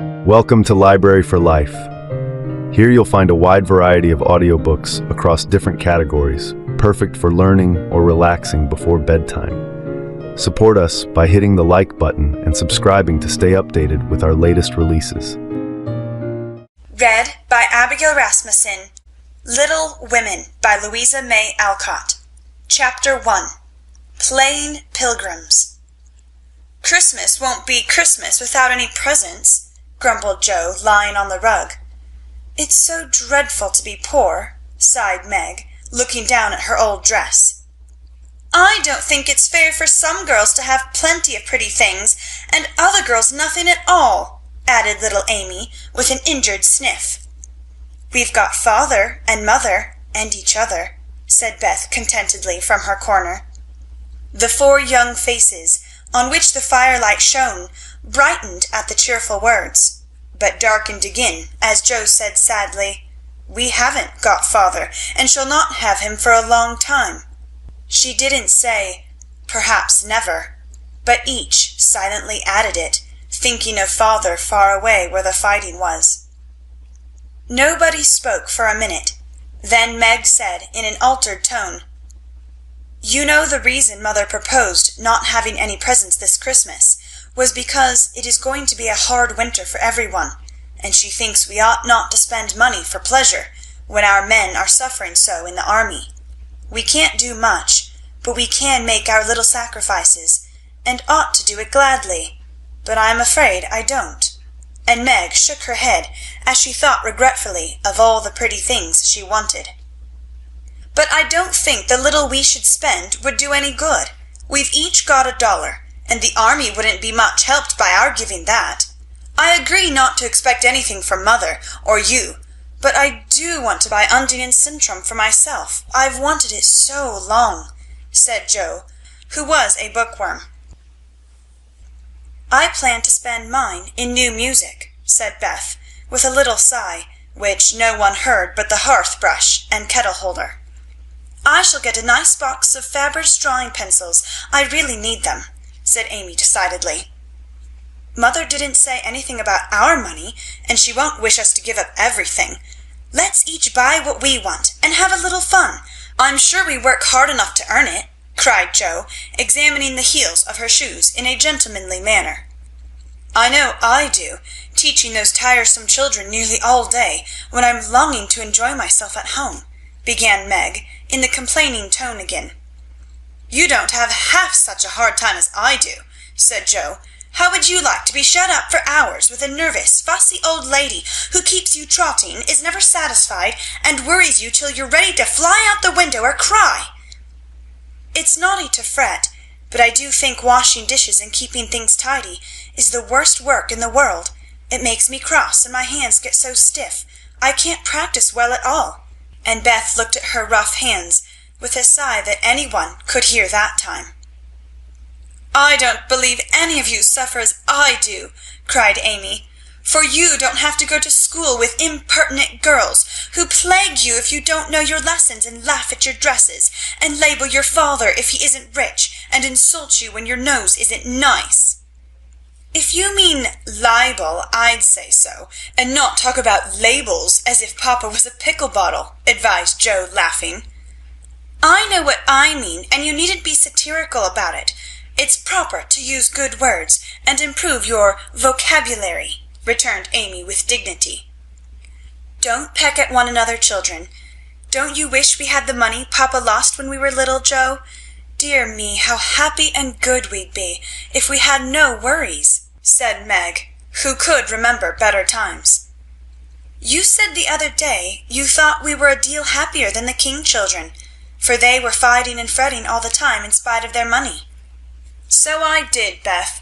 Welcome to Library for Life. Here you'll find a wide variety of audiobooks across different categories, perfect for learning or relaxing before bedtime. Support us by hitting the like button and subscribing to stay updated with our latest releases. Read by Abigail Rasmussen. Little Women by Louisa May Alcott. Chapter 1. Plain Pilgrims. "Christmas won't be Christmas without any presents," grumbled Joe, lying on the rug. "It's so dreadful to be poor," sighed Meg, looking down at her old dress. "I don't think it's fair for some girls to have plenty of pretty things, and other girls nothing at all," added little Amy, with an injured sniff. "We've got father and mother and each other," said Beth contentedly from her corner. The four young faces, on which the firelight shone, brightened at the cheerful words, but darkened again as Joe said sadly, "We haven't got father, and shall not have him for a long time." She didn't say, "Perhaps never," but each silently added it, thinking of father far away where the fighting was. Nobody spoke for a minute. Then Meg said in an altered tone, "You know the reason mother proposed not having any presents this Christmas was because it is going to be a hard winter for everyone, and she thinks we ought not to spend money for pleasure when our men are suffering so in the army. We can't do much, but we can make our little sacrifices, and ought to do it gladly, but I am afraid I don't." And Meg shook her head as she thought regretfully of all the pretty things she wanted. "But I don't think the little we should spend would do any good. We've each got $1, and the army wouldn't be much helped by our giving that. I agree not to expect anything from mother or you, but I do want to buy Undine and Sintram for myself. I've wanted it so long," said Joe, who was a bookworm. "I plan to spend mine in new music," said Beth, with a little sigh, which no one heard but the hearth-brush and kettle-holder. "I shall get a nice box of Faber's drawing pencils. I really need them," said Amy decidedly. "Mother didn't say anything about our money, and she won't wish us to give up everything. Let's each buy what we want, and have a little fun. I'm sure we work hard enough to earn it," cried Joe, examining the heels of her shoes in a gentlemanly manner. "I know I do, teaching those tiresome children nearly all day, when I'm longing to enjoy myself at home," began Meg, in the complaining tone again. "You don't have half such a hard time as I do," said Joe. "How would you like to be shut up for hours with a nervous, fussy old lady who keeps you trotting, is never satisfied, and worries you till you're ready to fly out the window or cry?" "It's naughty to fret, but I do think washing dishes and keeping things tidy is the worst work in the world. It makes me cross, and my hands get so stiff I can't practice well at all," and Beth looked at her rough hands with a sigh that any one could hear that time. "I don't believe any of you suffer as I do," cried Amy, "for you don't have to go to school with impertinent girls who plague you if you don't know your lessons, and laugh at your dresses, and label your father if he isn't rich, and insult you when your nose isn't nice." "If you mean libel, I'd say so, and not talk about labels as if papa was a pickle bottle," advised Joe, laughing. "I know what I mean, and you needn't be satirical about it. It's proper to use good words, and improve your vocabulary," returned Amy with dignity. "Don't peck at one another, children. Don't you wish we had the money papa lost when we were little, Joe? Dear me, how happy and good we'd be if we had no worries," said Meg, who could remember better times. "You said the other day you thought we were a deal happier than the King children, for they were fighting and fretting all the time in spite of their money." "So I did, Beth.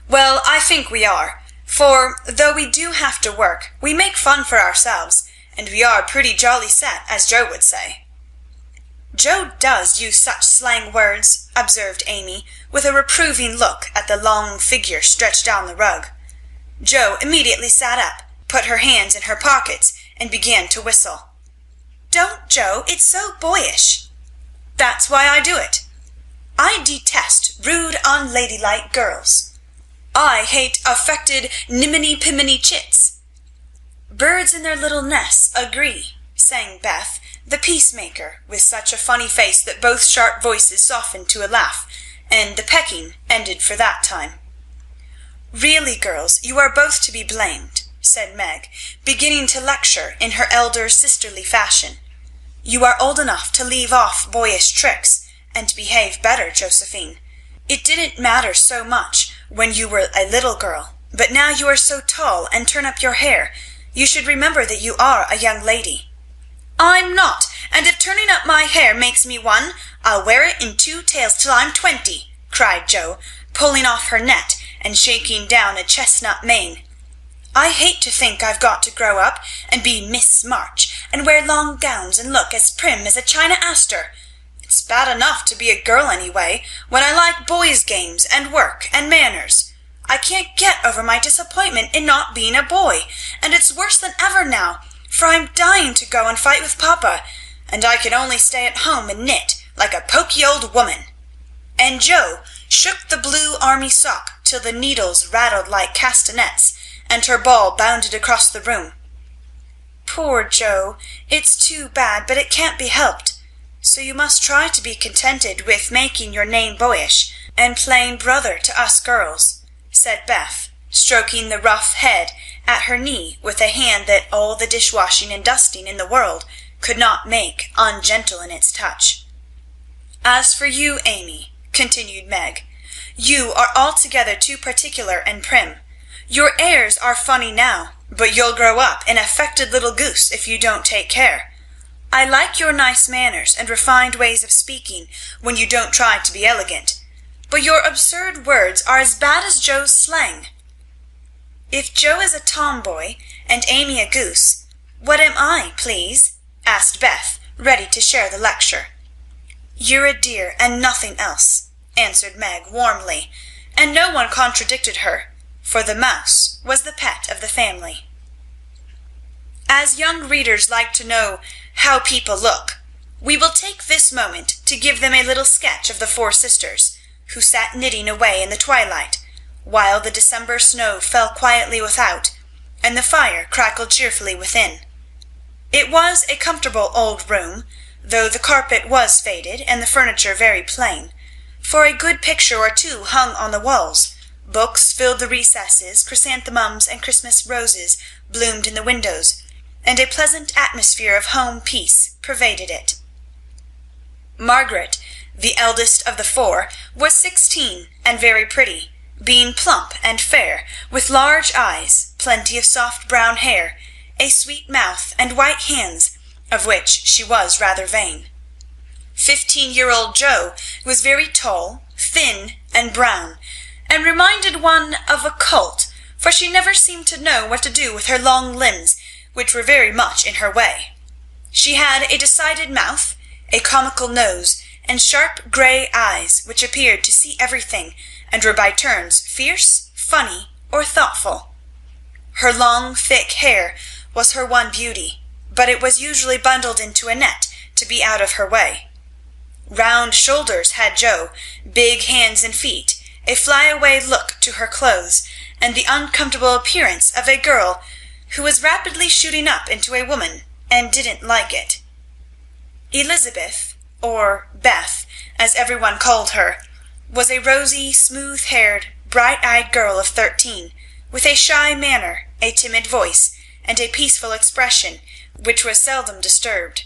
Well, I think we are, for though we do have to work, we make fun for ourselves, and we are pretty jolly set, as Joe would say." "Joe does use such slang words," observed Amy, with a reproving look at the long figure stretched on the rug. Joe immediately sat up, put her hands in her pockets, and began to whistle. "Don't, Joe, it's so boyish." "That's why I do it. I detest rude, unladylike girls." I hate affected niminy-piminy chits." "Birds in their little nests agree," sang Beth, the peacemaker, with such a funny face that both sharp voices softened to a laugh, and the pecking ended for that time. "Really, girls, you are both to be blamed," said Meg, beginning to lecture in her elder sisterly fashion. "You are old enough to leave off boyish tricks, and to behave better, Josephine. It didn't matter so much when you were a little girl, but now you are so tall and turn up your hair, you should remember that you are a young lady." "I'm not, and if turning up my hair makes me one, I'll wear it in 2 tails till I'm 20, cried Jo, pulling off her net and shaking down a chestnut mane. "I hate to think I've got to grow up and be Miss March, and wear long gowns and look as prim as a china aster. It's bad enough to be a girl anyway, when I like boys' games and work and manners. I can't get over my disappointment in not being a boy, and it's worse than ever now, for I'm dying to go and fight with Papa, and I can only stay at home and knit like a poky old woman." And Jo shook the blue army sock till the needles rattled like castanets, and her ball bounded across the room. "Poor Jo, it's too bad, but it can't be helped. So you must try to be contented with making your name boyish, and playing brother to us girls," said Beth, stroking the rough head at her knee with a hand that all the dishwashing and dusting in the world could not make ungentle in its touch. "As for you, Amy," continued Meg, "you are altogether too particular and prim. Your airs are funny now, but you'll grow up an affected little goose if you don't take care. I like your nice manners and refined ways of speaking when you don't try to be elegant, but your absurd words are as bad as Jo's slang." "If Jo is a tomboy and Amy a goose, what am I, please?" asked Beth, ready to share the lecture. "You're a dear and nothing else," answered Meg warmly, and no one contradicted her, for the mouse was the pet of the family. As young readers like to know how people look, we will take this moment to give them a little sketch of the 4 sisters, who sat knitting away in the twilight, while the December snow fell quietly without, and the fire crackled cheerfully within. It was a comfortable old room, though the carpet was faded and the furniture very plain, for a good picture or 2 hung on the walls, books filled the recesses, chrysanthemums and Christmas roses bloomed in the windows, and a pleasant atmosphere of home peace pervaded it. Margaret, the eldest of the 4, was 16 and very pretty, being plump and fair, with large eyes, plenty of soft brown hair, a sweet mouth, and white hands, of which she was rather vain. 15-year-old Jo was very tall, thin, and brown, and reminded one of a colt, for she never seemed to know what to do with her long limbs, which were very much in her way. She had a decided mouth, a comical nose, and sharp grey eyes, which appeared to see everything, and were by turns fierce, funny, or thoughtful. Her long, thick hair was her one beauty, but it was usually bundled into a net to be out of her way. Round shoulders had Jo, big hands and feet, a fly-away look to her clothes, and the uncomfortable appearance of a girl who was rapidly shooting up into a woman, and didn't like it. Elizabeth, or Beth, as everyone called her, was a rosy, smooth-haired, bright-eyed girl of 13, with a shy manner, a timid voice, and a peaceful expression, which was seldom disturbed.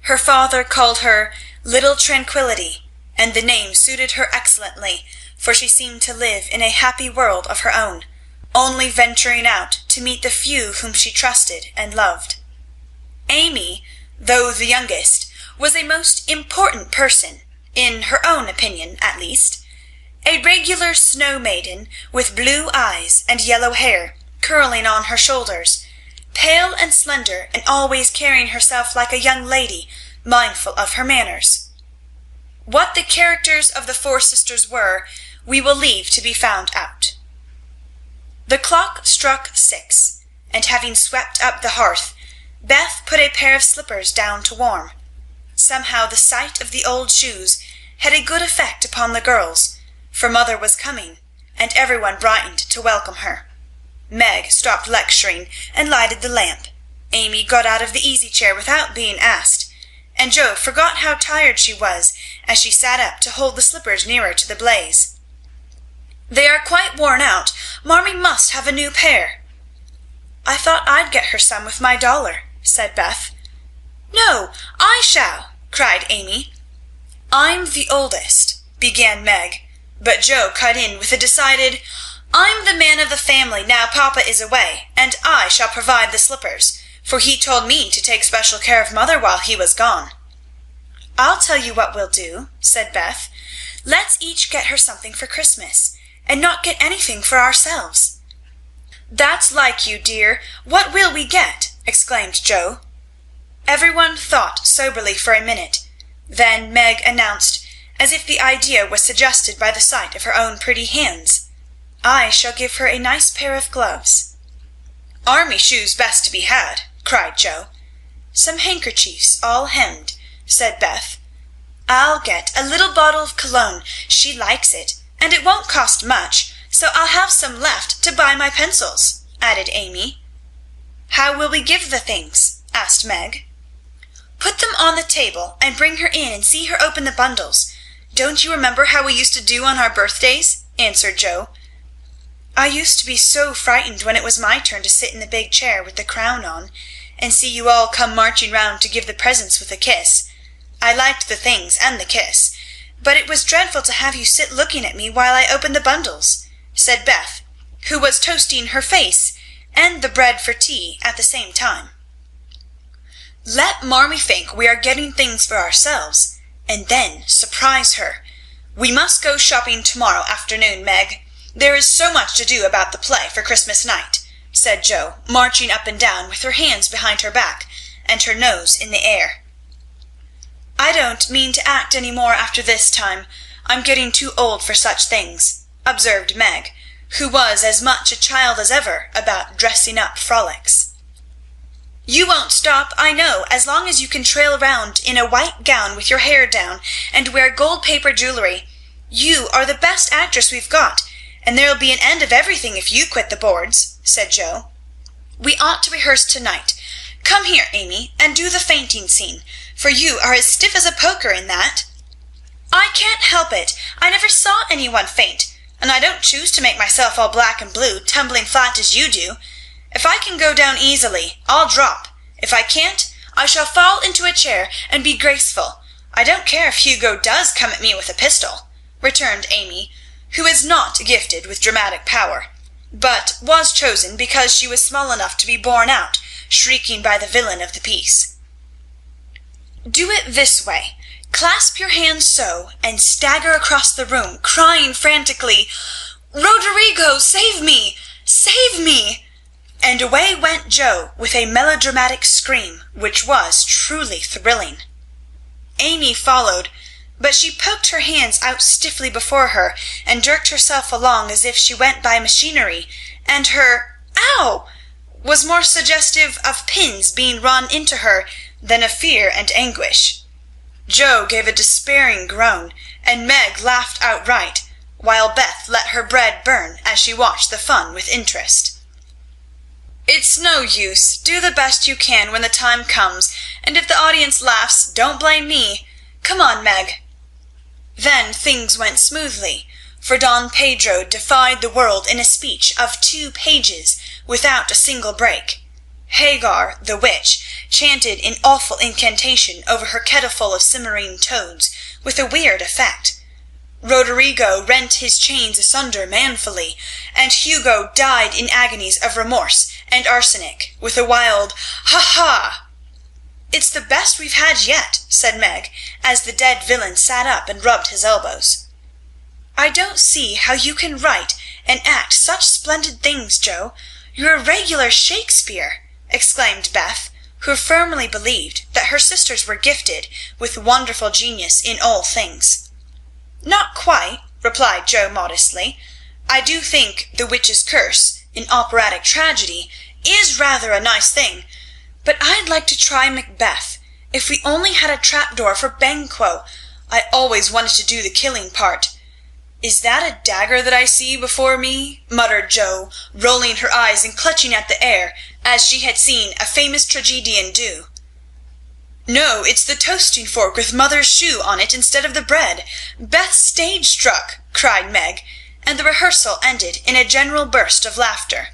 Her father called her Little Tranquillity, and the name suited her excellently, for she seemed to live in a happy world of her own, only venturing out to meet the few whom she trusted and loved. Amy, though the youngest, was a most important person, in her own opinion at least, a regular snow maiden with blue eyes and yellow hair curling on her shoulders, pale and slender, and always carrying herself like a young lady, mindful of her manners. What the characters of the 4 sisters were, we will leave to be found out. The clock struck 6, and having swept up the hearth, Beth put a pair of slippers down to warm. Somehow the sight of the old shoes had a good effect upon the girls, for mother was coming, and everyone brightened to welcome her. Meg stopped lecturing and lighted the lamp. Amy got out of the easy-chair without being asked, and Jo forgot how tired she was as she sat up to hold the slippers nearer to the blaze. "They are quite worn out. Marmee must have a new pair." "I thought I'd get her some with my $1," said Beth. "No, I shall," cried Amy. "I'm the oldest," began Meg, but Jo cut in with a decided, "I'm the man of the family now Papa is away, and I shall provide the slippers, for he told me to take special care of Mother while he was gone." "I'll tell you what we'll do," said Beth. "Let's each get her something for Christmas, and not get anything for ourselves." "That's like you, dear. What will we get?" exclaimed Jo. Everyone thought soberly for a minute. Then Meg announced, as if the idea was suggested by the sight of her own pretty hands, "I shall give her a nice pair of gloves." "Army shoes best to be had," cried Jo. "Some handkerchiefs all hemmed," said Beth. "I'll get a little bottle of cologne. She likes it, and it won't cost much, so I'll have some left to buy my pencils," added Amy. "How will we give the things?" asked Meg. "Put them on the table and bring her in and see her open the bundles. Don't you remember how we used to do on our birthdays?" answered Jo. "I used to be so frightened when it was my turn to sit in the big chair with the crown on, and see you all come marching round to give the presents with a kiss. I liked the things and the kiss, but it was dreadful to have you sit looking at me while I opened the bundles," said Beth, who was toasting her face and the bread for tea at the same time. "Let Marmee think we are getting things for ourselves, and then surprise her. We must go shopping tomorrow afternoon, Meg. There is so much to do about the play for Christmas night," said Jo, marching up and down with her hands behind her back and her nose in the air. "I don't mean to act any more after this time. I'm getting too old for such things," observed Meg, who was as much a child as ever about dressing up frolics. "You won't stop, I know, as long as you can trail round in a white gown with your hair down and wear gold paper jewelry. You are the best actress we've got, and there'll be an end of everything if you quit the boards," said Jo. "We ought to rehearse tonight. Come here, Amy, and do the fainting scene, for you are as stiff as a poker in that." "I can't help it. I never saw anyone faint, and I don't choose to make myself all black and blue, tumbling flat as you do. If I can go down easily, I'll drop. If I can't, I shall fall into a chair and be graceful. I don't care if Hugo does come at me with a pistol," returned Amy, who is not gifted with dramatic power, but was chosen because she was small enough to be borne out, shrieking by the villain of the piece. "Do it this way. Clasp your hands so, and stagger across the room, crying frantically, 'Roderigo, save me! Save me!'" And away went Jo with a melodramatic scream, which was truly thrilling. Amy followed, but she poked her hands out stiffly before her and jerked herself along as if she went by machinery, and her "ow" was more suggestive of pins being run into her than of fear and anguish. Jo gave a despairing groan, and Meg laughed outright, while Beth let her bread burn as she watched the fun with interest. "It's no use. Do the best you can when the time comes, and if the audience laughs, don't blame me. Come on, Meg." Then things went smoothly, for Don Pedro defied the world in a speech of 2 pages without a single break. Hagar, the witch, chanted an awful incantation over her kettleful of simmering toads, with a weird effect. Roderigo rent his chains asunder manfully, and Hugo died in agonies of remorse and arsenic, with a wild "ha-ha!" "It's the best we've had yet," said Meg, as the dead villain sat up and rubbed his elbows. "I don't see how you can write and act such splendid things, Jo. You're a regular Shakespeare," exclaimed Beth, who firmly believed that her sisters were gifted with wonderful genius in all things. "Not quite," replied Jo modestly. "I do think The Witch's Curse, an operatic tragedy, is rather a nice thing, but I'd like to try Macbeth. If we only had a trapdoor for Banquo. I always wanted to do the killing part. "Is that a dagger that I see before me?" muttered Jo, rolling her eyes and clutching at the air as she had seen a famous tragedian do. "No, it's the toasting fork with mother's shoe on it instead of the bread. Beth's stage struck!" cried Meg, and the rehearsal ended in a general burst of laughter.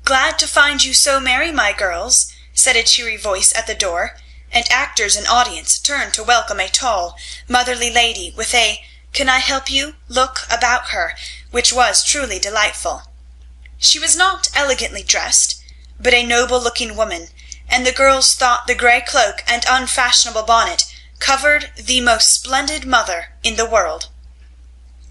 "Glad to find you so merry, my girls," said a cheery voice at the door, and actors and audience turned to welcome a tall, motherly lady with a "Can I help you?" look about her, which was truly delightful. She was not elegantly dressed, but a noble-looking woman, and the girls thought the grey cloak and unfashionable bonnet covered the most splendid mother in the world.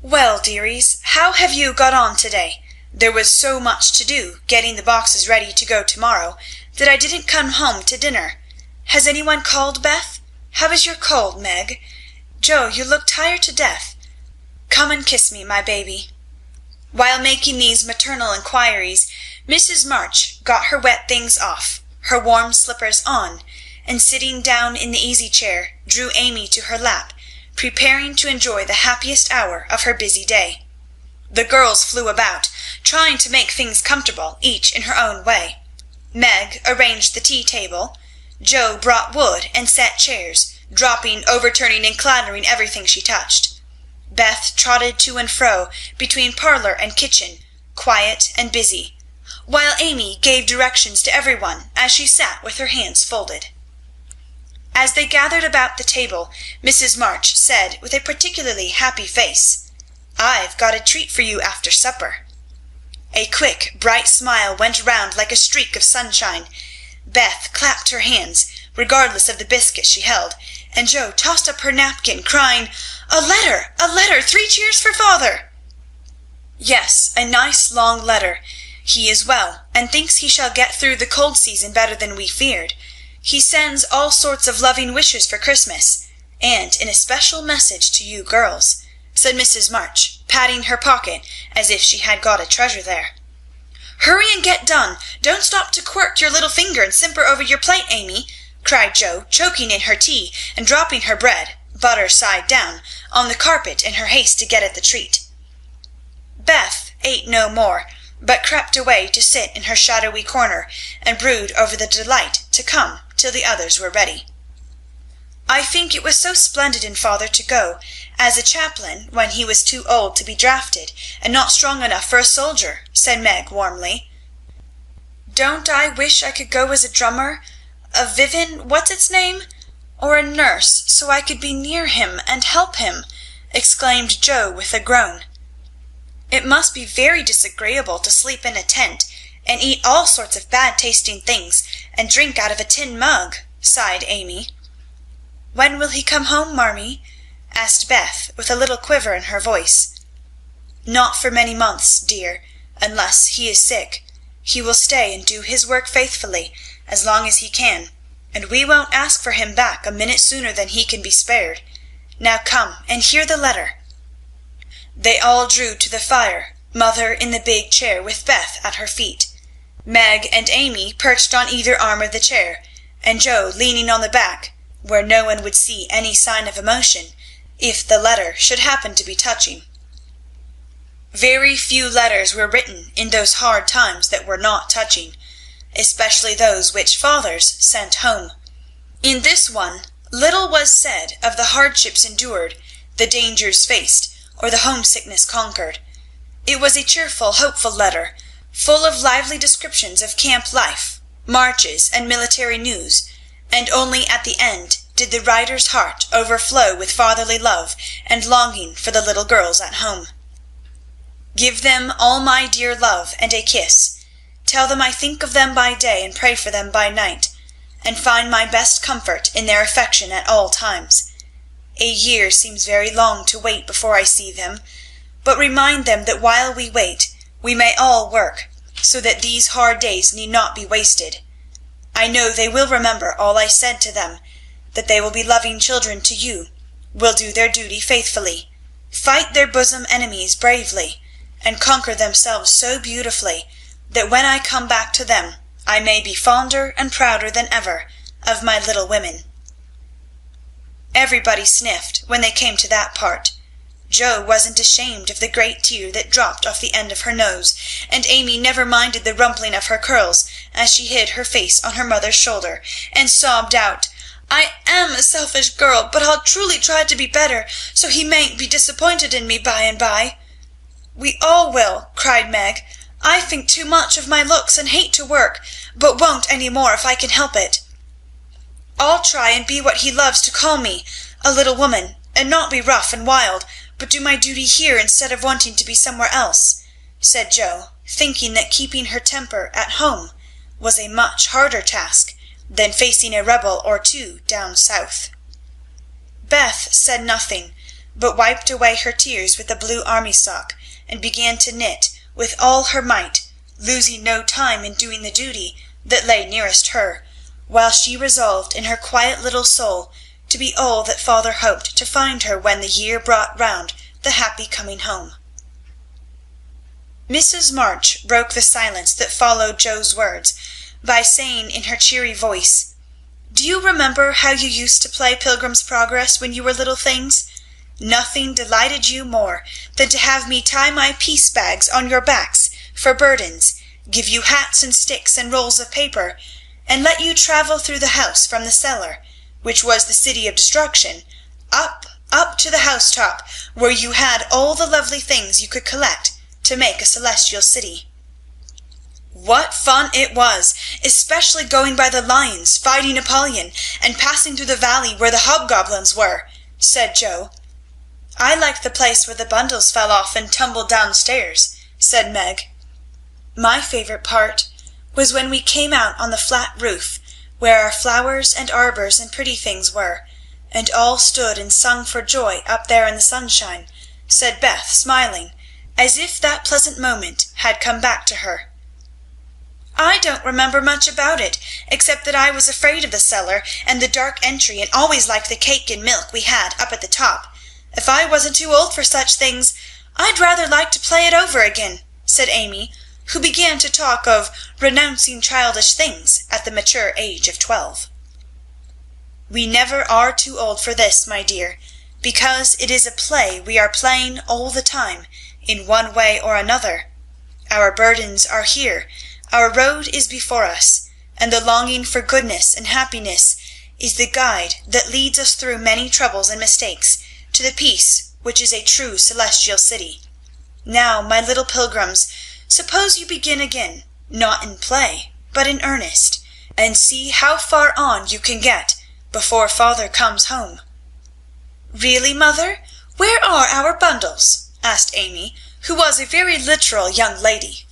"Well, dearies, how have you got on to-day? There was so much to do, getting the boxes ready to go to-morrow, that I didn't come home to dinner. Has any one called, Beth? How is your cold, Meg? Jo, you look tired to death. Come and kiss me, my baby." While making these maternal inquiries, Mrs. March got her wet things off, her warm slippers on, and sitting down in the easy-chair, drew Amy to her lap, preparing to enjoy the happiest hour of her busy day. The girls flew about, trying to make things comfortable, each in her own way. Meg arranged the tea-table. Jo brought wood and set chairs, dropping, overturning, and clattering everything she touched. Beth trotted to and fro between parlour and kitchen, quiet and busy, while Amy gave directions to everyone as she sat with her hands folded. As they gathered about the table, Mrs. March said with a particularly happy face, "I've got a treat for you after supper." A quick, bright smile went round like a streak of sunshine. Beth clapped her hands, regardless of the biscuit she held, and Jo tossed up her napkin, crying, "A letter! A letter! 3 cheers for father!" "Yes, a nice long letter. He is well, and thinks he shall get through the cold season better than we feared. He sends all sorts of loving wishes for Christmas, and an especial message to you girls," said Mrs. March, patting her pocket as if she had got a treasure there. "Hurry and get done. Don't stop to quirk your little finger and simper over your plate, Amy," cried Jo, choking in her tea and dropping her bread, butter side down, on the carpet in her haste to get at the treat. Beth ate no more, but crept away to sit in her shadowy corner and brood over the delight to come till the others were ready. "I think it was so splendid in father to go as a chaplain when he was too old to be drafted and not strong enough for a soldier," said Meg warmly. "Don't I wish I could go as a drummer, a what's its name, or a nurse, so I could be near him and help him," exclaimed Jo with a groan. "It must be very disagreeable to sleep in a tent and eat all sorts of bad-tasting things and drink out of a tin mug," sighed Amy. "When will he come home, Marmee?" asked Beth with a little quiver in her voice. "Not for many months, dear, unless he is sick. He will stay and do his work faithfully as long as he can, and we won't ask for him back a minute sooner than he can be spared. Now come and hear the letter." They all drew to the fire, mother in the big chair with Beth at her feet, Meg and Amy perched on either arm of the chair, and Jo leaning on the back, where no one would see any sign of emotion if the letter should happen to be touching. Very few letters were written in those hard times that were not touching, especially those which fathers sent home. In this one little was said of the hardships endured, the dangers faced, or the homesickness conquered. It was a cheerful, hopeful letter, full of lively descriptions of camp life, marches, and military news, and only at the end did the writer's heart overflow with fatherly love and longing for the little girls at home. "Give them all my dear love and a kiss. Tell them I think of them by day and pray for them by night, and find my best comfort in their affection at all times. A year seems very long to wait before I see them, but remind them that while we wait, we may all work, so that these hard days need not be wasted. I know they will remember all I said to them, that they will be loving children to you, will do their duty faithfully, fight their bosom enemies bravely, and conquer themselves so beautifully that when I come back to them I may be fonder and prouder than ever of my little women." Everybody sniffed when they came to that part. Joe wasn't ashamed of the great tear that dropped off the end of her nose, and Amy never minded the rumpling of her curls as she hid her face on her mother's shoulder and sobbed out, "I am a selfish girl, but I'll truly try to be better, so he mayn't be disappointed in me by and by." "We all will," cried Meg. "I think too much of my looks and hate to work, but won't any more if I can help it. I'll try and be what he loves to call me, a little woman, and not be rough and wild, but do my duty here instead of wanting to be somewhere else," said Joe, thinking that keeping her temper at home was a much harder task than facing a rebel or two down south. Beth said nothing, but wiped away her tears with a blue army sock, and began to knit with all her might, losing no time in doing the duty that lay nearest her, while she resolved in her quiet little soul to be all that father hoped to find her when the year brought round the happy coming home. Mrs. March broke the silence that followed Joe's words by saying in her cheery voice, "Do you remember how you used to play Pilgrim's Progress when you were little things? Nothing delighted you more than to have me tie my piece bags on your backs for burdens, give you hats and sticks and rolls of paper, and let you travel through the house from the cellar, which was the city of destruction, up to the housetop, where you had all the lovely things you could collect to make a celestial city. What fun it was, especially going by the lions, fighting Napoleon, and passing through the valley where the hobgoblins were," said Joe. "I liked the place where the bundles fell off and tumbled downstairs," said Meg. "My favorite part was when we came out on the flat roof, where our flowers and arbors and pretty things were, and all stood and sung for joy up there in the sunshine," said Beth, smiling, as if that pleasant moment had come back to her. "I don't remember much about it, except that I was afraid of the cellar and the dark entry, and always liked the cake and milk we had up at the top. If I wasn't too old for such things, I'd rather like to play it over again," said Amy, who began to talk of renouncing childish things at the mature age of 12. "We never are too old for this, my dear, because it is a play we are playing all the time, in one way or another. Our burdens are here, our road is before us, and the longing for goodness and happiness is the guide that leads us through many troubles and mistakes to the peace which is a true celestial city. Now, my little pilgrims, suppose you begin again, not in play, but in earnest, and see how far on you can get before father comes home." "Really, mother, where are our bundles?" asked Amy, who was a very literal young lady.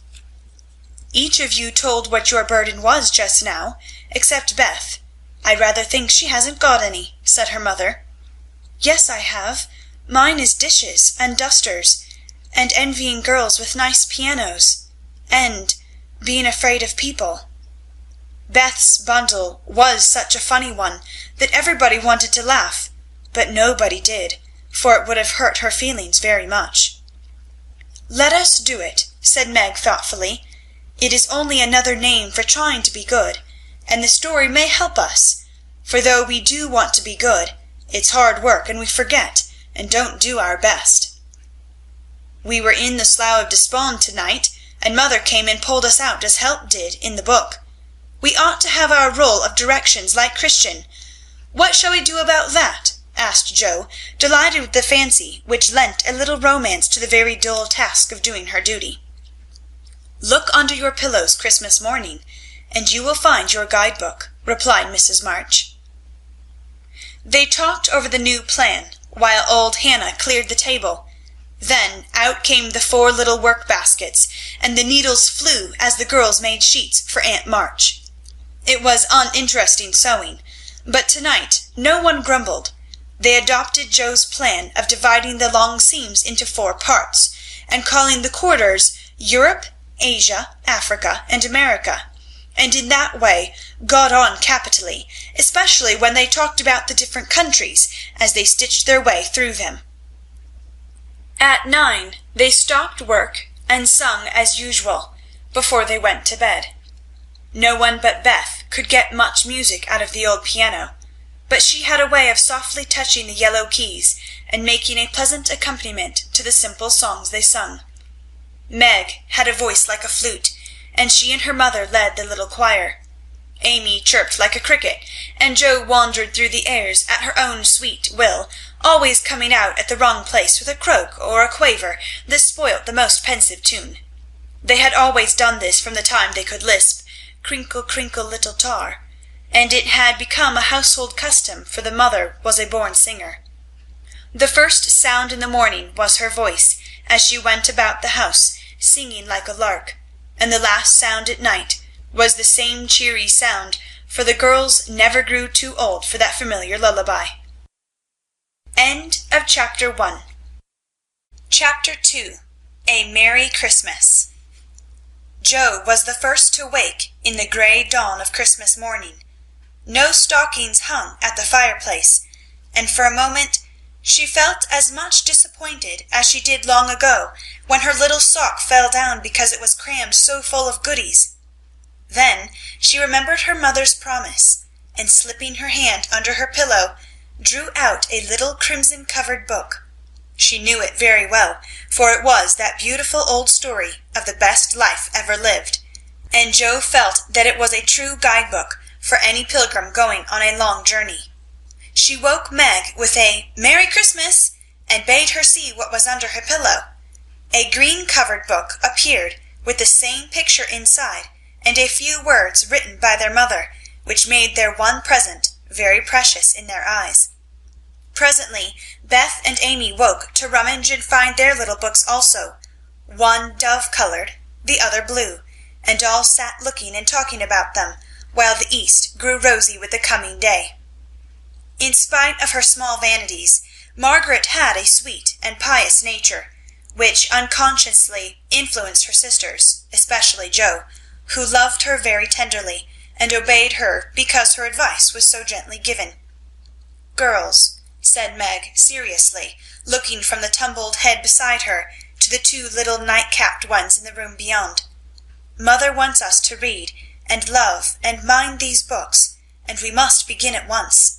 "Each of you told what your burden was just now, except Beth. I rather think she hasn't got any," said her mother. "Yes, I have. Mine is dishes and dusters, and envying girls with nice pianos, and being afraid of people." Beth's bundle was such a funny one that everybody wanted to laugh, but nobody did, for it would have hurt her feelings very much. "Let us do it," said Meg thoughtfully. "It is only another name for trying to be good, and the story may help us, for though we do want to be good, it's hard work, and we forget and don't do our best. We were in the Slough of Despond to-night, and mother came and pulled us out as Help did in the book. We ought to have our roll of directions like Christian. What shall we do about that?" asked Joe, delighted with the fancy which lent a little romance to the very dull task of doing her duty. "Look under your pillows Christmas morning, and you will find your guide-book," replied Mrs. March. They talked over the new plan, while old Hannah cleared the table. Then out came the 4 little work-baskets, and the needles flew as the girls made sheets for Aunt March. It was uninteresting sewing, but tonight no one grumbled. They adopted Joe's plan of dividing the long seams into 4 parts, and calling the quarters Europe, Asia, Africa, and America, and in that way got on capitally, especially when they talked about the different countries as they stitched their way through them. At 9 they stopped work and sung as usual, before they went to bed. No one but Beth could get much music out of the old piano. but she had a way of softly touching the yellow keys and making a pleasant accompaniment to the simple songs they sung. Meg had a voice like a flute, and she and her mother led the little choir. Amy chirped like a cricket, and Jo wandered through the airs at her own sweet will, always coming out at the wrong place with a croak or a quaver that spoilt the most pensive tune. They had always done this from the time they could lisp, "Crinkle, crinkle, little tar," and it had become a household custom, for the mother was a born singer. The first sound in the morning was her voice, as she went about the house, singing like a lark, and the last sound at night was the same cheery sound, for the girls never grew too old for that familiar lullaby. End of Chapter 1. Chapter 2. A Merry Christmas. Jo was the first to wake in the grey dawn of Christmas morning. No stockings hung at the fireplace, and for a moment she felt as much disappointed as she did long ago when her little sock fell down because it was crammed so full of goodies. Then she remembered her mother's promise, and slipping her hand under her pillow, drew out a little crimson-covered book. She knew it very well, for it was that beautiful old story of the best life ever lived, and Jo felt that it was a true guide-book for any pilgrim going on a long journey. She woke Meg with a "Merry Christmas," and bade her see what was under her pillow. A green-covered book appeared, with the same picture inside, and a few words written by their mother, which made their one present very precious in their eyes. Presently Beth and Amy woke to rummage and find their little books also, one dove-colored, the other blue, and all sat looking and talking about them, while the east grew rosy with the coming day. In spite of her small vanities, Margaret had a sweet and pious nature, which unconsciously influenced her sisters, especially Jo, who loved her very tenderly, and obeyed her because her advice was so gently given. "Girls," said Meg seriously, looking from the tumbled head beside her to the two little night-capped ones in the room beyond, "Mother wants us to read and love and mind these books, and we must begin at once.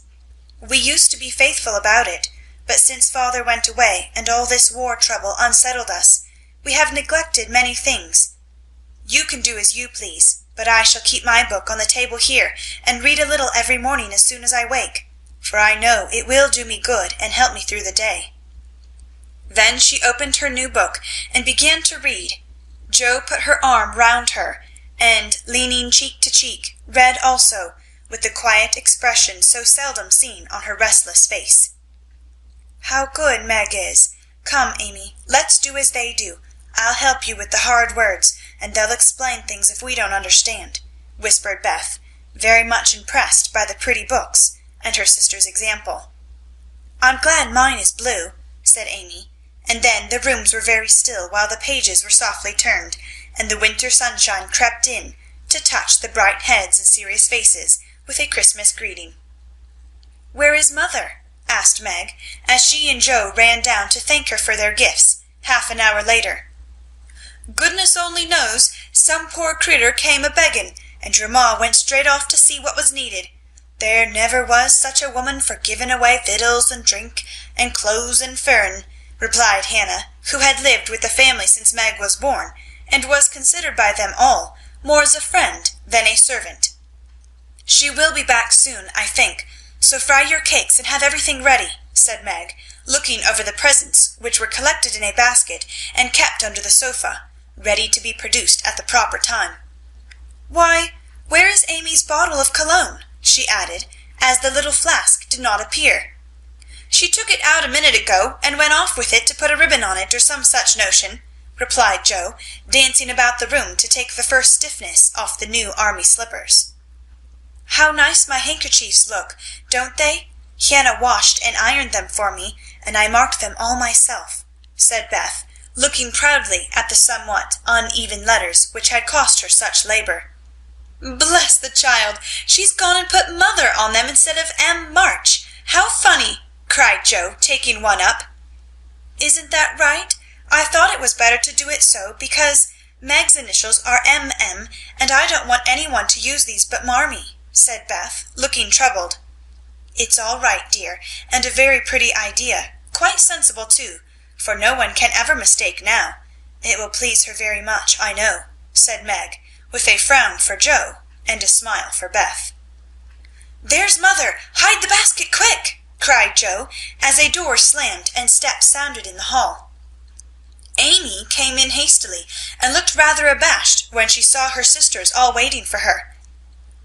We used to be faithful about it, but since father went away and all this war trouble unsettled us, we have neglected many things. You can do as you please, but I shall keep my book on the table here and read a little every morning as soon as I wake, for I know it will do me good and help me through the day." Then she opened her new book and began to read. Jo put her arm round her, and, leaning cheek to cheek, read also, with the quiet expression so seldom seen on her restless face. "How good Meg is! Come, Amy, let's do as they do. I'll help you with the hard words, and they'll explain things if we don't understand," whispered Beth, very much impressed by the pretty books and her sister's example. "I'm glad mine is blue," said Amy, and then the rooms were very still while the pages were softly turned, and the winter sunshine crept in to touch the bright heads and serious faces with a Christmas greeting. "Where is mother?" asked Meg, as she and Jo ran down to thank her for their gifts, half an hour later. "Goodness only knows, some poor critter came a-begging, and your ma went straight off to see what was needed. There never was such a woman for giving away victuals and drink and clothes and furrin," replied Hannah, who had lived with the family since Meg was born, and was considered by them all more as a friend than a servant. "She will be back soon, I think, so fry your cakes and have everything ready," said Meg, looking over the presents, which were collected in a basket and kept under the sofa, ready to be produced at the proper time. "Why, where is Amy's bottle of cologne?" she added, as the little flask did not appear. "She took it out a minute ago, and went off with it to put a ribbon on it, or some such notion," replied Jo, dancing about the room to take the first stiffness off the new army slippers. "How nice my handkerchiefs look, don't they? Hannah washed and ironed them for me, and I marked them all myself," said Beth, looking proudly at the somewhat uneven letters which had cost her such labor. "Bless the child! She's gone and put mother on them instead of M. March. How funny!" cried Jo, taking one up. "Isn't that right? I thought it was better to do it so, because Meg's initials are M.M., and I don't want any one to use these but Marmee," said Beth, looking troubled. "It's all right, dear, and a very pretty idea, quite sensible too, for no one can ever mistake now. It will please her very much, I know," said Meg, with a frown for Joe and a smile for Beth. "There's mother! Hide the basket, quick!" cried Joe, as a door slammed and steps sounded in the hall. Amy came in hastily, and looked rather abashed when she saw her sisters all waiting for her.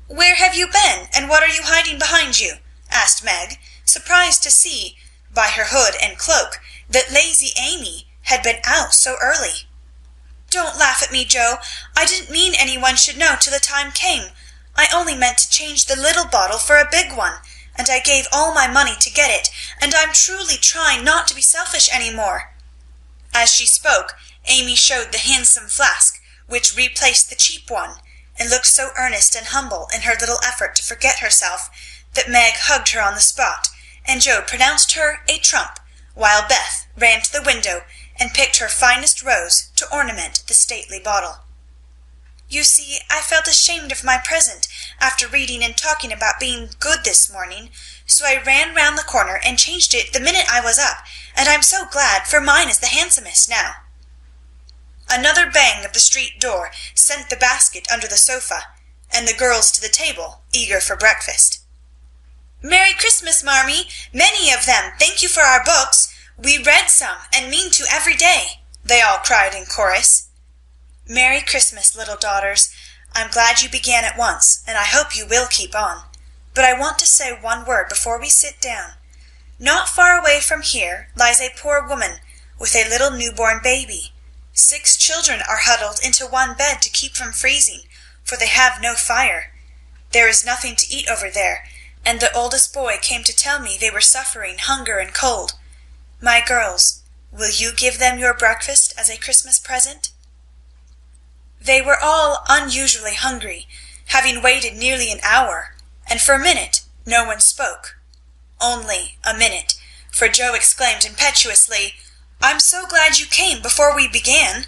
"Where have you been, and what are you hiding behind you?" asked Meg, surprised to see, by her hood and cloak, that lazy Amy had been out so early. "Don't laugh at me, Joe. I didn't mean any one should know till the time came. I only meant to change the little bottle for a big one, and I gave all my money to get it, and I'm truly trying not to be selfish any more." As she spoke, Amy showed the handsome flask, which replaced the cheap one, and looked so earnest and humble in her little effort to forget herself that Meg hugged her on the spot, and Joe pronounced her a trump, while Beth ran to the window and picked her finest rose to ornament the stately bottle. "You see, I felt ashamed of my present after reading and talking about being good this morning, so I ran round the corner and changed it the minute I was up, and I'm so glad, for mine is the handsomest now." Another bang of the street door sent the basket under the sofa, and the girls to the table, eager for breakfast. "Merry Christmas, Marmee! Many of them, thank you for our books. We read some, and mean to every day," they all cried in chorus. "Merry Christmas, little daughters. I'm glad you began at once, and I hope you will keep on. But I want to say one word before we sit down. Not far away from here lies a poor woman with a little newborn baby. 6 children are huddled into one bed to keep from freezing, for they have no fire. There is nothing to eat over there, and the oldest boy came to tell me they were suffering hunger and cold. My girls, will you give them your breakfast as a Christmas present?" They were all unusually hungry, having waited nearly an hour, and for a minute no one spoke. Only a minute, for Joe exclaimed impetuously, "I'm so glad you came before we began."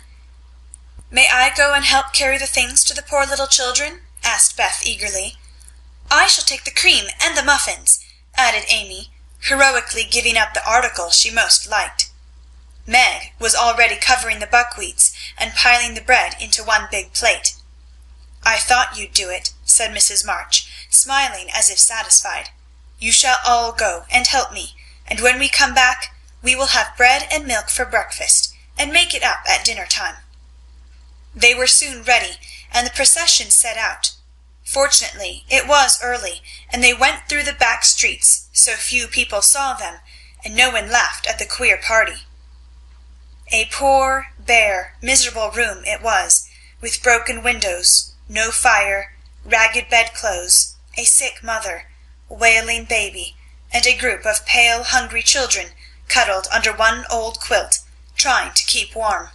"May I go and help carry the things to the poor little children?" asked Beth eagerly. "I shall take the cream and the muffins," added Amy, heroically giving up the article she most liked. Meg was already covering the buckwheats and piling the bread into one big plate. "I thought you'd do it," said Mrs. March, smiling as if satisfied. "You shall all go and help me, and when we come back we will have bread and milk for breakfast, and make it up at dinner time." They were soon ready, and the procession set out. Fortunately it was early, and they went through the back streets, so few people saw them, and no one laughed at the queer party. A poor, bare, miserable room it was, with broken windows, no fire, ragged bedclothes, a sick mother, wailing baby, and a group of pale, hungry children cuddled under one old quilt, trying to keep warm.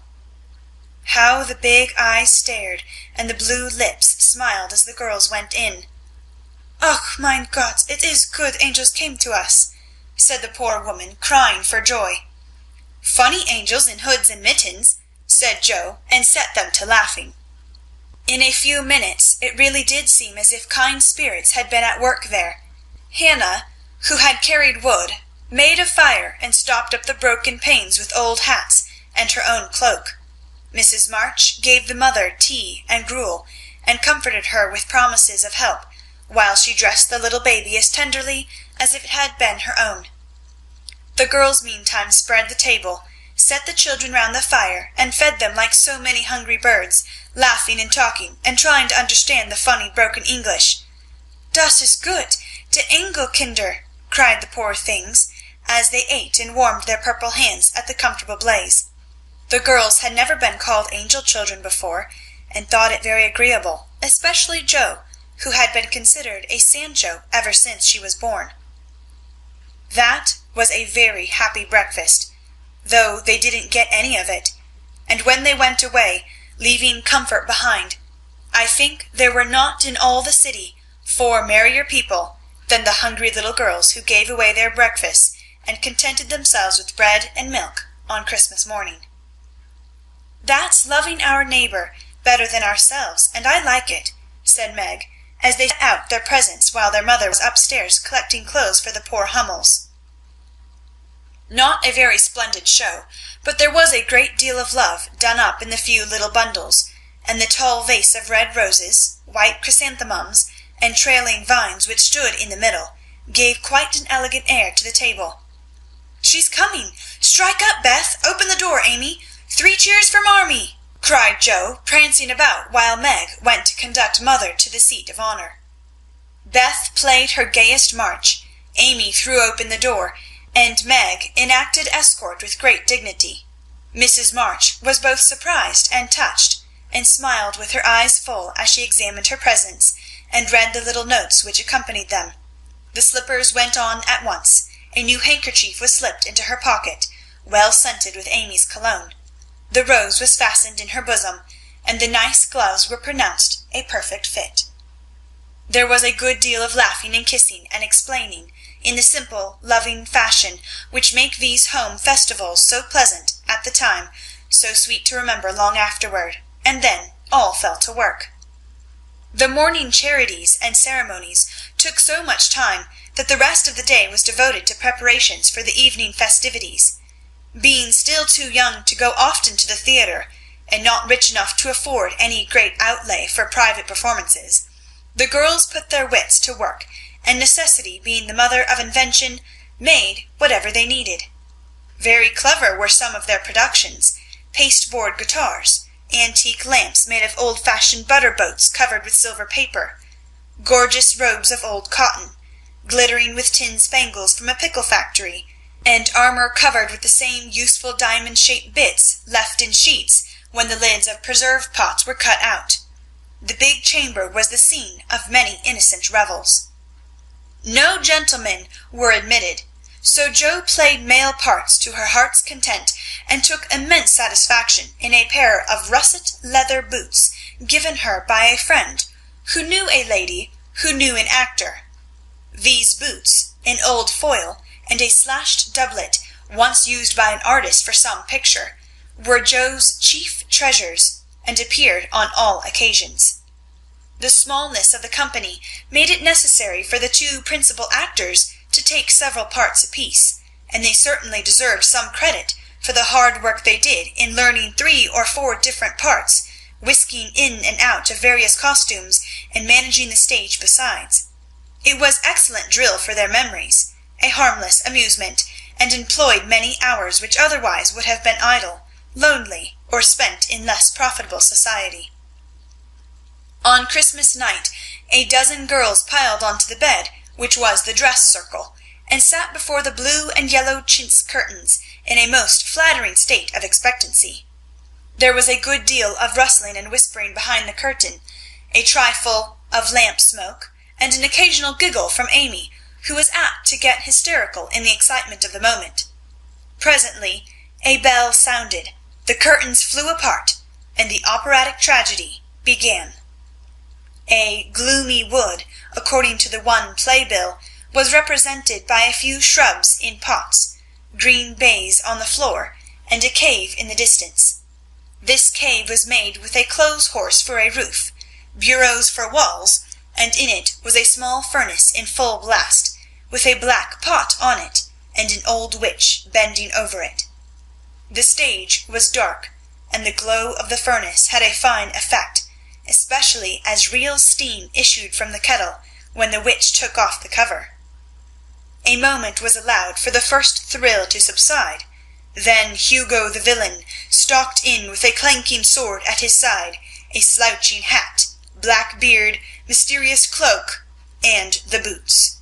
How the big eyes stared, and the blue lips smiled as the girls went in. "Ach, mein Gott, it is good angels came to us," said the poor woman, crying for joy. "Funny angels in hoods and mittens," said Joe, and set them to laughing. In a few minutes it really did seem as if kind spirits had been at work there. Hannah, who had carried wood, made a fire and stopped up the broken panes with old hats and her own cloak. Mrs. March gave the mother tea and gruel, and comforted her with promises of help, while she dressed the little baby as tenderly as if it had been her own. The girls meantime spread the table, set the children round the fire, and fed them like so many hungry birds, laughing and talking, and trying to understand the funny broken English. "Das ist gut, de Engelkinder," cried the poor things, as they ate and warmed their purple hands at the comfortable blaze. The girls had never been called angel children before, and thought it very agreeable, especially Joe, who had been considered a Sancho ever since she was born. That was a very happy breakfast, though they didn't get any of it, and when they went away, leaving comfort behind, I think there were not in all the city 4 merrier people than the hungry little girls who gave away their breakfasts and contented themselves with bread and milk on Christmas morning. "That's loving our neighbor better than ourselves, and I like it," said Meg, as they set out their presents while their mother was upstairs collecting clothes for the poor Hummels. Not a very splendid show, but there was a great deal of love done up in the few little bundles, and the tall vase of red roses, white chrysanthemums, and trailing vines which stood in the middle, gave quite an elegant air to the table. "She's coming! Strike up, Beth! Open the door, Amy! 3 cheers for Marmee!" cried Joe, prancing about while Meg went to conduct mother to the seat of honour. Beth played her gayest march, Amy threw open the door, and Meg enacted escort with great dignity. Mrs. March was both surprised and touched, and smiled with her eyes full as she examined her presents, and read the little notes which accompanied them. The slippers went on at once. A new handkerchief was slipped into her pocket, well scented with Amy's cologne. The rose was fastened in her bosom, and the nice gloves were pronounced a perfect fit. There was a good deal of laughing and kissing and explaining, in the simple, loving fashion which make these home festivals so pleasant at the time, so sweet to remember long afterward, and then all fell to work. The morning charities and ceremonies took so much time that the rest of the day was devoted to preparations for the evening festivities. Being still too young to go often to the theatre, and not rich enough to afford any great outlay for private performances, the girls put their wits to work, and necessity being the mother of invention, made whatever they needed. Very clever were some of their productions: pasteboard guitars, antique lamps made of old-fashioned butter boats covered with silver paper, gorgeous robes of old cotton, glittering with tin spangles from a pickle factory, and armour covered with the same useful diamond-shaped bits left in sheets when the lids of preserve pots were cut out. The big chamber was the scene of many innocent revels. No gentlemen were admitted, so Jo played male parts to her heart's content, and took immense satisfaction in a pair of russet leather boots given her by a friend who knew a lady who knew an actor. These boots, an old foil, and a slashed doublet, once used by an artist for some picture, were Jo's chief treasures, and appeared on all occasions. The smallness of the company made it necessary for the 2 principal actors to take several parts apiece, and they certainly deserved some credit for the hard work they did in learning 3 or 4 different parts, whisking in and out of various costumes, and managing the stage besides. It was excellent drill for their memories, a harmless amusement, and employed many hours which otherwise would have been idle, lonely, or spent in less profitable society. On Christmas night a dozen girls piled onto the bed, which was the dress circle, and sat before the blue and yellow chintz curtains in a most flattering state of expectancy. There was a good deal of rustling and whispering behind the curtain, a trifle of lamp smoke, and an occasional giggle from Amy, who was apt to get hysterical in the excitement of the moment. Presently a bell sounded, the curtains flew apart, and the operatic tragedy began. A gloomy wood, according to the one playbill, was represented by a few shrubs in pots, green baize on the floor, and a cave in the distance. This cave was made with a clothes-horse for a roof, bureaus for walls, and in it was a small furnace in full blast, with a black pot on it, and an old witch bending over it. The stage was dark, and the glow of the furnace had a fine effect, especially as real steam issued from the kettle when the witch took off the cover. A moment was allowed for the first thrill to subside. Then Hugo the villain stalked in with a clanking sword at his side, a slouching hat, black beard, mysterious cloak, and the boots.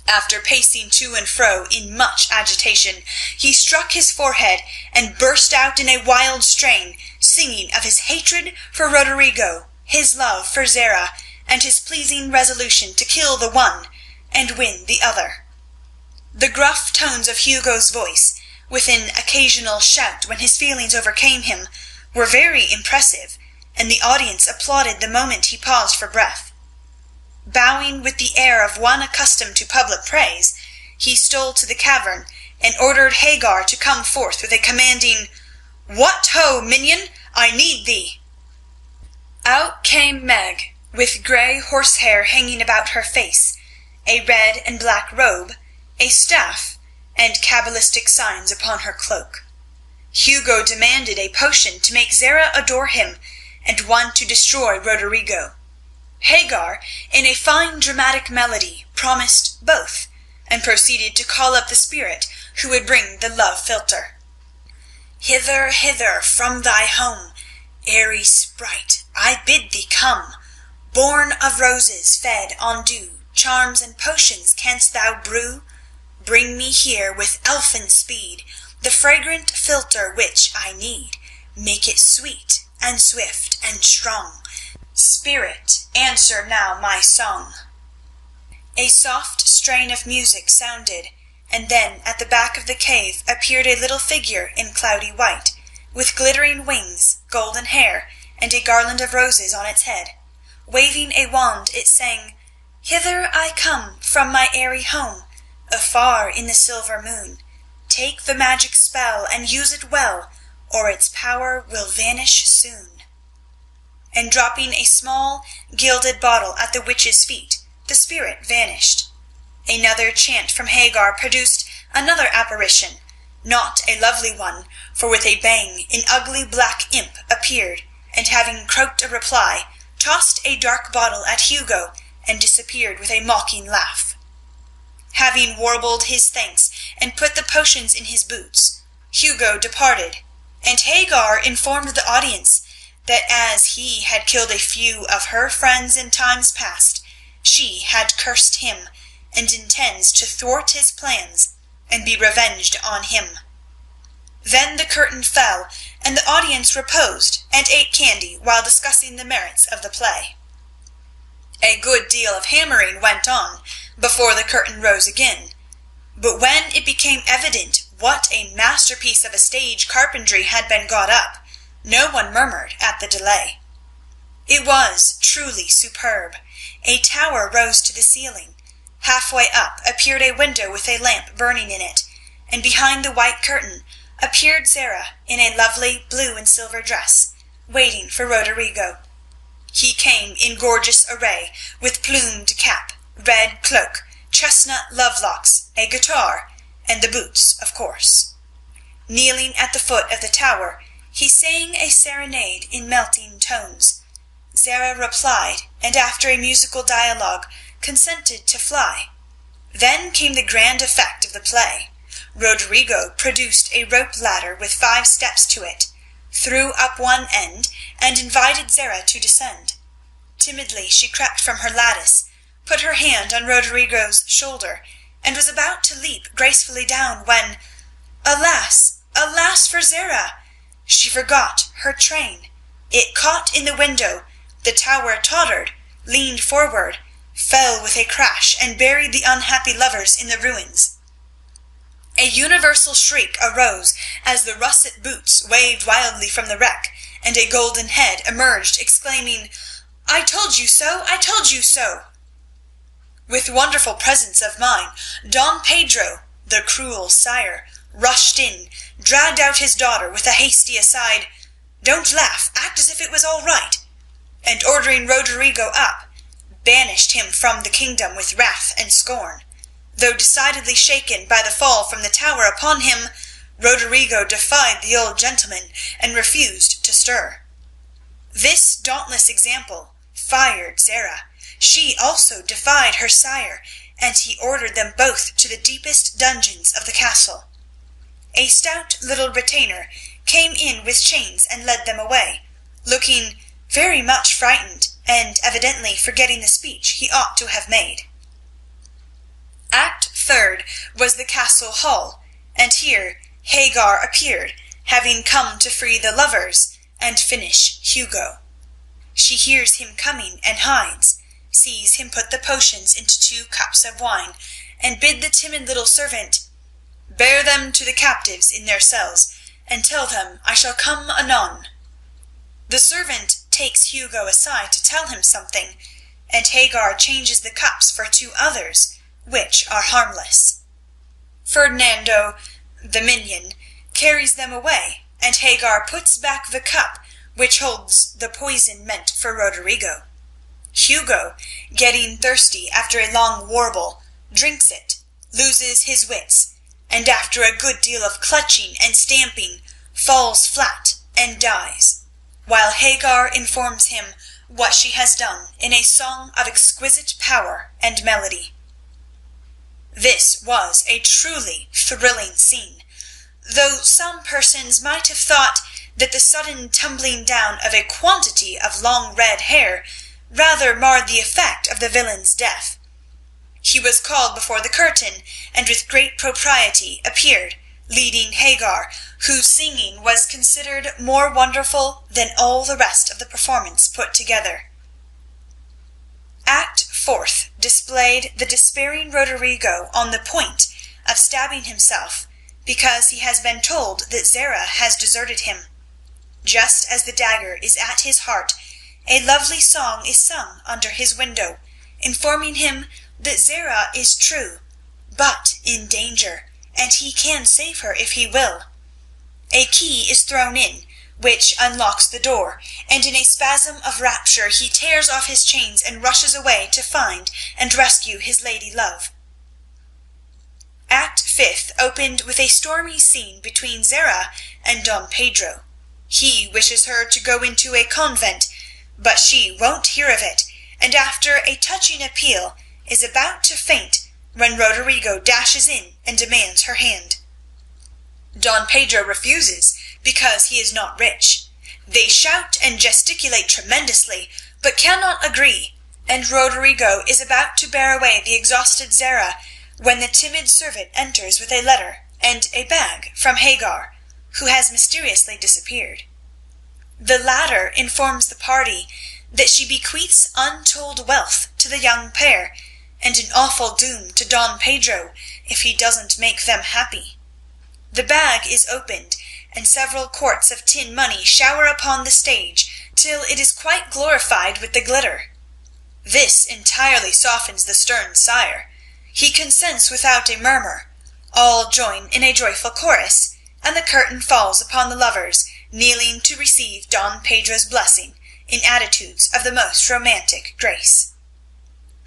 After pacing to and fro in much agitation, he struck his forehead and burst out in a wild strain, singing of his hatred for Roderigo, his love for Zara, and his pleasing resolution to kill the one and win the other. The gruff tones of Hugo's voice, with an occasional shout when his feelings overcame him, were very impressive, and the audience applauded the moment he paused for breath. Bowing with the air of one accustomed to public praise, he stole to the cavern and ordered Hagar to come forth with a commanding, "What ho, minion! I need thee!" Out came Meg, with grey horsehair hanging about her face, a red and black robe, a staff, and cabalistic signs upon her cloak. Hugo demanded a potion to make Zara adore him, and one to destroy Roderigo. Hagar, in a fine dramatic melody, promised both, and proceeded to call up the spirit who would bring the love philtre. "Hither, hither, from thy home, airy sprite, I bid thee come. Born of roses, fed on dew, charms and potions canst thou brew? Bring me here with elfin speed the fragrant philtre which I need. Make it sweet and swift and strong. Spirit, answer now my song." A soft strain of music sounded, and then at the back of the cave appeared a little figure in cloudy white, with glittering wings, golden hair, and a garland of roses on its head. Waving a wand, it sang, "Hither I come from my airy home, afar in the silver moon. Take the magic spell and use it well, or its power will vanish soon." And dropping a small gilded bottle at the witch's feet, the spirit vanished. Another chant from Hagar produced another apparition, not a lovely one, for with a bang an ugly black imp appeared, and having croaked a reply, tossed a dark bottle at Hugo and disappeared with a mocking laugh. Having warbled his thanks and put the potions in his boots, Hugo departed, and Hagar informed the audience that as he had killed a few of her friends in times past, she had cursed him, and intends to thwart his plans and be revenged on him. Then the curtain fell, and the audience reposed and ate candy while discussing the merits of the play. A good deal of hammering went on before the curtain rose again, but when it became evident what a masterpiece of a stage carpentry had been got up, no one murmured at the delay. It was truly superb. A tower rose to the ceiling. Halfway up appeared a window with a lamp burning in it, and behind the white curtain appeared Zara in a lovely blue and silver dress, waiting for Roderigo. He came in gorgeous array, with plumed cap, red cloak, chestnut love-locks, a guitar, and the boots, of course. Kneeling at the foot of the tower, he sang a serenade in melting tones. Zara replied, and after a musical dialogue, consented to fly. Then came the grand effect of the play. Roderigo produced a rope ladder with 5 steps to it, threw up one end, and invited Zara to descend. Timidly she crept from her lattice, put her hand on Roderigo's shoulder, and was about to leap gracefully down when, alas, alas for Zara! She forgot her train. It caught in the window, the tower tottered, leaned forward, fell with a crash, and buried the unhappy lovers in the ruins. A universal shriek arose as the russet boots waved wildly from the wreck, and a golden head emerged, exclaiming, "I told you so! I told you so!" With wonderful presence of mind, Don Pedro, the cruel sire, rushed in, dragged out his daughter with a hasty aside, "Don't laugh, act as if it was all right," and ordering Roderigo up, banished him from the kingdom with wrath and scorn. Though decidedly shaken by the fall from the tower upon him, Roderigo defied the old gentleman and refused to stir. This dauntless example fired Zara. She also defied her sire, and he ordered them both to the deepest dungeons of the castle. A stout little retainer came in with chains and led them away, looking very much frightened, and evidently forgetting the speech he ought to have made. Act third was the castle hall, and here Hagar appeared, having come to free the lovers and finish Hugo. She hears him coming and hides, sees him put the potions into 2 cups of wine, and bid the timid little servant, "Bear them to the captives in their cells, and tell them I shall come anon." The servant takes Hugo aside to tell him something, and Hagar changes the cups for 2 others, which are harmless. Ferdinando, the minion, carries them away, and Hagar puts back the cup which holds the poison meant for Roderigo. Hugo, getting thirsty after a long warble, drinks it, loses his wits, and after a good deal of clutching and stamping, falls flat and dies, while Hagar informs him what she has done in a song of exquisite power and melody. This was a truly thrilling scene, though some persons might have thought that the sudden tumbling down of a quantity of long red hair rather marred the effect of the villain's death. He was called before the curtain, and with great propriety appeared, leading Hagar, whose singing was considered more wonderful than all the rest of the performance put together. Act Fourth displayed the despairing Roderigo on the point of stabbing himself because he has been told that Zara has deserted him. Just as the dagger is at his heart, a lovely song is sung under his window, informing him that Zara is true, but in danger, and he can save her if he will. A key is thrown in, which unlocks the door, and in a spasm of rapture he tears off his chains and rushes away to find and rescue his lady love. Act Fifth opened with a stormy scene between Zara and Don Pedro. He wishes her to go into a convent, but she won't hear of it, and after a touching appeal is about to faint when Roderigo dashes in and demands her hand. Don Pedro refuses because he is not rich. They shout and gesticulate tremendously, but cannot agree, and Roderigo is about to bear away the exhausted Zara when the timid servant enters with a letter and a bag from Hagar, who has mysteriously disappeared. The latter informs the party that she bequeaths untold wealth to the young pair, and an awful doom to Don Pedro if he doesn't make them happy. The bag is opened, and several quarts of tin money shower upon the stage till it is quite glorified with the glitter. This entirely softens the stern sire. He consents without a murmur. All join in a joyful chorus, and the curtain falls upon the lovers, kneeling to receive Don Pedro's blessing in attitudes of the most romantic grace.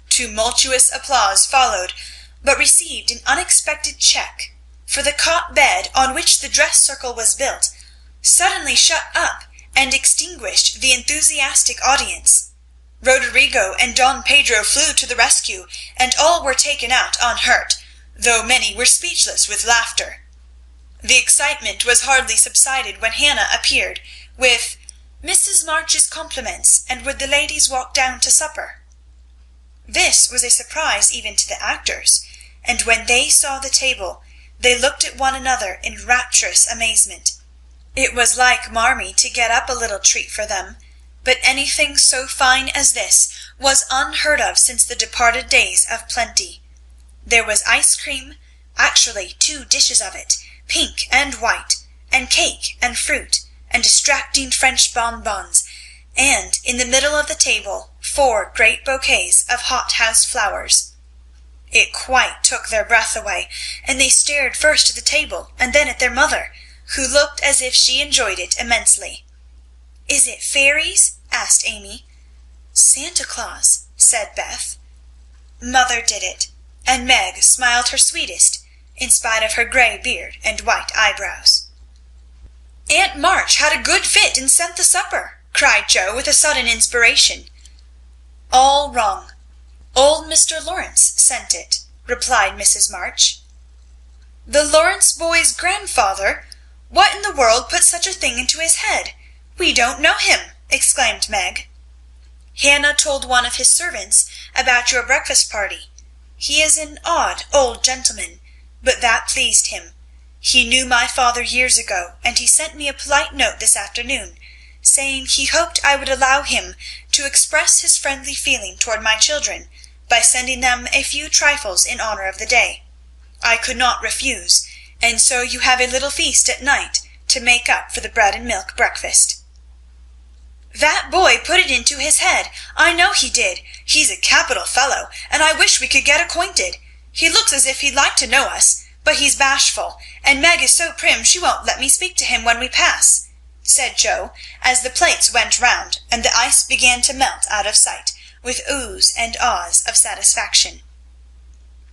Tumultuous applause followed, but received an unexpected check, for the cot bed on which the dress circle was built suddenly shut up and extinguished the enthusiastic audience. Roderigo and Don Pedro flew to the rescue, and all were taken out unhurt, though many were speechless with laughter. The excitement was hardly subsided when Hannah appeared with "Mrs. March's compliments, and would the ladies walk down to supper?" This was a surprise even to the actors, and when they saw the table, they looked at one another in rapturous amazement. It was like Marmee to get up a little treat for them, but anything so fine as this was unheard of since the departed days of plenty. There was ice cream, actually 2 dishes of it, pink and white, and cake and fruit, and distracting French bonbons, and in the middle of the table 4 great bouquets of hothouse flowers. It quite took their breath away, and they stared first at the table and then at their mother, who looked as if she enjoyed it immensely. "Is it fairies?" asked Amy. "Santa Claus," said Beth. Mother did it, and Meg smiled her sweetest, in spite of her grey beard and white eyebrows. "Aunt March had a good fit and sent the supper," cried Joe with a sudden inspiration. "All wrong. Old Mr. Lawrence sent it," replied Mrs. March. "The Lawrence boy's grandfather? What in the world put such a thing into his head? We don't know him," exclaimed Meg. "Hannah told one of his servants about your breakfast party. He is an odd old gentleman, but that pleased him. He knew my father years ago, and he sent me a polite note this afternoon, saying he hoped I would allow him to express his friendly feeling toward my children by sending them a few trifles in honor of the day. I could not refuse, and so you have a little feast at night to make up for the bread and milk breakfast." "That boy put it into his head. I know he did. He's a capital fellow, and I wish we could get acquainted. He looks as if he'd like to know us, but he's bashful, and Meg is so prim she won't let me speak to him when we pass," said Joe, as the plates went round and the ice began to melt out of sight, with oohs and ahs of satisfaction.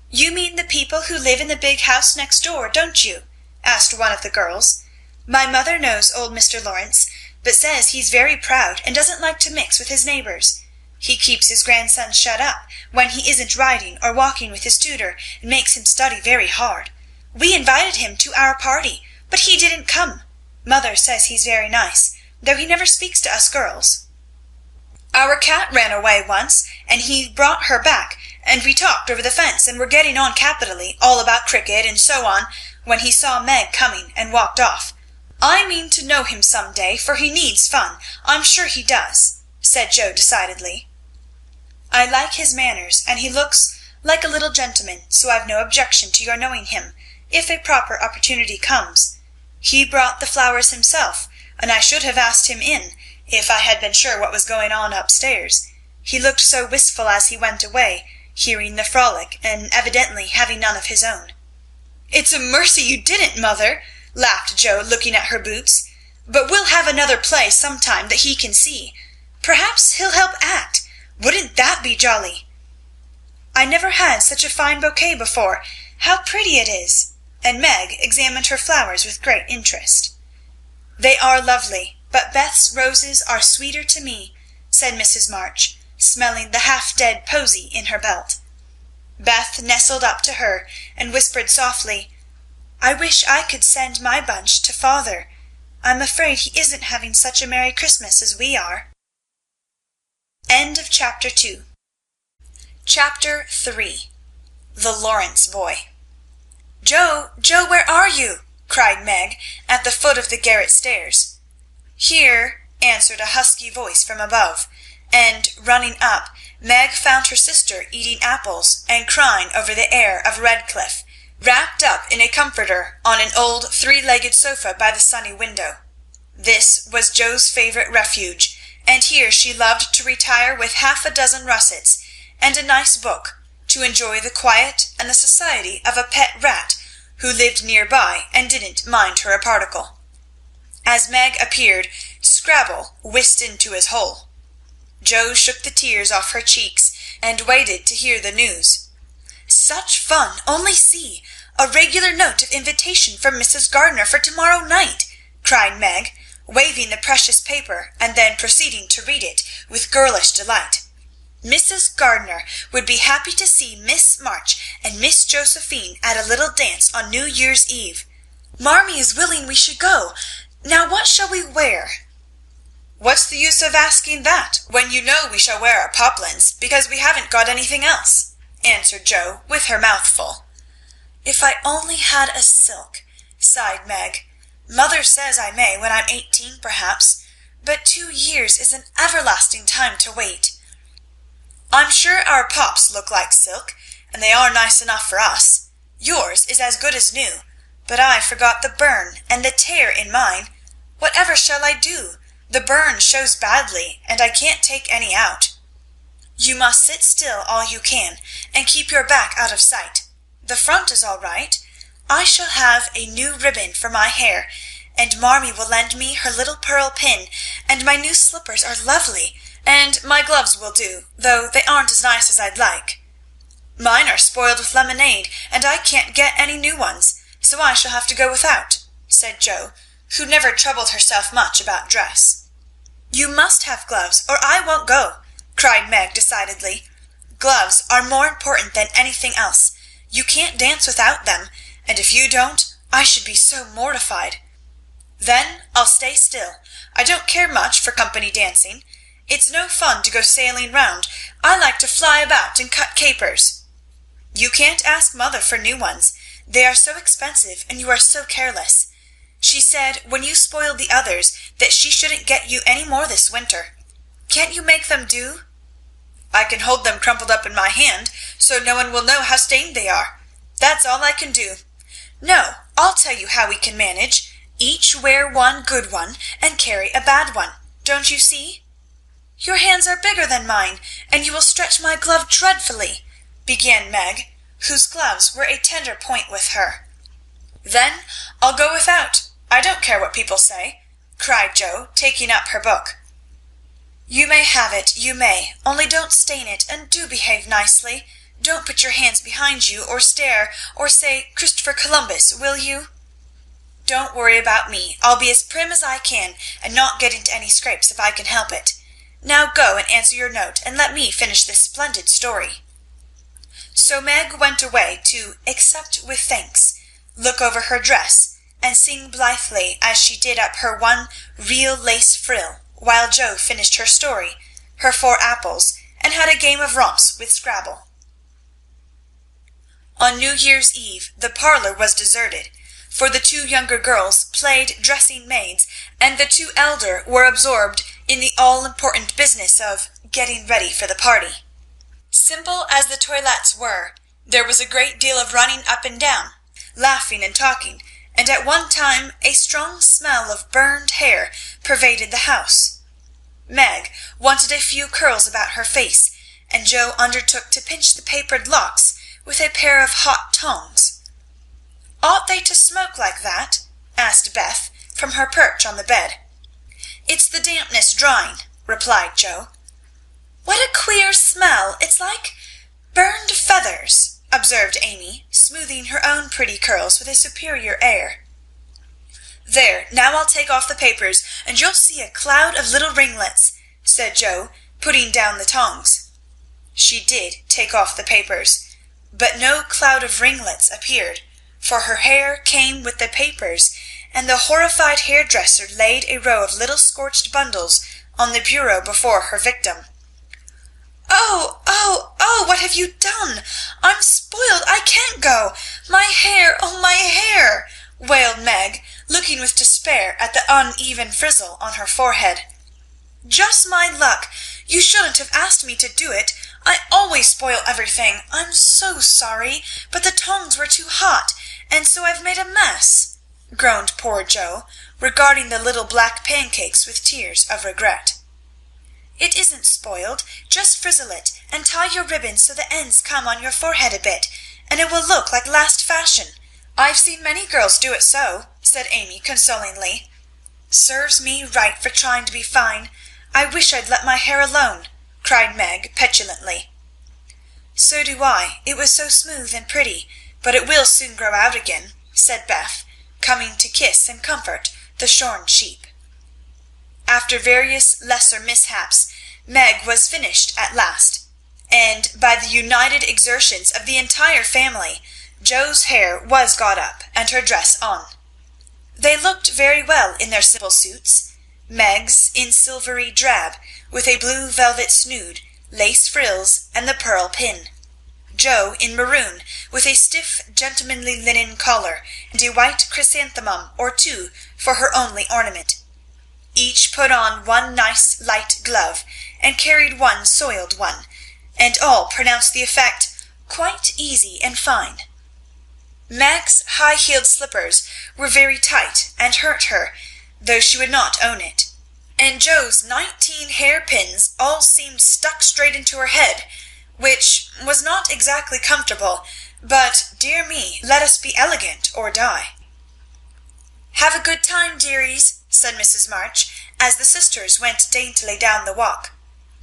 "You mean the people who live in the big house next door, don't you?" asked one of the girls. "My mother knows old Mr. Lawrence, but says he's very proud and doesn't like to mix with his neighbors. He keeps his grandson shut up when he isn't riding or walking with his tutor, and makes him study very hard. We invited him to our party, but he didn't come. Mother says he's very nice, though he never speaks to us girls. Our cat ran away once, and he brought her back, and we talked over the fence and were getting on capitally, all about cricket and so on, when he saw Meg coming and walked off. I mean to know him some day, for he needs fun. I'm sure he does," said Joe decidedly. "I like his manners, and he looks like a little gentleman, so I've no objection to your knowing him, if a proper opportunity comes. He brought the flowers himself, and I should have asked him in, if I had been sure what was going on upstairs. He looked so wistful as he went away, hearing the frolic, and evidently having none of his own." "It's a mercy you didn't, mother," laughed Joe, looking at her boots. "But we'll have another play sometime that he can see. Perhaps he'll help act. Wouldn't that be jolly?" "I never had such a fine bouquet before. How pretty it is!" and Meg examined her flowers with great interest. "They are lovely, but Beth's roses are sweeter to me," said Mrs. March, smelling the half-dead posy in her belt. Beth nestled up to her and whispered softly, "I wish I could send my bunch to father. I'm afraid he isn't having such a Merry Christmas as we are." End of Chapter 2. Chapter 3. The Lawrence Boy. "Joe, Joe, where are you?" cried Meg, at the foot of the garret stairs. "Here," answered a husky voice from above, and, running up, Meg found her sister eating apples and crying over the heir of Redcliffe, wrapped up in a comforter on an old three-legged sofa by the sunny window. This was Joe's favorite refuge, and here she loved to retire with half a dozen russets and a nice book, to enjoy the quiet and the society of a pet rat who lived near by and didn't mind her a particle. As Meg appeared, Scrabble whisked into his hole. Joe shook the tears off her cheeks and waited to hear the news. "Such fun! Only see! A regular note of invitation from Mrs. Gardner for to-morrow night!" cried Meg, waving the precious paper and then proceeding to read it with girlish delight. "Mrs. Gardner would be happy to see Miss March and Miss Josephine at a little dance on New Year's Eve. Marmee is willing we should go. Now what shall we wear?" "What's the use of asking that, when you know we shall wear our poplins, because we haven't got anything else?" answered Joe, with her mouth full. "If I only had a silk," sighed Meg. "Mother says I may when I'm 18, perhaps, but 2 years is an everlasting time to wait. I'm sure our pops look like silk, and they are nice enough for us. Yours is as good as new, but I forgot the burn and the tear in mine. Whatever shall I do? The burn shows badly, and I can't take any out." "You must sit still all you can, and keep your back out of sight. The front is all right. I shall have a new ribbon for my hair, and Marmee will lend me her little pearl pin, and my new slippers are lovely, and my gloves will do, though they aren't as nice as I'd like. Mine are spoiled with lemonade, and I can't get any new ones, so I shall have to go without," said Joe, who never troubled herself much about dress. "You must have gloves, or I won't go," cried Meg decidedly. "Gloves are more important than anything else. You can't dance without them, and if you don't, I should be so mortified." "Then I'll stay still. I don't care much for company dancing. It's no fun to go sailing round. I like to fly about and cut capers." "You can't ask mother for new ones. They are so expensive, and you are so careless. She said when you spoiled the others that she shouldn't get you any more this winter. Can't you make them do?" "I can hold them crumpled up in my hand, so no one will know how stained they are. That's all I can do. No, I'll tell you how we can manage. Each wear one good one, and carry a bad one. Don't you see?" "Your hands are bigger than mine, and you will stretch my glove dreadfully," began Meg, whose gloves were a tender point with her. "Then I'll go without. I don't care what people say," cried Joe, taking up her book. "You may have it, you may. Only don't stain it, and do behave nicely. Don't put your hands behind you, or stare, or say 'Christopher Columbus,' will you?" "Don't worry about me. I'll be as prim as I can, and not get into any scrapes if I can help it. Now go and answer your note, and let me finish this splendid story." So Meg went away to accept with thanks, look over her dress, and sing blithely as she did up her one real lace frill, while Jo finished her story, her 4 apples, and had a game of romps with Scrabble. On New Year's Eve the parlour was deserted, for the 2 younger girls played dressing maids, and the 2 elder were absorbed in the all-important business of getting ready for the party. Simple as the toilettes were, there was a great deal of running up and down, laughing and talking, and at one time a strong smell of burned hair pervaded the house. Meg wanted a few curls about her face, and Jo undertook to pinch the papered locks with a pair of hot tongs. "Ought they to smoke like that?" asked Beth from her perch on the bed. "It's the dampness drying," replied Jo. "What a queer smell! It's like burned feathers," observed Amy, smoothing her own pretty curls with a superior air. "There, now I'll take off the papers, and you'll see a cloud of little ringlets," said Jo, putting down the tongs. She did take off the papers, but no cloud of ringlets appeared, for her hair came with the papers, and the horrified hairdresser laid a row of little scorched bundles on the bureau before her victim. "Oh, oh, oh, what have you done? I'm spoiled. I can't go. My hair, oh, my hair!" wailed Meg, looking with despair at the uneven frizzle on her forehead. "Just my luck. You shouldn't have asked me to do it. I always spoil everything. I'm so sorry, but the tongs were too hot, and so I've made a mess," groaned poor Jo, regarding the little black pancakes with tears of regret. "It isn't spoiled. Just frizzle it, and tie your ribbon so the ends come on your forehead a bit, and it will look like last fashion. I've seen many girls do it so," said Amy consolingly. "Serves me right for trying to be fine. I wish I'd let my hair alone," cried Meg petulantly. "So do I. It was so smooth and pretty, but it will soon grow out again," said Beth, coming to kiss and comfort the shorn sheep. After various lesser mishaps, Meg was finished at last, and by the united exertions of the entire family, Jo's hair was got up and her dress on. They looked very well in their simple suits, Meg's in silvery drab, with a blue velvet snood, lace frills, and the pearl pin; Jo in maroon, with a stiff gentlemanly linen collar, and a white chrysanthemum or 2 for her only ornament. Each put on one nice light glove, and carried one soiled one, and all pronounced the effect quite easy and fine. Meg's high-heeled slippers were very tight and hurt her, though she would not own it, and Jo's 19 hairpins all seemed stuck straight into her head, which was not exactly comfortable, but, dear me, let us be elegant or die. "Have a good time, dearies," said Mrs. March, as the sisters went daintily down the walk.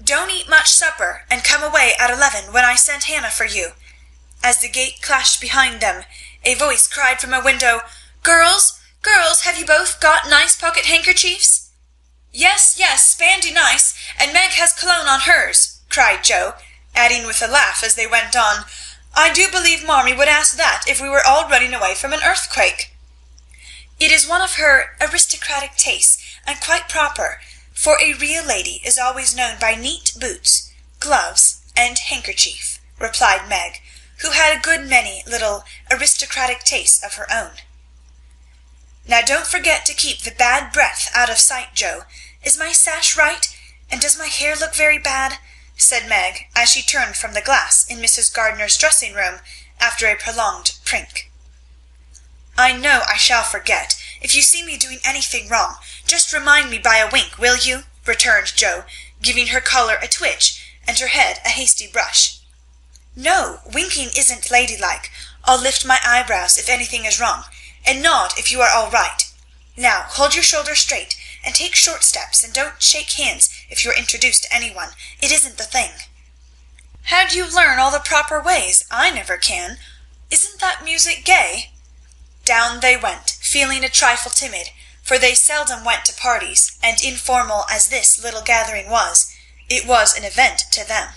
"Don't eat much supper, and come away at 11 when I send Hannah for you." As the gate clashed behind them, a voice cried from a window, "Girls, girls, have you both got nice pocket handkerchiefs?" "Yes, yes, spandy nice, and Meg has cologne on hers," cried Jo, adding with a laugh as they went on, "I do believe Marmee would ask that if we were all running away from an earthquake." "It is one of her aristocratic tastes, and quite proper, for a real lady is always known by neat boots, gloves, and handkerchief," replied Meg, who had a good many little aristocratic tastes of her own. "Now don't forget to keep the bad breath out of sight, Jo. Is my sash right, and does my hair look very bad?" said Meg, as she turned from the glass in Mrs. Gardner's dressing-room after a prolonged prink. "I know I shall forget. If you see me doing anything wrong, just remind me by a wink, will you?" returned Jo, giving her collar a twitch and her head a hasty brush. "No, winking isn't ladylike. I'll lift my eyebrows if anything is wrong, and nod if you are all right. Now hold your shoulders straight, and take short steps, and don't shake hands if you're introduced to anyone. It isn't the thing." "How do you learn all the proper ways? I never can. Isn't that music gay?" Down they went, feeling a trifle timid, for they seldom went to parties, and informal as this little gathering was, it was an event to them.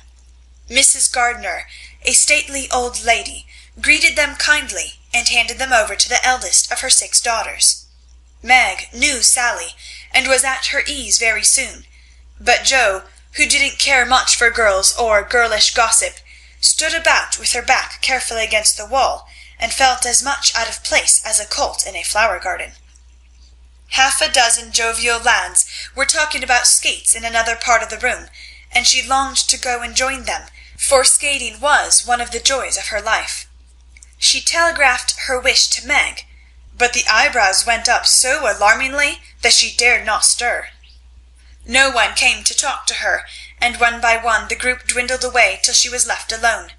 Mrs. Gardner, a stately old lady, greeted them kindly and handed them over to the eldest of her 6 daughters. Meg knew Sally, and was at her ease very soon, but Jo, who didn't care much for girls or girlish gossip, stood about with her back carefully against the wall, and felt as much out of place as a colt in a flower garden. Half a dozen jovial lads were talking about skates in another part of the room, and she longed to go and join them, for skating was one of the joys of her life. She telegraphed her wish to Meg, but the eyebrows went up so alarmingly that she dared not stir. No one came to talk to her, and one by one the group dwindled away till she was left alone.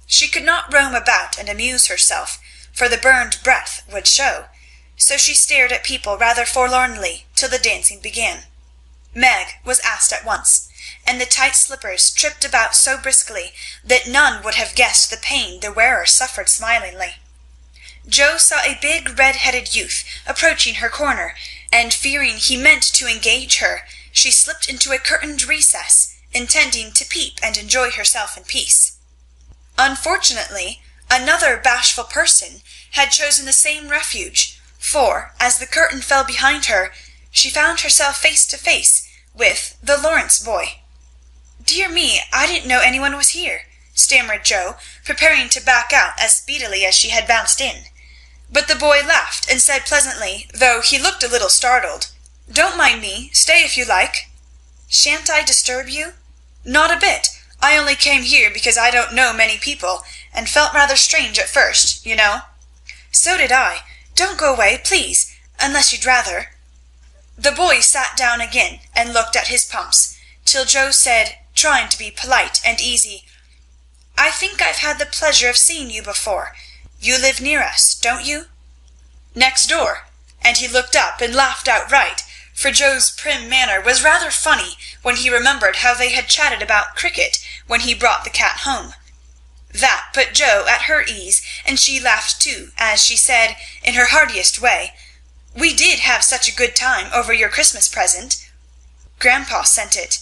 She could not roam about and amuse herself, for the burned breath would show, so she stared at people rather forlornly till the dancing began. Meg was asked at once, and the tight slippers tripped about so briskly that none would have guessed the pain the wearer suffered smilingly. Jo saw a big red-headed youth approaching her corner, and fearing he meant to engage her, she slipped into a curtained recess, intending to peep and enjoy herself in peace. Unfortunately, another bashful person had chosen the same refuge, for, as the curtain fell behind her, she found herself face to face with the Lawrence boy. "Dear me, I didn't know anyone was here," stammered Jo, preparing to back out as speedily as she had bounced in. But the boy laughed and said pleasantly, though he looked a little startled, "Don't mind me. Stay if you like." "Shan't I disturb you?" "Not a bit. I only came here because I don't know many people, and felt rather strange at first, you know." "So did I. Don't go away, please, unless you'd rather." The boy sat down again and looked at his pumps, till Jo said, trying to be polite and easy, "I think I've had the pleasure of seeing you before. You live near us, don't you?" "Next door," and he looked up and laughed outright, for Jo's prim manner was rather funny when he remembered how they had chatted about cricket when he brought the cat home. That put Jo at her ease, and she laughed too, as she said, in her heartiest way, "We did have such a good time over your Christmas present. Grandpa sent it.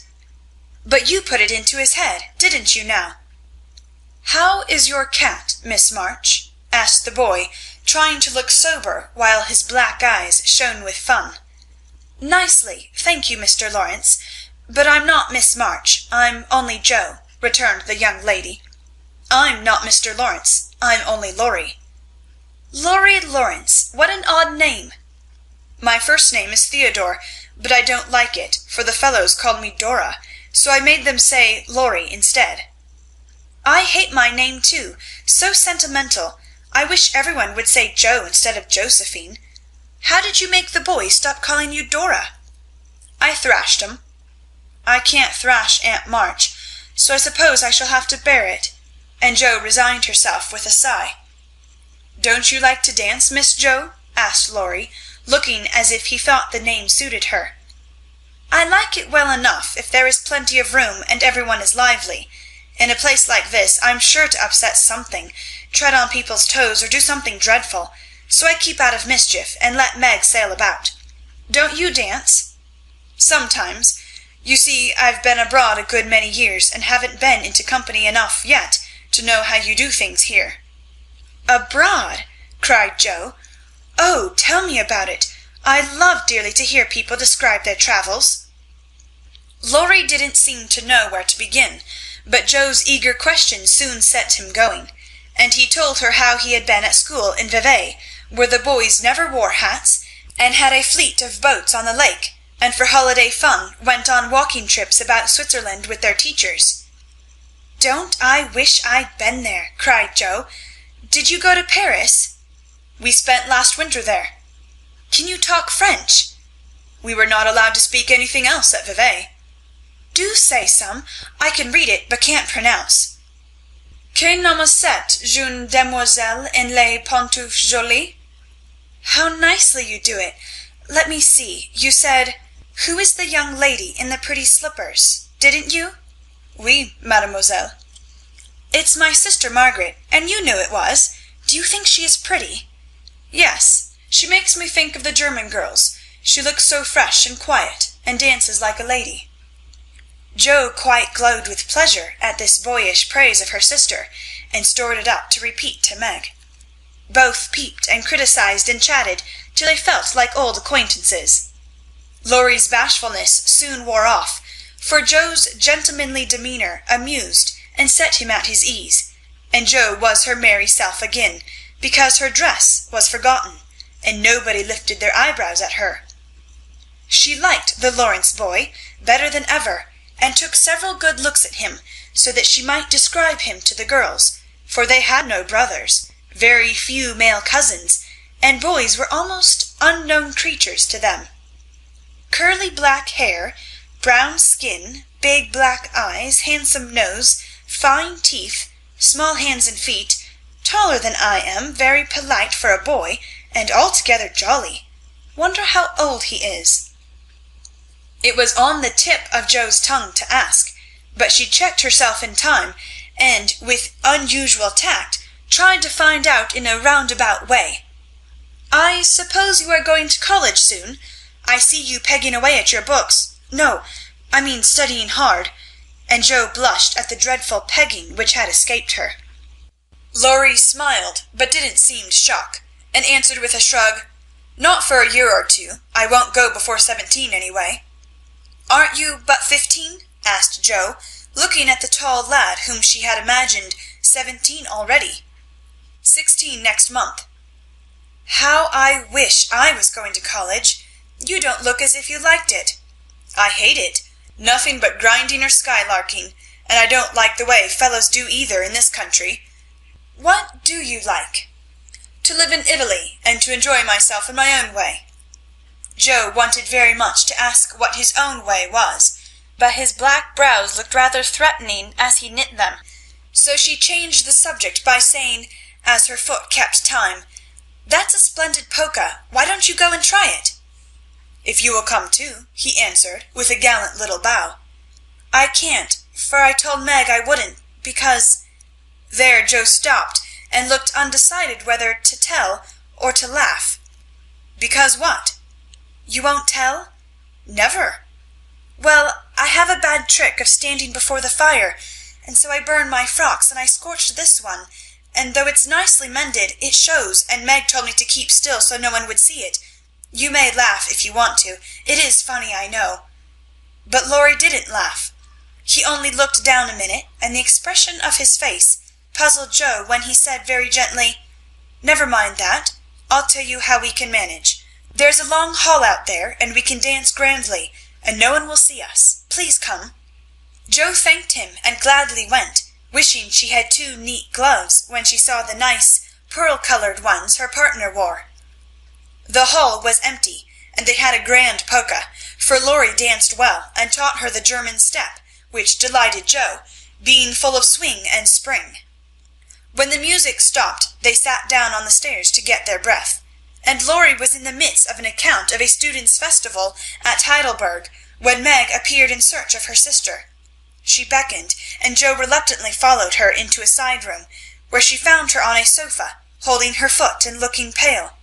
But you put it into his head, didn't you now?" "How is your cat, Miss March?" asked the boy, trying to look sober while his black eyes shone with fun. "Nicely, thank you, Mr. Lawrence, but I'm not Miss March, I'm only Jo," returned the young lady. "I'm not Mr. Lawrence, I'm only Laurie." "Laurie Lawrence, what an odd name." "My first name is Theodore, but I don't like it, for the fellows called me Dora, so I made them say Laurie instead." "I hate my name too, so sentimental. I wish everyone would say Jo instead of Josephine. How did you make the boys stop calling you Dora?" "I thrashed 'em." "I can't thrash Aunt March, so I suppose I shall have to bear it," and Jo resigned herself with a sigh. "Don't you like to dance, Miss Jo?" asked Laurie, looking as if he thought the name suited her. "I like it well enough if there is plenty of room and everyone is lively. In a place like this I'm sure to upset something, tread on people's toes, or do something dreadful, so I keep out of mischief and let Meg sail about. Don't you dance?" "Sometimes. You see, I've been abroad a good many years, and haven't been into company enough yet to know how you do things here." "Abroad!" cried Jo. "Oh, tell me about it. I love dearly to hear people describe their travels." Laurie didn't seem to know where to begin, but Jo's eager question soon set him going, and he told her how he had been at school in Vevey, where the boys never wore hats, and had a fleet of boats on the lake, and for holiday fun went on walking trips about Switzerland with their teachers. "Don't I wish I'd been there!" cried Jo. "Did you go to Paris?" "We spent last winter there." "Can you talk French?" "We were not allowed to speak anything else at Vevey." "Do say some. I can read it, but can't pronounce." "Que nomme cette jeune demoiselle en les pantoufles jolies?" "How nicely you do it. Let me see. You said Who is the young lady in the pretty slippers? Didn't you?" "Oui, mademoiselle." "It's my sister Margaret, and you knew it was. Do you think she is pretty?" "Yes, she makes me think of the German girls. She looks so fresh and quiet, and dances like a lady." Joe quite glowed with pleasure at this boyish praise of her sister, and stored it up to repeat to Meg. Both peeped and criticized and chatted till they felt like old acquaintances. Laurie's bashfulness soon wore off, for Joe's gentlemanly demeanour amused and set him at his ease, and Joe was her merry self again, because her dress was forgotten, and nobody lifted their eyebrows at her. She liked the Lawrence boy better than ever, and took several good looks at him, so that she might describe him to the girls, for they had no brothers, very few male cousins, and boys were almost unknown creatures to them. Curly black hair, brown skin, big black eyes, handsome nose, fine teeth, small hands and feet, taller than I am, very polite for a boy, and altogether jolly. Wonder how old he is." It was on the tip of Joe's tongue to ask, but she checked herself in time, and, with unusual tact, tried to find out in a roundabout way. "I suppose you are going to college soon? I see you pegging away at your books. No, I mean studying hard," and Joe blushed at the dreadful pegging which had escaped her. Laurie smiled, but didn't seem shocked, and answered with a shrug, "Not for a year or two. I won't go before 17 anyway." "Aren't you but 15?" asked Joe, looking at the tall lad whom she had imagined 17 already. 16 next month." "How I wish I was going to college. You don't look as if you liked it." "I hate it. Nothing but grinding or skylarking, and I don't like the way fellows do either in this country." "What do you like?" "To live in Italy, and to enjoy myself in my own way." Joe wanted very much to ask what his own way was, but his black brows looked rather threatening as he knit them, so she changed the subject by saying, as her foot kept time, "That's a splendid polka. Why don't you go and try it?" "If you will come too," he answered, with a gallant little bow. "I can't, for I told Meg I wouldn't, because—" There Joe stopped and looked undecided whether to tell or to laugh. "Because what?" "You won't tell?" "Never." "Well, I have a bad trick of standing before the fire, and so I burn my frocks, and I scorched this one, and though it's nicely mended, it shows, and Meg told me to keep still so no one would see it. You may laugh if you want to. It is funny, I know." But Laurie didn't laugh. He only looked down a minute, and the expression of his face puzzled Joe when he said very gently, "Never mind that. I'll tell you how we can manage. There's a long hall out there, and we can dance grandly, and no one will see us. Please come." Joe thanked him and gladly went, wishing she had 2 neat gloves when she saw the nice pearl-colored ones her partner wore. The hall was empty, and they had a grand polka, for Laurie danced well and taught her the German step, which delighted Joe, being full of swing and spring. When the music stopped, they sat down on the stairs to get their breath, and Laurie was in the midst of an account of a students' festival at Heidelberg when Meg appeared in search of her sister. She beckoned, and Joe reluctantly followed her into a side room, where she found her on a sofa, holding her foot and looking pale.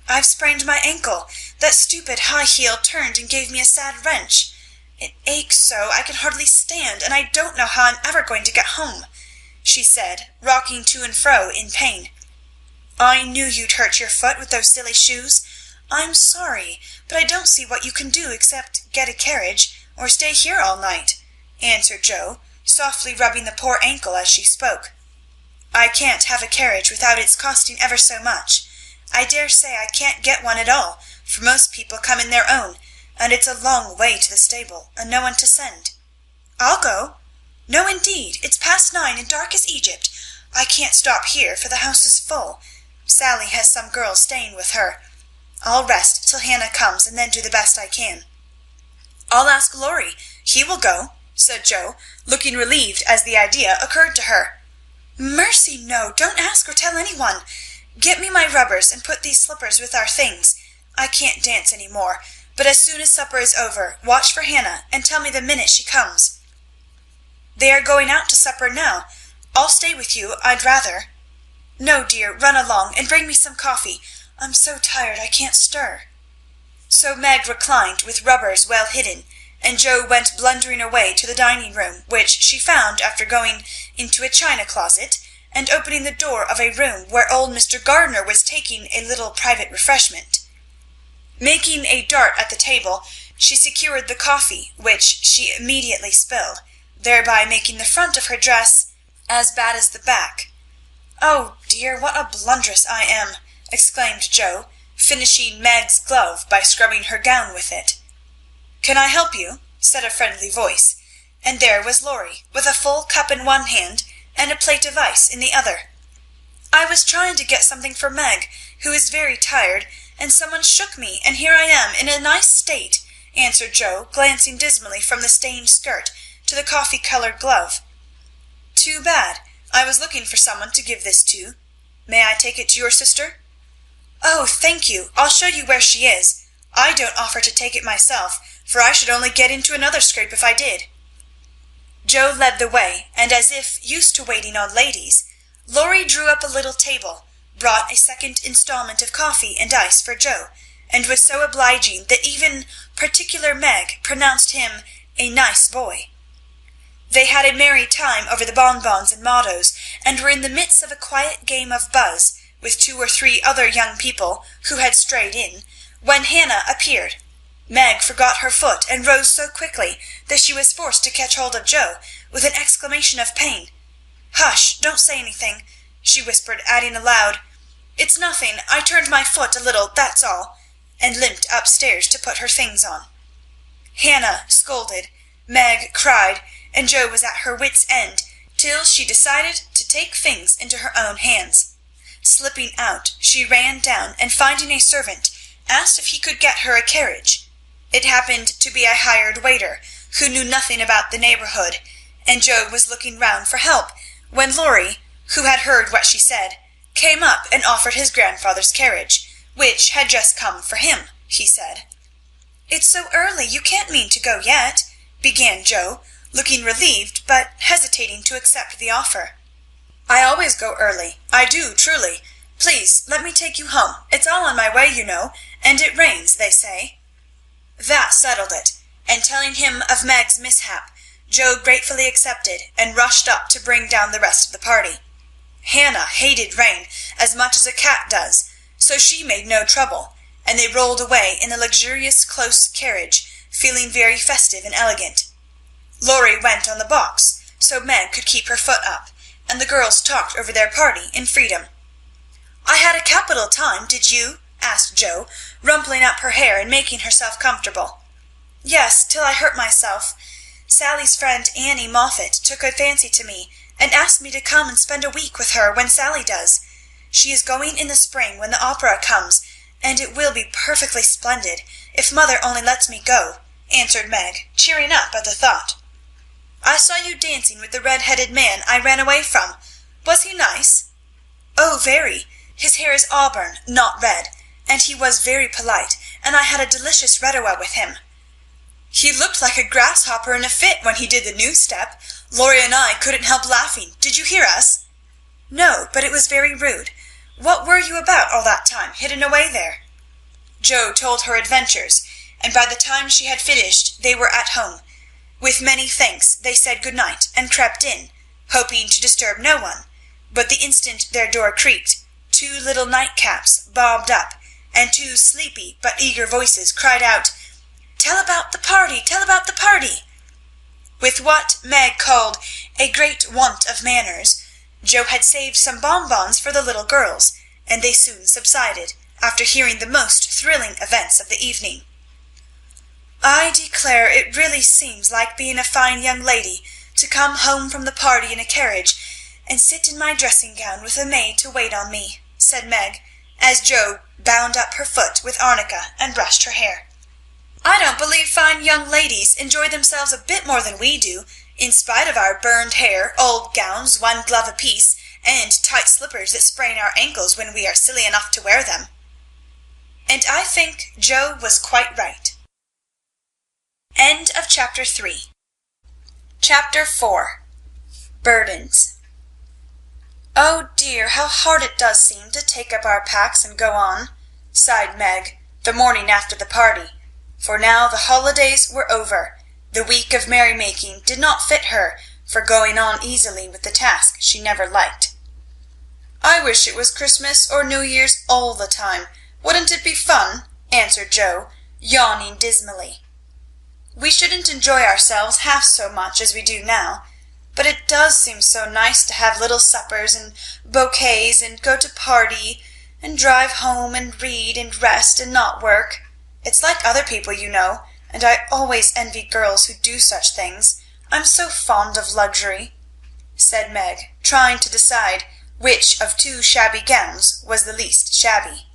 "I've sprained my ankle. That stupid high heel turned and gave me a sad wrench. It aches so I can hardly stand, and I don't know how I'm ever going to get home," she said, rocking to and fro in pain. "I knew you'd hurt your foot with those silly shoes. I'm sorry, but I don't see what you can do except get a carriage, or stay here all night," answered Joe, softly rubbing the poor ankle as she spoke. "I can't have a carriage without its costing ever so much. I dare say I can't get one at all, for most people come in their own, and it's a long way to the stable, and no one to send." "I'll go." "No, indeed, it's past 9 and dark as Egypt. I can't stop here, for the house is full. Sally has some girls staying with her. I'll rest till Hannah comes, and then do the best I can." "I'll ask Laurie. He will go," said Joe, looking relieved as the idea occurred to her. "Mercy, no, don't ask or tell anyone. Get me my rubbers and put these slippers with our things. I can't dance any more. but as soon as supper is over, watch for Hannah and tell me the minute she comes." "They are going out to supper now. I'll stay with you, I'd rather." "No, dear, run along and bring me some coffee. I'm so tired I can't stir." So Meg reclined with rubbers well hidden, and Joe went blundering away to the dining room, which she found after going into a china closet and opening the door of a room where old Mr. Gardner was taking a little private refreshment. Making a dart at the table, she secured the coffee, which she immediately spilled, thereby making the front of her dress as bad as the back. "Oh dear, what a blunderess I am!" exclaimed Joe, finishing Meg's glove by scrubbing her gown with it. "Can I help you?" said a friendly voice, and there was Laurie, with a full cup in one hand and a plate of ice in the other. "I was trying to get something for Meg, who is very tired, and someone shook me, and here I am in a nice state," answered Joe, glancing dismally from the stained skirt to the coffee-colored glove. "Too bad. I was looking for someone to give this to. May I take it to your sister?" "Oh, thank you. I'll show you where she is. I don't offer to take it myself, for I should only get into another scrape if I did." Joe led the way, and as if used to waiting on ladies, Laurie drew up a little table, brought a second installment of coffee and ice for Joe, and was so obliging that even particular Meg pronounced him a nice boy. They had a merry time over the bonbons and mottos, and were in the midst of a quiet game of buzz with 2 or 3 other young people who had strayed in, when Hannah appeared. Meg forgot her foot and rose so quickly that she was forced to catch hold of Joe, with an exclamation of pain. "Hush, don't say anything," she whispered, adding aloud, "It's nothing. I turned my foot a little, that's all," and limped upstairs to put her things on. Hannah scolded, Meg cried, and Joe was at her wits' end, till she decided to take things into her own hands. Slipping out, she ran down, and finding a servant, asked if he could get her a carriage. It happened to be a hired waiter, who knew nothing about the neighbourhood, and Joe was looking round for help, when Laurie, who had heard what she said, came up and offered his grandfather's carriage, which had just come for him, he said. "It's so early, you can't mean to go yet," began Joe, looking relieved, but hesitating to accept the offer. "I always go early, I do, truly. Please let me take you home. It's all on my way, you know, and it rains, they say." That settled it, and telling him of Meg's mishap, Joe gratefully accepted, and rushed up to bring down the rest of the party. Hannah hated rain as much as a cat does, so she made no trouble, and they rolled away in a luxurious close carriage, feeling very festive and elegant. Laurie went on the box, so Meg could keep her foot up, and the girls talked over their party in freedom. "I had a capital time, did you?" asked Joe, rumpling up her hair and making herself comfortable. "Yes, till I hurt myself. Sally's friend Annie Moffat took a fancy to me, and asked me to come and spend a week with her when Sally does. She is going in the spring when the opera comes, and it will be perfectly splendid, if mother only lets me go," answered Meg, cheering up at the thought. "I saw you dancing with the red-headed man I ran away from. Was he nice?" "Oh, very. His hair is auburn, not red, and he was very polite, and I had a delicious redowa with him." "He looked like a grasshopper in a fit when he did the new step. Laurie and I couldn't help laughing. Did you hear us?" "No, but it was very rude. What were you about all that time, hidden away there?" Joe told her adventures, and by the time she had finished they were at home. With many thanks they said good night and crept in, hoping to disturb no one, but the instant their door creaked, 2 little nightcaps bobbed up, and 2 sleepy but eager voices cried out, "Tell about the party! Tell about the party!" With what Meg called a great want of manners, Joe had saved some bonbons for the little girls, and they soon subsided, after hearing the most thrilling events of the evening. "I declare it really seems like being a fine young lady to come home from the party in a carriage, and sit in my dressing-gown with a maid to wait on me," said Meg, as Joe bound up her foot with arnica and brushed her hair. "I don't believe fine young ladies enjoy themselves a bit more than we do, in spite of our burned hair, old gowns, 1 glove apiece, and tight slippers that sprain our ankles when we are silly enough to wear them." And I think Joe was quite right. End of Chapter 3. Chapter 4. Burdens. "Oh dear, how hard it does seem to take up our packs and go on," sighed Meg, the morning after the party, for now the holidays were over. The week of merrymaking did not fit her for going on easily with the task she never liked. "I wish it was Christmas or New Year's all the time. Wouldn't it be fun?" answered Joe, yawning dismally. "We shouldn't enjoy ourselves half so much as we do now. But it does seem so nice to have little suppers and bouquets and go to party and drive home and read and rest and not work. It's like other people, you know, and I always envy girls who do such things. I'm so fond of luxury," said Meg, trying to decide which of two shabby gowns was the least shabby.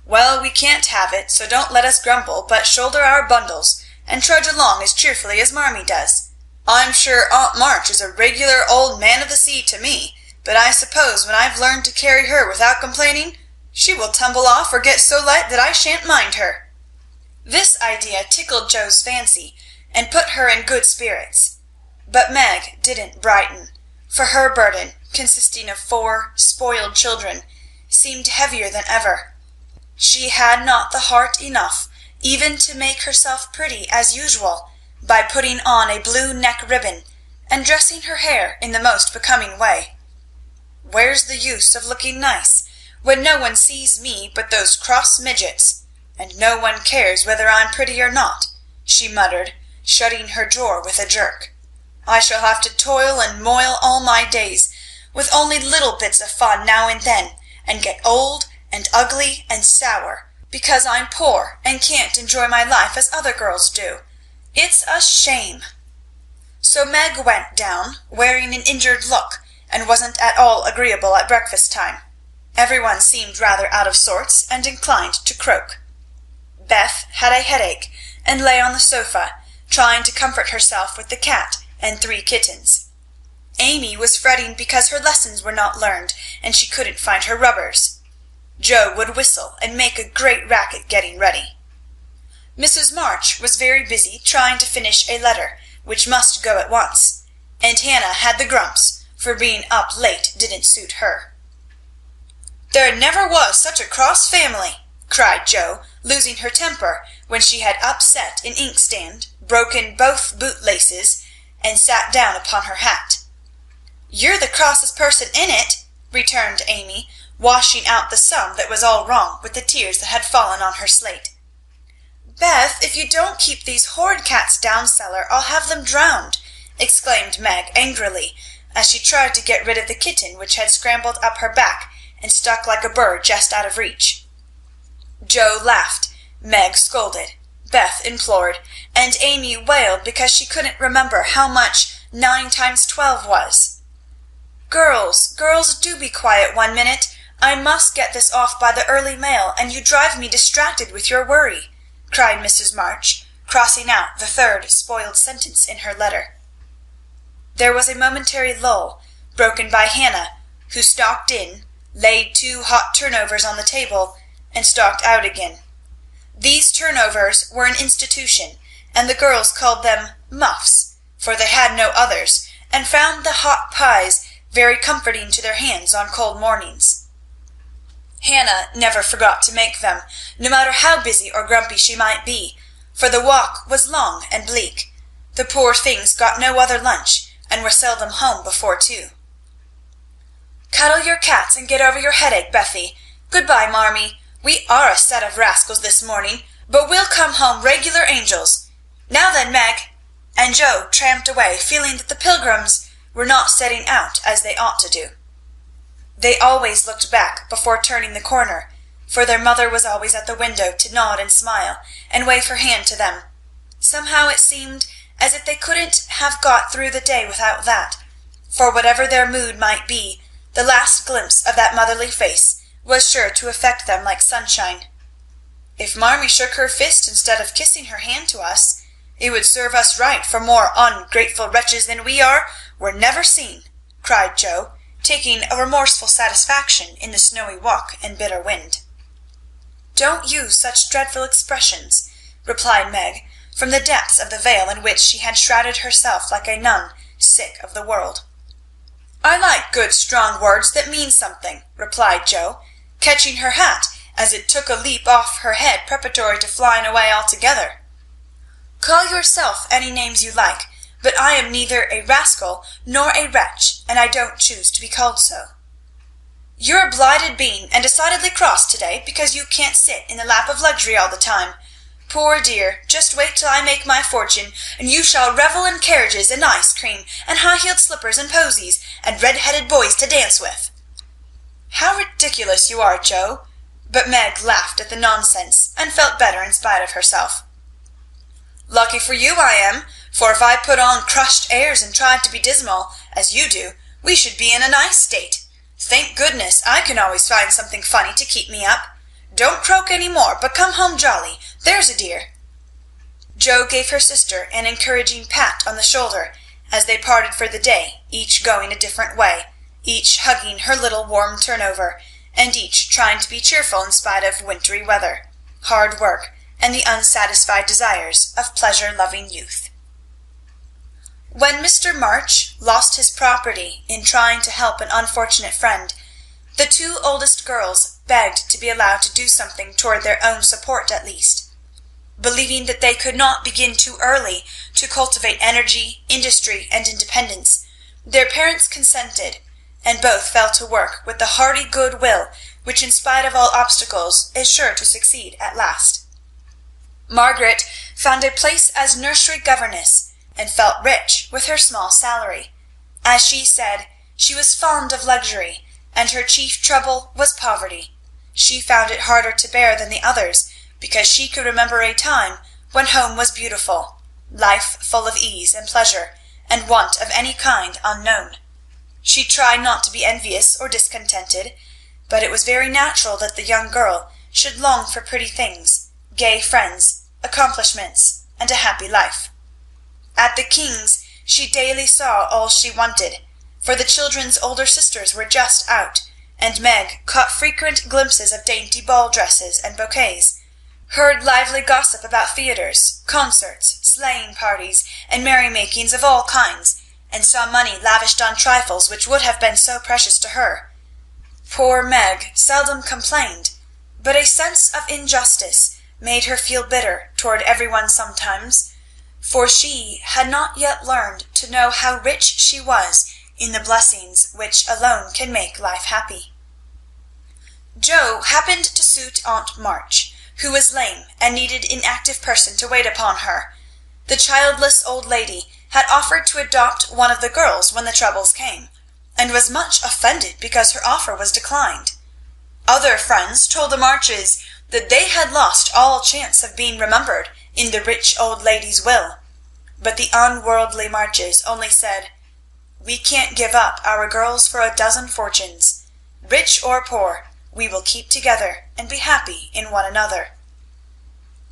"Well, we can't have it, so don't let us grumble, but shoulder our bundles and trudge along as cheerfully as Marmee does. I'm sure Aunt March is a regular old man of the sea to me, but I suppose when I've learned to carry her without complaining, she will tumble off or get so light that I shan't mind her." This idea tickled Joe's fancy and put her in good spirits. But Meg didn't brighten, for her burden, consisting of 4 spoiled children, seemed heavier than ever. She had not the heart enough even to make herself pretty as usual, by putting on a blue neck ribbon and dressing her hair in the most becoming way. "Where's the use of looking nice, when no one sees me but those cross midgets, and no one cares whether I'm pretty or not?" she muttered, shutting her drawer with a jerk. "I shall have to toil and moil all my days, with only little bits of fun now and then, and get old and ugly and sour, because I'm poor and can't enjoy my life as other girls do. It's a shame." So Meg went down, wearing an injured look, and wasn't at all agreeable at breakfast time. Everyone seemed rather out of sorts and inclined to croak. Beth had a headache, and lay on the sofa, trying to comfort herself with the cat and 3 kittens. Amy was fretting because her lessons were not learned, and she couldn't find her rubbers. Joe would whistle and make a great racket getting ready. Mrs. March was very busy trying to finish a letter, which must go at once, and Hannah had the grumps, for being up late didn't suit her. "There never was such a cross family," cried Joe, losing her temper when she had upset an inkstand, broken both bootlaces, and sat down upon her hat. "You're the crossest person in it," returned Amy, washing out the sum that was all wrong with the tears that had fallen on her slate. "Beth, if you don't keep these horrid cats down cellar, I'll have them drowned," exclaimed Meg angrily, as she tried to get rid of the kitten which had scrambled up her back and stuck like a bird just out of reach. Joe laughed, Meg scolded, Beth implored, and Amy wailed because she couldn't remember how much 9 times 12 was. Girls, do be quiet 1 minute. I must get this off by the early mail, and you drive me distracted with your worry," cried Mrs. March, crossing out the 3rd spoiled sentence in her letter. There was a momentary lull, broken by Hannah, who stalked in, laid 2 hot turnovers on the table, and stalked out again. These turnovers were an institution, and the girls called them muffs, for they had no others, and found the hot pies very comforting to their hands on cold mornings. Hannah never forgot to make them, no matter how busy or grumpy she might be, for the walk was long and bleak. The poor things got no other lunch, and were seldom home before 2. "Cuddle your cats and get over your headache, Bethy. Good-bye, Marmee. We are a set of rascals this morning, but we'll come home regular angels. Now then, Meg," and Joe tramped away, feeling that the Pilgrims were not setting out as they ought to do. They always looked back before turning the corner, for their mother was always at the window to nod and smile, and wave her hand to them. Somehow it seemed as if they couldn't have got through the day without that, for whatever their mood might be, the last glimpse of that motherly face was sure to affect them like sunshine. "If Marmee shook her fist instead of kissing her hand to us, it would serve us right, for more ungrateful wretches than we are were never seen," cried Joe, taking a remorseful satisfaction in the snowy walk and bitter wind. "Don't use such dreadful expressions," replied Meg, from the depths of the veil in which she had shrouded herself like a nun sick of the world. "I like good strong words that mean something," replied Joe, catching her hat as it took a leap off her head preparatory to flying away altogether. "Call yourself any names you like, but I am neither a rascal nor a wretch, and I don't choose to be called so." "You're a blighted being, and decidedly cross to-day because you can't sit in the lap of luxury all the time. Poor dear, just wait till I make my fortune, and you shall revel in carriages and ice cream and high-heeled slippers and posies and red-headed boys to dance with." "How ridiculous you are, Joe!" But Meg laughed at the nonsense, and felt better in spite of herself. "Lucky for you I am, for if I put on crushed airs and tried to be dismal, as you do, we should be in a nice state. Thank goodness I can always find something funny to keep me up. Don't croak any more, but come home jolly, there's a dear." Joe gave her sister an encouraging pat on the shoulder as they parted for the day, each going a different way, each hugging her little warm turnover, and each trying to be cheerful in spite of wintry weather, hard work, and the unsatisfied desires of pleasure-loving youth. When Mr. March lost his property in trying to help an unfortunate friend, the two oldest girls begged to be allowed to do something toward their own support at least. Believing that they could not begin too early to cultivate energy, industry, and independence, their parents consented, and both fell to work with the hearty good will which, in spite of all obstacles, is sure to succeed at last. Margaret found a place as nursery governess, and felt rich with her small salary. As she said, she was fond of luxury, and her chief trouble was poverty. She found it harder to bear than the others, because she could remember a time when home was beautiful, life full of ease and pleasure, and want of any kind unknown. She tried not to be envious or discontented, but it was very natural that the young girl should long for pretty things, gay friends, accomplishments, and a happy life. At the King's she daily saw all she wanted, for the children's older sisters were just out, and Meg caught frequent glimpses of dainty ball dresses and bouquets, heard lively gossip about theatres, concerts, sleighing parties, and merry-makings of all kinds, and saw money lavished on trifles which would have been so precious to her. Poor Meg seldom complained, but a sense of injustice made her feel bitter toward every one sometimes, for she had not yet learned to know how rich she was in the blessings which alone can make life happy. Joe happened to suit Aunt March, who was lame and needed an active person to wait upon her. The childless old lady had offered to adopt one of the girls when the troubles came, and was much offended because her offer was declined. Other friends told the Marches that they had lost all chance of being remembered in the rich old lady's will, but the unworldly Marches only said, "We can't give up our girls for a dozen fortunes. Rich or poor, we will keep together and be happy in one another."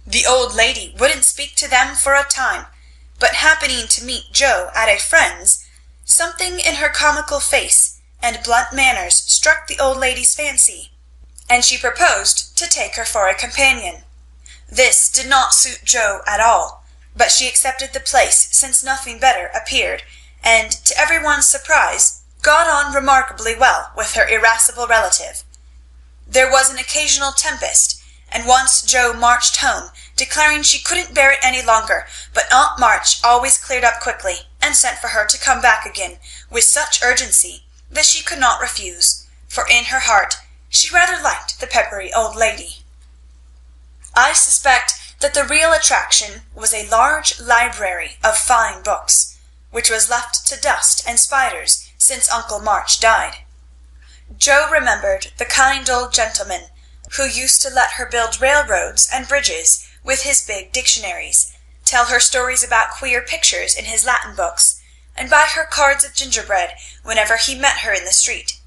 The old lady wouldn't speak to them for a time, but happening to meet Joe at a friend's, something in her comical face and blunt manners struck the old lady's fancy, and she proposed to take her for a companion. This did not suit Joe at all, but she accepted the place since nothing better appeared, and, to everyone's surprise, got on remarkably well with her irascible relative. There was an occasional tempest, and once Joe marched home, declaring she couldn't bear it any longer, but Aunt March always cleared up quickly, and sent for her to come back again with such urgency that she could not refuse, for in her heart she rather liked the peppery old lady. I suspect that the real attraction was a large library of fine books, which was left to dust and spiders since Uncle March died. Joe remembered the kind old gentleman who used to let her build railroads and bridges with his big dictionaries, tell her stories about queer pictures in his Latin books, and buy her cards of gingerbread whenever he met her in the street.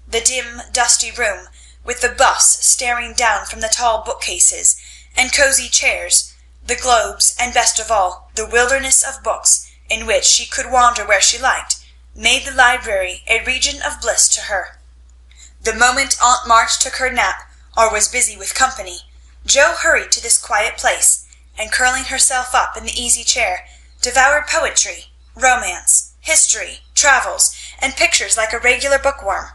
The dim, dusty room, with the buffs staring down from the tall bookcases, and cosy chairs, the globes, and best of all, the wilderness of books in which she could wander where she liked, made the library a region of bliss to her. The moment Aunt March took her nap, or was busy with company, Joe hurried to this quiet place, and curling herself up in the easy chair, devoured poetry, romance, history, travels, and pictures like a regular bookworm.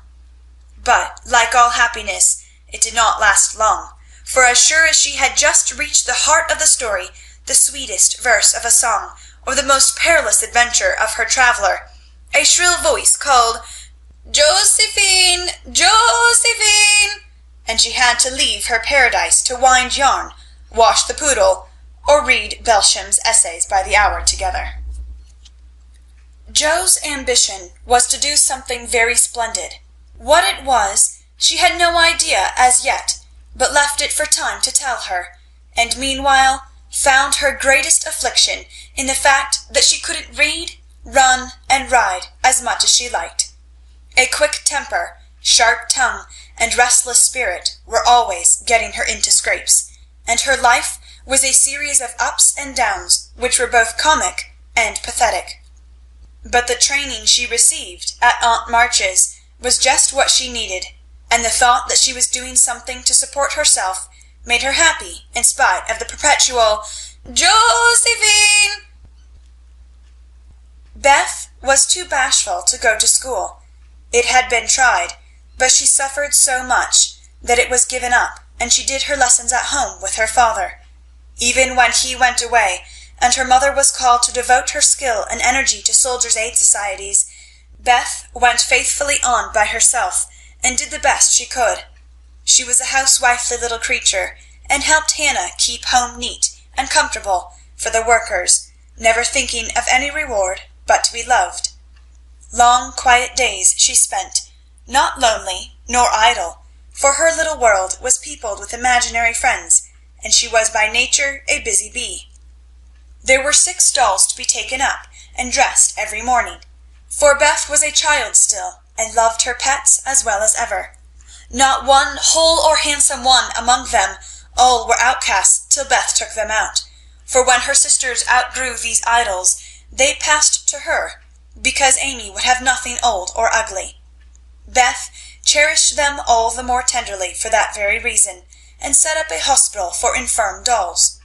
But, like all happiness, it did not last long, for as sure as she had just reached the heart of the story, the sweetest verse of a song, or the most perilous adventure of her traveller, a shrill voice called, "Josephine! Josephine!" and she had to leave her paradise to wind yarn, wash the poodle, or read Belsham's essays by the hour together. Jo's ambition was to do something very splendid. What it was, she had no idea as yet, but left it for time to tell her, and meanwhile found her greatest affliction in the fact that she couldn't read, run, and ride as much as she liked. A quick temper, sharp tongue, and restless spirit were always getting her into scrapes, and her life was a series of ups and downs which were both comic and pathetic. But the training she received at Aunt March's was just what she needed, and the thought that she was doing something to support herself made her happy in spite of the perpetual "Josephine!" Beth was too bashful to go to school. It had been tried, but she suffered so much that it was given up, and she did her lessons at home with her father. Even when he went away, and her mother was called to devote her skill and energy to soldiers' aid societies, Beth went faithfully on by herself, and did the best she could. She was a housewifely little creature, and helped Hannah keep home neat and comfortable for the workers, never thinking of any reward but to be loved. Long, quiet days she spent, not lonely nor idle, for her little world was peopled with imaginary friends, and she was by nature a busy bee. There were 6 dolls to be taken up and dressed every morning, for Beth was a child still, and loved her pets as well as ever. Not one whole or handsome one among them all were outcasts till Beth took them out, for when her sisters outgrew these idols, they passed to her, because Amy would have nothing old or ugly. Beth cherished them all the more tenderly for that very reason, and set up a hospital for infirm dolls.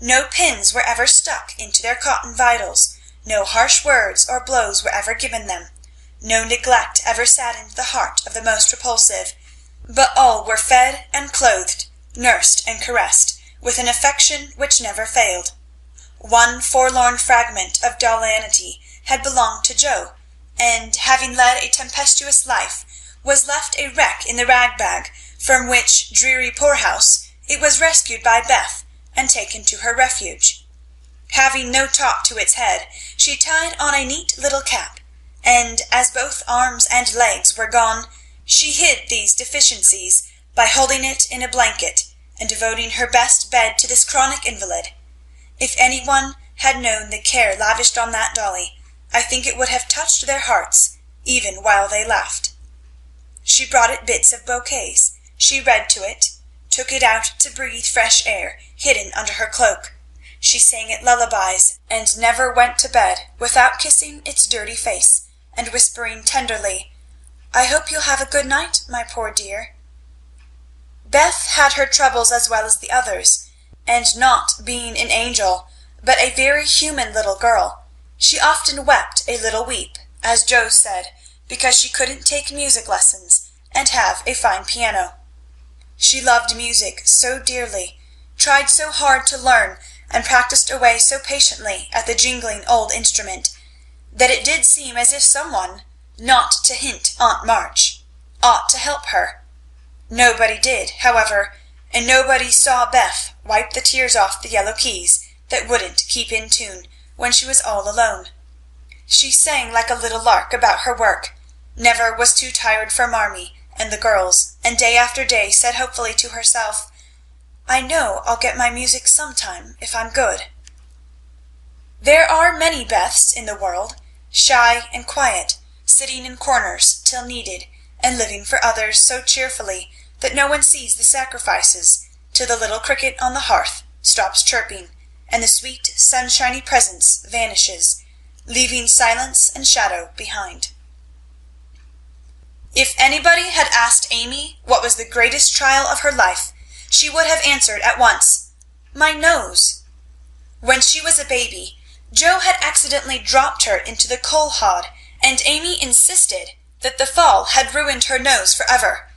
No pins were ever stuck into their cotton vitals, no harsh words or blows were ever given them, no neglect ever saddened the heart of the most repulsive, but all were fed and clothed, nursed and caressed, with an affection which never failed. One forlorn fragment of dollanity had belonged to Jo, and, having led a tempestuous life, was left a wreck in the rag-bag, from which dreary poorhouse it was rescued by Beth and taken to her refuge. Having no top to its head, she tied on a neat little cap, and, as both arms and legs were gone, she hid these deficiencies by holding it in a blanket, and devoting her best bed to this chronic invalid. If any one had known the care lavished on that dolly, I think it would have touched their hearts, even while they laughed. She brought it bits of bouquets, she read to it, took it out to breathe fresh air, hidden under her cloak. She sang it lullabies, and never went to bed without kissing its dirty face, and whispering tenderly, "I hope you'll have a good night, my poor dear." Beth had her troubles as well as the others, and not being an angel, but a very human little girl, she often wept a little weep, as Jo said, because she couldn't take music lessons and have a fine piano. She loved music so dearly, tried so hard to learn, and practised away so patiently at the jingling old instrument, that it did seem as if someone, not to hint Aunt March, ought to help her. Nobody did, however, and nobody saw Beth wipe the tears off the yellow keys that wouldn't keep in tune when she was all alone. She sang like a little lark about her work, never was too tired for Marmee and the girls, and day after day said hopefully to herself, "I know I'll get my music sometime if I'm good." There are many Beths in the world, shy and quiet, sitting in corners till needed, and living for others so cheerfully that no one sees the sacrifices, till the little cricket on the hearth stops chirping, and the sweet sunshiny presence vanishes, leaving silence and shadow behind. If anybody had asked Amy what was the greatest trial of her life, she would have answered at once, "My nose." When she was a baby, Joe had accidentally dropped her into the coal hod, and Amy insisted that the fall had ruined her nose forever.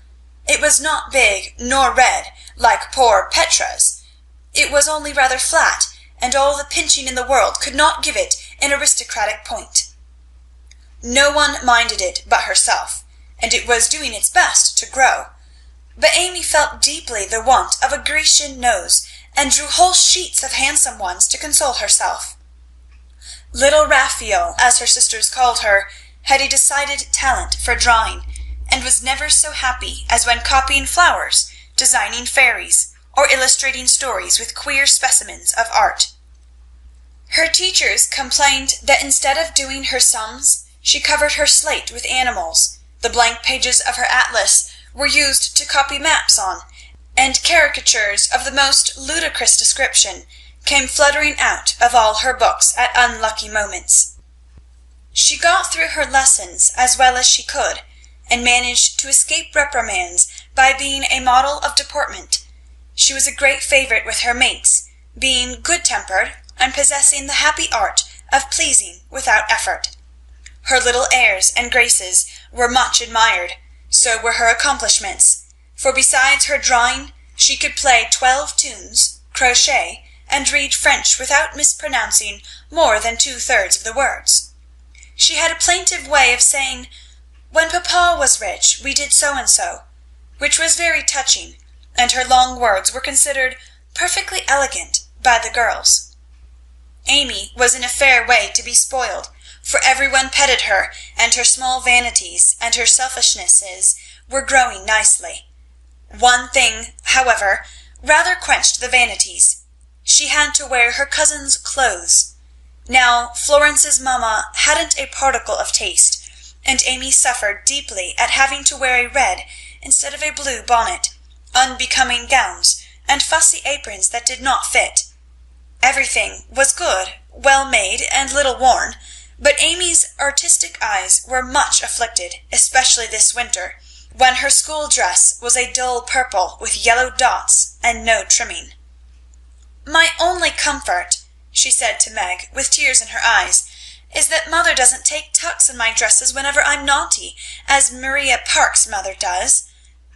It was not big nor red, like poor Petra's. It was only rather flat, and all the pinching in the world could not give it an aristocratic point. No one minded it but herself, and it was doing its best to grow. But Amy felt deeply the want of a Grecian nose, and drew whole sheets of handsome ones to console herself. Little Raphael, as her sisters called her, had a decided talent for drawing, and was never so happy as when copying flowers, designing fairies, or illustrating stories with queer specimens of art. Her teachers complained that instead of doing her sums, she covered her slate with animals. The blank pages of her atlas were used to copy maps on, and caricatures of the most ludicrous description came fluttering out of all her books at unlucky moments. She got through her lessons as well as she could, and managed to escape reprimands by being a model of deportment. She was a great favourite with her mates, being good-tempered and possessing the happy art of pleasing without effort. Her little airs and graces were much admired, so were her accomplishments, for besides her drawing she could play 12 tunes, crochet, and read French without mispronouncing more than 2/3 of the words. She had a plaintive way of saying, "When papa was rich we did so and so," which was very touching, and her long words were considered perfectly elegant by the girls. Amy was in a fair way to be spoiled, for everyone petted her, and her small vanities and her selfishnesses were growing nicely. One thing, however, rather quenched the vanities. She had to wear her cousin's clothes. Now, Florence's mamma hadn't a particle of taste, and Amy suffered deeply at having to wear a red instead of a blue bonnet, unbecoming gowns, and fussy aprons that did not fit. Everything was good, well made, and little worn, but Amy's artistic eyes were much afflicted, especially this winter, when her school dress was a dull purple with yellow dots and no trimming. "My only comfort," she said to Meg, with tears in her eyes, "is that mother doesn't take tucks in my dresses whenever I'm naughty, as Maria Park's mother does.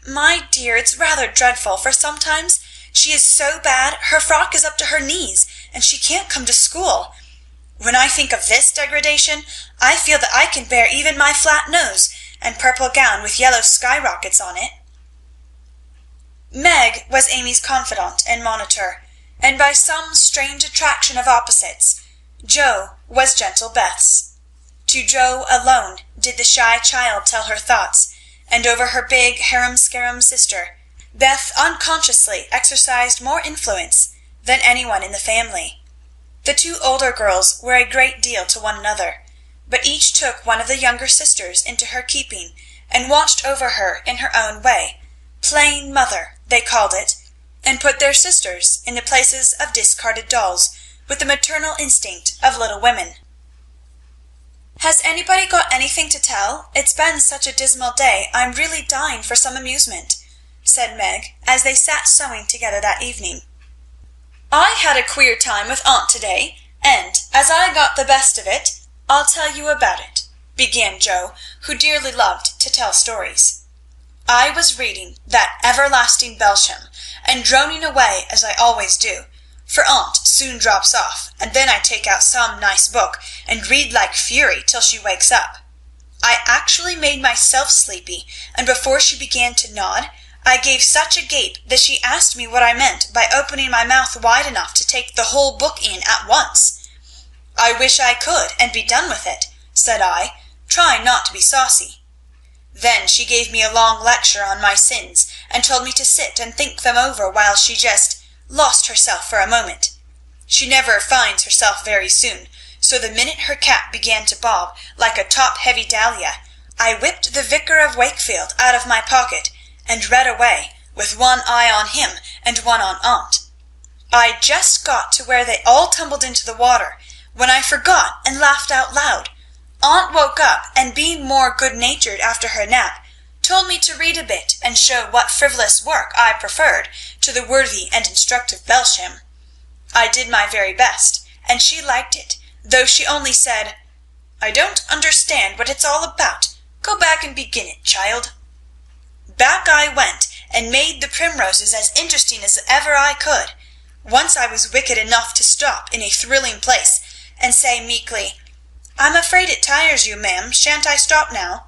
My dear, it's rather dreadful, for sometimes she is so bad her frock is up to her knees, and she can't come to school. When I think of this degradation, I feel that I can bear even my flat nose and purple gown with yellow skyrockets on it." Meg was Amy's confidant and monitor, and by some strange attraction of opposites, Jo was gentle Beth's. To Jo alone did the shy child tell her thoughts, and over her big harum-scarum sister, Beth unconsciously exercised more influence than anyone in the family. The two older girls were a great deal to one another, but each took one of the younger sisters into her keeping and watched over her in her own way. Playing mother, they called it, and put their sisters in the places of discarded dolls, with the maternal instinct of little women. "Has anybody got anything to tell? It's been such a dismal day, I'm really dying for some amusement," said Meg, as they sat sewing together that evening. "I had a queer time with aunt to-day, and, as I got the best of it, I'll tell you about it," began Jo, who dearly loved to tell stories. "I was reading that everlasting Belsham, and droning away as I always do, for aunt soon drops off, and then I take out some nice book and read like fury till she wakes up. I actually made myself sleepy, and before she began to nod, I gave such a gape that she asked me what I meant by opening my mouth wide enough to take the whole book in at once. 'I wish I could, and be done with it,' said I, trying not to be saucy. Then she gave me a long lecture on my sins, and told me to sit and think them over while she just lost herself for a moment. She never finds herself very soon, so the minute her cap began to bob like a top-heavy dahlia, I whipped the Vicar of Wakefield out of my pocket, and read away, with one eye on him and one on aunt. I just got to where they all tumbled into the water, when I forgot and laughed out loud. Aunt woke up, and being more good-natured after her nap, told me to read a bit and show what frivolous work I preferred to the worthy and instructive Belsham. I did my very best, and she liked it, though she only said, "I don't understand what it's all about. Go back and begin it, child." Back I went, and made the primroses as interesting as ever I could. Once I was wicked enough to stop in a thrilling place, and say meekly, "I'm afraid it tires you, ma'am. Shan't I stop now?"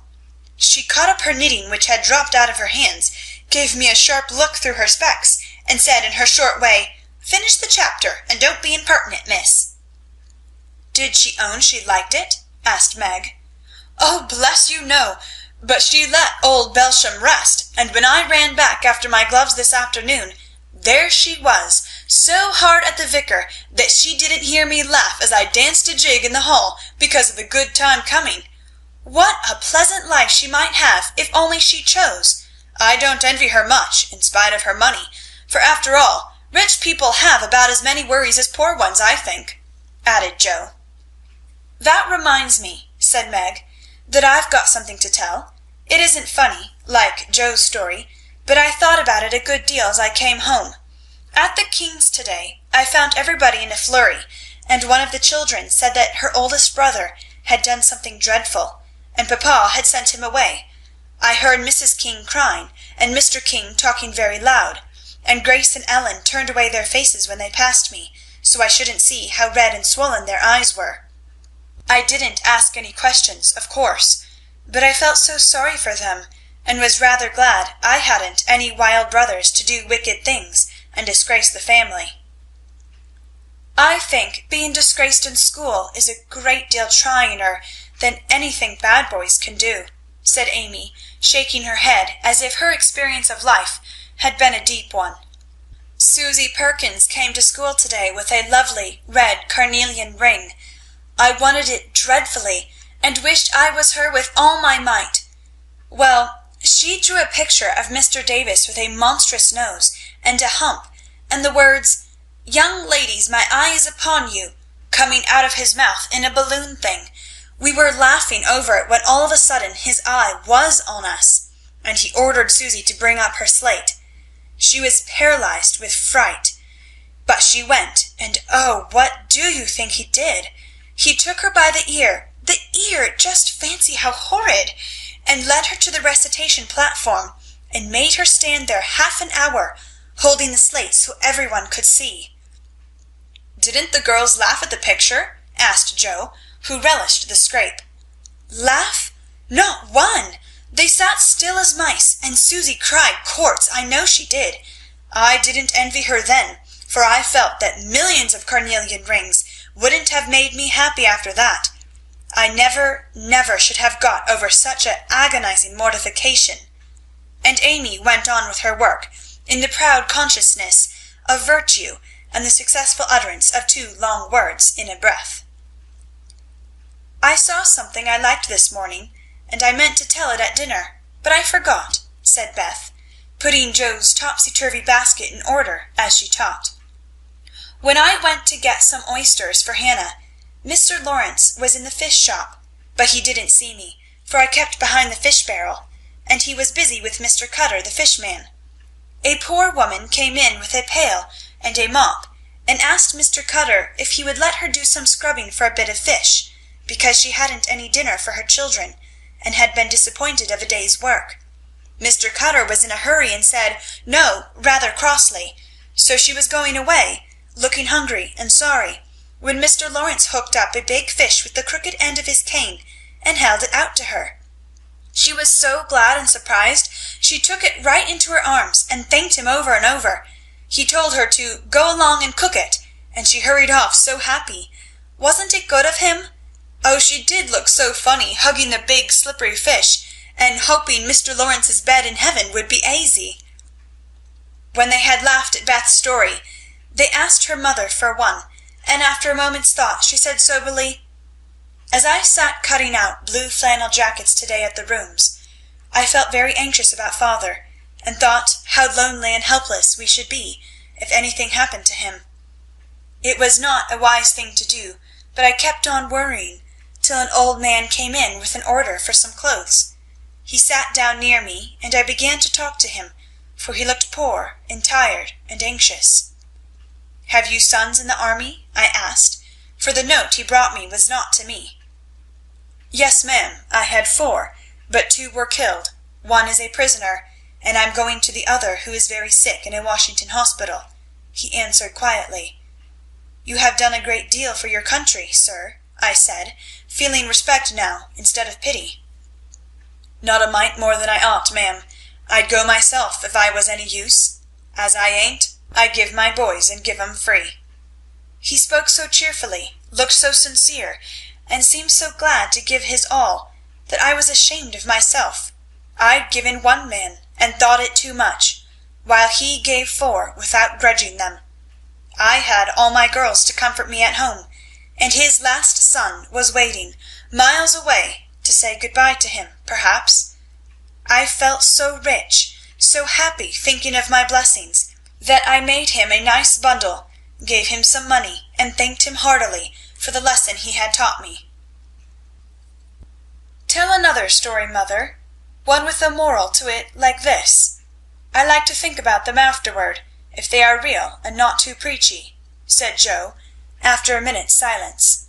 She caught up her knitting, which had dropped out of her hands, gave me a sharp look through her specs, and said in her short way, "Finish the chapter, and don't be impertinent, miss." "Did she own she liked it?" asked Meg. "Oh, bless you, no! But she let old Belsham rest, and when I ran back after my gloves this afternoon, there she was, so hard at the vicar that she didn't hear me laugh as I danced a jig in the hall because of the good time coming. What a pleasant life she might have if only she chose! I don't envy her much, in spite of her money, for after all, rich people have about as many worries as poor ones, I think," added Joe. "That reminds me," said Meg, "that I've got something to tell. It isn't funny, like Joe's story, but I thought about it a good deal as I came home. At the King's to-day I found everybody in a flurry, and one of the children said that her oldest brother had done something dreadful, and papa had sent him away. I heard Mrs. King crying, and Mr. King talking very loud, and Grace and Ellen turned away their faces when they passed me, so I shouldn't see how red and swollen their eyes were. I didn't ask any questions, of course, but I felt so sorry for them, and was rather glad I hadn't any wild brothers to do wicked things and disgrace the family." "I think being disgraced in school is a great deal tryiner than anything bad boys can do," said Amy, shaking her head as if her experience of life had been a deep one. "Susie Perkins came to school to-day with a lovely red carnelian ring. I wanted it dreadfully, and wished I was her with all my might. Well, she drew a picture of Mr. Davis with a monstrous nose and a hump, and the words, 'Young ladies, my eye is upon you,' coming out of his mouth in a balloon thing. We were laughing over it when all of a sudden his eye was on us, and he ordered Susie to bring up her slate. She was paralyzed with fright. But she went, and oh, what do you think he did? He took her by the ear, just fancy how horrid, and led her to the recitation platform, and made her stand there half an hour, holding the slate so everyone could see." "Didn't the girls laugh at the picture?" asked Joe, who relished the scrape. "Laugh? Not one! They sat still as mice, and Susie cried quarts, I know she did. I didn't envy her then, for I felt that millions of carnelian rings wouldn't have made me happy after that. I never, never should have got over such an agonizing mortification." And Amy went on with her work, in the proud consciousness of virtue and the successful utterance of 2 long words in a breath. "I saw something I liked this morning, and I meant to tell it at dinner, but I forgot," said Beth, putting Joe's topsy-turvy basket in order as she talked. "When I went to get some oysters for Hannah, Mr. Lawrence was in the fish shop, but he didn't see me, for I kept behind the fish barrel, and he was busy with Mr. Cutter, the fishman. A poor woman came in with a pail and a mop, and asked Mr. Cutter if he would let her do some scrubbing for a bit of fish, because she hadn't any dinner for her children, and had been disappointed of a day's work. Mr. Cutter was in a hurry and said no, rather crossly, so she was going away, looking hungry and sorry, when Mr. Lawrence hooked up a big fish with the crooked end of his cane and held it out to her. She was so glad and surprised, she took it right into her arms and thanked him over and over. He told her to go along and cook it, and she hurried off so happy. Wasn't it good of him? Oh, she did look so funny, hugging the big slippery fish, and hoping Mr. Lawrence's bed in heaven would be aisy." When they had laughed at Beth's story, they asked her mother for one, and after a moment's thought she said soberly, "As I sat cutting out blue flannel jackets to-day at the Rooms, I felt very anxious about father, and thought how lonely and helpless we should be if anything happened to him. It was not a wise thing to do, but I kept on worrying, till an old man came in with an order for some clothes. He sat down near me, and I began to talk to him, for he looked poor and tired and anxious." "Have you sons in the army?" I asked, for the note he brought me was not to me. "Yes, ma'am, I had 4, but 2 were killed. One is a prisoner, and I'm going to the other, who is very sick in a Washington hospital," he answered quietly. "You have done a great deal for your country, sir," I said, feeling respect now instead of pity. "Not a mite more than I ought, ma'am. I'd go myself if I was any use. As I ain't, I give my boys and give 'em free." He spoke so cheerfully, looked so sincere, and seemed so glad to give his all, that I was ashamed of myself. I'd given 1 man, and thought it too much, while he gave 4 without grudging them. I had all my girls to comfort me at home, and his last son was waiting, miles away, to say good-bye to him, perhaps. I felt so rich, so happy thinking of my blessings, that I made him a nice bundle, gave him some money, and thanked him heartily for the lesson he had taught me. "Tell another story, mother, one with a moral to it like this. I like to think about them afterward, if they are real and not too preachy," said Joe, after a minute's silence.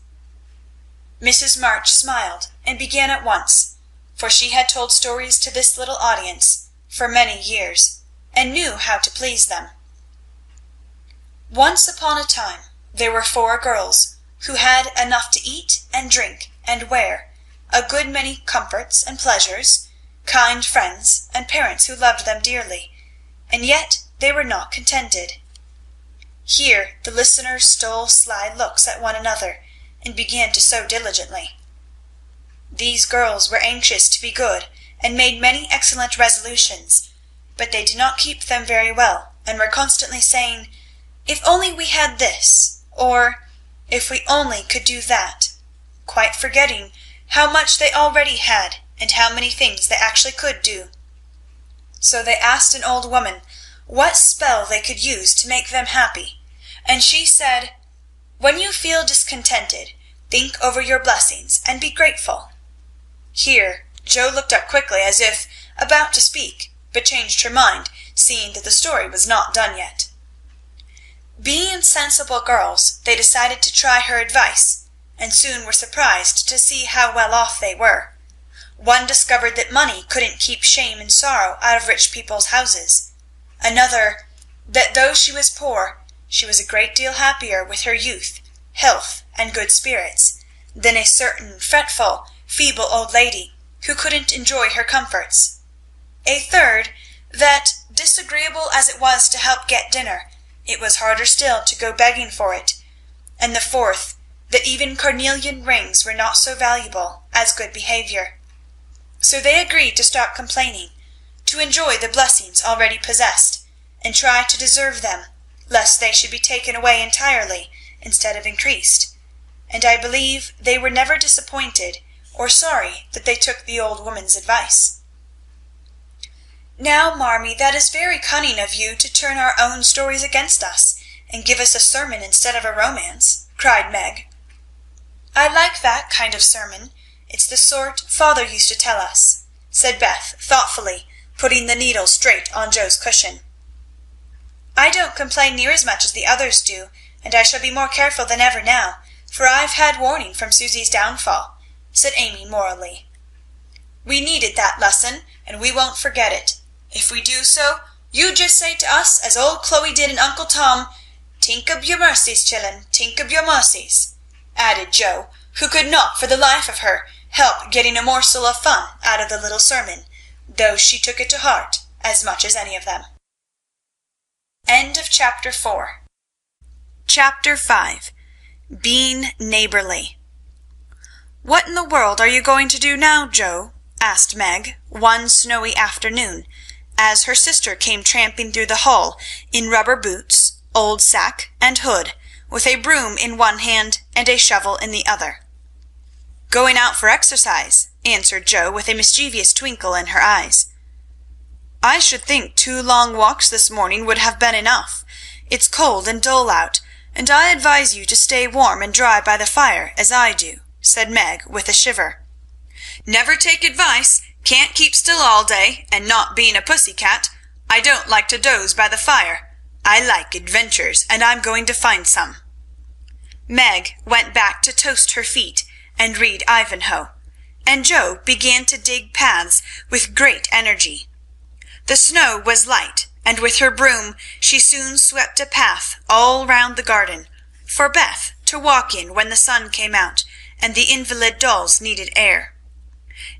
Mrs. March smiled and began at once, for she had told stories to this little audience for many years, and knew how to please them. Once upon a time there were 4 girls who had enough to eat and drink and wear, a good many comforts and pleasures, kind friends, and parents who loved them dearly, and yet they were not contented. Here the listeners stole sly looks at one another, and began to sew diligently. These girls were anxious to be good, and made many excellent resolutions, but they did not keep them very well, and were constantly saying, "If only we had this," or "If we only could do that," quite forgetting how much they already had, and how many things they actually could do. So they asked an old woman what spell they could use to make them happy, and she said, "When you feel discontented, think over your blessings and be grateful." Here Joe looked up quickly as if about to speak, but changed her mind, seeing that the story was not done yet. Being sensible girls, they decided to try her advice, and soon were surprised to see how well off they were. One discovered that money couldn't keep shame and sorrow out of rich people's houses. Another, that though she was poor, she was a great deal happier with her youth, health, and good spirits, than a certain fretful, feeble old lady who couldn't enjoy her comforts. A third, that, disagreeable as it was to help get dinner, it was harder still to go begging for it, and the fourth, that even carnelian rings were not so valuable as good behavior. So they agreed to stop complaining, to enjoy the blessings already possessed, and try to deserve them, lest they should be taken away entirely instead of increased, and I believe they were never disappointed or sorry that they took the old woman's advice. "Now, Marmee, that is very cunning of you to turn our own stories against us, and give us a sermon instead of a romance," cried Meg. "I like that kind of sermon. It's the sort father used to tell us," said Beth thoughtfully, putting the needle straight on Joe's cushion. "I don't complain near as much as the others do, and I shall be more careful than ever now, for I've had warning from Susie's downfall," said Amy morally. "We needed that lesson, and we won't forget it. If we do so, you just say to us as old Chloe did and Uncle Tom, 'Tink ob your mercies, chillun, tink ob your mercies,'" added Joe, who could not for the life of her help getting a morsel of fun out of the little sermon, though she took it to heart as much as any of them. End of chapter 4. Chapter 5. Being Neighborly. "What in the world are you going to do now, Joe?" asked Meg, one snowy afternoon, as her sister came tramping through the hall in rubber boots, old sack, and hood, with a broom in one hand and a shovel in the other. "Going out for exercise," answered Joe, with a mischievous twinkle in her eyes. "I should think 2 long walks this morning would have been enough. It's cold and dull out, and I advise you to stay warm and dry by the fire, as I do," said Meg, with a shiver. "Never take advice. Can't keep still all day, and not being a pussy cat, I don't like to doze by the fire. I like adventures, and I'm going to find some." Meg went back to toast her feet and read Ivanhoe, and Joe began to dig paths with great energy. The snow was light, and with her broom she soon swept a path all round the garden, for Beth to walk in when the sun came out and the invalid dolls needed air.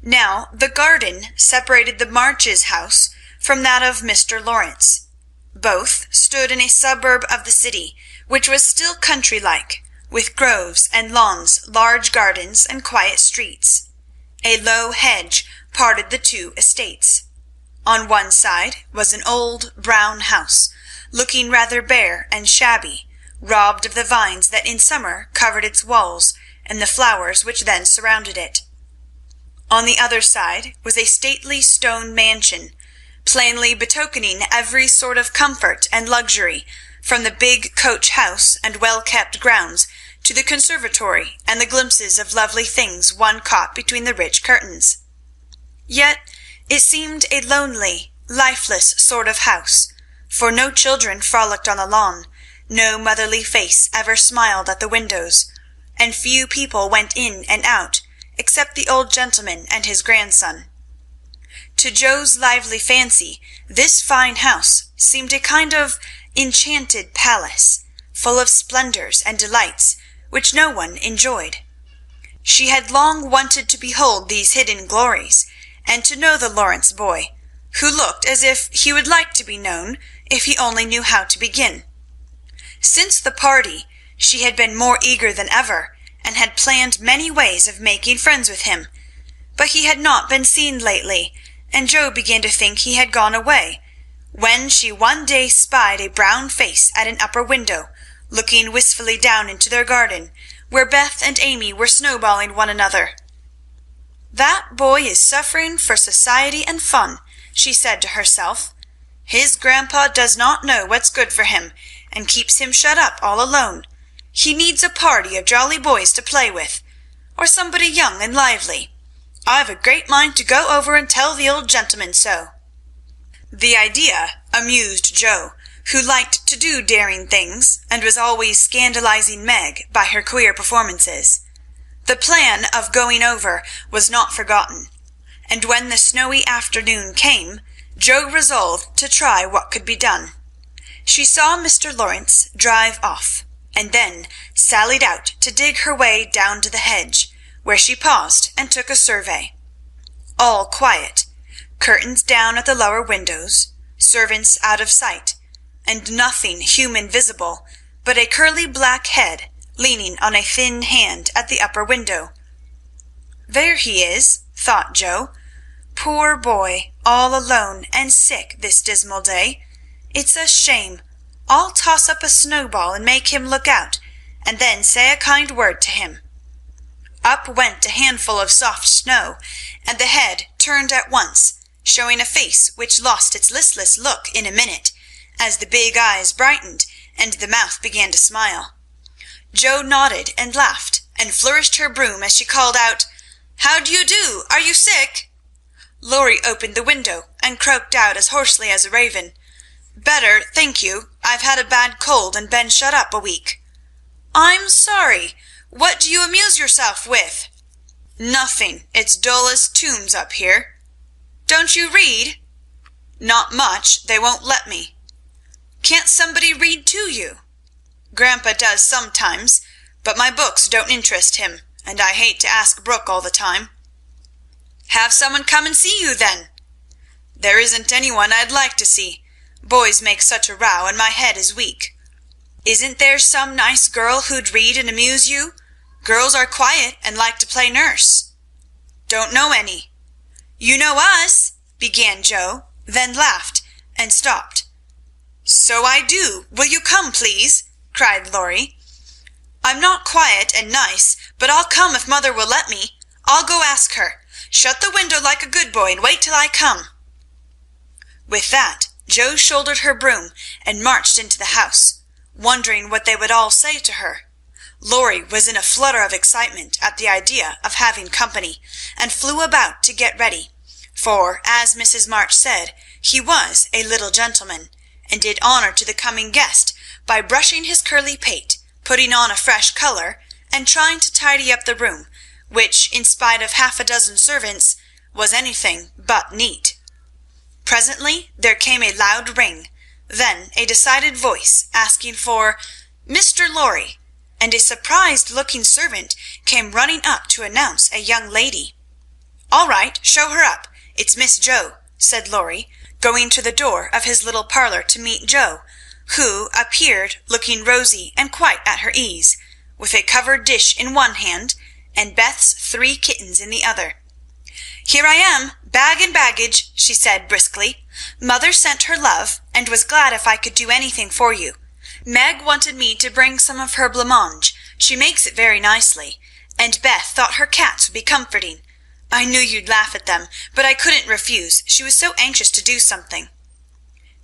Now the garden separated the Marches' house from that of Mr. Lawrence. Both stood in a suburb of the city, which was still country-like, with groves and lawns, large gardens, and quiet streets. A low hedge parted the two estates. On one side was an old brown house, looking rather bare and shabby, robbed of the vines that in summer covered its walls and the flowers which then surrounded it. On the other side was a stately stone mansion, plainly betokening every sort of comfort and luxury, from the big coach house and well-kept grounds to the conservatory and the glimpses of lovely things one caught between the rich curtains. Yet it seemed a lonely, lifeless sort of house, for no children frolicked on the lawn, no motherly face ever smiled at the windows, and few people went in and out except the old gentleman and his grandson. To Joe's lively fancy, this fine house seemed a kind of enchanted palace, full of splendours and delights which no one enjoyed. She had long wanted to behold these hidden glories, and to know the Lawrence boy, who looked as if he would like to be known if he only knew how to begin. Since the party, she had been more eager than ever, and had planned many ways of making friends with him, but he had not been seen lately, and Joe began to think he had gone away, when she one day spied a brown face at an upper window, looking wistfully down into their garden, where Beth and Amy were snowballing one another. "That boy is suffering for society and fun," she said to herself. "His grandpa does not know what's good for him, and keeps him shut up all alone. He needs a party of jolly boys to play with, or somebody young and lively. I've a great mind to go over and tell the old gentleman so." The idea amused Joe, who liked to do daring things, and was always scandalizing Meg by her queer performances. The plan of going over was not forgotten, and when the snowy afternoon came, Joe resolved to try what could be done. She saw Mr. Lawrence drive off, and then sallied out to dig her way down to the hedge, where she paused and took a survey. All quiet, curtains down at the lower windows, servants out of sight, and nothing human visible but a curly black head leaning on a thin hand at the upper window. "There he is," thought Joe. "Poor boy, all alone and sick this dismal day. It's a shame. I'll toss up a snowball and make him look out, and then say a kind word to him." Up went a handful of soft snow, and the head turned at once, showing a face which lost its listless look in a minute, as the big eyes brightened and the mouth began to smile. Joe nodded and laughed, and flourished her broom as she called out, "How do you do? Are you sick?" Laurie opened the window and croaked out as hoarsely as a raven, "Better, thank you. I've had a bad cold and been shut up a week." "I'm sorry. What do you amuse yourself with?" "Nothing. It's dull as tombs up here." "Don't you read?" "Not much. They won't let me." "Can't somebody read to you?" "Grandpa does sometimes, but my books don't interest him, and I hate to ask Brooke all the time." "Have someone come and see you, then." "There isn't anyone I'd like to see. Boys make such a row, and my head is weak." "Isn't there some nice girl who'd read and amuse you? Girls are quiet and like to play nurse." "Don't know any." "You know us," began Joe, then laughed and stopped. "So I do. Will you come, please?" cried Laurie. "I'm not quiet and nice, but I'll come if mother will let me. I'll go ask her. Shut the window like a good boy and wait till I come." With that, Joe shouldered her broom and marched into the house, wondering what they would all say to her. Laurie was in a flutter of excitement at the idea of having company, and flew about to get ready, for, as Mrs. March said, he was a little gentleman, and did honour to the coming guest by brushing his curly pate, putting on a fresh colour, and trying to tidy up the room, which, in spite of half a dozen servants, was anything but neat. Presently there came a loud ring, then a decided voice asking for Mr. Lorry, and a surprised-looking servant came running up to announce a young lady. "All right, show her up. It's Miss Jo," said Lorry, going to the door of his little parlour to meet Jo, who appeared looking rosy and quite at her ease, with a covered dish in one hand and Beth's 3 kittens in the other. "Here I am, bag and baggage," she said briskly. "Mother sent her love, and was glad if I could do anything for you. Meg wanted me to bring some of her blancmange. She makes it very nicely, and Beth thought her cats would be comforting. I knew you'd laugh at them, but I couldn't refuse. She was so anxious to do something."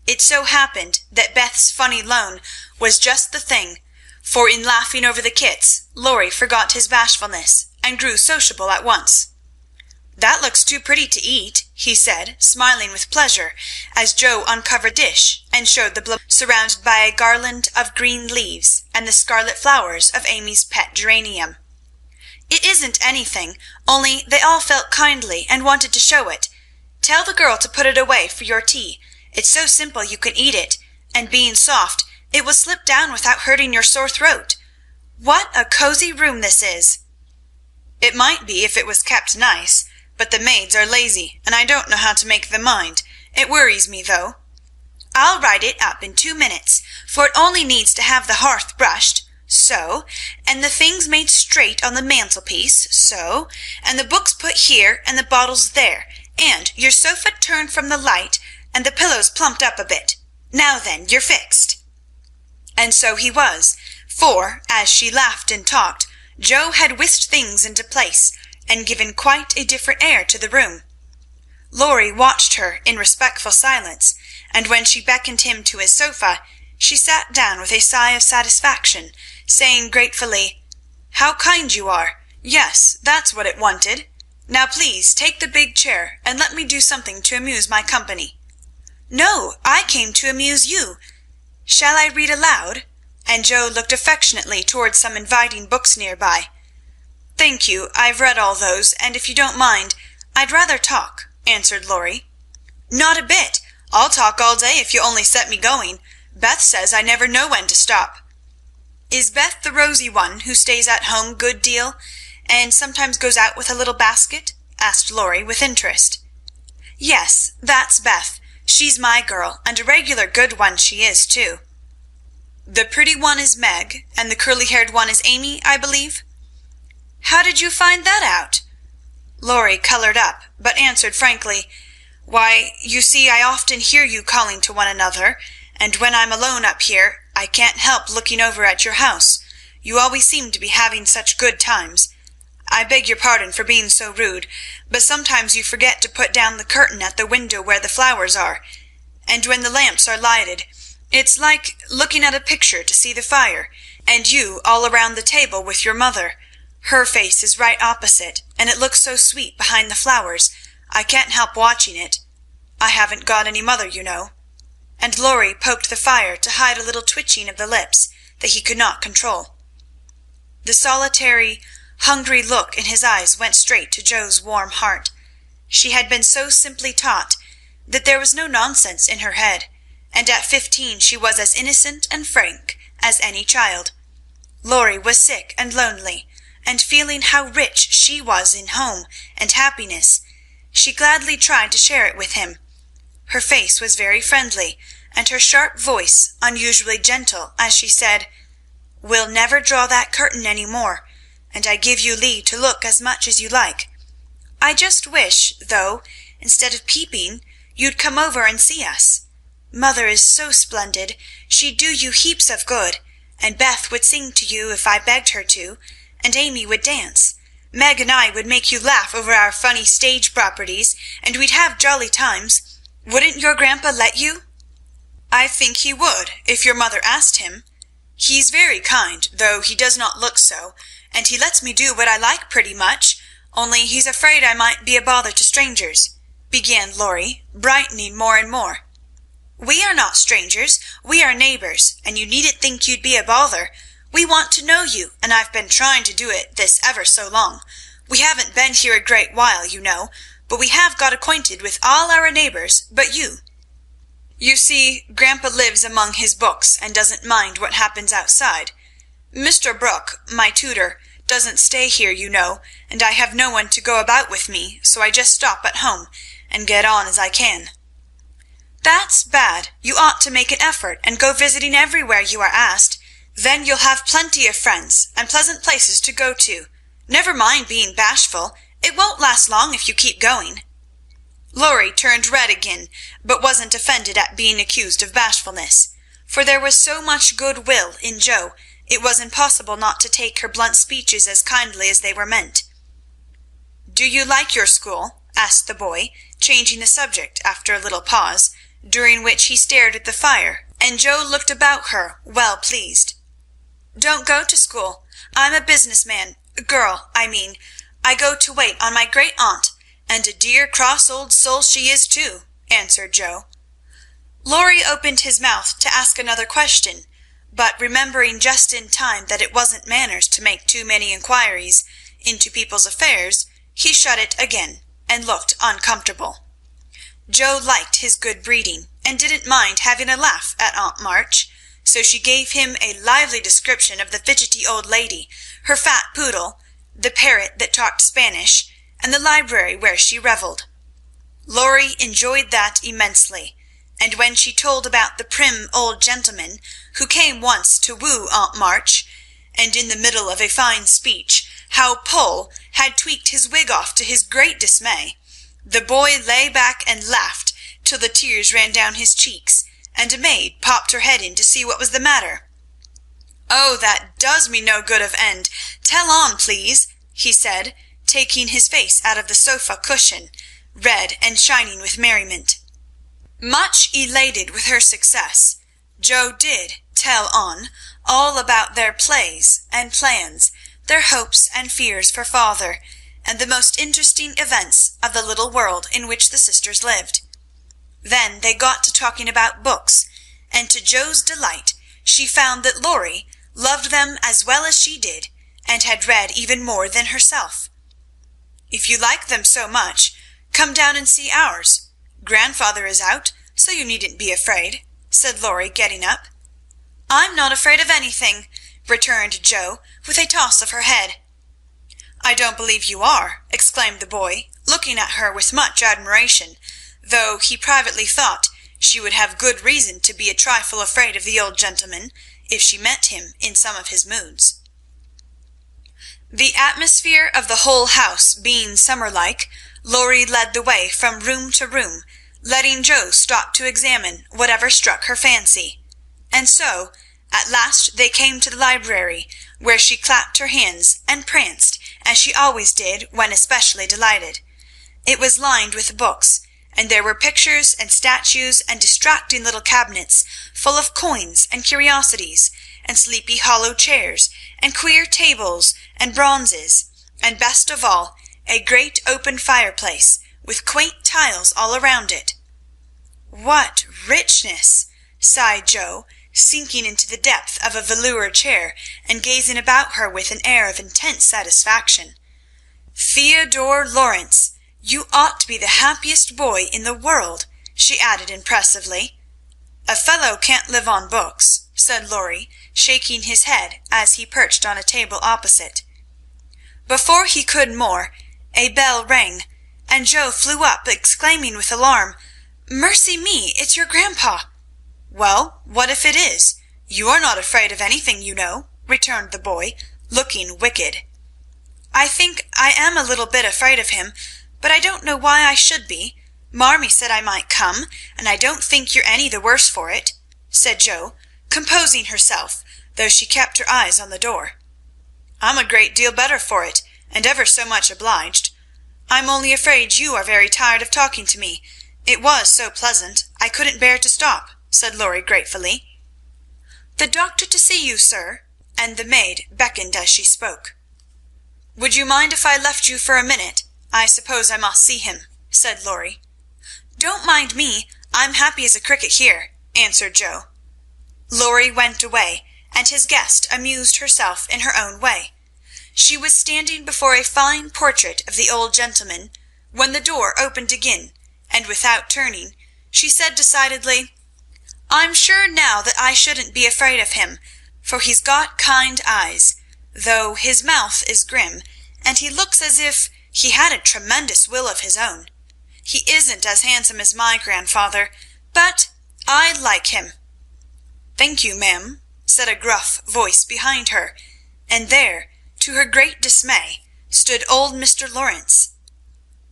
It so happened that Beth's funny loan was just the thing, for in laughing over the kits, Lorry forgot his bashfulness and grew sociable at once. "That looks too pretty to eat," he said, smiling with pleasure, as Jo uncovered the dish and showed the blancmange surrounded by a garland of green leaves and the scarlet flowers of Amy's pet geranium. "It isn't anything, only they all felt kindly and wanted to show it. Tell the girl to put it away for your tea. It's so simple you can eat it, and being soft, it will slip down without hurting your sore throat. What a cozy room this is!" "It might be if it was kept nice, but the maids are lazy, and I don't know how to make them mind. It worries me, though. I'll write it up in 2 minutes, for it only needs to have the hearth brushed, so, and the things made straight on the mantelpiece, so, and the books put here and the bottles there, and your sofa turned from the light, and the pillows plumped up a bit. Now then, you're fixed." And so he was, for, as she laughed and talked, Jo had whisked things into place and given quite a different air to the room. Lorry watched her in respectful silence, and when she beckoned him to his sofa, she sat down with a sigh of satisfaction, saying gratefully, "How kind you are! Yes, that's what it wanted. Now please take the big chair, and let me do something to amuse my company." "No, I came to amuse you. Shall I read aloud?" And Jo looked affectionately towards some inviting books near by. "Thank you, I've read all those, and if you don't mind, I'd rather talk," answered Lorry. "Not a bit. I'll talk all day if you only set me going. Beth says I never know when to stop." "Is Beth the rosy one who stays at home good deal, and sometimes goes out with a little basket?" asked Lorry with interest. "Yes, that's Beth. She's my girl, and a regular good one she is, too." "The pretty one is Meg, and the curly-haired one is Amy, I believe?" "How did you find that out?" Lorry coloured up, but answered frankly, "Why, you see, I often hear you calling to one another, and when I'm alone up here, I can't help looking over at your house. You always seem to be having such good times. I beg your pardon for being so rude, but sometimes you forget to put down the curtain at the window where the flowers are, and when the lamps are lighted, it's like looking at a picture to see the fire, and you all around the table with your mother. Her face is right opposite, and it looks so sweet behind the flowers, I can't help watching it. I haven't got any mother, you know." And Lorry poked the fire to hide a little twitching of the lips that he could not control. The solitary, hungry look in his eyes went straight to Jo's warm heart. She had been so simply taught that there was no nonsense in her head, and at 15 she was as innocent and frank as any child. Lorry was sick and lonely, and feeling how rich she was in home and happiness, she gladly tried to share it with him. Her face was very friendly, and her sharp voice unusually gentle as she said, "We'll never draw that curtain any more, and I give you leave to look as much as you like. I just wish, though, instead of peeping, you'd come over and see us. Mother is so splendid, she'd do you heaps of good, and Beth would sing to you if I begged her to, and Amy would dance. Meg and I would make you laugh over our funny stage properties, and we'd have jolly times. Wouldn't your grandpa let you?" "I think he would, if your mother asked him. He's very kind, though he does not look so, and he lets me do what I like pretty much, only he's afraid I might be a bother to strangers," began Lorry, brightening more and more. We are not strangers. We are neighbours, and you needn't think you'd be a bother. We want to know you, and I've been trying to do it this ever so long. We haven't been here a great while, you know, but we have got acquainted with all our neighbours but you. You see, Grandpa lives among his books and doesn't mind what happens outside. Mr. Brooke, my tutor, doesn't stay here, you know, and I have no one to go about with me, so I just stop at home and get on as I can." "That's bad. You ought to make an effort and go visiting everywhere you are asked. Then you'll have plenty of friends and pleasant places to go to. Never mind being bashful. It won't last long if you keep going." Laurie turned red again, but wasn't offended at being accused of bashfulness, for there was so much good will in Jo, it was impossible not to take her blunt speeches as kindly as they were meant. "Do you like your school?" asked the boy, changing the subject after a little pause, during which he stared at the fire, and Jo looked about her well pleased. "Don't go to school. I'm a businessman, girl, I mean. I go to wait on my great aunt, and a dear cross old soul she is too," answered Jo. Laurie opened his mouth to ask another question, but remembering just in time that it wasn't manners to make too many inquiries into people's affairs, he shut it again, and looked uncomfortable. Jo liked his good breeding, and didn't mind having a laugh at Aunt March, so she gave him a lively description of the fidgety old lady, her fat poodle, the parrot that talked Spanish, and the library where she revelled. Laurie enjoyed that immensely, and when she told about the prim old gentleman who came once to woo Aunt March, and in the middle of a fine speech how Poll had tweaked his wig off to his great dismay, the boy lay back and laughed till the tears ran down his cheeks, and a maid popped her head in to see what was the matter. "Oh, that does me no good of end. Tell on, please," he said, taking his face out of the sofa cushion, red and shining with merriment. Much elated with her success, Jo did tell on all about their plays and plans, their hopes and fears for father, and the most interesting events of the little world in which the sisters lived. Then they got to talking about books, and to Jo's delight she found that Laurie loved them as well as she did, and had read even more than herself. "If you like them so much, come down and see ours. Grandfather is out, so you needn't be afraid," said Laurie, getting up. "I'm not afraid of anything," returned Jo, with a toss of her head. "I don't believe you are," exclaimed the boy, looking at her with much admiration, though he privately thought she would have good reason to be a trifle afraid of the old gentleman if she met him in some of his moods. The atmosphere of the whole house being summer-like, Laurie led the way from room to room, letting Jo stop to examine whatever struck her fancy. And so, at last they came to the library, where she clapped her hands and pranced, as she always did when especially delighted. It was lined with books, and there were pictures and statues and distracting little cabinets full of coins and curiosities, and sleepy hollow chairs, and queer tables and bronzes, and best of all, a great open fireplace, with quaint tiles all around it. "What richness!" sighed Jo, sinking into the depth of a velour chair, and gazing about her with an air of intense satisfaction. "Theodore Lawrence, you ought to be the happiest boy in the world," she added impressively. "A fellow can't live on books," said Laurie, shaking his head as he perched on a table opposite. Before he could more, a bell rang, and Jo flew up, exclaiming with alarm, "Mercy me, it's your grandpa!" "Well, what if it is? You are not afraid of anything, you know," returned the boy, looking wicked. "I think I am a little bit afraid of him, but I don't know why I should be. Marmee said I might come, and I don't think you're any the worse for it," said Jo, composing herself, though she kept her eyes on the door. "I'm a great deal better for it, and ever so much obliged. I'm only afraid you are very tired of talking to me. It was so pleasant, I couldn't bear to stop," said Laurie gratefully. "The doctor to see you, sir," and the maid beckoned as she spoke. "Would you mind if I left you for a minute? I suppose I must see him," said Laurie. "Don't mind me. I'm happy as a cricket here," answered Joe. Laurie went away, and his guest amused herself in her own way. She was standing before a fine portrait of the old gentleman when the door opened again, and without turning, she said decidedly, "I'm sure now that I shouldn't be afraid of him, for he's got kind eyes, though his mouth is grim, and he looks as if he had a tremendous will of his own. He isn't as handsome as my grandfather, but I like him." "Thank you, ma'am," said a gruff voice behind her, and there, to her great dismay, stood old Mr. Lawrence.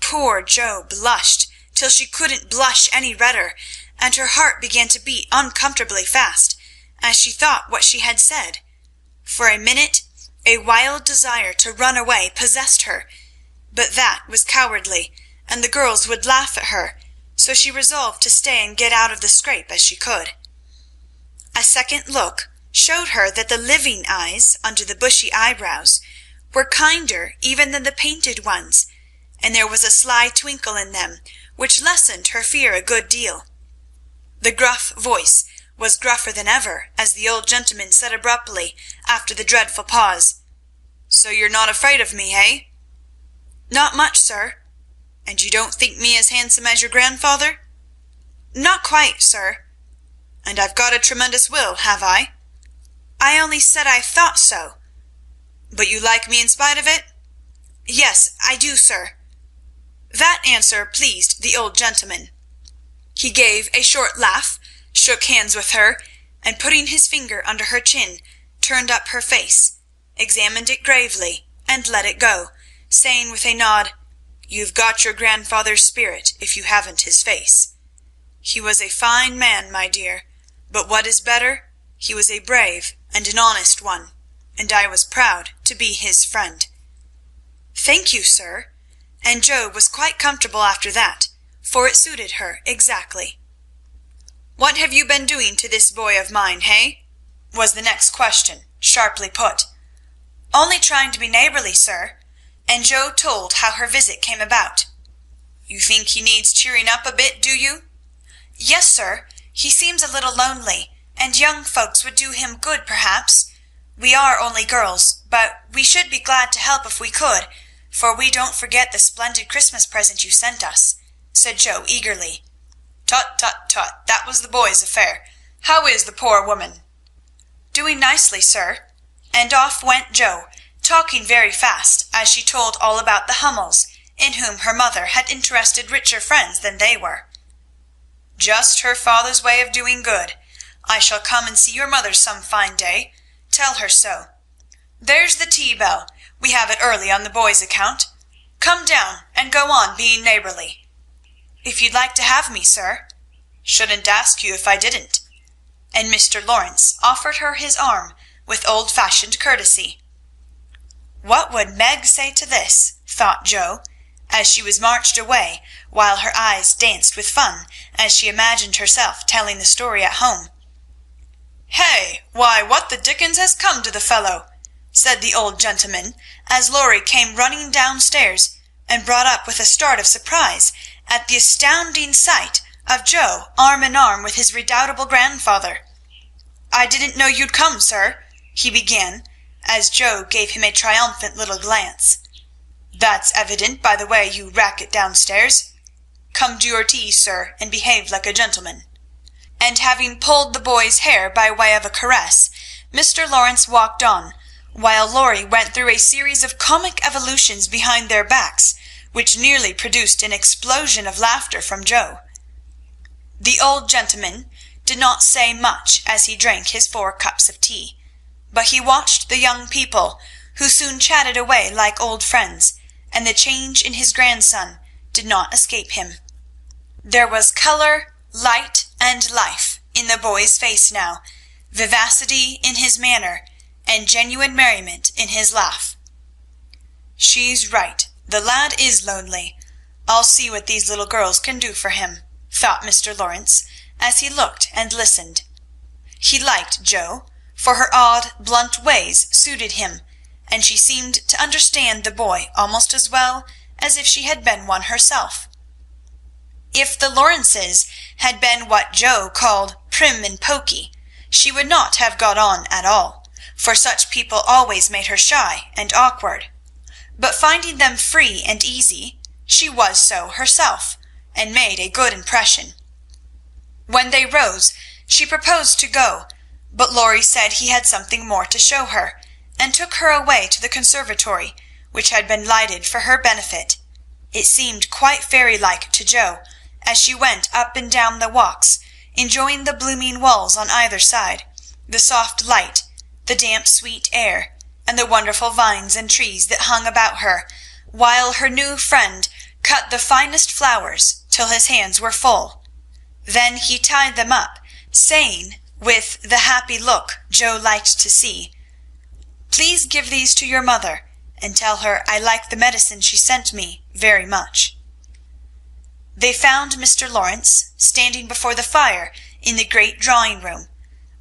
Poor Joe blushed till she couldn't blush any redder, and her heart began to beat uncomfortably fast as she thought what she had said. For a minute a wild desire to run away possessed her, but that was cowardly, and the girls would laugh at her, so she resolved to stay and get out of the scrape as she could. A second look showed her that the living eyes under the bushy eyebrows were kinder even than the painted ones, and there was a sly twinkle in them which lessened her fear a good deal. The gruff voice was gruffer than ever as the old gentleman said abruptly, after the dreadful pause, "So you're not afraid of me, eh?" "Not much, sir." "And you don't think me as handsome as your grandfather?" "Not quite, sir." "And I've got a tremendous will, have I?" "I only said I thought so." "But you like me in spite of it?" "Yes, I do, sir." That answer pleased the old gentleman. He gave a short laugh, shook hands with her, and putting his finger under her chin, turned up her face, examined it gravely, and let it go, saying with a nod, "You've got your grandfather's spirit if you haven't his face. He was a fine man, my dear, but what is better, he was a brave and an honest one, and I was proud to be his friend." "Thank you, sir," and Joe was quite comfortable after that, for it suited her exactly. "What have you been doing to this boy of mine, hey?" was the next question, sharply put. "Only trying to be neighbourly, sir," and Joe told how her visit came about. "You think he needs cheering up a bit, do you?" "Yes, sir. He seems a little lonely, and young folks would do him good perhaps. We are only girls, but we should be glad to help if we could, for we don't forget the splendid Christmas present you sent us," said Joe eagerly. "Tut, tut, tut, that was the boy's affair. How is the poor woman?" "Doing nicely, sir," and off went Joe, talking very fast as she told all about the Hummels, in whom her mother had interested richer friends than they were. "Just her father's way of doing good. I shall come and see your mother some fine day. Tell her so. There's the tea bell. We have it early on the boys' account. Come down and go on being neighbourly." "If you'd like to have me, sir." "Shouldn't ask you if I didn't." And Mr. Lawrence offered her his arm with old-fashioned courtesy. What would Meg say to this, thought Joe, as she was marched away, while her eyes danced with fun as she imagined herself telling the story at home. "Hey, why, what the dickens has come to the fellow?" said the old gentleman, as Laurie came running downstairs, and brought up with a start of surprise at the astounding sight of Joe arm in arm with his redoubtable grandfather. "I didn't know you'd come, sir," he began, as Joe gave him a triumphant little glance. "That's evident by the way you rack it downstairs. Come to your tea, sir, and behave like a gentleman." And having pulled the boy's hair by way of a caress, Mr. Lawrence walked on, while Laurie went through a series of comic evolutions behind their backs, which nearly produced an explosion of laughter from Joe. The old gentleman did not say much as he drank his 4 cups of tea, but he watched the young people, who soon chatted away like old friends, and the change in his grandson did not escape him. There was colour, light, and life in the boy's face now, vivacity in his manner, and genuine merriment in his laugh. "She's right, the lad is lonely. I'll see what these little girls can do for him," thought Mr. Lawrence, as he looked and listened. He liked Joe, for her odd, blunt ways suited him, and she seemed to understand the boy almost as well as if she had been one herself. If the Lawrences had been what Joe called prim and poky, she would not have got on at all, for such people always made her shy and awkward. But finding them free and easy, she was so herself, and made a good impression. When they rose, she proposed to go, but Laurie said he had something more to show her, and took her away to the conservatory, which had been lighted for her benefit. It seemed quite fairy-like to Joe, as she went up and down the walks, enjoying the blooming walls on either side, the soft light, the damp sweet air, and the wonderful vines and trees that hung about her, while her new friend cut the finest flowers till his hands were full. Then he tied them up, saying, with the happy look Joe liked to see, "Please give these to your mother, and tell her I like the medicine she sent me very much." They found Mr. Lawrence standing before the fire in the great drawing-room,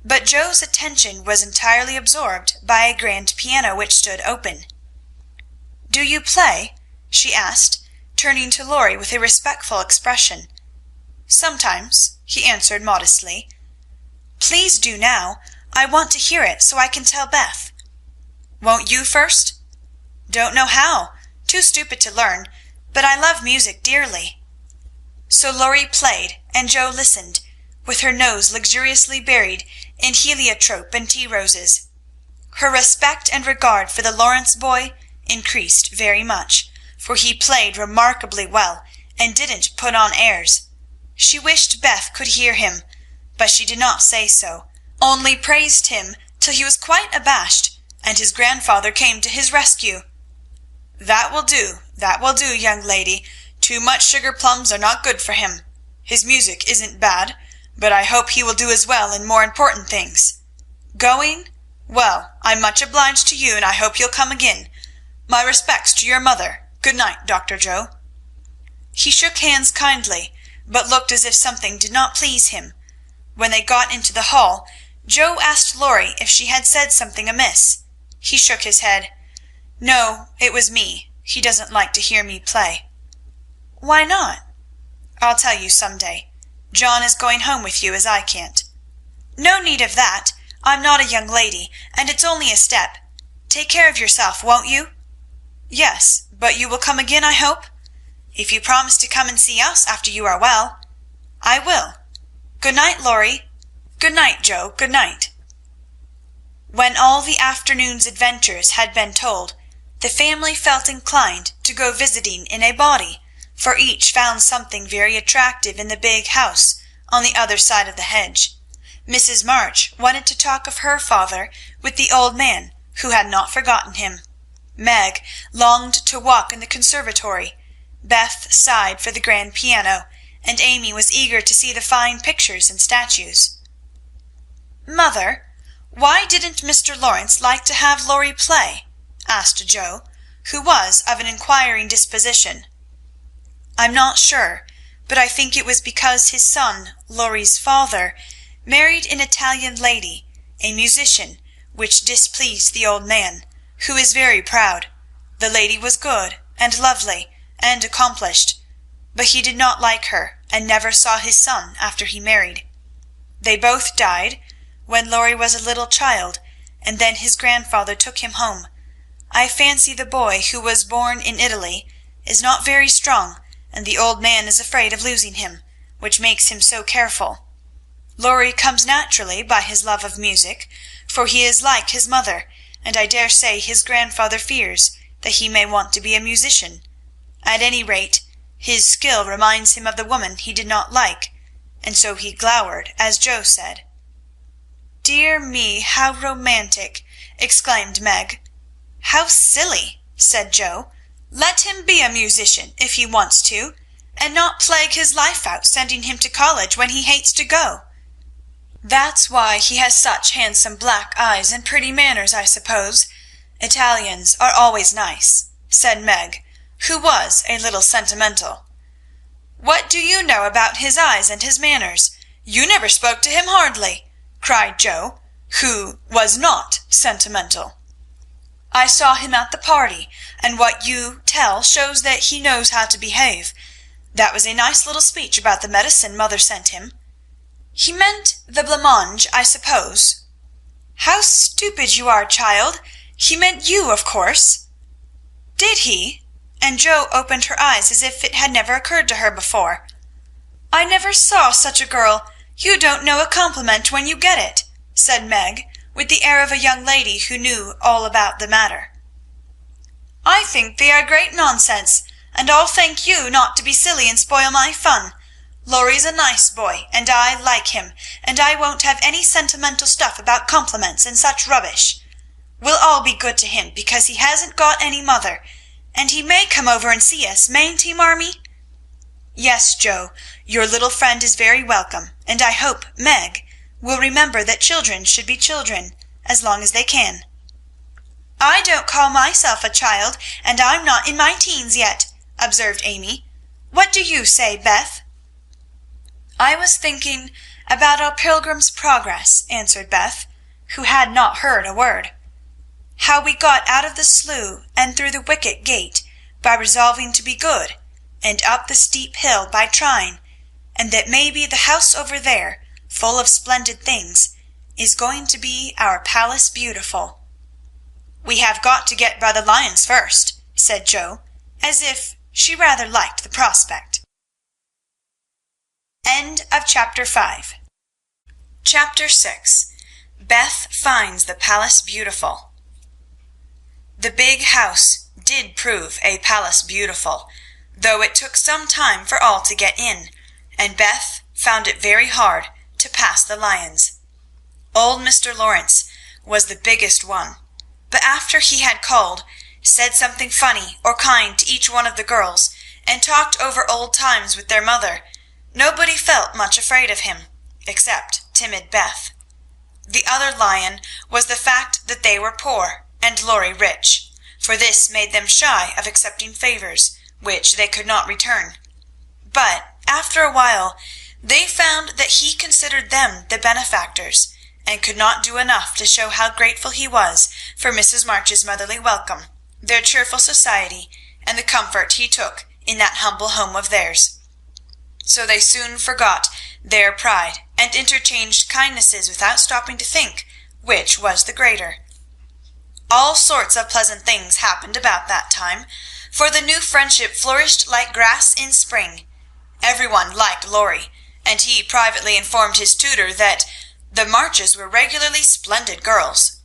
but Joe's attention was entirely absorbed by a grand piano which stood open. "Do you play?" she asked, turning to Laurie with a respectful expression. "Sometimes," he answered modestly. "Please do now. I want to hear it so I can tell Beth." "Won't you first?" "Don't know how. Too stupid to learn, but I love music dearly." So Laurie played, and Joe listened, with her nose luxuriously buried in heliotrope and tea roses. Her respect and regard for the Lawrence boy increased very much, for he played remarkably well and didn't put on airs. She wished Beth could hear him, but she did not say so, only praised him till he was quite abashed, and his grandfather came to his rescue. That will do, young lady. Too much sugar plums are not good for him. His music isn't bad, but I hope he will do as well in more important things. Going? Well, I'm much obliged to you, and I hope you'll come again. My respects to your mother. Good night, Dr. Joe." He shook hands kindly, but looked as if something did not please him. When they got into the hall, Joe asked Laurie if she had said something amiss. He shook his head. "No, it was me. He doesn't like to hear me play." "Why not?" "I'll tell you some day. John is going home with you, as I can't." "No need of that. I'm not a young lady, and it's only a step. Take care of yourself, won't you?" "Yes, but you will come again, I hope?" "If you promise to come and see us after you are well." "I will. Good night, Laurie." "Good night, Joe. Good night." When all the afternoon's adventures had been told, the family felt inclined to go visiting in a body, for each found something very attractive in the big house on the other side of the hedge. Mrs. March wanted to talk of her father with the old man, who had not forgotten him. Meg longed to walk in the conservatory. Beth sighed for the grand piano, and Amy was eager to see the fine pictures and statues. "Mother, why didn't Mr. Lawrence like to have Laurie play?" asked Joe, who was of an inquiring disposition. "I'm not sure, but I think it was because his son, Laurie's father, married an Italian lady, a musician, which displeased the old man, who is very proud. The lady was good and lovely and accomplished, but he did not like her, and never saw his son after he married. They both died when Laurie was a little child, and then his grandfather took him home. I fancy the boy, who was born in Italy, is not very strong, and the old man is afraid of losing him, which makes him so careful. Laurie comes naturally by his love of music, for he is like his mother, and I dare say his grandfather fears that he may want to be a musician. At any rate, his skill reminds him of the woman he did not like, and so he glowered, as Joe said." "Dear me, how romantic!" exclaimed Meg. "How silly!" said Joe. "Let him be a musician if he wants to, and not plague his life out sending him to college when he hates to go." "That's why he has such handsome black eyes and pretty manners, I suppose. Italians are always nice," said Meg, who was a little sentimental. "What do you know about his eyes and his manners? You never spoke to him hardly," cried Joe, who was not sentimental. "I saw him at the party, and what you tell shows that he knows how to behave. That was a nice little speech about the medicine mother sent him. He meant the blancmange, I suppose. How stupid you are, child! He meant you, of course. Did he? And Jo opened her eyes as if it had never occurred to her before. I never saw such a girl. You don't know a compliment when you get it, said Meg, with the air of a young lady who knew all about the matter. I think they are great nonsense, and I'll thank you not to be silly and spoil my fun. Laurie's a nice boy, and I like him, and I won't have any sentimental stuff about compliments and such rubbish. We'll all be good to him because he hasn't got any mother, and he may come over and see us, mayn't he, Marmee? Yes, Jo, your little friend is very welcome, and I hope Meg will remember that children should be children as long as they can. I don't call myself a child, and I'm not in my teens yet, observed Amy. What do you say, Beth? I was thinking about our Pilgrim's Progress, answered Beth, who had not heard a word. How we got out of the slough and through the wicket gate by resolving to be good, and up the steep hill by trying, and that maybe the house over there, full of splendid things, is going to be our Palace Beautiful. We have got to get by the lions first, said Jo, as if she rather liked the prospect. End of chapter 5. Chapter 6. Beth finds the Palace Beautiful. The big house did prove a Palace Beautiful, though it took some time for all to get in, and Beth found it very hard to pass the lions. Old Mr. Lawrence was the biggest one, but after he had called, said something funny or kind to each one of the girls, and talked over old times with their mother, nobody felt much afraid of him, except timid Beth. The other lion was the fact that they were poor and Laurie rich, for this made them shy of accepting favors which they could not return. But after a while they found that he considered them the benefactors, and could not do enough to show how grateful he was for Mrs. March's motherly welcome, their cheerful society, and the comfort he took in that humble home of theirs. So they soon forgot their pride, and interchanged kindnesses without stopping to think which was the greater. All sorts of pleasant things happened about that time, for the new friendship flourished like grass in spring. Everyone liked Laurie, and he privately informed his tutor that the Marches were regularly splendid girls.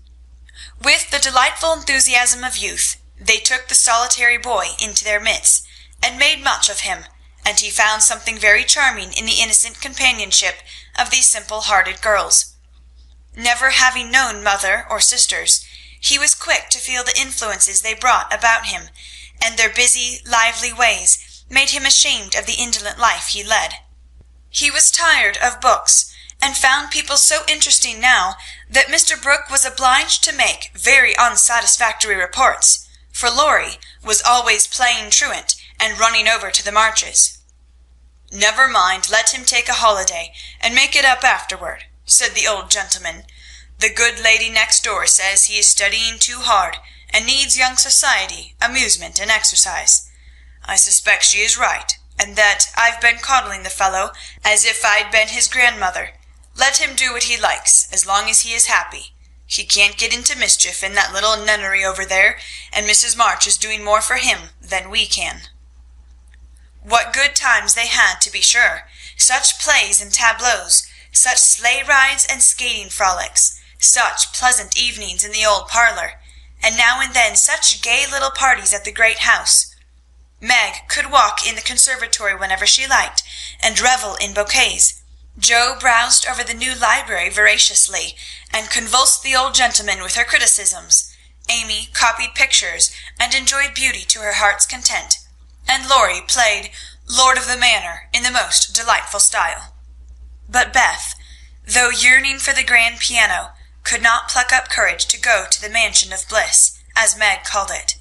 With the delightful enthusiasm of youth, they took the solitary boy into their midst, and made much of him, and he found something very charming in the innocent companionship of these simple-hearted girls. Never having known mother or sisters, he was quick to feel the influences they brought about him, and their busy, lively ways made him ashamed of the indolent life he led. He was tired of books, and found people so interesting now that Mr. Brooke was obliged to make very unsatisfactory reports, for Laurie was always playing truant and running over to the Marches. Never mind, let him take a holiday, and make it up afterward, said the old gentleman. The good lady next door says he is studying too hard, and needs young society, amusement, and exercise. I suspect she is right, and that I've been coddling the fellow as if I'd been his grandmother. Let him do what he likes, as long as he is happy. He can't get into mischief in that little nunnery over there, and Mrs. March is doing more for him than we can. What good times they had, to be sure! Such plays and tableaux, such sleigh rides and skating frolics, such pleasant evenings in the old parlour, and now and then such gay little parties at the great house. Meg could walk in the conservatory whenever she liked, and revel in bouquets. Jo browsed over the new library voraciously, and convulsed the old gentleman with her criticisms. Amy copied pictures, and enjoyed beauty to her heart's content, and Laurie played Lord of the Manor in the most delightful style. But Beth, though yearning for the grand piano, could not pluck up courage to go to the mansion of bliss, as Meg called it.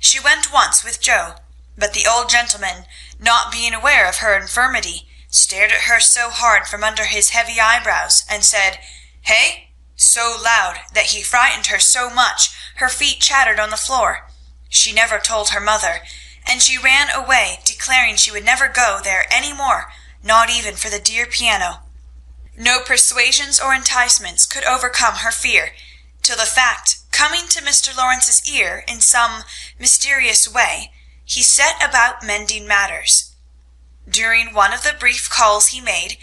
She went once with Jo, but the old gentleman, not being aware of her infirmity, stared at her so hard from under his heavy eyebrows, and said, "Hey?" so loud that he frightened her so much her feet chattered on the floor. She never told her mother, and she ran away, declaring she would never go there any more, not even for the dear piano. No persuasions or enticements could overcome her fear, till the fact coming to Mr. Lawrence's ear in some mysterious way, he set about mending matters. During one of the brief calls he made,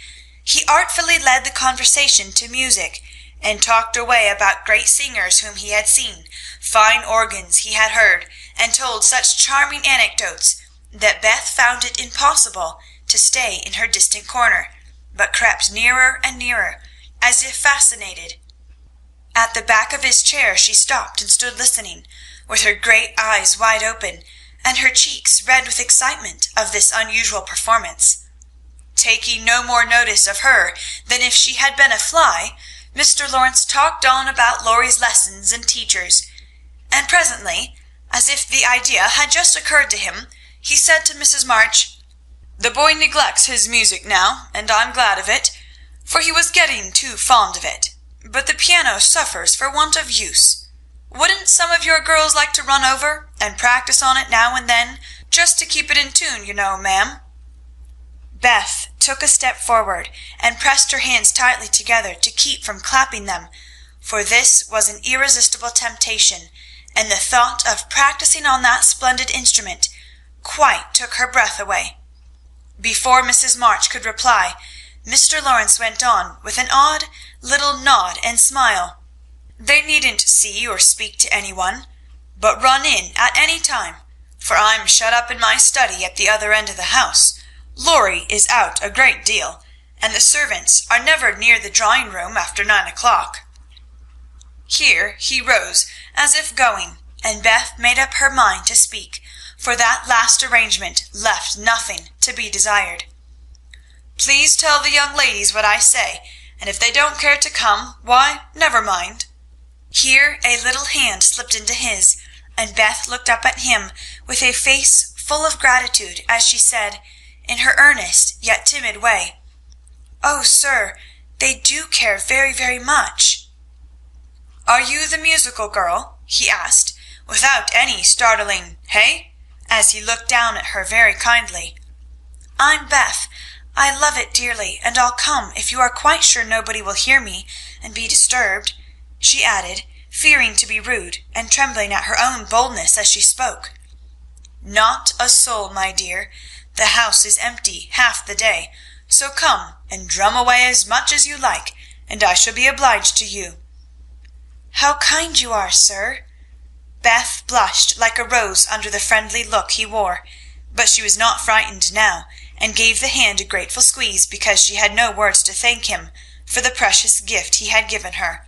he artfully led the conversation to music, and talked away about great singers whom he had seen, fine organs he had heard, and told such charming anecdotes that Beth found it impossible to stay in her distant corner, but crept nearer and nearer, as if fascinated. At the back of his chair she stopped and stood listening, with her great eyes wide open, and her cheeks red with excitement of this unusual performance. Taking no more notice of her than if she had been a fly, Mr. Lawrence talked on about Laurie's lessons and teachers, and presently, as if the idea had just occurred to him, he said to Mrs. March, "The boy neglects his music now, and I'm glad of it, for he was getting too fond of it. But the piano suffers for want of use. Wouldn't some of your girls like to run over and practice on it now and then, just to keep it in tune, you know, ma'am?" Beth took a step forward and pressed her hands tightly together to keep from clapping them, for this was an irresistible temptation, and the thought of practicing on that splendid instrument quite took her breath away. Before Mrs. March could reply, Mr. Lawrence went on with an odd little nod and smile. "They needn't see or speak to anyone, but run in at any time, for I'm shut up in my study at the other end of the house. Laurie is out a great deal, and the servants are never near the drawing-room after 9 o'clock. Here he rose, as if going, and Beth made up her mind to speak, for that last arrangement left nothing to be desired. "Please tell the young ladies what I say, and if they don't care to come, why, never mind." Here a little hand slipped into his, and Beth looked up at him with a face full of gratitude as she said, in her earnest yet timid way, "Oh, sir, they do care very, very much." "Are you the musical girl?" he asked, without any startling "Hey?" as he looked down at her very kindly. "I'm Beth. I love it dearly, and I'll come if you are quite sure nobody will hear me and be disturbed," she added, fearing to be rude, and trembling at her own boldness as she spoke. "Not a soul, my dear. The house is empty half the day, so come and drum away as much as you like, and I shall be obliged to you." "How kind you are, sir!" Beth blushed like a rose under the friendly look he wore, but she was not frightened now, and gave the hand a grateful squeeze because she had no words to thank him for the precious gift he had given her.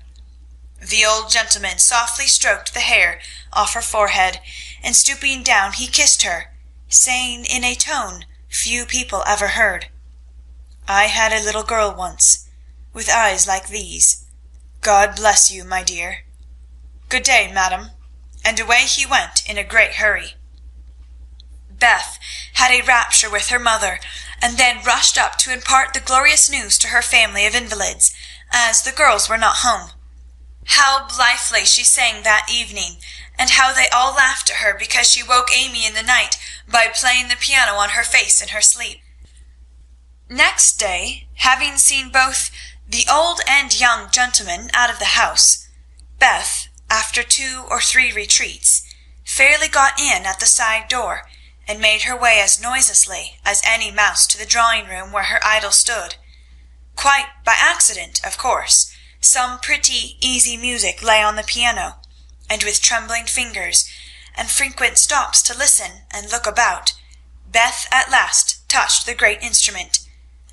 The old gentleman softly stroked the hair off her forehead, and stooping down he kissed her, saying in a tone few people ever heard, "I had a little girl once, with eyes like these. God bless you, my dear. Good day, madam," and away he went in a great hurry. Beth had a rapture with her mother, and then rushed up to impart the glorious news to her family of invalids, as the girls were not home. How blithely she sang that evening, and how they all laughed at her because she woke Amy in the night by playing the piano on her face in her sleep. Next day, having seen both the old and young gentlemen out of the house, Beth, after 2 or 3 retreats, fairly got in at the side door, and made her way as noiselessly as any mouse to the drawing-room where her idol stood. Quite by accident, of course, some pretty, easy music lay on the piano, and with trembling fingers, and frequent stops to listen and look about, Beth at last touched the great instrument,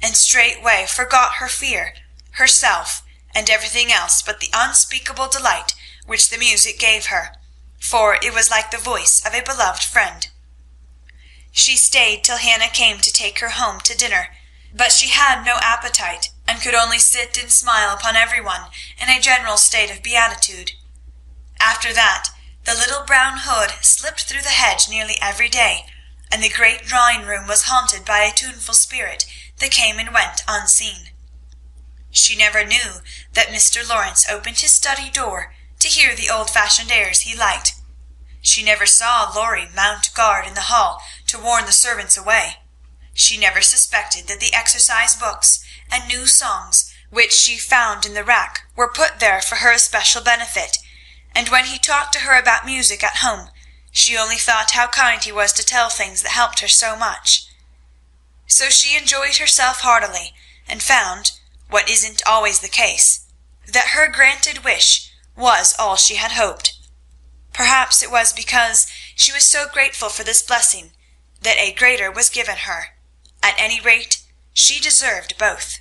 and straightway forgot her fear, herself, and everything else but the unspeakable delight which the music gave her, for it was like the voice of a beloved friend. She stayed till Hannah came to take her home to dinner, but she had no appetite, and could only sit and smile upon everyone in a general state of beatitude. After that, the little brown hood slipped through the hedge nearly every day, and the great drawing-room was haunted by a tuneful spirit that came and went unseen. She never knew that Mr. Lawrence opened his study door to hear the old-fashioned airs he liked. She never saw Laurie mount guard in the hall to warn the servants away. She never suspected that the exercise books and new songs which she found in the rack were put there for her especial benefit, and when he talked to her about music at home, she only thought how kind he was to tell things that helped her so much. So she enjoyed herself heartily, and found, what isn't always the case, that her granted wish was all she had hoped. Perhaps it was because she was so grateful for this blessing that a greater was given her. At any rate, she deserved both.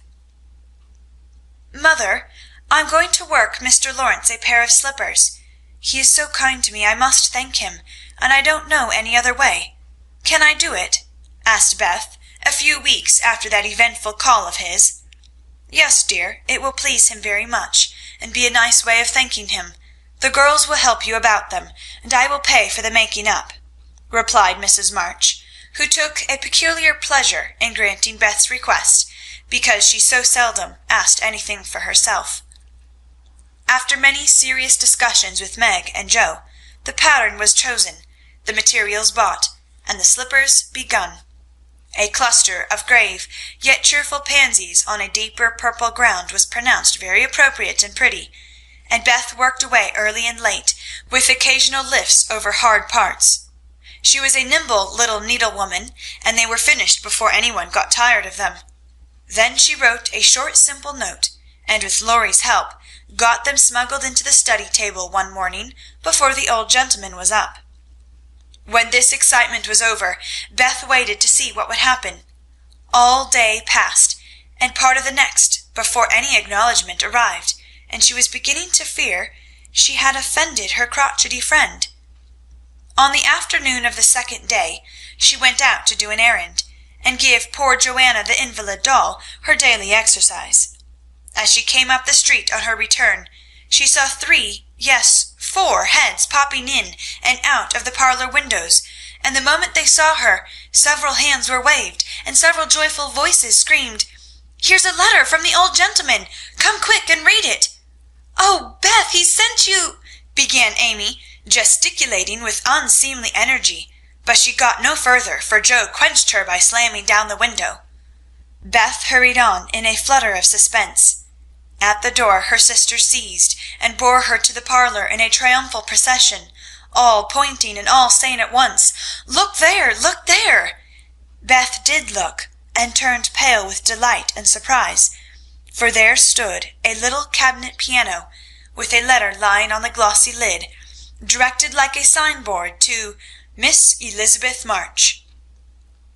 "Mother, I'm going to work Mr. Lawrence a pair of slippers. He is so kind to me I must thank him, and I don't know any other way. Can I do it?" asked Beth, a few weeks after that eventful call of his. "Yes, dear, it will please him very much, and be a nice way of thanking him. The girls will help you about them, and I will pay for the making up," replied Mrs. March, who took a peculiar pleasure in granting Beth's request, because she so seldom asked anything for herself. After many serious discussions with Meg and Joe, the pattern was chosen, the materials bought, and the slippers begun. A cluster of grave yet cheerful pansies on a deeper purple ground was pronounced very appropriate and pretty, and Beth worked away early and late, with occasional lifts over hard parts. She was a nimble little needlewoman, and they were finished before anyone got tired of them. Then she wrote a short simple note, and with Laurie's help got them smuggled into the study table one morning before the old gentleman was up. When this excitement was over, Beth waited to see what would happen. All day passed, and part of the next, before any acknowledgment arrived, and she was beginning to fear she had offended her crotchety friend. On the afternoon of the second day, she went out to do an errand, and give poor Joanna the invalid doll her daily exercise. As she came up the street on her return, she saw 3, yes, 4 heads popping in and out of the parlor windows, and the moment they saw her, several hands were waved, and several joyful voices screamed, "Here's a letter from the old gentleman! Come quick and read it!" "Oh, Beth, he sent you—" began Amy, gesticulating with unseemly energy, but she got no further, for Joe quenched her by slamming down the window. Beth hurried on in a flutter of suspense. At the door her sister seized and bore her to the parlor in a triumphal procession, all pointing and all saying at once, "Look there! Look there!" Beth did look, and turned pale with delight and surprise, for there stood a little cabinet piano, with a letter lying on the glossy lid, directed like a signboard to Miss Elizabeth March.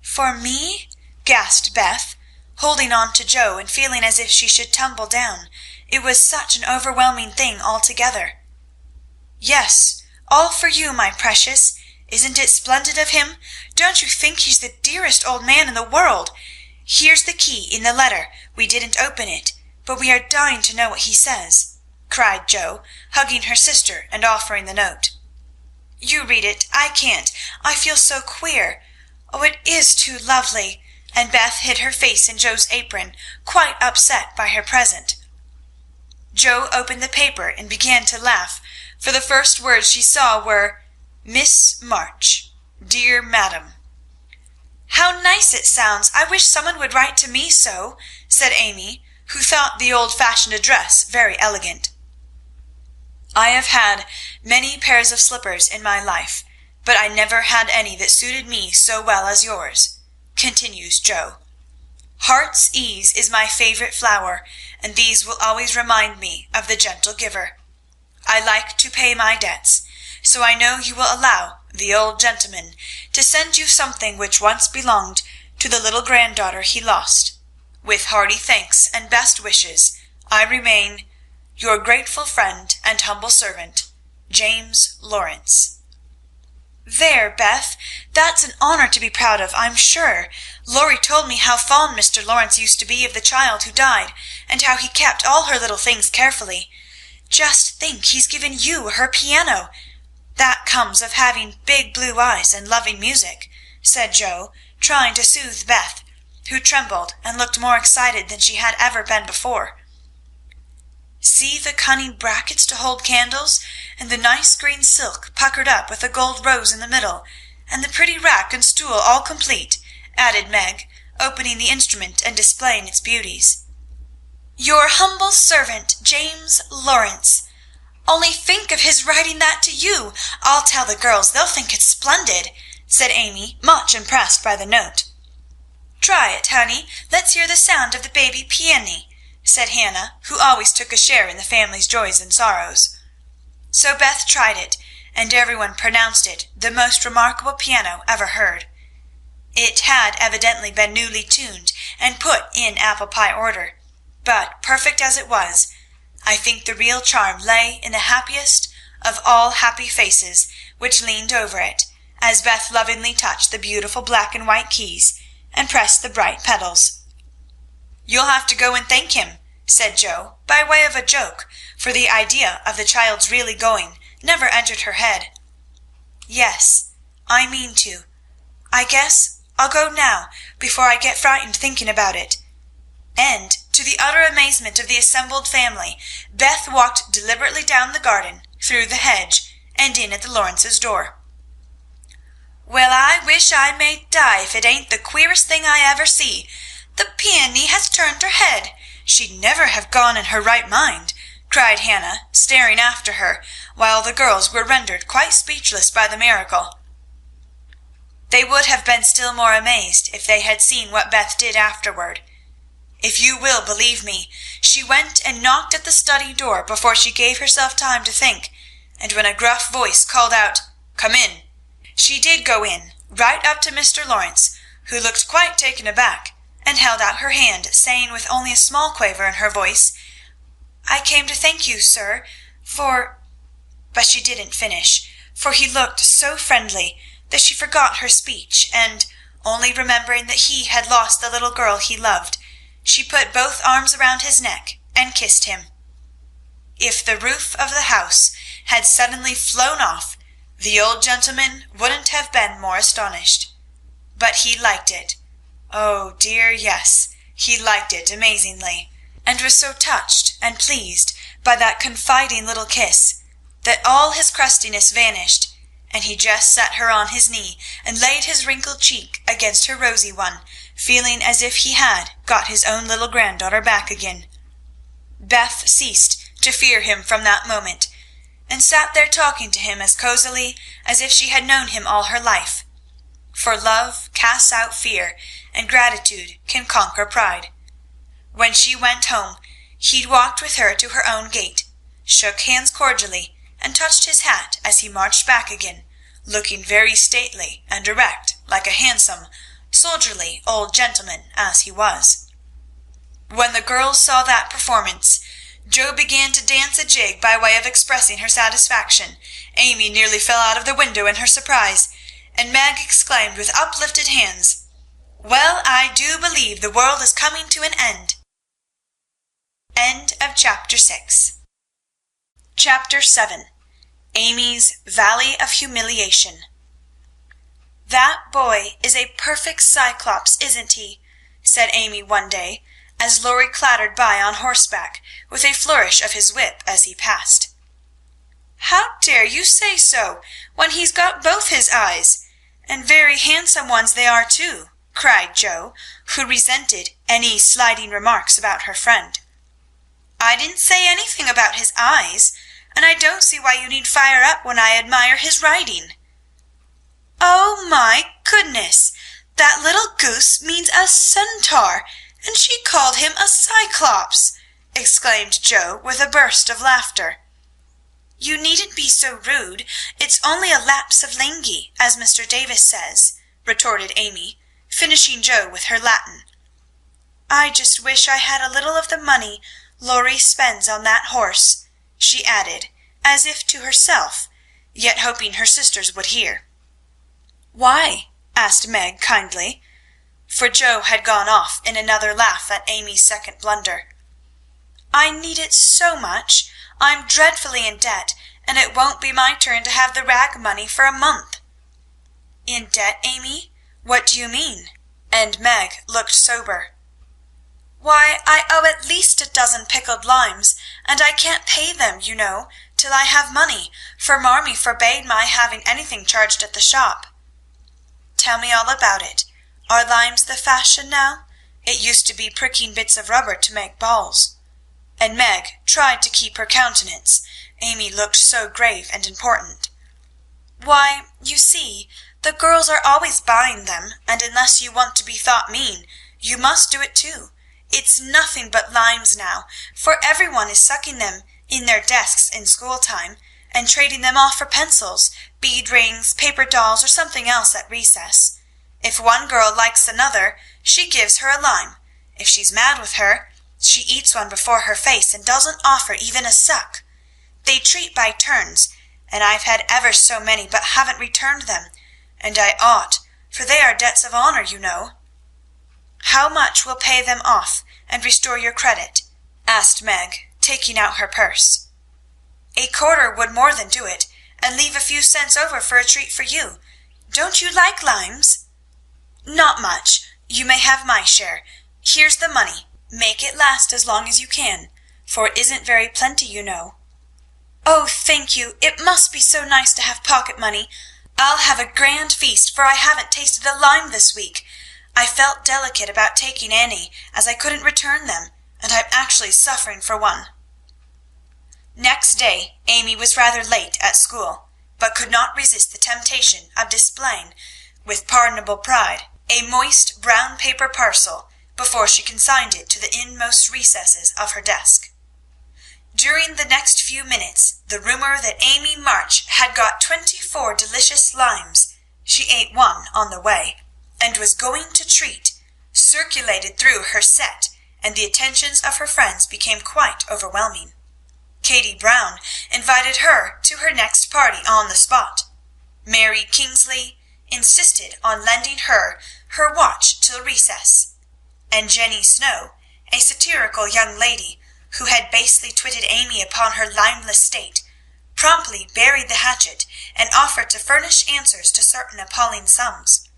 "For me?" gasped Beth, holding on to Joe and feeling as if she should tumble down. It was such an overwhelming thing altogether. "Yes, all for you, my precious. Isn't it splendid of him? Don't you think he's the dearest old man in the world? Here's the key in the letter. We didn't open it, but we are dying to know what he says," cried Joe, hugging her sister and offering the note. "You read it. I can't. I feel so queer. Oh, it is too lovely," and Beth hid her face in Joe's apron, quite upset by her present. Joe opened the paper and began to laugh, for the first words she saw were, "Miss March, dear Madam." "How nice it sounds! I wish someone would write to me so," said Amy, who thought the old-fashioned address very elegant. "I have had many pairs of slippers in my life, but I never had any that suited me so well as yours," continues Joe. "Heart's ease is my favorite flower, and these will always remind me of the gentle giver. I like to pay my debts, so I know you will allow the old gentleman to send you something which once belonged to the little granddaughter he lost. With hearty thanks and best wishes, I remain your grateful friend and humble servant, James Lawrence." "There, Beth, that's an honor to be proud of, I'm sure. Laurie told me how fond Mr. Lawrence used to be of the child who died, and how he kept all her little things carefully. Just think, he's given you her piano. That comes of having big blue eyes and loving music," said Joe, trying to soothe Beth, who trembled and looked more excited than she had ever been before. See the cunning brackets to hold candles, and the nice green silk puckered up with a gold rose in the middle, and the pretty rack and stool all complete," added Meg, opening the instrument and displaying its beauties. "Your humble servant, James Lawrence. Only think of his writing that to you! I'll tell the girls, they'll think it's splendid," said Amy, much impressed by the note. "Try it, honey. Let's hear the sound of the baby peony," said Hannah, who always took a share in the family's joys and sorrows. So Beth tried it, and everyone pronounced it the most remarkable piano ever heard. It had evidently been newly tuned and put in apple pie order, but perfect as it was, I think the real charm lay in the happiest of all happy faces which leaned over it, as Beth lovingly touched the beautiful black and white keys and pressed the bright pedals. "You'll have to go and thank him," said Joe, by way of a joke, for the idea of the child's really going never entered her head. "Yes, I mean to. I guess I'll go now, before I get frightened thinking about it." And, to the utter amazement of the assembled family, Beth walked deliberately down the garden, through the hedge, and in at the Lawrences' door. "Well, I wish I may die if it ain't the queerest thing I ever see. The peony has turned her head. She'd never have gone in her right mind," cried Hannah, staring after her, while the girls were rendered quite speechless by the miracle. They would have been still more amazed if they had seen what Beth did afterward. If you will believe me, she went and knocked at the study door before she gave herself time to think, and when a gruff voice called out, "Come in," she did go in, right up to Mr. Lawrence, who looked quite taken aback, and held out her hand, saying with only a small quaver in her voice, "I came to thank you, sir, for—" But she didn't finish, for he looked so friendly that she forgot her speech, and, only remembering that he had lost the little girl he loved, she put both arms around his neck and kissed him. If the roof of the house had suddenly flown off, the old gentleman wouldn't have been more astonished. But he liked it. Oh dear, yes, he liked it amazingly, and was so touched and pleased by that confiding little kiss that all his crustiness vanished, and he just set her on his knee and laid his wrinkled cheek against her rosy one, feeling as if he had got his own little granddaughter back again. Beth ceased to fear him from that moment, and sat there talking to him as cosily as if she had known him all her life. For love casts out fear, and gratitude can conquer pride. When she went home, he walked with her to her own gate, shook hands cordially, and touched his hat as he marched back again, looking very stately and erect, like a handsome, soldierly old gentleman as he was. When the girls saw that performance, Jo began to dance a jig by way of expressing her satisfaction. Amy nearly fell out of the window in her surprise, and Meg exclaimed with uplifted hands, "Well, I do believe the world is coming to an end." End of Chapter 6. Chapter 7. Amy's Valley of Humiliation. "That boy is a perfect Cyclops, isn't he?" said Amy one day, as Laurie clattered by on horseback, with a flourish of his whip as he passed. "How dare you say so, when he's got both his eyes? And very handsome ones they are, too," cried Jo, who resented any slighting remarks about her friend. "I didn't say anything about his eyes, and I don't see why you need fire up when I admire his riding." "Oh, my goodness! That little goose means a centaur, and she called him a Cyclops!" exclaimed Jo, with a burst of laughter. "You needn't be so rude. It's only a lapse of linguae, as Mr. Davis says," retorted Amy, finishing Jo with her Latin. "I just wish I had a little of the money Laurie spends on that horse," she added, as if to herself, yet hoping her sisters would hear. "Why?" asked Meg kindly, for Jo had gone off in another laugh at Amy's second blunder. "I need it so much. I'm dreadfully in debt, and it won't be my turn to have the rag money for a month." "In debt, Amy? What do you mean?" and Meg looked sober. Why, I owe at least a dozen pickled limes, and I can't pay them, you know, till I have money, for Marmee forbade my having anything charged at the shop." "Tell me all about it. Are limes the fashion now? It used to be pricking bits of rubber to make balls." And Meg tried to keep her countenance. Amy looked so grave and important. "Why, you see, the girls are always buying them, and unless you want to be thought mean, you must do it too. It's nothing but limes now, for every one is sucking them in their desks in school time, and trading them off for pencils, bead rings, paper dolls, or something else at recess. If one girl likes another, she gives her a lime. If she's mad with her, she eats one before her face and doesn't offer even a suck. They treat by turns, and I've had ever so many but haven't returned them, and I ought, for they are debts of honor, you know." "How much will pay them off and restore your credit?" asked Meg, taking out her purse. "A quarter would more than do it, and leave a few cents over for a treat for you. Don't you like limes?" "Not much. You may have my share. Here's the money. Make it last as long as you can, for it isn't very plenty, you know." "Oh, thank you. It must be so nice to have pocket money. I'll have a grand feast, for I haven't tasted a lime this week. I felt delicate about taking any, as I couldn't return them, and I'm actually suffering for one." Next day Amy was rather late at school, but could not resist the temptation of displaying, with pardonable pride, a moist brown paper parcel before she consigned it to the inmost recesses of her desk. During the next few minutes the rumor that Amy March had got 24 delicious limes, she ate one on the way, and was going to treat, circulated through her set, and the attentions of her friends became quite overwhelming. Katy Brown invited her to her next party on the spot. Mary Kingsley insisted on lending her her watch till recess, and Jenny Snow, a satirical young lady who had basely twitted Amy upon her limeless state, promptly buried the hatchet and offered to furnish answers to certain appalling sums.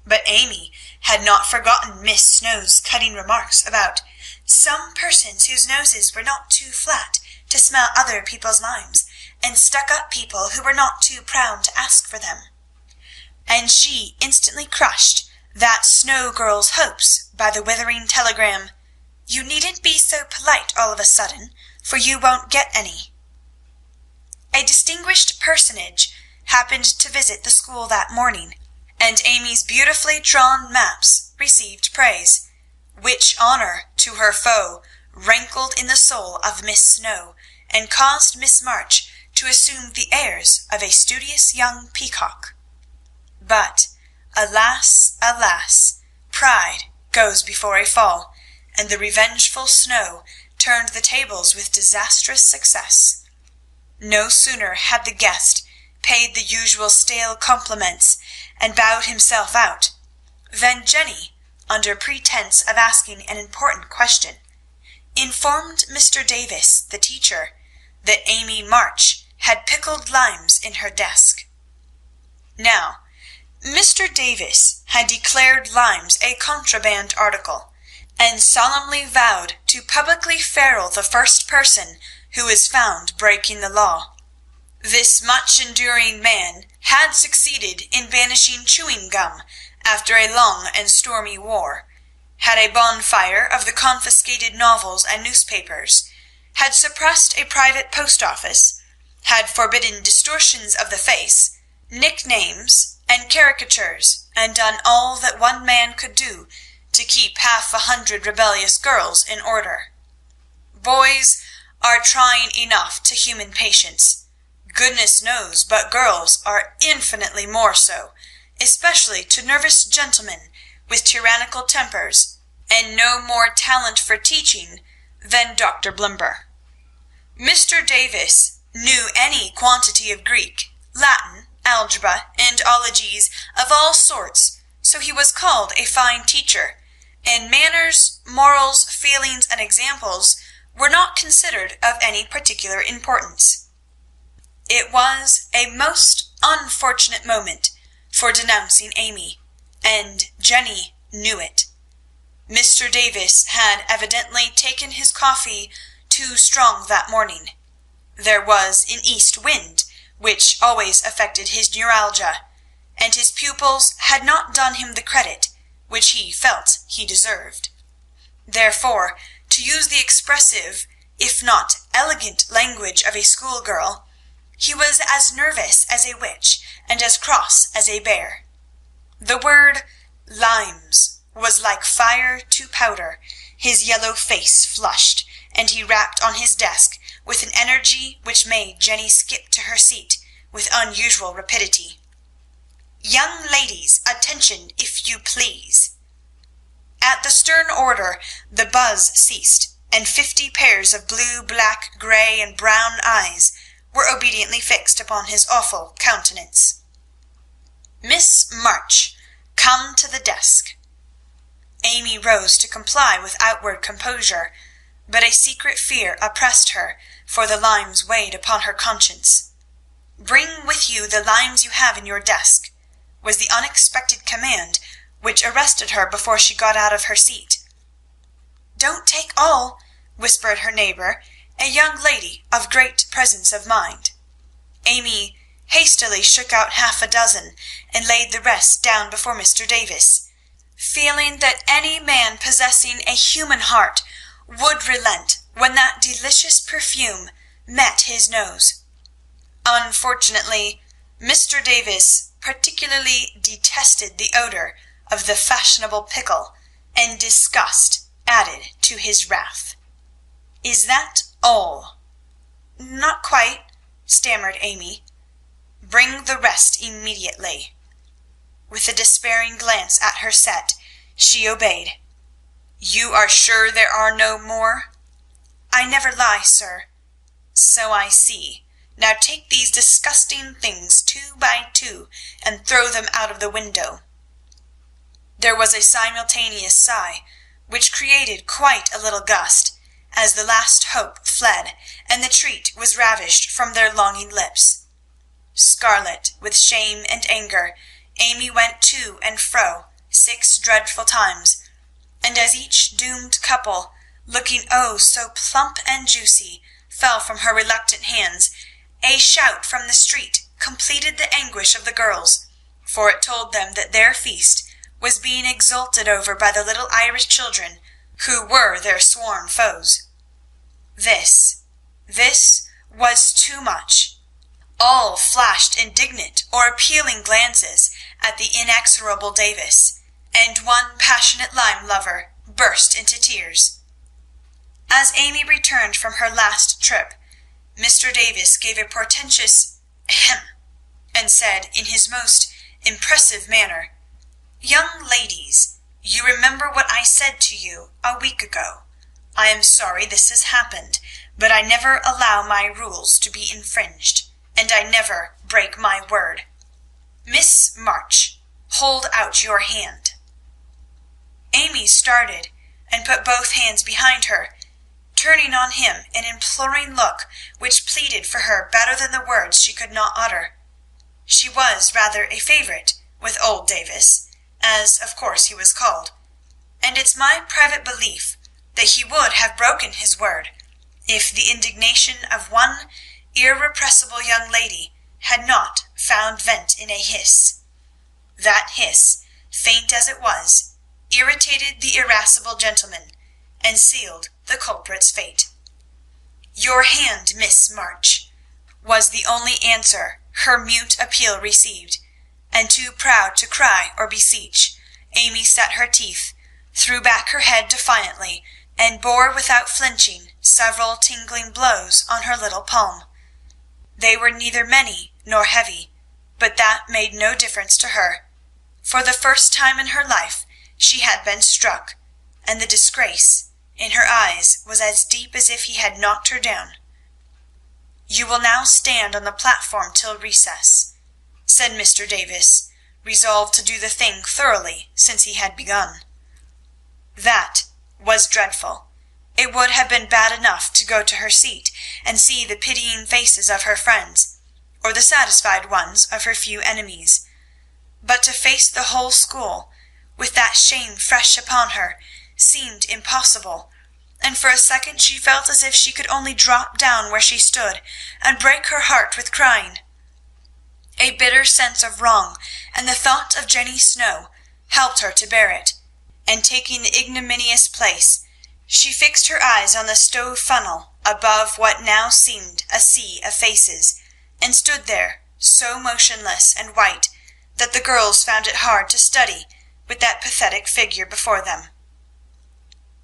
But Amy had not forgotten Miss Snow's cutting remarks about some persons whose noses were not too flat to smell other people's limes, and stuck-up people who were not too proud to ask for them. And she instantly crushed that Snow girl's hopes by the withering telegram, "You needn't be so polite all of a sudden, for you won't get any." A distinguished personage happened to visit the school that morning, and Amy's beautifully drawn maps received praise, which honor to her foe rankled in the soul of Miss Snow, and caused Miss March to assume the airs of a studious young peacock. But, alas, alas, pride goes before a fall, and the revengeful Snow turned the tables with disastrous success. No sooner had the guest paid the usual stale compliments and bowed himself out, than Jenny, under pretense of asking an important question, informed Mr. Davis, the teacher, that Amy March had pickled limes in her desk. Now, Mr. Davis had declared limes a contraband article, and solemnly vowed to publicly ferule the first person who was found breaking the law. This much-enduring man had succeeded in banishing chewing gum after a long and stormy war, had a bonfire of the confiscated novels and newspapers, had suppressed a private post office, had forbidden distortions of the face, nicknames, and caricatures, and done all that one man could do to keep 100 rebellious girls in order. Boys are trying enough to human patience. Goodness knows, but girls are infinitely more so, especially to nervous gentlemen with tyrannical tempers, and no more talent for teaching than Dr. Blimber. Mr. Davis knew any quantity of Greek, Latin, algebra, and ologies of all sorts, so he was called a fine teacher, and manners, morals, feelings, and examples were not considered of any particular importance. It was a most unfortunate moment for denouncing Amy, and Jenny knew it. Mr. Davis had evidently taken his coffee too strong that morning. There was an east wind, which always affected his neuralgia, and his pupils had not done him the credit which he felt he deserved. Therefore, to use the expressive, if not elegant language of a schoolgirl, he was as nervous as a witch and as cross as a bear. The word limes was like fire to powder. His yellow face flushed, and he rapped on his desk with an energy which made Jenny skip to her seat with unusual rapidity. "Young ladies, attention, if you please." At the stern order the buzz ceased, and 50 pairs of blue, black, grey, and brown eyes were obediently fixed upon his awful countenance. "Miss March, come to the desk." Amy rose to comply with outward composure, but a secret fear oppressed her, for the limes weighed upon her conscience. "Bring with you the limes you have in your desk," was the unexpected command which arrested her before she got out of her seat. "Don't take all," whispered her neighbour, a young lady of great presence of mind. Amy hastily shook out half a dozen and laid the rest down before Mr. Davis, feeling that any man possessing a human heart would relent when that delicious perfume met his nose. Unfortunately, Mr. Davis particularly detested the odour of the fashionable pickle, and disgust added to his wrath. "Is that all?" "Not quite," stammered Amy. "Bring the rest immediately." With a despairing glance at her set, she obeyed. "You are sure there are no more?" "I never lie, sir." "So I see. Now take these disgusting things 2 by 2 and throw them out of the window." There was a simultaneous sigh, which created quite a little gust, as the last hope fled, and the treat was ravished from their longing lips. Scarlet with shame and anger, Amy went to and fro 6 dreadful times, and as each doomed couple, looking oh so plump and juicy, fell from her reluctant hands, a shout from the street completed the anguish of the girls, for it told them that their feast was being exulted over by the little Irish children who were their sworn foes. This was too much. All flashed indignant or appealing glances at the inexorable Davis, and one passionate lime lover burst into tears. As Amy returned from her last trip, Mr. Davis gave a portentous ahem, and said in his most impressive manner, "Young ladies, you remember what I said to you a week ago. I am sorry this has happened, but I never allow my rules to be infringed, and I never break my word. Miss March, hold out your hand." Amy started and put both hands behind her, turning on him an imploring look which pleaded for her better than the words she could not utter. She was rather a favourite with old Davis, as of course he was called, and it's my private belief that he would have broken his word if the indignation of one irrepressible young lady had not found vent in a hiss. That hiss, faint as it was, irritated the irascible gentleman, and sealed the culprit's fate. "Your hand, Miss March," was the only answer her mute appeal received, and too proud to cry or beseech, Amy set her teeth, threw back her head defiantly, and bore without flinching several tingling blows on her little palm. They were neither many nor heavy, but that made no difference to her. For the first time in her life she had been struck, and the disgrace in her eyes was as deep as if he had knocked her down. "You will now stand on the platform till recess," said Mr. Davis, resolved to do the thing thoroughly since he had begun. That was dreadful. It would have been bad enough to go to her seat and see the pitying faces of her friends, or the satisfied ones of her few enemies, but to face the whole school, with that shame fresh upon her, seemed impossible, and for a second she felt as if she could only drop down where she stood and break her heart with crying. A bitter sense of wrong and the thought of Jenny Snow helped her to bear it, and taking the ignominious place, she fixed her eyes on the stove funnel above what now seemed a sea of faces, and stood there so motionless and white that the girls found it hard to study with that pathetic figure before them.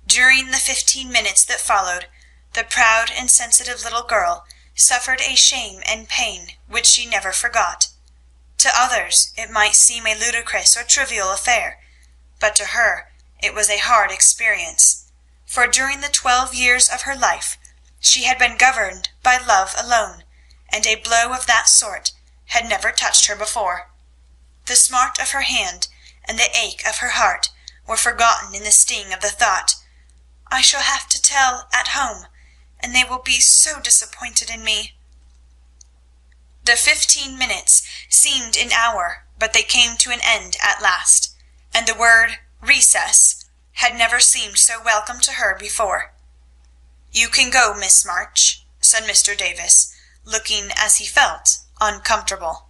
During the 15 minutes that followed, the proud and sensitive little girl suffered a shame and pain which she never forgot. To others it might seem a ludicrous or trivial affair, but to her it was a hard experience, for during the 12 years of her life she had been governed by love alone, and a blow of that sort had never touched her before. The smart of her hand and the ache of her heart were forgotten in the sting of the thought, "I shall have to tell at home, and they will be so disappointed in me." The 15 minutes seemed an hour, but they came to an end at last, and the word recess had never seemed so welcome to her before. "You can go, Miss March," said Mr. Davis, looking, as he felt, uncomfortable.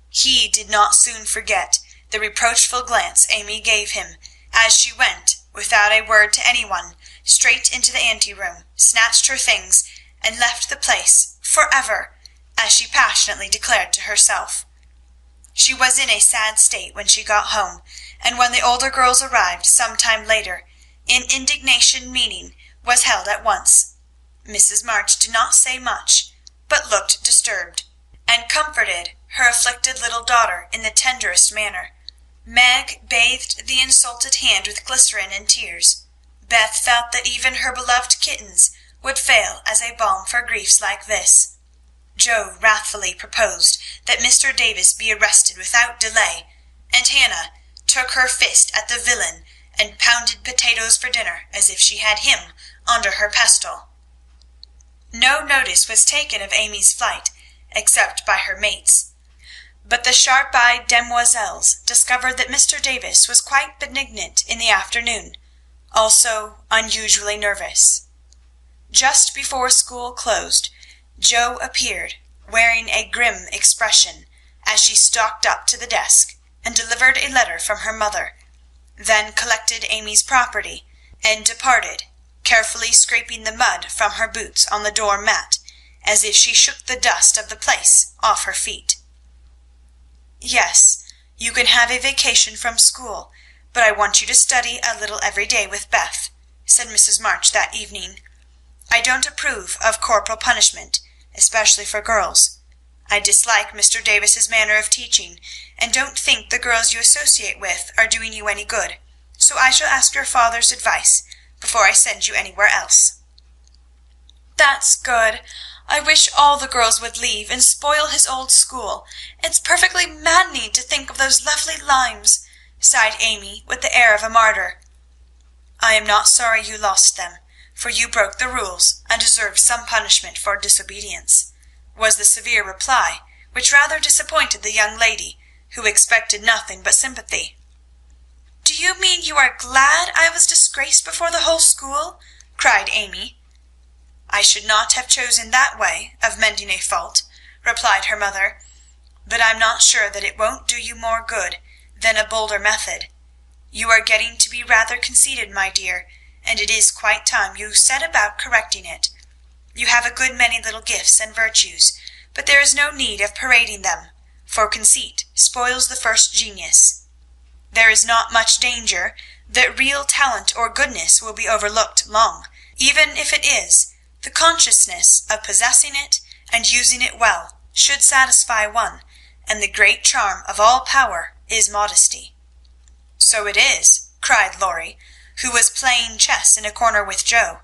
He did not soon forget the reproachful glance Amy gave him as she went, without a word to anyone, straight into the anteroom, snatched her things, and left the place forever, as she passionately declared to herself. She was in a sad state when she got home, and when the older girls arrived some time later, an indignation meeting was held at once. Mrs. March did not say much, but looked disturbed, and comforted her afflicted little daughter in the tenderest manner. Meg bathed the insulted hand with glycerin and tears. Beth felt that even her beloved kittens would fail as a balm for griefs like this. Joe wrathfully proposed that Mr. Davis be arrested without delay, and Hannah took her fist at the villain and pounded potatoes for dinner as if she had him under her pestle. No notice was taken of Amy's flight, except by her mates, but the sharp-eyed demoiselles discovered that Mr. Davis was quite benignant in the afternoon, also unusually nervous. Just before school closed, Jo appeared, wearing a grim expression, as she stalked up to the desk and delivered a letter from her mother, then collected Amy's property, and departed, carefully scraping the mud from her boots on the door mat, as if she shook the dust of the place off her feet. "Yes, you can have a vacation from school, but I want you to study a little every day with Beth," said Mrs. March that evening. "I don't approve of corporal punishment, especially for girls. I dislike Mr. Davis's manner of teaching, and don't think the girls you associate with are doing you any good, so I shall ask your father's advice before I send you anywhere else." "That's good. I wish all the girls would leave and spoil his old school. It's perfectly maddening to think of those lovely limes," sighed Amy with the air of a martyr. "I am not sorry you lost them, for you broke the rules and deserve some punishment for disobedience," was the severe reply, which rather disappointed the young lady, who expected nothing but sympathy. "Do you mean you are glad I was disgraced before the whole school?" cried Amy. "I should not have chosen that way of mending a fault," replied her mother, "but I'm not sure that it won't do you more good than a bolder method. You are getting to be rather conceited, my dear, and it is quite time you set about correcting it. You have a good many little gifts and virtues, but there is no need of parading them, for conceit spoils the first genius. There is not much danger that real talent or goodness will be overlooked long. Even if it is, the consciousness of possessing it and using it well should satisfy one, and the great charm of all power is modesty." "So it is," cried Laurie, who was playing chess in a corner with Joe.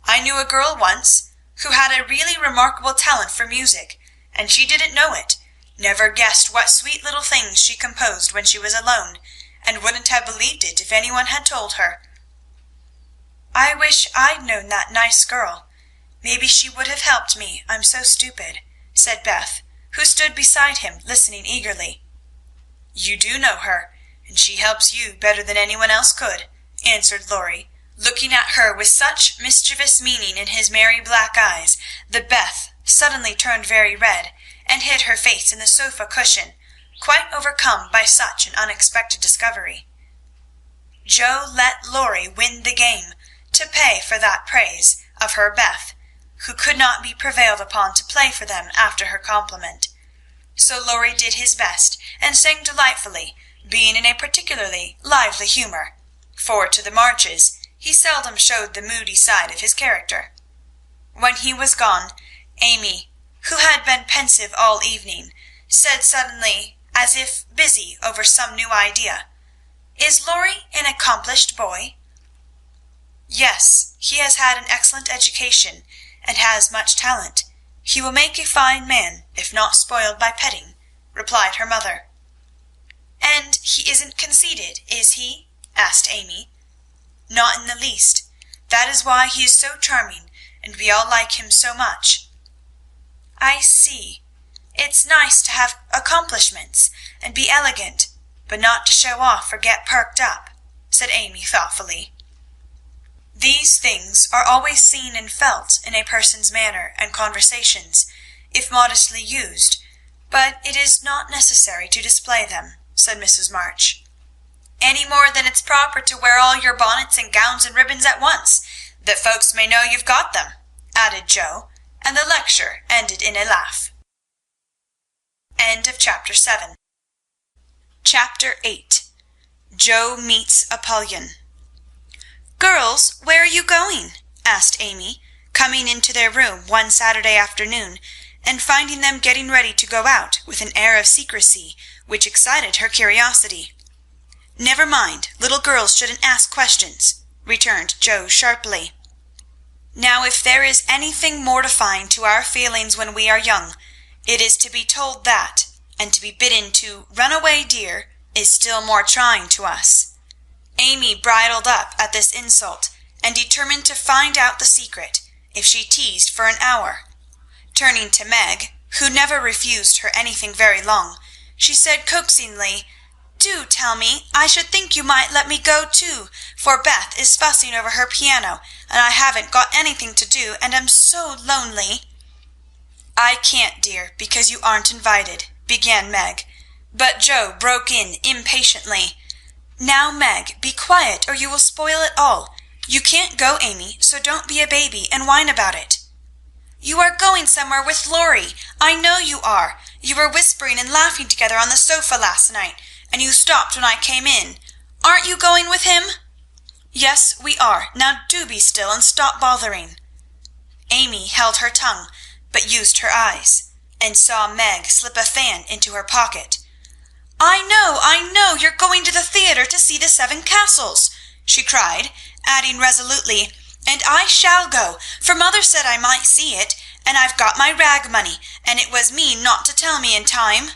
"I knew a girl once who had a really remarkable talent for music, and she didn't know it, never guessed what sweet little things she composed when she was alone, and wouldn't have believed it if anyone had told her." "I wish I'd known that nice girl. Maybe she would have helped me, I'm so stupid," said Beth, who stood beside him listening eagerly. "You do know her, and she helps you better than anyone else could," answered Laurie, looking at her with such mischievous meaning in his merry black eyes that Beth suddenly turned very red and hid her face in the sofa cushion, quite overcome by such an unexpected discovery. Joe let Laurie win the game to pay for that praise of her Beth, who could not be prevailed upon to play for them after her compliment. So Laurie did his best, and sang delightfully, being in a particularly lively humour, for to the Marches he seldom showed the moody side of his character. When he was gone, Amy, who had been pensive all evening, said suddenly, as if busy over some new idea, "Is Laurie an accomplished boy?" "Yes, he has had an excellent education, and has much talent. He will make a fine man, if not spoiled by petting," replied her mother. "And he isn't conceited, is he?" asked Amy. "Not in the least. That is why he is so charming, and we all like him so much." "I see. It's nice to have accomplishments and be elegant, but not to show off or get perked up," said Amy thoughtfully. These things are always seen and felt in a person's manner and conversations, if modestly used, but it is not necessary to display them, said Mrs. March. "Any more than it's proper to wear all your bonnets and gowns and ribbons at once, that folks may know you've got them," added Joe, and the lecture ended in a laugh. End of chapter 7. Chapter 8. Joe meets Apollyon. "Girls, where are you going?" asked Amy, coming into their room one Saturday afternoon, and finding them getting ready to go out with an air of secrecy which excited her curiosity. "Never mind, little girls shouldn't ask questions," returned Joe sharply. "Now if there is anything mortifying to our feelings when we are young, it is to be told that, and to be bidden to run away, dear, is still more trying to us." Amy bridled up at this insult, and determined to find out the secret, if she teased for an hour. Turning to Meg, who never refused her anything very long, she said coaxingly, "Do tell me. I should think you might let me go too, for Beth is fussing over her piano, and I haven't got anything to do, and am so lonely." "I can't, dear, because you aren't invited," began Meg, but Joe broke in impatiently. "Now, Meg, be quiet, or you will spoil it all. You can't go, Amy, so don't be a baby and whine about it." "You are going somewhere with Laurie. I know you are. You were whispering and laughing together on the sofa last night, and you stopped when I came in. Aren't you going with him?" "Yes, we are. Now do be still and stop bothering." Amy held her tongue, but used her eyes, and saw Meg slip a fan into her pocket. I know, you're going to the theatre to see the 7 Castles," she cried, adding resolutely, "and I shall go, for mother said I might see it, and I've got my rag money, and it was mean not to tell me in time."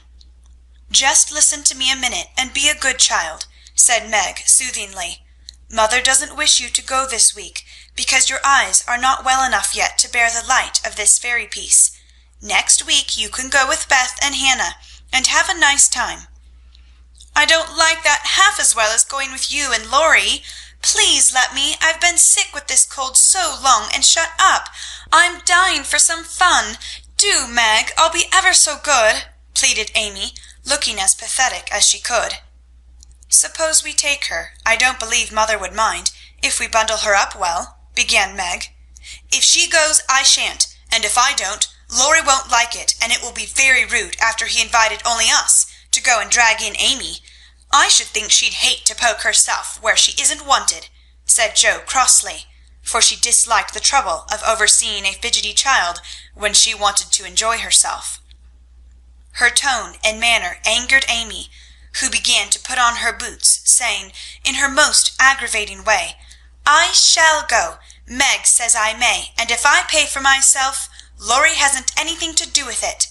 "Just listen to me a minute, and be a good child," said Meg soothingly. "Mother doesn't wish you to go this week, because your eyes are not well enough yet to bear the light of this fairy piece. Next week you can go with Beth and Hannah, and have a nice time." "I don't like that half as well as going with you and Laurie. Please let me. I've been sick with this cold so long and shut up. I'm dying for some fun. Do, Meg. I'll be ever so good," pleaded Amy, looking as pathetic as she could. "Suppose we take her. I don't believe mother would mind, if we bundle her up well," began Meg. "If she goes, I shan't, and if I don't, Laurie won't like it, and it will be very rude after he invited only us to go and drag in Amy. I should think she'd hate to poke herself where she isn't wanted," said Joe crossly, for she disliked the trouble of overseeing a fidgety child when she wanted to enjoy herself. Her tone and manner angered Amy, who began to put on her boots, saying, in her most aggravating way, "I shall go. Meg says I may, and if I pay for myself, Laurie hasn't anything to do with it."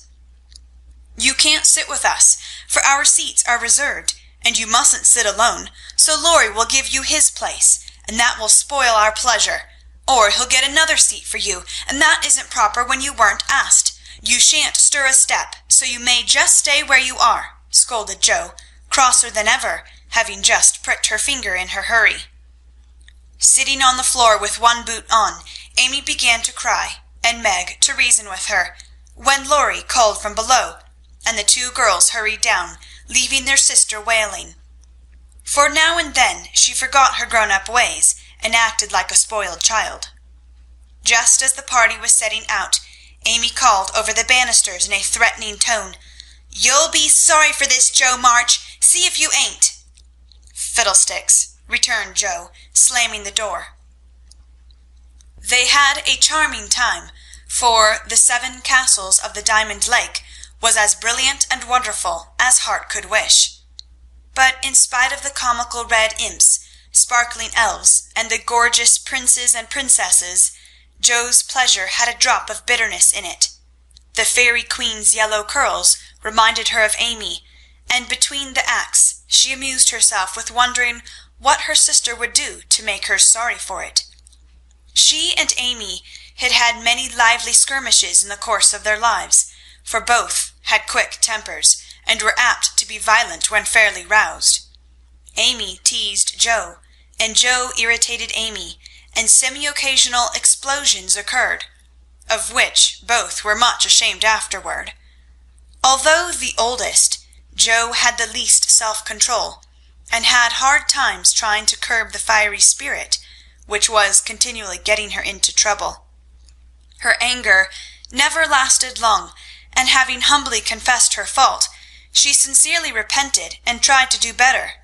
"You can't sit with us, for our seats are reserved, and you mustn't sit alone, so Laurie will give you his place, and that will spoil our pleasure. Or he'll get another seat for you, and that isn't proper when you weren't asked. You shan't stir a step, so you may just stay where you are," scolded Joe, crosser than ever, having just pricked her finger in her hurry. Sitting on the floor with one boot on, Amy began to cry, and Meg to reason with her, when Laurie called from below, and the two girls hurried down, leaving their sister wailing. For now and then she forgot her grown-up ways, and acted like a spoiled child. Just as the party was setting out, Amy called over the banisters in a threatening tone, "You'll be sorry for this, Joe March. See if you ain't." "Fiddlesticks," returned Joe, slamming the door. They had a charming time, for the 7 castles of the Diamond Lake was as brilliant and wonderful as heart could wish. But in spite of the comical red imps, sparkling elves, and the gorgeous princes and princesses, Joe's pleasure had a drop of bitterness in it. The fairy queen's yellow curls reminded her of Amy, and between the acts she amused herself with wondering what her sister would do to make her sorry for it. She and Amy had had many lively skirmishes in the course of their lives, for both had quick tempers, and were apt to be violent when fairly roused. Amy teased Joe, and Joe irritated Amy, and semi-occasional explosions occurred, of which both were much ashamed afterward. Although the oldest, Joe had the least self-control, and had hard times trying to curb the fiery spirit, which was continually getting her into trouble. Her anger never lasted long, and having humbly confessed her fault, she sincerely repented and tried to do better.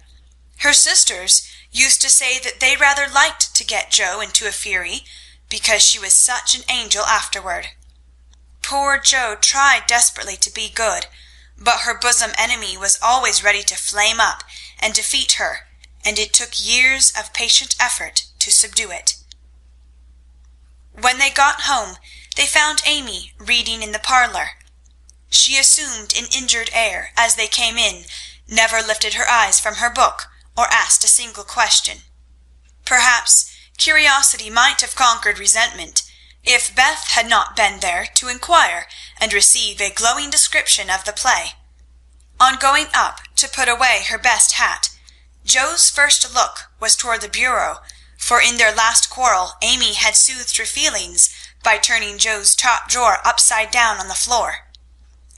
Her sisters used to say that they rather liked to get Joe into a fury, because she was such an angel afterward. Poor Joe tried desperately to be good, but her bosom enemy was always ready to flame up and defeat her, and it took years of patient effort to subdue it. When they got home, they found Amy reading in the parlour. She assumed an injured air as they came in, never lifted her eyes from her book, or asked a single question. Perhaps curiosity might have conquered resentment, if Beth had not been there to inquire and receive a glowing description of the play. On going up to put away her best hat, Joe's first look was toward the bureau, for in their last quarrel Amy had soothed her feelings by turning Joe's top drawer upside down on the floor.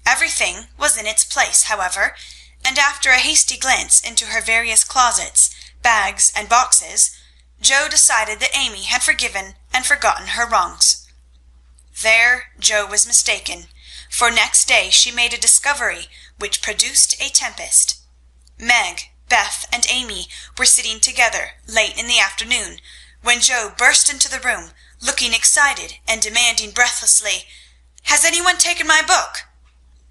Everything was in its place, however, and after a hasty glance into her various closets, bags, and boxes, Joe decided that Amy had forgiven and forgotten her wrongs. There Joe was mistaken, for next day she made a discovery which produced a tempest. Meg, Beth, and Amy were sitting together late in the afternoon, when Joe burst into the room, looking excited and demanding breathlessly, "Has anyone taken my book?"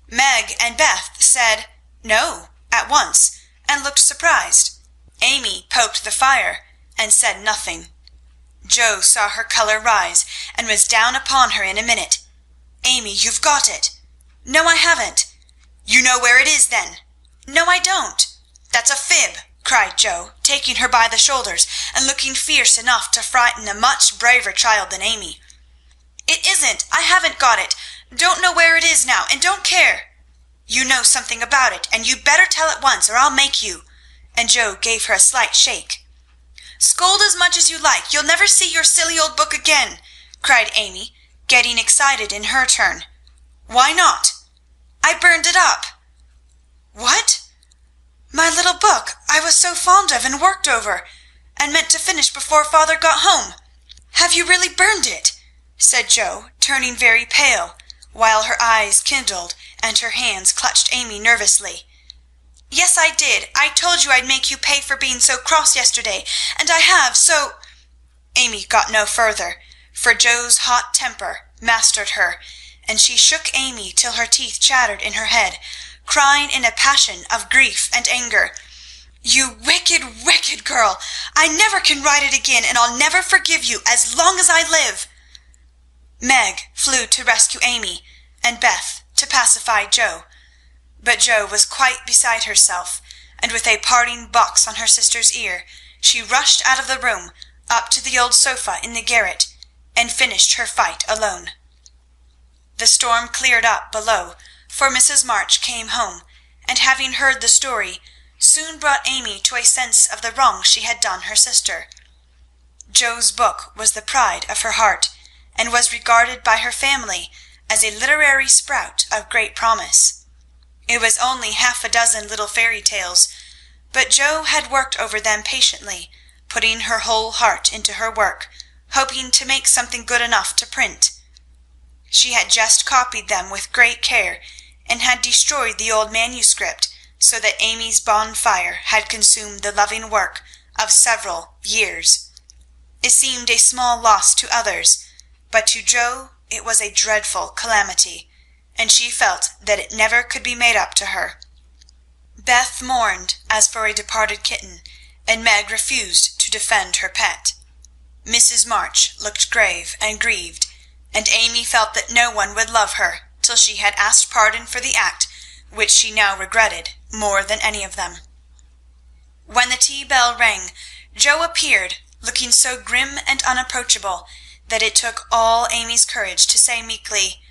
Meg and Beth said "No" at once, and looked surprised. Amy poked the fire, and said nothing. Joe saw her color rise, and was down upon her in a minute. "Amy, you've got it." "No, I haven't." "You know where it is, then." "No, I don't." "That's a fib," cried Joe, taking her by the shoulders, and looking fierce enough to frighten a much braver child than Amy. "It isn't. I haven't got it. Don't know where it is now, and don't care." "You know something about it, and you'd better tell at once, or I'll make you," and Joe gave her a slight shake. "Scold as much as you like, you'll never see your silly old book again," cried Amy, getting excited in her turn. "Why not?" "I burned it up." "What?" "My little book I was so fond of and worked over, and meant to finish before father got home." "Have you really burned it?" said Joe, turning very pale, while her eyes kindled and her hands clutched Amy nervously. "Yes, I did. I told you I'd make you pay for being so cross yesterday, and I have, so—" Amy got no further, for Joe's hot temper mastered her, and she shook Amy till her teeth chattered in her head, crying in a passion of grief and anger, "You wicked, wicked girl! I never can write it again, and I'll never forgive you as long as I live." Meg flew to rescue Amy, and Beth to pacify Joe. But Joe was quite beside herself, and with a parting box on her sister's ear, she rushed out of the room, up to the old sofa in the garret, and finished her fight alone. The storm cleared up below, for Mrs. March came home, and having heard the story, soon brought Amy to a sense of the wrong she had done her sister. Jo's book was the pride of her heart, and was regarded by her family as a literary sprout of great promise. It was only half a dozen little fairy tales, but Jo had worked over them patiently, putting her whole heart into her work, hoping to make something good enough to print. She had just copied them with great care, and had destroyed the old manuscript, so that Amy's bonfire had consumed the loving work of several years. It seemed a small loss to others, but to Jo it was a dreadful calamity, and she felt that it never could be made up to her. Beth mourned as for a departed kitten, and Meg refused to defend her pet. Mrs. March looked grave and grieved, and Amy felt that no one would love her till she had asked pardon for the act which she now regretted more than any of them. When the tea bell rang, Jo appeared, looking so grim and unapproachable that it took all Amy's courage to say meekly,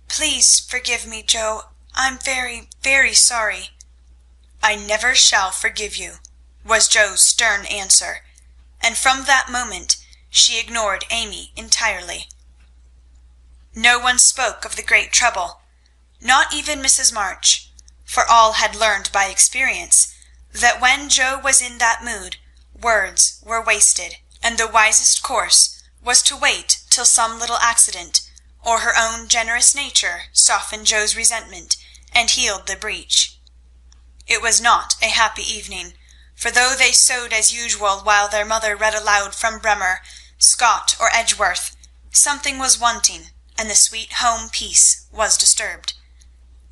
"Please forgive me, Jo. I'm very, very sorry." "I never shall forgive you," was Jo's stern answer, and from that moment she ignored Amy entirely. No one spoke of the great trouble, not even Mrs. March, for all had learned by experience that when Jo was in that mood, words were wasted, and the wisest course was to wait till some little accident, or her own generous nature softened Jo's resentment and healed the breach. It was not a happy evening, for though they sewed as usual while their mother read aloud from Bremer, Scott, or Edgeworth, something was wanting, and the sweet home peace was disturbed.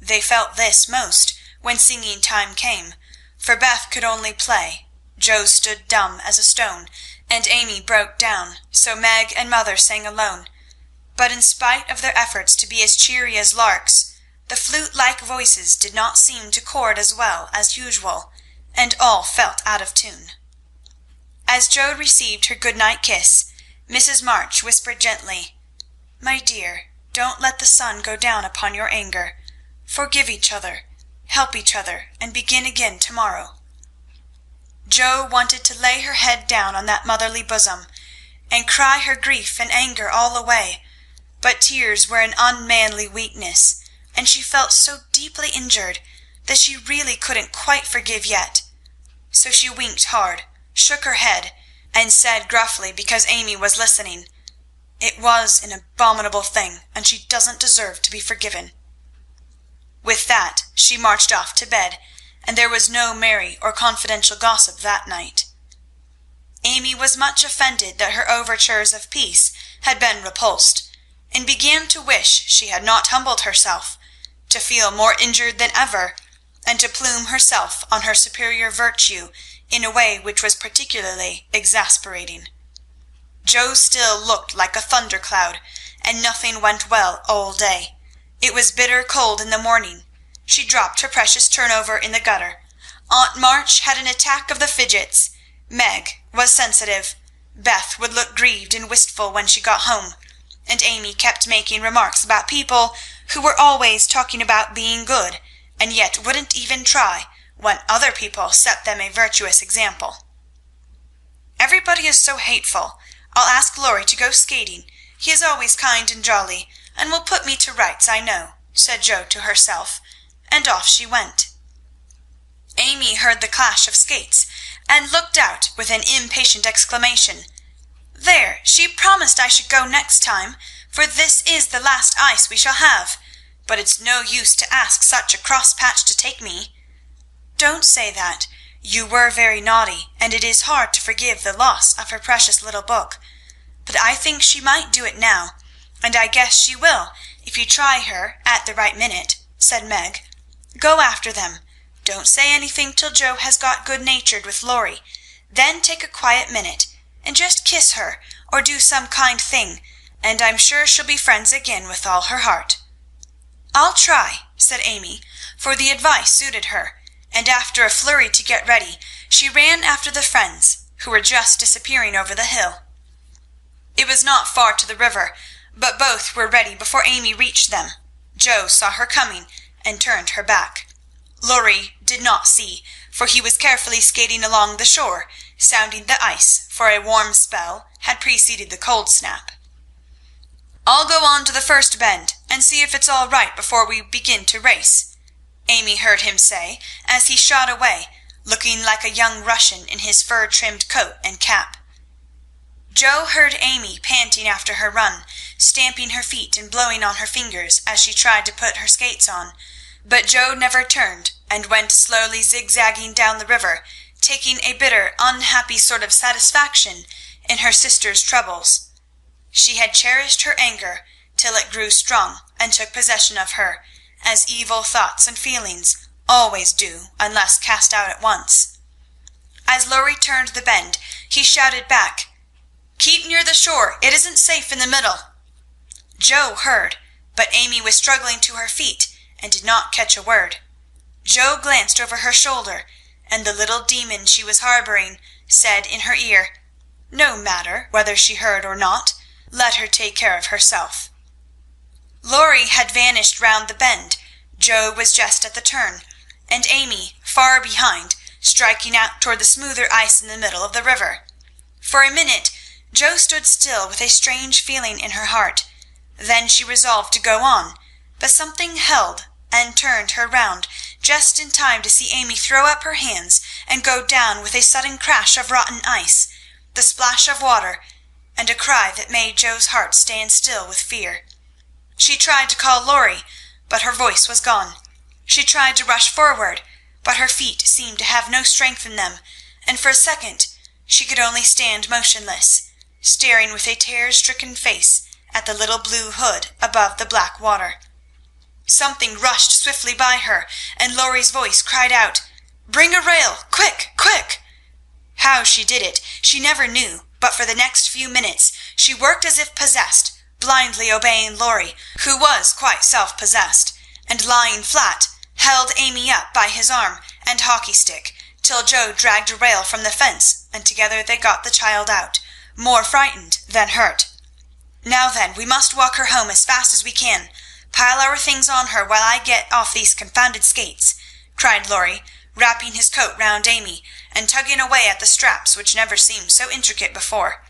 They felt this most when singing time came, for Beth could only play, Jo stood dumb as a stone, and Amy broke down, so Meg and mother sang alone. But in spite of their efforts to be as cheery as larks, the flute-like voices did not seem to chord as well as usual, and all felt out of tune. As Jo received her good-night kiss, Mrs. March whispered gently, "My dear, don't let the sun go down upon your anger. Forgive each other, help each other, and begin again tomorrow." Jo wanted to lay her head down on that motherly bosom, and cry her grief and anger all away, but tears were an unmanly weakness, and she felt so deeply injured that she really couldn't quite forgive yet. So she winked hard, shook her head, and said gruffly, because Amy was listening, "It was an abominable thing, and she doesn't deserve to be forgiven." With that she marched off to bed, and there was no merry or confidential gossip that night. Amy was much offended that her overtures of peace had been repulsed, and began to wish she had not humbled herself, to feel more injured than ever, and to plume herself on her superior virtue in a way which was particularly exasperating. Jo still looked like a thundercloud, and nothing went well all day. It was bitter cold in the morning. She dropped her precious turnover in the gutter. Aunt March had an attack of the fidgets. Meg was sensitive. Beth would look grieved and wistful when she got home, and Amy kept making remarks about people who were always talking about being good, and yet wouldn't even try when other people set them a virtuous example. "Everybody is so hateful. I'll ask Laurie to go skating. He is always kind and jolly, and will put me to rights, I know," said Jo to herself, and off she went. Amy heard the clash of skates, and looked out with an impatient exclamation. "There, she promised I should go next time, for this is the last ice we shall have. But it's no use to ask such a cross patch to take me." "Don't say that. You were very naughty, and it is hard to forgive the loss of her precious little book. But I think she might do it now, and I guess she will if you try her at the right minute," said Meg. "Go after them. Don't say anything till Jo has got good-natured with Laurie. Then take a quiet minute, and just kiss her, or do some kind thing, and I'm sure she'll be friends again with all her heart." "I'll try," said Amy, for the advice suited her, and after a flurry to get ready, she ran after the friends, who were just disappearing over the hill. It was not far to the river, but both were ready before Amy reached them. Jo saw her coming, and turned her back. Laurie did not see, for he was carefully skating along the shore, sounding the ice, for a warm spell had preceded the cold snap. "I'll go on to the first bend and see if it's all right before we begin to race," Amy heard him say as he shot away, looking like a young Russian in his fur-trimmed coat and cap. Joe heard Amy panting after her run, stamping her feet and blowing on her fingers as she tried to put her skates on, but Joe never turned and went slowly zigzagging down the river, taking a bitter, unhappy sort of satisfaction in her sister's troubles. She had cherished her anger till it grew strong and took possession of her, as evil thoughts and feelings always do unless cast out at once. As Laurie turned the bend, he shouted back, "Keep near the shore. It isn't safe in the middle." Joe heard, but Amy was struggling to her feet and did not catch a word. Joe glanced over her shoulder, and the little demon she was harboring said in her ear, "No matter whether she heard or not, let her take care of herself." Laurie had vanished round the bend, Joe was just at the turn, and Amy, far behind, striking out toward the smoother ice in the middle of the river. For a minute Joe stood still with a strange feeling in her heart. Then she resolved to go on, but something held and turned her round just in time to see Amy throw up her hands and go down with a sudden crash of rotten ice, the splash of water, and a cry that made Joe's heart stand still with fear. She tried to call Laurie, but her voice was gone. She tried to rush forward, but her feet seemed to have no strength in them, and for a second she could only stand motionless, staring with a terror-stricken face at the little blue hood above the black water. Something rushed swiftly by her, and Laurie's voice cried out, "Bring a rail! Quick, quick!" How she did it, she never knew, but for the next few minutes she worked as if possessed, blindly obeying Laurie, who was quite self-possessed, and lying flat, held Amy up by his arm and hockey stick, till Joe dragged a rail from the fence, and together they got the child out, more frightened than hurt. "Now then, we must walk her home as fast as we can. Pile our things on her while I get off these confounded skates," cried Laurie, wrapping his coat round Amy, and tugging away at the straps which never seemed so intricate before.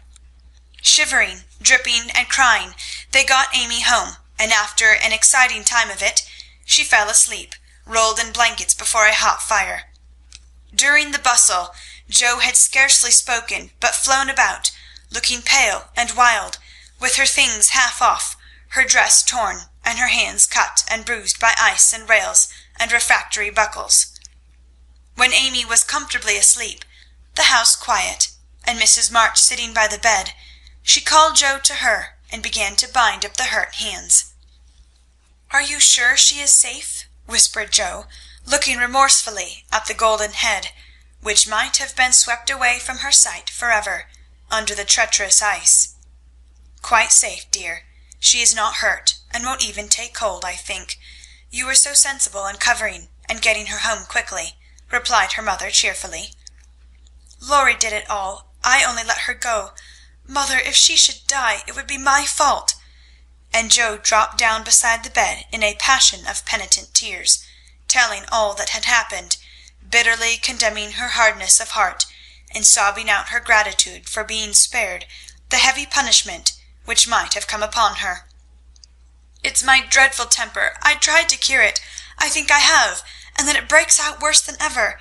Shivering, dripping, and crying, they got Amy home, and after an exciting time of it, she fell asleep, rolled in blankets before a hot fire. During the bustle, Joe had scarcely spoken, but flown about, looking pale and wild, with her things half off, her dress torn, and her hands cut and bruised by ice and rails and refractory buckles. When Amy was comfortably asleep, the house quiet, and Mrs. March sitting by the bed, she called Joe to her and began to bind up the hurt hands. "Are you sure she is safe?" whispered Joe, looking remorsefully at the golden head, which might have been swept away from her sight forever under the treacherous ice. "Quite safe, dear. She is not hurt, and won't even take cold, I think. You were so sensible in covering and getting her home quickly," replied her mother cheerfully. "Laurie did it all. I only let her go. Mother, if she should die, it would be my fault." And Joe dropped down beside the bed in a passion of penitent tears, telling all that had happened, bitterly condemning her hardness of heart, and sobbing out her gratitude for being spared the heavy punishment which might have come upon her. "It's my dreadful temper. I tried to cure it. I think I have, and then it breaks out worse than ever.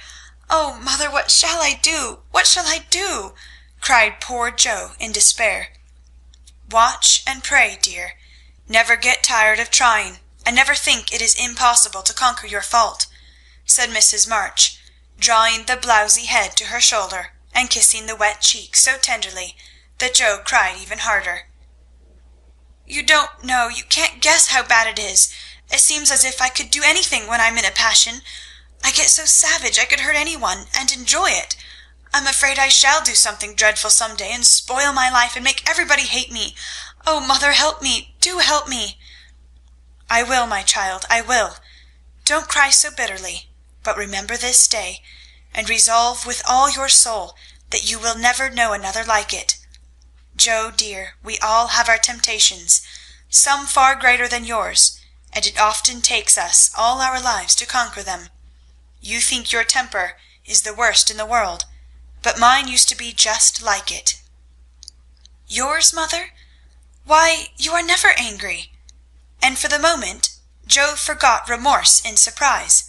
Oh, Mother, what shall I do? What shall I do?" cried poor Joe in despair. "Watch and pray, dear. Never get tired of trying, and never think it is impossible to conquer your fault," said Mrs. March, drawing the blousy head to her shoulder and kissing the wet cheek so tenderly that Joe cried even harder. "You don't know, you can't guess how bad it is. It seems as if I could do anything when I'm in a passion. I get so savage I could hurt anyone and enjoy it. I'm afraid I shall do something dreadful some day and spoil my life and make everybody hate me. Oh, Mother, help me! Do help me!" "I will, my child, I will. Don't cry so bitterly, but remember this day, and resolve with all your soul that you will never know another like it. Joe, dear, we all have our temptations, some far greater than yours, and it often takes us all our lives to conquer them. You think your temper is the worst in the world, but mine used to be just like it." "Yours, mother? Why, you are never angry." And for the moment Joe forgot remorse in surprise.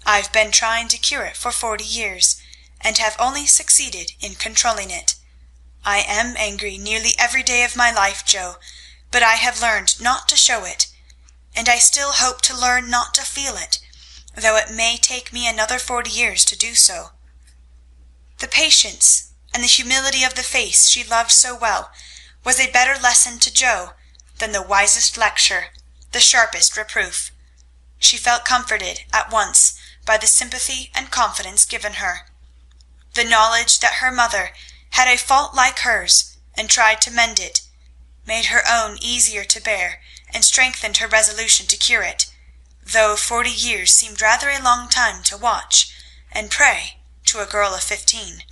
"I've been trying to cure it for 40 years, and have only succeeded in controlling it. I am angry nearly every day of my life, Joe, but I have learned not to show it, and I still hope to learn not to feel it, though it may take me another 40 years to do so." The patience and the humility of the face she loved so well was a better lesson to Joe than the wisest lecture, the sharpest reproof. She felt comforted at once by the sympathy and confidence given her. The knowledge that her mother had a fault like hers and tried to mend it made her own easier to bear and strengthened her resolution to cure it, though 40 years seemed rather a long time to watch and pray to a girl of 15.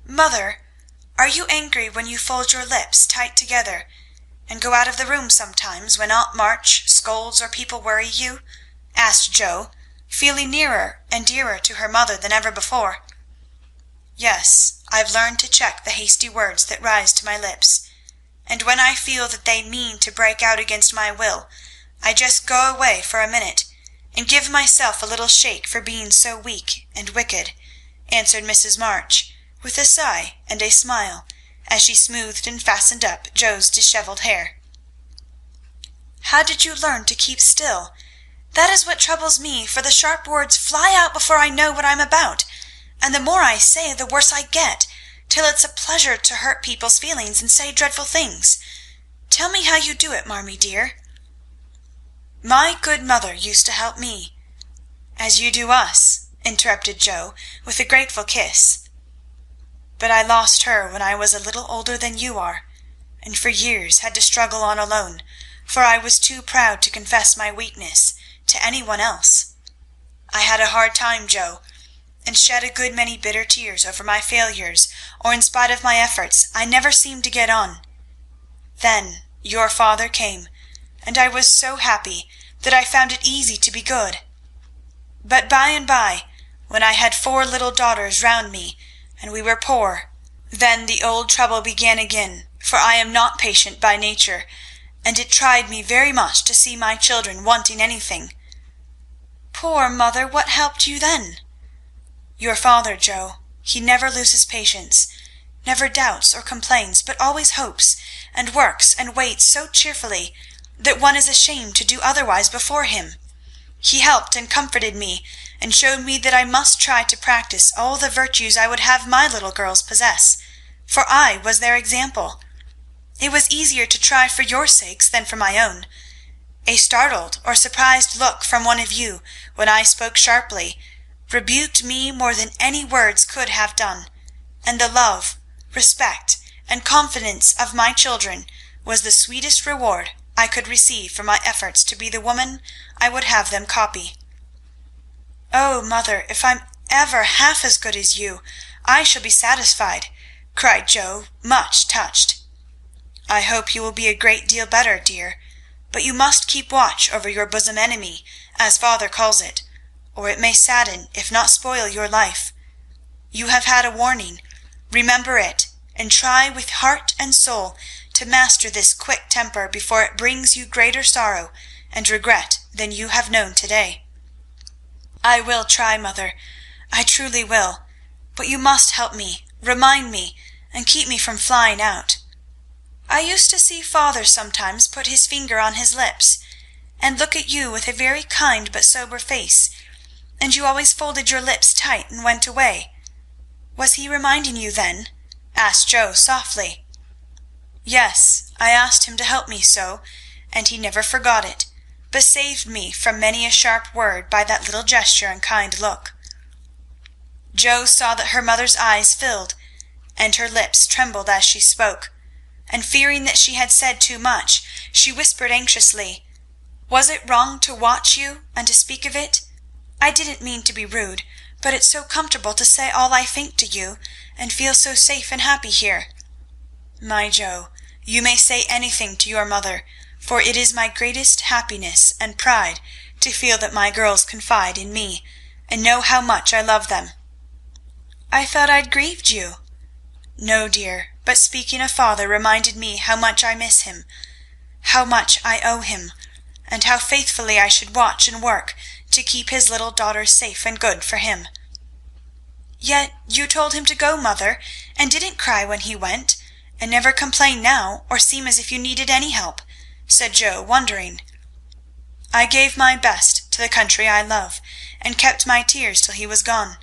"Mother, are you angry when you fold your lips tight together and go out of the room sometimes when Aunt March scolds or people worry you?" asked Joe, feeling nearer and dearer to her mother than ever before. "Yes, I've learned to check the hasty words that rise to my lips, and when I feel that they mean to break out against my will, I just go away for a minute and give myself a little shake for being so weak and wicked," answered Mrs. March, with a sigh and a smile, as she smoothed and fastened up Joe's dishevelled hair. "How did you learn to keep still? That is what troubles me, for the sharp words fly out before I know what I'm about, and the more I say the worse I get, till it's a pleasure to hurt people's feelings and say dreadful things. Tell me how you do it, Marmee dear." "My good mother used to help me." "As you do us," interrupted Joe, with a grateful kiss. "But I lost her when I was a little older than you are, and for years had to struggle on alone, for I was too proud to confess my weakness to any one else. I had a hard time, Joe, and shed a good many bitter tears over my failures, or in spite of my efforts I never seemed to get on. Then your father came, and I was so happy that I found it easy to be good. But by and by, when I had 4 little daughters round me, and we were poor, then the old trouble began again, for I am not patient by nature, and it tried me very much to see my children wanting anything." "Poor mother, what helped you then?" "Your father, Joe. He never loses patience, never doubts or complains, but always hopes, and works and waits so cheerfully that one is ashamed to do otherwise before him. He helped and comforted me, and showed me that I must try to practice all the virtues I would have my little girls possess, for I was their example. It was easier to try for your sakes than for my own. A startled or surprised look from one of you, when I spoke sharply, rebuked me more than any words could have done, and the love, respect, and confidence of my children was the sweetest reward I could receive for my efforts to be the woman I would have them copy." "Oh, mother, if I'm ever half as good as you, I shall be satisfied," cried Joe, much touched. "I hope you will be a great deal better, dear, but you must keep watch over your bosom enemy, as father calls it, or it may sadden, if not spoil, your life. You have had a warning. Remember it, and try with heart and soul to master this quick temper before it brings you greater sorrow and regret than you have known today." "I will try, mother, I truly will, but you must help me, remind me, and keep me from flying out. I used to see father sometimes put his finger on his lips, and look at you with a very kind but sober face, and you always folded your lips tight and went away. Was he reminding you then?" asked Joe softly. "Yes, I asked him to help me so, and he never forgot it, but saved me from many a sharp word by that little gesture and kind look." Joe saw that her mother's eyes filled, and her lips trembled as she spoke, and fearing that she had said too much, she whispered anxiously, "Was it wrong to watch you and to speak of it? I didn't mean to be rude, but it's so comfortable to say all I think to you, and feel so safe and happy here." "My Joe, you may say anything to your mother, for it is my greatest happiness and pride to feel that my girls confide in me, and know how much I love them." "I thought I'd grieved you." "No, dear, but speaking of father reminded me how much I miss him, how much I owe him, and how faithfully I should watch and work to keep his little daughter safe and good for him." "Yet you told him to go, mother, and didn't cry when he went, and never complain now, or seem as if you needed any help," said Joe, wondering. "I gave my best to the country I love, and kept my tears till he was gone.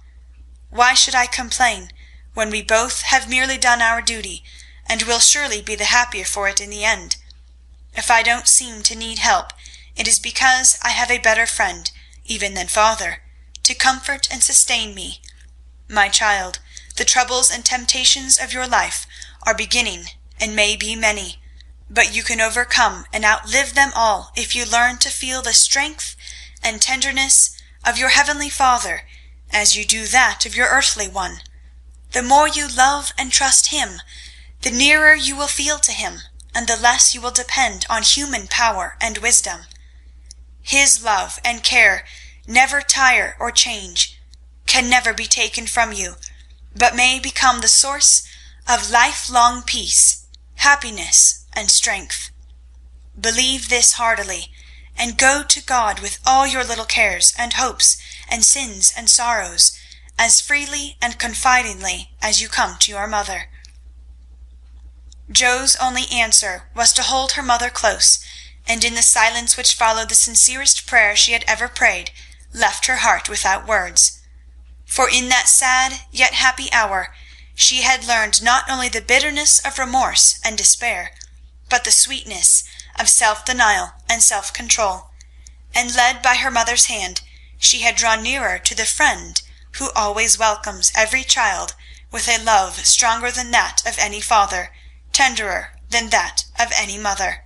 Why should I complain, when we both have merely done our duty, and will surely be the happier for it in the end? If I don't seem to need help, it is because I have a better friend, even than father, to comfort and sustain me. My child, the troubles and temptations of your life are beginning and may be many, but you can overcome and outlive them all if you learn to feel the strength and tenderness of your heavenly Father as you do that of your earthly one. The more you love and trust him, the nearer you will feel to him, and the less you will depend on human power and wisdom. His love and care never tire or change, can never be taken from you, but may become the source of lifelong peace, happiness, and strength. Believe this heartily, and go to God with all your little cares and hopes and sins and sorrows, as freely and confidingly as you come to your mother." Jo's only answer was to hold her mother close, and in the silence which followed the sincerest prayer she had ever prayed, left her heart without words. For in that sad yet happy hour she had learned not only the bitterness of remorse and despair, but the sweetness of self-denial and self-control, and led by her mother's hand, she had drawn nearer to the friend who always welcomes every child with a love stronger than that of any father, tenderer than that of any mother.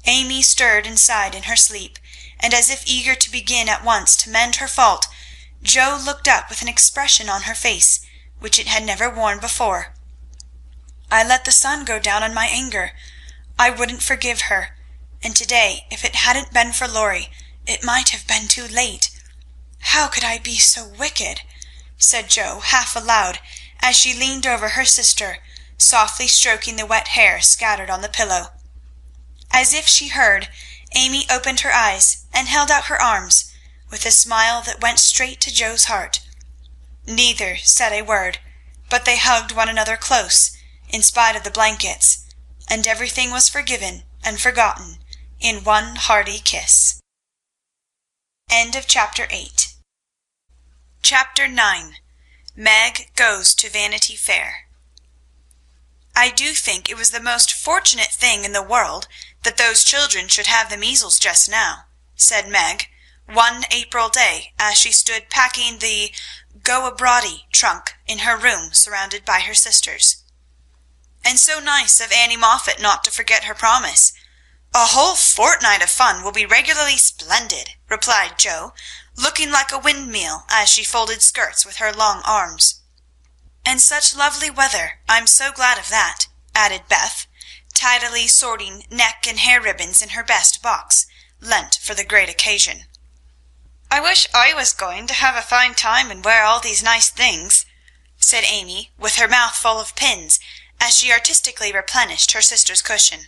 Amy stirred and sighed in her sleep, and as if eager to begin at once to mend her fault, Jo looked up with an expression on her face which it had never worn before. "I let the sun go down on my anger. I wouldn't forgive her, and today, if it hadn't been for Laurie, it might have been too late. How could I be so wicked?" said Jo, half aloud, as she leaned over her sister, softly stroking the wet hair scattered on the pillow. As if she heard, Amy opened her eyes and held out her arms, with a smile that went straight to Jo's heart. Neither said a word, but they hugged one another close, in spite of the blankets, and everything was forgiven and forgotten in one hearty kiss. End of Chapter 8. Chapter 9. Meg Goes to Vanity Fair. "I do think it was the most fortunate thing in the world that those children should have the measles just now," said Meg, one April day, as she stood packing the go-abroady trunk in her room surrounded by her sisters. "And so nice of Annie Moffat not to forget her promise. A whole fortnight of fun will be regularly splendid," replied Jo, looking like a windmill as she folded skirts with her long arms. "And such lovely weather, I'm so glad of that," added Beth, tidily sorting neck and hair ribbons in her best box, lent for the great occasion. "I wish I was going to have a fine time and wear all these nice things," said Amy, with her mouth full of pins, as she artistically replenished her sister's cushion.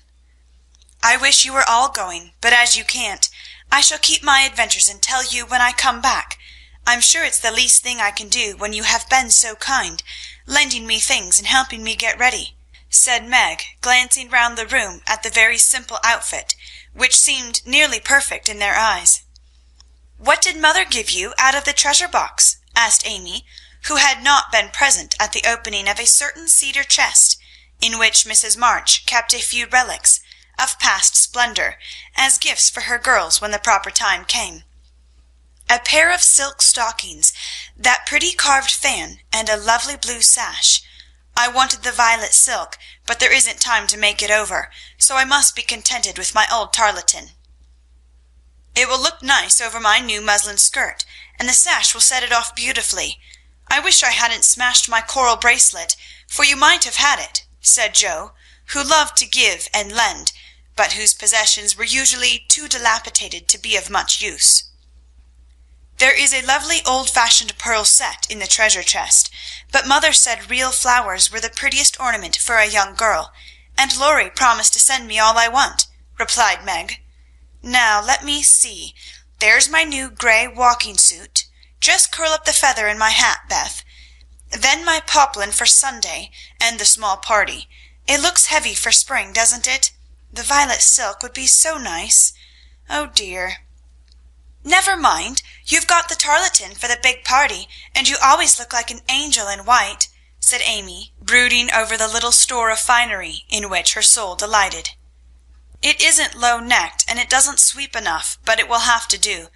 "I wish you were all going, but as you can't, I shall keep my adventures and tell you when I come back. I'm sure it's the least thing I can do when you have been so kind, lending me things and helping me get ready," said Meg, glancing round the room at the very simple outfit, which seemed nearly perfect in their eyes. "What did mother give you out of the treasure box?" asked Amy, who had not been present at the opening of a certain cedar chest, in which Mrs. March kept a few relics of past splendor, as gifts for her girls when the proper time came. "A pair of silk stockings, that pretty carved fan, and a lovely blue sash. I wanted the violet silk, but there isn't time to make it over, so I must be contented with my old tarlatan. It will look nice over my new muslin skirt, and the sash will set it off beautifully. I wish I hadn't smashed my coral bracelet, for you might have had it," said Jo, who loved to give and lend, but whose possessions were usually too dilapidated to be of much use. There is a lovely old-fashioned pearl set in the treasure chest, but mother said real flowers were the prettiest ornament for a young girl, and Laurie promised to send me all I want," replied Meg. "Now let me see. There's my new gray walking suit. Just curl up the feather in my hat, Beth. Then my poplin for Sunday, and the small party. It looks heavy for spring, doesn't it? The violet silk would be so nice. Oh dear!" "Never mind, you've got the tarlatan for the big party, and you always look like an angel in white," said Amy, brooding over the little store of finery in which her soul delighted. "It isn't low-necked, and it doesn't sweep enough, but it will have to do.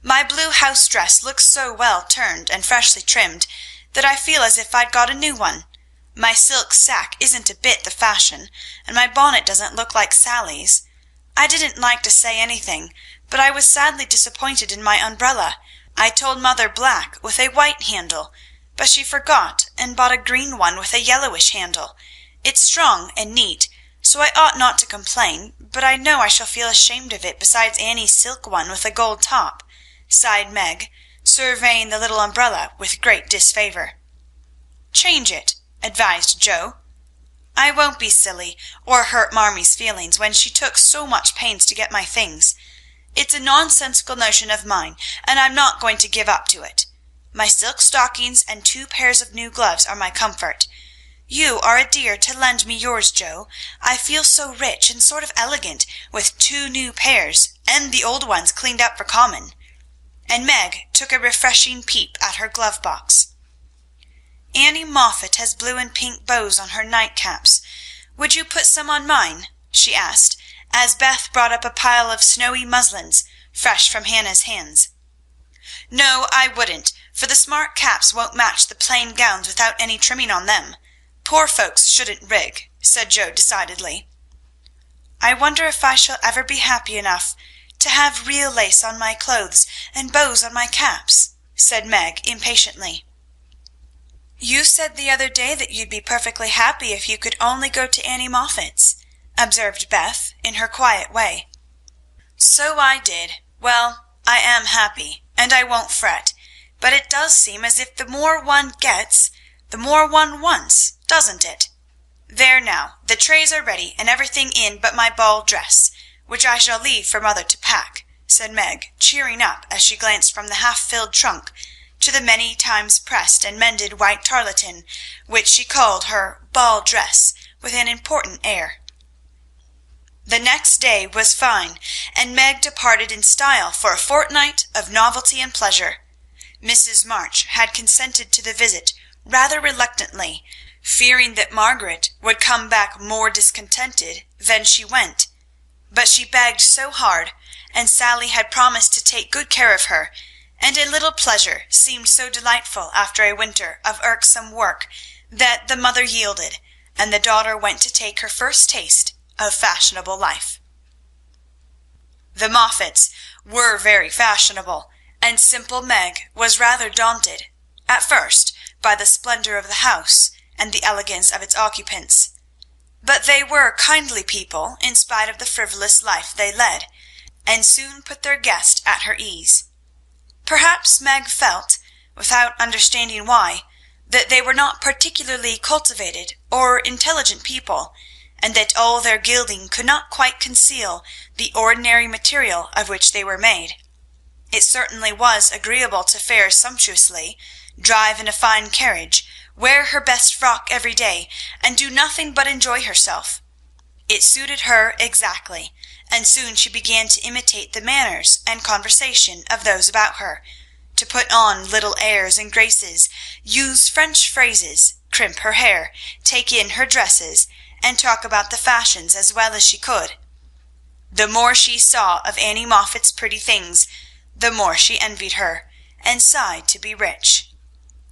My blue house dress looks so well turned and freshly trimmed that I feel as if I'd got a new one. My silk sack isn't a bit the fashion, and my bonnet doesn't look like Sally's. I didn't like to say anything, but I was sadly disappointed in my umbrella. I told mother black with a white handle, but she forgot and bought a green one with a yellowish handle. It's strong and neat, so I ought not to complain, but I know I shall feel ashamed of it beside Annie's silk one with a gold top," sighed Meg, surveying the little umbrella with great disfavour. "Change it," advised Joe. "I won't be silly, or hurt Marmie's feelings when she took so much pains to get my things. It's a nonsensical notion of mine, and I'm not going to give up to it. My silk stockings and 2 pairs of new gloves are my comfort. You are a dear to lend me yours, Joe. I feel so rich and sort of elegant with 2 new pairs, and the old ones cleaned up for common." And Meg took a refreshing peep at her glove box. "Annie Moffat has blue and pink bows on her nightcaps. Would you put some on mine?" she asked, as Beth brought up a pile of snowy muslins, fresh from Hannah's hands. "No, I wouldn't, for the smart caps won't match the plain gowns without any trimming on them. Poor folks shouldn't rig," said Joe decidedly. "I wonder if I shall ever be happy enough to have real lace on my clothes and bows on my caps," said Meg impatiently. "You said the other day that you'd be perfectly happy if you could only go to Annie Moffat's," observed Beth in her quiet way. "So I did. Well, I am happy, and I won't fret, but it does seem as if the more one gets, the more one wants, doesn't it? There now, the trays are ready and everything in but my ball dress, which I shall leave for mother to pack," said Meg, cheering up as she glanced from the half-filled trunk to the many times pressed and mended white tarlatan, which she called her ball dress with an important air. The next day was fine, and Meg departed in style for a fortnight of novelty and pleasure. Mrs. March had consented to the visit rather reluctantly, fearing that Margaret would come back more discontented than she went, but she begged so hard, and Sally had promised to take good care of her, and a little pleasure seemed so delightful after a winter of irksome work that the mother yielded, and the daughter went to take her first taste of fashionable life. The Moffats were very fashionable, and simple Meg was rather daunted, at first, by the splendour of the house and the elegance of its occupants. But they were kindly people in spite of the frivolous life they led, and soon put their guest at her ease. Perhaps Meg felt, without understanding why, that they were not particularly cultivated or intelligent people, and that all their gilding could not quite conceal the ordinary material of which they were made. It certainly was agreeable to fare sumptuously, drive in a fine carriage, wear her best frock every day, and do nothing but enjoy herself. It suited her exactly, and soon she began to imitate the manners and conversation of those about her, to put on little airs and graces, use French phrases, crimp her hair, take in her dresses, and talk about the fashions as well as she could. The more she saw of Annie Moffat's pretty things, the more she envied her, and sighed to be rich.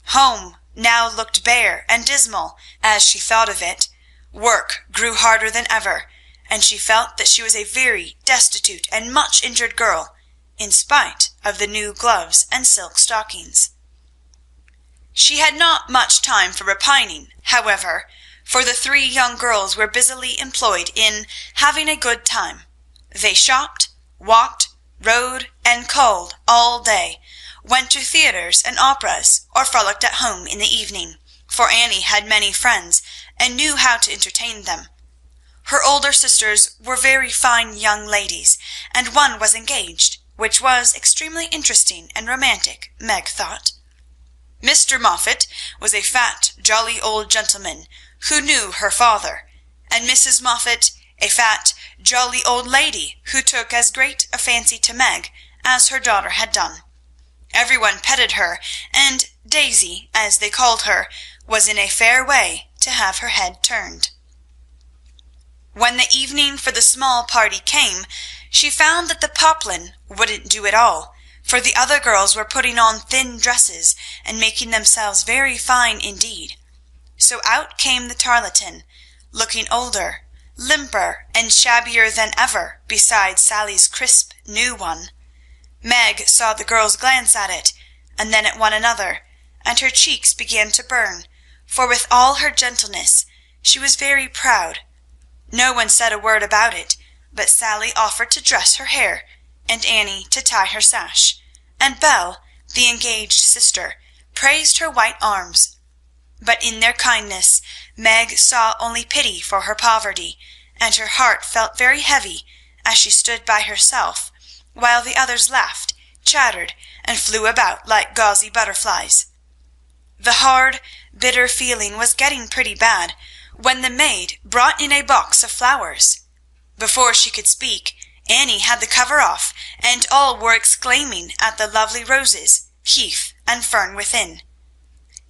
Home now looked bare and dismal as she thought of it. Work grew harder than ever, and she felt that she was a very destitute and much injured girl, in spite of the new gloves and silk stockings. She had not much time for repining, however, for the 3 young girls were busily employed in having a good time. They shopped, walked, rode, and called all day, went to theatres and operas, or frolicked at home in the evening, for Annie had many friends and knew how to entertain them. Her older sisters were very fine young ladies, and one was engaged, which was extremely interesting and romantic, Meg thought. Mr. Moffat was a fat, jolly old gentleman who knew her father, and Mrs. Moffat a fat, jolly old lady who took as great a fancy to Meg as her daughter had done. Everyone petted her, and Daisy, as they called her, was in a fair way to have her head turned. When the evening for the small party came, she found that the poplin wouldn't do at all, for the other girls were putting on thin dresses and making themselves very fine indeed. So out came the tarletan, looking older, limper, and shabbier than ever beside Sally's crisp new one. Meg saw the girls glance at it, and then at one another, and her cheeks began to burn, for with all her gentleness she was very proud. No one said a word about it, but Sally offered to dress her hair, and Annie to tie her sash, and Belle, the engaged sister, praised her white arms. But in their kindness Meg saw only pity for her poverty, and her heart felt very heavy as she stood by herself, while the others laughed, chattered, and flew about like gauzy butterflies. The hard, bitter feeling was getting pretty bad, when the maid brought in a box of flowers. Before she could speak, Annie had the cover off, and all were exclaiming at the lovely roses, heath, and fern within.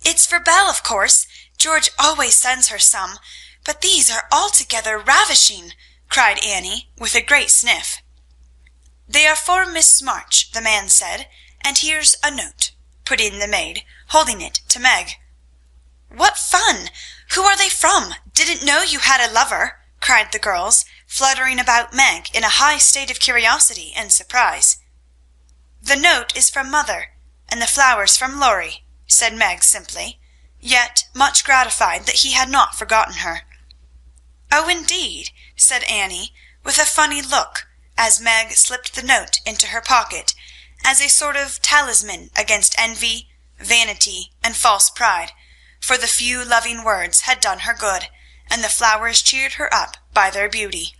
"It's for Belle, of course. George always sends her some, but these are altogether ravishing," cried Annie, with a great sniff. "They are for Miss March," the man said, "and here's a note," put in the maid, holding it to Meg. "What fun! Who are they from? Didn't know you had a lover," cried the girls, fluttering about Meg in a high state of curiosity and surprise. "The note is from mother, and the flowers from Laurie," said Meg simply, yet much gratified that he had not forgotten her. "Oh, indeed," said Annie, with a funny look, as Meg slipped the note into her pocket, as a sort of talisman against envy, vanity, and false pride, for the few loving words had done her good, and the flowers cheered her up by their beauty.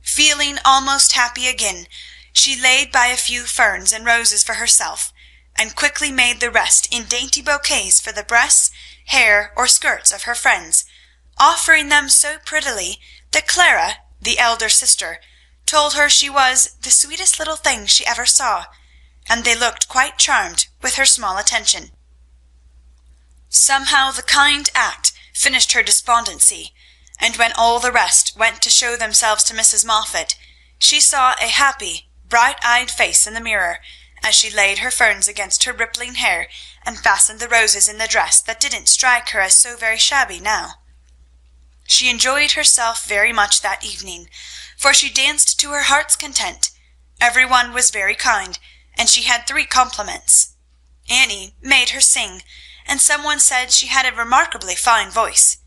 Feeling almost happy again, she laid by a few ferns and roses for herself, and quickly made the rest in dainty bouquets for the breasts, hair, or skirts of her friends, offering them so prettily that Clara, the elder sister, told her she was the sweetest little thing she ever saw, and they looked quite charmed with her small attention. Somehow the kind act finished her despondency, and when all the rest went to show themselves to Mrs. Moffat, she saw a happy, bright-eyed face in the mirror, as she laid her ferns against her rippling hair and fastened the roses in the dress that didn't strike her as so very shabby now. She enjoyed herself very much that evening, for she danced to her heart's content. Every one was very kind, and she had 3 compliments. Annie made her sing, and some one said she had a remarkably fine voice.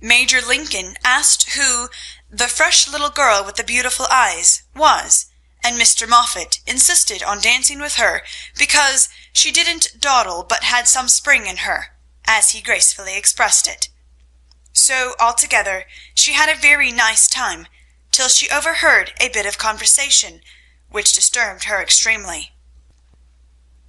Major Lincoln asked who the fresh little girl with the beautiful eyes was, and Mr. Moffat insisted on dancing with her because she didn't dawdle but had some spring in her, as he gracefully expressed it. So altogether she had a very nice time, till she overheard a bit of conversation, which disturbed her extremely.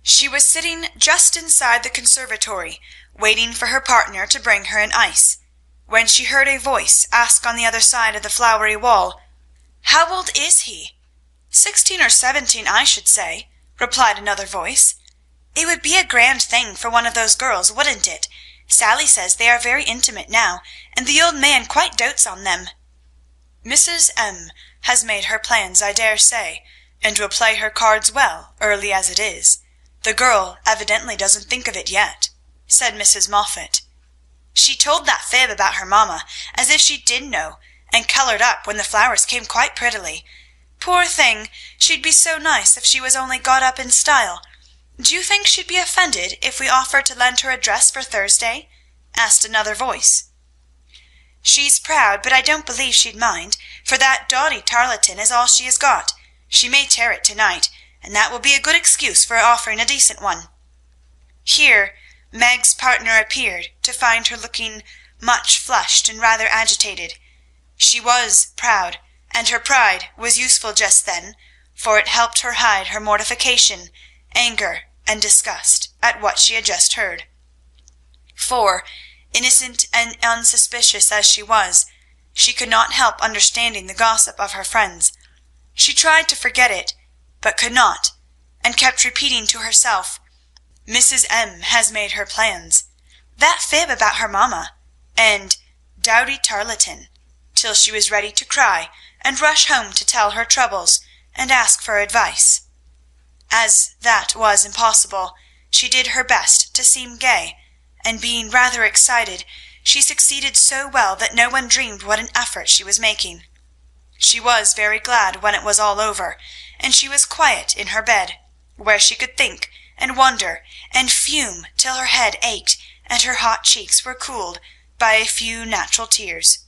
She was sitting just inside the conservatory, waiting for her partner to bring her an ice, when she heard a voice ask on the other side of the flowery wall, "How old is he?" 16 or 17, I should say," replied another voice. "It would be a grand thing for one of those girls, wouldn't it? Sally says they are very intimate now, and the old man quite dotes on them." "Mrs. M. has made her plans, I dare say, and will play her cards well, early as it is. The girl evidently doesn't think of it yet," said Mrs. Moffat. "She told that fib about her mamma, as if she did know, and coloured up when the flowers came quite prettily. Poor thing, she'd be so nice if she was only got up in style. Do you think she'd be offended if we offered to lend her a dress for Thursday?" asked another voice. "She's proud, but I don't believe she'd mind, for that dowdy tarletan is all she has got. She may tear it to-night, and that will be a good excuse for offering a decent one." Here Meg's partner appeared, to find her looking much flushed and rather agitated. She was proud, and her pride was useful just then, for it helped her hide her mortification, anger, and disgust at what she had just heard. For, innocent and unsuspicious as she was, she could not help understanding the gossip of her friends. She tried to forget it, but could not, and kept repeating to herself, "Mrs. M. has made her plans," "that fib about her mamma," and "Dowdy Tarleton," till she was ready to cry and rush home to tell her troubles and ask for advice. As that was impossible, she did her best to seem gay, and being rather excited, she succeeded so well that no one dreamed what an effort she was making. She was very glad when it was all over, and she was quiet in her bed, where she could think and wonder and fume till her head ached and her hot cheeks were cooled by a few natural tears.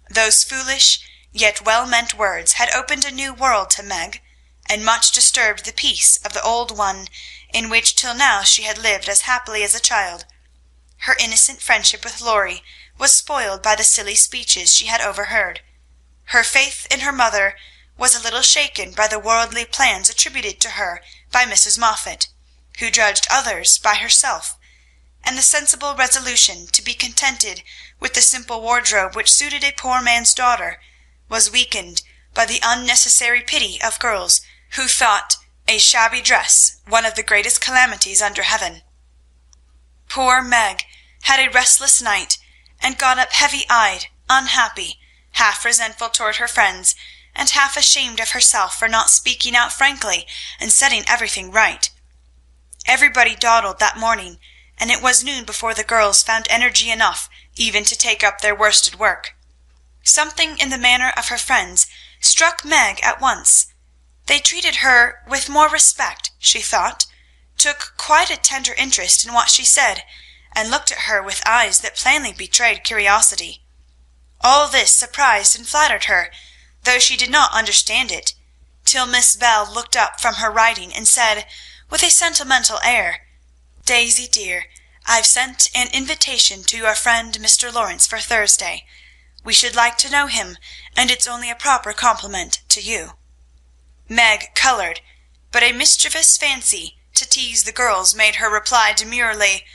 Those foolish yet well-meant words had opened a new world to Meg, and much disturbed the peace of the old one in which till now she had lived as happily as a child. Her innocent friendship with Laurie was spoiled by the silly speeches she had overheard. Her faith in her mother was a little shaken by the worldly plans attributed to her by Mrs. Moffat, who judged others by herself, and the sensible resolution to be contented with the simple wardrobe which suited a poor man's daughter was weakened by the unnecessary pity of girls who thought a shabby dress one of the greatest calamities under heaven. Poor Meg had a restless night, and got up heavy-eyed, unhappy, half resentful toward her friends, and half ashamed of herself for not speaking out frankly and setting everything right. Everybody dawdled that morning, and it was noon before the girls found energy enough even to take up their worsted work. Something in the manner of her friends struck Meg at once. They treated her with more respect, she thought, took quite a tender interest in what she said, and looked at her with eyes that plainly betrayed curiosity. All this surprised and flattered her, though she did not understand it, till Miss Bell looked up from her writing and said, with a sentimental air, "Daisy, dear, I've sent an invitation to your friend Mr. Lawrence for Thursday. We should like to know him, and it's only a proper compliment to you." Meg colored, but a mischievous fancy to tease the girls made her reply demurely,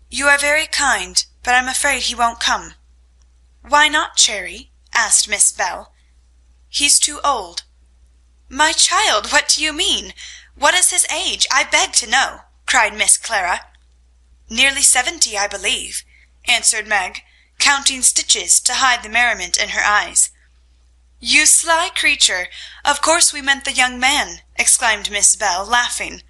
"You are very kind, but I'm afraid he won't come." "Why not, Cherry?" asked Miss Bell. "He's too old." "My child, what do you mean? What is his age? I beg to know," cried Miss Clara. "Nearly 70, I believe," answered Meg, counting stitches to hide the merriment in her eyes. "You sly creature! Of course we meant the young man," exclaimed Miss Bell, laughing.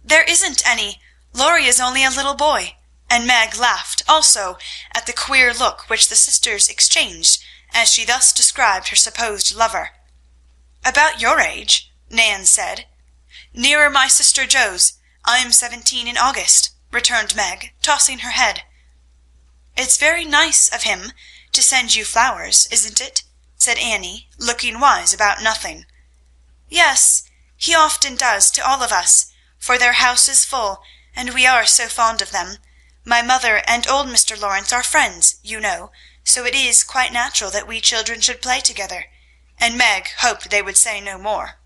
"There isn't any. Laurie is only a little boy," and Meg laughed also at the queer look which the sisters exchanged as she thus described her supposed lover. "About your age," Nan said. "Nearer my sister Jo's. I am 17 in August," returned Meg, tossing her head. "It's very nice of him to send you flowers, isn't it?" said Annie, looking wise about nothing. "Yes, he often does to all of us, for their house is full, and we are so fond of them. My mother and old Mr. Lawrence are friends, you know, so it is quite natural that we children should play together," and Meg hoped they would say no more.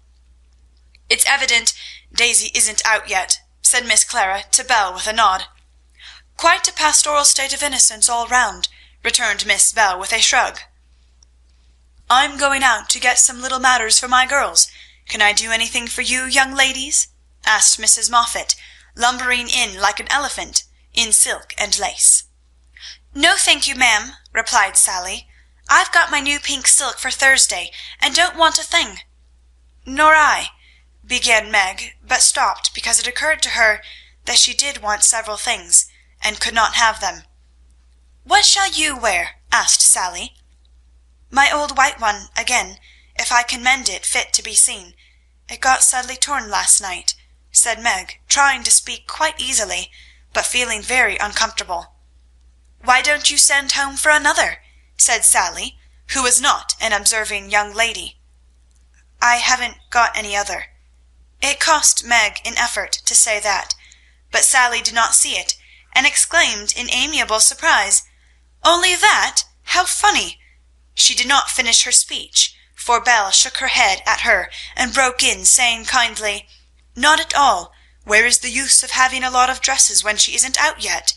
"It's evident Daisy isn't out yet," said Miss Clara to Bell with a nod. "Quite a pastoral state of innocence all round," returned Miss Bell with a shrug. "I'm going out to get some little matters for my girls. Can I do anything for you, young ladies?" asked Mrs. Moffat, lumbering in like an elephant in silk and lace. "No, thank you, ma'am," replied Sally. "I've got my new pink silk for Thursday, and don't want a thing." "Nor I," began Meg, but stopped because it occurred to her that she did want several things, and could not have them. "What shall you wear?" asked Sally. "My old white one again, if I can mend it fit to be seen. It got sadly torn last night," said Meg, trying to speak quite easily, but feeling very uncomfortable. "Why don't you send home for another?" said Sally, who was not an observing young lady. "I haven't got any other." It cost Meg an effort to say that, but Sally did not see it, and exclaimed in amiable surprise, "Only that? How funny!" She did not finish her speech, for Belle shook her head at her and broke in, saying kindly, "Not at all. Where is the use of having a lot of dresses when she isn't out yet?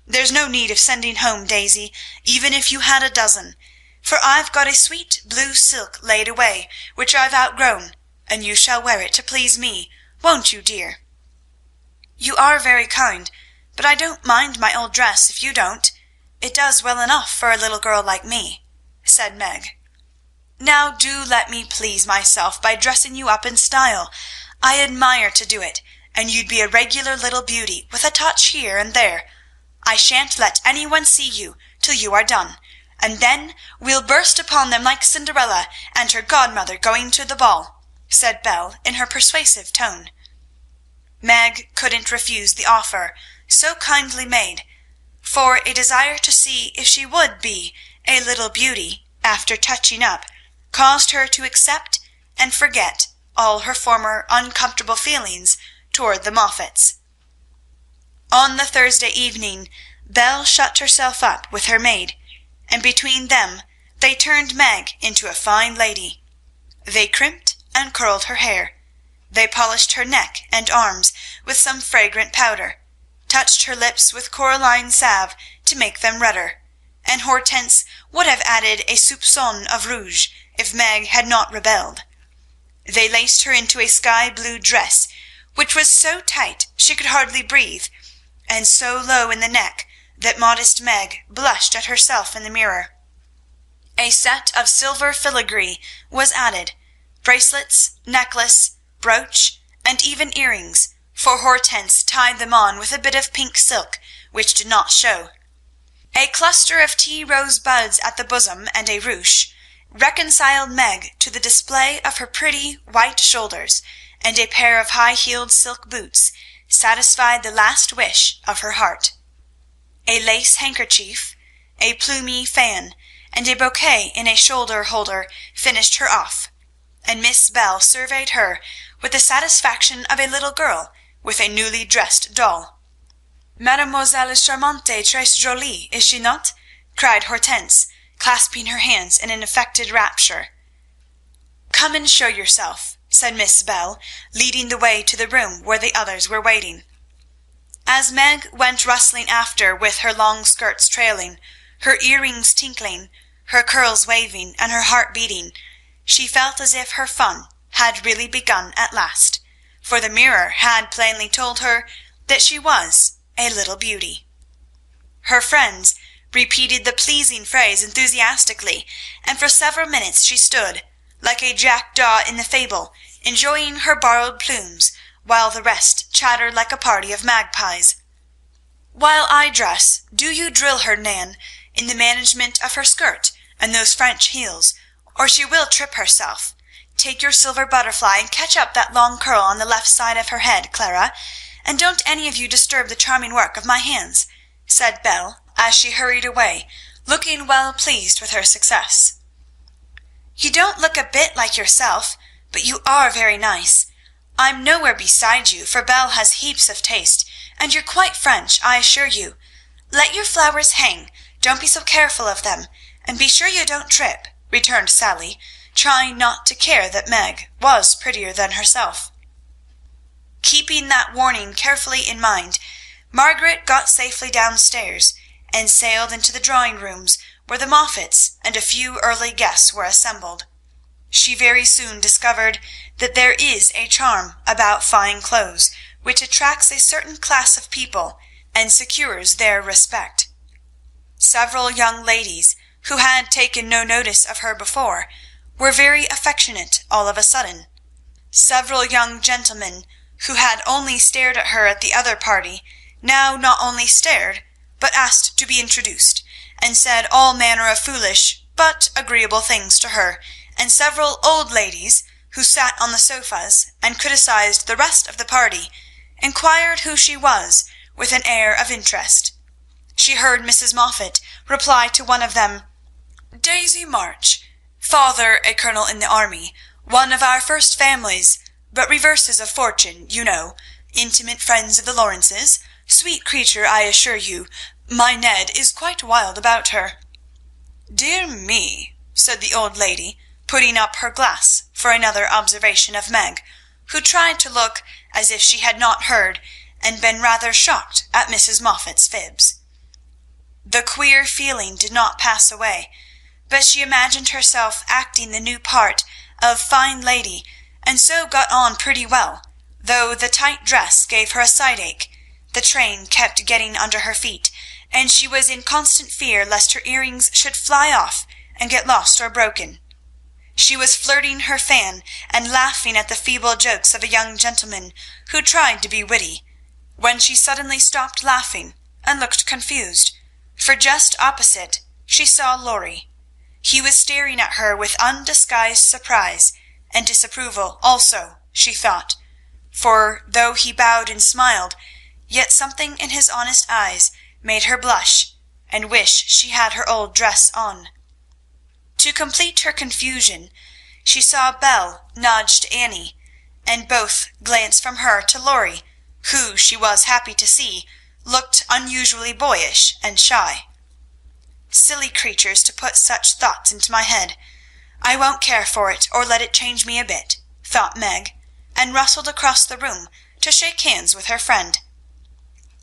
There's no need of sending home, Daisy, even if you had a dozen, for I've got a sweet blue silk laid away, which I've outgrown, and you shall wear it to please me, won't you, dear?" "You are very kind, but I don't mind my old dress if you don't. It does well enough for a little girl like me," said Meg. "Now do let me please myself by dressing you up in style. I admire to do it, and you'd be a regular little beauty, with a touch here and there. I shan't let any one see you till you are done, and then we'll burst upon them like Cinderella and her godmother going to the ball," said Belle in her persuasive tone. Meg couldn't refuse the offer so kindly made, for a desire to see if she would be a little beauty after touching up caused her to accept and forget all her former uncomfortable feelings toward the Moffats. On the Thursday evening Belle shut herself up with her maid, and between them they turned Meg into a fine lady. They crimped and curled her hair. They polished her neck and arms with some fragrant powder, touched her lips with coralline salve to make them redder, and Hortense would have added a soupçon of rouge if Meg had not rebelled. They laced her into a sky-blue dress, which was so tight she could hardly breathe, and so low in the neck that modest Meg blushed at herself in the mirror. A set of silver filigree was added, bracelets, necklace, brooch, and even earrings, for Hortense tied them on with a bit of pink silk, which did not show. A cluster of tea rose buds at the bosom and a ruche reconciled Meg to the display of her pretty white shoulders, and a pair of high-heeled silk boots satisfied the last wish of her heart. A lace handkerchief, a plumy fan, and a bouquet in a shoulder-holder finished her off, and Miss Belle surveyed her with the satisfaction of a little girl with a newly dressed doll. "Mademoiselle is charmante, très jolie, is she not?" cried Hortense, clasping her hands in an affected rapture. "Come and show yourself," said Miss Belle, leading the way to the room where the others were waiting. As Meg went rustling after with her long skirts trailing, her earrings tinkling, her curls waving, and her heart beating, she felt as if her fun had really begun at last, for the mirror had plainly told her that she was a little beauty. Her friends repeated the pleasing phrase enthusiastically, and for several minutes she stood, like a jackdaw in the fable, enjoying her borrowed plumes, while the rest chattered like a party of magpies. "While I dress, do you drill her, Nan, in the management of her skirt and those French heels, or she will trip herself. Take your silver butterfly and catch up that long curl on the left side of her head, Clara, and don't any of you disturb the charming work of my hands," said Belle, as she hurried away, looking well pleased with her success. "You don't look a bit like yourself, but you are very nice. I'm nowhere beside you, for Belle has heaps of taste, and you're quite French, I assure you. Let your flowers hang, don't be so careful of them, and be sure you don't trip," returned Sally, trying not to care that Meg was prettier than herself. Keeping that warning carefully in mind, Margaret got safely downstairs, and sailed into the drawing-rooms where the Moffats and a few early guests were assembled. She very soon discovered that there is a charm about fine clothes which attracts a certain class of people and secures their respect. Several young ladies, who had taken no notice of her before, were very affectionate all of a sudden. Several young gentlemen, who had only stared at her at the other party, now not only stared, but asked to be introduced, and said all manner of foolish but agreeable things to her, and several old ladies, who sat on the sofas and criticized the rest of the party, inquired who she was with an air of interest. She heard Mrs. Moffat reply to one of them, "Daisy March, father a colonel in the army, one of our first families, but reverses of fortune, you know. Intimate friends of the Lawrences. Sweet creature, I assure you. My Ned is quite wild about her." "Dear me," said the old lady, putting up her glass for another observation of Meg, who tried to look as if she had not heard and been rather shocked at Mrs. Moffat's fibs. The queer feeling did not pass away, but she imagined herself acting the new part of fine lady, and so got on pretty well, though the tight dress gave her a side-ache, the train kept getting under her feet, and she was in constant fear lest her earrings should fly off and get lost or broken. She was flirting her fan and laughing at the feeble jokes of a young gentleman who tried to be witty, when she suddenly stopped laughing and looked confused, for just opposite she saw Laurie. He was staring at her with undisguised surprise, and disapproval also, she thought, for though he bowed and smiled, yet something in his honest eyes made her blush and wish she had her old dress on. To complete her confusion, she saw Belle nudged Annie, and both glanced from her to Laurie, who, she was happy to see, looked unusually boyish and shy. "Silly creatures to put such thoughts into my head. I won't care for it or let it change me a bit," thought Meg, and rustled across the room to shake hands with her friend.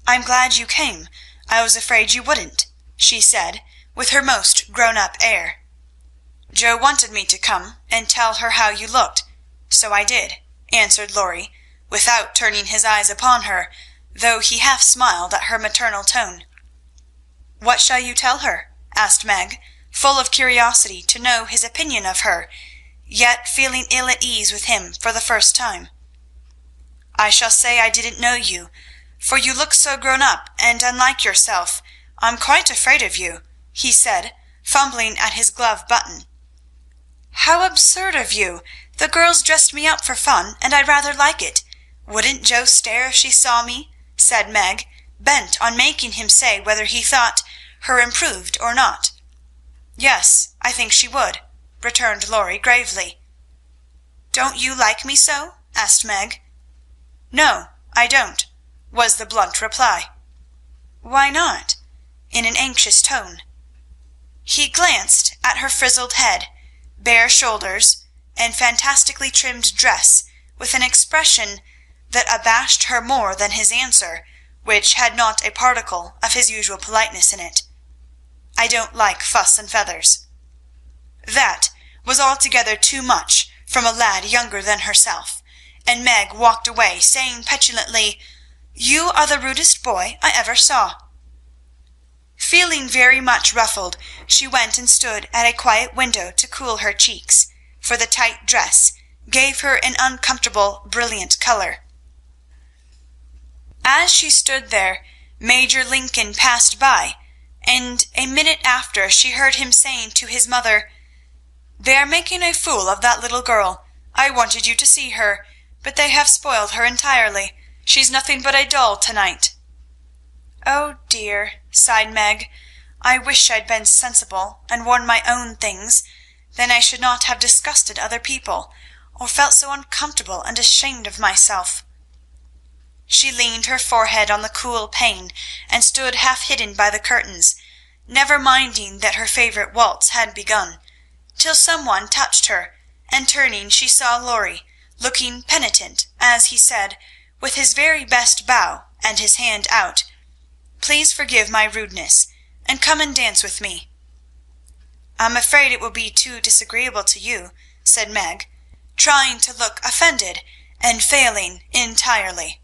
"I'm glad you came. I was afraid you wouldn't," she said, with her most grown-up air. "Joe wanted me to come and tell her how you looked, so I did," answered Laurie, without turning his eyes upon her, though he half smiled at her maternal tone. "What shall you tell her?" asked Meg, full of curiosity to know his opinion of her, yet feeling ill at ease with him for the first time. "I shall say I didn't know you, for you look so grown up and unlike yourself. I'm quite afraid of you," he said, fumbling at his glove button. "How absurd of you! The girls dressed me up for fun, and I rather like it. Wouldn't Joe stare if she saw me?" said Meg, bent on making him say whether he thought her improved or not. "Yes, I think she would," returned Laurie gravely. "Don't you like me so?" asked Meg. "No, I don't," was the blunt reply. "Why not?" in an anxious tone. He glanced at her frizzled head, bare shoulders, and fantastically trimmed dress with an expression that abashed her more than his answer, which had not a particle of his usual politeness in it. "I don't like fuss and feathers." That was altogether too much from a lad younger than herself, and Meg walked away, saying petulantly, "You are the rudest boy I ever saw." Feeling very much ruffled, she went and stood at a quiet window to cool her cheeks, for the tight dress gave her an uncomfortable, brilliant color. As she stood there, Major Lincoln passed by, and a minute after she heard him saying to his mother, "They are making a fool of that little girl. I wanted you to see her, but they have spoiled her entirely. She's nothing but a doll to-night." "Oh dear," sighed Meg, "I wish I'd been sensible and worn my own things. Then I should not have disgusted other people, or felt so uncomfortable and ashamed of myself." She leaned her forehead on the cool pane and stood half hidden by the curtains, never minding that her favourite waltz had begun, till some one touched her, and turning she saw Laurie, looking penitent, as he said, with his very best bow and his hand out, "Please forgive my rudeness, and come and dance with me." "I'm afraid it will be too disagreeable to you," said Meg, trying to look offended and failing entirely.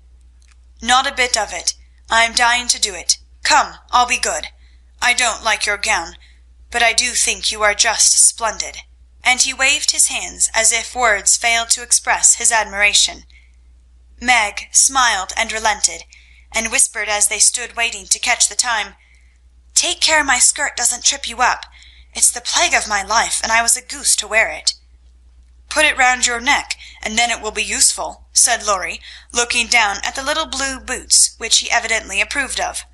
"Not a bit of it. I am dying to do it. Come, I'll be good. I don't like your gown, but I do think you are just splendid," and he waved his hands as if words failed to express his admiration. Meg smiled and relented, and whispered as they stood waiting to catch the time, "Take care my skirt doesn't trip you up. It's the plague of my life, and I was a goose to wear it." "Put it round your neck, and then it will be useful," said Laurie, looking down at the little blue boots, which he evidently approved of.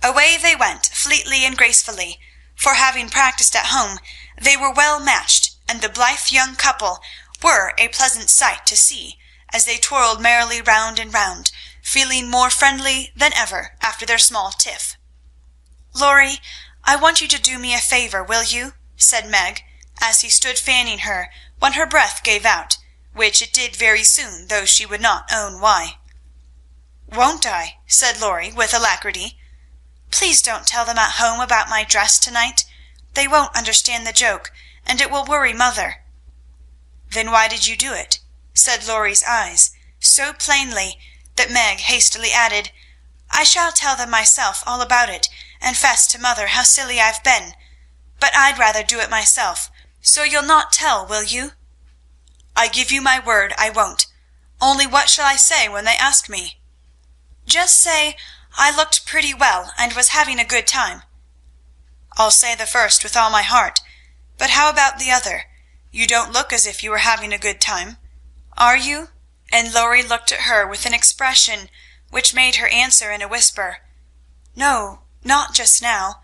Away they went, fleetly and gracefully, for having practised at home, they were well matched, and the blithe young couple were a pleasant sight to see, as they twirled merrily round and round, feeling more friendly than ever after their small tiff. "Laurie, I want you to do me a favour, will you?" said Meg, as he stood fanning her when her breath gave out, which it did very soon, though she would not own why. "Won't I?" said Laurie with alacrity. "Please don't tell them at home about my dress tonight. They won't understand the joke, and it will worry mother." "Then why did you do it?" said Laurie's eyes, so plainly that Meg hastily added, "I shall tell them myself all about it, and 'fess to mother how silly I've been. But I'd rather do it myself, so you'll not tell, will you?" "I give you my word I won't. Only what shall I say when they ask me?" "Just say I looked pretty well and was having a good time." "I'll say the first with all my heart, but how about the other? You don't look as if you were having a good time. Are you?" And Laurie looked at her with an expression which made her answer in a whisper, "No, not just now.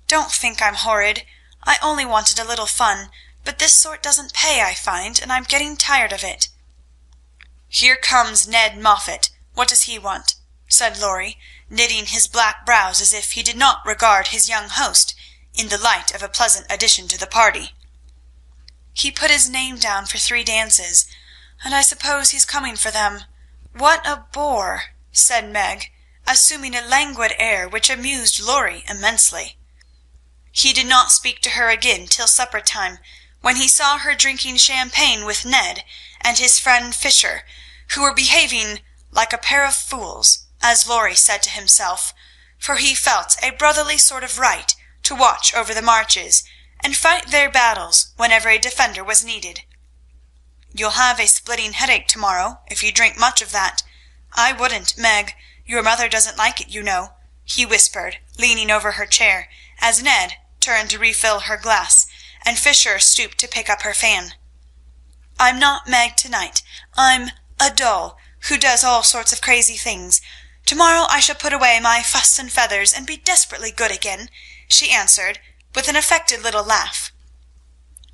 Don't think I'm horrid. I only wanted a little fun, but this sort doesn't pay, I find, and I'm getting tired of it." "Here comes Ned Moffat. What does he want?" said Laurie, knitting his black brows as if he did not regard his young host in the light of a pleasant addition to the party. "He put his name down for 3 dances, and I suppose he's coming for them. What a bore!" said Meg, assuming a languid air which amused Laurie immensely. He did not speak to her again till supper time, when he saw her drinking champagne with Ned and his friend Fisher, who were behaving like a pair of fools, as Laurie said to himself, for he felt a brotherly sort of right to watch over the Marches and fight their battles whenever a defender was needed. "You'll have a splitting headache tomorrow if you drink much of that. I wouldn't, Meg. Your mother doesn't like it, you know," he whispered, leaning over her chair, as Ned turned to refill her glass, and Fisher stooped to pick up her fan. "I'm not Meg tonight. I'm a doll who does all sorts of crazy things. Tomorrow I shall put away my fuss and feathers and be desperately good again," she answered, with an affected little laugh.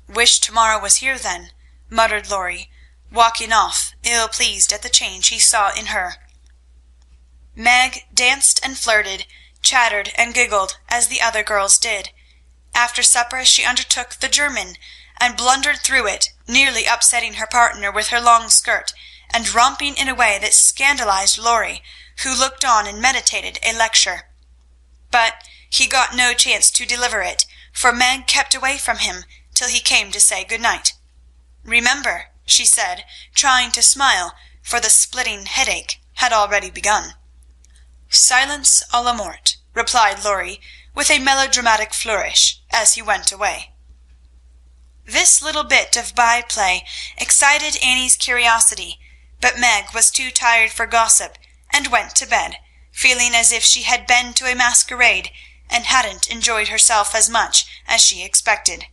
"Wish tomorrow was here, then," muttered Laurie, walking off, ill-pleased at the change he saw in her. Meg danced and flirted, chattered and giggled as the other girls did. After supper she undertook the German, and blundered through it, nearly upsetting her partner with her long skirt, and romping in a way that scandalized Laurie, who looked on and meditated a lecture. But he got no chance to deliver it, for Meg kept away from him till he came to say good night. "Remember," she said, trying to smile, for the splitting headache had already begun. "Silence à la mort," replied Laurie, with a melodramatic flourish, as he went away. This little bit of by-play excited Annie's curiosity, but Meg was too tired for gossip, and went to bed, feeling as if she had been to a masquerade and hadn't enjoyed herself as much as she expected.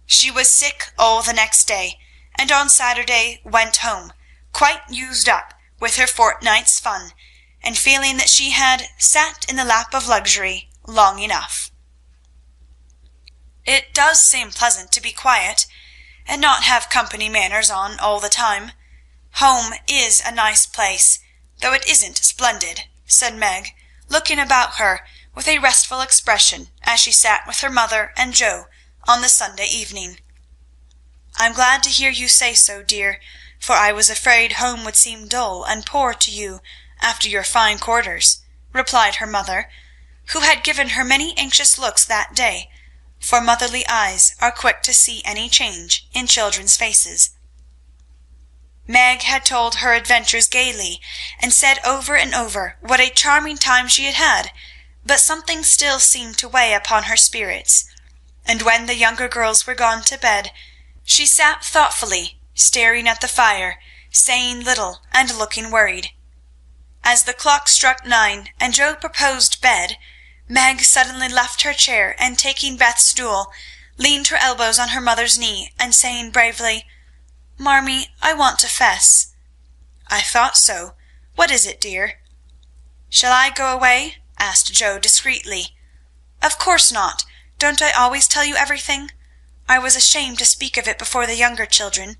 She was sick all the next day, and on Saturday went home, quite used up with her fortnight's fun, and feeling that she had sat in the lap of luxury long enough. It does seem pleasant to be quiet, and not have company manners on all the time. Home is a nice place, though it isn't splendid, said Meg, looking about her with a restful expression as she sat with her mother and Joe on the Sunday evening. "I'm glad to hear you say so, dear, for I was afraid home would seem dull and poor to you after your fine quarters," replied her mother, who had given her many anxious looks that day, for motherly eyes are quick to see any change in children's faces. Meg had told her adventures gaily, and said over and over what a charming time she had had, but something still seemed to weigh upon her spirits, and when the younger girls were gone to bed, she sat thoughtfully staring at the fire, saying little and looking worried. As the clock struck 9 and Joe proposed bed, Meg suddenly left her chair and, taking Beth's stool, leaned her elbows on her mother's knee, and saying bravely, "Marmee, I want to 'fess." "I thought so. What is it, dear?" "Shall I go away?" asked Joe discreetly. "Of course not. Don't I always tell you everything? I was ashamed to speak of it before the younger children,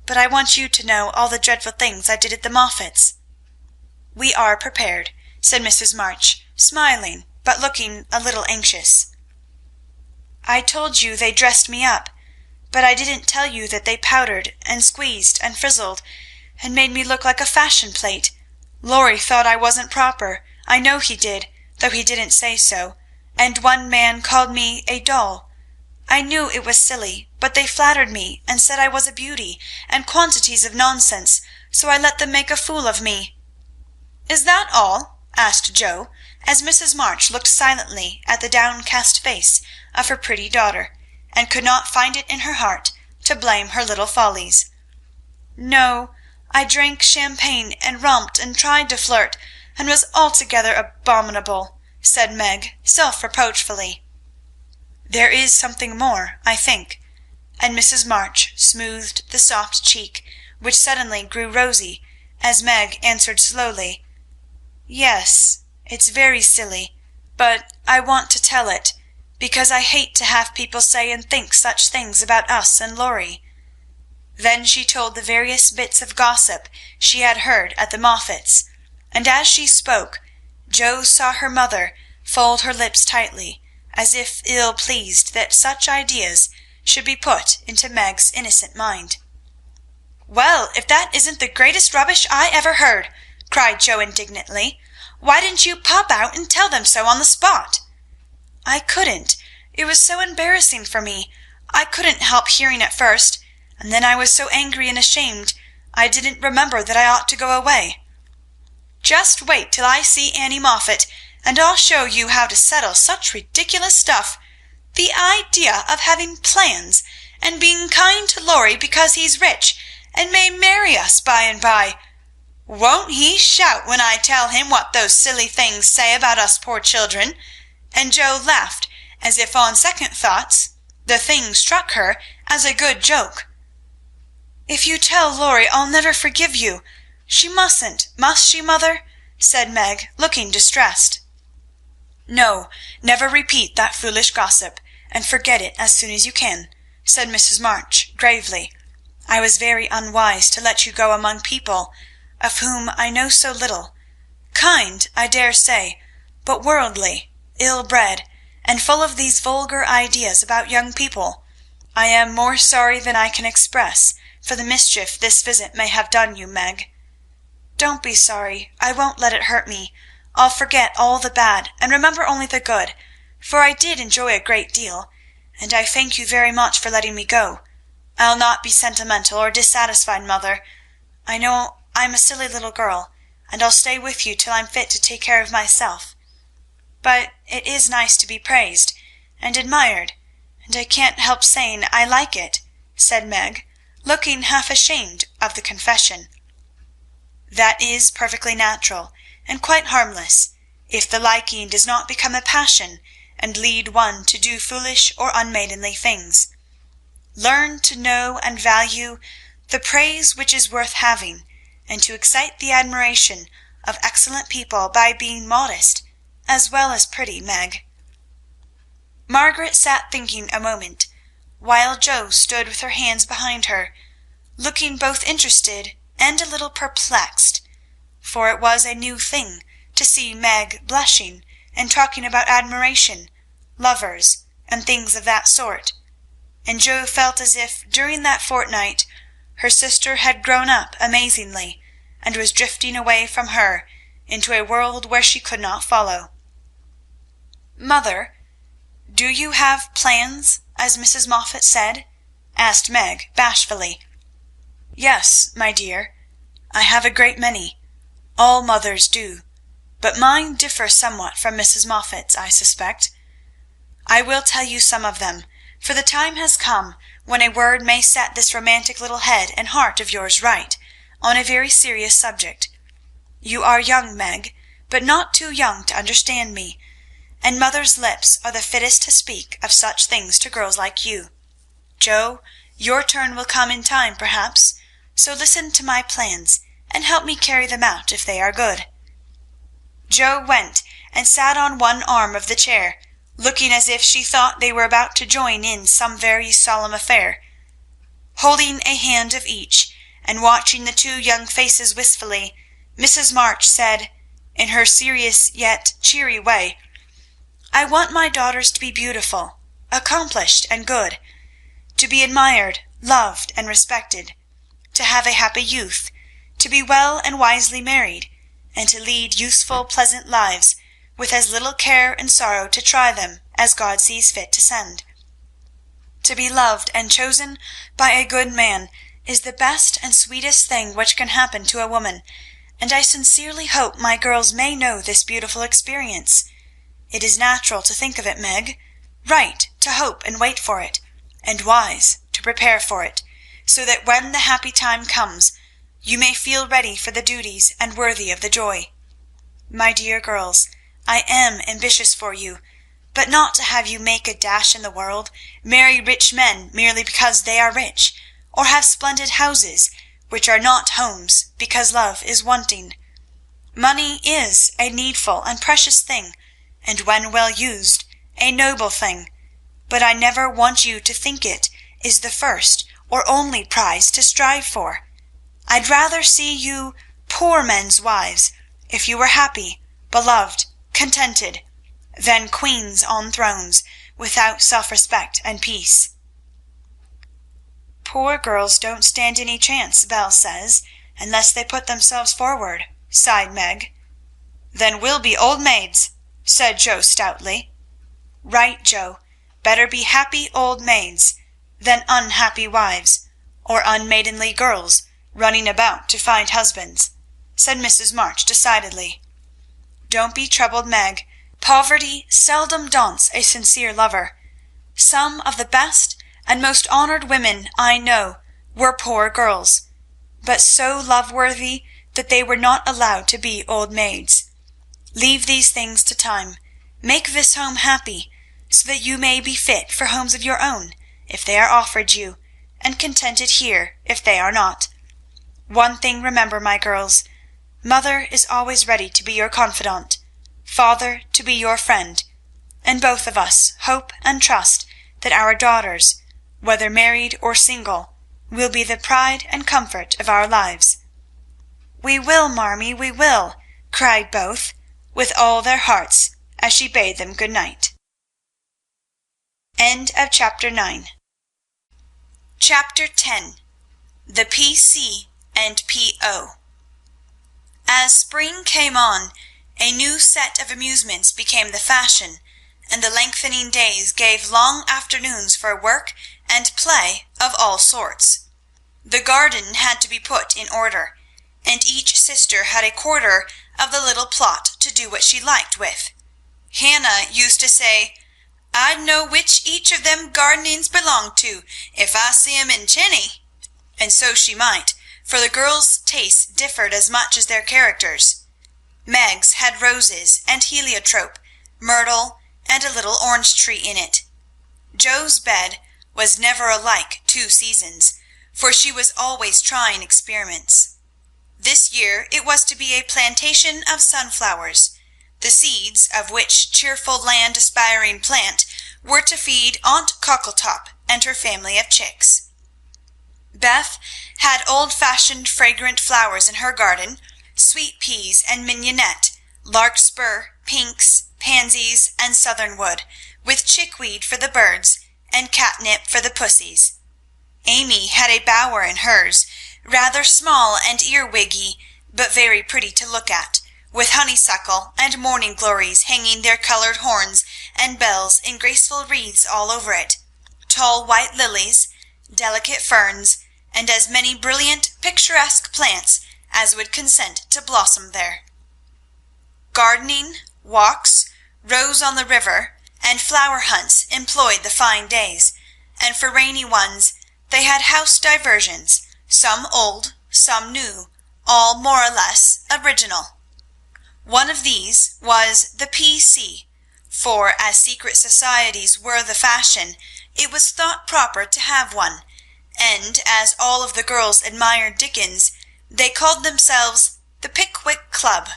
but I want you to know all the dreadful things I did at the Moffats." "We are prepared," said Mrs. March, smiling, but looking a little anxious. "I told you they dressed me up, but I didn't tell you that they powdered and squeezed and frizzled and made me look like a fashion plate. Laurie thought I wasn't proper. I know he did, though he didn't say so, and one man called me a doll. I knew it was silly, but they flattered me and said I was a beauty, and quantities of nonsense, so I let them make a fool of me." "Is that all?" asked Joe, as Mrs. March looked silently at the downcast face of her pretty daughter, and could not find it in her heart to blame her little follies. "No, I drank champagne and romped and tried to flirt, and was altogether abominable," said Meg, self-reproachfully. "There is something more, I think," and Mrs. March smoothed the soft cheek, which suddenly grew rosy, as Meg answered slowly, "Yes, it's very silly, but I want to tell it, because I hate to have people say and think such things about us and Laurie." Then she told the various bits of gossip she had heard at the Moffats, and as she spoke, Joe saw her mother fold her lips tightly, as if ill pleased that such ideas should be put into Meg's innocent mind. "Well, if that isn't the greatest rubbish I ever heard!" cried Joe indignantly. "Why didn't you pop out and tell them so on the spot?" "I couldn't. It was so embarrassing for me. I couldn't help hearing at first, and then I was so angry and ashamed I didn't remember that I ought to go away." "Just wait till I see Annie Moffat, and I'll show you how to settle such ridiculous stuff. The idea of having plans, and being kind to Laurie because he's rich, and may marry us by and by. Won't he shout when I tell him what those silly things say about us poor children?" And Joe laughed, as if on second thoughts the thing struck her as a good joke. "If you tell Laurie, I'll never forgive you. She mustn't, must she, mother?" said Meg, looking distressed. "No, never repeat that foolish gossip, and forget it as soon as you can," said Mrs. March gravely. "I was very unwise to let you go among people of whom I know so little. Kind, I dare say, but worldly, ill-bred, and full of these vulgar ideas about young people. I am more sorry than I can express for the mischief this visit may have done you, Meg." "Don't be sorry. I won't let it hurt me. I'll forget all the bad and remember only the good, for I did enjoy a great deal, and I thank you very much for letting me go. I'll not be sentimental or dissatisfied, mother. I know I'm a silly little girl, and I'll stay with you till I'm fit to take care of myself. But it is nice to be praised and admired, and I can't help saying I like it," said Meg, looking half ashamed of the confession. "That is perfectly natural, and quite harmless, if the liking does not become a passion and lead one to do foolish or unmaidenly things. Learn to know and value the praise which is worth having, and to excite the admiration of excellent people by being modest as well as pretty, Meg." Margaret sat thinking a moment, while Joe stood with her hands behind her, looking both interested and a little perplexed, for it was a new thing to see Meg blushing and talking about admiration, lovers, and things of that sort, and Joe felt as if during that fortnight her sister had grown up amazingly, and was drifting away from her into a world where she could not follow. "Mother, do you have plans, as Mrs. Moffat said?" asked Meg bashfully. "Yes, my dear, I have a great many. All mothers do, but mine differ somewhat from Mrs. Moffat's, I suspect. I will tell you some of them, for the time has come when a word may set this romantic little head and heart of yours right on a very serious subject. You are young, Meg, but not too young to understand me, and mother's lips are the fittest to speak of such things to girls like you. Joe, your turn will come in time, perhaps, so listen to my plans, and help me carry them out if they are good." Joe went and sat on one arm of the chair, looking as if she thought they were about to join in some very solemn affair. Holding a hand of each, and watching the two young faces wistfully, Mrs. March said, in her serious yet cheery way, "I want my daughters to be beautiful, accomplished, and good, to be admired, loved, and respected, to have a happy youth, to be well and wisely married, and to lead useful, pleasant lives, with as little care and sorrow to try them as God sees fit to send. To be loved and chosen by a good man is the best and sweetest thing which can happen to a woman, and I sincerely hope my girls may know this beautiful experience. It is natural to think of it, Meg, right to hope and wait for it, and wise to prepare for it, so that when the happy time comes, you may feel ready for the duties and worthy of the joy. My dear girls, I am ambitious for you, but not to have you make a dash in the world, marry rich men merely because they are rich, or have splendid houses, which are not homes, because love is wanting. Money is a needful and precious thing, and when well used, a noble thing, but I never want you to think it is the first or only prize to strive for. I'd rather see you poor men's wives, if you were happy, beloved, contented, than queens on thrones, without self-respect and peace." "Poor girls don't stand any chance, Belle says, unless they put themselves forward," sighed Meg. "Then we'll be old maids," said Joe stoutly. "Right, Joe. Better be happy old maids than unhappy wives, or unmaidenly girls running about to find husbands," said Mrs. March decidedly. "Don't be troubled, Meg. Poverty seldom daunts a sincere lover. Some of the best and most honored women I know were poor girls, but so love-worthy that they were not allowed to be old maids. Leave these things to time. Make this home happy, so that you may be fit for homes of your own, if they are offered you, and contented here if they are not. One thing remember, my girls, Mother is always ready to be your confidant, Father to be your friend, and both of us hope and trust that our daughters, whether married or single, will be the pride and comfort of our lives." "We will, Marmee, we will," cried both, with all their hearts, as she bade them good night. End of chapter 9. Chapter 10. The P.C. and P.O. As spring came on, a new set of amusements became the fashion, and the lengthening days gave long afternoons for work and play of all sorts. The garden had to be put in order, and each sister had a quarter of the little plot to do what she liked with. Hannah used to say, "I'd know which each of them gardenings belonged to, if I see 'em in Chinny," and so she might, for the girls' tastes differed as much as their characters. Meg's had roses and heliotrope, myrtle, and a little orange tree in it. Jo's bed was never alike 2 seasons, for she was always trying experiments. This year it was to be a plantation of sunflowers, the seeds of which cheerful land-aspiring plant were to feed Aunt Cockletop and her family of chicks. Beth had old-fashioned fragrant flowers in her garden, sweet peas and mignonette, larkspur, pinks, pansies, and southernwood, with chickweed for the birds and catnip for the pussies. Amy had a bower in hers, rather small and earwiggy, but very pretty to look at, with honeysuckle and morning glories hanging their colored horns and bells in graceful wreaths all over it, tall white lilies, delicate ferns, and as many brilliant, picturesque plants as would consent to blossom there. Gardening, walks, rows on the river, and flower hunts employed the fine days, and for rainy ones they had house diversions, some old, some new, all more or less original. One of these was the P.C., for as secret societies were the fashion, it was thought proper to have one, and as all of the girls admired Dickens, they called themselves the Pickwick Club.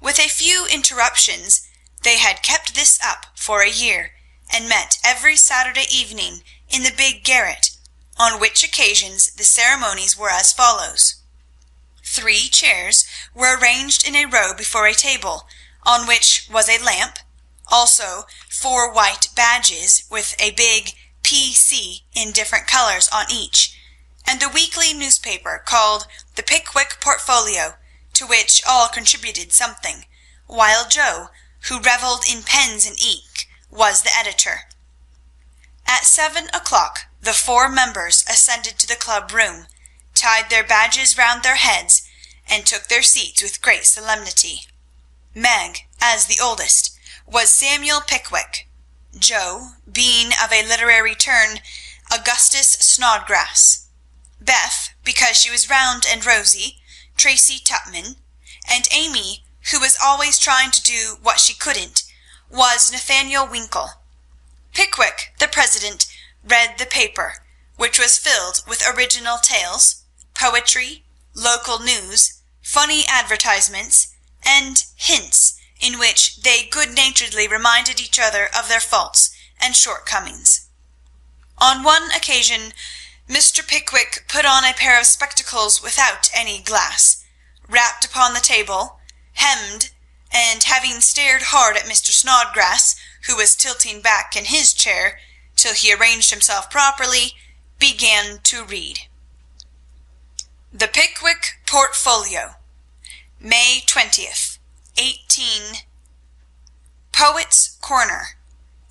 With a few interruptions, they had kept this up for a year, and met every Saturday evening in the big garret, on which occasions the ceremonies were as follows. 3 chairs were arranged in a row before a table, on which was a lamp, also 4 white badges with a big P.C. in different colors on each, and the weekly newspaper called the Pickwick Portfolio, to which all contributed something, while Joe, who revelled in pens and ink, was the editor. At 7 o'clock the 4 members ascended to the club room, tied their badges round their heads, and took their seats with great solemnity. Meg, as the oldest, was Samuel Pickwick. Joe, being of a literary turn, Augustus Snodgrass. Beth, because she was round and rosy, Tracy Tupman, and Amy, who was always trying to do what she couldn't, was Nathaniel Winkle. Pickwick, the president, read the paper, which was filled with original tales, poetry, local news, funny advertisements, and hints in which they good-naturedly reminded each other of their faults and shortcomings. On one occasion Mr. Pickwick put on a pair of spectacles without any glass, rapped upon the table, hemmed, and having stared hard at Mr. Snodgrass, who was tilting back in his chair till he arranged himself properly, began to read. The Pickwick Portfolio, May 20th, 18. Poets' Corner,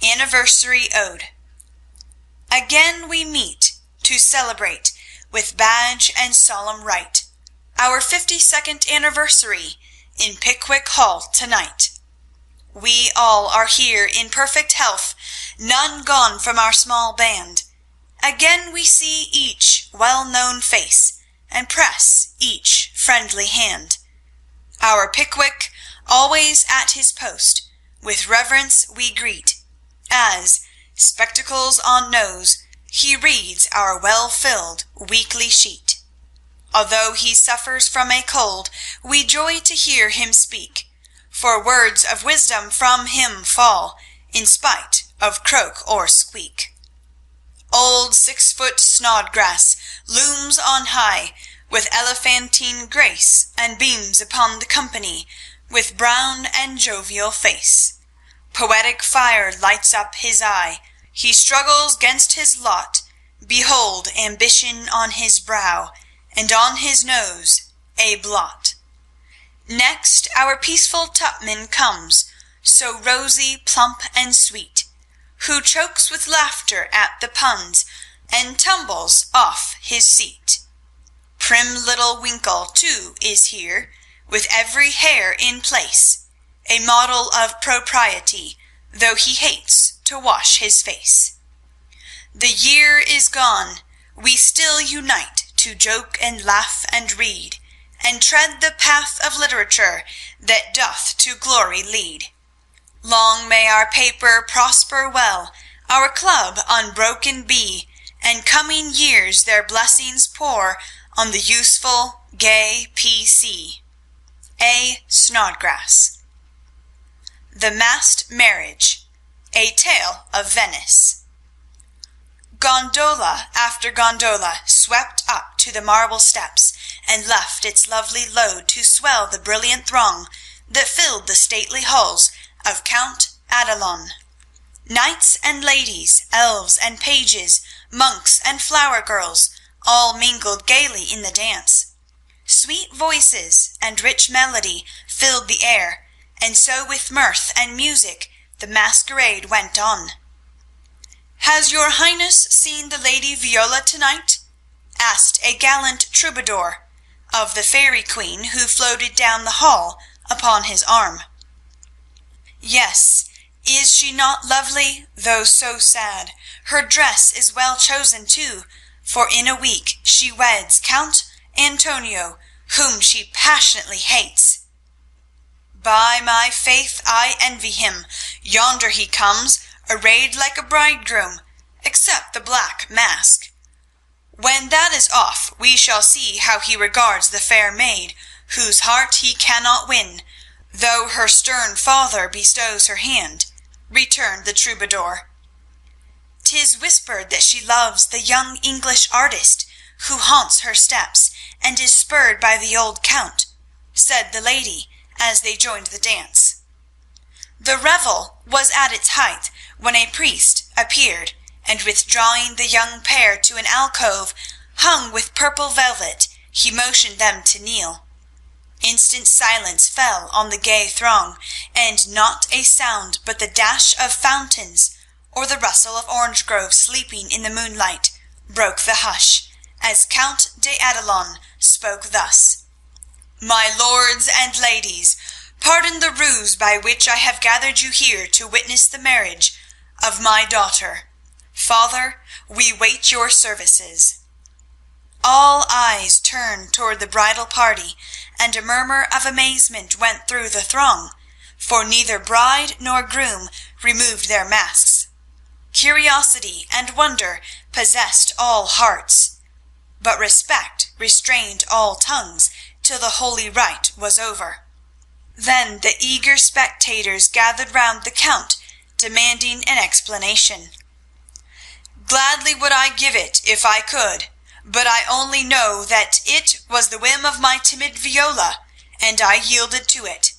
Anniversary Ode. Again we meet to celebrate, with badge and solemn rite, our 52nd anniversary in Pickwick Hall tonight. We all are here in perfect health, none gone from our small band. Again we see each well-known face, and press each friendly hand. Our Pickwick, always at his post, with reverence we greet, as, spectacles on nose, he reads our well-filled weekly sheet. Although he suffers from a cold, we joy to hear him speak, for words of wisdom from him fall, in spite of croak or squeak. Old 6-foot Snodgrass looms on high, with elephantine grace, and beams upon the company with brown and jovial face. Poetic fire lights up his eye, he struggles 'gainst his lot. Behold ambition on his brow, and on his nose a blot. Next our peaceful Tupman comes, so rosy, plump, and sweet, who chokes with laughter at the puns, and tumbles off his seat. Prim little Winkle, too, is here, with every hair in place, a model of propriety, though he hates to wash his face. The year is gone, we still unite to joke and laugh and read, and tread the path of literature that doth to glory lead. Long may our paper prosper well, our club unbroken be, and coming years their blessings pour on the useful, gay P.C. A. Snodgrass. The Masked Marriage, A Tale of Venice. Gondola after gondola swept up to the marble steps, and left its lovely load to swell the brilliant throng that filled the stately halls of Count Adelon. Knights and ladies, elves and pages, monks and flower girls, all mingled gaily in the dance. Sweet voices and rich melody filled the air, and so with mirth and music the masquerade went on. "Has your Highness seen the Lady Viola tonight?" asked a gallant troubadour of the fairy queen who floated down the hall upon his arm. "Yes, is she not lovely, though so sad? Her dress is well chosen too, for in a week she weds Count Antonio, whom she passionately hates." "By my faith, I envy him. Yonder he comes, arrayed like a bridegroom, except the black mask. When that is off, we shall see how he regards the fair maid, whose heart he cannot win, though her stern father bestows her hand," returned the troubadour. 'tis whispered that she loves the young English artist who haunts her steps and is spurred by the old Count," said the lady as they joined the dance. The revel was at its height when a priest appeared, and withdrawing the young pair to an alcove hung with purple velvet, he motioned them to kneel. Instant silence fell on the gay throng, and not a sound but the dash of fountains or the rustle of orange groves sleeping in the moonlight broke the hush, as Count de Adelon spoke thus: "My lords and ladies, pardon the ruse by which I have gathered you here to witness the marriage of my daughter. Father, we wait your services." All eyes turned toward the bridal party, and a murmur of amazement went through the throng, for neither bride nor groom removed their masks. Curiosity and wonder possessed all hearts, but respect restrained all tongues till the holy rite was over. Then the eager spectators gathered round the Count, demanding an explanation. "Gladly would I give it if I could, but I only know that it was the whim of my timid Viola, and I yielded to it.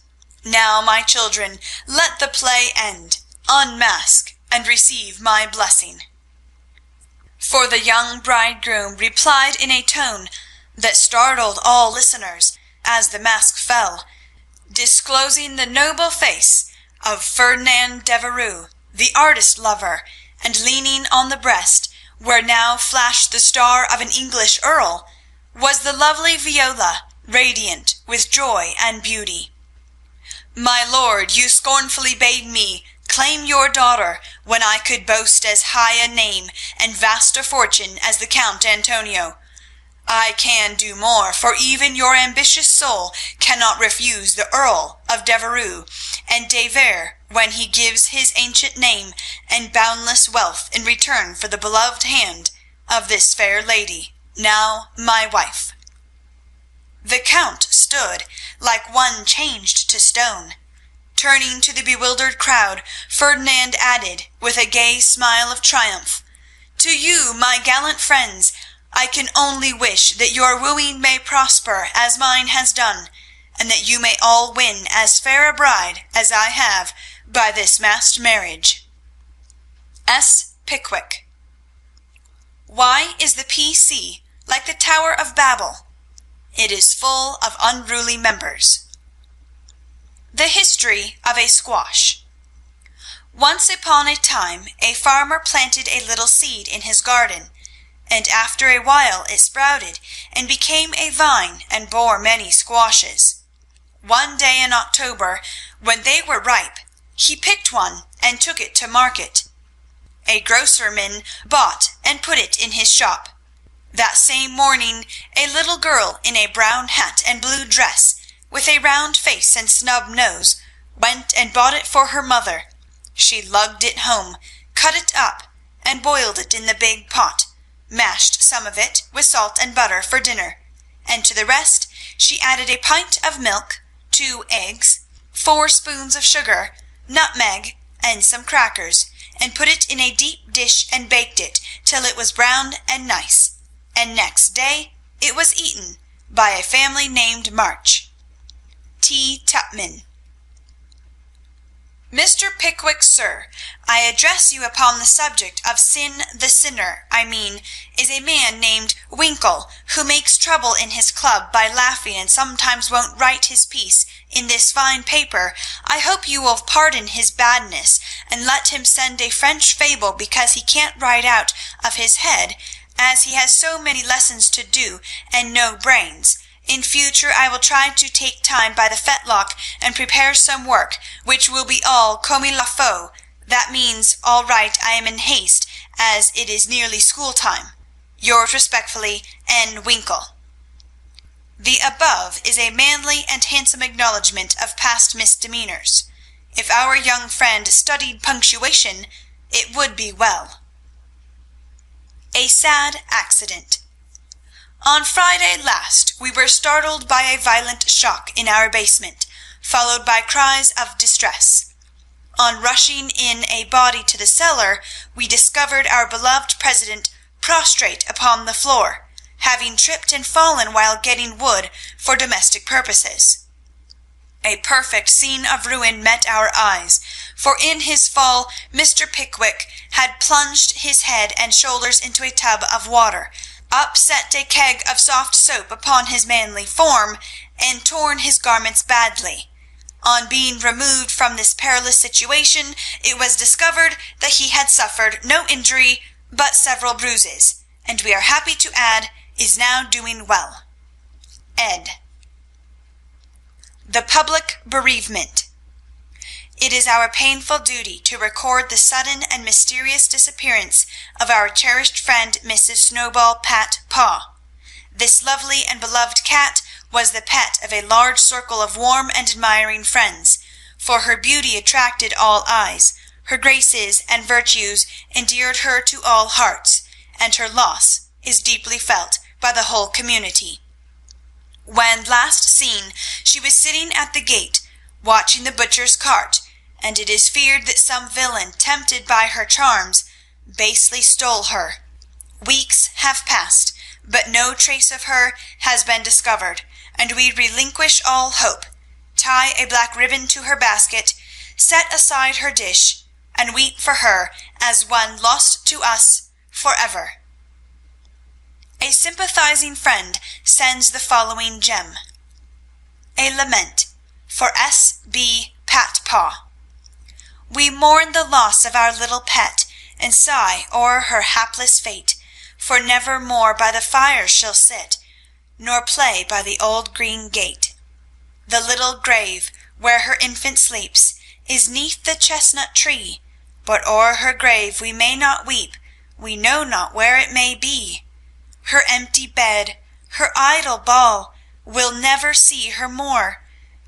Now, my children, let the play end. Unmask and receive my blessing." For the young bridegroom replied in a tone that startled all listeners as the mask fell, disclosing the noble face of Ferdinand Devereux, the artist lover, and leaning on the breast, where now flashed the star of an English earl, was the lovely Viola, radiant with joy and beauty. "My lord, you scornfully bade me claim your daughter when I could boast as high a name and vast a fortune as the Count Antonio. I can do more, for even your ambitious soul cannot refuse the Earl of Devereux and de Vere when he gives his ancient name and boundless wealth in return for the beloved hand of this fair lady, now my wife." The Count stood like one changed to stone. Turning to the bewildered crowd, Ferdinand added, with a gay smile of triumph, "To you, my gallant friends, I can only wish that your wooing may prosper as mine has done, and that you may all win as fair a bride as I have by this masked marriage." S. Pickwick. Why is the P.C. like the Tower of Babel? It is full of unruly members. The history of a squash. Once upon a time a farmer planted a little seed in his garden, and after a while it sprouted and became a vine and bore many squashes. One day in October, when they were ripe, he picked one and took it to market. A grocerman bought and put it in his shop. That same morning a little girl in a brown hat and blue dress, with a round face and snub nose, went and bought it for her mother. She lugged it home, cut it up, and boiled it in the big pot, mashed some of it with salt and butter for dinner, and to the rest she added a pint of milk, 2 eggs, 4 spoons of sugar, nutmeg, and some crackers, and put it in a deep dish and baked it till it was brown and nice, and next day it was eaten by a family named March. T. Tupman. Mr. Pickwick, sir, I address you upon the subject of Sin the Sinner, is a man named Winkle, who makes trouble in his club by laughing and sometimes won't write his piece in this fine paper. I hope you will pardon his badness, and let him send a French fable because he can't write out of his head, as he has so many lessons to do and no brains. In future I will try to take time by the fetlock and prepare some work, which will be all comme il faut. That means, all right, I am in haste, as it is nearly school time. Yours respectfully, N. Winkle. The above is a manly and handsome acknowledgment of past misdemeanors. If our young friend studied punctuation, it would be well. A sad accident. On Friday last we were startled by a violent shock in our basement, followed by cries of distress. On rushing in a body to the cellar, we discovered our beloved president prostrate upon the floor, having tripped and fallen while getting wood for domestic purposes. A perfect scene of ruin met our eyes, for in his fall Mr. Pickwick had plunged his head and shoulders into a tub of water, upset a keg of soft soap upon his manly form, and torn his garments badly. On being removed from this perilous situation, it was discovered that he had suffered no injury but several bruises, and we are happy to add is now doing well. Ed. The public bereavement. It is our painful duty to record the sudden and mysterious disappearance of our cherished friend Mrs. Snowball Pat Paw. This lovely and beloved cat was the pet of a large circle of warm and admiring friends, for her beauty attracted all eyes, her graces and virtues endeared her to all hearts, and her loss is deeply felt by the whole community. When last seen, she was sitting at the gate, watching the butcher's cart, and it is feared that some villain, tempted by her charms, basely stole her. Weeks have passed, but no trace of her has been discovered, and we relinquish all hope, tie a black ribbon to her basket, set aside her dish, and weep for her as one lost to us forever. A sympathizing friend sends the following gem. A lament for S.B. Patpaw. We mourn the loss of our little pet, and sigh o'er her hapless fate, for never more by the fire she'll sit, nor play by the old green gate. The little grave where her infant sleeps is 'neath the chestnut tree, but o'er her grave we may not weep, we know not where it may be. Her empty bed, her idle ball, we'll never see her more.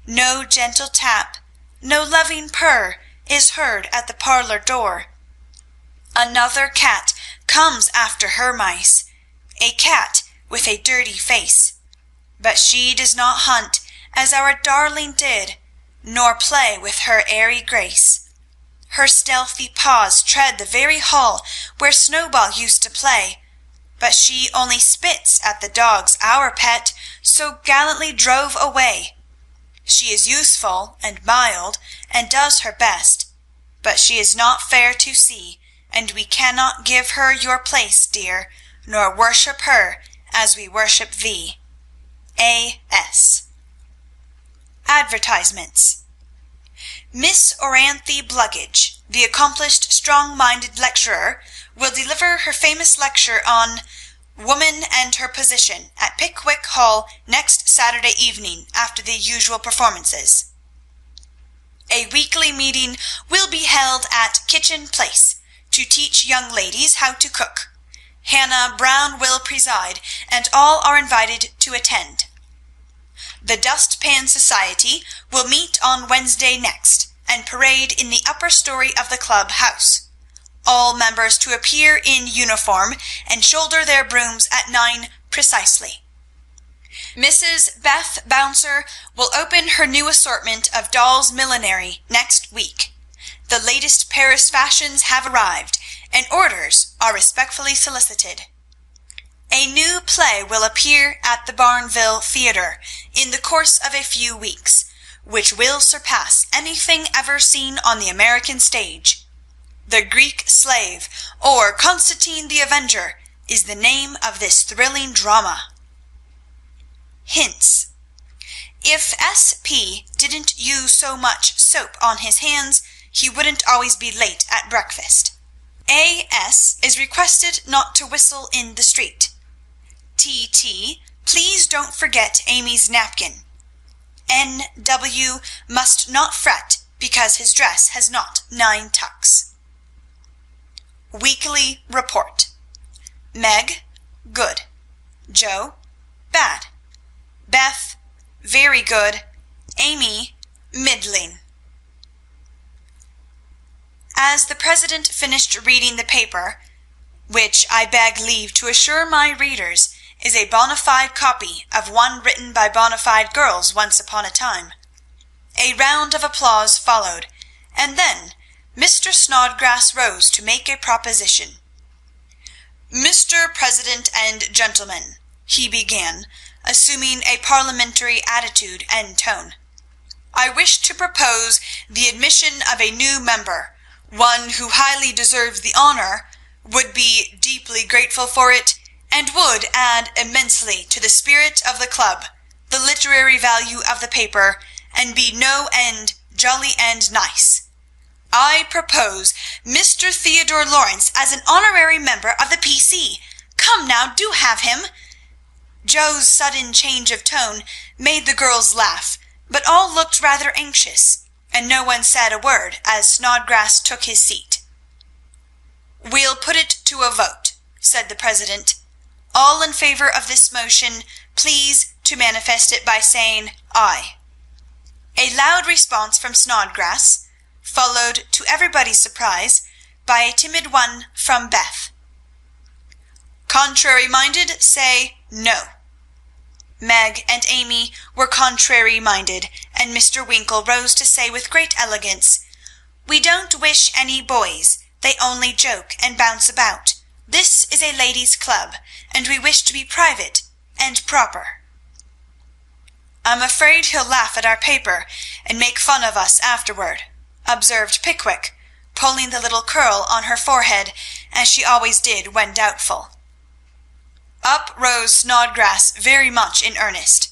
No gentle tap, no loving purr is heard at the parlor door. Another cat comes after her mice, a cat with a dirty face. But she does not hunt as our darling did, nor play with her airy grace. Her stealthy paws tread the very hall where Snowball used to play, but she only spits at the dogs our pet so gallantly drove away. She is useful and mild, and does her best, but she is not fair to see, and we cannot give her your place, dear, nor worship her as we worship thee. A.S. Advertisements. Miss Oranthe Bluggage, the accomplished, strong-minded lecturer, will deliver her famous lecture on Woman and Her Position at Pickwick Hall next Saturday evening after the usual performances. A weekly meeting will be held at Kitchen Place to teach young ladies how to cook. Hannah Brown will preside, and all are invited to attend. The Dustpan Society will meet on Wednesday next, and parade in the upper story of the club house. All members to appear in uniform and shoulder their brooms at 9 precisely. Mrs. Beth Bouncer will open her new assortment of dolls' millinery next week. The latest Paris fashions have arrived, and orders are respectfully solicited. A new play will appear at the Barnville Theatre in the course of a few weeks, which will surpass anything ever seen on the American stage. The Greek Slave, or Constantine the Avenger, is the name of this thrilling drama. Hints. If S.P. didn't use so much soap on his hands, he wouldn't always be late at breakfast. A.S. is requested not to whistle in the street. T.T. please don't forget Amy's napkin. N.W. must not fret because his dress has not 9 tucks. Weekly Report. Meg, good. Joe, bad. Beth, very good. Amy, middling. As the president finished reading the paper, which I beg leave to assure my readers is a bona fide copy of one written by bona fide girls once upon a time, a round of applause followed, and then Mr. Snodgrass rose to make a proposition. "Mr. President and gentlemen," he began, assuming a parliamentary attitude and tone, "I wish to propose the admission of a new member, one who highly deserves the honor, would be deeply grateful for it, and would add immensely to the spirit of the club, the literary value of the paper, and be no end jolly and nice. I propose Mr. Theodore Lawrence as an honorary member of the P.C. Come now, do have him." Joe's sudden change of tone made the girls laugh, but all looked rather anxious, and no one said a word as Snodgrass took his seat. "We'll put it to a vote," said the president. "All in favor of this motion, please to manifest it by saying aye." A loud response from Snodgrass, followed, to everybody's surprise, by a timid one from Beth. "Contrary-minded, say no." Meg and Amy were contrary-minded, and Mr. Winkle rose to say with great elegance, "We don't wish any boys. They only joke and bounce about. This is a ladies' club, and we wish to be private and proper." "I'm afraid he'll laugh at our paper and make fun of us afterward," observed Pickwick, pulling the little curl on her forehead, as she always did when doubtful. Up rose Snodgrass very much in earnest.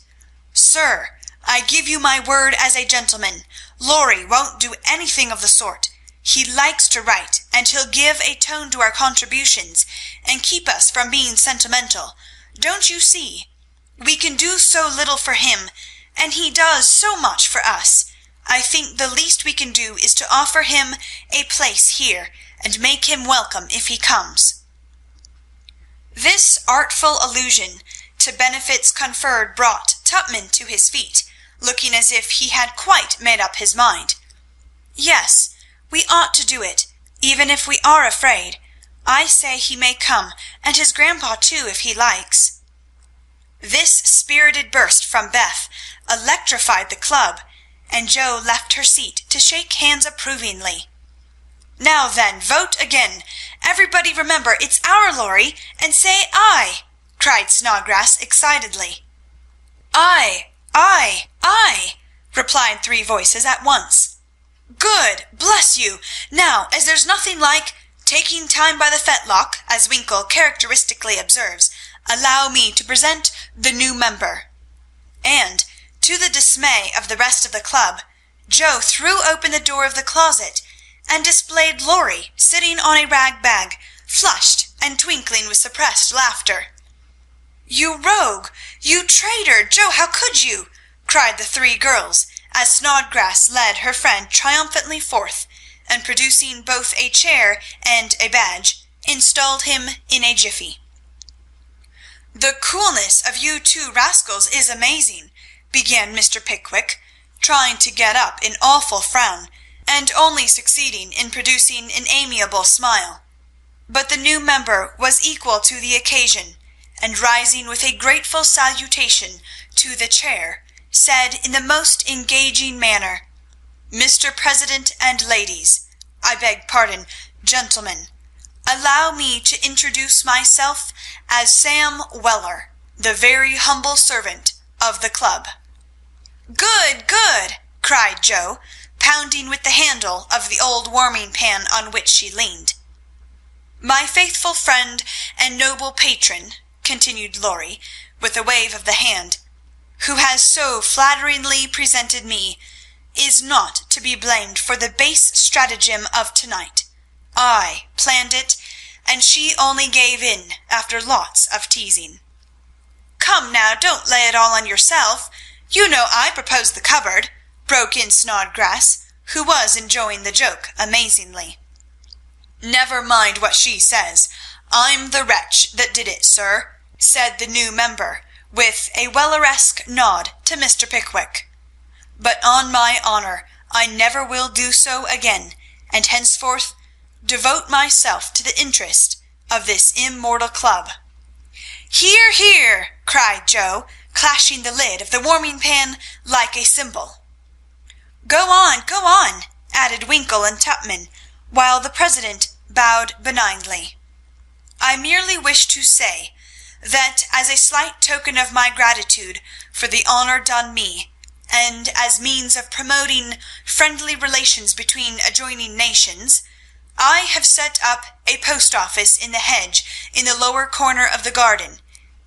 "Sir, I give you my word as a gentleman, Laurie won't do anything of the sort. He likes to write, and he'll give a tone to our contributions, and keep us from being sentimental. Don't you see? We can do so little for him, and he does so much for us. I think the least we can do is to offer him a place here, and make him welcome if he comes." This artful allusion to benefits conferred brought Tupman to his feet, looking as if he had quite made up his mind. "Yes, we ought to do it, even if we are afraid. I say he may come, and his grandpa too, if he likes." This spirited burst from Beth electrified the club, and Joe left her seat to shake hands approvingly. "Now then, vote again. Everybody remember it's our Laurie, and say aye," cried Snodgrass excitedly. "Aye, aye, aye," replied three voices at once. "Good, bless you! Now, as there's nothing like taking time by the fetlock, as Winkle characteristically observes, allow me to present the new member." And, to the dismay of the rest of the club, Joe threw open the door of the closet and displayed Laurie sitting on a rag bag, flushed and twinkling with suppressed laughter. "You rogue! You traitor! Joe, how could you?" cried the three girls, as Snodgrass led her friend triumphantly forth, and producing both a chair and a badge, installed him in a jiffy. "The coolness of you two rascals is amazing," began Mr. Pickwick, trying to get up an awful frown, and only succeeding in producing an amiable smile. But the new member was equal to the occasion, and rising with a grateful salutation to the chair, said in the most engaging manner, "Mr. President and ladies, I beg pardon, gentlemen, allow me to introduce myself as Sam Weller, the very humble servant of the club." "Good, good!" cried Joe, pounding with the handle of the old warming pan on which she leaned. "My faithful friend and noble patron," continued Laurie, with a wave of the hand, "who has so flatteringly presented me, is not to be blamed for the base stratagem of tonight. I planned it, and she only gave in after lots of teasing." "Come now, don't lay it all on yourself. You know I proposed the cupboard," broke in Snodgrass, who was enjoying the joke amazingly. "Never mind what she says. I'm the wretch that did it, sir," said the new member, with a Welleresque nod to Mr. Pickwick. "But on my honor I never will do so again, and henceforth devote myself to the interest of this immortal club." "Hear, hear!" cried Joe, clashing the lid of the warming pan like a cymbal. Go on," added Winkle and Tupman, while the president bowed benignly. "I merely wish to say that as a slight token of my gratitude for the honor done me, and as means of promoting friendly relations between adjoining nations, I have set up a post office in the hedge in the lower corner of the garden,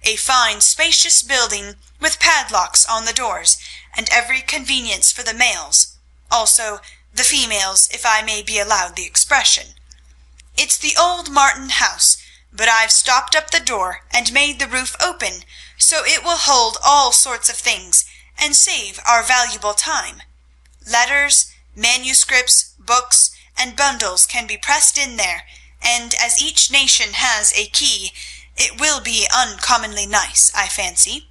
a fine spacious building with padlocks on the doors, and every convenience for the males, also the females, if I may be allowed the expression. It's the old Martin house, but I've stopped up the door and made the roof open, so it will hold all sorts of things and save our valuable time. Letters, manuscripts, books, and bundles can be pressed in there, and as each nation has a key, it will be uncommonly nice, I fancy.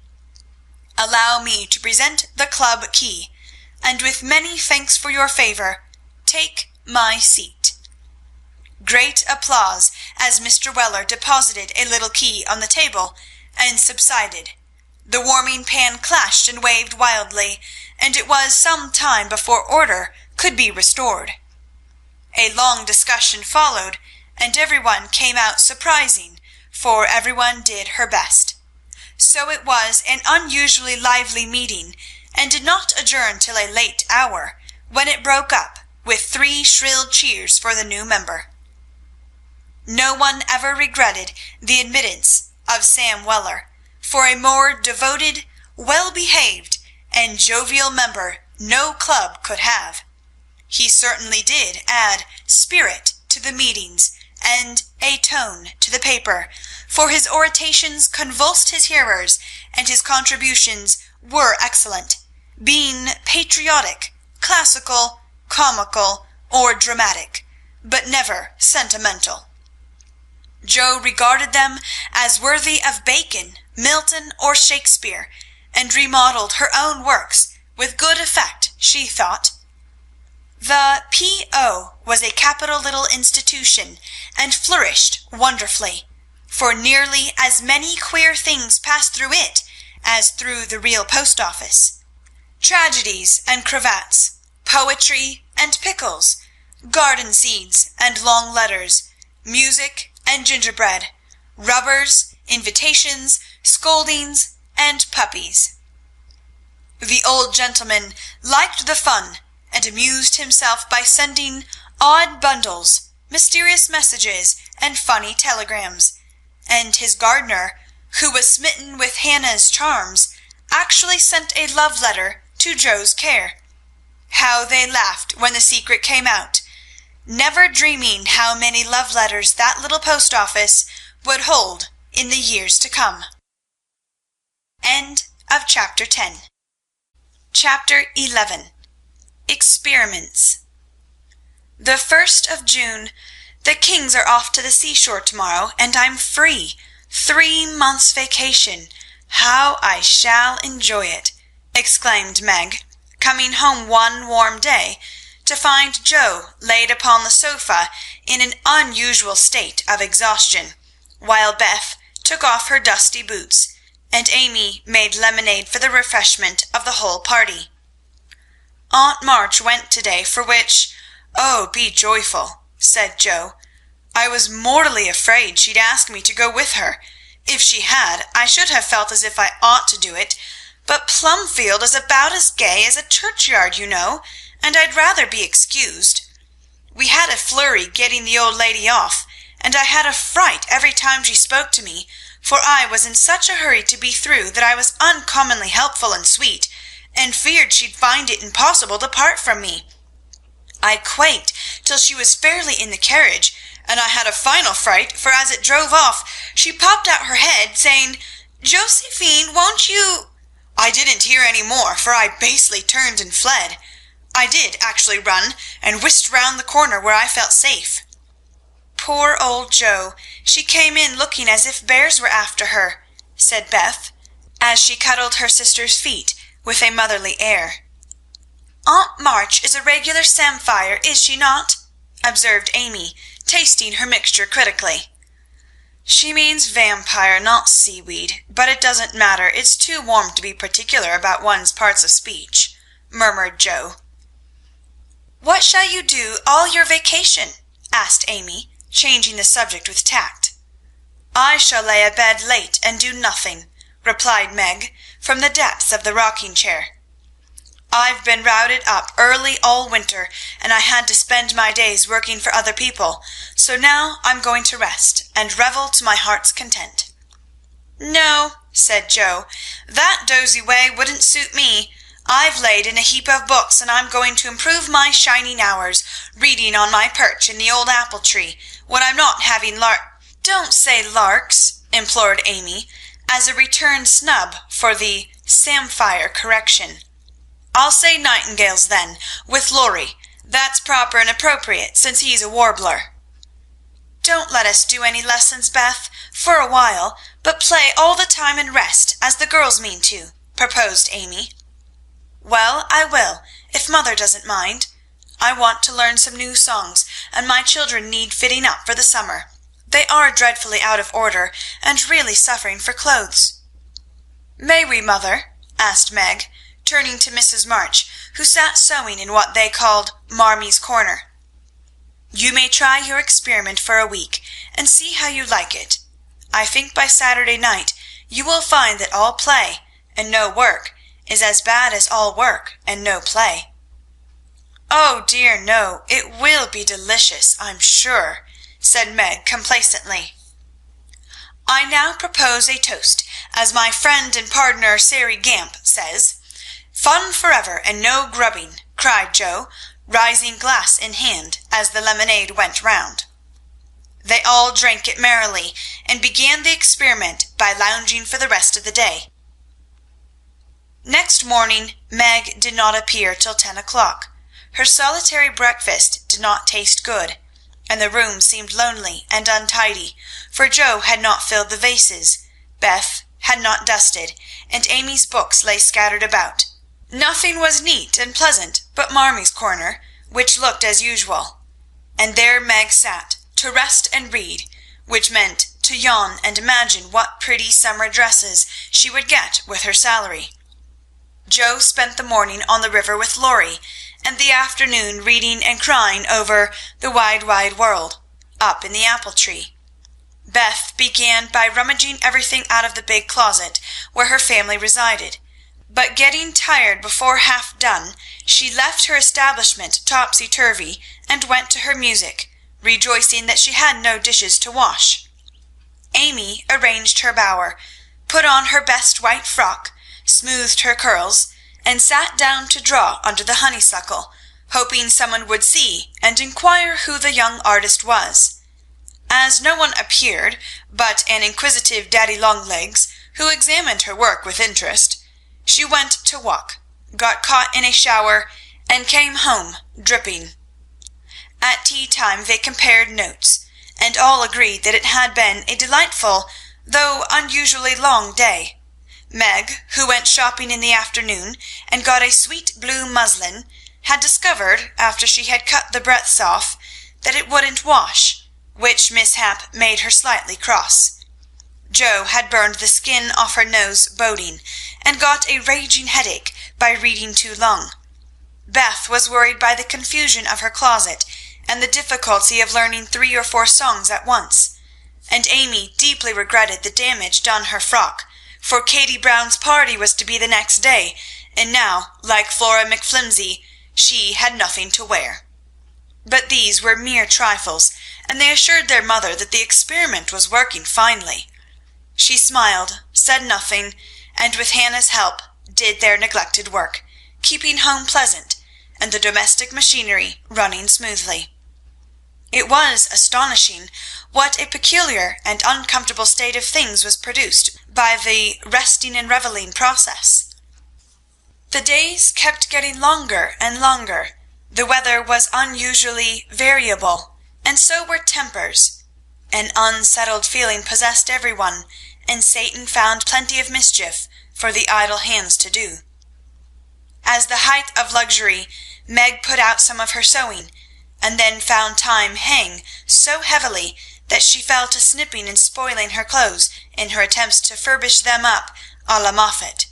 Allow me to present the club key, and with many thanks for your favor, take my seat." Great applause as Mr. Weller deposited a little key on the table and subsided. The warming pan clashed and waved wildly, and it was some time before order could be restored. A long discussion followed, and everyone came out surprising, for everyone did her best. So it was an unusually lively meeting, and did not adjourn till a late hour, when it broke up with 3 shrill cheers for the new member. No one ever regretted the admittance of Sam Weller, for a more devoted, well-behaved, and jovial member no club could have. He certainly did add spirit to the meetings and a tone to the paper, for his orations convulsed his hearers, and his contributions were excellent, being patriotic, classical, comical, or dramatic, but never sentimental. Joe regarded them as worthy of Bacon, Milton, or Shakespeare, and remodeled her own works with good effect, she thought. The P.O. was a capital little institution, and flourished wonderfully, for nearly as many queer things passed through it as through the real post office. Tragedies and cravats, poetry and pickles, garden seeds and long letters, music and gingerbread, rubbers, invitations, scoldings, and puppies. The old gentleman liked the fun, and amused himself by sending odd bundles, mysterious messages, and funny telegrams, and his gardener, who was smitten with Hannah's charms, actually sent a love letter to Joe's care. How they laughed when the secret came out, never dreaming how many love letters that little post office would hold in the years to come. End of Chapter 10. Chapter 11. Experiments. The 1st of June. The Kings are off to the seashore tomorrow, and I'm free. 3 months' vacation. How I shall enjoy it, exclaimed Meg, coming home one warm day to find Joe laid upon the sofa in an unusual state of exhaustion, while Beth took off her dusty boots, and Amy made lemonade for the refreshment of the whole party. Aunt March went today, for which, oh, be joyful, said Joe. I was mortally afraid she'd ask me to go with her. If she had, I should have felt as if I ought to do it, but Plumfield is about as gay as a churchyard, you know, and I'd rather be excused. We had a flurry getting the old lady off, and I had a fright every time she spoke to me, for I was in such a hurry to be through that I was uncommonly helpful and sweet, and feared she'd find it impossible to part from me. I quaked till she was fairly in the carriage, and I had a final fright, for as it drove off, she popped out her head, saying, "Josephine, won't you—" I didn't hear any more, for I basely turned and fled. I did actually run, and whisked round the corner where I felt safe. Poor old Joe, she came in looking as if bears were after her, said Beth, as she cuddled her sister's feet with a motherly air. Aunt March is a regular samphire, is she not? Observed Amy, tasting her mixture critically. She means vampire, not seaweed, but it doesn't matter. It's too warm to be particular about one's parts of speech, murmured Joe. "What shall you do all your vacation?" asked Amy, changing the subject with tact. "I shall lay abed late and do nothing," replied Meg, from the depths of the rocking-chair. "I've been routed up early all winter, and I had to spend my days working for other people, so now I'm going to rest and revel to my heart's content." "No," said Joe, "that dozy way wouldn't suit me. I've laid in a heap of books, and I'm going to improve my shining hours, reading on my perch in the old apple tree, when I'm not having "Don't say larks," implored Amy, as a return snub for the samphire correction. "I'll say nightingales, then, with Laurie. That's proper and appropriate, since he's a warbler." "Don't let us do any lessons, Beth, for a while, but play all the time and rest, as the girls mean to," proposed Amy. "Well, I will, if mother doesn't mind. I want to learn some new songs, and my children need fitting up for the summer. They are dreadfully out of order, and really suffering for clothes." "May we, mother?" asked Meg, turning to Mrs. March, who sat sewing in what they called Marmie's corner. "You may try your experiment for a week, and see how you like it. I think by Saturday night you will find that all play and no work is as bad as all work and no play." "Oh dear, no, it will be delicious, I'm sure," said Meg complacently. "I now propose a toast, as my friend and partner Sary Gamp says. 'Fun forever and no grubbing,'" cried Joe, rising glass in hand as the lemonade went round. They all drank it merrily, and began the experiment by lounging for the rest of the day. Next morning Meg did not appear till 10 o'clock. Her solitary breakfast did not taste good, and the room seemed lonely and untidy, for Joe had not filled the vases, Beth had not dusted, and Amy's books lay scattered about. Nothing was neat and pleasant but Marmie's corner, which looked as usual, and there Meg sat, to rest and read, which meant to yawn and imagine what pretty summer dresses she would get with her salary. Joe spent the morning on the river with Laurie, and the afternoon reading and crying over The Wide, Wide World, up in the apple tree. Beth began by rummaging everything out of the big closet where her family resided, but getting tired before half done, she left her establishment topsy-turvy and went to her music, rejoicing that she had no dishes to wash. Amy arranged her bower, put on her best white frock, smoothed her curls, and sat down to draw under the honeysuckle, hoping someone would see and inquire who the young artist was. As no one appeared but an inquisitive daddy-long-legs, who examined her work with interest, she went to walk, got caught in a shower, and came home dripping. At tea-time they compared notes, and all agreed that it had been a delightful, though unusually long day. Meg, who went shopping in the afternoon and got a sweet blue muslin, had discovered, after she had cut the breadths off, that it wouldn't wash, which mishap made her slightly cross. Joe had burned the skin off her nose boating, and got a raging headache by reading too long. Beth was worried by the confusion of her closet and the difficulty of learning 3 or 4 songs at once, and Amy deeply regretted the damage done her frock, for Katy Brown's party was to be the next day, and now, like Flora McFlimsy, she had nothing to wear. But these were mere trifles, and they assured their mother that the experiment was working finely. She smiled, said nothing, and with Hannah's help did their neglected work, keeping home pleasant, and the domestic machinery running smoothly. It was astonishing what a peculiar and uncomfortable state of things was produced by the resting and revelling process. The days kept getting longer and longer. The weather was unusually variable, and so were tempers. An unsettled feeling possessed everyone, and Satan found plenty of mischief for the idle hands to do. As the height of luxury, Meg put out some of her sewing, and then found time hang so heavily that she fell to snipping and spoiling her clothes in her attempts to furbish them up à la Moffat.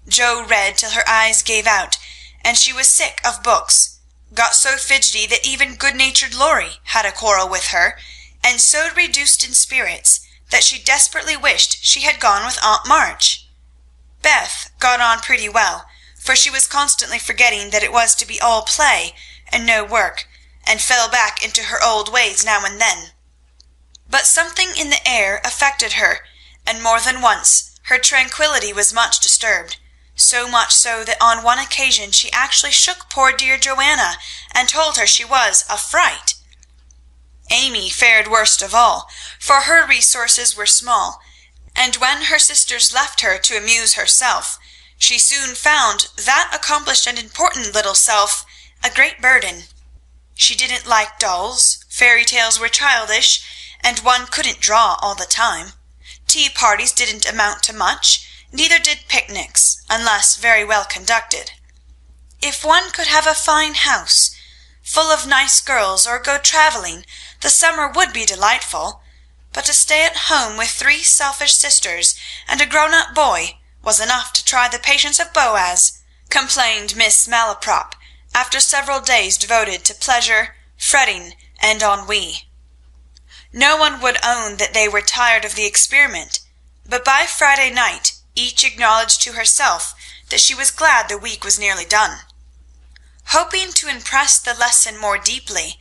Joe read till her eyes gave out, and she was sick of books, got so fidgety that even good-natured Laurie had a quarrel with her, and so reduced in spirits that she desperately wished she had gone with Aunt March. Beth got on pretty well, for she was constantly forgetting that it was to be all play and no work, and fell back into her old ways now and then. But something in the air affected her, and more than once her tranquillity was much disturbed, so much so that on one occasion she actually shook poor dear Joanna and told her she was a fright. Amy fared worst of all, for her resources were small, and when her sisters left her to amuse herself, she soon found that accomplished and important little self a great burden. She didn't like dolls, fairy tales were childish, and one couldn't draw all the time. Tea parties didn't amount to much, neither did picnics, unless very well conducted. If one could have a fine house, full of nice girls, or go travelling, the summer would be delightful, but to stay at home with 3 selfish sisters and a grown-up boy was enough to try the patience of Boaz, complained Miss Malaprop, after several days devoted to pleasure, fretting, and ennui. No one would own that they were tired of the experiment, but by Friday night each acknowledged to herself that she was glad the week was nearly done. Hoping to impress the lesson more deeply,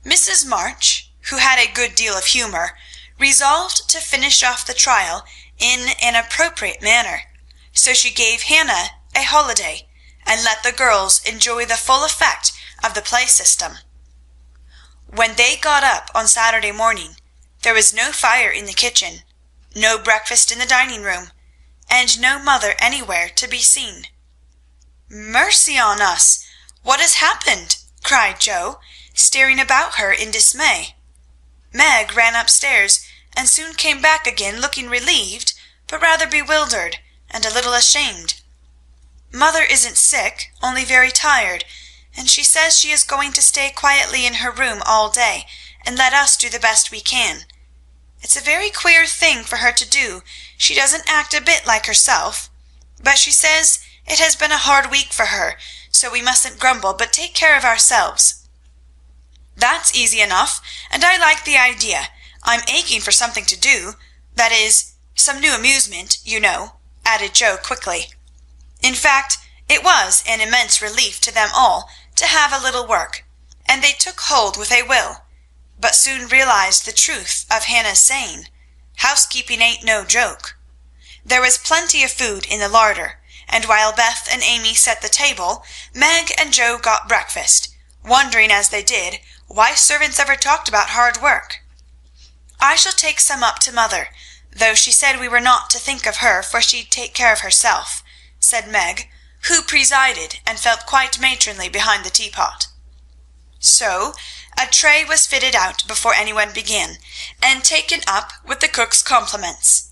Mrs. March, who had a good deal of humour, resolved to finish off the trial in an appropriate manner, so she gave Hannah a holiday, and let the girls enjoy the full effect of the play system. When they got up on Saturday morning, there was no fire in the kitchen, no breakfast in the dining room, and no mother anywhere to be seen. "Mercy on us! What has happened?" cried Jo, staring about her in dismay. Meg ran upstairs, and soon came back again looking relieved, but rather bewildered and a little ashamed. "Mother isn't sick, only very tired, and she says she is going to stay quietly in her room all day and let us do the best we can. It's a very queer thing for her to do. She doesn't act a bit like herself, but she says it has been a hard week for her, so we mustn't grumble, but take care of ourselves." "That's easy enough, and I like the idea. I'm aching for something to do, that is, some new amusement, you know," added Jo quickly. In fact, it was an immense relief to them all to have a little work, and they took hold with a will, but soon realized the truth of Hannah's saying, housekeeping ain't no joke. There was plenty of food in the larder, and while Beth and Amy set the table, Meg and Jo got breakfast, wondering as they did why servants ever talked about hard work. "I shall take some up to mother, though she said we were not to think of her, for she'd take care of herself," said Meg, who presided and felt quite matronly behind the teapot. So a tray was fitted out before anyone began, and taken up with the cook's compliments.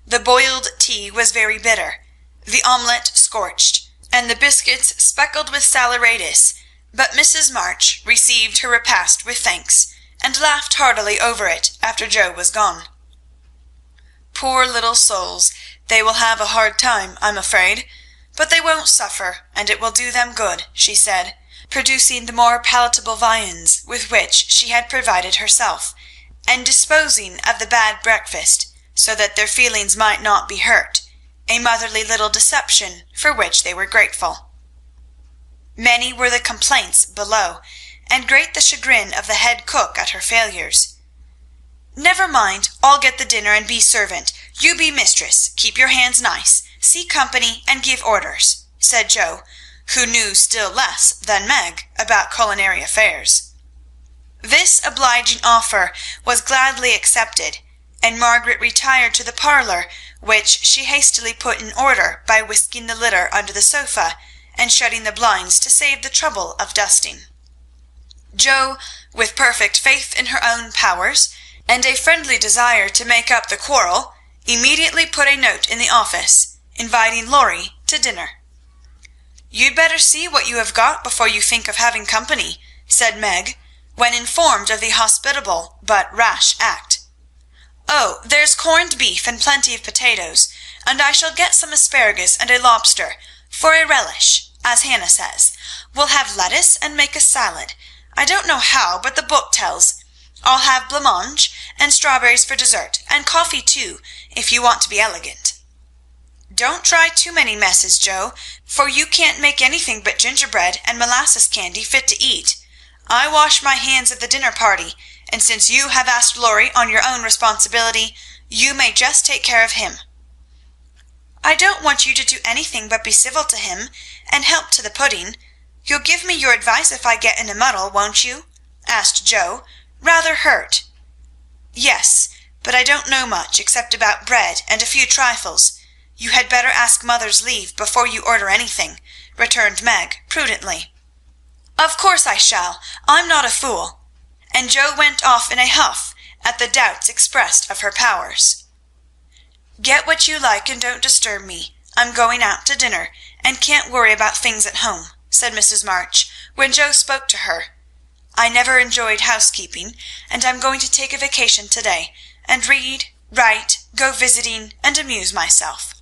The boiled tea was very bitter, the omelette scorched, and the biscuits speckled with saleratus, but Mrs. March received her repast with thanks, and laughed heartily over it after Jo was gone. "Poor little souls, they will have a hard time, I'm afraid, but they won't suffer, and it will do them good," she said, producing the more palatable viands with which she had provided herself, and disposing of the bad breakfast, so that their feelings might not be hurt, a motherly little deception for which they were grateful. Many were the complaints below, and great the chagrin of the head cook at her failures. "Never mind, I'll get the dinner and be servant. You be mistress, keep your hands nice, see company, and give orders," said Jo, who knew still less than Meg about culinary affairs. This obliging offer was gladly accepted, and Margaret retired to the parlour, which she hastily put in order by whisking the litter under the sofa and shutting the blinds to save the trouble of dusting. Jo, with perfect faith in her own powers, and a friendly desire to make up the quarrel, immediately put a note in the office, inviting Laurie to dinner. "You'd better see what you have got before you think of having company," said Meg, when informed of the hospitable but rash act. "Oh, there's corned beef and plenty of potatoes, and I shall get some asparagus and a lobster, for a relish," as Hannah says. We'll have lettuce and make a salad. I don't know how, but the book tells. I'll have blancmange and strawberries for dessert, and coffee too, if you want to be elegant. Don't try too many messes, Joe, for you can't make anything but gingerbread and molasses candy fit to eat. I wash my hands at the dinner party, and since you have asked Laurie on your own responsibility, you may just take care of him." "I don't want you to do anything but be civil to him, and help to the pudding. You'll give me your advice if I get in a muddle, won't you?" asked Joe, rather hurt. "Yes, but I don't know much, except about bread and a few trifles. You had better ask mother's leave before you order anything," returned Meg prudently. "Of course I shall. I'm not a fool." And Joe went off in a huff at the doubts expressed of her powers. "Get what you like and don't disturb me. I'm going out to dinner, and can't worry about things at home," said Mrs. March, when Joe spoke to her. "I never enjoyed housekeeping, and I'm going to take a vacation today, and read, write, go visiting, and amuse myself."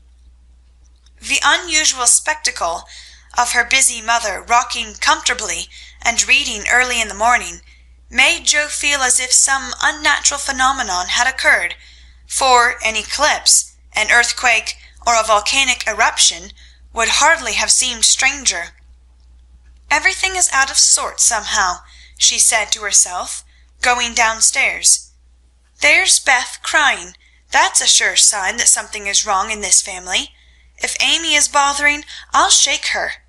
The unusual spectacle of her busy mother rocking comfortably and reading early in the morning made Joe feel as if some unnatural phenomenon had occurred, for an eclipse, an earthquake, or a volcanic eruption would hardly have seemed stranger. "Everything is out of sorts somehow," she said to herself, going downstairs. "There's Beth crying. That's a sure sign that something is wrong in this family. If Amy is bothering, I'll shake her."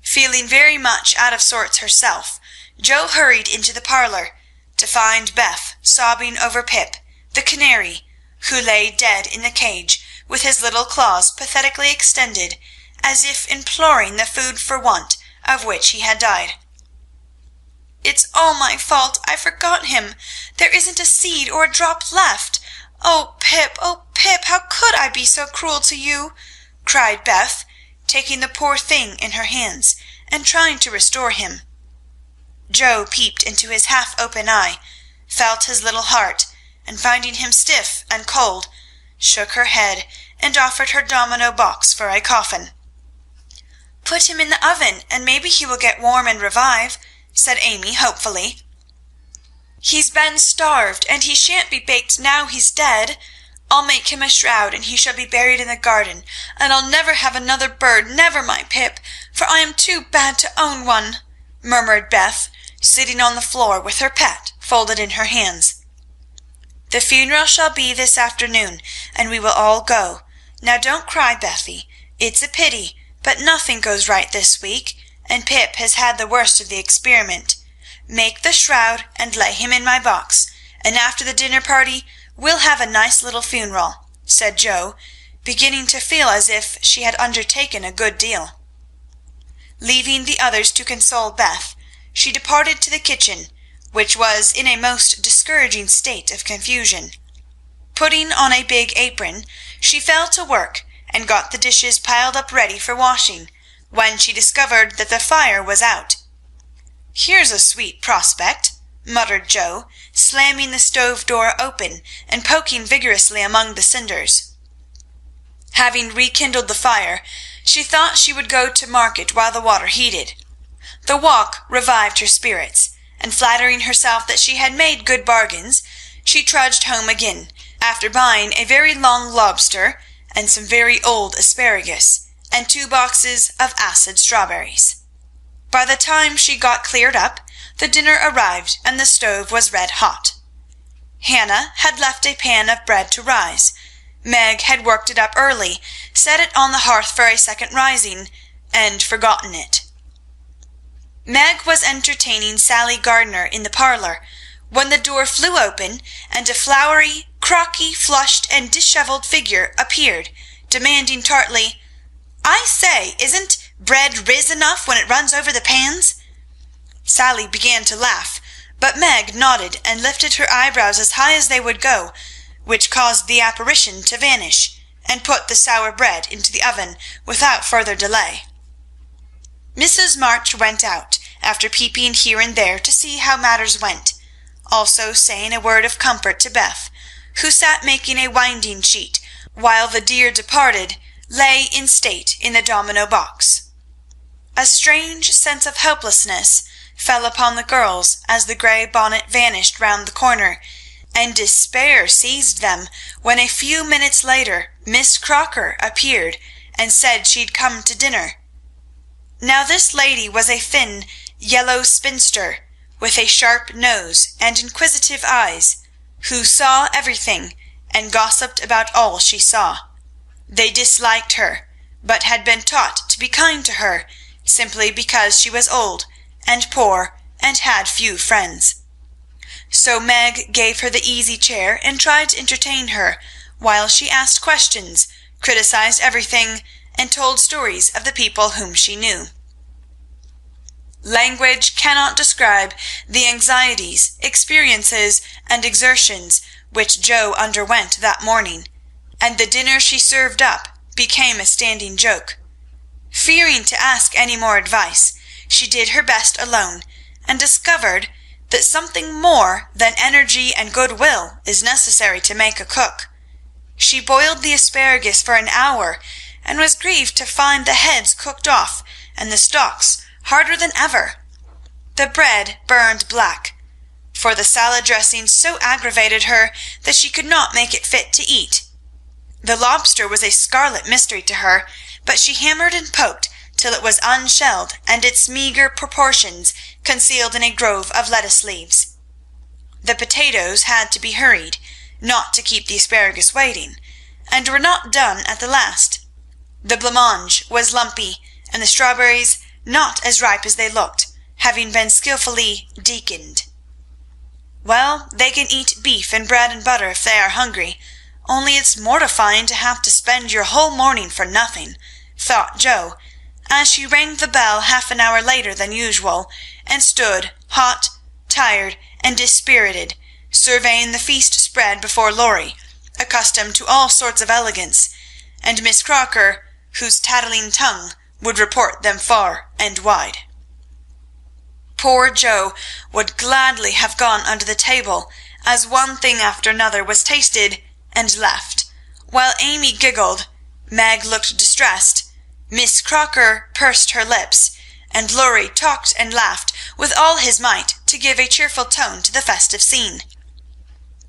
Feeling very much out of sorts herself, Joe hurried into the parlor, to find Beth sobbing over Pip, the canary, who lay dead in the cage, with his little claws pathetically extended, as if imploring the food for want of which he had died. "It's all my fault. I forgot him. There isn't a seed or a drop left. Oh, Pip, how could I be so cruel to you?" cried Beth, taking the poor thing in her hands and trying to restore him. Joe peeped into his half-open eye, felt his little heart, and finding him stiff and cold, shook her head and offered her domino box for a coffin. "Put him in the oven, and maybe he will get warm and revive," said Amy hopefully. "He's been starved, and he shan't be baked now he's dead. I'll make him a shroud, and he shall be buried in the garden, and I'll never have another bird, never, my Pip, for I am too bad to own one," murmured Beth, sitting on the floor with her pet folded in her hands. "The funeral shall be this afternoon, and we will all go. Now don't cry, Bethy. It's a pity, but nothing goes right this week, and Pip has had the worst of the experiment. Make the shroud and lay him in my box, and after the dinner party we'll have a nice little funeral," said Joe, beginning to feel as if she had undertaken a good deal. Leaving the others to console Beth, she departed to the kitchen, which was in a most discouraging state of confusion. Putting on a big apron, she fell to work and got the dishes piled up ready for washing, when she discovered that the fire was out. "Here's a sweet prospect," muttered Joe, slamming the stove door open and poking vigorously among the cinders. Having rekindled the fire, she thought she would go to market while the water heated. The walk revived her spirits, and flattering herself that she had made good bargains, she trudged home again, after buying a very long lobster and some very old asparagus, and 2 boxes of acid strawberries. By the time she got cleared up, the dinner arrived, and the stove was red hot. Hannah had left a pan of bread to rise. Meg had worked it up early, set it on the hearth for a second rising, and forgotten it. Meg was entertaining Sally Gardner in the parlor, when the door flew open, and a floury, crocky, flushed, and dishevelled figure appeared, demanding tartly, "I say, isn't bread riz enough when it runs over the pans?" Sally began to laugh, but Meg nodded and lifted her eyebrows as high as they would go, which caused the apparition to vanish, and put the sour bread into the oven without further delay. Mrs. March went out, after peeping here and there to see how matters went, also saying a word of comfort to Beth, who sat making a winding sheet, while the dear departed lay in state in the domino box. A strange sense of helplessness fell upon the girls as the grey bonnet vanished round the corner, and despair seized them when a few minutes later Miss Crocker appeared and said she'd come to dinner. Now this lady was a thin, yellow spinster, with a sharp nose and inquisitive eyes, who saw everything and gossiped about all she saw. They disliked her, but had been taught to be kind to her, simply because she was old and poor and had few friends. So Meg gave her the easy chair and tried to entertain her, while she asked questions, criticized everything, and told stories of the people whom she knew. Language cannot describe the anxieties, experiences, and exertions which Jo underwent that morning, and the dinner she served up became a standing joke. Fearing to ask any more advice, she did her best alone, and discovered that something more than energy and goodwill is necessary to make a cook. She boiled the asparagus for an hour, and was grieved to find the heads cooked off and the stalks harder than ever. The bread burned black, for the salad dressing so aggravated her that she could not make it fit to eat. The lobster was a scarlet mystery to her, but she hammered and poked till it was unshelled and its meagre proportions concealed in a grove of lettuce leaves. The potatoes had to be hurried, not to keep the asparagus waiting, and were not done at the last. The blancmange was lumpy, and the strawberries not as ripe as they looked, having been skilfully deaconed. Well, they can eat beef and bread and butter if they are hungry, only it's mortifying to have to spend your whole morning for nothing, thought Jo, as she rang the bell half an hour later than usual, and stood, hot, tired, and dispirited, surveying the feast spread before Laurie, accustomed to all sorts of elegance, and Miss Crocker, whose tattling tongue would report them far and wide. Poor Jo would gladly have gone under the table, as one thing after another was tasted and left, while Amy giggled, Meg looked distressed, Miss Crocker pursed her lips, and Laurie talked and laughed with all his might to give a cheerful tone to the festive scene.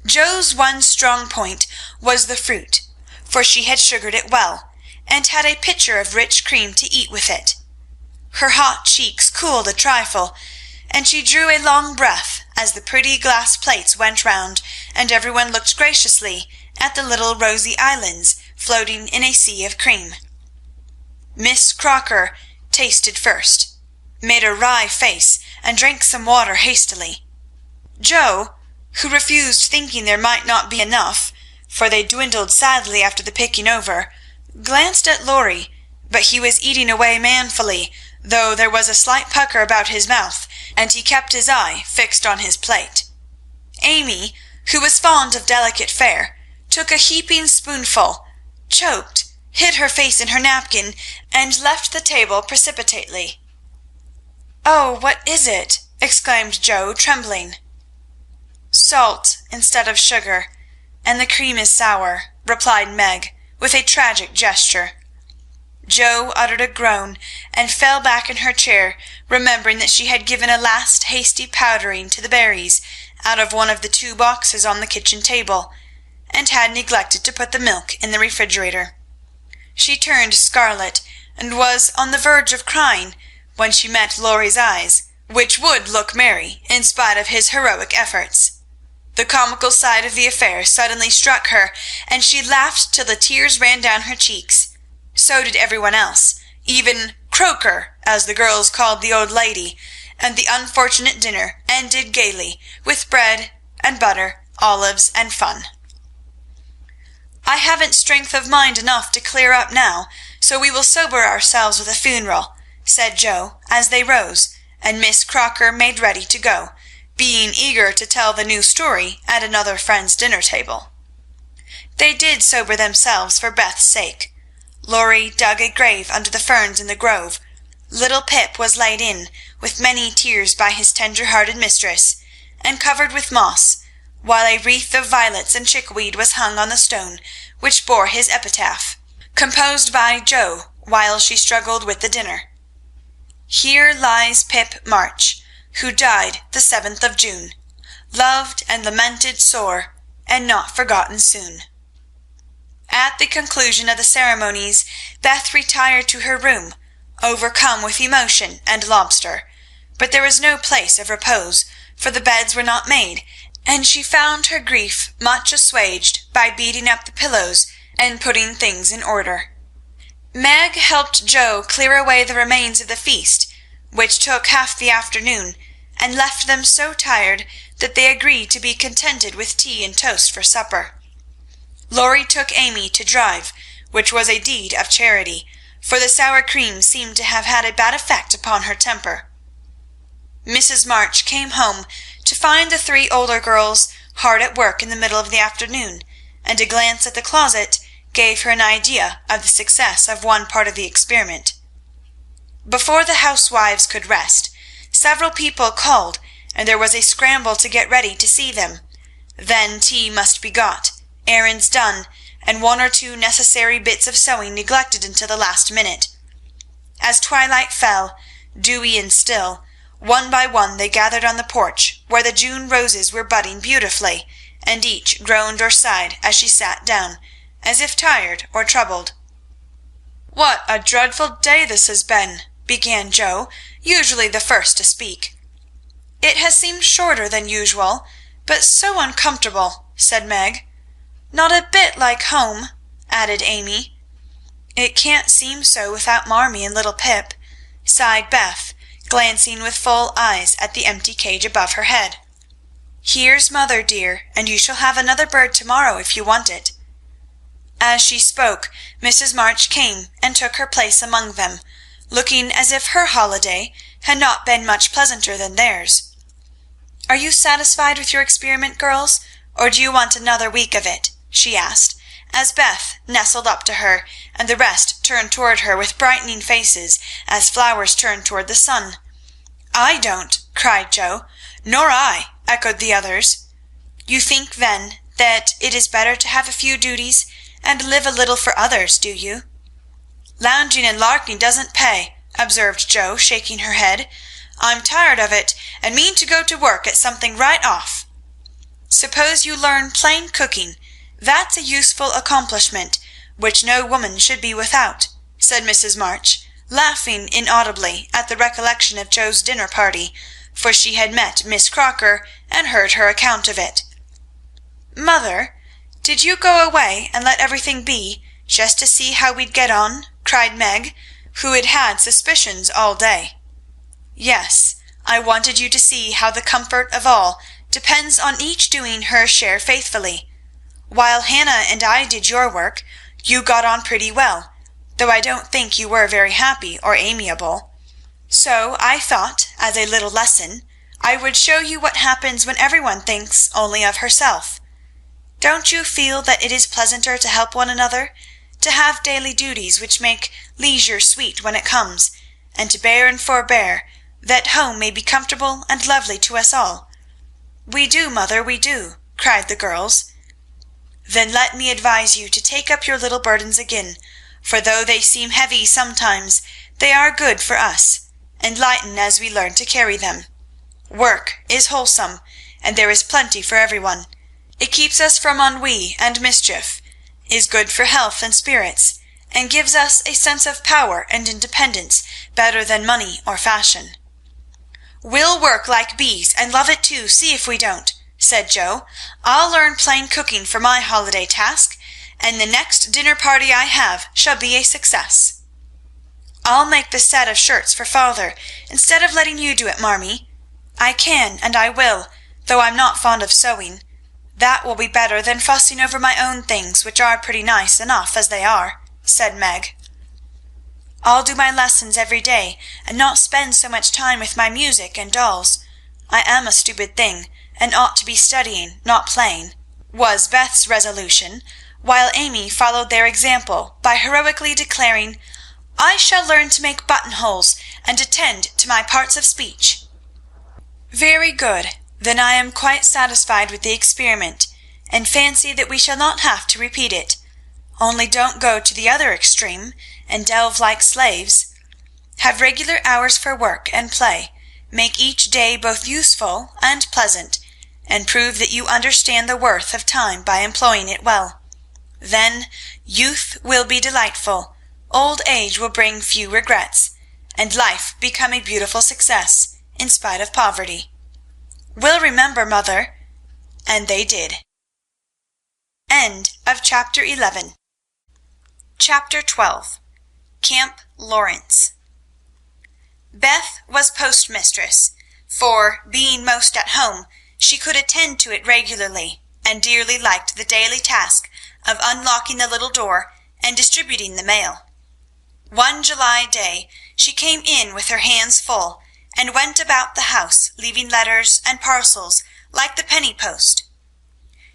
Jo's one strong point was the fruit, for she had sugared it well, and had a pitcher of rich cream to eat with it. Her hot cheeks cooled a trifle, and she drew a long breath as the pretty glass plates went round, and everyone looked graciously at the little rosy islands floating in a sea of cream. Miss Crocker tasted first, made a wry face, and drank some water hastily. Jo, who refused, thinking there might not be enough, for they dwindled sadly after the picking over, glanced at Laurie, but he was eating away manfully, though there was a slight pucker about his mouth, and he kept his eye fixed on his plate. Amy, who was fond of delicate fare, took a heaping spoonful, choked, hid her face in her napkin, and left the table precipitately. "Oh, what is it?" exclaimed Jo, trembling. "Salt instead of sugar, and the cream is sour," replied Meg, with a tragic gesture. Jo uttered a groan, and fell back in her chair, remembering that she had given a last hasty powdering to the berries out of one of the 2 boxes on the kitchen table, and had neglected to put the milk in the refrigerator. She turned scarlet, and was on the verge of crying, when she met Laurie's eyes, which would look merry in spite of his heroic efforts. The comical side of the affair suddenly struck her, and she laughed till the tears ran down her cheeks. So did everyone else, even Croker, as the girls called the old lady, and the unfortunate dinner ended gaily, with bread and butter, olives, and fun. "I haven't strength of mind enough to clear up now, so we will sober ourselves with a funeral," said Jo, as they rose, and Miss Crocker made ready to go, being eager to tell the new story at another friend's dinner table. They did sober themselves for Beth's sake. Laurie dug a grave under the ferns in the grove. Little Pip was laid in, with many tears by his tender-hearted mistress, and covered with moss, while a wreath of violets and chickweed was hung on the stone which bore his epitaph, composed by Jo while she struggled with the dinner. Here lies Pip March, who died the 7th of June, loved and lamented sore, and not forgotten soon. At the conclusion of the ceremonies, Beth retired to her room, overcome with emotion and lobster, but there was no place of repose, for the beds were not made, and she found her grief much assuaged by beating up the pillows and putting things in order. Meg helped Joe clear away the remains of the feast, which took half the afternoon, and left them so tired that they agreed to be contented with tea and toast for supper. Laurie took Amy to drive, which was a deed of charity, for the sour cream seemed to have had a bad effect upon her temper. Mrs. March came home to find the 3 older girls hard at work in the middle of the afternoon, and a glance at the closet gave her an idea of the success of one part of the experiment. Before the housewives could rest, several people called, and there was a scramble to get ready to see them. Then tea must be got, errands done, and 1 or 2 necessary bits of sewing neglected until the last minute. As twilight fell, dewy and still, one by one they gathered on the porch, where the June roses were budding beautifully, and each groaned or sighed as she sat down, as if tired or troubled. "What a dreadful day this has been," began Joe, usually the first to speak. "It has seemed shorter than usual, but so uncomfortable," said Meg. "Not a bit like home," added Amy. "It can't seem so without Marmee and little Pip," sighed Beth, glancing with full eyes at the empty cage above her head. "Here's mother, dear, and you shall have another bird tomorrow if you want it." As she spoke, Mrs. March came and took her place among them, looking as if her holiday had not been much pleasanter than theirs. "Are you satisfied with your experiment, girls, or do you want another week of it?" she asked, as Beth nestled up to her, and the rest turned toward her with brightening faces, as flowers turn toward the sun. "I don't," cried Joe. "Nor I," echoed the others. "You think, then, that it is better to have a few duties and live a little for others, do you?" "Lounging and larking doesn't pay," observed Joe, shaking her head. "I'm tired of it, and mean to go to work at something right off." "Suppose you learn plain cooking. That's a useful accomplishment, which no woman should be without," said Mrs. March, laughing inaudibly at the recollection of Joe's dinner party, for she had met Miss Crocker and heard her account of it. "Mother, did you go away and let everything be, just to see how we'd get on?" cried Meg, who had had suspicions all day. "Yes, I wanted you to see how the comfort of all depends on each doing her share faithfully. While Hannah and I did your work, you got on pretty well, though I don't think you were very happy or amiable. So I thought, as a little lesson, I would show you what happens when everyone thinks only of herself. Don't you feel that it is pleasanter to help one another, to have daily duties which make leisure sweet when it comes, and to bear and forbear, that home may be comfortable and lovely to us all?" "We do, mother, we do," cried the girls. "Then let me advise you to take up your little burdens again, for though they seem heavy sometimes, they are good for us, and lighten as we learn to carry them. Work is wholesome, and there is plenty for everyone. It keeps us from ennui and mischief, is good for health and spirits, and gives us a sense of power and independence better than money or fashion." "We'll work like bees, and love it too, see if we don't," said Joe. "I'll learn plain cooking for my holiday task, and the next dinner party I have shall be a success." "I'll make the set of shirts for father, instead of letting you do it, Marmee. I can and I will, though I'm not fond of sewing. That will be better than fussing over my own things, which are pretty nice enough as they are," said Meg. "I'll do my lessons every day, and not spend so much time with my music and dolls. I am a stupid thing, and ought to be studying, not playing," was Beth's resolution, while Amy followed their example by heroically declaring, "I shall learn to make buttonholes and attend to my parts of speech." "Very good. Then I am quite satisfied with the experiment, and fancy that we shall not have to repeat it. Only don't go to the other extreme, and delve like slaves. Have regular hours for work and play. Make each day both useful and pleasant, and prove that you understand the worth of time by employing it well. Then youth will be delightful, old age will bring few regrets, and life become a beautiful success in spite of poverty. We'll remember, mother." And they did. End of chapter 11. Chapter 12. Camp Lawrence. Beth was postmistress, for, being most at home, she could attend to it regularly, and dearly liked the daily task of unlocking the little door and distributing the mail. One July day she came in with her hands full, and went about the house leaving letters and parcels like the penny post.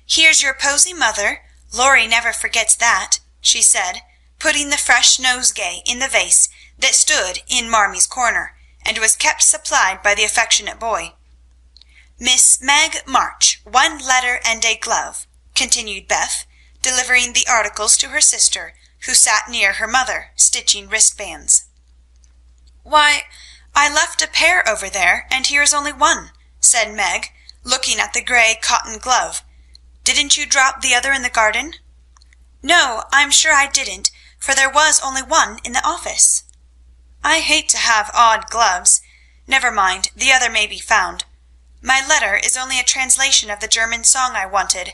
"Here's your posy, mother. Laurie never forgets that," she said, putting the fresh nosegay in the vase that stood in Marmy's corner, and was kept supplied by the affectionate boy. "Miss Meg March, one letter and a glove," continued Beth, delivering the articles to her sister, who sat near her mother, stitching wristbands. "Why, I left a pair over there, and here is only one," said Meg, looking at the gray cotton glove. "Didn't you drop the other in the garden?" "No, I'm sure I didn't, for there was only one in the office." "I hate to have odd gloves. Never mind, the other may be found. My letter is only a translation of the German song I wanted.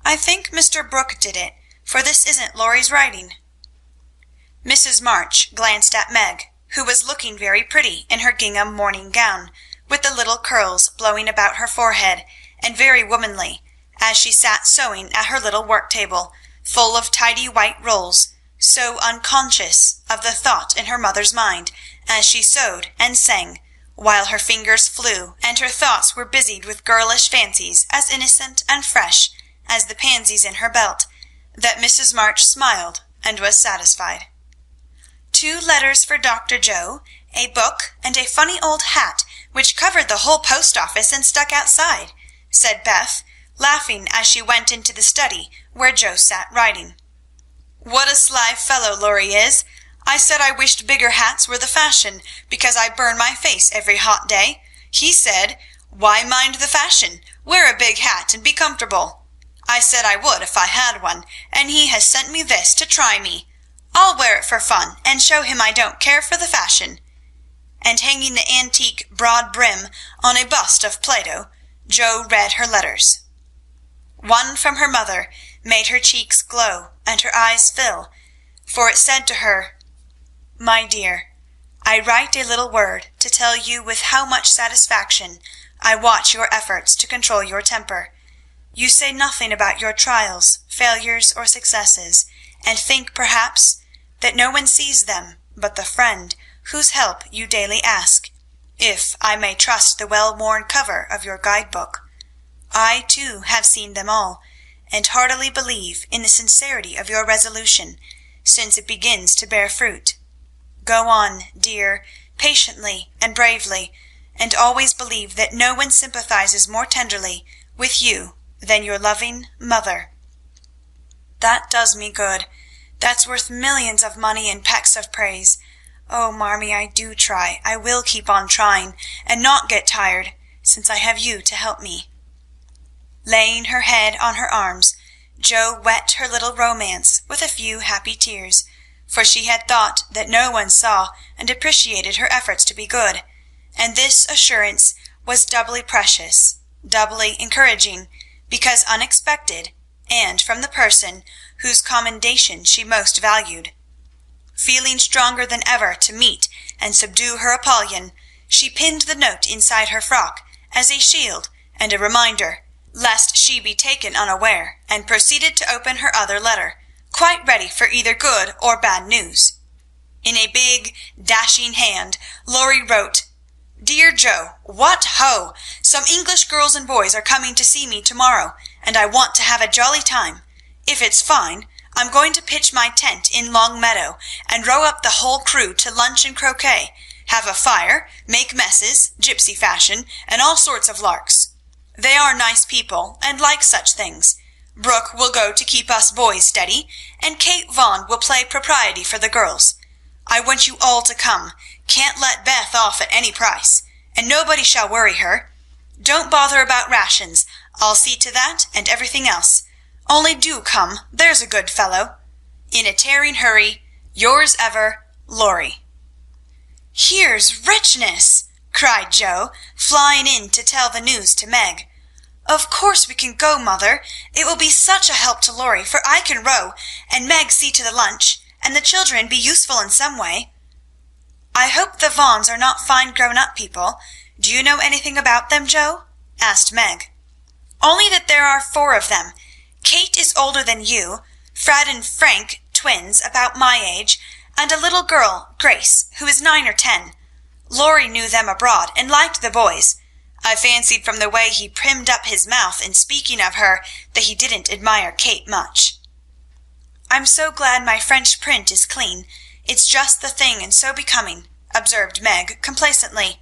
I think Mr. Brooke did it, for this isn't Laurie's writing." Mrs. March glanced at Meg, who was looking very pretty in her gingham morning gown, with the little curls blowing about her forehead, and very womanly, as she sat sewing at her little work-table, full of tidy white rolls, so unconscious of the thought in her mother's mind as she sewed and sang, while her fingers flew and her thoughts were busied with girlish fancies as innocent and fresh as the pansies in her belt, that Mrs. March smiled and was satisfied. "2 letters for Dr. Joe, a book, and a funny old hat which covered the whole post office and stuck outside," said Beth, laughing as she went into the study where Joe sat writing. "What a sly fellow Laurie is! I said I wished bigger hats were the fashion, because I burn my face every hot day. He said, 'Why mind the fashion? Wear a big hat and be comfortable.' I said I would if I had one, and he has sent me this to try me. I'll wear it for fun, and show him I don't care for the fashion." And hanging the antique broad brim on a bust of Plato, Joe read her letters. One from her mother made her cheeks glow and her eyes fill, for it said to her, "My dear, I write a little word to tell you with how much satisfaction I watch your efforts to control your temper. You say nothing about your trials, failures, or successes, and think, perhaps, that no one sees them but the friend whose help you daily ask, if I may trust the well-worn cover of your guide-book. I, too, have seen them all, and heartily believe in the sincerity of your resolution, since it begins to bear fruit. Go on, dear, patiently and bravely, and always believe that no one sympathizes more tenderly with you than your loving mother." "That does me good. That's worth millions of money and pecks of praise. Oh, Marmee, I do try. I will keep on trying, and not get tired, since I have you to help me." Laying her head on her arms, Joe wet her little romance with a few happy tears, for she had thought that no one saw and appreciated her efforts to be good, and this assurance was doubly precious, doubly encouraging, because unexpected, and from the person whose commendation she most valued. Feeling stronger than ever to meet and subdue her Apollyon, she pinned the note inside her frock as a shield and a reminder, lest she be taken unaware, and proceeded to open her other letter, quite ready for either good or bad news. In a big, dashing hand, Laurie wrote, "Dear Joe, what ho! Some English girls and boys are coming to see me tomorrow, and I want to have a jolly time. If it's fine, I'm going to pitch my tent in Long Meadow, and row up the whole crew to lunch and croquet, have a fire, make messes, gypsy fashion, and all sorts of larks. They are nice people, and like such things. Brooke will go to keep us boys steady, and Kate Vaughn will play propriety for the girls. I want you all to come. Can't let Beth off at any price, and nobody shall worry her. Don't bother about rations. I'll see to that and everything else. Only do come, there's a good fellow. In a tearing hurry, yours ever, Laurie. Here's richness! cried Joe, flying in to tell the news to Meg. Of course we can go, Mother. It will be such a help to Laurie, for I can row, and Meg see to the lunch, and the children be useful in some way. I hope the Vaughns are not fine grown-up people. Do you know anything about them, Joe? asked Meg. Only that there are 4 of them. Kate is older than you, Fred and Frank, twins, about my age, and a little girl, Grace, who is 9 or 10. Laurie knew them abroad and liked the boys. I fancied from the way he primmed up his mouth in speaking of her that he didn't admire Kate much. I'm so glad my French print is clean. It's just the thing and so becoming, observed Meg complacently.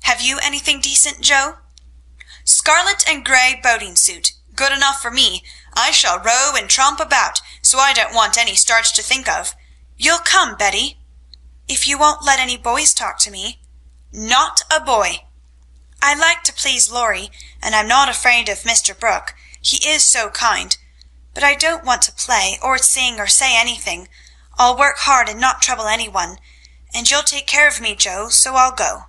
Have you anything decent, Joe? Scarlet and grey boating suit. Good enough for me. I shall row and tromp about, so I don't want any starch to think of. You'll come, Betty? If you won't let any boys talk to me. Not a boy. I like to please Laurie, and I'm not afraid of Mr. Brooke. He is so kind. But I don't want to play or sing or say anything. I'll work hard and not trouble anyone. And you'll take care of me, Joe, so I'll go.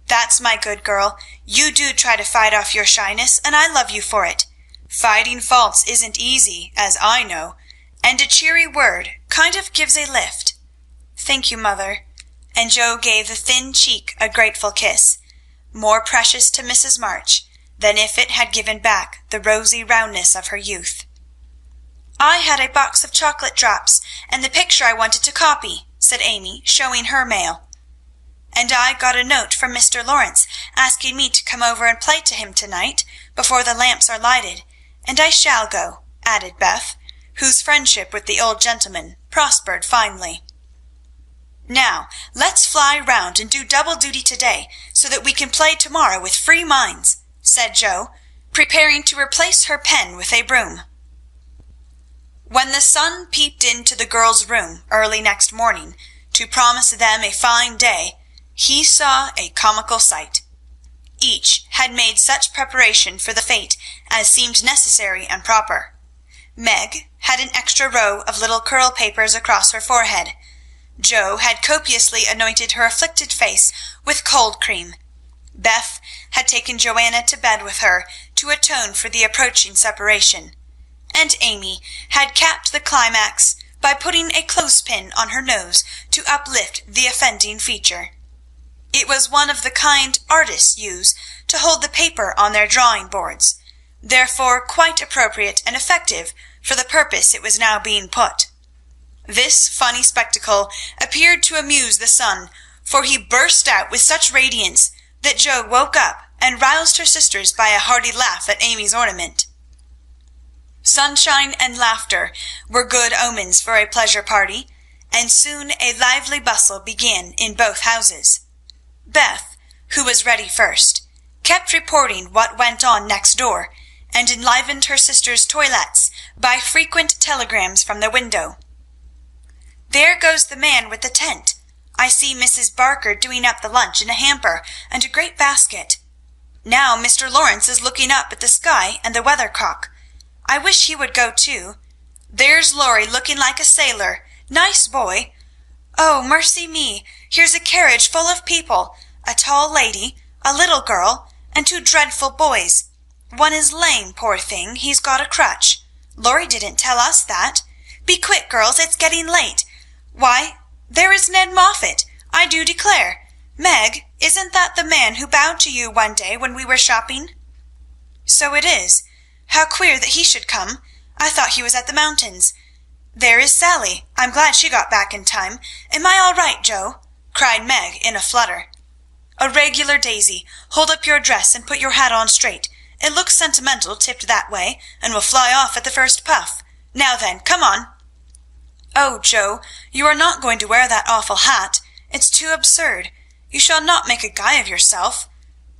That's my good girl. You do try to fight off your shyness, and I love you for it. Fighting faults isn't easy, as I know, and a cheery word kind of gives a lift. Thank you, Mother. And Joe gave the thin cheek a grateful kiss, more precious to Mrs. March than if it had given back the rosy roundness of her youth. I had a box of chocolate drops and the picture I wanted to copy, said Amy, showing her mail. And I got a note from Mr. Lawrence asking me to come over and play to him tonight before the lamps are lighted, and I shall go, added Beth, whose friendship with the old gentleman prospered finely. Now, let's fly round and do double duty today, so that we can play tomorrow with free minds, said Joe, preparing to replace her pen with a broom. When the sun peeped into the girls' room early next morning, to promise them a fine day, he saw a comical sight. Each had made such preparation for the fete as seemed necessary and proper. Meg had an extra row of little curl papers across her forehead. Joe had copiously anointed her afflicted face with cold cream. Beth had taken Joanna to bed with her to atone for the approaching separation, and Amy had capped the climax by putting a clothespin on her nose to uplift the offending feature. It was one of the kind artists use to hold the paper on their drawing boards, therefore quite appropriate and effective for the purpose it was now being put. This funny spectacle appeared to amuse the son, for he burst out with such radiance that Joe woke up and roused her sisters by a hearty laugh at Amy's ornament. Sunshine and laughter were good omens for a pleasure party, and soon a lively bustle began in both houses. Beth, who was ready first, kept reporting what went on next door, and enlivened her sisters' toilettes by frequent telegrams from the window. There goes the man with the tent. I see Mrs. Barker doing up the lunch in a hamper and a great basket. Now Mr. Lawrence is looking up at the sky and the weathercock. I wish he would go too. There's Laurie looking like a sailor. Nice boy. Oh, mercy me, here's a carriage full of people, a tall lady, a little girl, and 2 dreadful boys. One is lame, poor thing, he's got a crutch. Laurie didn't tell us that. Be quick, girls, it's getting late. Why, there is Ned Moffat, I do declare. Meg, isn't that the man who bowed to you one day when we were shopping? So it is. How queer that he should come. I thought he was at the mountains. There is Sally. I'm glad she got back in time. Am I all right, Joe? Cried Meg in a flutter. A regular daisy. Hold up your dress and put your hat on straight. It looks sentimental tipped that way, and will fly off at the first puff. Now then, come on. Oh, Joe, you are not going to wear that awful hat. It's too absurd. You shall not make a guy of yourself,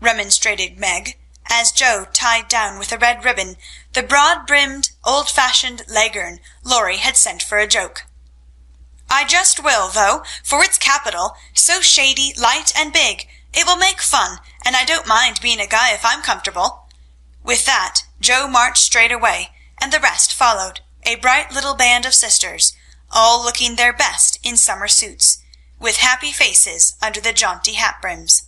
remonstrated Meg, as Joe tied down with a red ribbon the broad-brimmed, old-fashioned leghorn Laurie had sent for a joke. I just will, though, for it's capital, so shady, light, and big. It will make fun, and I don't mind being a guy if I'm comfortable." With that, Joe marched straight away, and the rest followed, a bright little band of sisters, all looking their best in summer suits, with happy faces under the jaunty hat brims.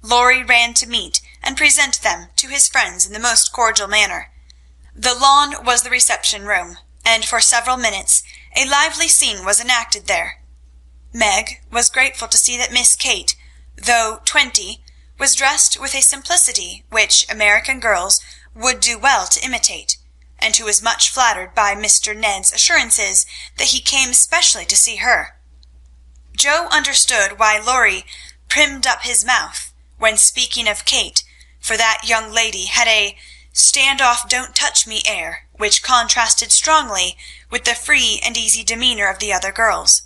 Laurie ran to meet and present them to his friends in the most cordial manner. The lawn was the reception room, and for several minutes a lively scene was enacted there. Meg was grateful to see that Miss Kate, though 20, was dressed with a simplicity which American girls would do well to imitate, and who was much flattered by Mr. Ned's assurances that he came specially to see her. Joe understood why Laurie primmed up his mouth when speaking of Kate, for that young lady had a stand-off, don't-touch-me air, which contrasted strongly with the free and easy demeanour of the other girls.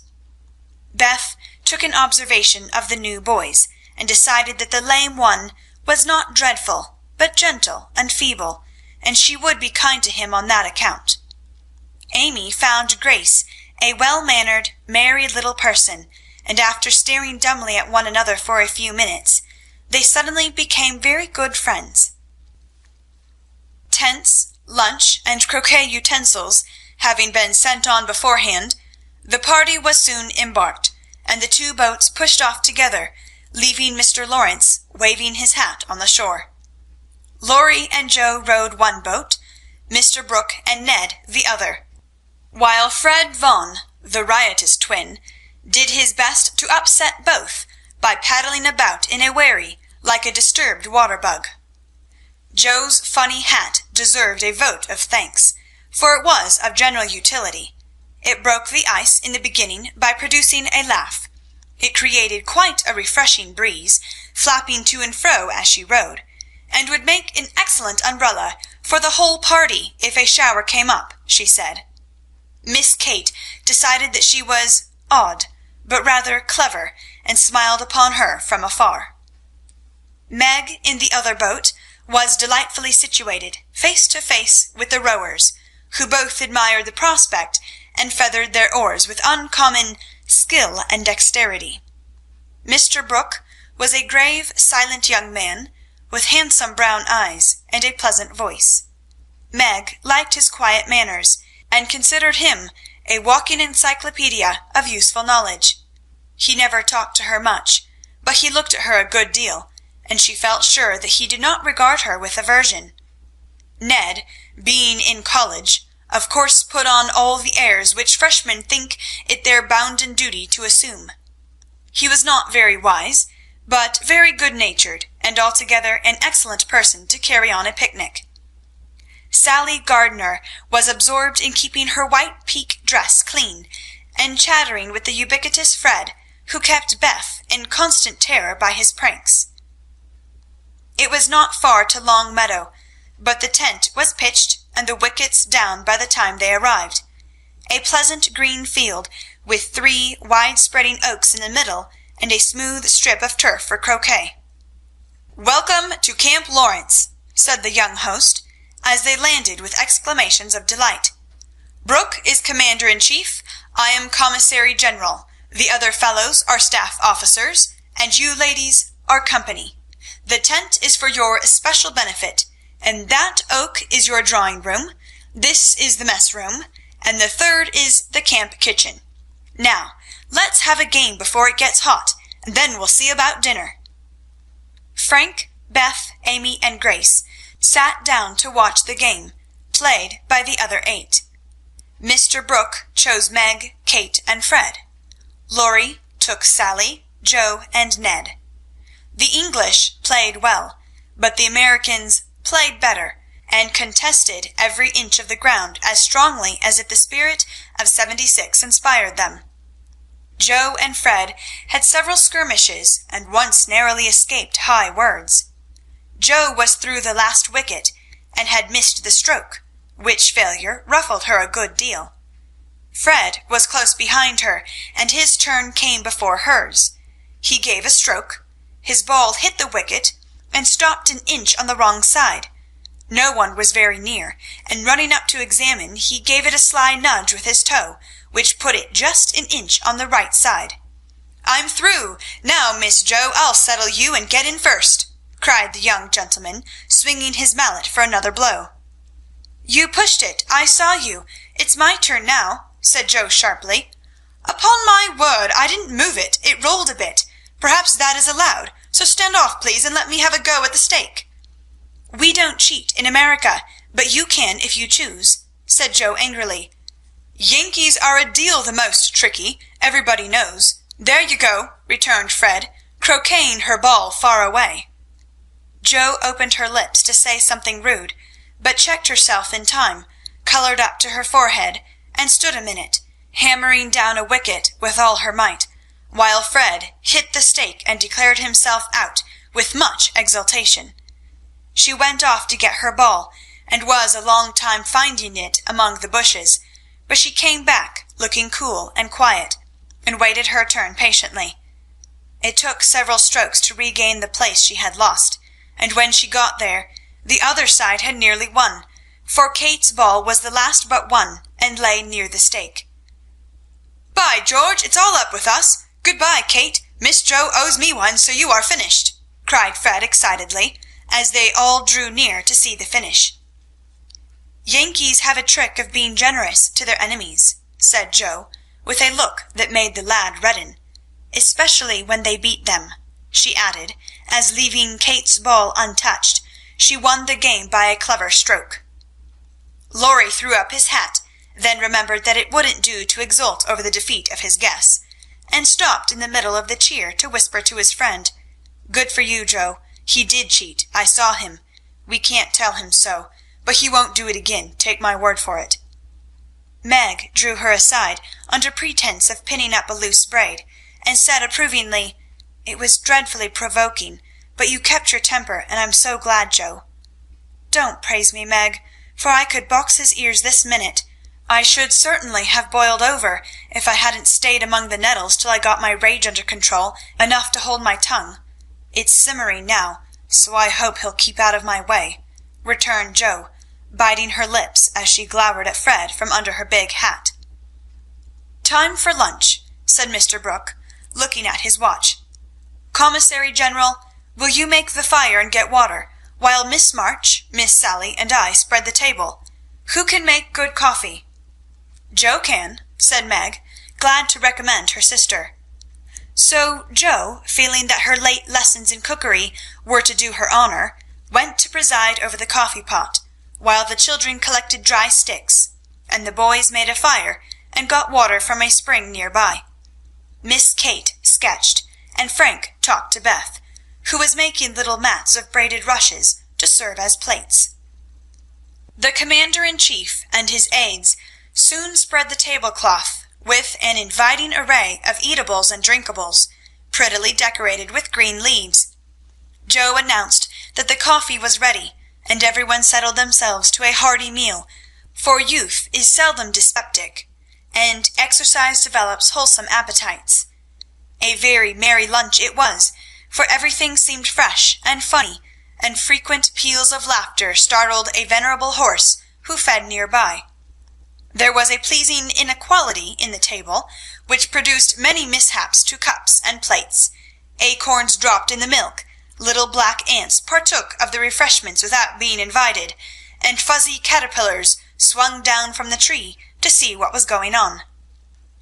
Beth took an observation of the new boys, and decided that the lame one was not dreadful, but gentle and feeble, and she would be kind to him on that account. Amy found Grace a well-mannered, merry little person, and after staring dumbly at one another for a few minutes, they suddenly became very good friends. Tents, lunch, and croquet utensils having been sent on beforehand, the party was soon embarked, and the two boats pushed off together, leaving Mr. Lawrence waving his hat on the shore. Laurie and Joe rowed one boat, Mr. Brooke and Ned the other, while Fred Vaughan, the riotous twin, did his best to upset both by paddling about in a wherry like a disturbed water-bug. Joe's funny hat deserved a vote of thanks, for it was of general utility. It broke the ice in the beginning by producing a laugh. It created quite a refreshing breeze, flapping to and fro as she rowed, and would make an excellent umbrella for the whole party if a shower came up, she said. Miss Kate decided that she was odd, but rather clever, and smiled upon her from afar. Meg, in the other boat, was delightfully situated, face to face with the rowers, who both admired the prospect and feathered their oars with uncommon skill and dexterity. Mr. Brooke was a grave, silent young man, with handsome brown eyes and a pleasant voice. Meg liked his quiet manners, and considered him a walking encyclopedia of useful knowledge. He never talked to her much, but he looked at her a good deal, and she felt sure that he did not regard her with aversion. Ned, being in college, of course put on all the airs which freshmen think it their bounden duty to assume. He was not very wise, but very good-natured, and altogether an excellent person to carry on a picnic. Sally Gardner was absorbed in keeping her white pique dress clean, and chattering with the ubiquitous Fred, who kept Beth in constant terror by his pranks. It was not far to Long Meadow, but the tent was pitched and the wickets down by the time they arrived. A pleasant green field, with 3 wide-spreading oaks in the middle, and a smooth strip of turf for croquet. "Welcome to Camp Lawrence," said the young host, as they landed with exclamations of delight. "Brooke is commander-in-chief, I am commissary-general, the other fellows are staff officers, and you ladies are company. The tent is for your especial benefit, and that oak is your drawing-room, this is the mess-room, and the third is the camp kitchen. Now, let's have a game before it gets hot, and then we'll see about dinner." Frank, Beth, Amy, and Grace sat down to watch the game, played by the other 8. Mr. Brooke chose Meg, Kate, and Fred. Laurie took Sally, Joe, and Ned. The English played well, but the Americans played better, and contested every inch of the ground as strongly as if the spirit of '76 inspired them. Joe and Fred had several skirmishes, and once narrowly escaped high words. Joe was through the last wicket, and had missed the stroke, which failure ruffled her a good deal. Fred was close behind her, and his turn came before hers. He gave a stroke, his ball hit the wicket, and stopped an inch on the wrong side. No one was very near, and running up to examine, he gave it a sly nudge with his toe, which put it just an inch on the right side. "I'm through. Now, Miss Joe, I'll settle you and get in first," cried the young gentleman, swinging his mallet for another blow. "You pushed it. I saw you. It's my turn now," said Joe sharply. "Upon my word, I didn't move it. It rolled a bit. Perhaps that is allowed, so stand off, please, and let me have a go at the stake." "We don't cheat in America, but you can if you choose," said Joe angrily. "Yankees are a deal the most tricky, everybody knows. There you go," returned Fred, croqueting her ball far away. Joe opened her lips to say something rude, but checked herself in time, colored up to her forehead, and stood a minute, hammering down a wicket with all her might, while Fred hit the stake and declared himself out with much exultation. She went off to get her ball, and was a long time finding it among the bushes, but she came back looking cool and quiet, and waited her turn patiently. It took several strokes to regain the place she had lost, and when she got there, the other side had nearly won, for Kate's ball was the last but one, and lay near the stake. "By George, it's all up with us! Good-bye, Kate. Miss Joe owes me one, so you are finished," cried Fred excitedly, as they all drew near to see the finish. "Yankees have a trick of being generous to their enemies," said Joe, with a look that made the lad redden, "especially when they beat them," she added, as leaving Kate's ball untouched, she won the game by a clever stroke. Laurie threw up his hat, then remembered that it wouldn't do to exult over the defeat of his guests, and stopped in the middle of the cheer to whisper to his friend, "Good for you, Joe. He did cheat. I saw him. We can't tell him so, but he won't do it again, take my word for it." Meg drew her aside under pretense of pinning up a loose braid, and said approvingly, "It was dreadfully provoking, but you kept your temper, and I'm so glad, Joe." "Don't praise me, Meg, for I could box his ears this minute. I should certainly have boiled over if I hadn't stayed among the nettles till I got my rage under control enough to hold my tongue. It's simmering now, so I hope he'll keep out of my way," returned Joe, biting her lips as she glowered at Fred from under her big hat. "Time for lunch," said Mr. Brooke, looking at his watch. "Commissary General, will you make the fire and get water, while Miss March, Miss Sally, and I spread the table? Who can make good coffee?" "Joe can," said Meg, glad to recommend her sister. So Joe, feeling that her late lessons in cookery were to do her honour, went to preside over the coffee pot, while the children collected dry sticks, and the boys made a fire and got water from a spring near by. Miss Kate sketched, and Frank talked to Beth, who was making little mats of braided rushes to serve as plates. The commander-in-chief and his aides soon spread the tablecloth with an inviting array of eatables and drinkables, prettily decorated with green leaves. Joe announced that the coffee was ready, and everyone settled themselves to a hearty meal, for youth is seldom dyspeptic, and exercise develops wholesome appetites. A very merry lunch it was, for everything seemed fresh and funny, and frequent peals of laughter startled a venerable horse who fed near by. There was a pleasing inequality in the table, which produced many mishaps to cups and plates. Acorns dropped in the milk, little black ants partook of the refreshments without being invited, and fuzzy caterpillars swung down from the tree to see what was going on.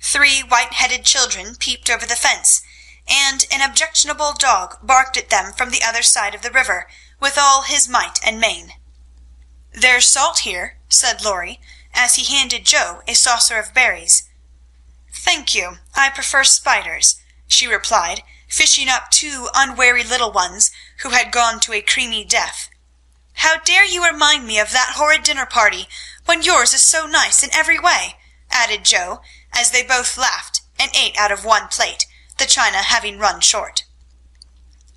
3 white-headed children peeped over the fence, and an objectionable dog barked at them from the other side of the river with all his might and main. "There's salt here," said Laurie, as he handed Joe a saucer of berries. "Thank you, I prefer spiders," she replied, fishing up 2 unwary little ones who had gone to a creamy death. "How dare you remind me of that horrid dinner party, when yours is so nice in every way," added Joe, as they both laughed and ate out of one plate, the china having run short.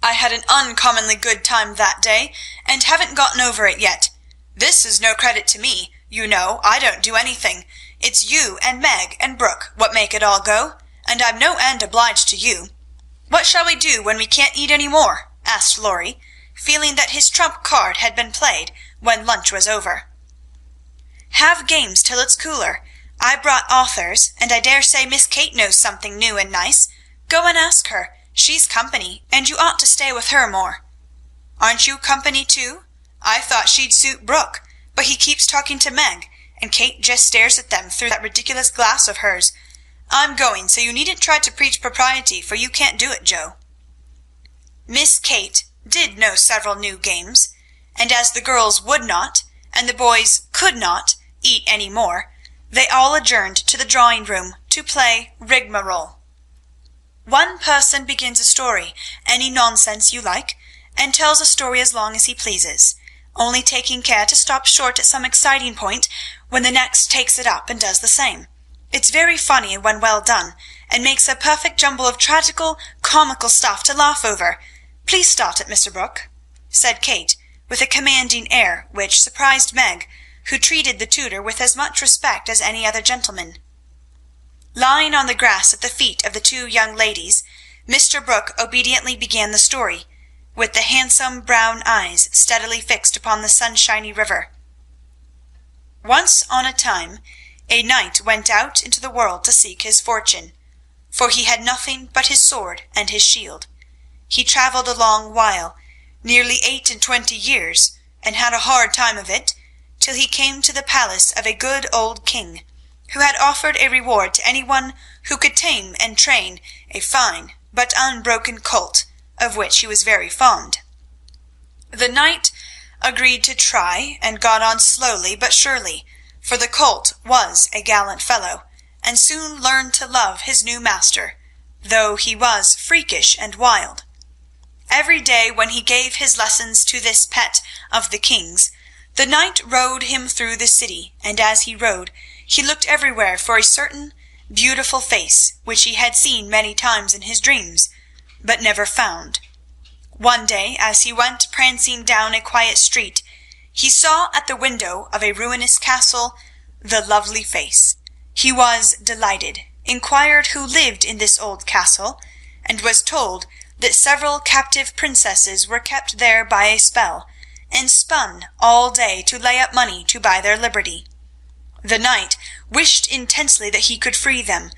"I had an uncommonly good time that day, and haven't gotten over it yet. This is no credit to me, you know. I don't do anything. It's you and Meg and Brooke what make it all go, and I'm no end obliged to you. What shall we do when we can't eat any more?" asked Laurie, feeling that his trump card had been played when lunch was over. "Have games till it's cooler. I brought authors, and I dare say Miss Kate knows something new and nice. Go and ask her. She's company, and you ought to stay with her more." "Aren't you company too? I thought she'd suit Brooke, but he keeps talking to Meg, and Kate just stares at them through that ridiculous glass of hers. I'm going, so you needn't try to preach propriety, for you can't do it, Joe." Miss Kate did know several new games, and as the girls would not, and the boys could not, eat any more, they all adjourned to the drawing-room to play rigmarole. One person begins a story, any nonsense you like, and tells a story as long as he pleases, only taking care to stop short at some exciting point when the next takes it up and does the same. It's very funny when well done, and makes a perfect jumble of tragical, comical stuff to laugh over. Please start it, Mr. Brooke," said Kate, with a commanding air which surprised Meg, who treated the tutor with as much respect as any other gentleman. Lying on the grass at the feet of the two young ladies, Mr. Brooke obediently began the story, with the handsome brown eyes steadily fixed upon the sunshiny river. Once on a time, a knight went out into the world to seek his fortune, for he had nothing but his sword and his shield. He travelled a long while, nearly 28 years, and had a hard time of it, till he came to the palace of a good old king, who had offered a reward to any one who could tame and train a fine but unbroken colt, of which he was very fond. The knight agreed to try, and got on slowly but surely, for the colt was a gallant fellow, and soon learned to love his new master, though he was freakish and wild. Every day when he gave his lessons to this pet of the king's, the knight rode him through the city, and as he rode, he looked everywhere for a certain beautiful face which he had seen many times in his dreams, but never found. One day, as he went prancing down a quiet street, he saw at the window of a ruinous castle the lovely face. He was delighted, inquired who lived in this old castle, and was told that several captive princesses were kept there by a spell, and spun all day to lay up money to buy their liberty. The knight wished intensely that he could free them,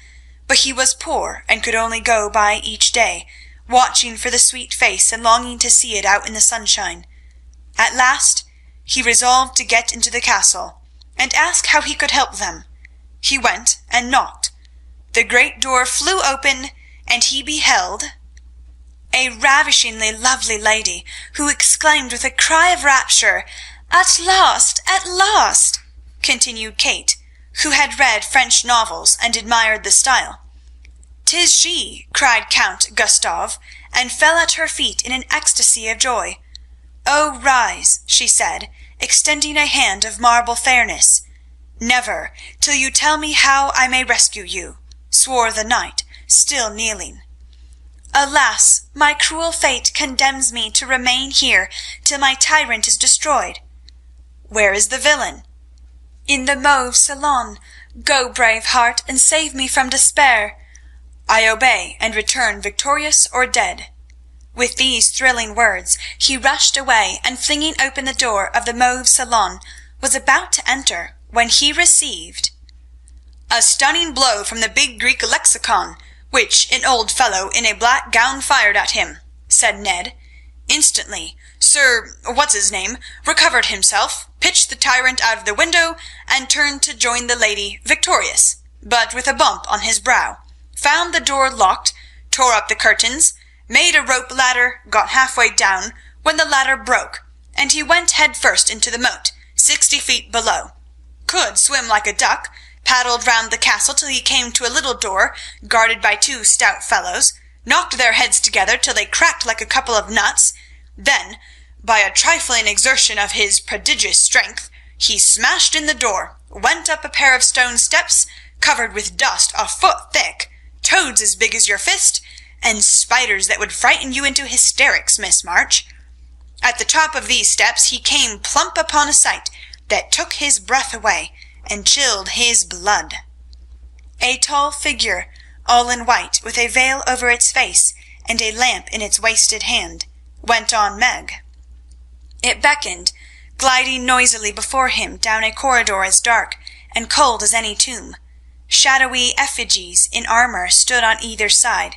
but he was poor and could only go by each day, watching for the sweet face and longing to see it out in the sunshine. At last he resolved to get into the castle, and ask how he could help them. He went and knocked. The great door flew open, and he beheld a ravishingly lovely lady, who exclaimed with a cry of rapture, "At last, at last!" continued Kate, who had read French novels and admired the style. "'Tis she!" cried Count Gustav, and fell at her feet in an ecstasy of joy. "Oh, rise," she said, extending a hand of marble fairness. "Never, till you tell me how I may rescue you," swore the knight, still kneeling. "Alas, my cruel fate condemns me to remain here till my tyrant is destroyed." "Where is the villain?" "In the mauve salon. Go, brave heart, and save me from despair." "I obey, and return victorious or dead." With these thrilling words he rushed away, and flinging open the door of the mauve salon, was about to enter, when he received a stunning blow from the big Greek lexicon, which an old fellow in a black gown fired at him, said Ned. Instantly Sir What's-his-name recovered himself, pitched the tyrant out of the window, and turned to join the lady victorious, but with a bump on his brow, found the door locked, tore up the curtains, made a rope ladder, got halfway down, when the ladder broke, and he went head first into the moat, 60 feet below. Could swim like a duck, paddled round the castle till he came to a little door guarded by 2 stout fellows, knocked their heads together till they cracked like a couple of nuts. Then, by a trifling exertion of his prodigious strength, he smashed in the door, went up a pair of stone steps covered with dust a foot thick, toads as big as your fist, and spiders that would frighten you into hysterics, Miss March. At the top of these steps he came plump upon a sight that took his breath away and chilled his blood. A tall figure, all in white, with a veil over its face and a lamp in its wasted hand, went on Meg. It beckoned, gliding noisily before him down a corridor as dark and cold as any tomb, Shadowy effigies in armour stood on either side.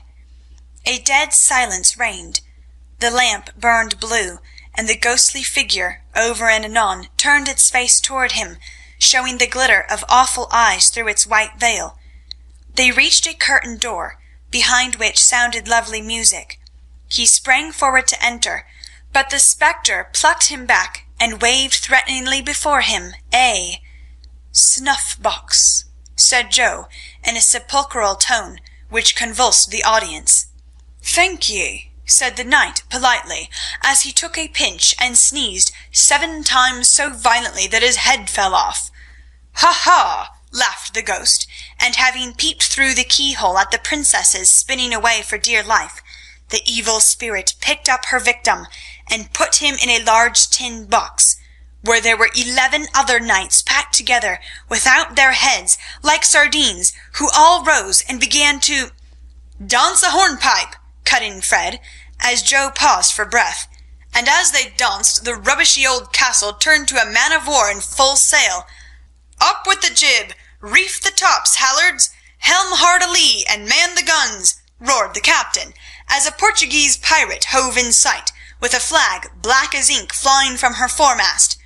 A dead silence reigned. The lamp burned blue, and the ghostly figure, over and anon, turned its face toward him, showing the glitter of awful eyes through its white veil. They reached a curtained door, behind which sounded lovely music. He sprang forward to enter, but the spectre plucked him back and waved threateningly before him a "Snuff-box," said Joe, in a sepulchral tone which convulsed the audience. "Thank ye," said the knight politely, as he took a pinch and sneezed 7 times so violently that his head fell off. "Ha, ha!" laughed the ghost, and having peeped through the keyhole at the princesses spinning away for dear life, the evil spirit picked up her victim and put him in a large tin box, where there were 11 other knights packed together without their heads, like sardines, who all rose and began to "Dance a hornpipe," cut in Fred, as Joe paused for breath, and as they danced the rubbishy old castle turned to a man-of-war in full sail. "Up with the jib! Reef the tops, hallards! Helm hard a-lee, and man the guns!" roared the captain, as a Portuguese pirate hove in sight, with a flag black as ink flying from her foremast.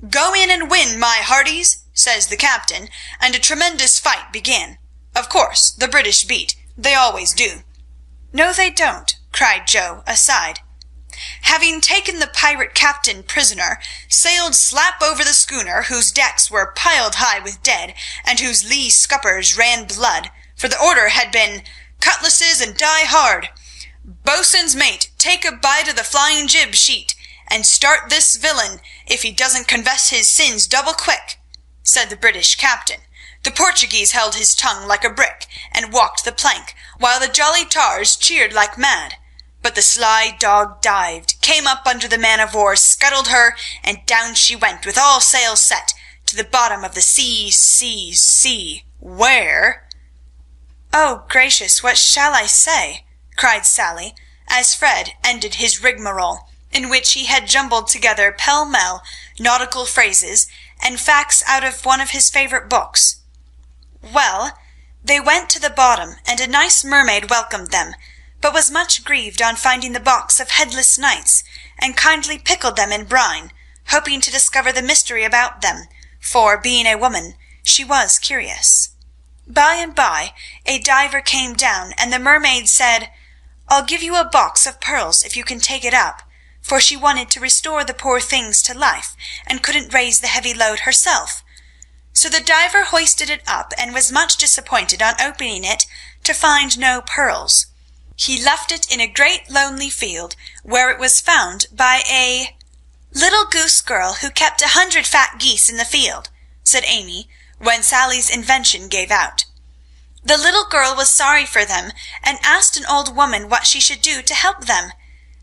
"Go in and win, my hearties," says the captain, and a tremendous fight began. Of course, the British beat. They always do. "No, they don't," cried Joe, aside. Having taken the pirate captain prisoner, sailed slap over the schooner, whose decks were piled high with dead, and whose lee scuppers ran blood, for the order had been, "Cutlasses and die hard! Boatswain's mate, take a bite of the flying jib sheet, and start this villain, if he doesn't confess his sins double quick," said the British captain. The Portuguese held his tongue like a brick, and walked the plank, while the jolly tars cheered like mad. But the sly dog dived, came up under the man-of-war, scuttled her, and down she went with all sails set, to the bottom of the sea, where— "Oh, gracious, what shall I say?" cried Sally, as Fred ended his rigmarole, in which he had jumbled together pell-mell nautical phrases and facts out of one of his favourite books. "Well, they went to the bottom, and a nice mermaid welcomed them, but was much grieved on finding the box of headless knights, and kindly pickled them in brine, hoping to discover the mystery about them, for, being a woman, she was curious. By and by a diver came down, and the mermaid said, 'I'll give you a box of pearls if you can take it up,' for she wanted to restore the poor things to life, and couldn't raise the heavy load herself. So the diver hoisted it up, and was much disappointed on opening it to find no pearls. He left it in a great lonely field, where it was found by a little goose girl who kept 100 fat geese in the field," said Amy, when Sally's invention gave out. "The little girl was sorry for them, and asked an old woman what she should do to help them.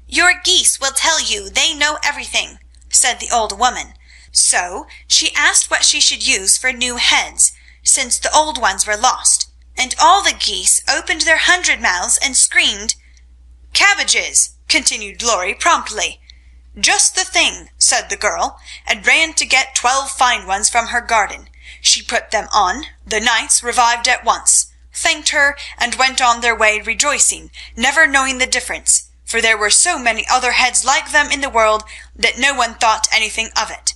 'Your geese will tell you, they know everything,' said the old woman. So she asked what she should use for new heads, since the old ones were lost, and all the geese opened their 100 mouths and screamed—" "Cabbages," continued Laurie promptly. "Just the thing," said the girl, and ran to get 12 fine ones from her garden. She put them on. The knights revived at once, thanked her, and went on their way rejoicing, never knowing the difference, for there were so many other heads like them in the world that no one thought anything of it.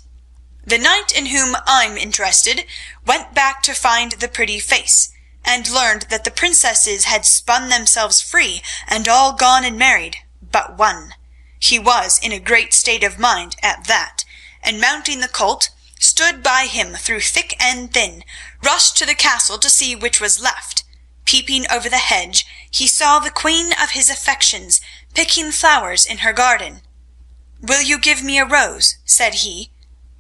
The knight in whom I'm interested went back to find the pretty face, and learned that the princesses had spun themselves free and all gone and married, but one. He was in a great state of mind at that, and mounting the colt, stood by him through thick and thin, rushed to the castle to see which was left. Peeping over the hedge, he saw the queen of his affections picking flowers in her garden. "Will you give me a rose?" said he.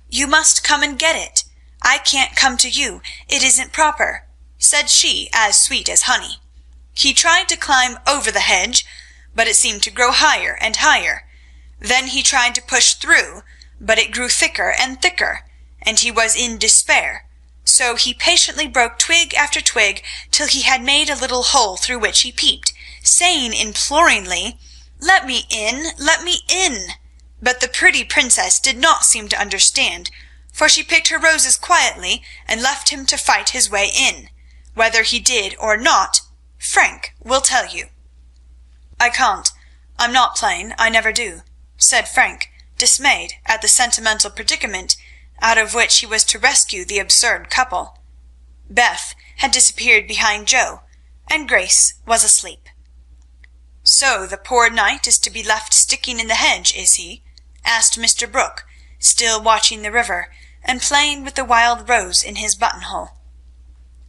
"You must come and get it. I can't come to you, it isn't proper," said she, as sweet as honey. He tried to climb over the hedge, but it seemed to grow higher and higher. Then he tried to push through, but it grew thicker and thicker, and he was in despair. So he patiently broke twig after twig till he had made a little hole through which he peeped, saying imploringly, "Let me in, let me in." But the pretty princess did not seem to understand, for she picked her roses quietly and left him to fight his way in. Whether he did or not, Frank will tell you." "I can't. I'm not playing. I never do," said Frank, dismayed at the sentimental predicament out of which he was to rescue the absurd couple. Beth had disappeared behind Joe, and Grace was asleep. "So the poor knight is to be left sticking in the hedge, is he?" asked Mr. Brooke, still watching the river and playing with the wild rose in his buttonhole.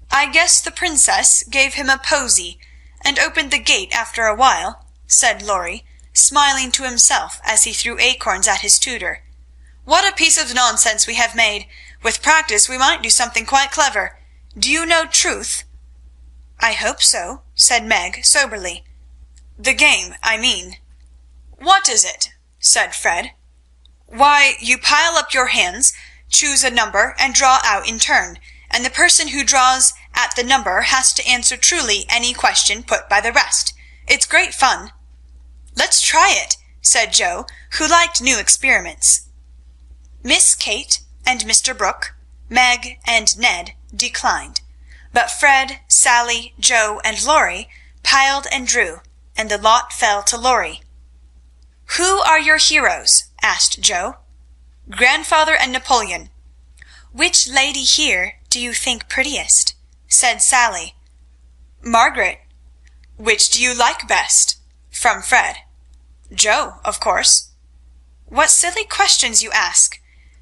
"I guess the princess gave him a posy and opened the gate after a while," said Laurie, smiling to himself as he threw acorns at his tutor. "What a piece of nonsense we have made! With practice we might do something quite clever. Do you know truth?" "I hope so," said Meg soberly. "The game, I mean." "What is it?" said Fred. "Why, you pile up your hands, choose a number, and draw out in turn, and the person who draws at the number has to answer truly any question put by the rest. It's great fun." "Let's try it," said Joe, who liked new experiments. Miss Kate and Mr. Brooke, Meg and Ned declined, but Fred, Sally, Joe, and Laurie piled and drew, and the lot fell to Laurie. "Who are your heroes?" asked Joe. "Grandfather and Napoleon." "Which lady here do you think prettiest?" said Sally. "Margaret." "Which do you like best?" from Fred. "Joe, of course." "What silly questions you ask!"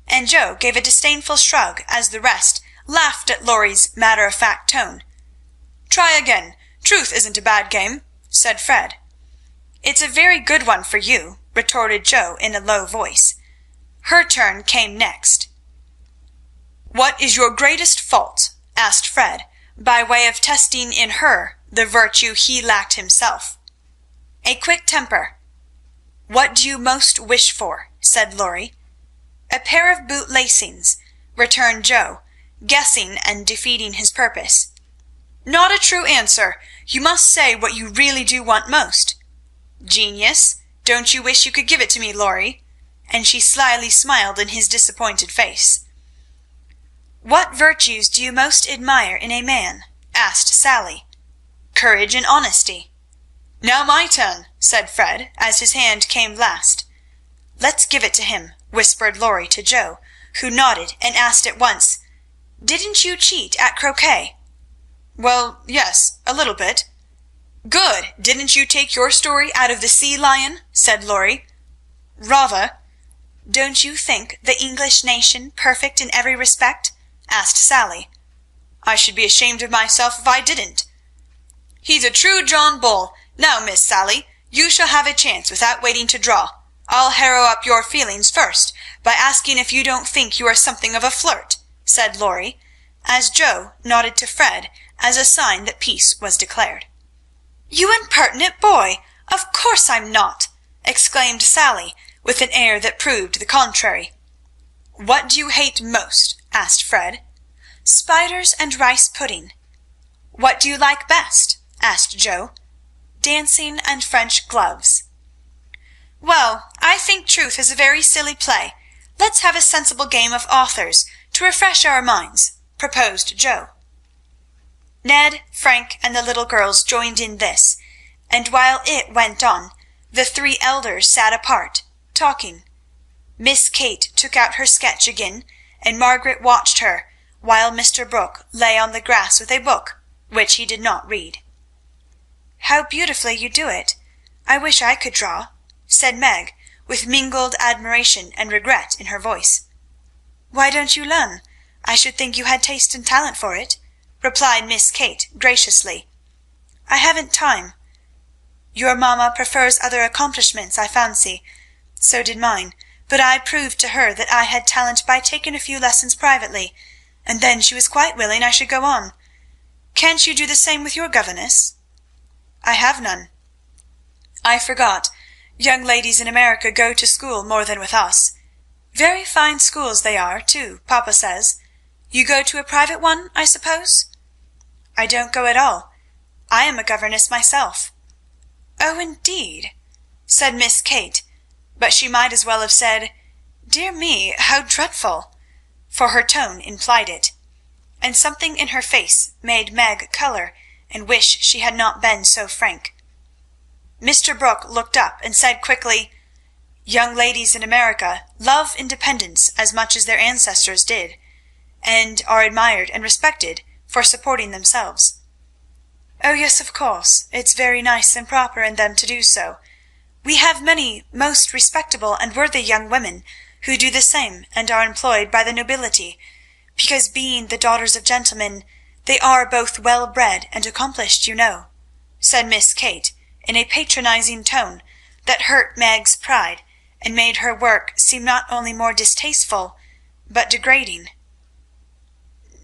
and Joe gave a disdainful shrug as the rest laughed at Laurie's matter-of-fact tone. "Try again. Truth isn't a bad game," said Fred. "It's a very good one for you," retorted Joe in a low voice. Her turn came next. "What is your greatest fault?" asked Fred, by way of testing in her the virtue he lacked himself. "A quick temper." "What do you most wish for?" said Laurie. "A pair of boot lacings," returned Joe, guessing and defeating his purpose. "Not a true answer. You must say what you really do want most." "Genius. Don't you wish you could give it to me, Laurie?" and she slyly smiled in his disappointed face. "What virtues do you most admire in a man?" asked Sally. "Courage and honesty." "Now my turn," said Fred, as his hand came last. "Let's give it to him," whispered Laurie to Joe, who nodded and asked at once, "Didn't you cheat at croquet?" "Well, yes, a little bit." "Good! Didn't you take your story out of the Sea Lion?" said Laurie. "Rather." "Don't you think the English nation perfect in every respect?" asked Sally. "I should be ashamed of myself if I didn't." "He's a true John Bull. Now, Miss Sally, you shall have a chance without waiting to draw. I'll harrow up your feelings first by asking if you don't think you are something of a flirt," said Laurie, as Joe nodded to Fred as a sign that peace was declared. "You impertinent boy! Of course I'm not!" exclaimed Sally, with an air that proved the contrary. "What do you hate most?" asked Fred. "Spiders and rice pudding." "What do you like best?" asked Joe. "Dancing and French gloves." "Well, I think truth is a very silly play. Let's have a sensible game of authors to refresh our minds," proposed Joe. Ned, Frank, and the little girls joined in this, and while it went on, the three elders sat apart, talking. Miss Kate took out her sketch again, and Margaret watched her, while Mr. Brooke lay on the grass with a book, which he did not read. "How beautifully you do it! I wish I could draw," said Meg, with mingled admiration and regret in her voice. "Why don't you learn? I should think you had taste and talent for it," replied Miss Kate graciously. "I haven't time." "Your mamma prefers other accomplishments, I fancy. So did mine, but I proved to her that I had talent by taking a few lessons privately, and then she was quite willing I should go on. Can't you do the same with your governess?" "I have none." "I forgot. Young ladies in America go to school more than with us. Very fine schools they are, too, papa says. You go to a private one, I suppose?" "I don't go at all. I am a governess myself." "Oh, indeed!" said Miss Kate, but she might as well have said, "Dear me, how dreadful!" for her tone implied it. and something in her face made Meg colour and wish she had not been so frank. Mr. Brooke looked up and said quickly, "Young ladies in America love independence as much as their ancestors did, and are admired and respected for supporting themselves." "Oh yes, of course, it's very nice and proper in them to do so. We have many most respectable and worthy young women who do the same and are employed by the nobility, because being the daughters of gentlemen, they are both well bred and accomplished, you know," said Miss Kate in a patronizing tone that hurt Meg's pride and made her work seem not only more distasteful, but degrading.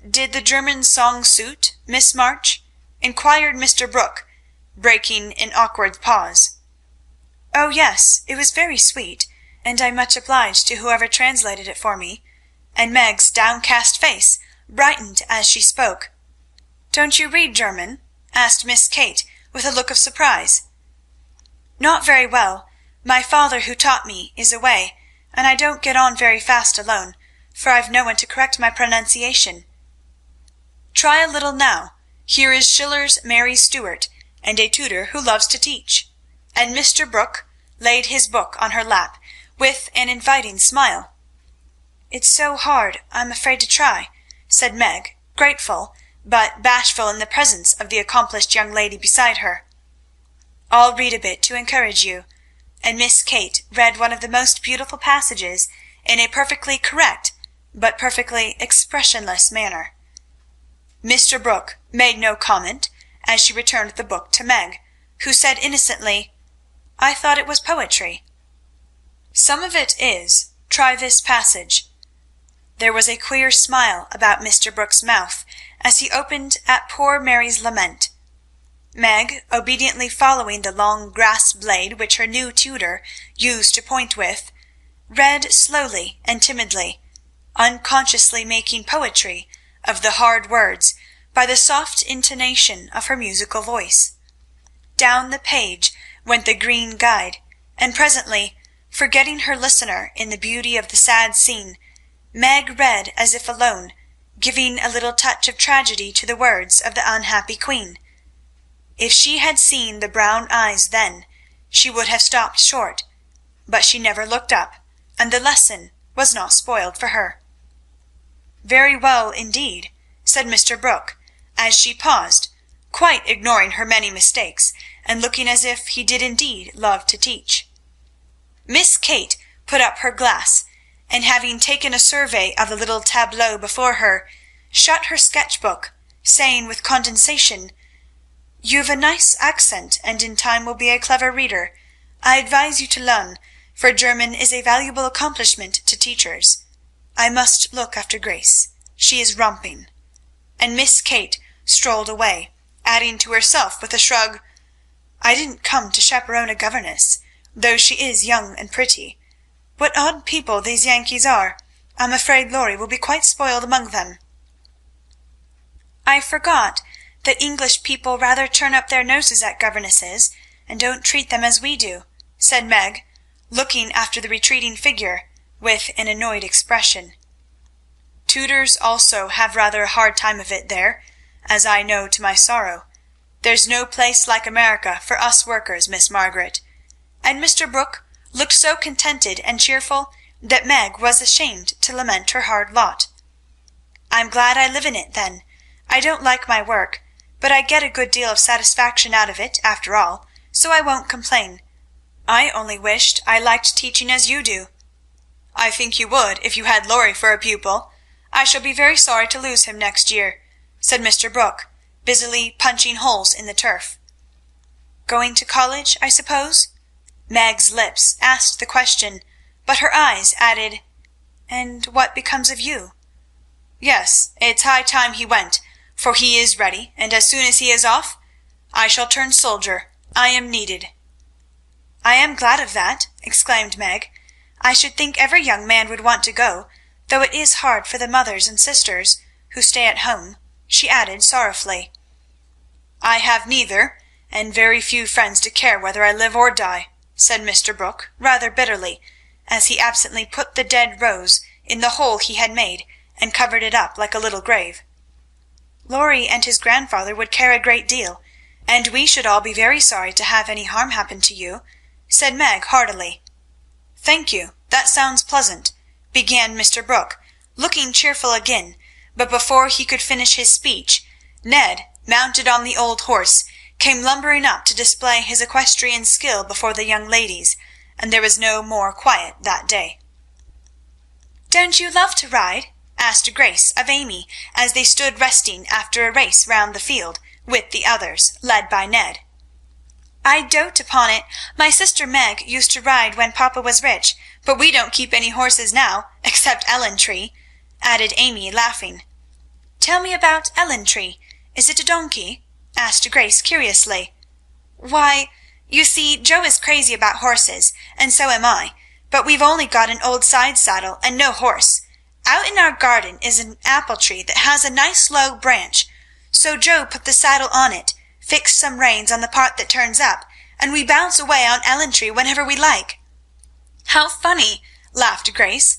"Did the German song suit, Miss March?" inquired Mr. Brooke, breaking an awkward pause. "Oh yes, it was very sweet, and I'm much obliged to whoever translated it for me," and Meg's downcast face brightened as she spoke. "Don't you read German?" asked Miss Kate with a look of surprise. "Not very well. My father, who taught me, is away, and I don't get on very fast alone, for I've no one to correct my pronunciation." "Try a little now. Here is Schiller's Mary Stuart, and a tutor who loves to teach," and Mr. Brooke laid his book on her lap with an inviting smile. "It's so hard, I'm afraid to try," said Meg, grateful, but bashful in the presence of the accomplished young lady beside her. "I'll read a bit to encourage you," and Miss Kate read one of the most beautiful passages in a perfectly correct but perfectly expressionless manner. Mr. Brooke made no comment as she returned the book to Meg, who said innocently, "I thought it was poetry." "Some of it is. Try this passage." There was a queer smile about Mr. Brooke's mouth as he opened at poor Mary's lament. Meg, obediently following the long grass blade which her new tutor used to point with, read slowly and timidly, unconsciously making poetry of the hard words by the soft intonation of her musical voice. Down the page went the green guide, and presently, forgetting her listener in the beauty of the sad scene, Meg read as if alone, giving a little touch of tragedy to the words of the unhappy queen. If she had seen the brown eyes then, she would have stopped short, but she never looked up, and the lesson was not spoiled for her. "Very well indeed," said Mr. Brooke, as she paused, quite ignoring her many mistakes, and looking as if he did indeed love to teach. Miss Kate put up her glass, and having taken a survey of the little tableau before her, shut her sketch-book, saying with condescension, "You've a nice accent, and in time will be a clever reader. I advise you to learn, for German is a valuable accomplishment to teachers. I must look after Grace. She is romping." And Miss Kate strolled away, adding to herself with a shrug, "I didn't come to chaperone a governess, though she is young and pretty. What odd people these Yankees are! I'm afraid Laurie will be quite spoiled among them." "I forgot that English people rather turn up their noses at governesses, and don't treat them as we do," said Meg, looking after the retreating figure with an annoyed expression. "Tutors also have rather a hard time of it there, as I know to my sorrow. There's no place like America for us workers, Miss Margaret," and Mr. Brooke looked so contented and cheerful that Meg was ashamed to lament her hard lot. "I'm glad I live in it, then. I don't like my work, but I get a good deal of satisfaction out of it, after all, so I won't complain. I only wished I liked teaching as you do." "I think you would if you had Laurie for a pupil. I shall be very sorry to lose him next year," said Mr. Brooke, busily punching holes in the turf. "Going to college, I suppose?" Meg's lips asked the question, but her eyes added, "And what becomes of you?" "Yes, it's high time he went, for he is ready, and as soon as he is off, I shall turn soldier. I am needed." "I am glad of that," exclaimed Meg. "I should think every young man would want to go, though it is hard for the mothers and sisters who stay at home," she added sorrowfully. "I have neither, and very few friends to care whether I live or die," said Mr. Brooke, rather bitterly, as he absently put the dead rose in the hole he had made and covered it up like a little grave. Laurie and his grandfather would care a great deal, and we should all be very sorry to have any harm happen to you," said Meg heartily. "Thank you, that sounds pleasant," began Mr. Brooke, looking cheerful again, but before he could finish his speech, Ned, mounted on the old horse, came lumbering up to display his equestrian skill before the young ladies, and there was no more quiet that day. "Don't you love to ride?" asked Grace of Amy, as they stood resting after a race round the field with the others, led by Ned. "I dote upon it. My sister Meg used to ride when papa was rich, but we don't keep any horses now, except Ellen-Tree," added Amy, laughing. "Tell me about Ellen-Tree. Is it a donkey?" asked Grace curiously. "Why, you see, Joe is crazy about horses, and so am I, but we've only got an old side saddle and no horse. Out in our garden is an apple tree that has a nice low branch, so Joe put the saddle on it, fixed some reins on the part that turns up, and we bounce away on Ellen-Tree whenever we like." "How funny!" laughed Grace.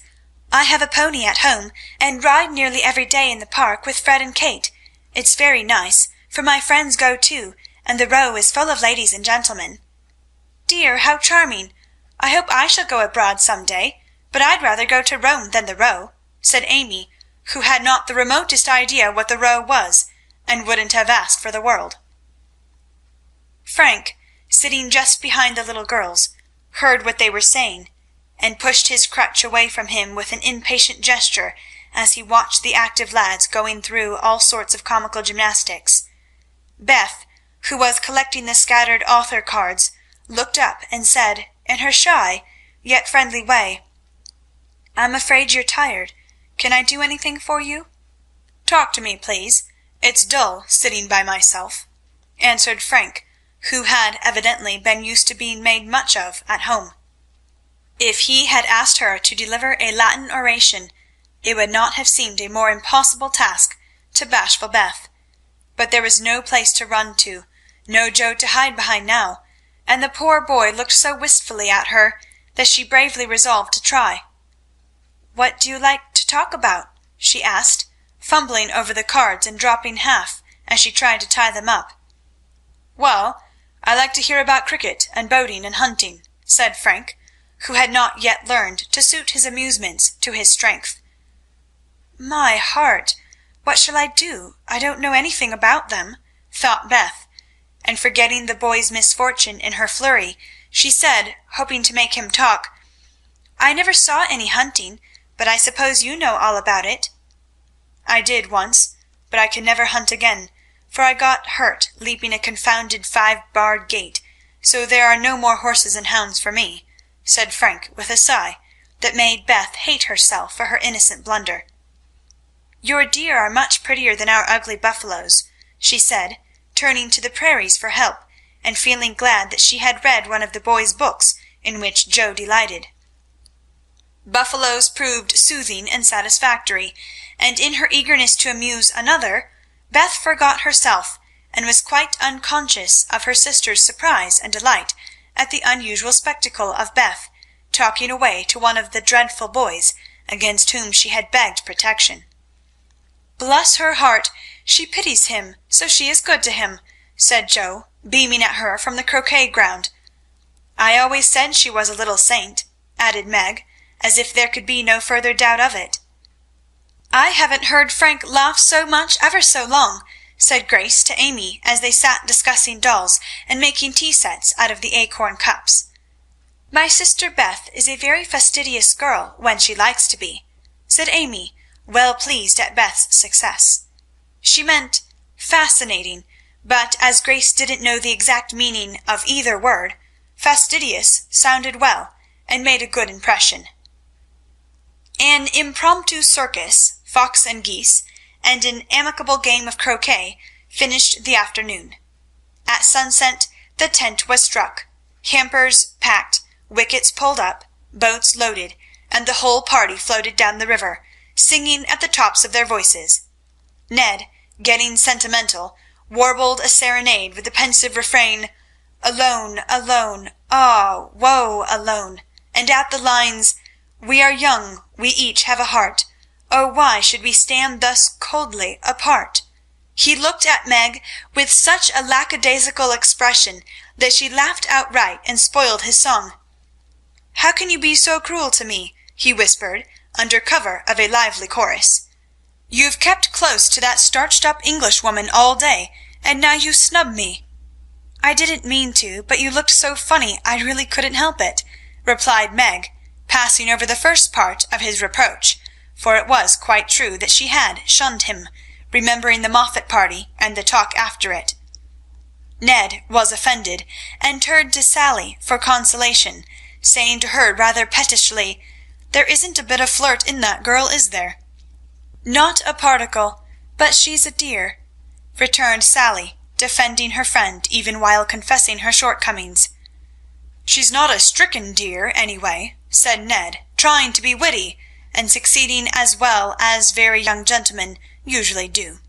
"I have a pony at home, and ride nearly every day in the park with Fred and Kate. It's very nice, for my friends go too, and the Row is full of ladies and gentlemen." "Dear, how charming! I hope I shall go abroad some day, but I'd rather go to Rome than the Row," said Amy, who had not the remotest idea what the Row was, and wouldn't have asked for the world. Frank, sitting just behind the little girls, heard what they were saying, and pushed his crutch away from him with an impatient gesture as he watched the active lads going through all sorts of comical gymnastics. Beth, who was collecting the scattered author cards, looked up and said, in her shy yet friendly way, "I'm afraid you're tired. Can I do anything for you?" "Talk to me, please. It's dull sitting by myself," answered Frank, who had evidently been used to being made much of at home. If he had asked her to deliver a Latin oration, it would not have seemed a more impossible task to bashful Beth. But there was no place to run to, no Joe to hide behind now, and the poor boy looked so wistfully at her that she bravely resolved to try. "What do you like to talk about?" she asked, fumbling over the cards and dropping half as she tried to tie them up. "Well, I like to hear about cricket and boating and hunting," said Frank, who had not yet learned to suit his amusements to his strength. "My heart, what shall I do? I don't know anything about them," thought Beth, and forgetting the boy's misfortune in her flurry, she said, hoping to make him talk, "I never saw any hunting, but I suppose you know all about it." "I did once, but I can never hunt again, for I got hurt leaping a confounded 5-barred gate, so there are no more horses and hounds for me," said Frank with a sigh that made Beth hate herself for her innocent blunder. "Your deer are much prettier than our ugly buffaloes," she said, turning to the prairies for help, and feeling glad that she had read one of the boys' books in which Joe delighted. Buffaloes proved soothing and satisfactory, and in her eagerness to amuse another, Beth forgot herself, and was quite unconscious of her sister's surprise and delight at the unusual spectacle of Beth talking away to one of the dreadful boys against whom she had begged protection. "Bless her heart, she pities him, so she is good to him," said Joe, beaming at her from the croquet ground. "I always said she was a little saint," added Meg, as if there could be no further doubt of it. "I haven't heard Frank laugh so much ever so long," said Grace to Amy as they sat discussing dolls and making tea sets out of the acorn cups. "My sister Beth is a very fastidious girl when she likes to be," said Amy, well pleased at Beth's success. She meant fascinating, but as Grace didn't know the exact meaning of either word, fastidious sounded well and made a good impression. An impromptu circus, fox and geese, and an amicable game of croquet finished the afternoon. At sunset the tent was struck, hampers packed, wickets pulled up, boats loaded, and the whole party floated down the river, singing at the tops of their voices. Ned, getting sentimental, warbled a serenade with the pensive refrain, "Alone, alone, ah, woe, alone," and at the lines, "We are young, we each have a heart, oh, why should we stand thus coldly apart?" He looked at Meg with such a lackadaisical expression that she laughed outright and spoiled his song. "How can you be so cruel to me?" he whispered, under cover of a lively chorus. "You've kept close to that starched-up Englishwoman all day, and now you snub me." "I didn't mean to, but you looked so funny I really couldn't help it," replied Meg, passing over the first part of his reproach, for it was quite true that she had shunned him, remembering the Moffat party and the talk after it. Ned was offended, and turned to Sally for consolation, saying to her rather pettishly, "There isn't a bit of flirt in that girl, is there?" "Not a particle, but she's a dear," returned Sally, defending her friend even while confessing her shortcomings. "She's not a stricken dear, anyway," said Ned, trying to be witty, and succeeding as well as very young gentlemen usually do.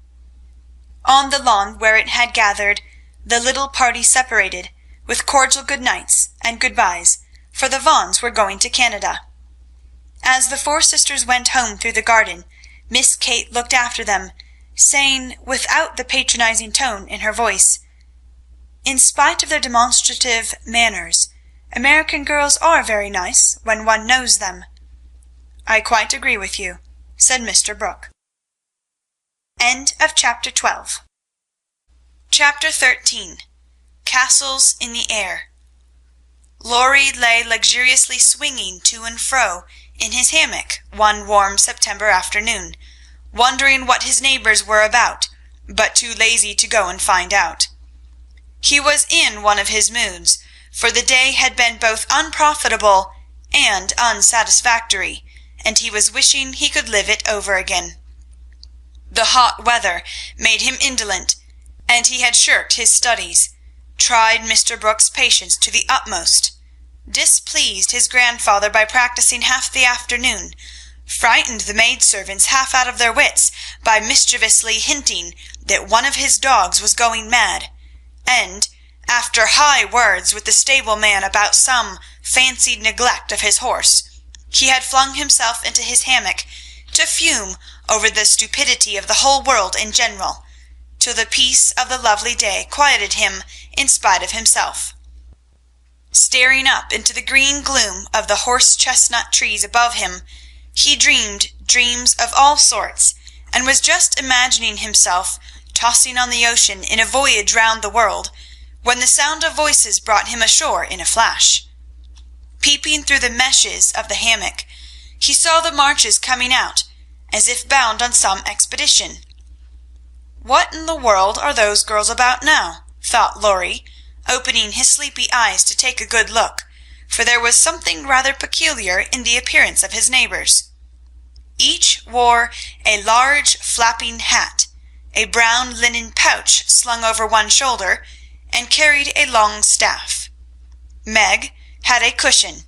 On the lawn where it had gathered, the little party separated, with cordial good nights and good byes, for the Vaughns were going to Canada. As the four sisters went home through the garden, Miss Kate looked after them, saying, without the patronizing tone in her voice, "In spite of their demonstrative manners, American girls are very nice when one knows them." "I quite agree with you," said Mr. Brooke. End of chapter 12. Chapter 13. Castles in the Air. Laurie lay luxuriously swinging to and fro in his hammock one warm September afternoon, wondering what his neighbours were about, but too lazy to go and find out. He was in one of his moods, for the day had been both unprofitable and unsatisfactory, and he was wishing he could live it over again. The hot weather made him indolent, and he had shirked his studies, tried Mr. Brooke's patience to the utmost, displeased his grandfather by practising half the afternoon, frightened the maidservants half out of their wits by mischievously hinting that one of his dogs was going mad, and, after high words with the stable-man about some fancied neglect of his horse, he had flung himself into his hammock to fume over the stupidity of the whole world in general, till the peace of the lovely day quieted him in spite of himself. Staring up into the green gloom of the horse-chestnut trees above him, he dreamed dreams of all sorts, and was just imagining himself tossing on the ocean in a voyage round the world, when the sound of voices brought him ashore in a flash. Peeping through the meshes of the hammock, he saw the Marches coming out, as if bound on some expedition. "What in the world are those girls about now?" thought Laurie, opening his sleepy eyes to take a good look, for there was something rather peculiar in the appearance of his neighbours. Each wore a large flapping hat, a brown linen pouch slung over one shoulder, and carried a long staff. Meg had a cushion,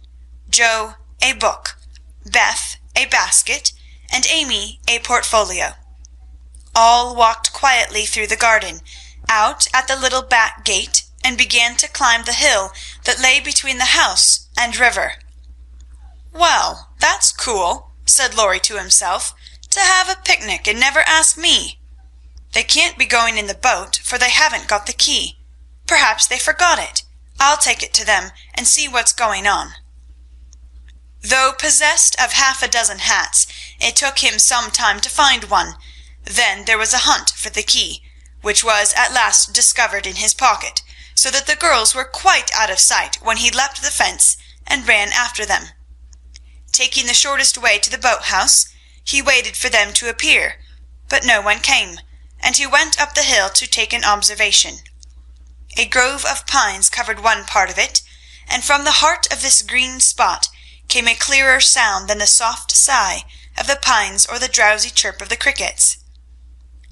Joe a book, Beth a basket, and Amy a portfolio. All walked quietly through the garden, out at the little back gate, and began to climb the hill that lay between the house and river. "Well, that's cool," said Laurie to himself, "to have a picnic and never ask me. They can't be going in the boat, for they haven't got the key. Perhaps they forgot it. I'll take it to them and see what's going on." Though possessed of half a dozen hats, it took him some time to find one. Then there was a hunt for the key, which was at last discovered in his pocket, so that the girls were quite out of sight when he leapt the fence and ran after them. Taking the shortest way to the boat-house, he waited for them to appear, but no one came, and he went up the hill to take an observation. A grove of pines covered one part of it, and from the heart of this green spot came a clearer sound than the soft sigh of the pines or the drowsy chirp of the crickets.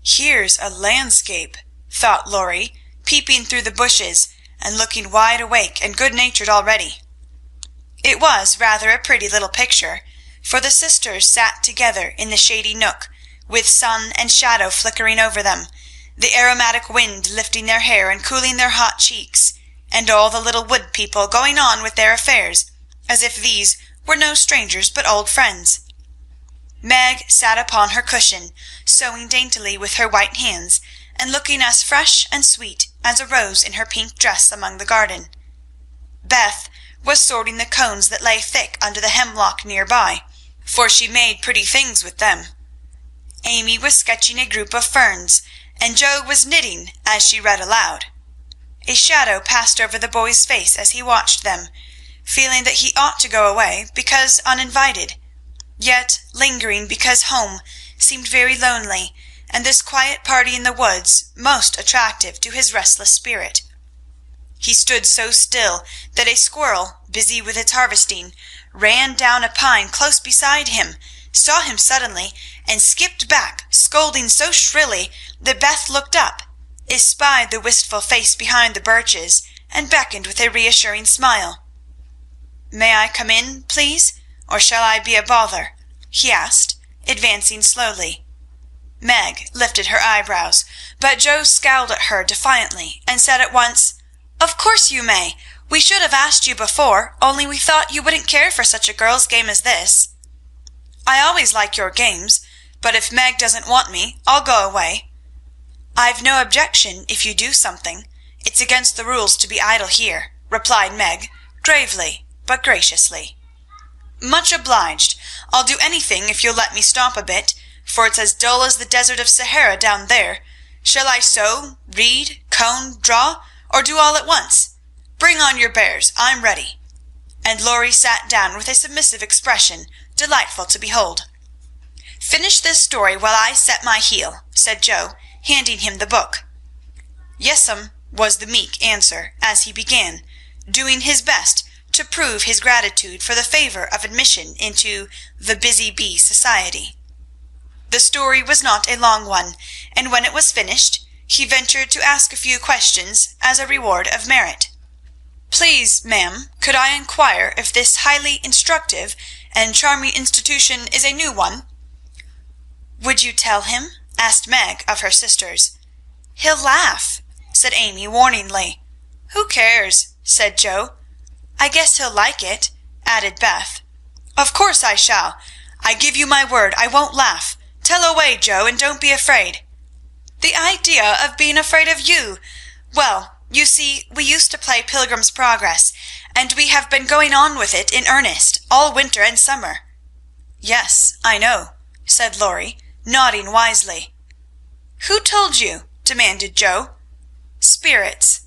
"Here's a landscape," thought Laurie, peeping through the bushes and looking wide awake and good-natured already. It was rather a pretty little picture, for the sisters sat together in the shady nook, with sun and shadow flickering over them, the aromatic wind lifting their hair and cooling their hot cheeks, and all the little wood people going on with their affairs, as if these were no strangers but old friends. Meg sat upon her cushion, sewing daintily with her white hands, and looking as fresh and sweet as a rose in her pink dress among the garden. Beth was sorting the cones that lay thick under the hemlock near by, for she made pretty things with them. Amy was sketching a group of ferns, and Jo was knitting as she read aloud. A shadow passed over the boy's face as he watched them, feeling that he ought to go away because uninvited, yet lingering because home seemed very lonely, and this quiet party in the woods most attractive to his restless spirit. He stood so still that a squirrel, busy with its harvesting, ran down a pine close beside him, saw him suddenly, and skipped back, scolding so shrilly that Beth looked up, espied the wistful face behind the birches, and beckoned with a reassuring smile. "May I come in, please, or shall I be a bother?" he asked, advancing slowly. Meg lifted her eyebrows, but Jo scowled at her defiantly and said at once, "Of course you may. We should have asked you before, only we thought you wouldn't care for such a girl's game as this." "I always like your games, but if Meg doesn't want me, I'll go away." "I've no objection if you do something. It's against the rules to be idle here," replied Meg, gravely but graciously. "Much obliged. I'll do anything if you'll let me stop a bit, for it's as dull as the desert of Sahara down there. Shall I sew, read, comb, draw, or do all at once? Bring on your bears, I'm ready." And Laurie sat down with a submissive expression, delightful to behold. "Finish this story while I set my heel," said Jo, handing him the book. "Yes'm," was the meek answer, as he began, doing his best to prove his gratitude for the favor of admission into the Busy Bee Society. The story was not a long one, and when it was finished, he ventured to ask a few questions as a reward of merit. "Please, ma'am, could I inquire if this highly instructive and charming institution is a new one?" "Would you tell him?" asked Meg of her sisters. "He'll laugh," said Amy warningly. "Who cares?" said Jo. "I guess he'll like it," added Beth. "Of course I shall. I give you my word I won't laugh. Tell away, Jo, and don't be afraid." "The idea of being afraid of you! Well, you see, we used to play Pilgrim's Progress, and we have been going on with it in earnest all winter and summer." "Yes, I know," said Laurie, nodding wisely. "Who told you?" demanded Jo. "Spirits."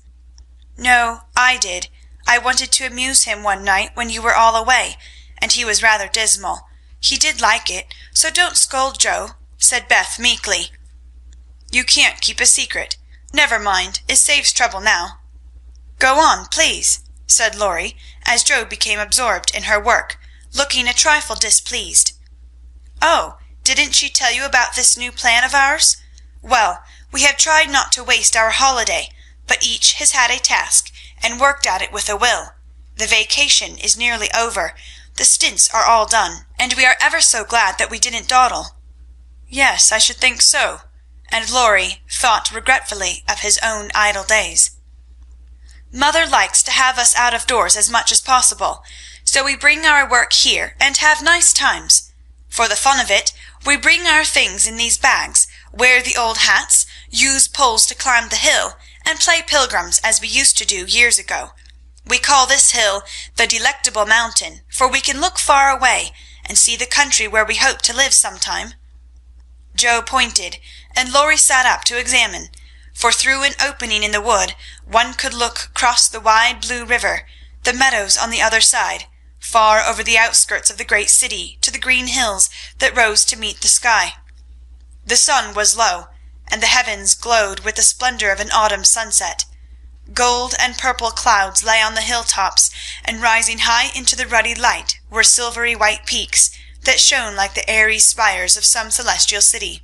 "No, I did. I wanted to amuse him one night when you were all away, and he was rather dismal. He did like it, so don't scold, Jo," said Beth meekly. "You can't keep a secret. Never mind, it saves trouble now." "Go on, please," said Laurie, as Jo became absorbed in her work, looking a trifle displeased. "Oh, didn't she tell you about this new plan of ours? Well, we have tried not to waste our holiday, but each has had a task and worked at it with a will. The vacation is nearly over, the stints are all done, and we are ever so glad that we didn't dawdle." "Yes, I should think so," and Laurie thought regretfully of his own idle days. "Mother likes to have us out of doors as much as possible, so we bring our work here and have nice times. For the fun of it, we bring our things in these bags, wear the old hats, use poles to climb the hill, and play pilgrims as we used to do years ago. We call this hill the Delectable Mountain, for we can look far away and see the country where we hope to live sometime." Jo pointed, and Laurie sat up to examine, for through an opening in the wood one could look across the wide blue river, the meadows on the other side, far over the outskirts of the great city to the green hills that rose to meet the sky. The sun was low, and the heavens glowed with the splendor of an autumn sunset. Gold and purple clouds lay on the hilltops, and rising high into the ruddy light were silvery white peaks that shone like the airy spires of some celestial city.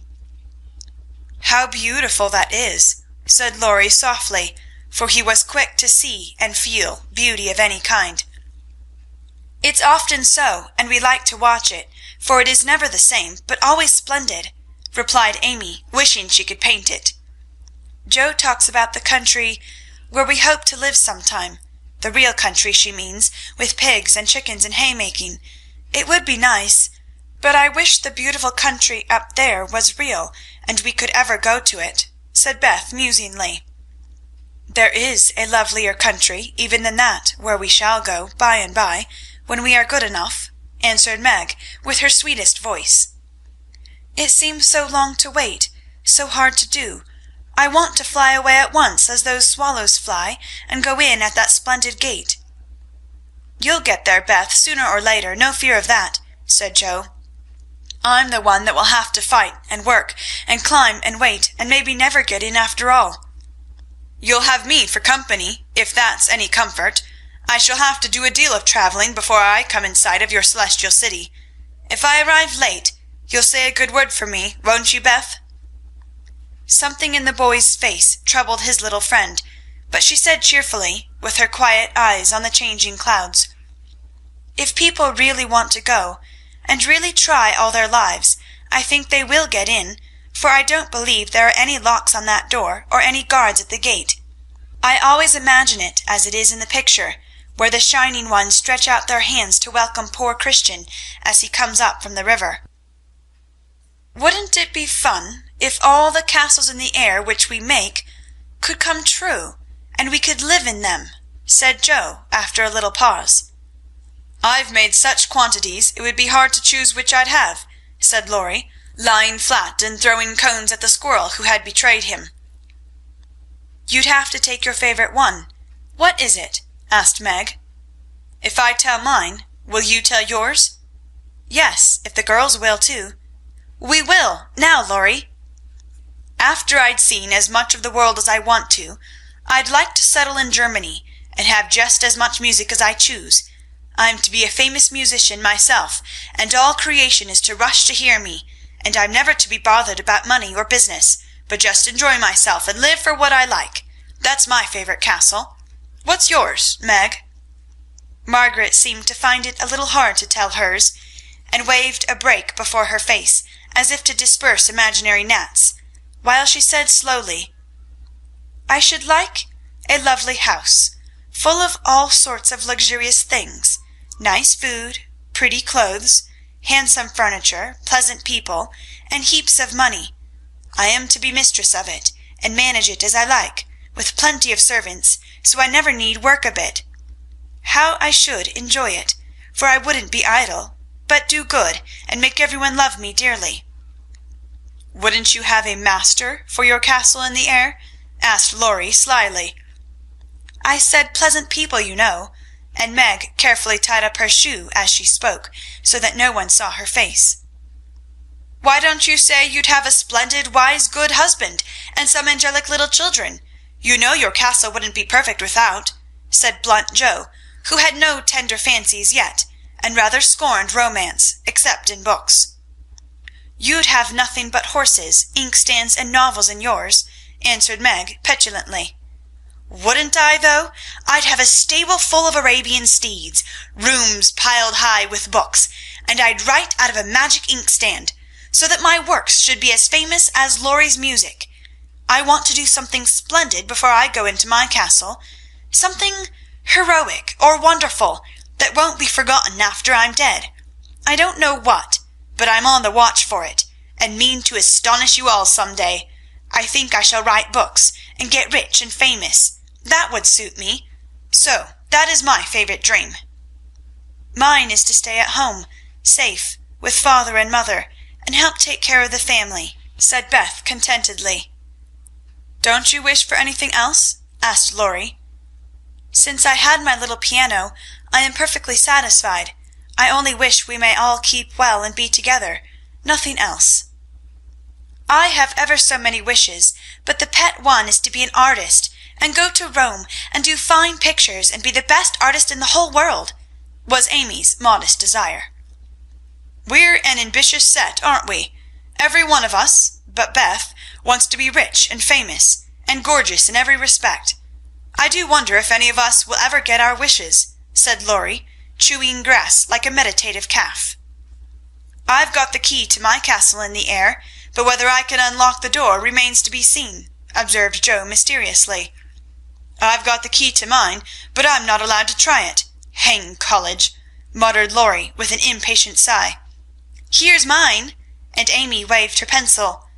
"How beautiful that is," said Laurie softly, for he was quick to see and feel beauty of any kind. "It's often so, and we like to watch it, for it is never the same, but always splendid," replied Amy, wishing she could paint it. "Jo talks about the country where we hope to live sometime. The real country, she means, with pigs and chickens and haymaking. It would be nice, but I wish the beautiful country up there was real, and we could ever go to it," said Beth musingly. "There is a lovelier country even than that where we shall go by and by, when we are good enough," answered Meg with her sweetest voice. "It seems so long to wait, so hard to do. I want to fly away at once as those swallows fly, and go in at that splendid gate." "You'll get there, Beth, sooner or later, no fear of that," said Joe. "I'm the one that will have to fight and work and climb and wait, and maybe never get in after all." "You'll have me for company, if that's any comfort. I shall have to do a deal of travelling before I come in sight of your celestial city. If I arrive late, you'll say a good word for me, won't you, Beth?" Something in the boy's face troubled his little friend, but she said cheerfully, with her quiet eyes on the changing clouds, "If people really want to go, and really try all their lives, I think they will get in, for I don't believe there are any locks on that door or any guards at the gate. I always imagine it as it is in the picture, where the shining ones stretch out their hands to welcome poor Christian as he comes up from the river." "Wouldn't it be fun if all the castles in the air which we make could come true, and we could live in them?" said Joe after a little pause. "I've made such quantities it would be hard to choose which I'd have," said Laurie, lying flat and throwing cones at the squirrel who had betrayed him. "You'd have to take your favorite one. What is it?" asked Meg. "If I tell mine, will you tell yours?" "Yes, if the girls will too." "We will. Now, Laurie." "After I'd seen as much of the world as I want to, I'd like to settle in Germany and have just as much music as I choose. I'm to be a famous musician myself, and all creation is to rush to hear me, and I'm never to be bothered about money or business, but just enjoy myself and live for what I like. That's my favorite castle. What's yours, Meg?" Margaret seemed to find it a little hard to tell hers, and waved a brake before her face, as if to disperse imaginary gnats, while she said slowly, "I should like a lovely house, full of all sorts of luxurious things, nice food, pretty clothes, handsome furniture, pleasant people, and heaps of money. I am to be mistress of it, and manage it as I like, with plenty of servants, so I never need work a bit. How I should enjoy it, for I wouldn't be idle, but do good, and make everyone love me dearly." "Wouldn't you have a master for your castle in the air?" asked Laurie slyly. "I said pleasant people, you know," and Meg carefully tied up her shoe as she spoke, so that no one saw her face. "Why don't you say you'd have a splendid, wise, good husband, and some angelic little children? You know your castle wouldn't be perfect without," said blunt Joe, who had no tender fancies yet, and rather scorned romance, except in books. "You'd have nothing but horses, inkstands, and novels in yours," answered Meg petulantly. "Wouldn't I, though? I'd have a stable full of Arabian steeds, rooms piled high with books, and I'd write out of a magic inkstand, so that my works should be as famous as Laurie's music. I want to do something splendid before I go into my castle, something heroic or wonderful that won't be forgotten after I'm dead. I don't know what, but I'm on the watch for it, and mean to astonish you all some day. I think I shall write books and get rich and famous. That would suit me. So that is my favorite dream." "Mine is to stay at home, safe, with father and mother, and help take care of the family," said Beth contentedly. "Don't you wish for anything else?" asked Laurie. "Since I had my little piano, I am perfectly satisfied. I only wish we may all keep well and be together. Nothing else." "I have ever so many wishes, but the pet one is to be an artist, and go to Rome, and do fine pictures, and be the best artist in the whole world," was Amy's modest desire. "We're an ambitious set, aren't we? Every one of us, but Beth, wants to be rich and famous, and gorgeous in every respect. I do wonder if any of us will ever get our wishes," said Laurie, chewing grass like a meditative calf. "I've got the key to my castle in the air, but whether I can unlock the door remains to be seen," observed Joe mysteriously. "I've got the key to mine, but I'm not allowed to try it. Hang college!" muttered Laurie with an impatient sigh. "Here's mine," and Amy waved her pencil.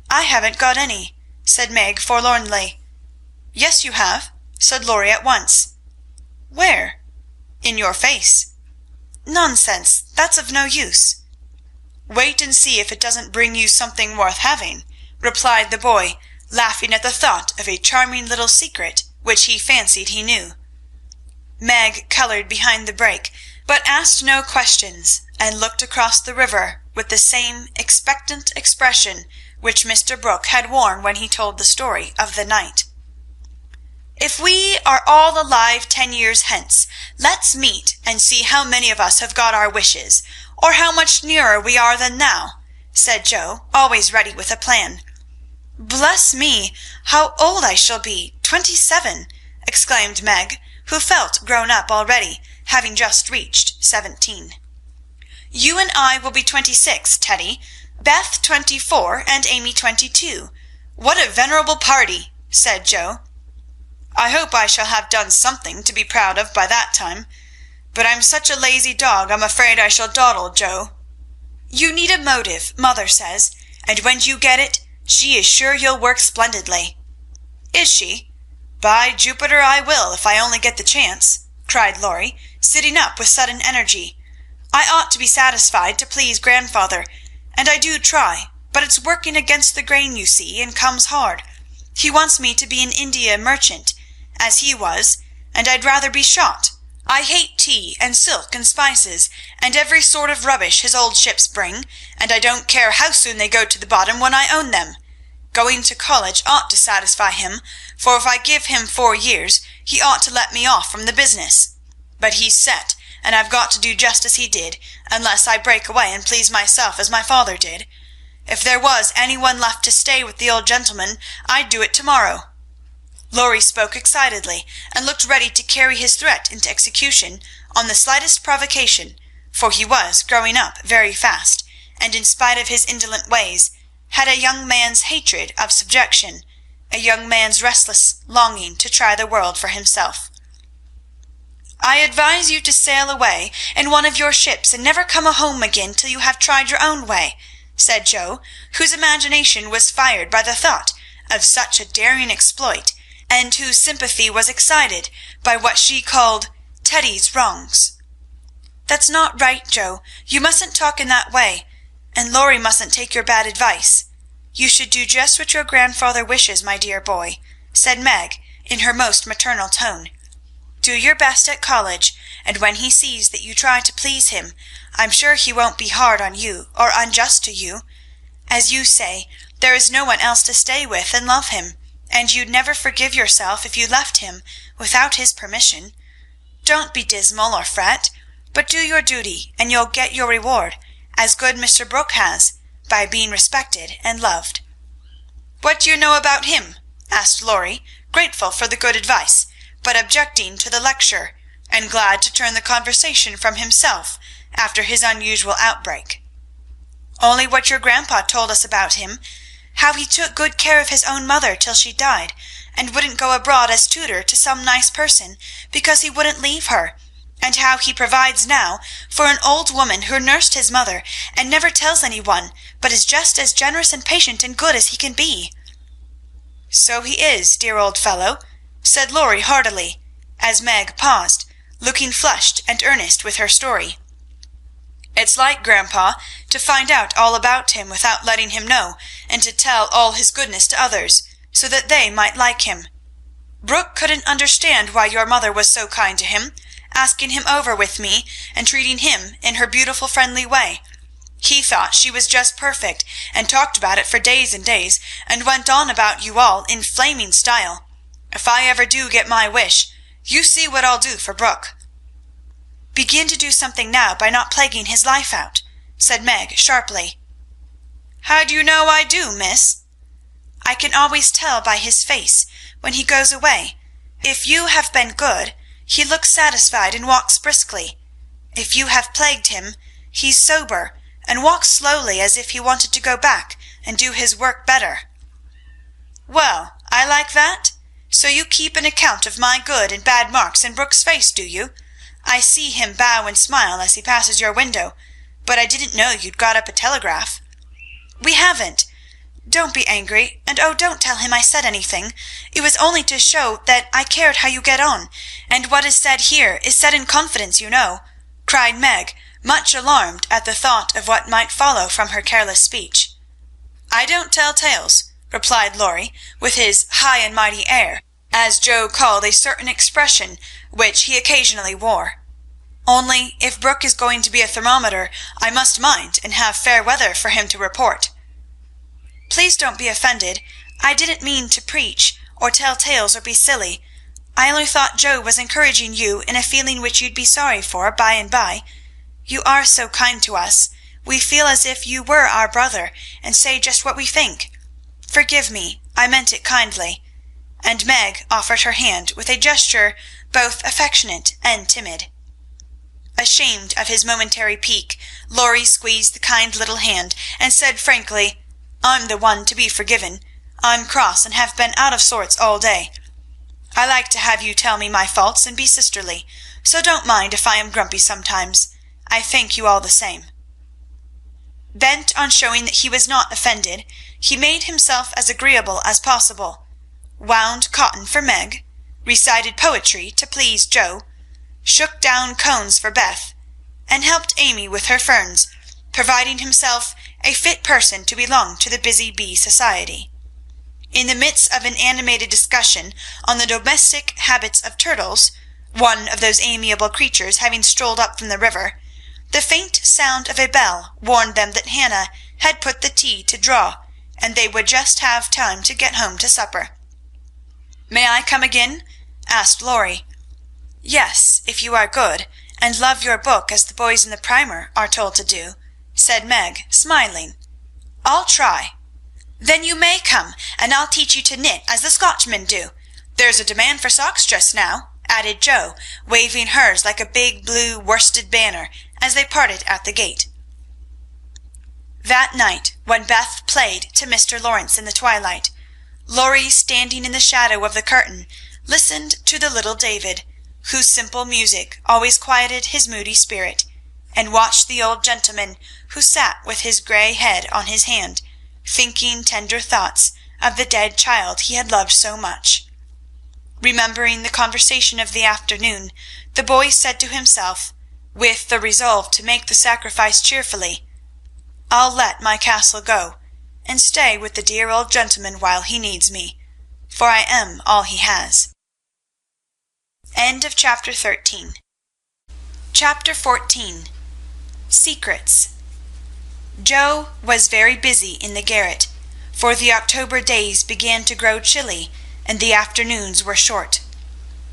"I haven't got any," said Meg forlornly. "Yes, you have," said Laurie at once. "Where?" "In your face." "Nonsense, that's of no use." "Wait and see if it doesn't bring you something worth having," replied the boy, laughing at the thought of a charming little secret which he fancied he knew. Meg coloured behind the brake, but asked no questions, and looked across the river with the same expectant expression which Mr. Brooke had worn when he told the story of the night. "If we are all alive 10 years hence, let's meet and see how many of us have got our wishes, or how much nearer we are than now," said Joe, always ready with a plan. "Bless me, how old I shall be! 27!" exclaimed Meg, who felt grown up already, having just reached 17. "You and I will be 26, Teddy, Beth 24, and Amy 22. What a venerable party!" said Joe. "I hope I shall have done something to be proud of by that time. But I'm such a lazy dog I'm afraid I shall dawdle, Joe." "You need a motive, mother says, and when you get it, she is sure you'll work splendidly." "Is she? By Jupiter, I will, if I only get the chance," cried Laurie, sitting up with sudden energy. "I ought to be satisfied to please grandfather, and I do try, but it's working against the grain, you see, and comes hard. He wants me to be an India merchant, as he was, and I'd rather be shot. I hate tea and silk and spices, and every sort of rubbish his old ships bring, and I don't care how soon they go to the bottom when I own them. Going to college ought to satisfy him, for if I give him 4 years, he ought to let me off from the business. But he's set, and I've got to do just as he did, unless I break away and please myself as my father did. If there was any one left to stay with the old gentleman, I'd do it to-morrow." Laurie spoke excitedly, and looked ready to carry his threat into execution on the slightest provocation, for he was growing up very fast, and in spite of his indolent ways, had a young man's hatred of subjection, a young man's restless longing to try the world for himself. "I advise you to sail away in one of your ships and never come home again till you have tried your own way," said Joe, whose imagination was fired by the thought of such a daring exploit, and whose sympathy was excited by what she called Teddy's wrongs. "That's not right, Joe. You mustn't talk in that way, and Laurie mustn't take your bad advice. You should do just what your grandfather wishes, my dear boy," said Meg in her most maternal tone. "Do your best at college, and when he sees that you try to please him, I'm sure he won't be hard on you or unjust to you. As you say, there is no one else to stay with and love him, and you'd never forgive yourself if you left him without his permission. Don't be dismal or fret, but do your duty, and you'll get your reward, as good Mr. Brooke has, by being respected and loved." "What do you know about him?" asked Laurie, grateful for the good advice, but objecting to the lecture, and glad to turn the conversation from himself after his unusual outbreak. "Only what your grandpa told us about him, how he took good care of his own mother till she died, and wouldn't go abroad as tutor to some nice person because he wouldn't leave her, and how he provides now for an old woman who nursed his mother and never tells any one, but is just as generous and patient and good as he can be." "So he is, dear old fellow," said Laurie heartily, as Meg paused, looking flushed and earnest with her story. "It's like grandpa to find out all about him without letting him know, and to tell all his goodness to others, so that they might like him. Brooke couldn't understand why your mother was so kind to him, asking him over with me and treating him in her beautiful friendly way. He thought she was just perfect, and talked about it for days and days, and went on about you all in flaming style. If I ever do get my wish, you see what I'll do for Brooke." "Begin to do something now by not plaguing his life out," said Meg sharply. "How do you know I do, miss?" "I can always tell by his face when he goes away. If you have been good, he looks satisfied and walks briskly. If you have plagued him, he's sober, and walks slowly as if he wanted to go back and do his work better." "Well, I like that. So you keep an account of my good and bad marks in Brooke's face, do you? I see him bow and smile as he passes your window, but I didn't know you'd got up a telegraph." "We haven't. Don't be angry, and oh, don't tell him I said anything. It was only to show that I cared how you get on, and what is said here is said in confidence, you know," cried Meg, much alarmed at the thought of what might follow from her careless speech. "I don't tell tales," replied Laurie, with his high and mighty air, as Joe called a certain expression which he occasionally wore. "Only, if Brooke is going to be a thermometer, I must mind and have fair weather for him to report." "Please don't be offended. I didn't mean to preach, or tell tales, or be silly. I only thought Joe was encouraging you in a feeling which you'd be sorry for by and by. You are so kind to us. We feel as if you were our brother, and say just what we think. Forgive me, I meant it kindly." And Meg offered her hand with a gesture both affectionate and timid. Ashamed of his momentary pique, Laurie squeezed the kind little hand, and said frankly, "I'm the one to be forgiven. I'm cross and have been out of sorts all day. I like to have you tell me my faults and be sisterly, so don't mind if I am grumpy sometimes. I thank you all the same." Bent on showing that he was not offended, he made himself as agreeable as possible, wound cotton for Meg, recited poetry to please Joe, shook down cones for Beth, and helped Amy with her ferns, providing himself a fit person to belong to the busy bee society. In the midst of an animated discussion on the domestic habits of turtles, one of those amiable creatures having strolled up from the river, the faint sound of a bell warned them that Hannah had put the tea to draw, and they would just have time to get home to supper. "May I come again?" asked Laurie. "Yes, if you are good, and love your book as the boys in the primer are told to do," said Meg, smiling. "I'll try." "Then you may come, and I'll teach you to knit as the Scotchmen do. There's a demand for socks just now," added Joe, waving hers like a big blue worsted banner as they parted at the gate. That night, when Beth played to Mr. Lawrence in the twilight, Laurie, standing in the shadow of the curtain, listened to the little David, whose simple music always quieted his moody spirit, and watched the old gentleman who sat with his grey head on his hand, thinking tender thoughts of the dead child he had loved so much. Remembering the conversation of the afternoon, the boy said to himself, with the resolve to make the sacrifice cheerfully, "I'll let my castle go, and stay with the dear old gentleman while he needs me, for I am all he has." End of chapter 13. Chapter 14. Secrets. Joe was very busy in the garret, for the October days began to grow chilly, and the afternoons were short.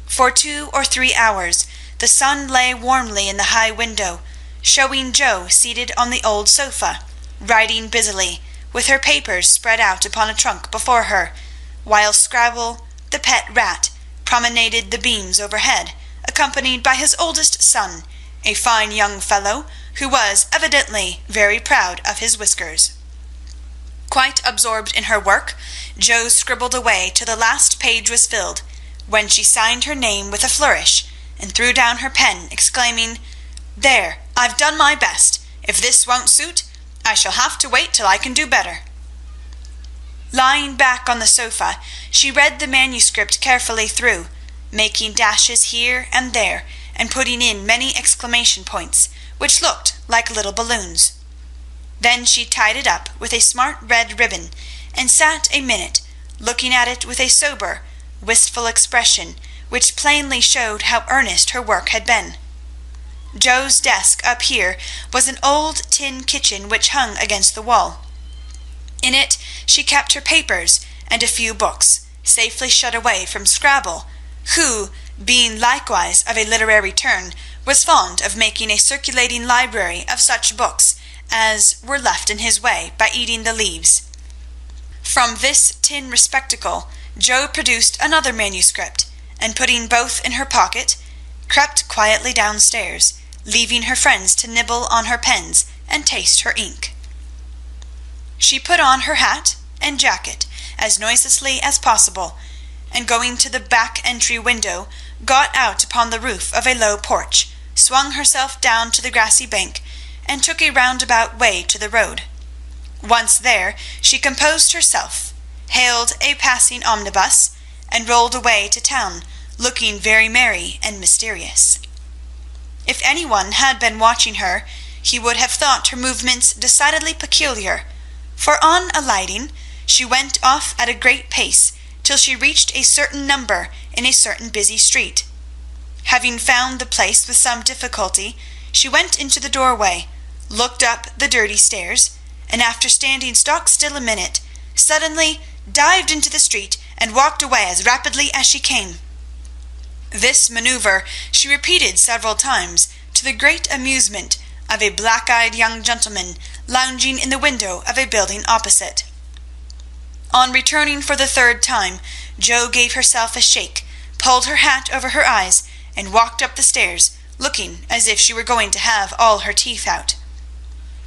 For 2 or 3 hours the sun lay warmly in the high window, showing Joe seated on the old sofa, writing busily, with her papers spread out upon a trunk before her, while Scrabble, the pet rat, promenaded the beams overhead, accompanied by his oldest son, a fine young fellow who was evidently very proud of his whiskers. Quite absorbed in her work, Jo scribbled away till the last page was filled, when she signed her name with a flourish, and threw down her pen, exclaiming, "There, I've done my best. If this won't suit, I shall have to wait till I can do better." Lying back on the sofa, she read the manuscript carefully through, making dashes here and there, and putting in many exclamation points, which looked like little balloons. Then she tied it up with a smart red ribbon, and sat a minute, looking at it with a sober, wistful expression, which plainly showed how earnest her work had been. Joe's desk up here was an old tin kitchen which hung against the wall. In it she kept her papers and a few books, safely shut away from Scrabble, who, being likewise of a literary turn, was fond of making a circulating library of such books as were left in his way by eating the leaves. From this tin receptacle Jo produced another manuscript, and putting both in her pocket, crept quietly downstairs, leaving her friends to nibble on her pens and taste her ink. She put on her hat and jacket as noiselessly as possible, and going to the back entry window, got out upon the roof of a low porch, swung herself down to the grassy bank, and took a roundabout way to the road. Once there, she composed herself, hailed a passing omnibus, and rolled away to town, looking very merry and mysterious. If anyone had been watching her, he would have thought her movements decidedly peculiar, for on alighting, she went off at a great pace till she reached a certain number in a certain busy street. Having found the place with some difficulty, she went into the doorway, looked up the dirty stairs, and after standing stock still a minute, suddenly dived into the street and walked away as rapidly as she came. This manoeuvre she repeated several times, to the great amusement of a black-eyed young gentleman lounging in the window of a building opposite. On returning for the third time, Jo gave herself a shake, pulled her hat over her eyes, and walked up the stairs, looking as if she were going to have all her teeth out.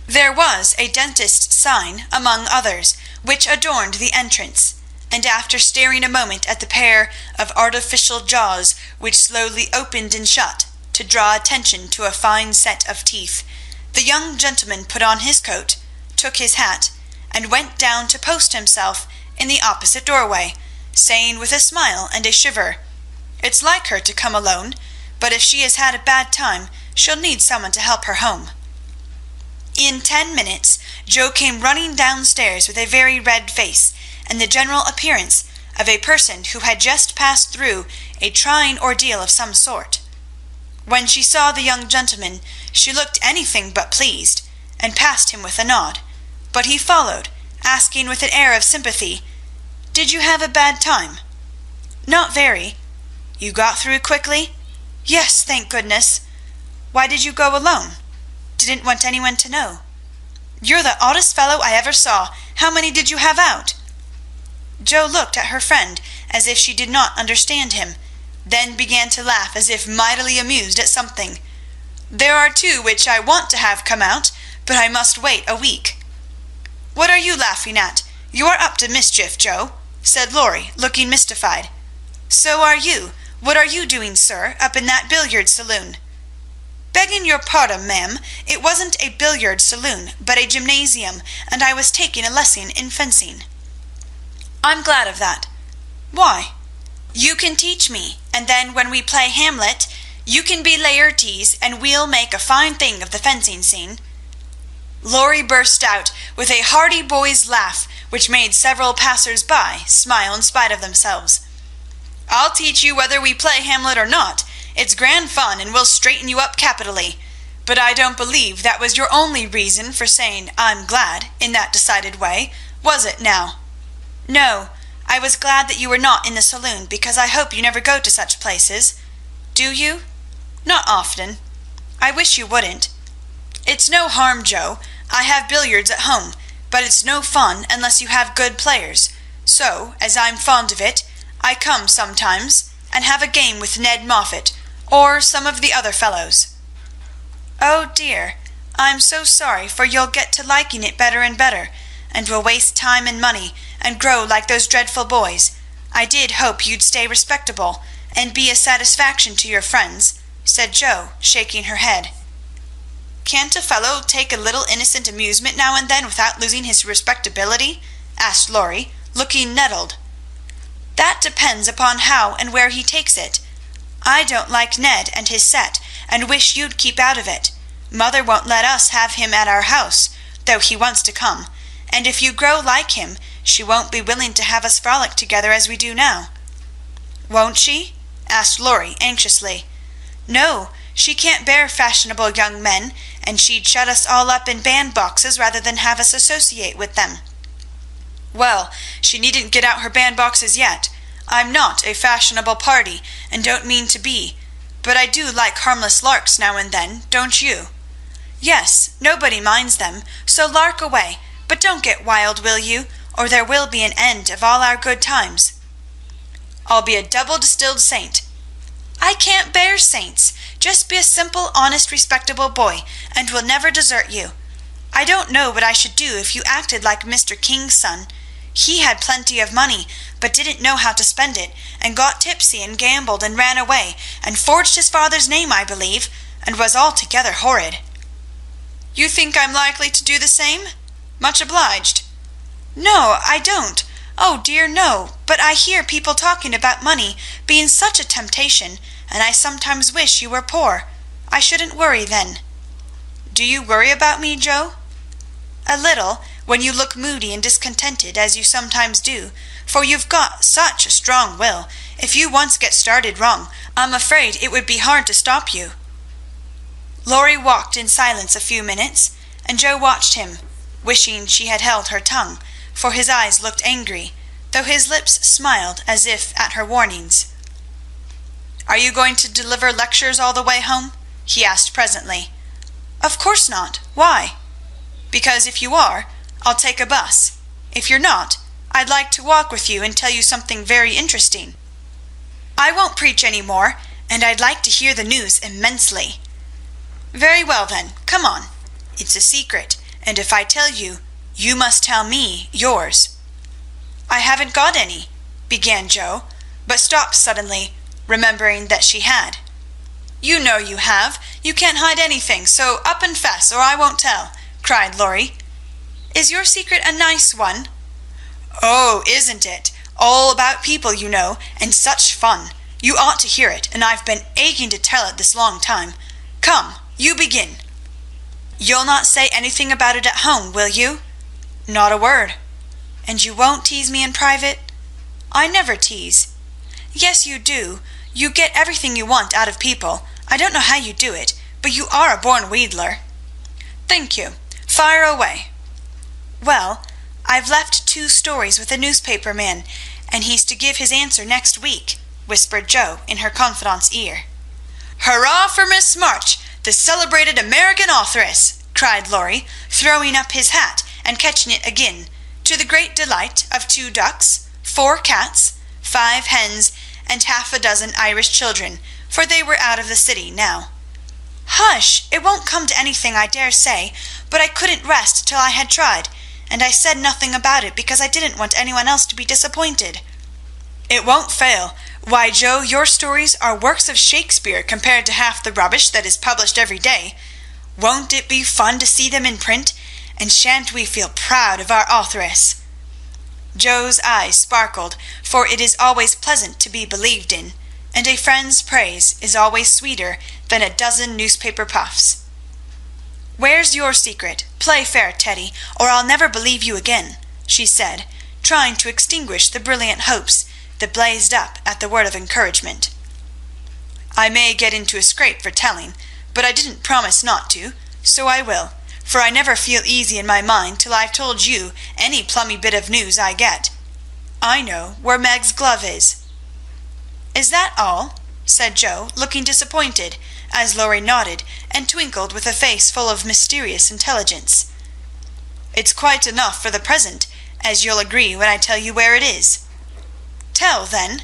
There was a dentist's sign, among others, which adorned the entrance, and after staring a moment at the pair of artificial jaws which slowly opened and shut, to draw attention to a fine set of teeth, the young gentleman put on his coat, took his hat, and went down to post himself in the opposite doorway, saying with a smile and a shiver, "It's like her to come alone, but if she has had a bad time, she'll need someone to help her home." In 10 minutes, Jo came running downstairs with a very red face, and the general appearance of a person who had just passed through a trying ordeal of some sort. When she saw the young gentleman, she looked anything but pleased, and passed him with a nod, but he followed, asking with an air of sympathy, "Did you have a bad time?" "Not very." "You got through quickly?" "Yes, thank goodness." "Why did you go alone?" "Didn't want anyone to know." "You're the oddest fellow I ever saw. How many did you have out?" Jo looked at her friend as if she did not understand him, then began to laugh as if mightily amused at something. "There are 2 which I want to have come out, but I must wait a week." "What are you laughing at? You are up to mischief, Jo," said Laurie, looking mystified. "So are you. What are you doing, sir, up in that billiard saloon?" "Begging your pardon, ma'am, it wasn't a billiard saloon, but a gymnasium, and I was taking a lesson in fencing." "I'm glad of that." "Why?" "You can teach me, and then when we play Hamlet, you can be Laertes, and we'll make a fine thing of the fencing scene." Laurie burst out with a hearty boy's laugh, which made several passers-by smile in spite of themselves. "I'll teach you whether we play Hamlet or not. It's grand fun, and will straighten you up capitally. But I don't believe that was your only reason for saying 'I'm glad' in that decided way, was it now?" "No, I was glad that you were not in the saloon, because I hope you never go to such places. Do you?" "Not often." "I wish you wouldn't." "It's no harm, Jo. I have billiards at home, but it's no fun unless you have good players. So, as I'm fond of it, I come sometimes and have a game with Ned Moffat, or some of the other fellows." "Oh dear, I'm so sorry, for you'll get to liking it better and better, and will waste time and money, and grow like those dreadful boys. I did hope you'd stay respectable, and be a satisfaction to your friends," said Jo, shaking her head. "Can't a fellow take a little innocent amusement now and then without losing his respectability?" asked Laurie, looking nettled. "That depends upon how and where he takes it. I don't like Ned and his set, and wish you'd keep out of it. Mother won't let us have him at our house, though he wants to come, and if you grow like him, she won't be willing to have us frolic together as we do now." "Won't she?" asked Laurie anxiously. "No, she can't bear fashionable young men, and she'd shut us all up in bandboxes rather than have us associate with them." "Well, she needn't get out her bandboxes yet. I'm not a fashionable party, and don't mean to be, but I do like harmless larks now and then, don't you?" "Yes, nobody minds them, so lark away, but don't get wild, will you, or there will be an end of all our good times." "I'll be a double-distilled saint." "I can't bear saints. Just be a simple, honest, respectable boy, and we'll never desert you. I don't know what I should do if you acted like Mr. King's son. He had plenty of money, but didn't know how to spend it, and got tipsy and gambled and ran away, and forged his father's name, I believe, and was altogether horrid." "You think I'm likely to do the same?" Much obliged." "No, I don't. Oh dear, no. But I hear people talking about money being such a temptation, and I sometimes wish you were poor. I shouldn't worry then." "Do you worry about me, Joe?" "A little, when you look moody and discontented, as you sometimes do, for you've got such a strong will. If you once get started wrong, I'm afraid it would be hard to stop you." Laurie walked in silence a few minutes, and Joe watched him, wishing she had held her tongue, for his eyes looked angry, though his lips smiled as if at her warnings. "Are you going to deliver lectures all the way home?" he asked presently. "Of course not. Why?" "Because if you are, I'll take a bus. If you're not, I'd like to walk with you and tell you something very interesting." "I won't preach any more, and I'd like to hear the news immensely." "Very well then, come on. It's a secret, and if I tell you, you must tell me yours." "I haven't got any," began Joe, but stopped suddenly, remembering that she had. "You know you have. You can't hide anything, so up and fess, or I won't tell," cried Laurie. "Is your secret a nice one?" "Oh, isn't it? All about people, you know, and such fun. You ought to hear it, and I've been aching to tell it this long time. Come, you begin." "You'll not say anything about it at home, will you?" "Not a word." "And you won't tease me in private?" "I never tease." "Yes, you do. You get everything you want out of people. I don't know how you do it, but you are a born wheedler." "Thank you. Fire away." "Well, I've left 2 stories with a newspaper man, and he's to give his answer next week," whispered Joe in her confidante's ear. "Hurrah for Miss March, the celebrated American authoress!" cried Laurie, throwing up his hat and catching it again, to the great delight of 2 ducks, 4 cats, 5 hens, and half a dozen Irish children, for they were out of the city now. "Hush! It won't come to anything, I dare say, but I couldn't rest till I had tried, and I said nothing about it because I didn't want anyone else to be disappointed." "It won't fail. Why, Joe, your stories are works of Shakespeare compared to half the rubbish that is published every day. Won't it be fun to see them in print? And shan't we feel proud of our authoress?" Joe's eyes sparkled, for it is always pleasant to be believed in, and a friend's praise is always sweeter than a dozen newspaper puffs. "Where's your secret? Play fair, Teddy, or I'll never believe you again," she said, trying to extinguish the brilliant hopes that blazed up at the word of encouragement. "I may get into a scrape for telling, but I didn't promise not to, so I will, for I never feel easy in my mind till I've told you any plummy bit of news I get. I know where Meg's glove is." "Is that all?" said Joe, looking disappointed, as Laurie nodded and twinkled with a face full of mysterious intelligence. "It's quite enough for the present, as you'll agree when I tell you where it is." "Tell, then."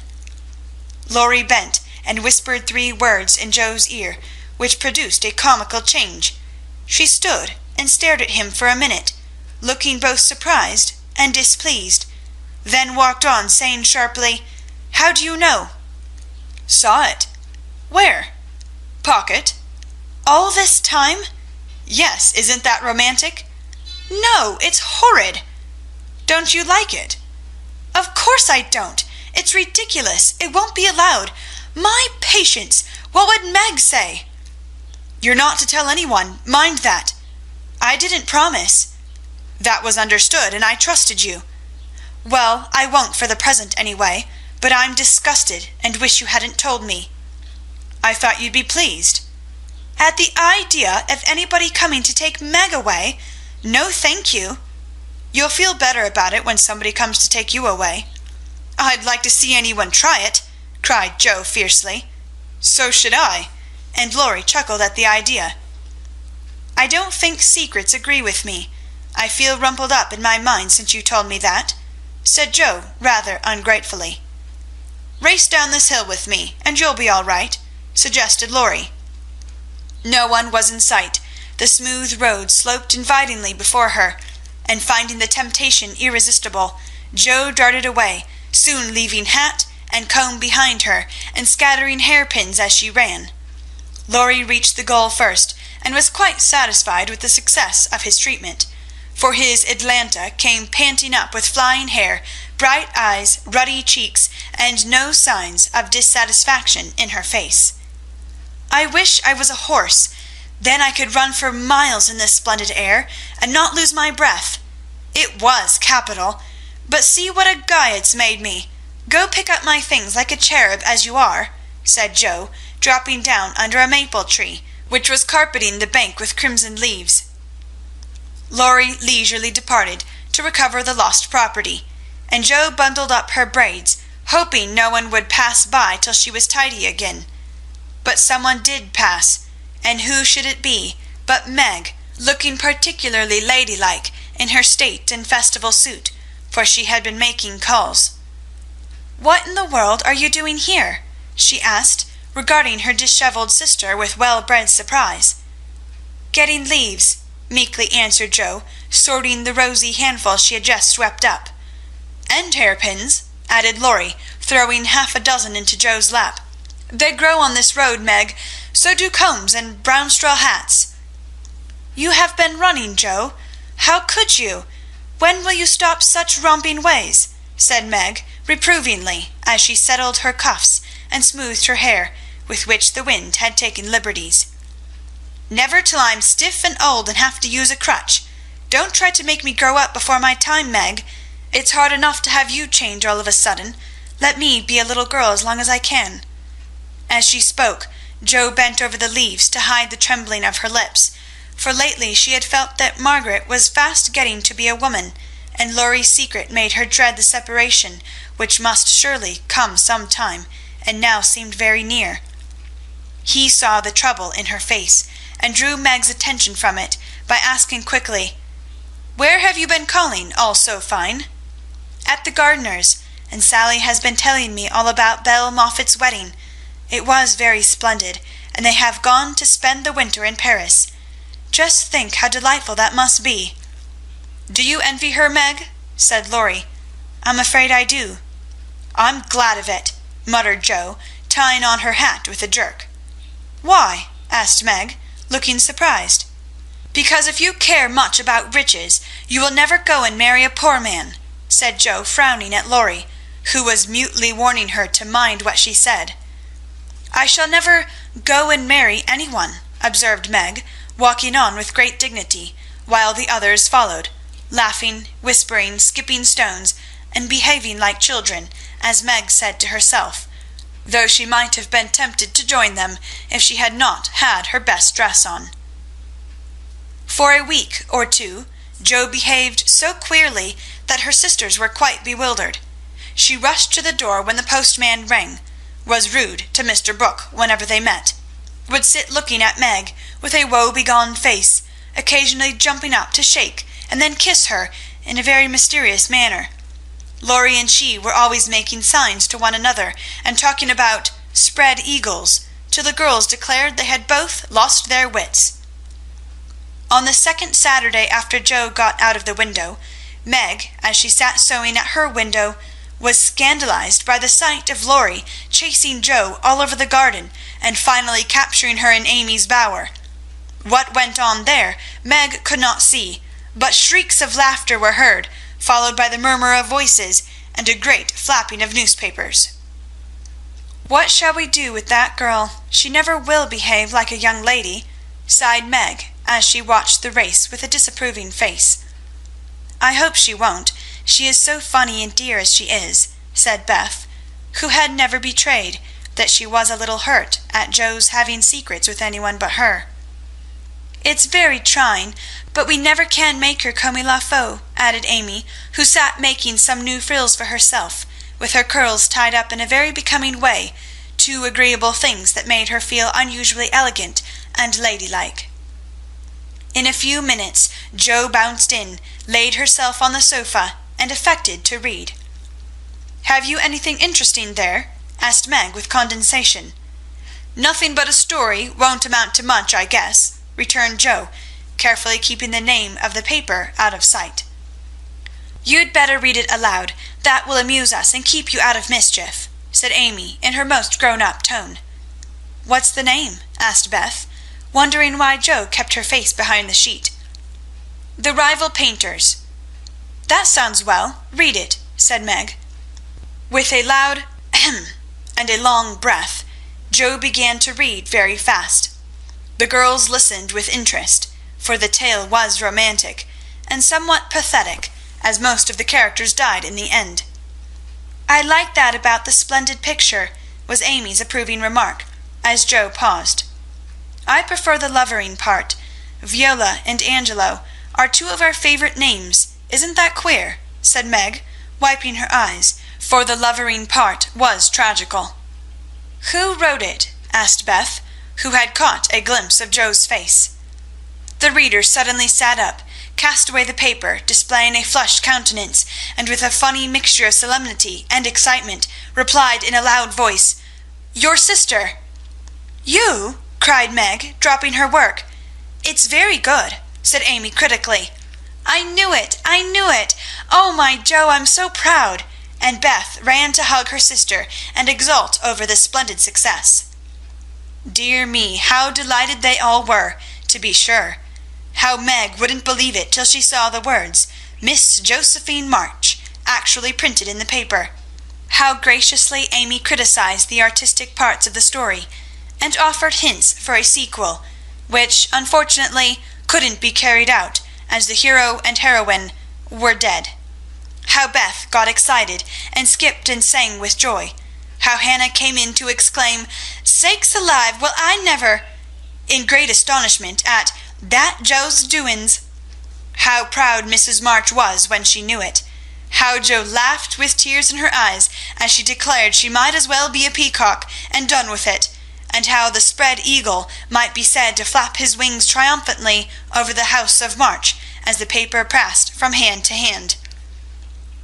Laurie bent and whispered 3 words in Joe's ear, which produced a comical change. She stood and stared at him for a minute, looking both surprised and displeased, then walked on, saying sharply, "How do you know?" "Saw it." "Where?" "Pocket." "All this time?" "Yes, isn't that romantic?" "No, it's horrid." "Don't you like it?" "Of course I don't. It's ridiculous. It won't be allowed. My patience! What would Meg say?" "You're not to tell anyone, mind that." "I didn't promise." "That was understood, and I trusted you." "Well, I won't for the present anyway, but I'm disgusted and wish you hadn't told me." "I thought you'd be pleased." "At the idea of anybody coming to take Meg away? No, thank you." "You'll feel better about it when somebody comes to take you away." "I'd like to see anyone try it," cried Joe fiercely. "So should I," and Laurie chuckled at the idea. "I don't think secrets agree with me. I feel rumpled up in my mind since you told me that," said Joe rather ungratefully. "Race down this hill with me, and you'll be all right," suggested Laurie. No one was in sight. The smooth road sloped invitingly before her, and finding the temptation irresistible, Joe darted away, soon leaving hat and comb behind her, and scattering hairpins as she ran. Laurie reached the goal first, and was quite satisfied with the success of his treatment, for his Atlanta came panting up with flying hair, bright eyes, ruddy cheeks, and no signs of dissatisfaction in her face. "I wish I was a horse. Then I could run for miles in this splendid air, and not lose my breath. It was capital. But see what a guy it's made me. Go pick up my things like a cherub as you are," said Joe, dropping down under a maple tree, which was carpeting the bank with crimson leaves. Laurie leisurely departed to recover the lost property, and Joe bundled up her braids, hoping no one would pass by till she was tidy again. But someone did pass, and who should it be but Meg, looking particularly ladylike in her state and festival suit, for she had been making calls. "What in the world are you doing here?" she asked, regarding her dishevelled sister with well-bred surprise. "Getting leaves," meekly answered Joe, sorting the rosy handful she had just swept up. "And hairpins," added Laurie, throwing half a dozen into Joe's lap. "They grow on this road, Meg, so do combs and brown straw hats." "You have been running, Joe. How could you? When will you stop such romping ways?" said Meg, reprovingly, as she settled her cuffs and smoothed her hair, with which the wind had taken liberties. "Never till I'm stiff and old and have to use a crutch. Don't try to make me grow up before my time, Meg. It's hard enough to have you change all of a sudden. Let me be a little girl as long as I can." As she spoke, Joe bent over the leaves to hide the trembling of her lips, for lately she had felt that Margaret was fast getting to be a woman, and Laurie's secret made her dread the separation which must surely come some time, and now seemed very near. He saw the trouble in her face, and drew Meg's attention from it by asking quickly, "Where have you been calling, all so fine?" "At the gardener's, and Sally has been telling me all about Belle Moffat's wedding. It was very splendid, and they have gone to spend the winter in Paris. Just think how delightful that must be." "Do you envy her, Meg?" said Laurie. "I'm afraid I do." "I'm glad of it," muttered Joe, tying on her hat with a jerk. "Why?" asked Meg, looking surprised. "Because if you care much about riches, you will never go and marry a poor man," said Joe, frowning at Laurie, who was mutely warning her to mind what she said. "I shall never go and marry anyone," observed Meg, walking on with great dignity, while the others followed, laughing, whispering, skipping stones, and behaving like children, as Meg said to herself, though she might have been tempted to join them if she had not had her best dress on. For a week or two Joe behaved so queerly that her sisters were quite bewildered. She rushed to the door when the postman rang, was rude to Mr. Brooke whenever they met, would sit looking at Meg with a woe-begone face, occasionally jumping up to shake and then kiss her in a very mysterious manner. Laurie and she were always making signs to one another and talking about spread eagles, till the girls declared they had both lost their wits. On the second Saturday after Joe got out of the window, Meg, as she sat sewing at her window, was scandalized by the sight of Laurie chasing Joe all over the garden and finally capturing her in Amy's bower. What went on there Meg could not see, but shrieks of laughter were heard, followed by the murmur of voices and a great flapping of newspapers. "What shall we do with that girl? She never will behave like a young lady," sighed Meg, as she watched the race with a disapproving face. "I hope she won't. She is so funny and dear as she is," said Beth, who had never betrayed that she was a little hurt at Joe's having secrets with anyone but her. "It's very trying, but we never can make her comme il faut," added Amy, who sat making some new frills for herself, with her curls tied up in a very becoming way, two agreeable things that made her feel unusually elegant and ladylike. In a few minutes Joe bounced in, laid herself on the sofa, and affected to read. "Have you anything interesting there?" asked Meg with condescension. "Nothing but a story, won't amount to much, I guess," returned Joe, carefully keeping the name of the paper out of sight. "You'd better read it aloud. That will amuse us and keep you out of mischief," said Amy in her most grown-up tone. "What's the name?" asked Beth, wondering why Joe kept her face behind the sheet. The Rival Painters. That sounds well. Read it, said Meg. With a loud ahem and a long breath, Joe began to read very fast. The girls listened with interest, for the tale was romantic, and somewhat pathetic, as most of the characters died in the end. I like that about the splendid picture, was Amy's approving remark, as Joe paused. I prefer the lovering part. Viola and Angelo are two of our favorite names. Isn't that queer? Said Meg, wiping her eyes, for the lovering part was tragical. Who wrote it? Asked Beth, who had caught a glimpse of Joe's face. The reader suddenly sat up, cast away the paper, displaying a flushed countenance, and with a funny mixture of solemnity and excitement, replied in a loud voice, Your sister. You? Cried Meg, dropping her work. It's very good, said Amy critically. I knew it! I knew it! Oh, my Joe, I'm so proud! And Beth ran to hug her sister and exult over this splendid success. Dear me, how delighted they all were, to be sure. How Meg wouldn't believe it till she saw the words, Miss Josephine March, actually printed in the paper. How graciously Amy criticized the artistic parts of the story, and offered hints for a sequel, which, unfortunately, couldn't be carried out, as the hero and heroine were dead. How Beth got excited, and skipped and sang with joy. How Hannah came in to exclaim, Sakes alive, well, I never, in great astonishment at that Joe's doin's. How proud Mrs. March was when she knew it. How Joe laughed with tears in her eyes as she declared she might as well be a peacock and done with it, and how the spread eagle might be said to flap his wings triumphantly over the house of March as the paper passed from hand to hand.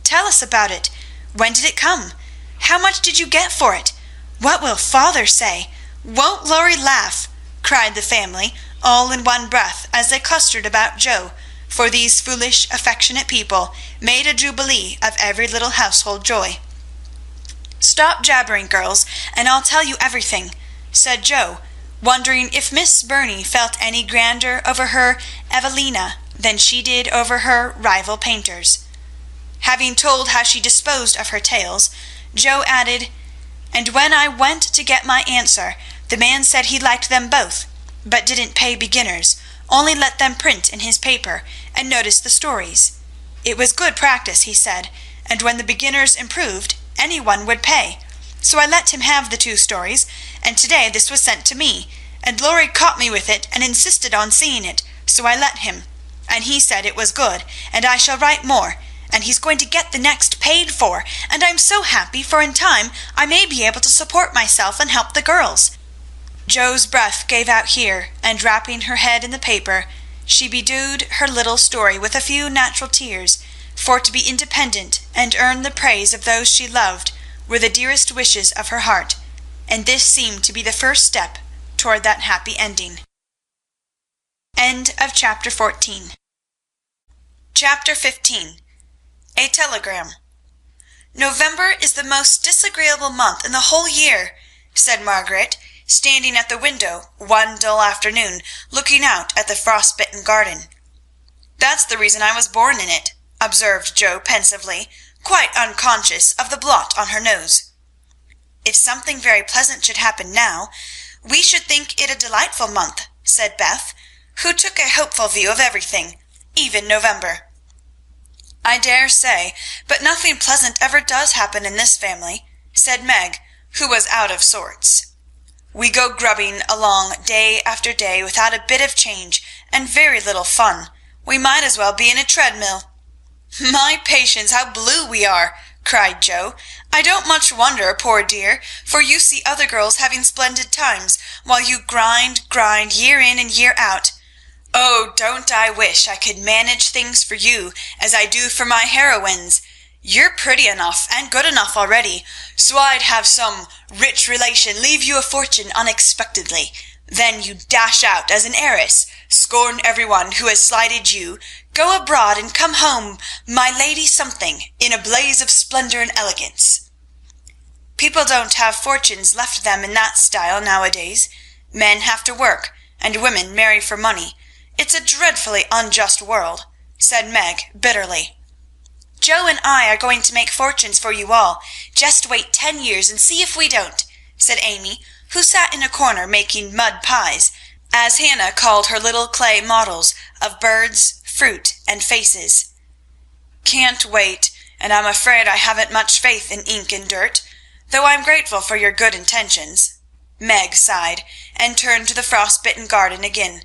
Tell us about it. When did it come? How much did you get for it? What will father say? Won't Laurie laugh? Cried the family, all in one breath, as they clustered about Joe, for these foolish, affectionate people made a jubilee of every little household joy. Stop jabbering, girls, and I'll tell you everything, said Joe, wondering if Miss Burney felt any grander over her Evelina than she did over her rival painters. Having told how she disposed of her tales, Joe added, And when I went to get my answer, the man said he liked them both, but didn't pay beginners, only let them print in his paper, and notice the stories. It was good practice, he said, and when the beginners improved, anyone would pay. So I let him have the 2 stories, and today this was sent to me, and Laurie caught me with it and insisted on seeing it, so I let him. And he said it was good, and I shall write more, and he's going to get the next paid for, and I'm so happy, for in time I may be able to support myself and help the girls. Joe's breath gave out here, and wrapping her head in the paper, she bedewed her little story with a few natural tears, for to be independent and earn the praise of those she loved were the dearest wishes of her heart, and this seemed to be the first step toward that happy ending. End of chapter 14. Chapter 15. A Telegram. November is the most disagreeable month in the whole year, said Margaret, standing at the window one dull afternoon, looking out at the frost-bitten garden. That's the reason I was born in it, observed Joe pensively, quite unconscious of the blot on her nose. If something very pleasant should happen now, we should think it a delightful month, said Beth, who took a hopeful view of everything, even November. I dare say, but nothing pleasant ever does happen in this family, said Meg, who was out of sorts. We go grubbing along day after day without a bit of change, and very little fun. We might as well be in a treadmill. My patience, how blue we are, cried Joe. I don't much wonder, poor dear, for you see other girls having splendid times, while you grind year in and year out. Oh, don't I wish I could manage things for you as I do for my heroines. You're pretty enough and good enough already, so I'd have some rich relation leave you a fortune unexpectedly. Then you dash out as an heiress, scorn everyone who has slighted you, go abroad and come home my lady something, in a blaze of splendour and elegance. People don't have fortunes left them in that style nowadays. Men have to work, and women marry for money. It's a dreadfully unjust world, said Meg bitterly. "Joe and I are going to make fortunes for you all. Just wait 10 years and see if we don't," said Amy, who sat in a corner making mud pies, as Hannah called her little clay models of birds, fruit, and faces. "Can't wait, and I'm afraid I haven't much faith in ink and dirt, though I'm grateful for your good intentions." Meg sighed, and turned to the frost-bitten garden again.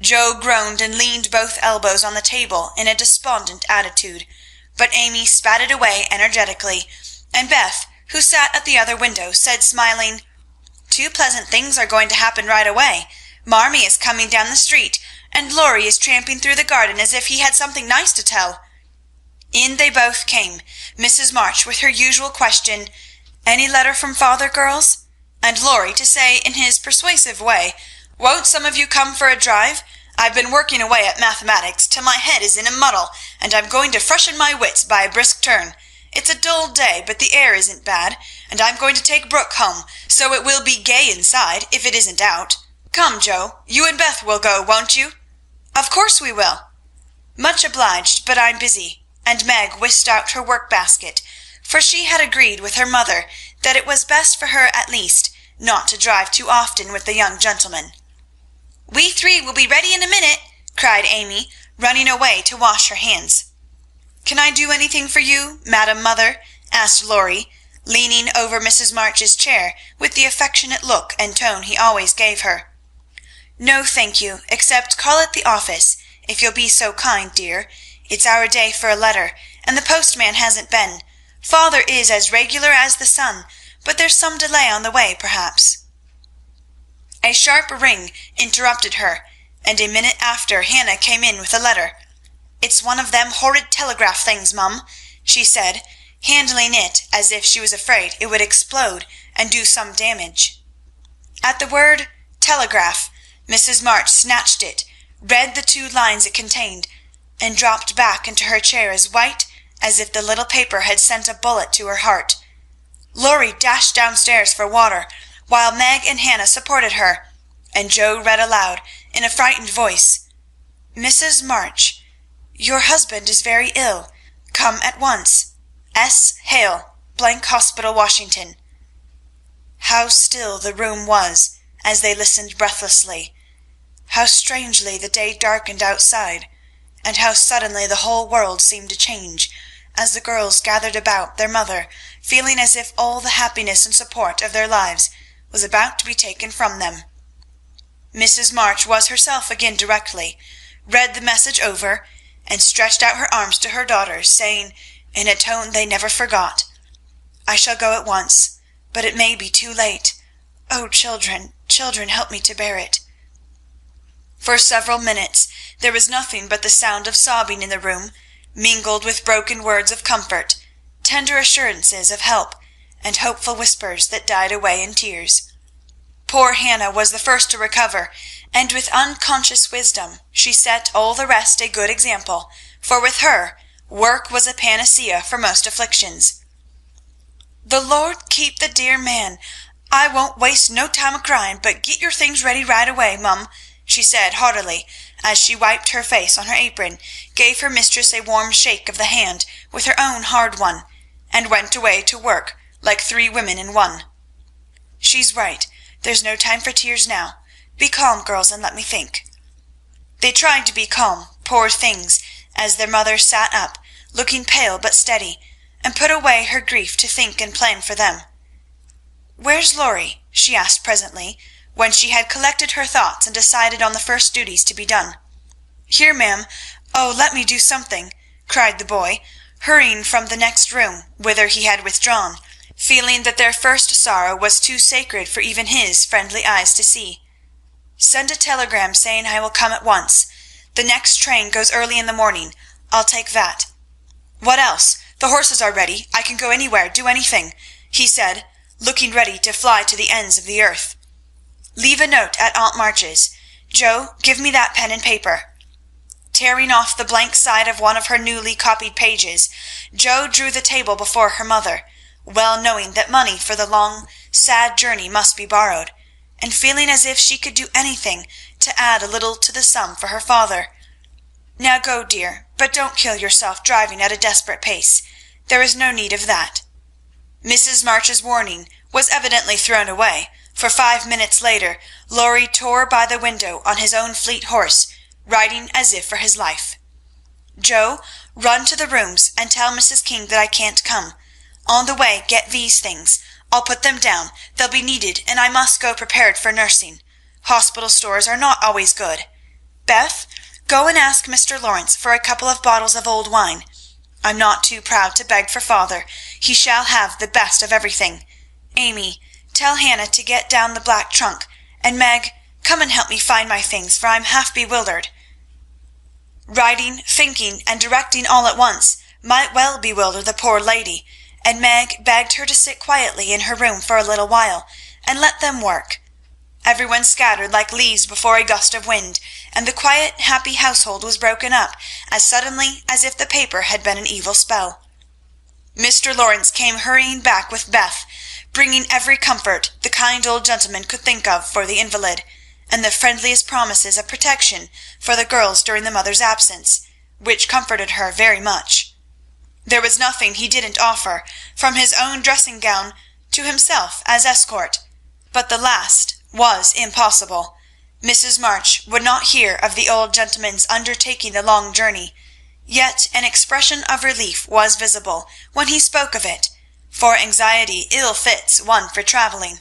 Joe groaned and leaned both elbows on the table in a despondent attitude, but Amy spat it away energetically, and Beth, who sat at the other window, said smiling, "Two pleasant things are going to happen right away. Marmee is coming down the street, and Laurie is tramping through the garden as if he had something nice to tell." In they both came, Mrs. March with her usual question, "Any letter from father, girls?" and Laurie to say in his persuasive way, "Won't some of you come for a drive? I've been working away at mathematics till my head is in a muddle, and I'm going to freshen my wits by a brisk turn. It's a dull day, but the air isn't bad, and I'm going to take Brooke home, so it will be gay inside, if it isn't out. Come, Joe, you and Beth will go, won't you?" "Of course we will." "Much obliged, but I'm busy," and Meg whisked out her work-basket, for she had agreed with her mother that it was best for her at least not to drive too often with the young gentleman. "We three will be ready in a minute," cried Amy, running away to wash her hands. "Can I do anything for you, Madam Mother?" asked Laurie, leaning over Mrs. March's chair with the affectionate look and tone he always gave her. "No, thank you, except call at the office, if you'll be so kind, dear. It's our day for a letter, and the postman hasn't been. Father is as regular as the sun, but there's some delay on the way, perhaps." A sharp ring interrupted her, and a minute after Hannah came in with a letter. "It's one of them horrid telegraph things, Mum," she said, handling it as if she was afraid it would explode and do some damage. At the word telegraph, Mrs. March snatched it, read the 2 lines it contained, and dropped back into her chair as white as if the little paper had sent a bullet to her heart. Laurie dashed downstairs for water, while Meg and Hannah supported her, and Joe read aloud in a frightened voice, "Mrs. March, your husband is very ill. Come at once. S. Hale, Hospital, Washington." How still the room was as they listened breathlessly. How strangely the day darkened outside, and how suddenly the whole world seemed to change, as the girls gathered about their mother, feeling as if all the happiness and support of their lives was about to be taken from them. Mrs. March was herself again directly, read the message over, and stretched out her arms to her daughters, saying, in a tone they never forgot, "I shall go at once, but it may be too late. Oh, children, children, help me to bear it." For several minutes there was nothing but the sound of sobbing in the room, mingled with broken words of comfort, tender assurances of help, and hopeful whispers that died away in tears. Poor Hannah was the first to recover, and with unconscious wisdom she set all the rest a good example, for with her work was a panacea for most afflictions. "The Lord keep the dear man. I won't waste no time a-crying, but get your things ready right away, Mum," she said heartily, as she wiped her face on her apron, gave her mistress a warm shake of the hand with her own hard one, and went away to work like 3 women in one. "She's right. There's no time for tears now. Be calm, girls, and let me think." They tried to be calm, poor things, as their mother sat up, looking pale but steady, and put away her grief to think and plan for them. "Where's Laurie?" she asked presently, when she had collected her thoughts and decided on the first duties to be done. "Here, ma'am. Oh, let me do something," cried the boy, hurrying from the next room, whither he had withdrawn, feeling that their first sorrow was too sacred for even his friendly eyes to see. "Send a telegram saying I will come at once. The next train goes early in the morning. I'll take that." "What else? The horses are ready. I can go anywhere, do anything," he said, looking ready to fly to the ends of the earth. "Leave a note at Aunt March's. Joe, give me that pen and paper." Tearing off the blank side of one of her newly copied pages, Joe drew the table before her mother, well knowing that money for the long, sad journey must be borrowed, and feeling as if she could do anything to add a little to the sum for her father. Now go, dear, but don't kill yourself driving at a desperate pace. There is no need of that." Mrs. March's warning was evidently thrown away, for 5 minutes later Laurie tore by the window on his own fleet horse, riding as if for his life. "Joe, run to the rooms and tell Mrs. King that I can't come. On the way get these things. I'll put them down. They'll be needed, and I must go prepared for nursing. Hospital stores are not always good. Beth, go and ask Mr. Lawrence for a couple of bottles of old wine. I'm not too proud to beg for father. He shall have the best of everything. Amy, tell Hannah to get down the black trunk, and Meg, come and help me find my things, for I'm half bewildered." Writing, thinking, and directing all at once might well bewilder the poor lady, and Meg begged her to sit quietly in her room for a little while, and let them work. Everyone scattered like leaves before a gust of wind, and the quiet, happy household was broken up as suddenly as if the paper had been an evil spell. Mr. Lawrence came hurrying back with Beth, bringing every comfort the kind old gentleman could think of for the invalid, and the friendliest promises of protection for the girls during the mother's absence, which comforted her very much. There was nothing he didn't offer, from his own dressing-gown to himself as escort, but the last was impossible. Mrs. March would not hear of the old gentleman's undertaking the long journey, yet an expression of relief was visible when he spoke of it, for anxiety ill fits one for travelling.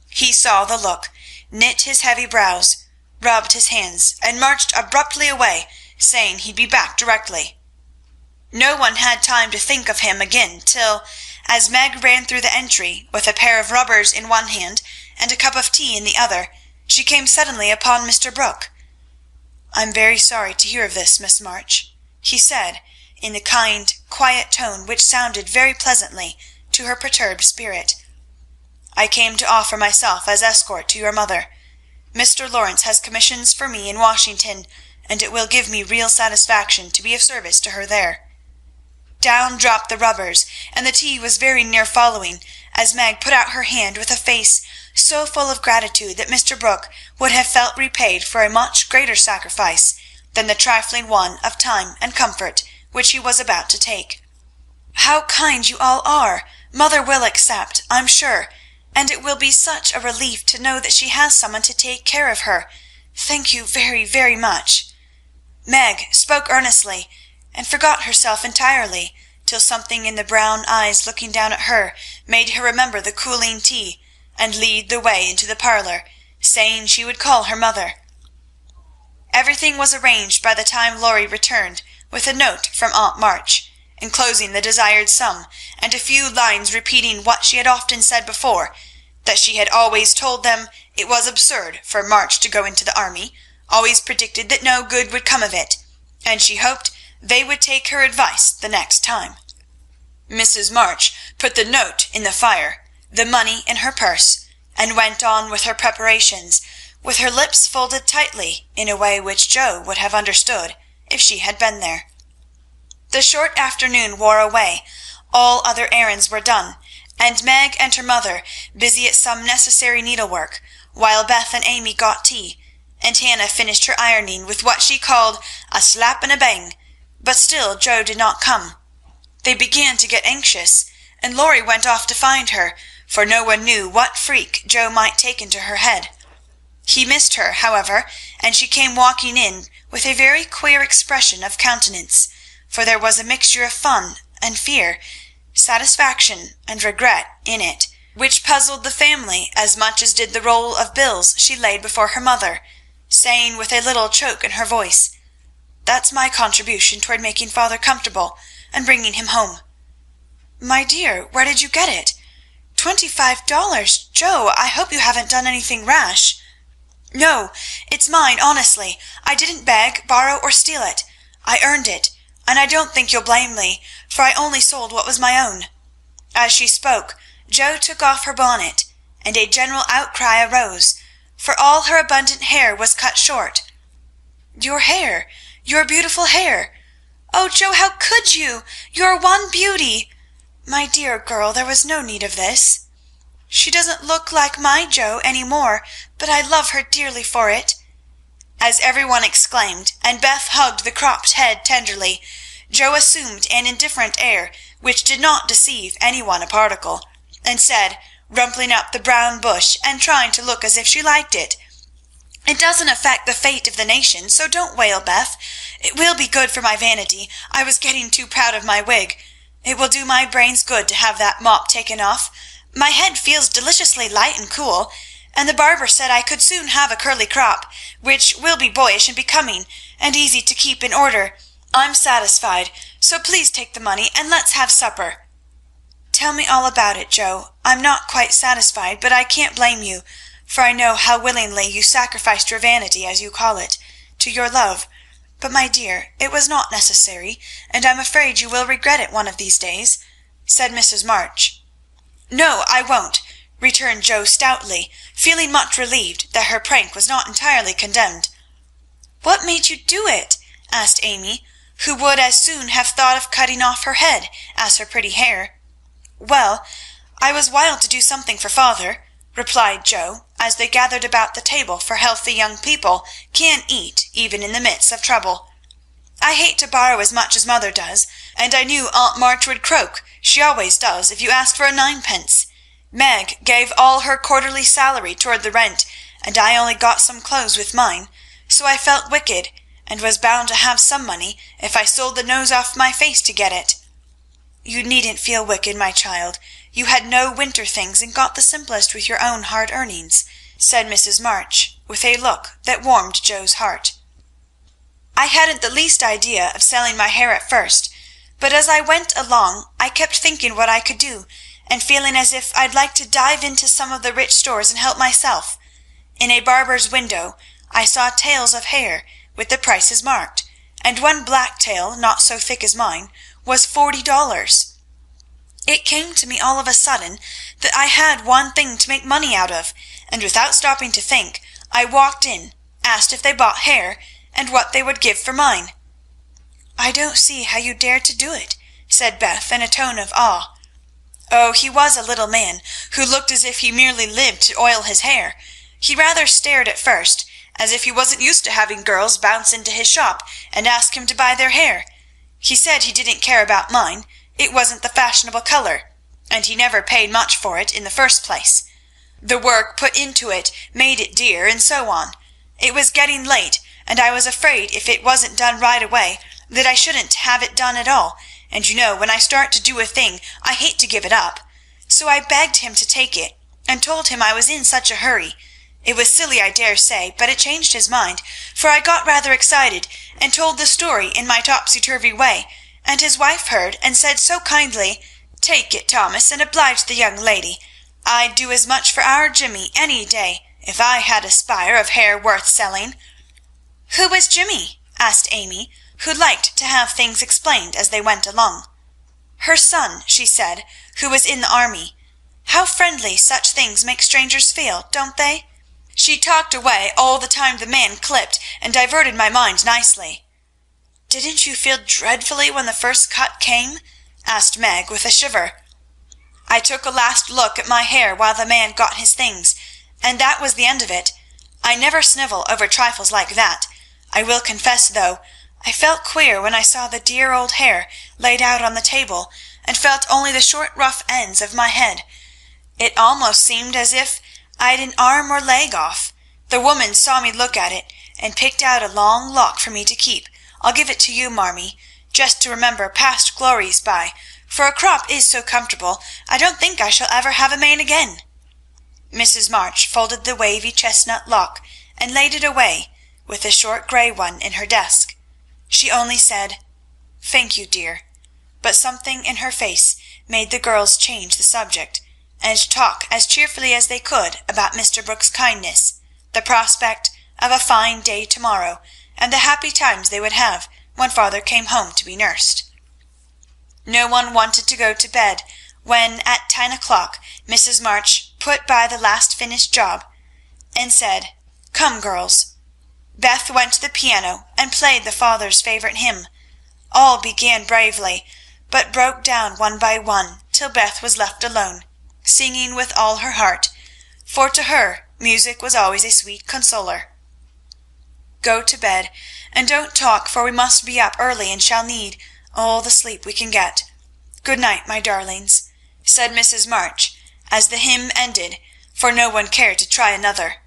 He saw the look, knit his heavy brows, rubbed his hands, and marched abruptly away, saying he'd be back directly. No one had time to think of him again till, as Meg ran through the entry with a pair of rubbers in one hand and a cup of tea in the other, she came suddenly upon Mr. Brooke. "I'm very sorry to hear of this, Miss March," he said, in the kind, quiet tone which sounded very pleasantly to her perturbed spirit. "I came to offer myself as escort to your mother. Mr. Lawrence has commissions for me in Washington, and it will give me real satisfaction to be of service to her there." Down dropped the rubbers, and the tea was very near following, as Meg put out her hand with a face so full of gratitude that Mr. Brooke would have felt repaid for a much greater sacrifice than the trifling one of time and comfort which he was about to take. "How kind you all are! Mother will accept, I'm sure, and it will be such a relief to know that she has someone to take care of her. Thank you very, very much." Meg spoke earnestly, and forgot herself entirely, till something in the brown eyes looking down at her made her remember the cooling tea, and lead the way into the parlour, saying she would call her mother. Everything was arranged by the time Laurie returned with a note from Aunt March, enclosing the desired sum, and a few lines repeating what she had often said before, that she had always told them it was absurd for March to go into the army, always predicted that no good would come of it, and she hoped they would take her advice the next time. Mrs. March put the note in the fire, the money in her purse, and went on with her preparations, with her lips folded tightly in a way which Joe would have understood if she had been there. The short afternoon wore away, all other errands were done, and Meg and her mother busy at some necessary needlework, while Beth and Amy got tea, and Hannah finished her ironing with what she called a slap and a bang, but still Joe did not come. They began to get anxious, and Laurie went off to find her, for no one knew what freak Joe might take into her head. He missed her, however, and she came walking in with a very queer expression of countenance, for there was a mixture of fun and fear, satisfaction and regret in it, which puzzled the family as much as did the roll of bills she laid before her mother, saying with a little choke in her voice, "That's my contribution toward making father comfortable and bringing him home." "My dear, where did you get it? $25, Joe, I hope you haven't done anything rash." "No, it's mine, honestly. I didn't beg, borrow, or steal it. I earned it, and I don't think you'll blame me, for I only sold what was my own." As she spoke, Joe took off her bonnet, and a general outcry arose, for all her abundant hair was cut short. "Your hair, your beautiful hair! Oh, Joe, how could you? You're one beauty! My dear girl, there was no need of this. She doesn't look like my Joe any more, but I love her dearly for it." As everyone exclaimed, and Beth hugged the cropped head tenderly, Joe assumed an indifferent air which did not deceive anyone a particle, and said, rumpling up the brown bush and trying to look as if she liked it, "It doesn't affect the fate of the nation, so don't wail, Beth. It will be good for my vanity. I was getting too proud of my wig. It will do my brains good to have that mop taken off. My head feels deliciously light and cool, and the barber said I could soon have a curly crop, which will be boyish and becoming, and easy to keep in order. I'm satisfied, so please take the money and let's have supper." "Tell me all about it, Joe. I'm not quite satisfied, but I can't blame you, for I know how willingly you sacrificed your vanity, as you call it, to your love. But, my dear, it was not necessary, and I'm afraid you will regret it one of these days," said Mrs. March. "No, I won't," returned Joe stoutly, feeling much relieved that her prank was not entirely condemned. "What made you do it?" asked Amy, who would as soon have thought of cutting off her head as her pretty hair. "Well, I was wild to do something for father," replied Joe, as they gathered about the table for healthy young people can eat even in the midst of trouble. "I hate to borrow as much as mother does, and I knew Aunt March would croak, she always does, if you ask for a ninepence. Meg gave all her quarterly salary toward the rent, and I only got some clothes with mine, so I felt wicked, and was bound to have some money if I sold the nose off my face to get it." "You needn't feel wicked, my child. You had no winter things and got the simplest with your own hard earnings," said Mrs. March, with a look that warmed Joe's heart. "I hadn't the least idea of selling my hair at first, but as I went along I kept thinking what I could do, and feeling as if I'd like to dive into some of the rich stores and help myself. In a barber's window I saw tails of hair with the prices marked, and one black tail, not so thick as mine, was $40. It came to me all of a sudden that I had one thing to make money out of, and without stopping to think, I walked in, asked if they bought hair, and what they would give for mine." "I don't see how you dared to do it," said Beth in a tone of awe. "Oh, he was a little man, who looked as if he merely lived to oil his hair. He rather stared at first, as if he wasn't used to having girls bounce into his shop and ask him to buy their hair. He said he didn't care about mine, it wasn't the fashionable color, and he never paid much for it in the first place. The work put into it made it dear, and so on. It was getting late, and I was afraid if it wasn't done right away that I shouldn't have it done at all, and you know when I start to do a thing I hate to give it up. So I begged him to take it, and told him I was in such a hurry. It was silly, I dare say, but it changed his mind, for I got rather excited, and told the story in my topsy-turvy way, and his wife heard and said so kindly, 'Take it, Thomas, and oblige the young lady. I'd do as much for our Jimmy any day, if I had a spire of hair worth selling.'" "Who was Jimmy?" asked Amy, who liked to have things explained as they went along. "Her son, she said, who was in the army. How friendly such things make strangers feel, don't they? She talked away all the time the man clipped, and diverted my mind nicely." "Didn't you feel dreadfully when the first cut came?" asked Meg with a shiver. "I took a last look at my hair while the man got his things, and that was the end of it. I never snivel over trifles like that. I will confess, though, I felt queer when I saw the dear old hair laid out on the table, and felt only the short rough ends of my head. It almost seemed as if I'd an arm or leg off. The woman saw me look at it, and picked out a long lock for me to keep. I'll give it to you, Marmee, just to remember past glories by, for a crop is so comfortable I don't think I shall ever have a mane again." Mrs. March folded the wavy chestnut lock and laid it away, with the short grey one, in her desk. She only said, "Thank you, dear," but something in her face made the girls change the subject, and talk as cheerfully as they could about Mr. Brooks' kindness, the prospect of a fine day tomorrow, and the happy times they would have when father came home to be nursed. No one wanted to go to bed when, at 10 o'clock, Mrs. March put by the last finished job, and said, "Come, girls." Beth went to the piano and played the father's favorite hymn. All began bravely, but broke down one by one, till Beth was left alone, singing with all her heart, for to her music was always a sweet consoler. Go to bed, and don't talk, for we must be up early and shall need all the sleep we can get. Good night, my darlings," said Mrs. March, as the hymn ended, for no one cared to try another.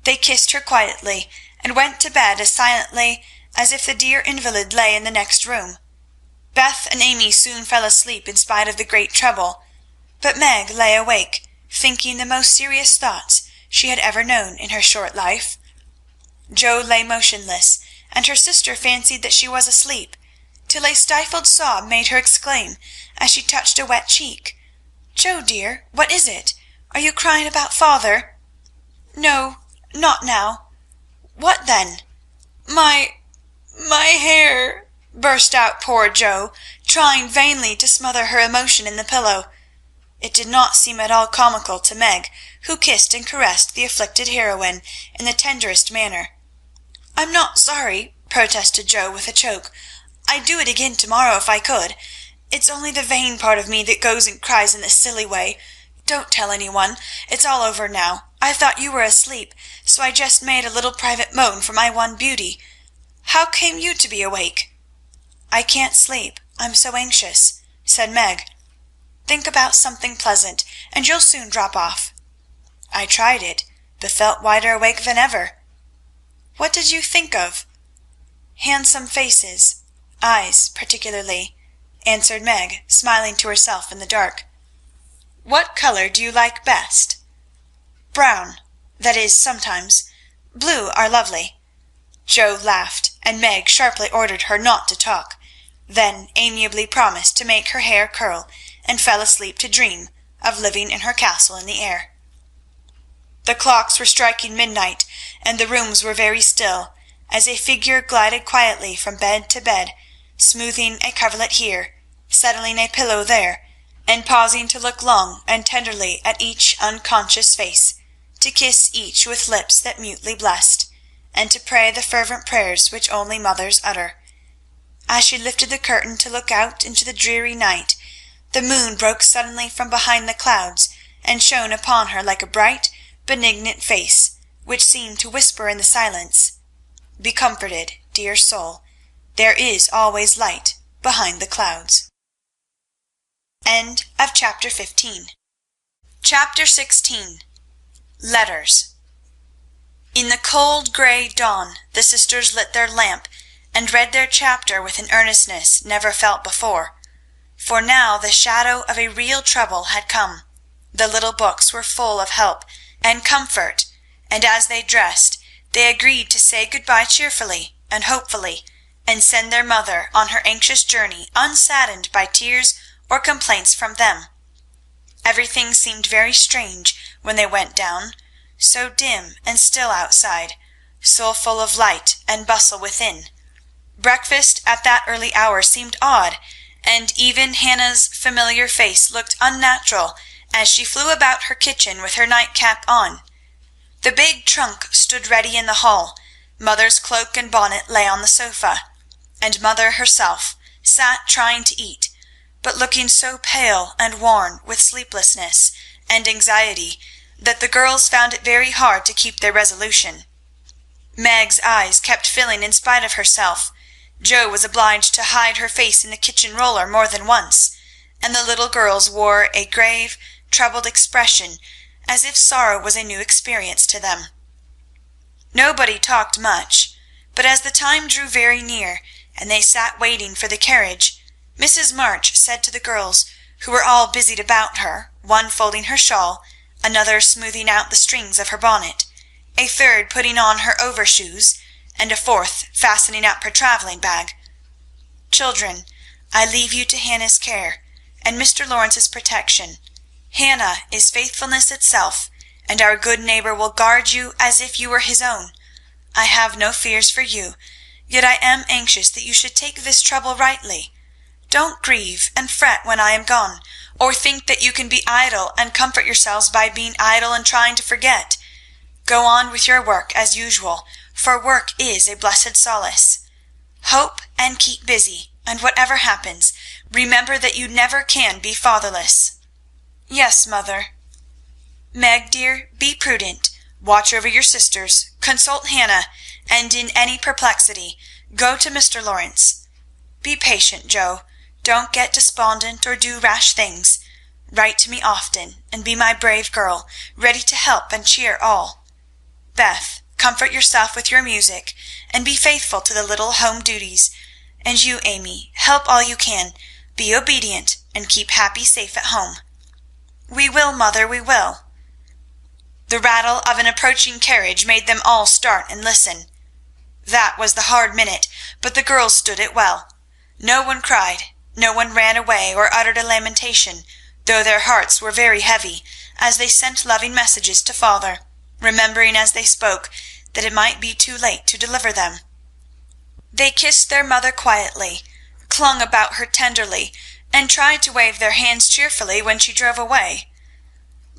They kissed her quietly, and went to bed as silently as if the dear invalid lay in the next room. Beth and Amy soon fell asleep in spite of the great trouble, but Meg lay awake, thinking the most serious thoughts she had ever known in her short life. Jo lay motionless, and her sister fancied that she was asleep, till a stifled sob made her exclaim, as she touched a wet cheek, "Jo, dear, what is it? Are you crying about father?" "No, not now." "What then?" My hair," burst out poor Jo, trying vainly to smother her emotion in the pillow. It did not seem at all comical to Meg, who kissed and caressed the afflicted heroine in the tenderest manner. "I'm not sorry," protested Jo with a choke. "I'd do it again to-morrow if I could. It's only the vain part of me that goes and cries in this silly way. Don't tell anyone. It's all over now. I thought you were asleep, so I just made a little private moan for my one beauty. How came you to be awake?" "I can't sleep, I'm so anxious," said Meg. "Think about something pleasant, and you'll soon drop off." "I tried it, but felt wider awake than ever." "What did you think of?" "Handsome faces, eyes particularly," answered Meg, smiling to herself in the dark. "What color do you like best?" "Brown, that is, sometimes. Blue are lovely." Jo laughed, and Meg sharply ordered her not to talk, then amiably promised to make her hair curl, and fell asleep to dream of living in her castle in the air. The clocks were striking midnight, and the rooms were very still, as a figure glided quietly from bed to bed, smoothing a coverlet here, settling a pillow there, and pausing to look long and tenderly at each unconscious face, to kiss each with lips that mutely blessed, and to pray the fervent prayers which only mothers utter. As she lifted the curtain to look out into the dreary night, the moon broke suddenly from behind the clouds, and shone upon her like a bright, benignant face, which seemed to whisper in the silence, "Be comforted, dear soul, there is always light behind the clouds." End of chapter 15. Chapter 16. Letters. In the cold grey dawn the sisters lit their lamp and read their chapter with an earnestness never felt before, for now the shadow of a real trouble had come. The little books were full of help and comfort, and as they dressed they agreed to say good-bye cheerfully and hopefully, and send their mother on her anxious journey unsaddened by tears or complaints from them. Everything seemed very strange when they went down, so dim and still outside, so full of light and bustle within. Breakfast at that early hour seemed odd, and even Hannah's familiar face looked unnatural as she flew about her kitchen with her nightcap on. The big trunk stood ready in the hall, mother's cloak and bonnet lay on the sofa, and mother herself sat trying to eat, but looking so pale and worn with sleeplessness and anxiety that the girls found it very hard to keep their resolution. Meg's eyes kept filling in spite of herself. Jo was obliged to hide her face in the kitchen roller more than once, and the little girls wore a grave, troubled expression, as if sorrow was a new experience to them. Nobody talked much, but as the time drew very near, and they sat waiting for the carriage, Mrs. March said to the girls, who were all busied about her, one folding her shawl, another smoothing out the strings of her bonnet, a third putting on her overshoes, and a fourth fastening up her travelling bag, "Children, I leave you to Hannah's care, and Mr. Lawrence's protection. Hannah is faithfulness itself, and our good neighbour will guard you as if you were his own. I have no fears for you, yet I am anxious that you should take this trouble rightly. Don't grieve and fret when I am gone, or think that you can be idle and comfort yourselves by being idle and trying to forget. Go on with your work as usual, for work is a blessed solace. Hope and keep busy, and whatever happens, remember that you never can be fatherless." "Yes, mother." "Meg, dear, be prudent. Watch over your sisters, consult Hannah, and in any perplexity, go to Mr. Lawrence. Be patient, Joe. Don't get despondent or do rash things. Write to me often, and be my brave girl, ready to help and cheer all. Beth, comfort yourself with your music, and be faithful to the little home duties. And you, Amy, help all you can. Be obedient, and keep Happy safe at home. We will, mother, we will. The rattle of an approaching carriage made them all start and listen. That was the hard minute, but the girls stood it well. No one cried, no one ran away or uttered a lamentation, though their hearts were very heavy, as they sent loving messages to father, remembering as they spoke that it might be too late to deliver them. They kissed their mother quietly, clung about her tenderly, and tried to wave their hands cheerfully when she drove away.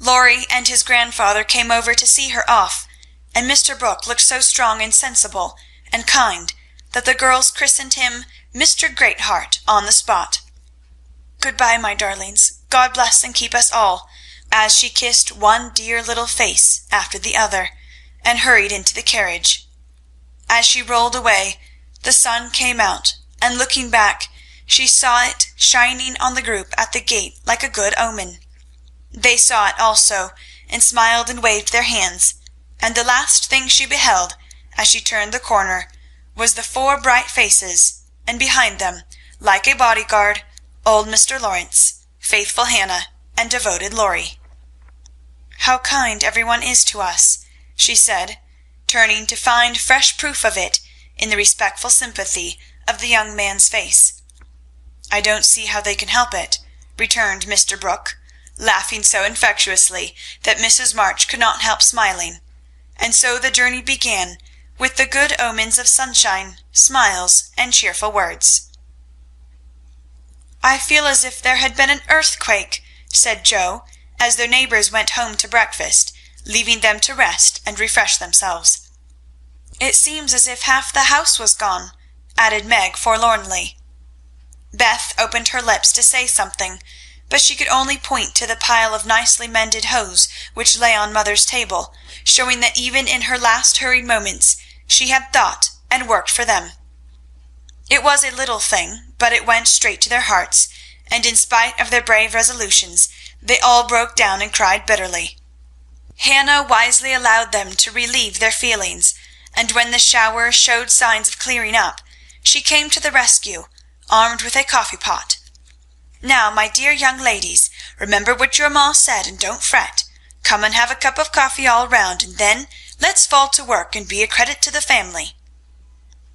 Laurie and his grandfather came over to see her off, and Mr. Brooke looked so strong and sensible and kind that the girls christened him Mr. Greatheart on the spot. Good-bye, my darlings. God bless and keep us all, as she kissed one dear little face after the other, and hurried into the carriage. As she rolled away, the sun came out, and looking back, she saw it shining on the group at the gate like a good omen. They saw it also, and smiled and waved their hands, and the last thing she beheld, as she turned the corner, was the 4 bright faces, and behind them, like a bodyguard, old Mr. Lawrence, faithful Hannah, and devoted Laurie. How kind everyone is to us, she said, turning to find fresh proof of it in the respectful sympathy of the young man's face. I don't see how they can help it, returned Mr. Brooke, laughing so infectiously that Mrs. March could not help smiling, and so the journey began, with the good omens of sunshine, smiles, and cheerful words. I feel as if there had been an earthquake, said Joe, as their neighbours went home to breakfast, leaving them to rest and refresh themselves. It seems as if half the house was gone, added Meg forlornly. Beth opened her lips to say something, but she could only point to the pile of nicely mended hose which lay on mother's table, showing that even in her last hurried moments she had thought and worked for them. It was a little thing, but it went straight to their hearts, and in spite of their brave resolutions, they all broke down and cried bitterly. Hannah wisely allowed them to relieve their feelings, and when the shower showed signs of clearing up, she came to the rescue, armed with a coffee-pot. Now, my dear young ladies, remember what your ma said, and don't fret. Come and have a cup of coffee all round, and then let's fall to work and be a credit to the family.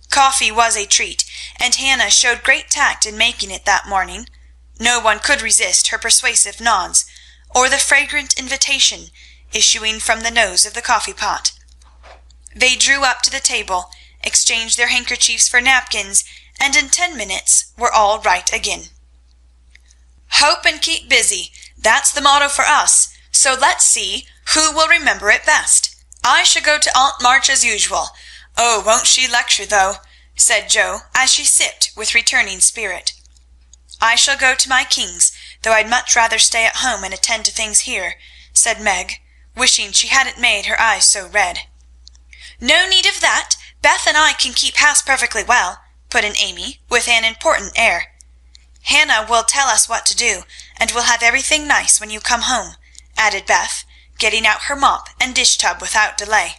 Coffee was a treat, and Hannah showed great tact in making it that morning. No one could resist her persuasive nods, or the fragrant invitation issuing from the nose of the coffee-pot. They drew up to the table, exchanged their handkerchiefs for napkins, and in 10 minutes were all right again. Hope and keep busy, that's the motto for us, so let's see who will remember it best. I shall go to Aunt March as usual. Oh, won't she lecture, though, said Joe, as she sipped with returning spirit. I shall go to my King's, though I'd much rather stay at home and attend to things here, said Meg, wishing she hadn't made her eyes so red. No need of that. Beth and I can keep house perfectly well, put in Amy, with an important air. Hannah will tell us what to do, and we'll have everything nice when you come home, added Beth, getting out her mop and dish-tub without delay.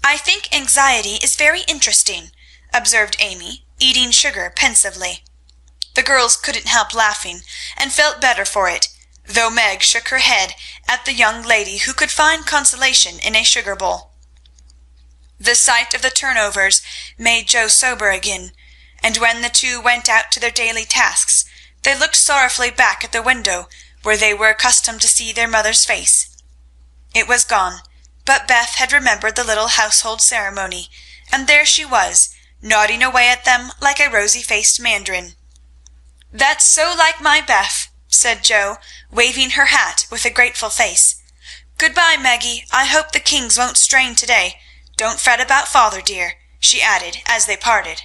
I think anxiety is very interesting, observed Amy, eating sugar pensively. The girls couldn't help laughing, and felt better for it, though Meg shook her head at the young lady who could find consolation in a sugar bowl. The sight of the turnovers made Joe sober again, and when the two went out to their daily tasks, they looked sorrowfully back at the window where they were accustomed to see their mother's face. It was gone, but Beth had remembered the little household ceremony, and there she was, nodding away at them like a rosy-faced mandarin. That's so like my Beth, said Joe, waving her hat with a grateful face. Good-bye, Maggie. I hope the Kings won't strain today. Don't fret about father, dear, she added as they parted.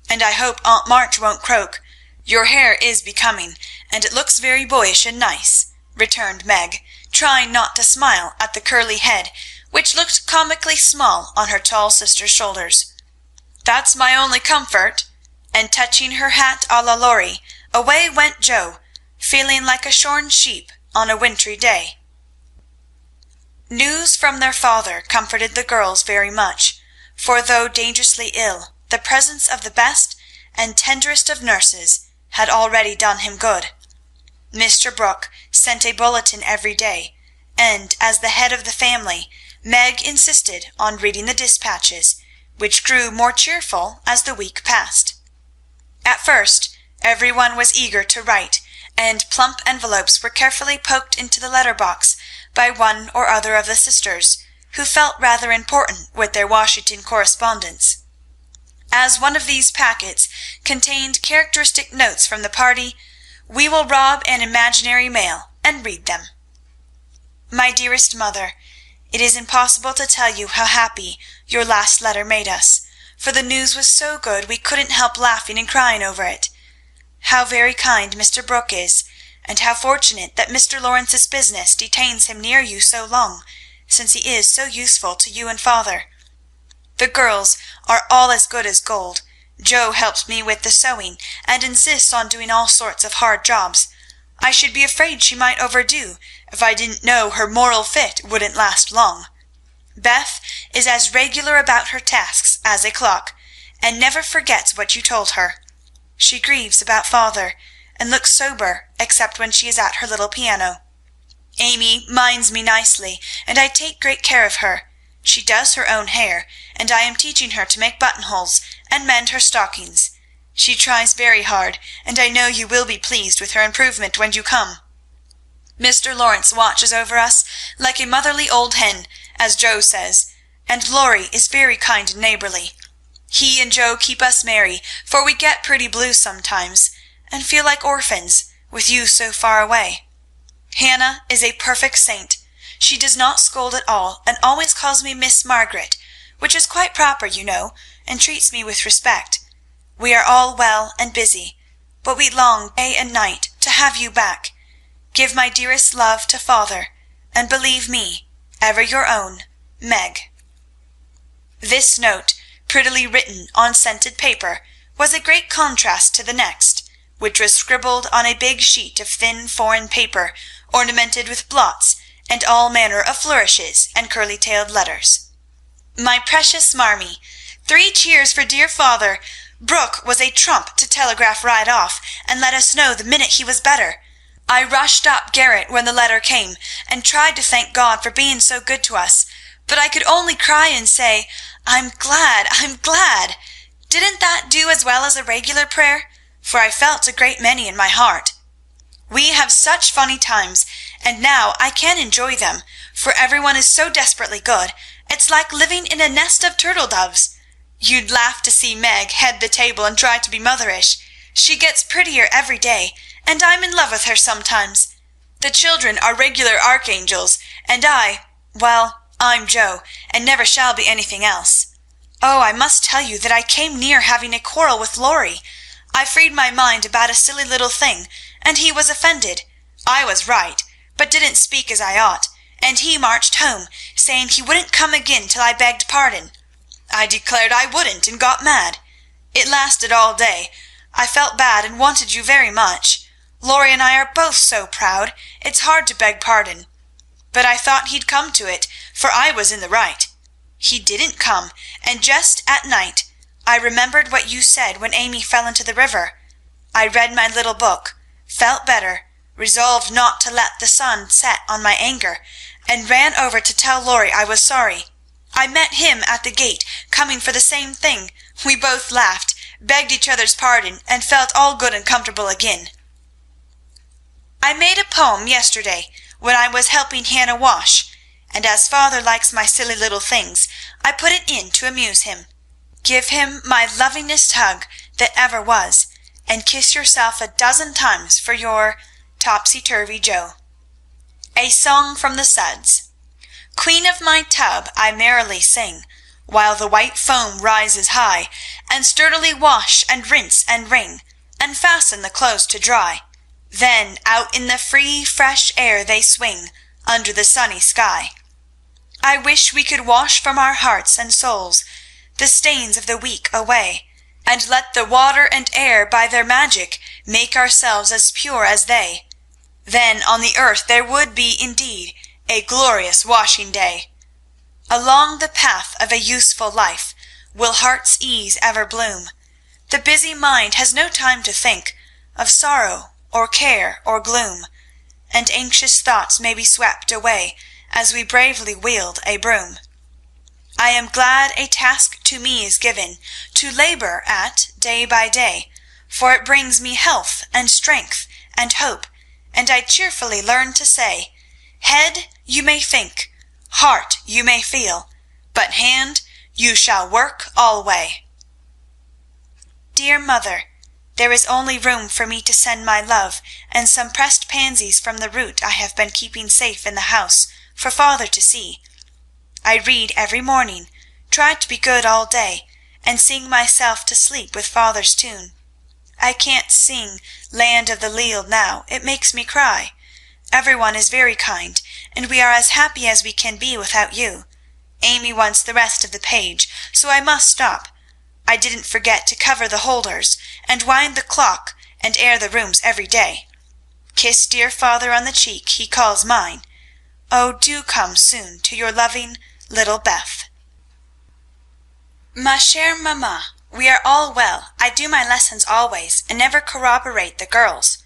And I hope Aunt March won't croak. Your hair is becoming, and it looks very boyish and nice, returned Meg, trying not to smile at the curly head, which looked comically small on her tall sister's shoulders. "That's my only comfort," and touching her hat à la Laurie, away went Joe, feeling like a shorn sheep on a wintry day. News from their father comforted the girls very much, for though dangerously ill, the presence of the best and tenderest of nurses had already done him good. Mr. Brooke sent a bulletin every day, and, as the head of the family, Meg insisted on reading the dispatches, which grew more cheerful as the week passed. At first, every one was eager to write, and plump envelopes were carefully poked into the letter-box by one or other of the sisters, who felt rather important with their Washington correspondence. As one of these packets contained characteristic notes from the party, we will rob an imaginary mail and read them. My dearest mother, it is impossible to tell you how happy your last letter made us, for the news was so good we couldn't help laughing and crying over it. How very kind Mr. Brooke is, and how fortunate that Mr. Lawrence's business detains him near you so long, since he is so useful to you and father. The girls are all as good as gold. Jo helps me with the sewing, and insists on doing all sorts of hard jobs. I should be afraid she might overdo if I didn't know her moral fit wouldn't last long. Beth is as regular about her tasks as a clock, and never forgets what you told her. She grieves about father, and looks sober except when she is at her little piano. Amy minds me nicely, and I take great care of her. She does her own hair, and I am teaching her to make buttonholes and mend her stockings. She tries very hard, and I know you will be pleased with her improvement when you come. Mr. Lawrence watches over us like a motherly old hen, as Jo says, and Laurie is very kind and neighborly. He and Jo keep us merry, for we get pretty blue sometimes, and feel like orphans, with you so far away. Hannah is a perfect saint. She does not scold at all, and always calls me Miss Margaret, which is quite proper, you know, and treats me with respect. We are all well and busy, but we long day and night to have you back. Give my dearest love to father, and believe me, ever your own, Meg. This note, prettily written on scented paper, was a great contrast to the next, which was scribbled on a big sheet of thin foreign paper, ornamented with blots and all manner of flourishes and curly-tailed letters. My precious Marmee, 3 cheers for dear father. Brooke was a trump to telegraph right off, and let us know the minute he was better. I rushed up garret when the letter came, and tried to thank God for being so good to us, but I could only cry and say, I'm glad, I'm glad. Didn't that do as well as a regular prayer? For I felt a great many in my heart. We have such funny times, and now I can enjoy them, for everyone is so desperately good. It's like living in a nest of turtle doves. You'd laugh to see Meg head the table and try to be motherish. She gets prettier every day, and I'm in love with her sometimes. The children are regular archangels, and I'm Jo, and never shall be anything else. Oh, I must tell you that I came near having a quarrel with Laurie. I freed my mind about a silly little thing, and he was offended. I was right, but didn't speak as I ought, and he marched home, saying he wouldn't come again till I begged pardon. I declared I wouldn't, and got mad. It lasted all day. I felt bad and wanted you very much. Laurie and I are both so proud, it's hard to beg pardon. But I thought he'd come to it, for I was in the right. He didn't come, and just at night I remembered what you said when Amy fell into the river. I read my little book, felt better, resolved not to let the sun set on my anger, and ran over to tell Laurie I was sorry. I met him at the gate, coming for the same thing. We both laughed, begged each other's pardon, and felt all good and comfortable again. I made a poem yesterday when I was helping Hannah wash, and as father likes my silly little things, I put it in to amuse him. Give him my lovingest hug that ever was, and kiss yourself a dozen times for your Topsy-Turvy Jo. A song from the suds. Queen of my tub, I merrily sing, while the white foam rises high, and sturdily wash and rinse and wring, and fasten the clothes to dry. Then out in the free, fresh air they swing, under the sunny sky. I wish we could wash from our hearts and souls the stains of the week away, and let the water and air by their magic make ourselves as pure as they. Then on the earth there would be indeed a glorious washing day. Along the path of a useful life will heart's ease ever bloom. The busy mind has no time to think of sorrow or care or gloom, and anxious thoughts may be swept away as we bravely wield a broom. I am glad a task to me is given to labor at day by day, for it brings me health and strength and hope, and I cheerfully learn to say, head you may think, heart you may feel, but hand you shall work alway. Dear Mother, there is only room for me to send my love and some pressed pansies from the root I have been keeping safe in the house for Father to see. I read every morning, try to be good all day, and sing myself to sleep with Father's tune. I can't sing Land of the Leal now, it makes me cry. Everyone is very kind, and we are as happy as we can be without you. Amy wants the rest of the page, so I must stop. I didn't forget to cover the holders, and wind the clock, and air the rooms every day. Kiss dear Father on the cheek he calls mine. Oh, do come soon to your loving little Beth. Ma chère maman, we are all well. I do my lessons always, and never corroborate the girls.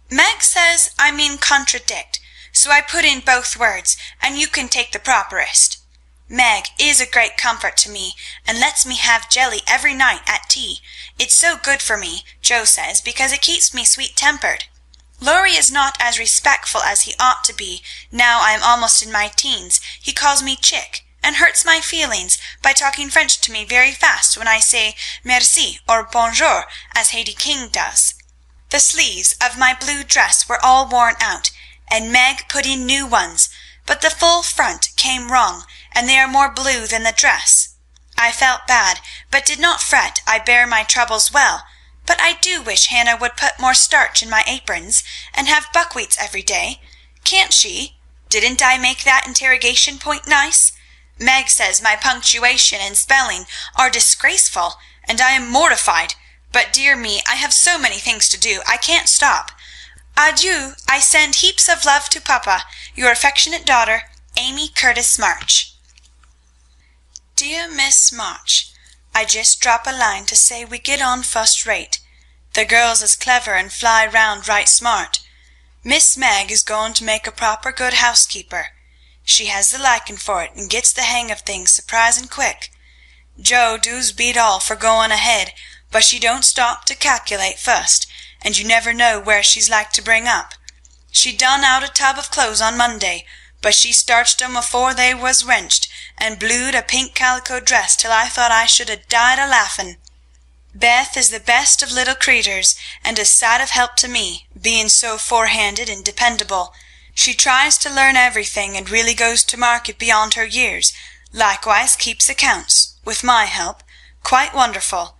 Meg says I mean contradict, so I put in both words, and you can take the properest. Meg is a great comfort to me, and lets me have jelly every night at tea. It's so good for me, Joe says, because it keeps me sweet-tempered. Laurie is not as respectful as he ought to be. Now I am almost in my teens, he calls me chick, and hurts my feelings by talking French to me very fast when I say merci or bonjour, as Haydée King does. The sleeves of my blue dress were all worn out, and Meg put in new ones, but the full front came wrong, and they are more blue than the dress. I felt bad, but did not fret. I bear my troubles well, but I do wish Hannah would put more starch in my aprons, and have buckwheats every day. Can't she? Didn't I make that interrogation point nice? Meg says my punctuation and spelling are disgraceful, and I am mortified. But dear me, I have so many things to do, I can't stop. Adieu, I send heaps of love to Papa. Your affectionate daughter, Amy Curtis March. Dear Miss March, I just drop a line to say we get on first rate. The girls is clever and fly round right smart. Miss Meg is going to make a proper good housekeeper. She has the liking for it and gets the hang of things surprisin' quick. Joe doos beat all for going ahead, but she don't stop to calculate first, and you never know where she's like to bring up. She done out a tub of clothes on Monday, but she starched 'em afore they was wrenched, and blued a pink calico dress till I thought I should ha' died a laughin'. Beth is the best of little creeters, and a sight of help to me, being so forehanded and dependable. She tries to learn everything, and really goes to market beyond her years, likewise keeps accounts, with my help, quite wonderful.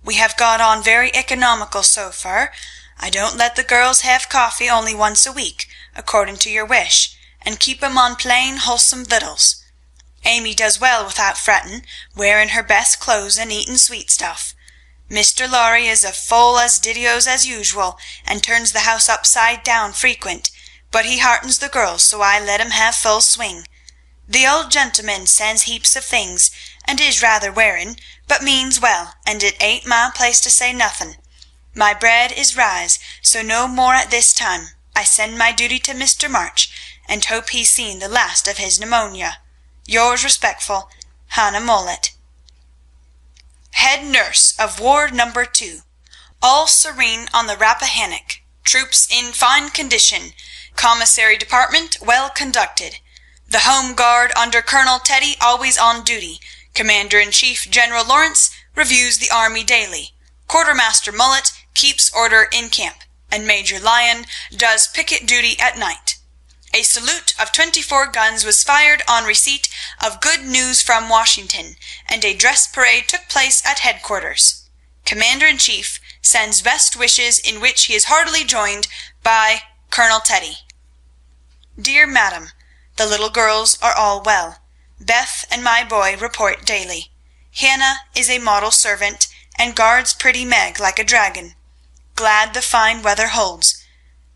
We have got on very economical so far. I don't let the girls have coffee only once a week, according to your wish, and keep 'em on plain, wholesome victuals. Amy does well without frettin', wearing her best clothes and eatin' sweet stuff. Mr. Lorry is as full as Didios as usual, and turns the house upside down frequent, but he heartens the girls, so I let him have full swing. The old gentleman sends heaps of things, and is rather wearin', but means well, and it ain't my place to say nothin'. My bread is rise, so no more at this time. I send my duty to Mr. March, and hope he's seen the last of his pneumonia. Yours respectful, Hannah Mollett. Head Nurse of Ward No. 2. All serene on the Rappahannock. Troops in fine condition. Commissary Department well conducted. The Home Guard under Colonel Teddy always on duty. Commander-in-Chief General Lawrence reviews the army daily. Quartermaster Mullet keeps order in camp, and Major Lyon does picket duty at night. A salute of 24 guns was fired on receipt of good news from Washington, and a dress parade took place at headquarters. Commander-in-Chief sends best wishes, in which he is heartily joined by Colonel Teddy. Dear Madam, the little girls are all well. Beth and my boy report daily. Hannah is a model servant, and guards pretty Meg like a dragon. Glad the fine weather holds.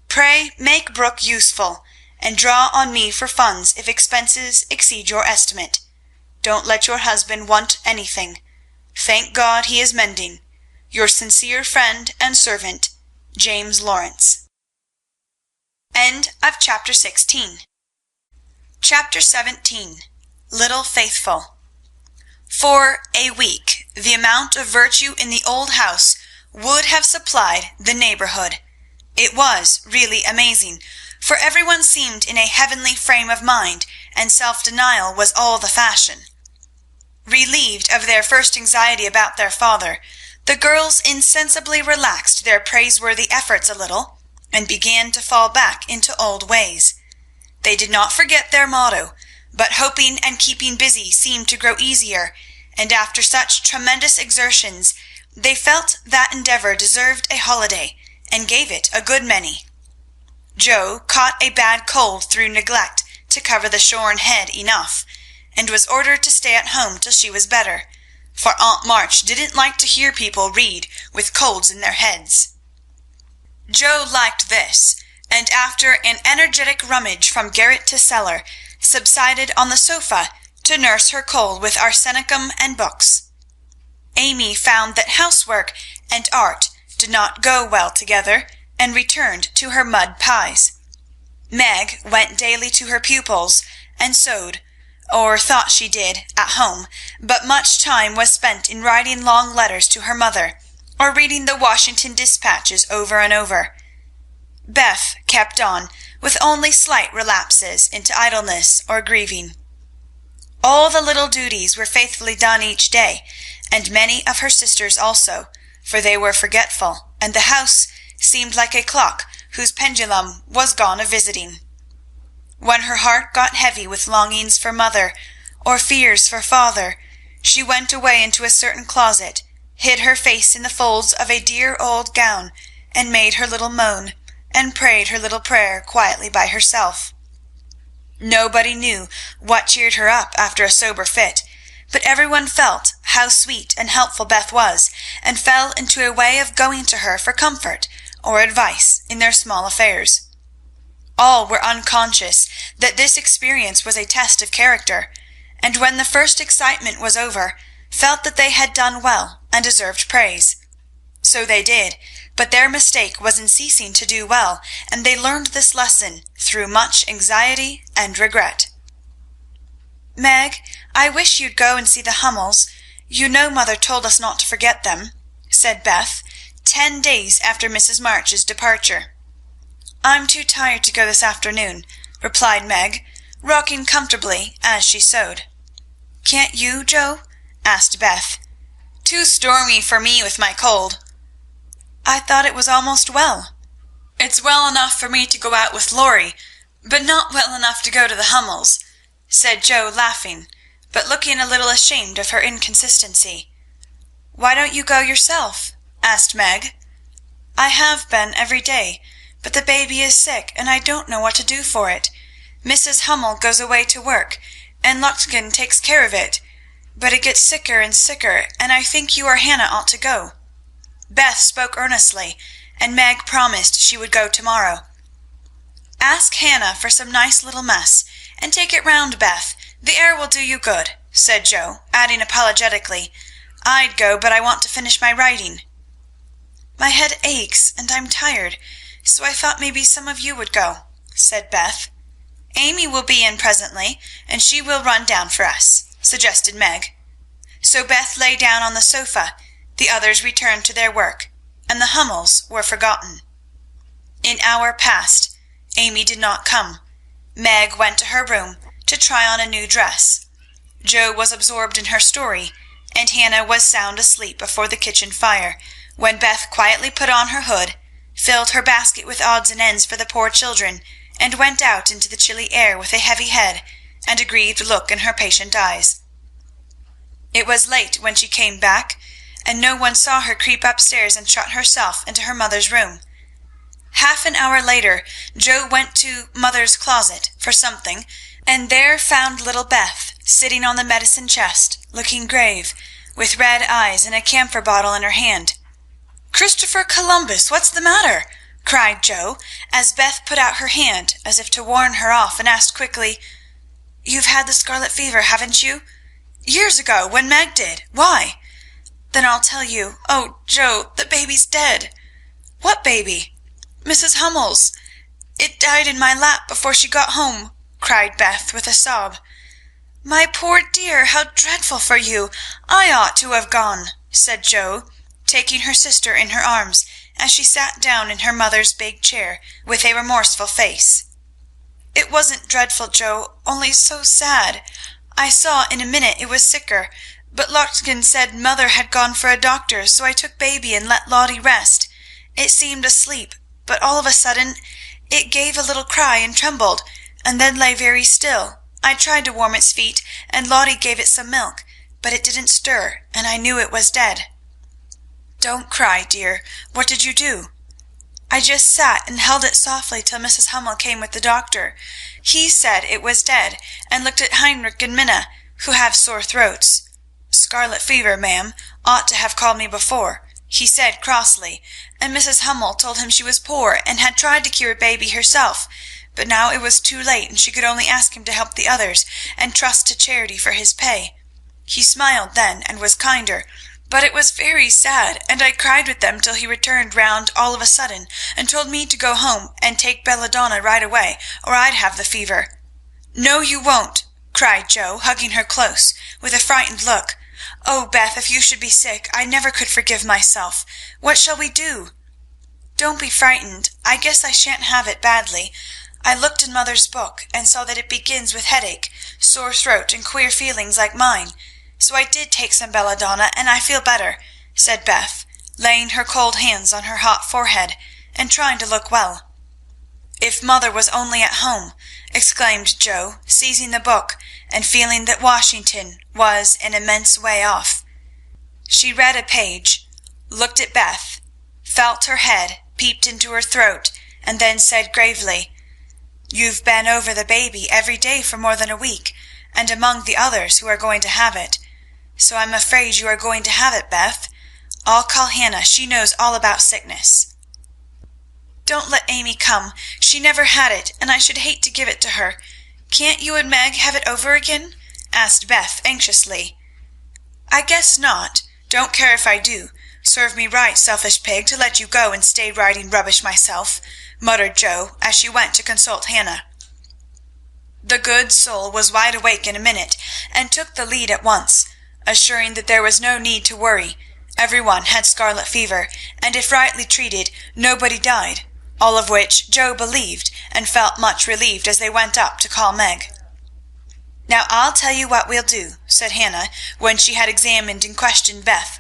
Pray make Brooke useful, and draw on me for funds if expenses exceed your estimate. Don't let your husband want anything. Thank God he is mending. Your sincere friend and servant, James Lawrence. End of Chapter 16. Chapter 17. Little Faithful. For a week the amount of virtue in the old house would have supplied the neighborhood. It was really amazing, for everyone seemed in a heavenly frame of mind, and self-denial was all the fashion. Relieved of their first anxiety about their father, the girls insensibly relaxed their praiseworthy efforts a little, and began to fall back into old ways. They did not forget their motto, but hoping and keeping busy seemed to grow easier, and after such tremendous exertions, they felt that endeavor deserved a holiday, and gave it a good many. Jo caught a bad cold through neglect to cover the shorn head enough, and was ordered to stay at home till she was better, for Aunt March didn't like to hear people read with colds in their heads. Jo liked this, and after an energetic rummage from garret to cellar, subsided on the sofa to nurse her cold with arsenicum and books. Amy found that housework and art did not go well together, and returned to her mud pies. Meg went daily to her pupils and sewed, or thought she did, at home, but much time was spent in writing long letters to her mother, or reading the Washington dispatches over and over. Beth kept on, with only slight relapses into idleness or grieving. All the little duties were faithfully done each day, and many of her sisters also, for they were forgetful, and the house seemed like a clock whose pendulum was gone a-visiting. When her heart got heavy with longings for mother, or fears for father, she went away into a certain closet, hid her face in the folds of a dear old gown, and made her little moan, and prayed her little prayer quietly by herself. Nobody knew what cheered her up after a sober fit, but everyone felt how sweet and helpful Beth was, and fell into a way of going to her for comfort or advice in their small affairs. All were unconscious that this experience was a test of character, and when the first excitement was over, felt that they had done well and deserved praise. So they did, but their mistake was in ceasing to do well, and they learned this lesson through much anxiety and regret. "Meg, I wish you'd go and see the Hummels. You know mother told us not to forget them," said Beth, 10 days after Mrs. March's departure. "I'm too tired to go this afternoon," replied Meg, rocking comfortably as she sewed. "Can't you, Jo?" asked Beth. "Too stormy for me with my cold." "I thought it was almost well." "It's well enough for me to go out with Laurie, but not well enough to go to the Hummels," said Jo, laughing, but looking a little ashamed of her inconsistency. "Why don't you go yourself?" asked Meg. "I have been every day, but the baby is sick, and I don't know what to do for it. Mrs. Hummel goes away to work, and Luxgen takes care of it, but it gets sicker and sicker, and I think you or Hannah ought to go." Beth spoke earnestly, and Meg promised she would go tomorrow. "Ask Hannah for some nice little mess, and take it round, Beth. The air will do you good," said Jo, adding apologetically, "I'd go, but I want to finish my writing." "My head aches, and I'm tired, so I thought maybe some of you would go," said Beth. "Amy will be in presently, and she will run down for us," suggested Meg. So Beth lay down on the sofa, the others returned to their work, and the Hummels were forgotten. An hour passed. Amy did not come. Meg went to her room to try on a new dress. Jo was absorbed in her story, and Hannah was sound asleep before the kitchen fire, when Beth quietly put on her hood, filled her basket with odds and ends for the poor children, and went out into the chilly air with a heavy head and a grieved look in her patient eyes. It was late when she came back, and no one saw her creep upstairs and shut herself into her mother's room. Half an hour later Jo went to mother's closet for something, and there found little Beth sitting on the medicine chest, looking grave, with red eyes and a camphor bottle in her hand. "Christopher Columbus, what's the matter?" cried Joe, as Beth put out her hand as if to warn her off, and asked quickly, "You've had the scarlet fever, haven't you? Years ago, when Meg did. Why?" "Then I'll tell you. Oh, Joe, the baby's dead." "What baby?" "Mrs. Hummel's. It died in my lap before she got home," cried Beth with a sob. "My poor dear, how dreadful for you! I ought to have gone," said Joe, taking her sister in her arms as she sat down in her mother's big chair with a remorseful face. "It wasn't dreadful, Joe, only so sad. I saw in a minute it was sicker, but Lottchen said mother had gone for a doctor, so I took baby and let Lottie rest. It seemed asleep, but all of a sudden it gave a little cry and trembled, and then lay very still. I tried to warm its feet, and Lottie gave it some milk, but it didn't stir, and I knew it was dead." "Don't cry, dear. What did you do?" "I just sat and held it softly till Mrs. Hummel came with the doctor. He said it was dead, and looked at Heinrich and Minna, who have sore throats. 'Scarlet fever, ma'am, ought to have called me before,' he said crossly, and Mrs. Hummel told him she was poor and had tried to cure baby herself, but now it was too late, and she could only ask him to help the others and trust to charity for his pay. He smiled then and was kinder, but it was very sad, and I cried with them till he returned round all of a sudden and told me to go home and take belladonna right away, or I'd have the fever." "No, you won't," cried Joe, hugging her close, with a frightened look. "Oh, Beth, if you should be sick, I never could forgive myself. What shall we do?" "Don't be frightened. I guess I shan't have it badly. I looked in mother's book and saw that it begins with headache, sore throat, and queer feelings like mine. So I did take some belladonna, and I feel better," said Beth, laying her cold hands on her hot forehead and trying to look well. "If mother was only at home!" exclaimed Joe, seizing the book and feeling that Washington was an immense way off. She read a page, looked at Beth, felt her head, peeped into her throat, and then said gravely, "You've been over the baby every day for more than a week, and among the others who are going to have it. So I'm afraid you are going to have it, Beth. I'll call Hannah. She knows all about sickness." "Don't let Amy come. She never had it, and I should hate to give it to her. Can't you and Meg have it over again?" asked Beth anxiously. "I guess not. Don't care if I do. Serve me right, selfish pig, to let you go and stay writing rubbish myself," muttered Joe as she went to consult Hannah. The good soul was wide awake in a minute, and took the lead at once, assuring that there was no need to worry. Every one had scarlet fever, and if rightly treated, nobody died, all of which Joe believed, and felt much relieved as they went up to call Meg. "Now I'll tell you what we'll do," said Hannah, when she had examined and questioned Beth.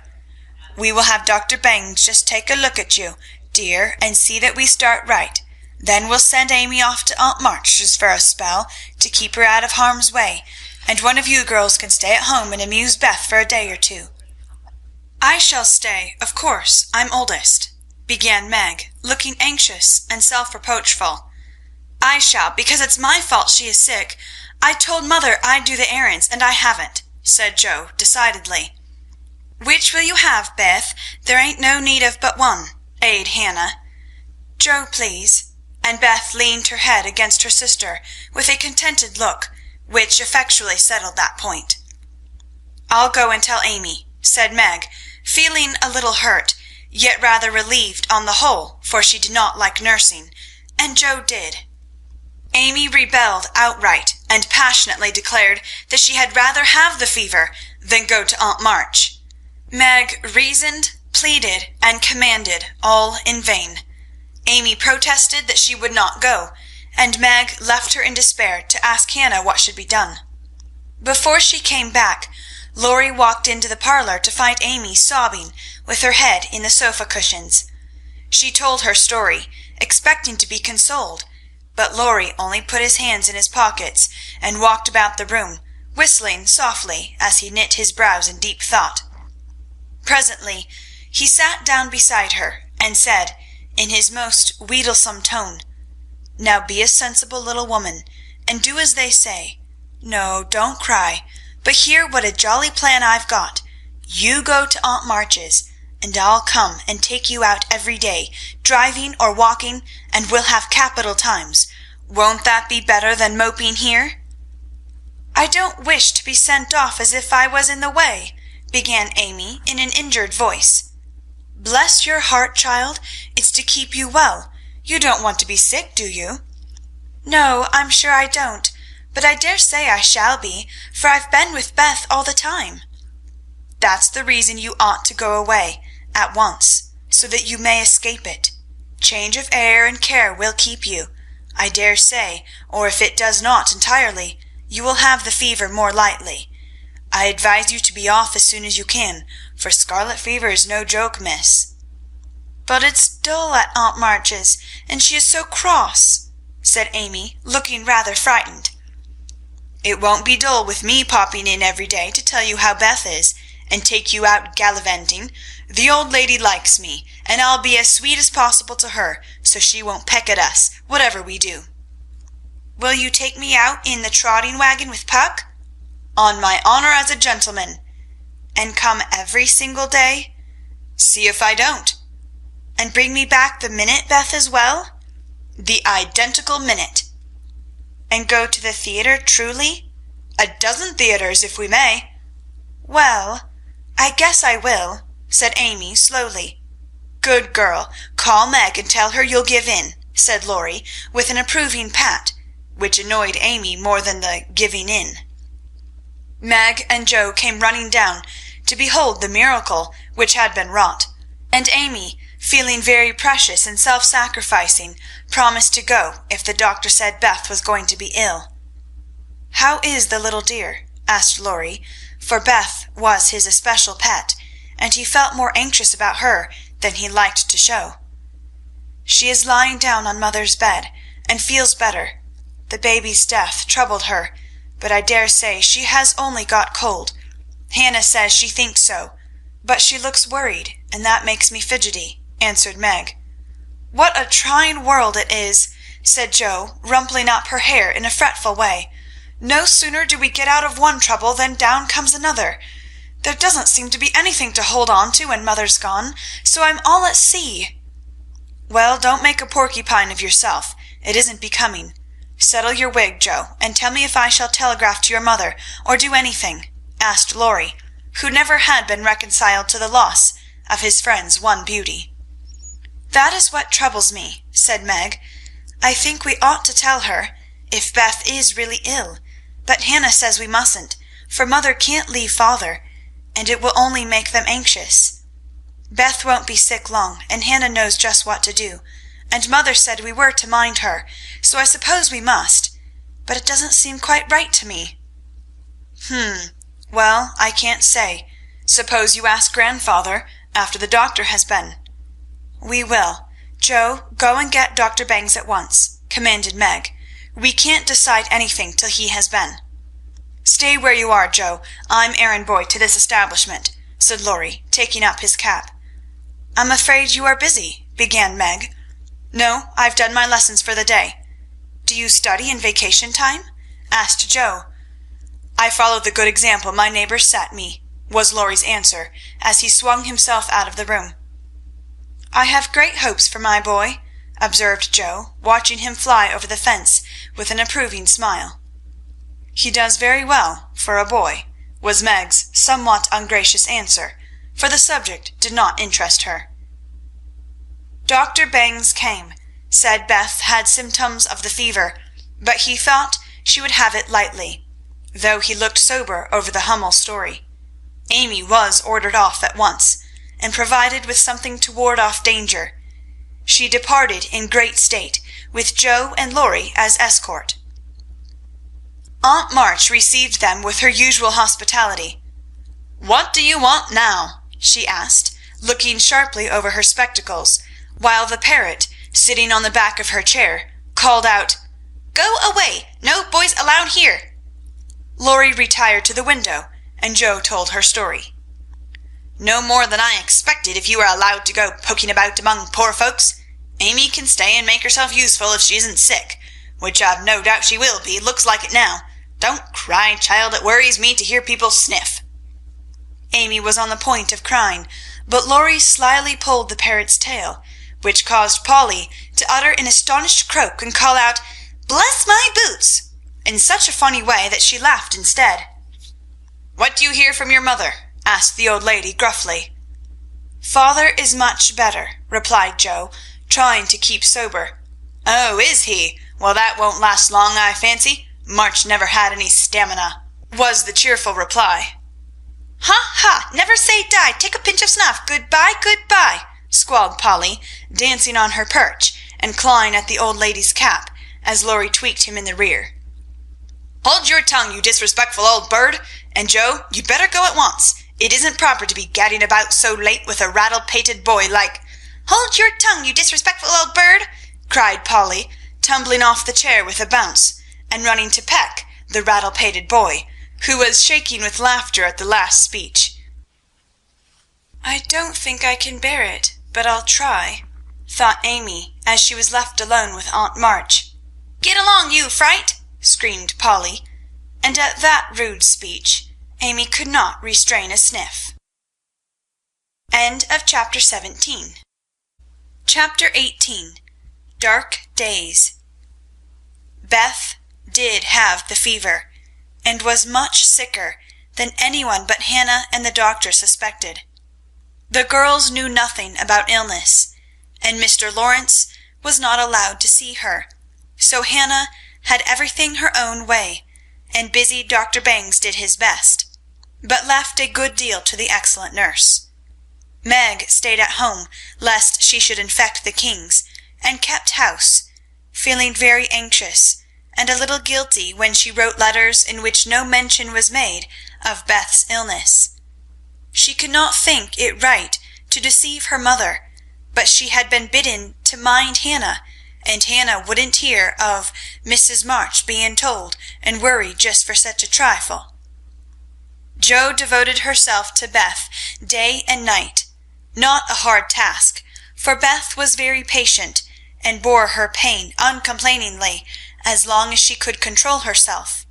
"We will have Dr. Bangs just take a look at you, dear, and see that we start right. Then we'll send Amy off to Aunt March's for a spell, to keep her out of harm's way, and one of you girls can stay at home and amuse Beth for a day or two." "I shall stay, of course. I'm oldest," began Meg, looking anxious and self-reproachful. "I shall, because it's my fault she is sick. I told mother I'd do the errands, and I haven't," said Joe decidedly. "Which will you have, Beth? There ain't no need of but one," aided Hannah. "Joe, please," and Beth leaned her head against her sister with a contented look, which effectually settled that point. "I'll go and tell Amy," said Meg, feeling a little hurt, yet rather relieved on the whole, for she did not like nursing, and Joe did. Amy rebelled outright, and passionately declared that she had rather have the fever than go to Aunt March. Meg reasoned, pleaded, and commanded, all in vain. Amy protested that she would not go, and Meg left her in despair to ask Hannah what should be done. Before she came back, Laurie walked into the parlor to find Amy sobbing with her head in the sofa cushions. She told her story, expecting to be consoled, but Laurie only put his hands in his pockets and walked about the room, whistling softly as he knit his brows in deep thought. Presently he sat down beside her and said, in his most wheedlesome tone, "Now be a sensible little woman, and do as they say. No, don't cry, but hear what a jolly plan I've got. You go to Aunt March's, and I'll come and take you out every day, driving or walking, and we'll have capital times. Won't that be better than moping here?" "I don't wish to be sent off as if I was in the way," began Amy in an injured voice. "Bless your heart, child, it's to keep you well. You don't want to be sick, do you?" "No, I'm sure I don't, but I dare say I shall be, for I've been with Beth all the time." "That's the reason you ought to go away at once, so that you may escape it. Change of air and care will keep you, I dare say, or if it does not entirely, you will have the fever more lightly. I advise you to be off as soon as you can, for scarlet fever is no joke, miss." "But it's dull at Aunt March's, and she is so cross," said Amy, looking rather frightened. "It won't be dull with me popping in every day to tell you how Beth is, and take you out gallivanting. The old lady likes me, and I'll be as sweet as possible to her, so she won't peck at us, whatever we do." "Will you take me out in the trotting wagon with Puck?" "On my honor as a gentleman." "And come every single day?" "See if I don't." "And bring me back the minute Beth is well?" "The identical minute." "And go to the theatre truly?" "A dozen theatres, if we may." "Well, I guess I will," said Amy slowly. "Good girl. Call Meg and tell her you'll give in," said Laurie, with an approving pat, which annoyed Amy more than the giving in. Meg and Joe came running down to behold the miracle which had been wrought, and Amy, feeling very precious and self-sacrificing, promised to go if the doctor said Beth was going to be ill. "How is the little dear?" asked Laurie, for Beth was his especial pet, and he felt more anxious about her than he liked to show. "She is lying down on mother's bed, and feels better. The baby's death troubled her, but I dare say she has only got cold. Hannah says she thinks so, but she looks worried, and that makes me fidgety," answered Meg. "What a trying world it is," said Joe, rumpling up her hair in a fretful way. "No sooner do we get out of one trouble than down comes another. There doesn't seem to be anything to hold on to when mother's gone, so I'm all at sea." "Well, don't make a porcupine of yourself. It isn't becoming. Settle your wig, Joe, and tell me if I shall telegraph to your mother, or do anything," asked Laurie, who never had been reconciled to the loss of his friend's one beauty. "That is what troubles me," said Meg. "I think we ought to tell her, if Beth is really ill, but Hannah says we mustn't, for mother can't leave father, and it will only make them anxious. Beth won't be sick long, and Hannah knows just what to do, and mother said we were to mind her, so I suppose we must, but it doesn't seem quite right to me." Well, I can't say. Suppose you ask grandfather after the doctor has been." "We will. Joe, go and get Dr. Bangs at once," commanded Meg. "We can't decide anything till he has been." "Stay where you are, Joe. I'm errand boy to this establishment," said Laurie, taking up his cap. "I'm afraid you are busy," began Meg. "No, I've done my lessons for the day." "Do you study in vacation time?" asked Joe. "I follow the good example my neighbors set me," was Laurie's answer, as he swung himself out of the room. "I have great hopes for my boy," observed Joe, watching him fly over the fence with an approving smile. "He does very well for a boy," was Meg's somewhat ungracious answer, for the subject did not interest her. Dr. Bangs came, said Beth had symptoms of the fever, but he thought she would have it lightly, though he looked sober over the Hummel story. Amy was ordered off at once, and provided with something to ward off danger. She departed in great state, with Joe and Laurie as escort. Aunt March received them with her usual hospitality. "What do you want now?" she asked, looking sharply over her spectacles, while the parrot, sitting on the back of her chair, called out, "Go away! No boys allowed here!" Laurie retired to the window, and Joe told her story. "No more than I expected if you are allowed to go poking about among poor folks. Amy can stay and make herself useful if she isn't sick, which I've no doubt she will be, looks like it now. "Don't cry, child. It worries me to hear people sniff." Amy was on the point of crying, but Laurie slyly pulled the parrot's tail, which caused Polly to utter an astonished croak and call out, "Bless my boots!" in such a funny way that she laughed instead. "What do you hear from your mother?" asked the old lady gruffly. "Father is much better," replied Joe, trying to keep sober. "Oh, is he? Well, that won't last long, I fancy. March never had any stamina," was the cheerful reply. "Ha, ha! Never say die! Take a pinch of snuff! Good-bye, good-bye!" squalled Polly, dancing on her perch and clawing at the old lady's cap as Laurie tweaked him in the rear. "Hold your tongue, you disrespectful old bird! And Joe, you'd better go at once. It isn't proper to be gadding about so late with a rattle-pated boy like—" "Hold your tongue, you disrespectful old bird!" cried Polly, tumbling off the chair with a bounce, and running to peck the rattle-pated boy, who was shaking with laughter at the last speech. "I don't think I can bear it, but I'll try," thought Amy as she was left alone with Aunt March. "Get along, you fright!" screamed Polly, and at that rude speech Amy could not restrain a sniff. End of chapter 17. Chapter 18. Dark Days. Beth did have the fever, and was much sicker than anyone but Hannah and the doctor suspected. The girls knew nothing about illness, and Mr. Lawrence was not allowed to see her, so Hannah had everything her own way, and busy Dr. Bangs did his best, but left a good deal to the excellent nurse. Meg stayed at home lest she should infect the Kings, and kept house, feeling very anxious and a little guilty when she wrote letters in which no mention was made of Beth's illness. She could not think it right to deceive her mother, but she had been bidden to mind Hannah, and Hannah wouldn't hear of Mrs. March being told and worried just for such a trifle. Jo devoted herself to Beth day and night, not a hard task, for Beth was very patient and bore her pain uncomplainingly as long as she could control herself.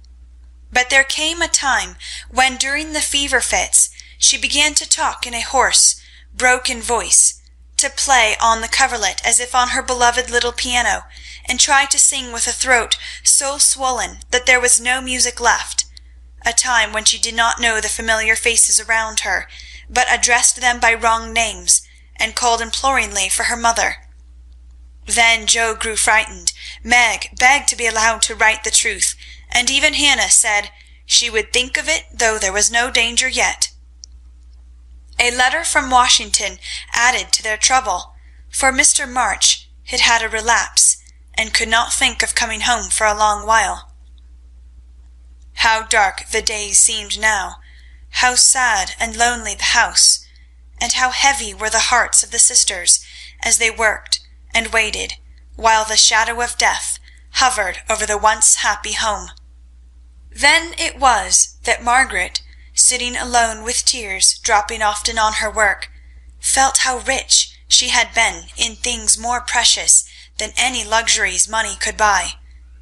But there came a time when during the fever fits she began to talk in a hoarse, broken voice, to play on the coverlet as if on her beloved little piano, and try to sing with a throat so swollen that there was no music left, a time when she did not know the familiar faces around her, but addressed them by wrong names, and called imploringly for her mother. Then Jo grew frightened. Meg begged to be allowed to write the truth, and even Hannah said she would think of it though there was no danger yet. A letter from Washington added to their trouble, for Mr. March had had a relapse, and could not think of coming home for a long while. How dark the days seemed now, how sad and lonely the house, and how heavy were the hearts of the sisters as they worked and waited, while the shadow of death hovered over the once happy home. Then it was that Margaret, sitting alone with tears dropping often on her work, felt how rich she had been in things more precious than any luxuries money could buy,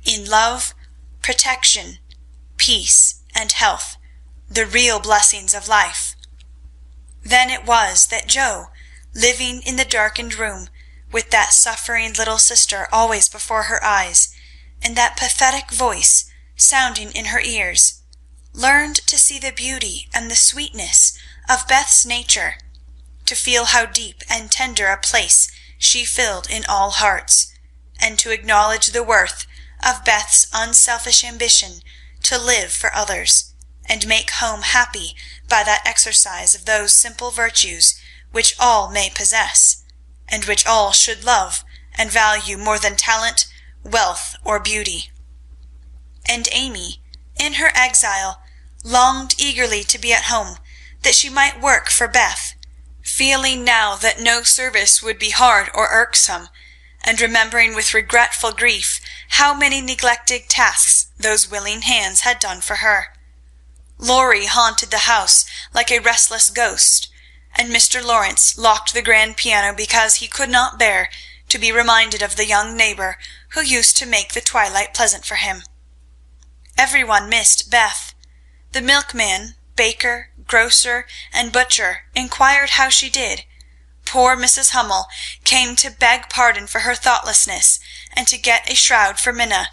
in love, protection, peace, and health, the real blessings of life. Then it was that Jo, living in the darkened room, with that suffering little sister always before her eyes, and that pathetic voice sounding in her ears, learned to see the beauty and the sweetness of Beth's nature, to feel how deep and tender a place she filled in all hearts, and to acknowledge the worth of Beth's unselfish ambition to live for others, and make home happy by that exercise of those simple virtues which all may possess, and which all should love and value more than talent, wealth, or beauty. And Amy, in her exile, longed eagerly to be at home, that she might work for Beth, feeling now that no service would be hard or irksome, and remembering with regretful grief how many neglected tasks those willing hands had done for her. Laurie haunted the house like a restless ghost, and Mr. Lawrence locked the grand piano because he could not bear to be reminded of the young neighbour who used to make the twilight pleasant for him. Everyone missed Beth. The milkman, baker, grocer, and butcher inquired how she did. Poor Mrs. Hummel came to beg pardon for her thoughtlessness, and to get a shroud for Minna.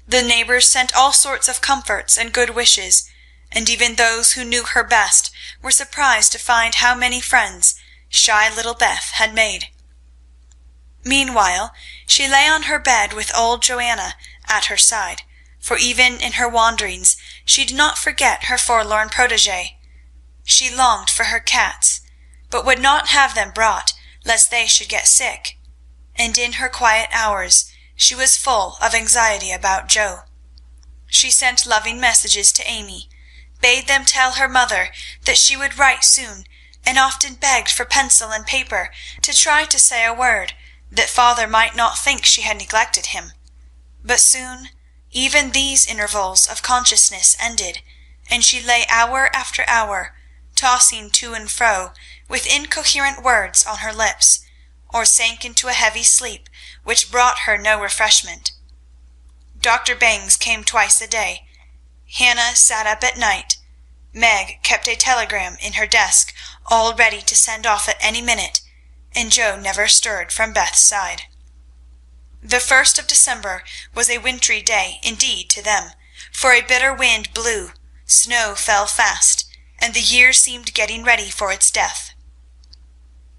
The neighbors sent all sorts of comforts and good wishes, and even those who knew her best were surprised to find how many friends shy little Beth had made. Meanwhile, she lay on her bed with old Joanna at her side, for even in her wanderings she did not forget her forlorn protégé. She longed for her cats, but would not have them brought, lest they should get sick, and in her quiet hours she was full of anxiety about Joe. She sent loving messages to Amy, bade them tell her mother that she would write soon, and often begged for pencil and paper to try to say a word, that father might not think she had neglected him. But soon even these intervals of consciousness ended, and she lay hour after hour, tossing to and fro, with incoherent words on her lips, or sank into a heavy sleep which brought her no refreshment. Dr. Bangs came twice a day. Hannah sat up at night. Meg kept a telegram in her desk, all ready to send off at any minute, and Joe never stirred from Beth's side. The 1st of December was a wintry day indeed to them, for a bitter wind blew, snow fell fast, and the year seemed getting ready for its death.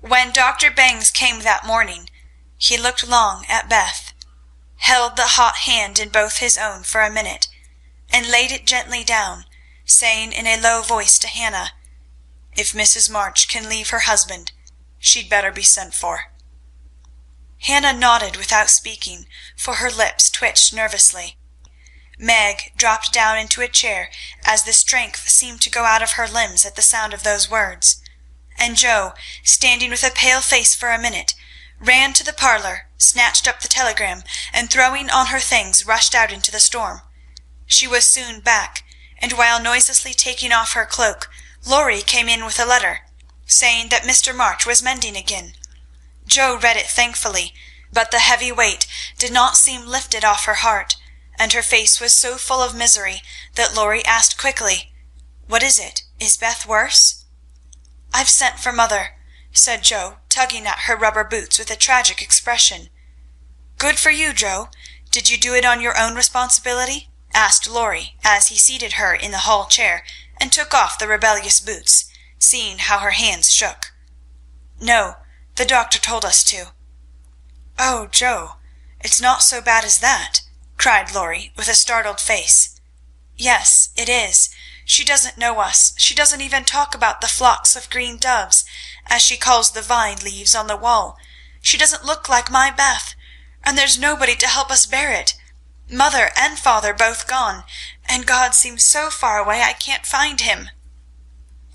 When Dr. Bangs came that morning, he looked long at Beth, held the hot hand in both his own for a minute, and laid it gently down, saying in a low voice to Hannah, "If Mrs. March can leave her husband, she'd better be sent for." Hannah nodded without speaking, for her lips twitched nervously. Meg dropped down into a chair as the strength seemed to go out of her limbs at the sound of those words, and Joe, standing with a pale face for a minute, ran to the parlour, snatched up the telegram, and throwing on her things rushed out into the storm. She was soon back, and while noiselessly taking off her cloak, Laurie came in with a letter, saying that Mr. March was mending again. Joe read it thankfully, but the heavy weight did not seem lifted off her heart, and her face was so full of misery that Laurie asked quickly, "What is it? Is Beth worse?" "I've sent for mother," said Joe, tugging at her rubber boots with a tragic expression. "Good for you, Joe. Did you do it on your own responsibility?" asked Laurie, as he seated her in the hall chair and took off the rebellious boots, seeing how her hands shook. "No, the doctor told us to." "Oh, Joe, it's not so bad as that," cried Laurie, with a startled face. "Yes, it is. She doesn't know us. She doesn't even talk about the flocks of green doves, as she calls the vine leaves on the wall. She doesn't look like my Beth, and there's nobody to help us bear it. Mother and father both gone, and God seems so far away I can't find him."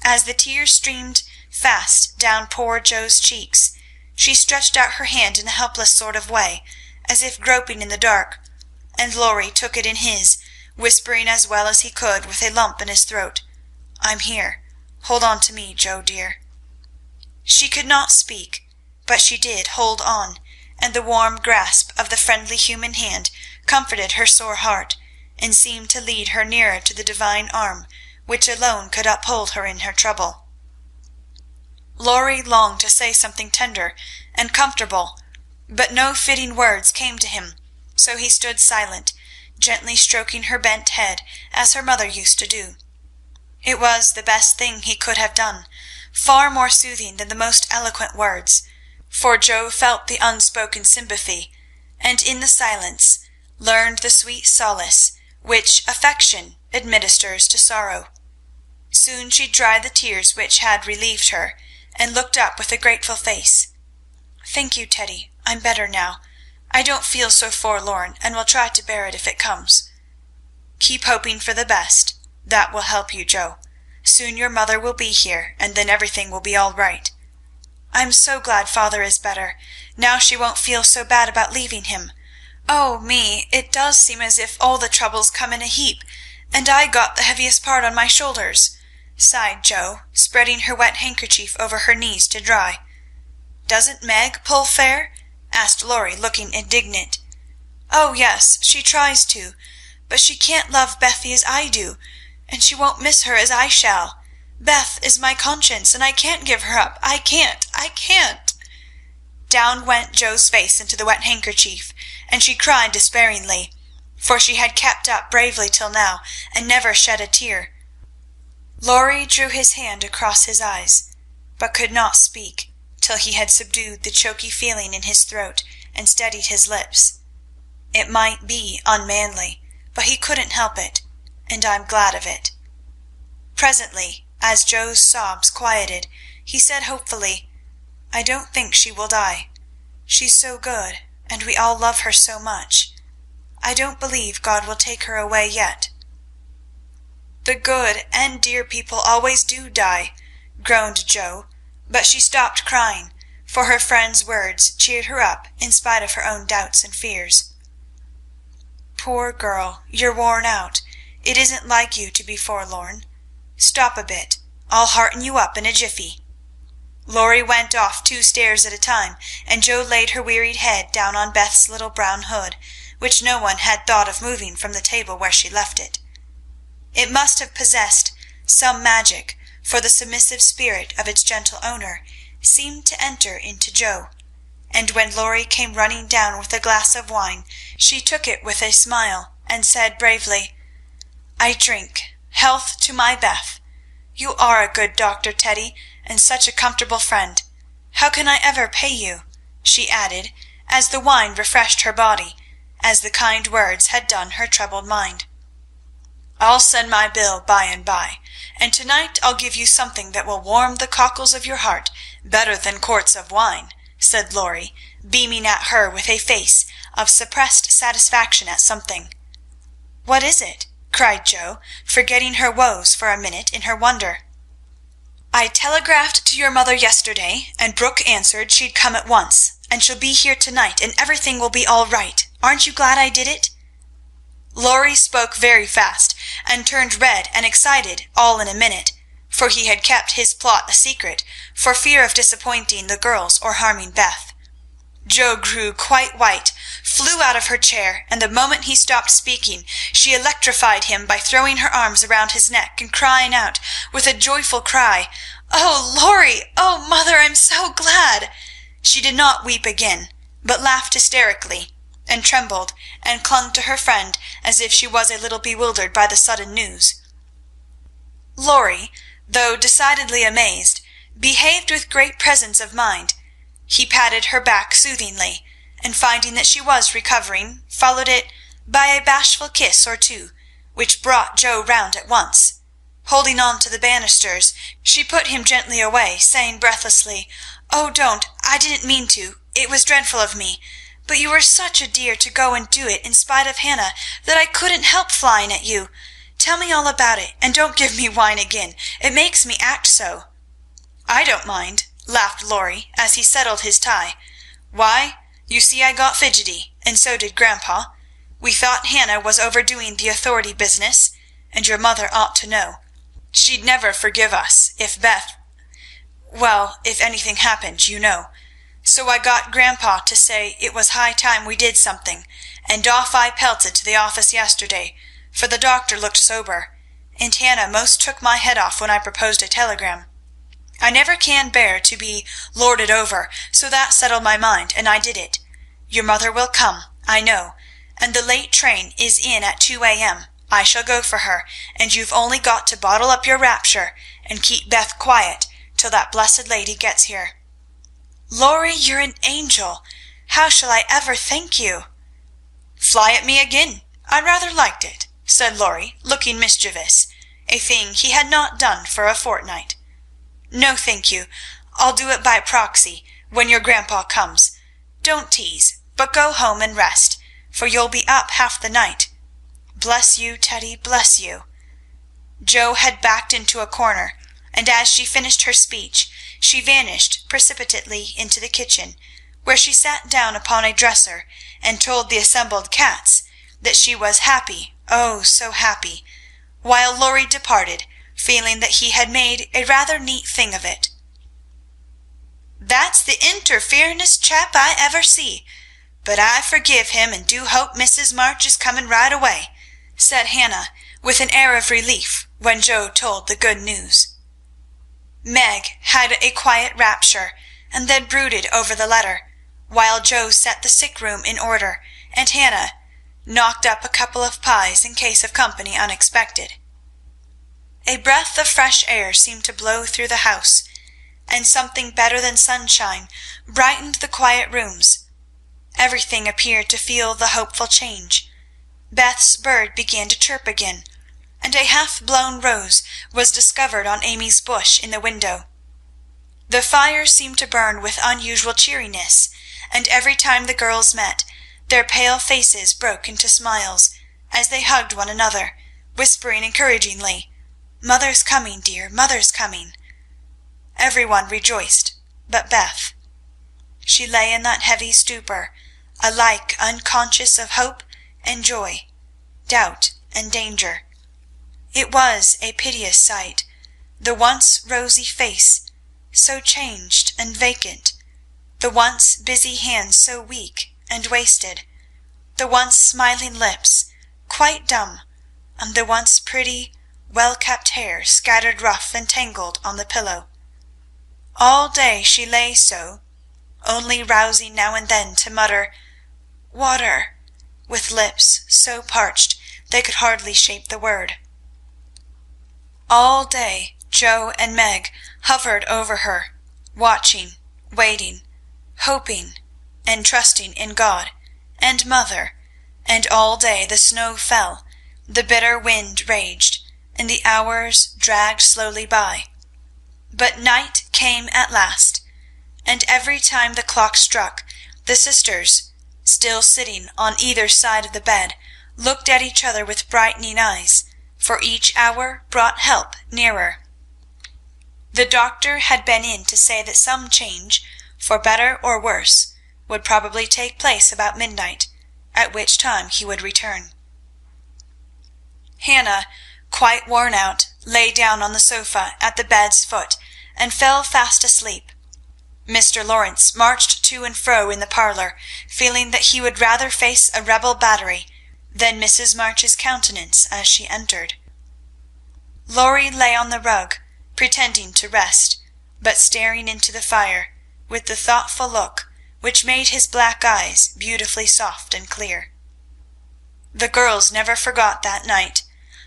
As the tears streamed fast down poor Joe's cheeks, she stretched out her hand in a helpless sort of way, as if groping in the dark, and Laurie took it in his, whispering as well as he could with a lump in his throat, "I'm here. Hold on to me, Joe dear." She could not speak, but she did hold on, and the warm grasp of the friendly human hand comforted her sore heart, and seemed to lead her nearer to the divine arm which alone could uphold her in her trouble. Laurie longed to say something tender and comfortable, but no fitting words came to him, so he stood silent, gently stroking her bent head as her mother used to do. It was the best thing he could have done, far more soothing than the most eloquent words, for Joe felt the unspoken sympathy, and in the silence learned the sweet solace which affection administers to sorrow. Soon she dried the tears which had relieved her, and looked up with a grateful face. "Thank you, Teddy. I'm better now. I don't feel so forlorn, and will try to bear it if it comes." "Keep hoping for the best. That will help you, Joe. Soon your mother will be here, and then everything will be all right." "I'm so glad father is better. Now she won't feel so bad about leaving him. Oh, me, it does seem as if all the troubles come in a heap, and I got the heaviest part on my shoulders," sighed Joe, spreading her wet handkerchief over her knees to dry. "Doesn't Meg pull fair?" asked Laurie, looking indignant. "Oh, yes, she tries to, but she can't love Bethie as I do, and she won't miss her as I shall. Beth is my conscience, and I can't give her up. I can't! Down went Jo's face into the wet handkerchief, and she cried despairingly, for she had kept up bravely till now, and never shed a tear. Laurie drew his hand across his eyes, but could not speak till he had subdued the choky feeling in his throat and steadied his lips. It might be unmanly, but he couldn't help it, and I'm glad of it. Presently, as Jo's sobs quieted, he said hopefully, I don't think she will die. She's so good, and we all love her so much. I don't believe God will take her away yet. The good and dear people always do die, groaned Jo, but she stopped crying, for her friend's words cheered her up in spite of her own doubts and fears. Poor girl, you're worn out. It isn't like you to be forlorn. Stop a bit. I'll hearten you up in a jiffy. Laurie went off 2 stairs at a time, and Jo laid her wearied head down on Beth's little brown hood, which no one had thought of moving from the table where she left it. It must have possessed some magic, for the submissive spirit of its gentle owner seemed to enter into Jo, and when Laurie came running down with a glass of wine, she took it with a smile and said bravely, I drink health to my Beth. You are a good doctor, Teddy, and such a comfortable friend. How can I ever pay you? She added, as the wine refreshed her body, as the kind words had done her troubled mind. I'll send my bill by and by, and tonight I'll give you something that will warm the cockles of your heart better than quarts of wine, said Laurie, beaming at her with a face of suppressed satisfaction at something. What is it? Cried Jo, forgetting her woes for a minute in her wonder. I telegraphed to your mother yesterday, and Brooke answered she'd come at once, and she'll be here tonight, and everything will be all right. Aren't you glad I did it? Laurie spoke very fast, and turned red and excited all in a minute, for he had kept his plot a secret, for fear of disappointing the girls or harming Beth. Jo grew quite white, flew out of her chair, and the moment he stopped speaking, she electrified him by throwing her arms around his neck and crying out, with a joyful cry, Oh, Laurie! Oh, mother, I'm so glad! She did not weep again, but laughed hysterically, and trembled, and clung to her friend as if she was a little bewildered by the sudden news. Laurie, though decidedly amazed, behaved with great presence of mind. He patted her back soothingly, and finding that she was recovering, followed it by a bashful kiss or two, which brought Jo round at once. Holding on to the banisters, she put him gently away, saying breathlessly, Oh, don't! I didn't mean to. It was dreadful of me. But you were such a dear to go and do it in spite of Hannah that I couldn't help flying at you. Tell me all about it, and don't give me wine again. It makes me act so. I don't mind, laughed Laurie, as he settled his tie. Why, you see I got fidgety, and so did Grandpa. We thought Hannah was overdoing the authority business, and your mother ought to know. She'd never forgive us if if anything happened, you know. So I got Grandpa to say it was high time we did something, and off I pelted to the office yesterday, for the doctor looked sober, and Hannah most took my head off when I proposed a telegram. I never can bear to be lorded over, so that settled my mind, and I did it. Your mother will come, I know, and the late train is in at 2 a.m. I shall go for her, and you've only got to bottle up your rapture and keep Beth quiet till that blessed lady gets here. Laurie, you're an angel. How shall I ever thank you? Fly at me again. I rather liked it, said Laurie, looking mischievous, a thing he had not done for a fortnight. No, thank you. I'll do it by proxy, when your grandpa comes. Don't tease, but go home and rest, for you'll be up half the night. Bless you, Teddy, bless you. Jo had backed into a corner, and as she finished her speech, she vanished precipitately into the kitchen, where she sat down upon a dresser and told the assembled cats that she was happy, oh, so happy, while Laurie departed, feeling that he had made a rather neat thing of it. That's the interferin'est chap I ever see, but I forgive him and do hope Mrs. March is coming right away, said Hannah, with an air of relief when Joe told the good news. Meg had a quiet rapture, and then brooded over the letter, while Joe set the sick room in order, and Hannah knocked up a couple of pies in case of company unexpected. A breath of fresh air seemed to blow through the house, and something better than sunshine brightened the quiet rooms. Everything appeared to feel the hopeful change. Beth's bird began to chirp again, and a half-blown rose was discovered on Amy's bush in the window. The fire seemed to burn with unusual cheeriness, and every time the girls met, their pale faces broke into smiles, as they hugged one another, whispering encouragingly, "Mother's coming, dear, Mother's coming." Everyone rejoiced but Beth. She lay in that heavy stupor, alike unconscious of hope and joy, doubt and danger. It was a piteous sight, the once rosy face so changed and vacant, the once busy hands so weak and wasted, the once smiling lips quite dumb, and the once pretty, well-kept hair scattered rough and tangled on the pillow. All day she lay so, only rousing now and then to mutter, "Water," with lips so parched they could hardly shape the word. All day Joe and Meg hovered over her, watching, waiting, hoping, and trusting in God and Mother, and all day the snow fell, the bitter wind raged, and the hours dragged slowly by. But night came at last, and every time the clock struck, the sisters, still sitting on either side of the bed, looked at each other with brightening eyes, for each hour brought help nearer. The doctor had been in to say that some change, for better or worse, would probably take place about midnight, at which time he would return. Hannah, quite worn out, lay down on the sofa at the bed's foot and fell fast asleep. Mr. Lawrence marched to and fro in the parlour, feeling that he would rather face a rebel battery than Mrs. March's countenance as she entered. Laurie lay on the rug, pretending to rest, but staring into the fire, with the thoughtful look which made his black eyes beautifully soft and clear. The girls never forgot that night,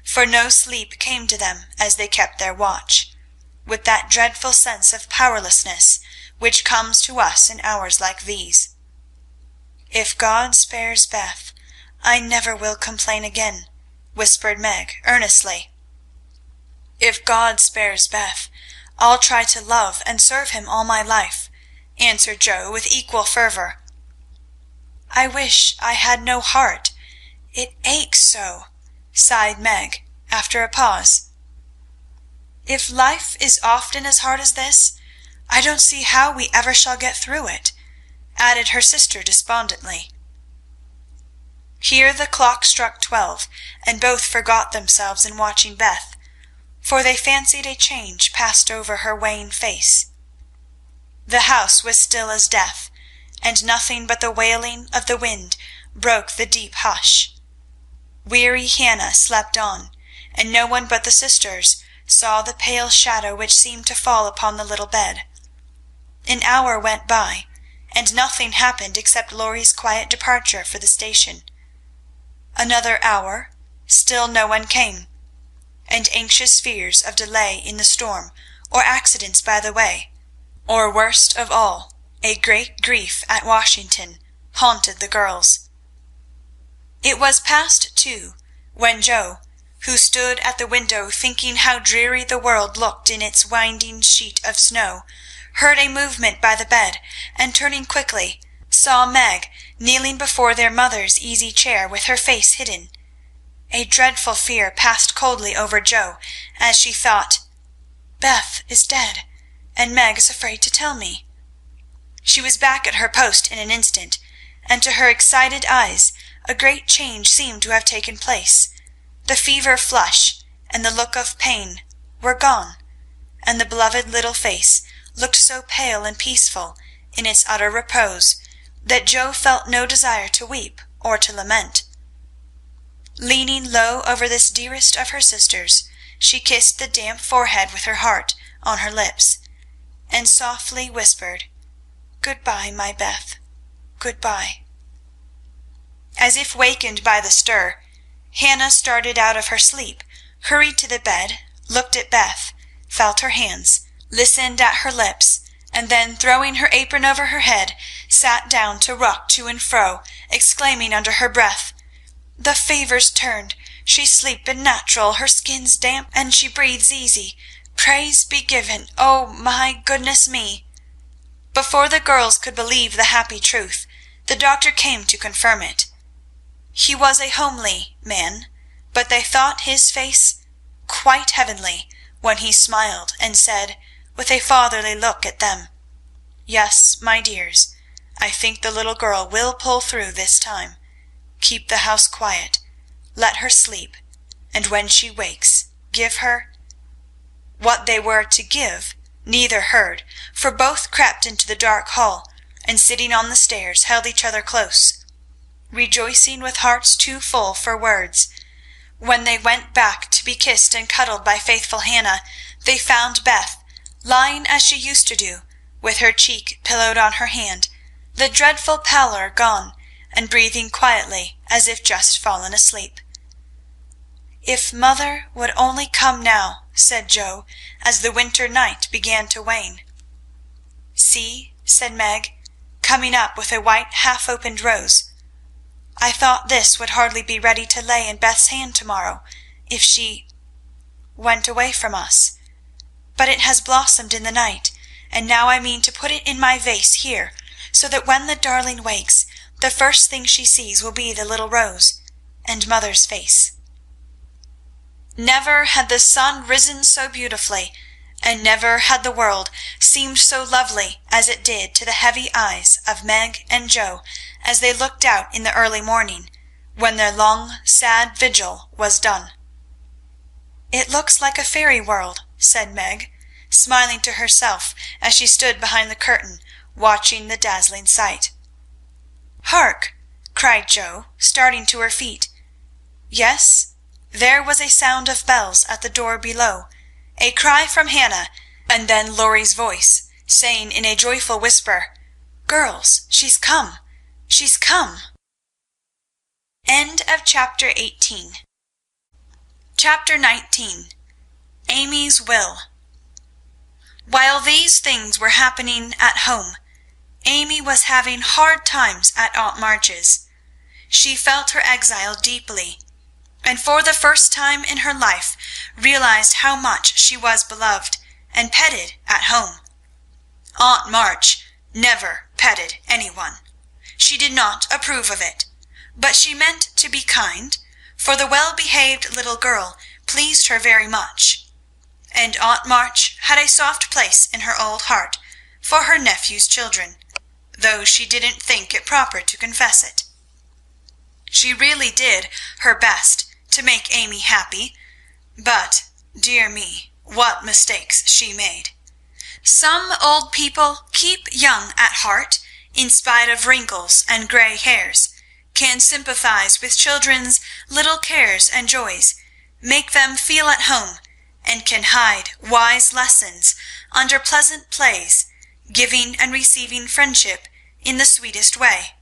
for no sleep came to them as they kept their watch, with that dreadful sense of powerlessness which comes to us in hours like these. "If God spares Beth, I never will complain again," whispered Meg earnestly. "If God spares Beth, I'll try to love and serve him all my life," answered Joe with equal fervour. "I wish I had no heart. It aches so," sighed Meg, after a pause. "If life is often as hard as this, I don't see how we ever shall get through it," added her sister despondently. Here the clock struck 12, and both forgot themselves in watching Beth, for they fancied a change passed over her wan face. The house was still as death, and nothing but the wailing of the wind broke the deep hush. Weary Hannah slept on, and no one but the sisters saw the pale shadow which seemed to fall upon the little bed. An hour went by, and nothing happened except Laurie's quiet departure for the station. Another hour, still no one came, and anxious fears of delay in the storm or accidents by the way, or worst of all, a great grief at Washington, haunted the girls. It was past 2 when Joe, who stood at the window thinking how dreary the world looked in its winding sheet of snow, heard a movement by the bed, and turning quickly, saw Meg kneeling before their mother's easy chair with her face hidden. A dreadful fear passed coldly over Joe as she thought, "Beth is dead, and Meg is afraid to tell me." She was back at her post in an instant, and to her excited eyes a great change seemed to have taken place. The fever flush and the look of pain were gone, and the beloved little face looked so pale and peaceful in its utter repose that Joe felt no desire to weep or to lament. Leaning low over this dearest of her sisters, she kissed the damp forehead with her heart on her lips, and softly whispered, "Good-bye, my Beth, good-bye." As if wakened by the stir, Hannah started out of her sleep, hurried to the bed, looked at Beth, felt her hands, listened at her lips, and then, throwing her apron over her head, sat down to rock to and fro, exclaiming under her breath, "The fever's turned, she's sleepin' natural, her skin's damp, and she breathes easy. Praise be given, oh, my goodness me!" Before the girls could believe the happy truth, the doctor came to confirm it. He was a homely man, but they thought his face quite heavenly when he smiled and said, with a fatherly look at them, "Yes, my dears, I think the little girl will pull through this time. Keep the house quiet, let her sleep, and when she wakes, give her—" What they were to give neither heard, for both crept into the dark hall, and sitting on the stairs held each other close, rejoicing with hearts too full for words. When they went back to be kissed and cuddled by faithful Hannah, they found Beth lying as she used to do, with her cheek pillowed on her hand, the dreadful pallor gone, and breathing quietly as if just fallen asleep. "If mother would only come now," said Joe, as the winter night began to wane. "See," said Meg, coming up with a white half-opened rose. "I thought this would hardly be ready to lay in Beth's hand to-morrow, if she went away from us. But it has blossomed in the night, and now I mean to put it in my vase here, so that when the darling wakes, the first thing she sees will be the little rose, and mother's face." Never had the sun risen so beautifully, and never had the world seemed so lovely as it did to the heavy eyes of Meg and Joe as they looked out in the early morning, when their long, sad vigil was done. "It looks like a fairy world," said Meg, smiling to herself as she stood behind the curtain watching the dazzling sight. "Hark!" cried Joe, starting to her feet. Yes, there was a sound of bells at the door below, a cry from Hannah, and then Lorry's voice, saying in a joyful whisper, "Girls, she's come! She's come!" End of chapter 18. Chapter 19. Amy's Will. While these things were happening at home, Amy was having hard times at Aunt March's. She felt her exile deeply, and for the first time in her life realized how much she was beloved and petted at home. Aunt March never petted anyone. She did not approve of it, but she meant to be kind, for the well-behaved little girl pleased her very much, and Aunt March had a soft place in her old heart for her nephew's children, though she didn't think it proper to confess it. She really did her best to make Amy happy, but, dear me, what mistakes she made. Some old people keep young at heart, in spite of wrinkles and gray hairs, can sympathize with children's little cares and joys, make them feel at home, and can hide wise lessons under pleasant plays, giving and receiving friendship in the sweetest way.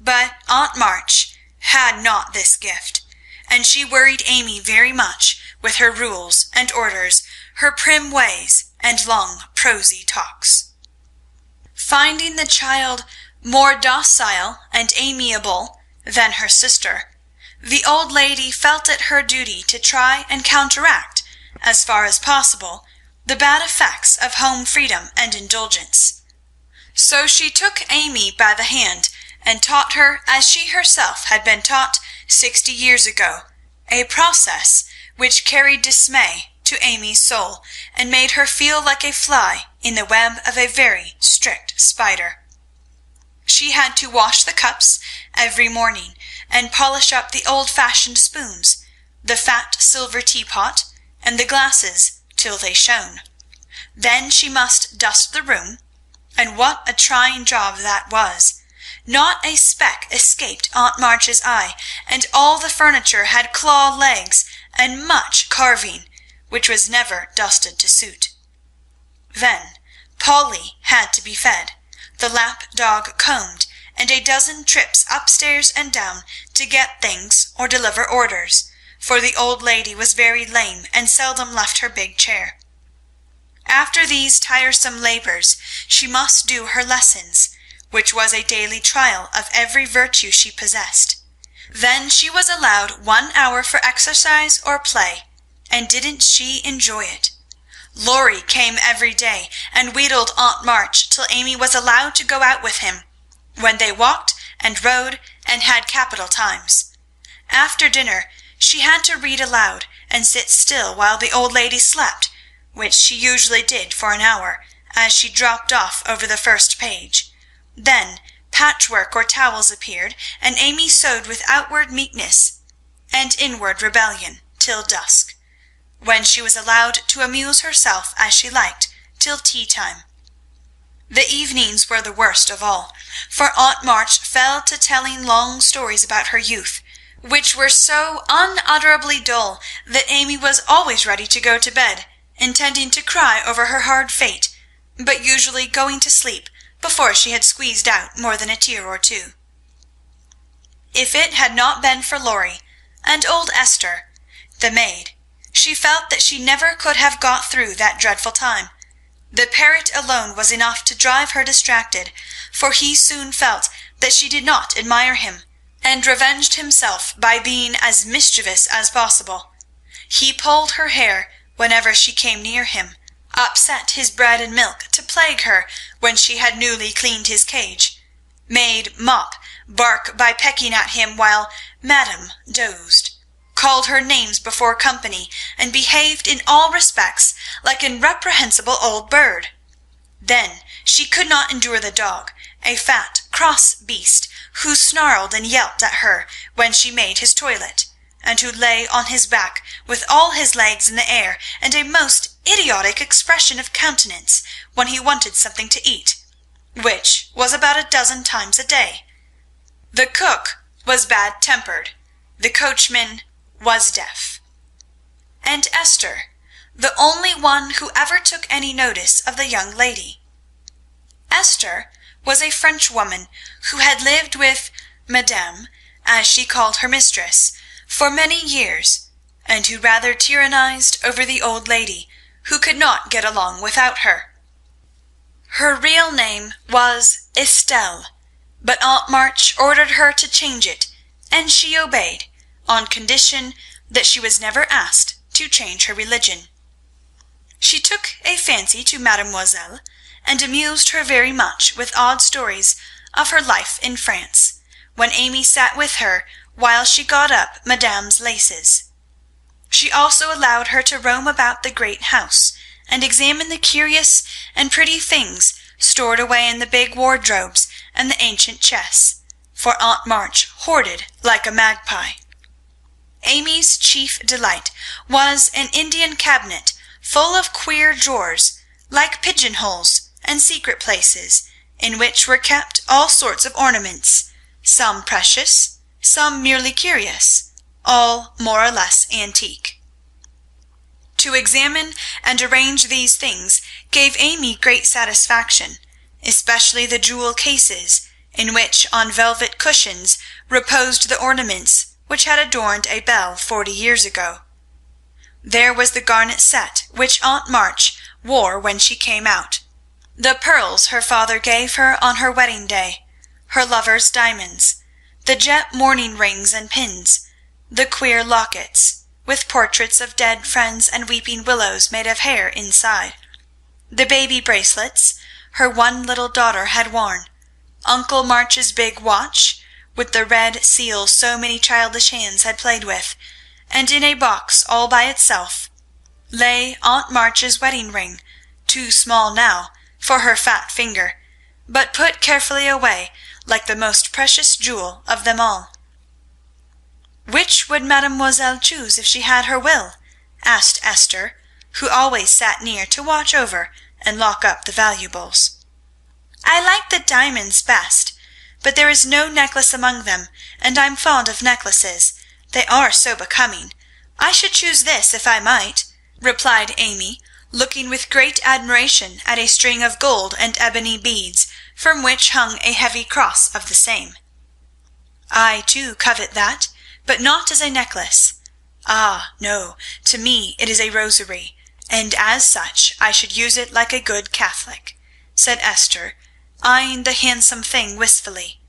But Aunt March had not this gift, and she worried Amy very much with her rules and orders, her prim ways, and long prosy talks. Finding the child more docile and amiable than her sister, the old lady felt it her duty to try and counteract, as far as possible, the bad effects of home freedom and indulgence. So she took Amy by the hand and taught her as she herself had been taught 60 years ago, a process which carried dismay to Amy's soul and made her feel like a fly in the web of a very strict spider. She had to wash the cups every morning and polish up the old-fashioned spoons, the fat silver teapot, and the glasses till they shone. Then she must dust the room, and what a trying job that was, Not a speck escaped Aunt March's eye, and all the furniture had claw legs and much carving, which was never dusted to suit. Then Polly had to be fed, the lap dog combed, and a dozen trips upstairs and down to get things or deliver orders, for the old lady was very lame and seldom left her big chair. After these tiresome labours she must do her lessons, which was a daily trial of every virtue she possessed. Then she was allowed 1 hour for exercise or play, and didn't she enjoy it! Laurie came every day and wheedled Aunt March till Amy was allowed to go out with him, when they walked and rode and had capital times. After dinner she had to read aloud and sit still while the old lady slept, which she usually did for an hour, as she dropped off over the first page. Then patchwork or towels appeared, and Amy sewed with outward meekness and inward rebellion till dusk, when she was allowed to amuse herself as she liked till tea time. The evenings were the worst of all, for Aunt March fell to telling long stories about her youth, which were so unutterably dull that Amy was always ready to go to bed, intending to cry over her hard fate, but usually going to sleep before she had squeezed out more than a tear or two. If it had not been for Laurie and old Esther, the maid, she felt that she never could have got through that dreadful time. The parrot alone was enough to drive her distracted, for he soon felt that she did not admire him, and revenged himself by being as mischievous as possible. He pulled her hair whenever she came near him, upset his bread and milk to plague her when she had newly cleaned his cage, made Mop bark by pecking at him while Madame dozed, called her names before company, and behaved in all respects like an reprehensible old bird. Then she could not endure the dog, a fat, cross beast, who snarled and yelped at her when she made his toilet, and who lay on his back with all his legs in the air, and a most idiotic expression of countenance when he wanted something to eat, which was about a dozen times a day. The cook was bad-tempered, the coachman was deaf, and Esther the only one who ever took any notice of the young lady. Esther was a Frenchwoman who had lived with Madame, as she called her mistress, for many years, and who rather tyrannized over the old lady, who could not get along without her. Her real name was Estelle, but Aunt March ordered her to change it, and she obeyed, on condition that she was never asked to change her religion. She took a fancy to Mademoiselle, and amused her very much with odd stories of her life in France, when Amy sat with her while she got up Madame's laces. She also allowed her to roam about the great house, and examine the curious and pretty things stored away in the big wardrobes and the ancient chests, for Aunt March hoarded like a magpie. Amy's chief delight was an Indian cabinet full of queer drawers, like pigeon-holes, and secret places, in which were kept all sorts of ornaments, some precious, some merely curious, all more or less antique. To examine and arrange these things gave Amy great satisfaction, especially the jewel cases, in which on velvet cushions reposed the ornaments which had adorned a belle 40 years ago. There was the garnet set which Aunt March wore when she came out, the pearls her father gave her on her wedding day, her lover's diamonds, the jet mourning rings and pins, the queer lockets, with portraits of dead friends and weeping willows made of hair inside, the baby bracelets her one little daughter had worn, Uncle March's big watch, with the red seal so many childish hands had played with, and in a box all by itself lay Aunt March's wedding ring, too small now for her fat finger, but put carefully away like the most precious jewel of them all. "Which would Mademoiselle choose if she had her will?" asked Esther, who always sat near to watch over and lock up the valuables. "I like the diamonds best. but there is no necklace among them, and I'm fond of necklaces. They are so becoming. I should choose this if I might," replied Amy, looking with great admiration at a string of gold and ebony beads, from which hung a heavy cross of the same. "I too covet that, but not as a necklace. Ah, no, to me it is a rosary, and as such I should use it like a good Catholic," said Esther, eyeing the handsome thing wistfully.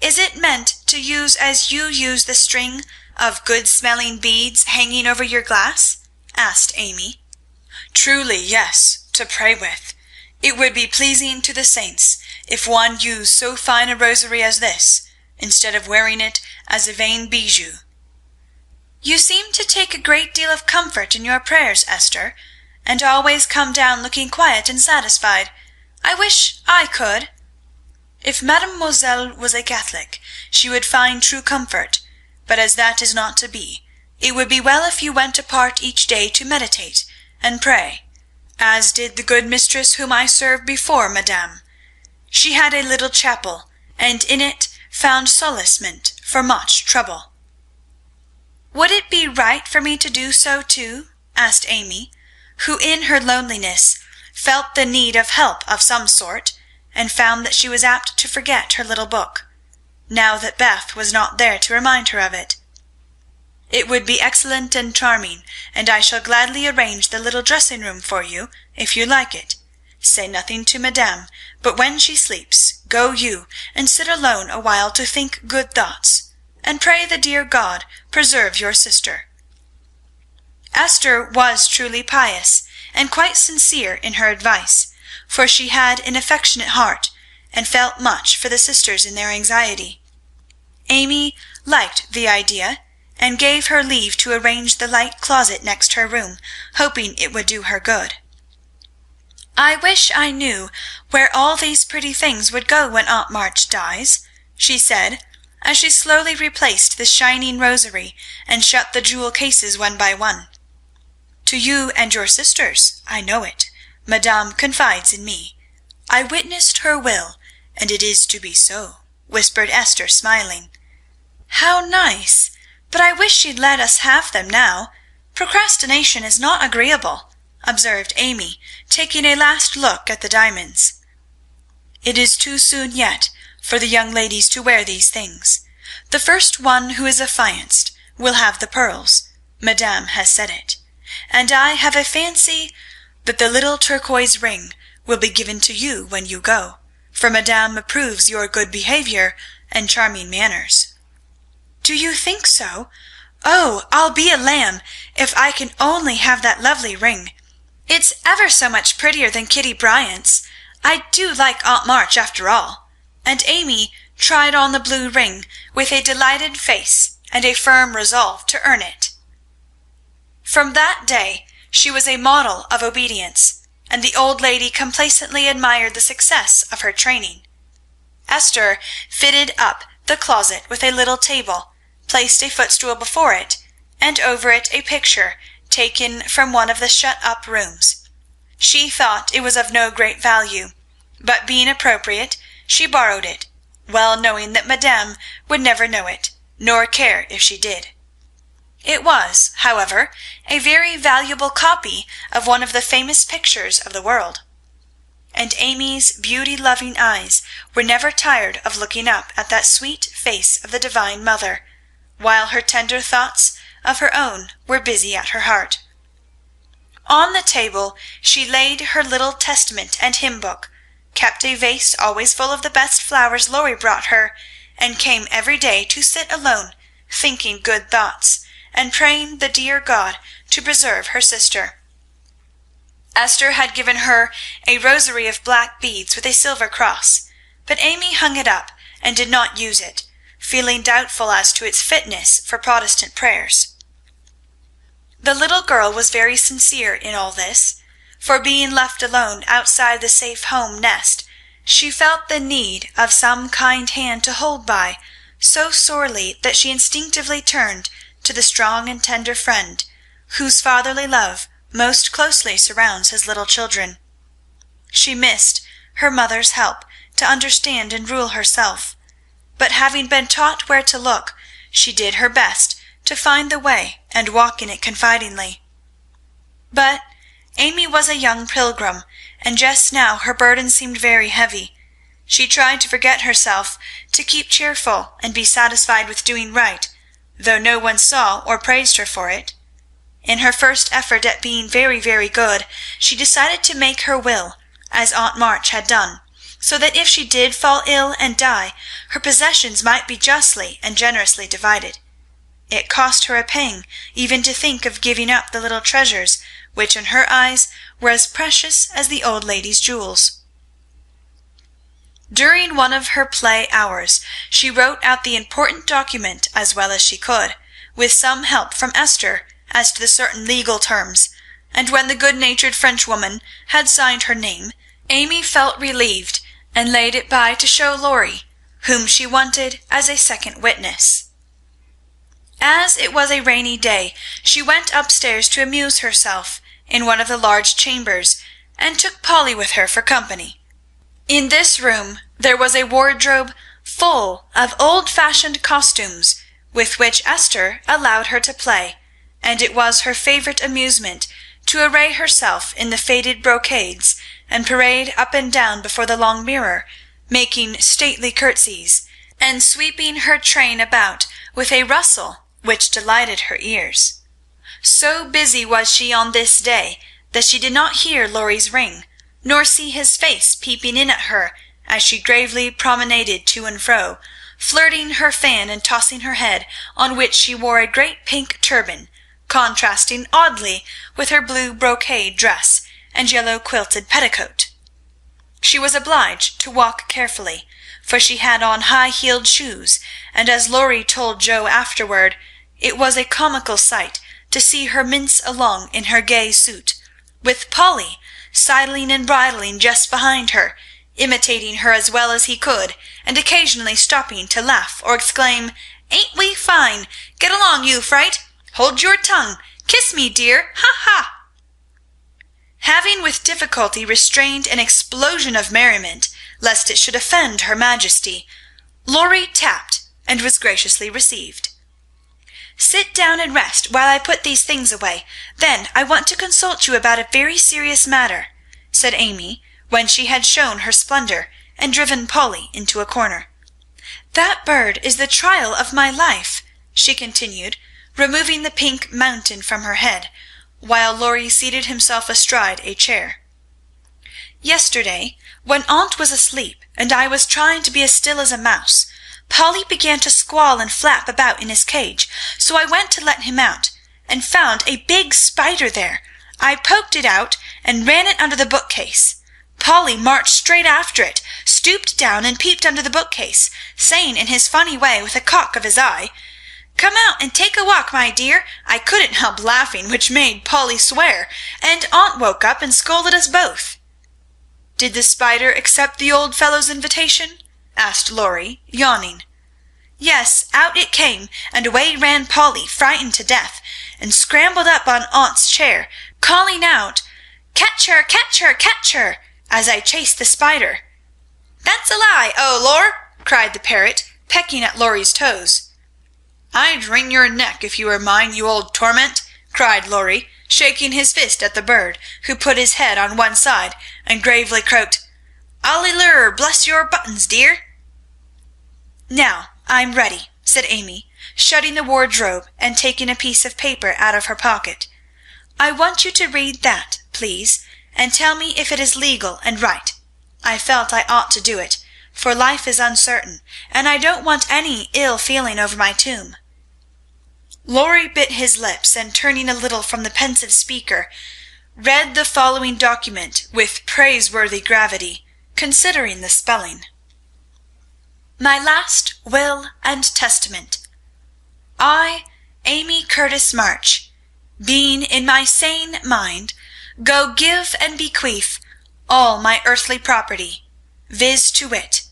"Is it meant to use as you use the string of good-smelling beads hanging over your glass?" asked Amy. "Truly, yes, to pray with. It would be pleasing to the saints if one used so fine a rosary as this, instead of wearing it as a vain bijou." "You seem to take a great deal of comfort in your prayers, Esther, and always come down looking quiet and satisfied. I wish I could." "If mademoiselle was a Catholic, she would find true comfort, but as that is not to be, it would be well if you went apart each day to meditate and pray, as did the good mistress whom I served before, madame. She had a little chapel, and in it found solacement for much trouble." "Would it be right for me to do so too?" asked Amy, who in her loneliness felt the need of help of some sort, and found that she was apt to forget her little book, now that Beth was not there to remind her of it. "It would be excellent and charming, and I shall gladly arrange the little dressing-room for you, if you like it. Say nothing to madame, but when she sleeps, go you and sit alone a while to think good thoughts, and pray the dear God preserve your sister." Esther was truly pious, and quite sincere in her advice, for she had an affectionate heart, and felt much for the sisters in their anxiety. Amy liked the idea, and gave her leave to arrange the light closet next her room, hoping it would do her good. "I wish I knew where all these pretty things would go when Aunt March dies," she said, as she slowly replaced the shining rosary and shut the jewel cases one by one. "To you and your sisters, I know it. Madame confides in me. I witnessed her will, and it is to be so," whispered Esther, smiling. "How nice! But I wish she'd let us have them now. Procrastination is not agreeable," observed Amy, taking a last look at the diamonds. "It is too soon yet for the young ladies to wear these things. The first one who is affianced will have the pearls. Madame has said it. And I have a fancy that the little turquoise ring will be given to you when you go, for madame approves your good behavior and charming manners." "Do you think so? Oh, I'll be a lamb if I can only have that lovely ring. It's ever so much prettier than Kitty Bryant's. I do like Aunt March after all." And Amy tried on the blue ring with a delighted face and a firm resolve to earn it. From that day she was a model of obedience, and the old lady complacently admired the success of her training. Esther fitted up the closet with a little table, placed a footstool before it, and over it a picture taken from one of the shut-up rooms. She thought it was of no great value, but being appropriate, she borrowed it, well knowing that madame would never know it, nor care if she did. It was, however, a very valuable copy of one of the famous pictures of the world, and Amy's beauty-loving eyes were never tired of looking up at that sweet face of the Divine Mother, while her tender thoughts of her own were busy at her heart. On the table she laid her little Testament and hymn book, kept a vase always full of the best flowers Laurie brought her, and came every day to sit alone, thinking good thoughts, and praying the dear God to preserve her sister. Esther had given her a rosary of black beads with a silver cross, but Amy hung it up and did not use it, feeling doubtful as to its fitness for Protestant prayers. The little girl was very sincere in all this, for being left alone outside the safe home nest, she felt the need of some kind hand to hold by so sorely that she instinctively turned to the strong and tender friend, whose fatherly love most closely surrounds his little children. She missed her mother's help to understand and rule herself, but having been taught where to look, she did her best to find the way and walk in it confidingly. But Amy was a young pilgrim, and just now her burden seemed very heavy. She tried to forget herself, to keep cheerful and be satisfied with doing right, though no one saw or praised her for it. In her first effort at being very, very good, she decided to make her will, as Aunt March had done, so that if she did fall ill and die, her possessions might be justly and generously divided. It cost her a pang even to think of giving up the little treasures which in her eyes were as precious as the old lady's jewels. During one of her play hours she wrote out the important document as well as she could, with some help from Esther as to the certain legal terms, and when the good-natured Frenchwoman had signed her name, Amy felt relieved and laid it by to show Laurie, whom she wanted as a second witness. As it was a rainy day, she went upstairs to amuse herself in one of the large chambers, and took Polly with her for company. In this room there was a wardrobe full of old-fashioned costumes, with which Esther allowed her to play, and it was her favourite amusement to array herself in the faded brocades and parade up and down before the long mirror, making stately curtsies, and sweeping her train about with a rustle which delighted her ears. So busy was she on this day that she did not hear Laurie's ring, nor see his face peeping in at her as she gravely promenaded to and fro, flirting her fan and tossing her head, on which she wore a great pink turban, contrasting oddly with her blue brocade dress and yellow quilted petticoat. She was obliged to walk carefully, for she had on high-heeled shoes, and as Laurie told Joe afterward, it was a comical sight to see her mince along in her gay suit, with Polly sidling and bridling just behind her, imitating her as well as he could, and occasionally stopping to laugh or exclaim, "Ain't we fine? Get along, you fright! Hold your tongue! Kiss me, dear! Ha, ha!" Having with difficulty restrained an explosion of merriment, lest it should offend her Majesty, Laurie tapped, and was graciously received. "Sit down and rest while I put these things away. Then I want to consult you about a very serious matter," said Amy, when she had shown her splendour and driven Polly into a corner. "That bird is the trial of my life," she continued, removing the pink mountain from her head, while Laurie seated himself astride a chair. "Yesterday, when Aunt was asleep and I was trying to be as still as a mouse, Polly began to squall and flap about in his cage, so I went to let him out, and found a big spider there. I poked it out and ran it under the bookcase. Polly marched straight after it, stooped down and peeped under the bookcase, saying in his funny way with a cock of his eye, 'Come out and take a walk, my dear.' I couldn't help laughing, which made Polly swear, and Aunt woke up and scolded us both." "Did the spider accept the old fellow's invitation?" asked Laurie, yawning. "Yes, out it came, and away ran Polly, frightened to death, and scrambled up on Aunt's chair, calling out, 'Catch her, catch her, catch her,' as I chased the spider." "That's a lie, oh, Lor!" cried the parrot, pecking at Laurie's toes. "I'd wring your neck if you were mine, you old torment," cried Laurie, shaking his fist at the bird, who put his head on one side and gravely croaked, "Allilur, bless your buttons, dear!" "Now I'm ready," said Amy, shutting the wardrobe and taking a piece of paper out of her pocket. "I want you to read that, please, and tell me if it is legal and right. I felt I ought to do it, for life is uncertain, and I don't want any ill feeling over my tomb." Laurie bit his lips, and turning a little from the pensive speaker, read the following document with praiseworthy gravity, considering the spelling. "My last will and testament. I, Amy Curtis March, being in my sane mind, go give and bequeath all my earthly property, viz. to wit,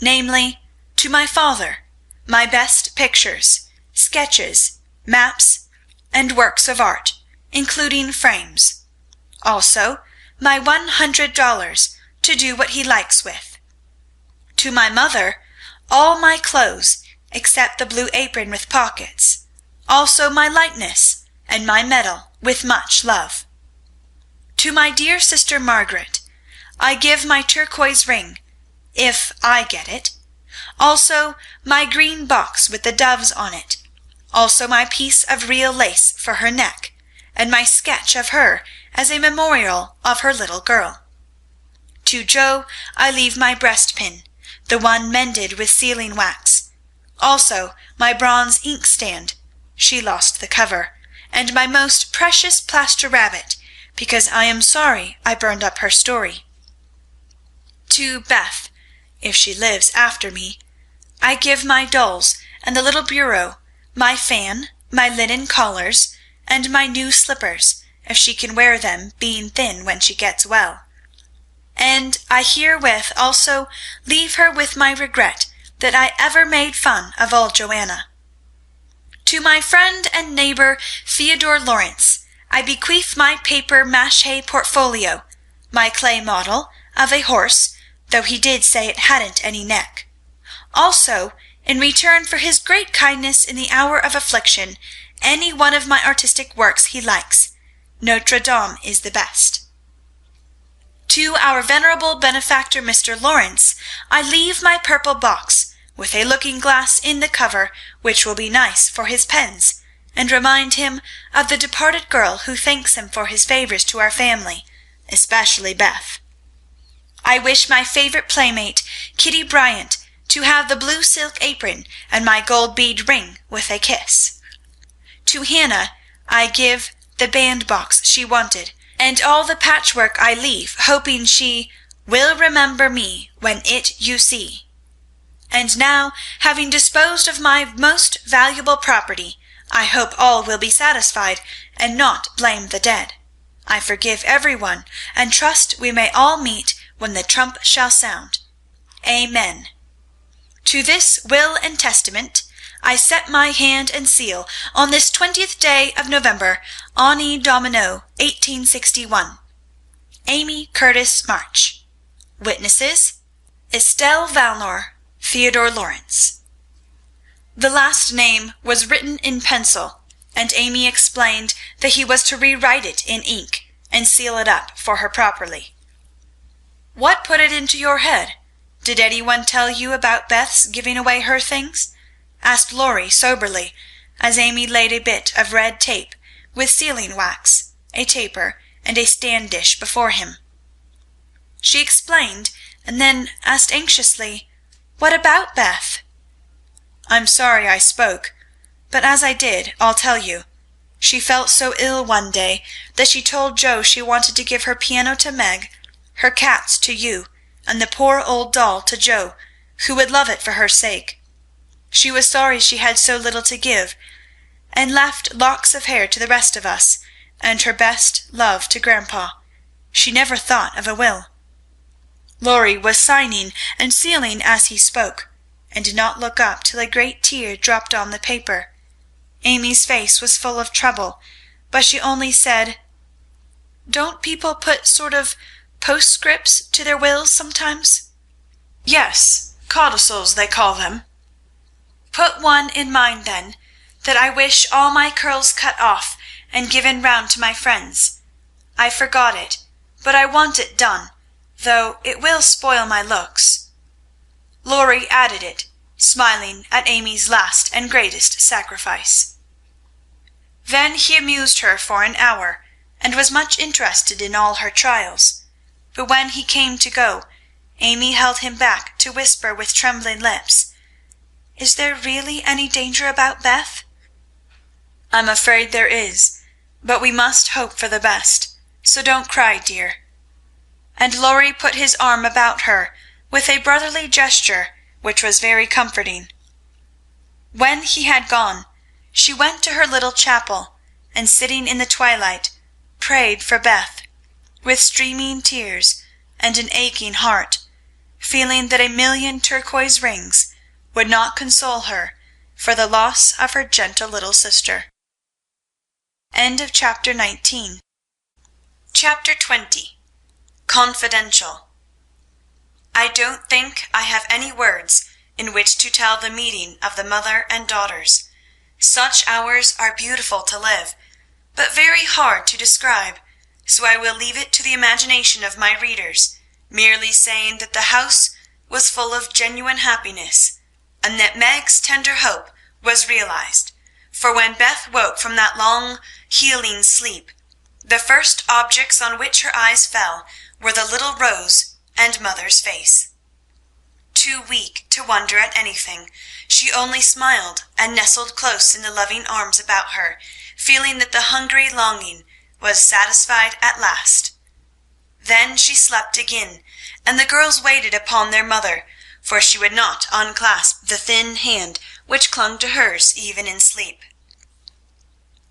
namely, to my father, my best pictures, sketches, maps, and works of art, including frames. Also my $100 to do what he likes with. To my mother, all my clothes, except the blue apron with pockets, also my likeness and my medal, with much love. To my dear sister Margaret, I give my turquoise ring, if I get it, also my green box with the doves on it, also my piece of real lace for her neck, and my sketch of her as a memorial of her little girl. To Jo I leave my breastpin, the one mended with sealing wax, also my bronze inkstand, she lost the cover, and my most precious plaster rabbit, because I am sorry I burned up her story. To Beth, if she lives after me, I give my dolls and the little bureau, my fan, my linen collars, and my new slippers, if she can wear them, being thin when she gets well. And I herewith also leave her with my regret that I ever made fun of old Joanna. To my friend and neighbor Theodore Lawrence, I bequeath my paper mache portfolio, my clay model of a horse, though he did say it hadn't any neck. Also, in return for his great kindness in the hour of affliction, any one of my artistic works he likes. Notre Dame is the best. To our venerable benefactor Mr. Lawrence, I leave my purple box, with a looking-glass in the cover, which will be nice for his pens, and remind him of the departed girl who thanks him for his favours to our family, especially Beth. I wish my favourite playmate, Kitty Bryant, to have the blue silk apron and my gold bead ring with a kiss. To Hannah I give the bandbox she wanted, and all the patchwork I leave, hoping she will remember me when it you see. And now, having disposed of my most valuable property, I hope all will be satisfied, and not blame the dead. I forgive every one, and trust we may all meet when the trump shall sound. Amen. To this will and testament I set my hand and seal on this 20th day of November, Anni Domino, 1861. Amy Curtis March. Witnesses: Estelle Valnor, Theodore Lawrence. The last name was written in pencil, and Amy explained that he was to rewrite it in ink and seal it up for her properly. What put it into your head? Did anyone tell you about Beth's giving away her things? Asked Laurie soberly, as Amy laid a bit of red tape, with sealing wax, a taper, and a stand dish before him. She explained, and then asked anxiously, "What about Beth?" "I'm sorry I spoke, but as I did, I'll tell you. She felt so ill one day that she told Jo she wanted to give her piano to Meg, her cats to you, and the poor old doll to Jo, who would love it for her sake. She was sorry she had so little to give, and left locks of hair to the rest of us, and her best love to Grandpa. She never thought of a will." Laurie was signing and sealing as he spoke, and did not look up till a great tear dropped on the paper. Amy's face was full of trouble, but she only said, "Don't people put sort of postscripts to their wills sometimes?" "Yes, codicils they call them." "Put one in mine, then, that I wish all my curls cut off and given round to my friends. I forgot it, but I want it done, though it will spoil my looks." Laurie added it, smiling at Amy's last and greatest sacrifice. Then he amused her for an hour, and was much interested in all her trials. But when he came to go, Amy held him back to whisper with trembling lips, "Is there really any danger about Beth?" "I'm afraid there is, but we must hope for the best, so don't cry, dear." And Laurie put his arm about her with a brotherly gesture which was very comforting. When he had gone, she went to her little chapel, and sitting in the twilight, prayed for Beth, with streaming tears and an aching heart, feeling that a million turquoise rings would not console her for the loss of her gentle little sister. End of chapter 19. Chapter 20. Confidential. I don't think I have any words in which to tell the meeting of the mother and daughters. Such hours are beautiful to live, but very hard to describe, so I will leave it to the imagination of my readers, merely saying that the house was full of genuine happiness, and that Meg's tender hope was realized, for when Beth woke from that long, healing sleep, the first objects on which her eyes fell were the little Rose and mother's face. Too weak to wonder at anything, she only smiled and nestled close in the loving arms about her, feeling that the hungry longing was satisfied at last. Then she slept again, and the girls waited upon their mother, for she would not unclasp the thin hand which clung to hers even in sleep.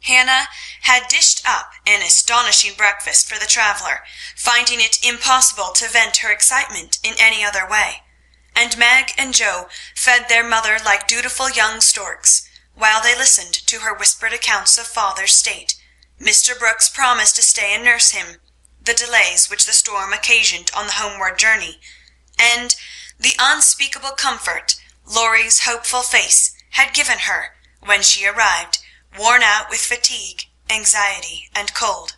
Hannah had dished up an astonishing breakfast for the traveller, finding it impossible to vent her excitement in any other way, and Meg and Joe fed their mother like dutiful young storks, while they listened to her whispered accounts of father's state, Mr. Brooks' promise to stay and nurse him, the delays which the storm occasioned on the homeward journey, and the unspeakable comfort Laurie's hopeful face had given her when she arrived, worn out with fatigue, anxiety, and cold.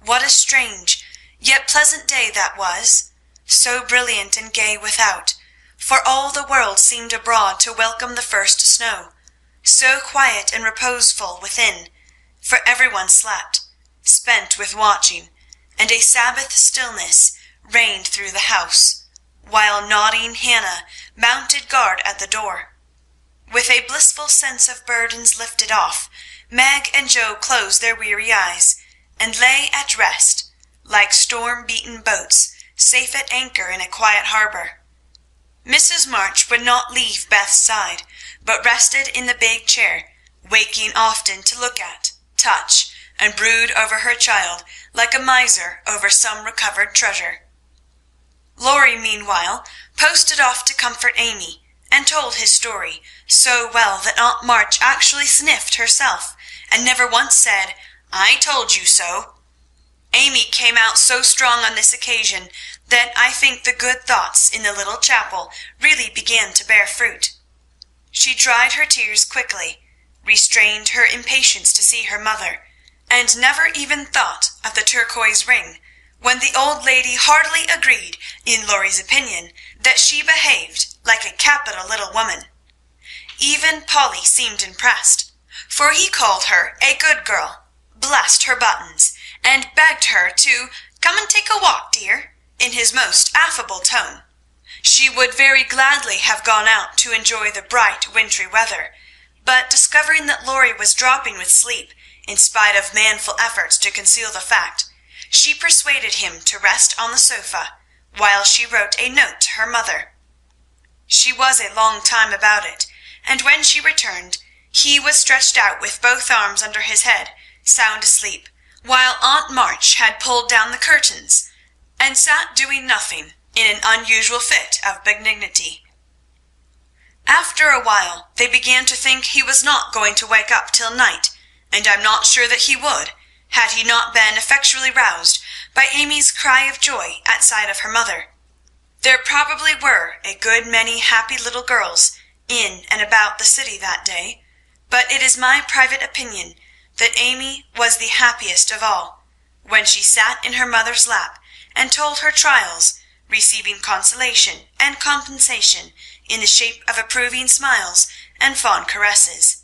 What a strange, yet pleasant day that was, so brilliant and gay without, for all the world seemed abroad to welcome the first snow, so quiet and reposeful within, for everyone slept, spent with watching, and a Sabbath stillness reigned through the house, while nodding Hannah mounted guard at the door. With a blissful sense of burdens lifted off, Meg and Joe closed their weary eyes, and lay at rest, like storm-beaten boats, safe at anchor in a quiet harbor. Mrs. March would not leave Beth's side, but rested in the big chair, waking often to look at, touch, and brood over her child like a miser over some recovered treasure. Laurie, meanwhile, posted off to comfort Amy, and told his story so well that Aunt March actually sniffed herself, and never once said, "I told you so." Amy came out so strong on this occasion that I think the good thoughts in the little chapel really began to bear fruit. She dried her tears quickly, restrained her impatience to see her mother, and never even thought of the turquoise ring, when the old lady heartily agreed, in Laurie's opinion, that she behaved like a capital little woman. Even Polly seemed impressed, for he called her a good girl, blessed her buttons, and begged her to "come and take a walk, dear," in his most affable tone. She would very gladly have gone out to enjoy the bright wintry weather, but discovering that Laurie was dropping with sleep, in spite of manful efforts to conceal the fact, she persuaded him to rest on the sofa, while she wrote a note to her mother. She was a long time about it, and when she returned, he was stretched out with both arms under his head, sound asleep, while Aunt March had pulled down the curtains, and sat doing nothing, in an unusual fit of benignity. After a while they began to think he was not going to wake up till night, and I'm not sure that he would, had he not been effectually roused by Amy's cry of joy at sight of her mother. There probably were a good many happy little girls in and about the city that day, but it is my private opinion that Amy was the happiest of all, when she sat in her mother's lap and told her trials, receiving consolation and compensation in the shape of approving smiles and fond caresses.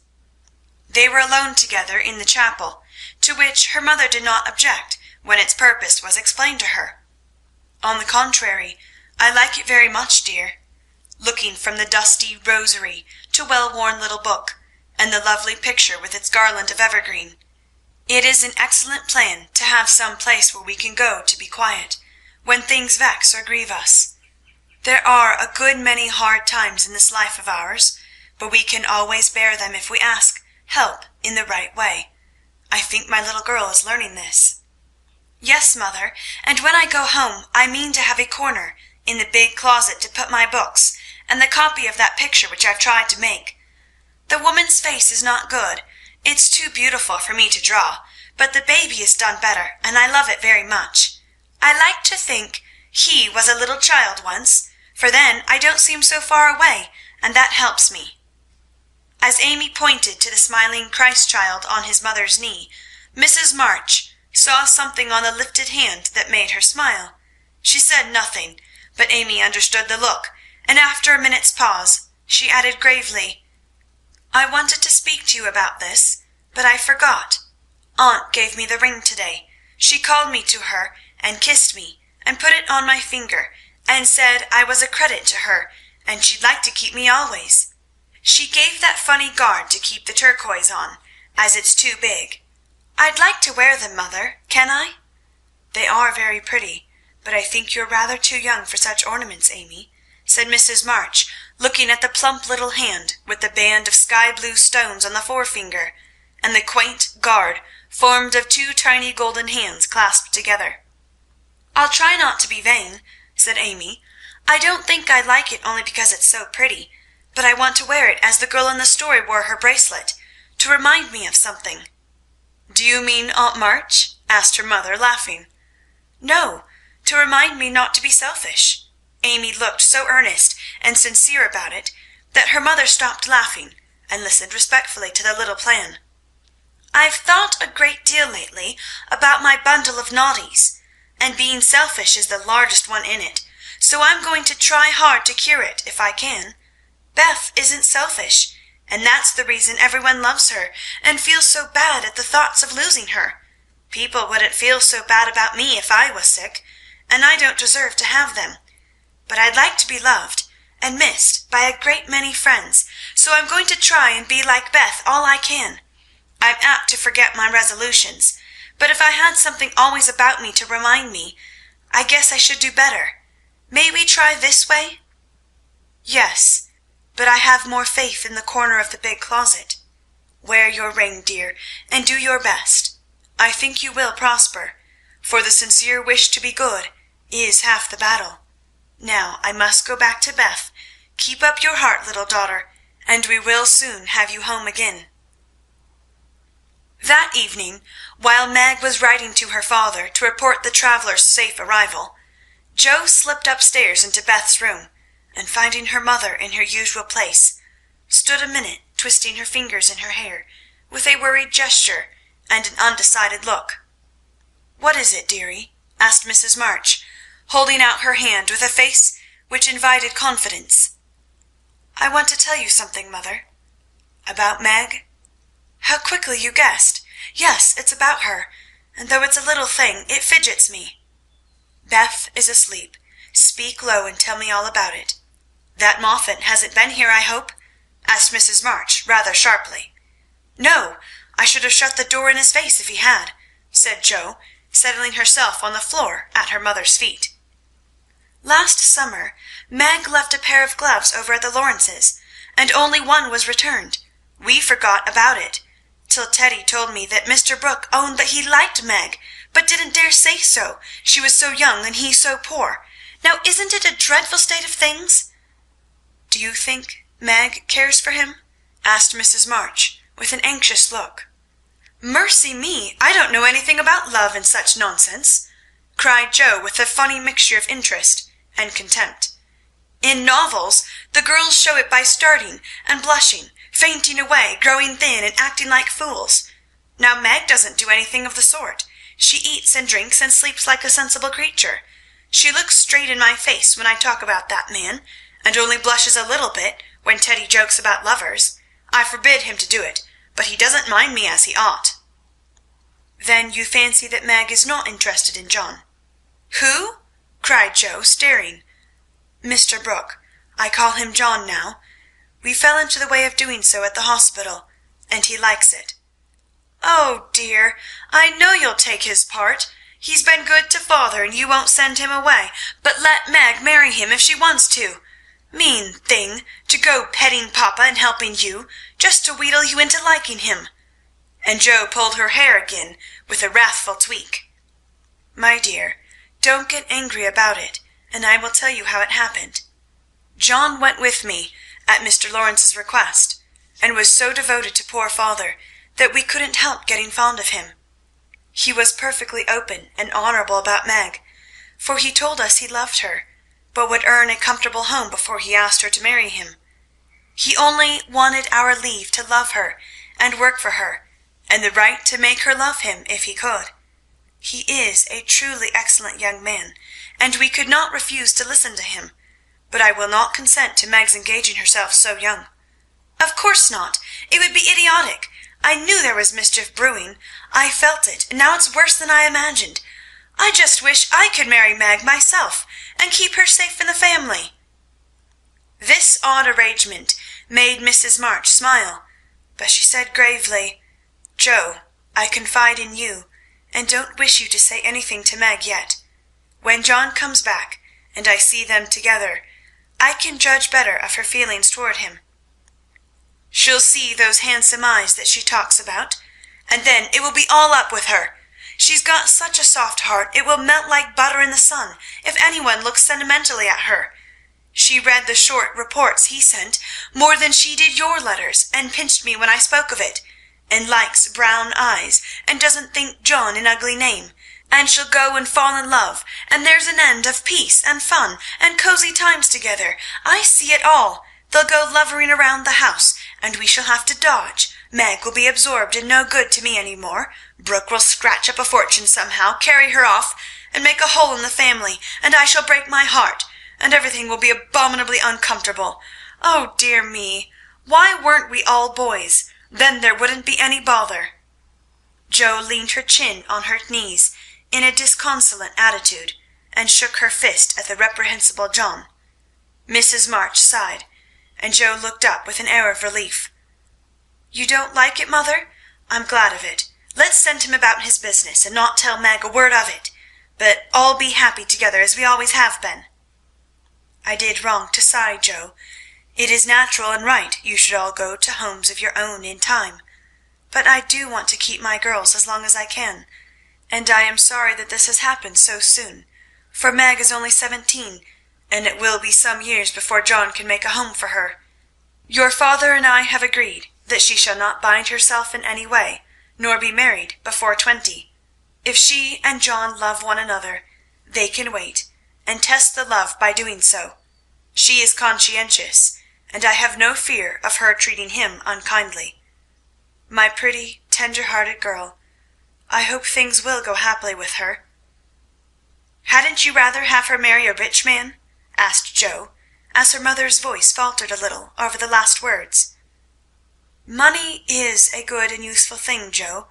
They were alone together in the chapel, to which her mother did not object when its purpose was explained to her. On the contrary, I like it very much, dear, looking from the dusty rosary to well-worn little book, and the lovely picture with its garland of evergreen. It is an excellent plan to have some place where we can go to be quiet, when things vex or grieve us. There are a good many hard times in this life of ours, but we can always bear them if we ask help in the right way. I think my little girl is learning this. Yes, mother, and when I go home I mean to have a corner in the big closet to put my books and the copy of that picture which I've tried to make. The woman's face is not good. It's too beautiful for me to draw, but the baby is done better, and I love it very much. I like to think He was a little child once, for then I don't seem so far away, and that helps me." As Amy pointed to the smiling Christ-child on his mother's knee, Mrs. March saw something on the lifted hand that made her smile. She said nothing, but Amy understood the look, and after a minute's pause, she added gravely, "I wanted to speak to you about this, but I forgot. Aunt gave me the ring today. She called me to her and kissed me and put it on my finger and said I was a credit to her and she'd like to keep me always. She gave that funny guard to keep the turquoise on, as it's too big. I'd like to wear them, Mother. Can I?" "They are very pretty, but I think you're rather too young for such ornaments, Amy," said Mrs. March, looking at the plump little hand with the band of sky-blue stones on the forefinger, and the quaint guard formed of two tiny golden hands clasped together. "I'll try not to be vain," said Amy. "I don't think I like it only because it's so pretty, but I want to wear it as the girl in the story wore her bracelet, to remind me of something." "Do you mean Aunt March?" asked her mother, laughing. "No, to remind me not to be selfish." Amy looked so earnest and sincere about it that her mother stopped laughing and listened respectfully to the little plan. "I've thought a great deal lately about my bundle of naughties, and being selfish is the largest one in it, so I'm going to try hard to cure it if I can. Beth isn't selfish, and that's the reason everyone loves her and feels so bad at the thoughts of losing her. People wouldn't feel so bad about me if I was sick, and I don't deserve to have them. But I'd like to be loved and missed by a great many friends, so I'm going to try and be like Beth all I can. I'm apt to forget my resolutions, but if I had something always about me to remind me, I guess I should do better. May we try this way?" "Yes, but I have more faith in the corner of the big closet. Wear your ring, dear, and do your best. I think you will prosper, for the sincere wish to be good is half the battle. Now I must go back to Beth. Keep up your heart, little daughter, and we will soon have you home again." That evening, while Meg was writing to her father to report the traveller's safe arrival, Jo slipped upstairs into Beth's room, and finding her mother in her usual place, stood a minute twisting her fingers in her hair, with a worried gesture and an undecided look. "What is it, dearie?" asked Mrs. March, holding out her hand with a face which invited confidence. "I want to tell you something, Mother." "About Meg?" "How quickly you guessed! Yes, it's about her, and though it's a little thing, it fidgets me." "Beth is asleep. Speak low and tell me all about it. That Moffat hasn't been here, I hope?" asked Mrs. March rather sharply. "No, I should have shut the door in his face if he had," said Jo, settling herself on the floor at her mother's feet. "Last summer Meg left a pair of gloves over at the Lawrences, and only one was returned. We forgot about it, till Teddy told me that Mr. Brooke owned that he liked Meg, but didn't dare say so, she was so young and he so poor. Now isn't it a dreadful state of things?" "Do you think Meg cares for him?" asked Mrs. March, with an anxious look. "Mercy me, I don't know anything about love and such nonsense," cried Jo with a funny mixture of interest and contempt. "In novels the girls show it by starting and blushing, fainting away, growing thin, and acting like fools. Now Meg doesn't do anything of the sort. She eats and drinks and sleeps like a sensible creature. She looks straight in my face when I talk about that man, and only blushes a little bit when Teddy jokes about lovers. I forbid him to do it, but he doesn't mind me as he ought." "Then you fancy that Meg is not interested in John?" "Who?" cried Jo, staring. "Mr. Brooke. I call him John now. We fell into the way of doing so at the hospital, and he likes it." "Oh, dear, I know you'll take his part. He's been good to father, and you won't send him away, but let Meg marry him if she wants to. Mean thing, to go petting papa and helping you, just to wheedle you into liking him." And Jo pulled her hair again with a wrathful tweak. "My dear, don't get angry about it, and I will tell you how it happened. John went with me at Mr. Lawrence's request, and was so devoted to poor father that we couldn't help getting fond of him. He was perfectly open and honourable about Meg. for he told us he loved her, but would earn a comfortable home before he asked her to marry him. He only wanted our leave to love her and work for her, and the right to make her love him if he could. He is a truly excellent young man, and we could not refuse to listen to him, but I will not consent to Meg's engaging herself so young. Of course not. It would be idiotic. I knew there was mischief brewing. I felt it, and now it's worse than I imagined. I just wish I could marry Meg myself and keep her safe in the family." This odd arrangement made Mrs. March smile, but she said gravely, "Joe, I confide in you, and don't wish you to say anything to Meg yet. When John comes back, and I see them together, I can judge better of her feelings toward him. She'll see those handsome eyes that she talks about, and then it will be all up with her. She's got such a soft heart it will melt like butter in the sun if anyone looks sentimentally at her. She read the short reports he sent more than she did your letters, and pinched me when I spoke of it, and likes brown eyes, and doesn't think John an ugly name, and she'll go and fall in love, and there's an end of peace and fun and cozy times together. I see it all. They'll go lovering around the house, and we shall have to dodge. Meg will be absorbed and no good to me any more. Brooke will scratch up a fortune somehow, carry her off, and make a hole in the family, and I shall break my heart, and everything will be abominably uncomfortable. Oh, dear me! Why weren't we all boys? Then there wouldn't be any bother." Jo leaned her chin on her knees in a disconsolate attitude, and shook her fist at the reprehensible John. Mrs. March sighed, and Jo looked up with an air of relief. "You don't like it, mother? I'm glad of it. Let's send him about his business, and not tell Meg a word of it, but all be happy together as we always have been." "I did wrong to sigh, Jo. It is natural and right you should all go to homes of your own in time, but I do want to keep my girls as long as I can, and I am sorry that this has happened so soon, for Meg is only 17, and it will be some years before John can make a home for her. Your father and I have agreed that she shall not bind herself in any way, nor be married before 20. If she and John love one another, they can wait, and test the love by doing so. She is conscientious, and I have no fear of her treating him unkindly. My pretty, tender-hearted girl, I hope things will go happily with her." "Hadn't you rather have her marry a rich man?" asked Jo, as her mother's voice faltered a little over the last words. "Money is a good and useful thing, Jo,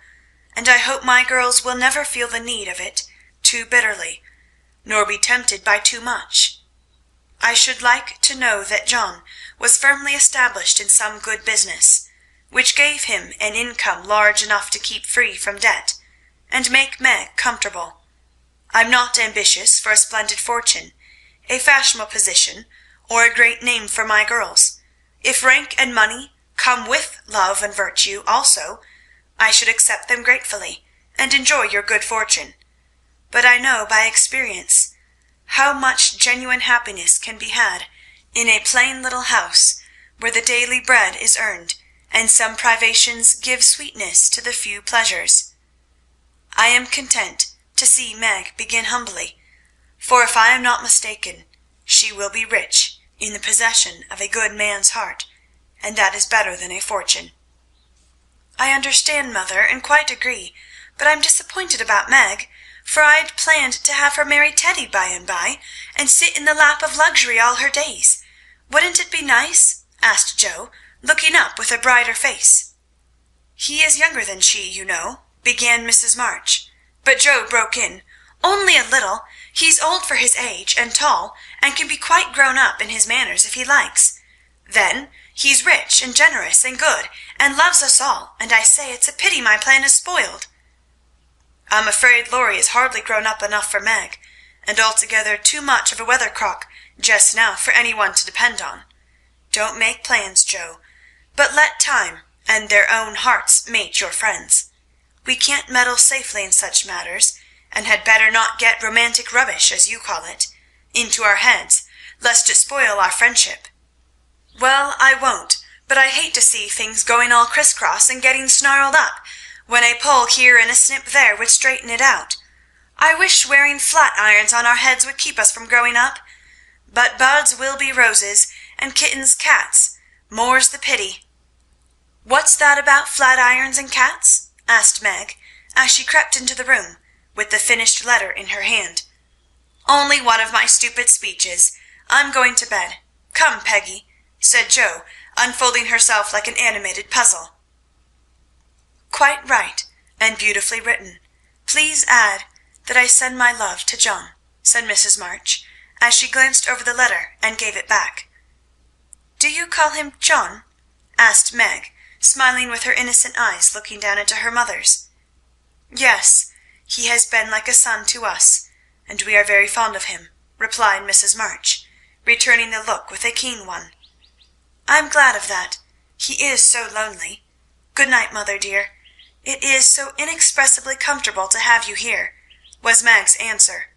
and I hope my girls will never feel the need of it too bitterly, nor be tempted by too much. I should like to know that John was firmly established in some good business, which gave him an income large enough to keep free from debt, and make Meg comfortable. I'm not ambitious for a splendid fortune, a fashionable position, or a great name for my girls. If rank and money come with love and virtue also, I should accept them gratefully, and enjoy your good fortune. But I know by experience how much genuine happiness can be had in a plain little house, where the daily bread is earned, and some privations give sweetness to the few pleasures. I am content to see Meg begin humbly, for if I am not mistaken, she will be rich in the possession of a good man's heart, and that is better than a fortune." "I understand, mother, and quite agree, but I'm disappointed about Meg, for I'd planned to have her marry Teddy by and by, and sit in the lap of luxury all her days. Wouldn't it be nice?" asked Jo, looking up with a brighter face. "He is younger than she, you know," began Mrs. March, but Jo broke in. "Only a little. He's old for his age, and tall, and can be quite grown up in his manners if he likes. Then he's rich and generous and good, and loves us all, and I say it's a pity my plan is spoiled." "I'm afraid Laurie is hardly grown up enough for Meg, and altogether too much of a weathercock just now for any one to depend on. Don't make plans, Jo, but let time and their own hearts mate your friends. We can't meddle safely in such matters, and had better not get romantic rubbish, as you call it, into our heads, lest it spoil our friendship." "Well, I won't, but I hate to see things going all crisscross and getting snarled up, when a pull here and a snip there would straighten it out. I wish wearing flat irons on our heads would keep us from growing up. But buds will be roses, and kittens cats. More's the pity." "What's that about flat irons and cats?" asked Meg, as she crept into the room, with the finished letter in her hand. "Only one of my stupid speeches. I'm going to bed. Come, Peggy," said Jo, unfolding herself like an animated puzzle. "Quite right, and beautifully written. Please add that I send my love to John," said Mrs. March, as she glanced over the letter and gave it back. "Do you call him John?" asked Meg, smiling with her innocent eyes looking down into her mother's. "Yes, he has been like a son to us, and we are very fond of him," replied Mrs. March, returning the look with a keen one. "I'm glad of that. He is so lonely. Good night, mother dear. It is so inexpressibly comfortable to have you here," was Meg's answer.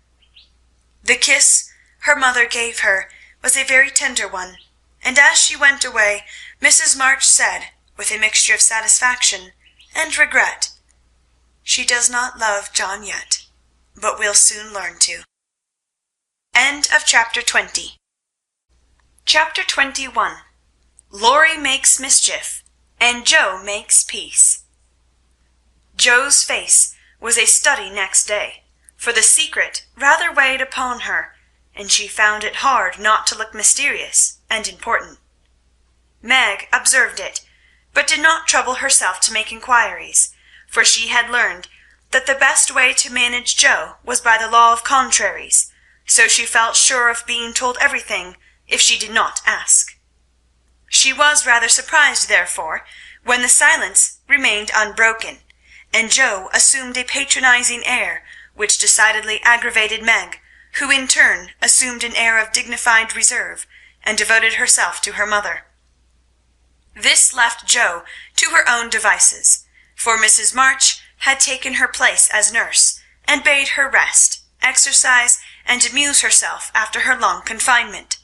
The kiss her mother gave her was a very tender one, and as she went away, Mrs. March said, with a mixture of satisfaction and regret, "She does not love John yet, but will soon learn to." End of chapter 20. Chapter 21. Laurie makes mischief, and Jo makes peace. Jo's face was a study next day, for the secret rather weighed upon her, and she found it hard not to look mysterious and important. Meg observed it, but did not trouble herself to make inquiries, for she had learned that the best way to manage Jo was by the law of contraries, so she felt sure of being told everything if she did not ask. She was rather surprised, therefore, when the silence remained unbroken, and Jo assumed a patronizing air which decidedly aggravated Meg, who in turn assumed an air of dignified reserve and devoted herself to her mother. This left Jo to her own devices, for Mrs. March had taken her place as nurse, and bade her rest, exercise, and amuse herself after her long confinement.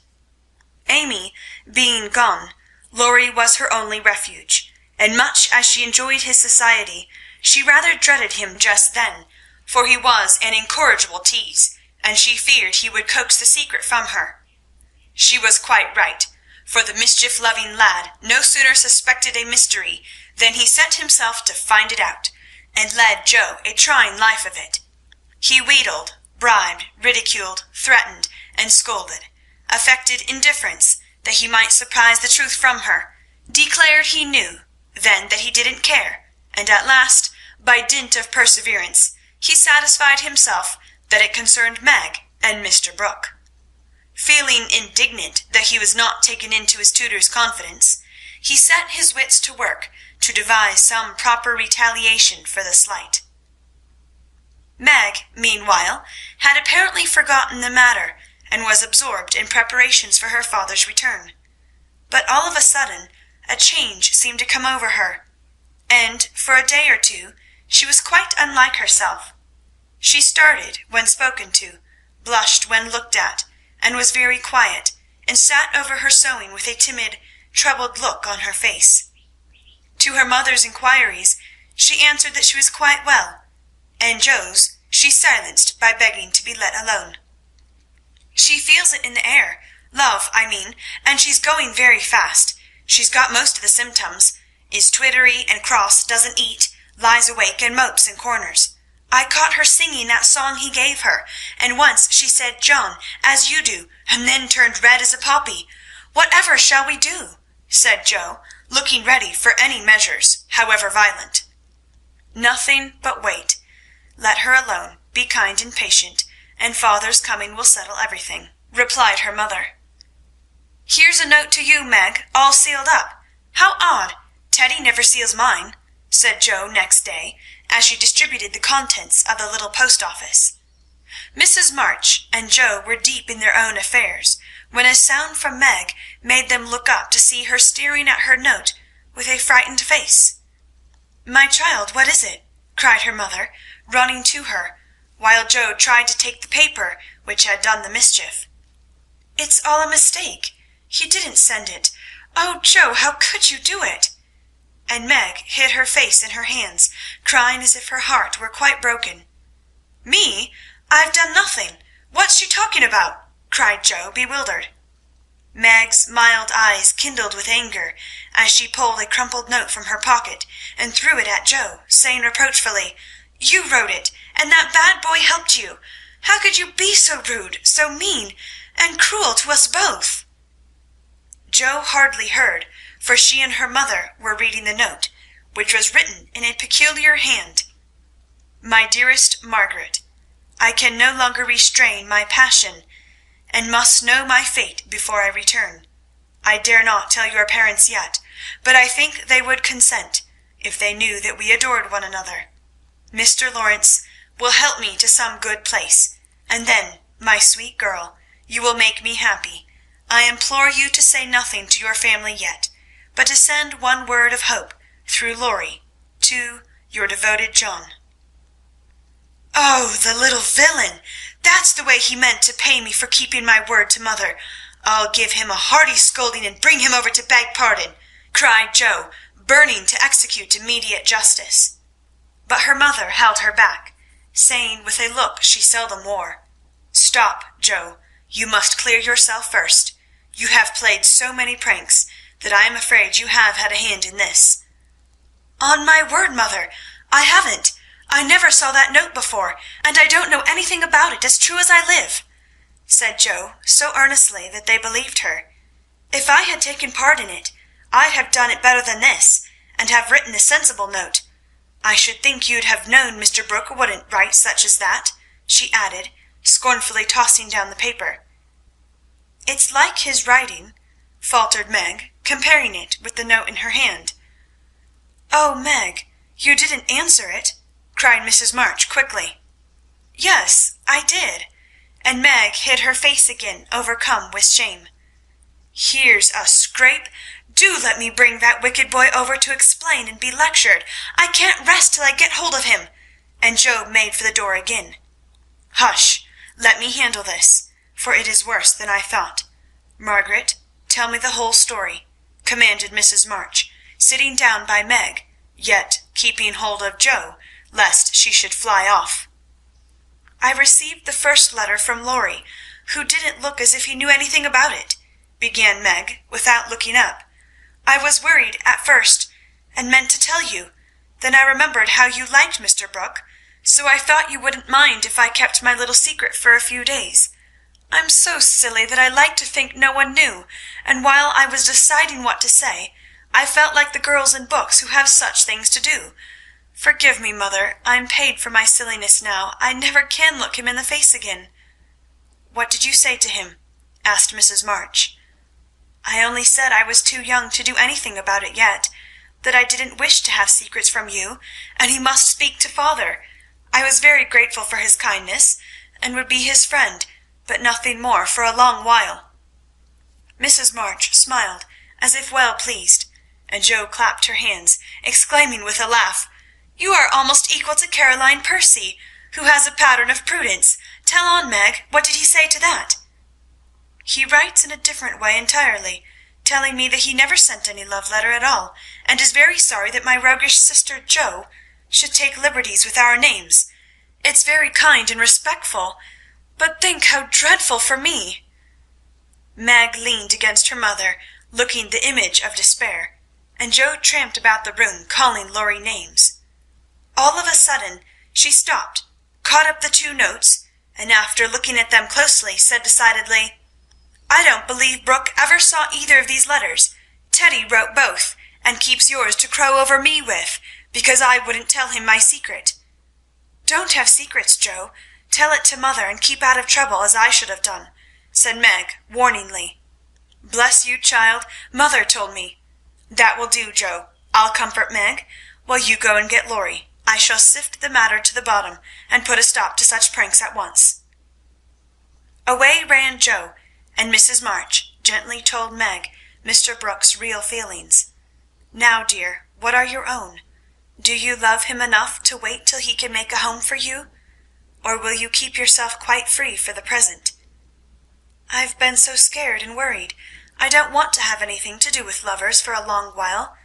Amy being gone, Laurie was her only refuge, and much as she enjoyed his society, she rather dreaded him just then, for he was an incorrigible tease, and she feared he would coax the secret from her. She was quite right, for the mischief-loving lad no sooner suspected a mystery than he set himself to find it out, and led Jo a trying life of it. He wheedled, bribed, ridiculed, threatened, and scolded, affected indifference that he might surprise the truth from her, declared he knew, then that he didn't care, and at last, by dint of perseverance, he satisfied himself that it concerned Meg and Mr. Brooke. Feeling indignant that he was not taken into his tutor's confidence, he set his wits to work to devise some proper retaliation for the slight. Meg, meanwhile, had apparently forgotten the matter, and was absorbed in preparations for her father's return. But all of a sudden a change seemed to come over her, and for a day or two she was quite unlike herself. She started when spoken to, blushed when looked at, and was very quiet, and sat over her sewing with a timid, troubled look on her face. To her mother's inquiries she answered that she was quite well, and Jo's she silenced by begging to be let alone. "She feels it in the air, love, I mean, and she's going very fast. She's got most of the symptoms, is twittery and cross, doesn't eat, lies awake and mopes in corners. I caught her singing that song he gave her, and once she said 'John,' as you do, and then turned red as a poppy. Whatever shall we do?" said Jo, looking ready for any measures, however violent. "Nothing but wait. Let her alone, be kind and patient, and father's coming will settle everything," replied her mother. "Here's a note to you, Meg, all sealed up. How odd! Teddy never seals mine," said Jo next day, as she distributed the contents of the little post office. Mrs. March and Jo were deep in their own affairs, when a sound from Meg made them look up to see her staring at her note with a frightened face. "My child, what is it?" cried her mother, running to her, while Jo tried to take the paper which had done the mischief. "It's all a mistake. He didn't send it. Oh, Jo, how could you do it?" And Meg hid her face in her hands, crying as if her heart were quite broken. "Me? "I've done nothing. What's she talking about?" cried Joe, bewildered. Meg's mild eyes kindled with anger as she pulled a crumpled note from her pocket and threw it at Joe, saying reproachfully, "You wrote it, and that bad boy helped you. How could you be so rude, so mean, and cruel to us both?" Joe hardly heard, for she and her mother were reading the note, which was written in a peculiar hand. "My dearest Margaret, I can no longer restrain my passion, and must know my fate before I return. I dare not tell your parents yet, but I think they would consent, if they knew that we adored one another. Mr. Lawrence will help me to some good place, and then, my sweet girl, you will make me happy. I implore you to say nothing to your family yet, but to send one word of hope through Laurie to your devoted John." "Oh, the little villain! That's the way he meant to pay me for keeping my word to mother. I'll give him a hearty scolding and bring him over to beg pardon," cried Joe, burning to execute immediate justice. But her mother held her back, saying with a look she seldom wore, "Stop, Joe. You must clear yourself first. You have played so many pranks that I am afraid you have had a hand in this." "On my word, mother, I haven't. I never saw that note before, and I don't know anything about it, as true as I live," said Joe so earnestly that they believed her. "If I had taken part in it, I'd have done it better than this, and have written a sensible note. I should think you'd have known Mr. Brooke wouldn't write such as that," she added, scornfully tossing down the paper. "It's like his writing," faltered Meg, comparing it with the note in her hand. "Oh, Meg, you didn't answer it?" cried Mrs. March quickly. "Yes, I did," and Meg hid her face again, overcome with shame. "Here's a scrape! Do let me bring that wicked boy over to explain and be lectured. I can't rest till I get hold of him," and Joe made for the door again. "Hush! Let me handle this, for it is worse than I thought. Margaret, tell me the whole story," commanded Mrs. March, sitting down by Meg, yet keeping hold of Joe, lest she should fly off. "I received the first letter from Laurie, who didn't look as if he knew anything about it," began Meg, without looking up. "I was worried at first, and meant to tell you. Then I remembered how you liked Mr. Brooke, so I thought you wouldn't mind if I kept my little secret for a few days. I'm so silly that I like to think no one knew, and while I was deciding what to say, I felt like the girls in books who have such things to do. Forgive me, mother, I'm paid for my silliness now. I never can look him in the face again." "What did you say to him?" asked Mrs. March. "I only said I was too young to do anything about it yet, that I didn't wish to have secrets from you, and he must speak to father. I was very grateful for his kindness, and would be his friend, but nothing more for a long while." Mrs. March smiled, as if well pleased, and Joe clapped her hands, exclaiming with a laugh, "You are almost equal to Caroline Percy, who has a pattern of prudence. Tell on, Meg. What did he say to that?" "He writes in a different way entirely, telling me that he never sent any love letter at all, and is very sorry that my roguish sister Joe should take liberties with our names. It's very kind and respectful, but think how dreadful for me." Meg leaned against her mother, looking the image of despair, and Joe tramped about the room calling Laurie names. All of a sudden she stopped, caught up the two notes, and after looking at them closely, said decidedly, "I don't believe Brooke ever saw either of these letters. Teddy wrote both, and keeps yours to crow over me with, because I wouldn't tell him my secret." "Don't have secrets, Joe. Tell it to mother and keep out of trouble, as I should have done," said Meg warningly. "Bless you, child, mother told me." "That will do, Joe. I'll comfort Meg, while you go and get Laurie. I shall sift the matter to the bottom, and put a stop to such pranks at once." Away ran Joe, and Mrs. March gently told Meg Mr. Brooke's real feelings. "Now, dear, what are your own? Do you love him enough to wait till he can make a home for you? Or will you keep yourself quite free for the present?" "I've been so scared and worried. I don't want to have anything to do with lovers for a long while.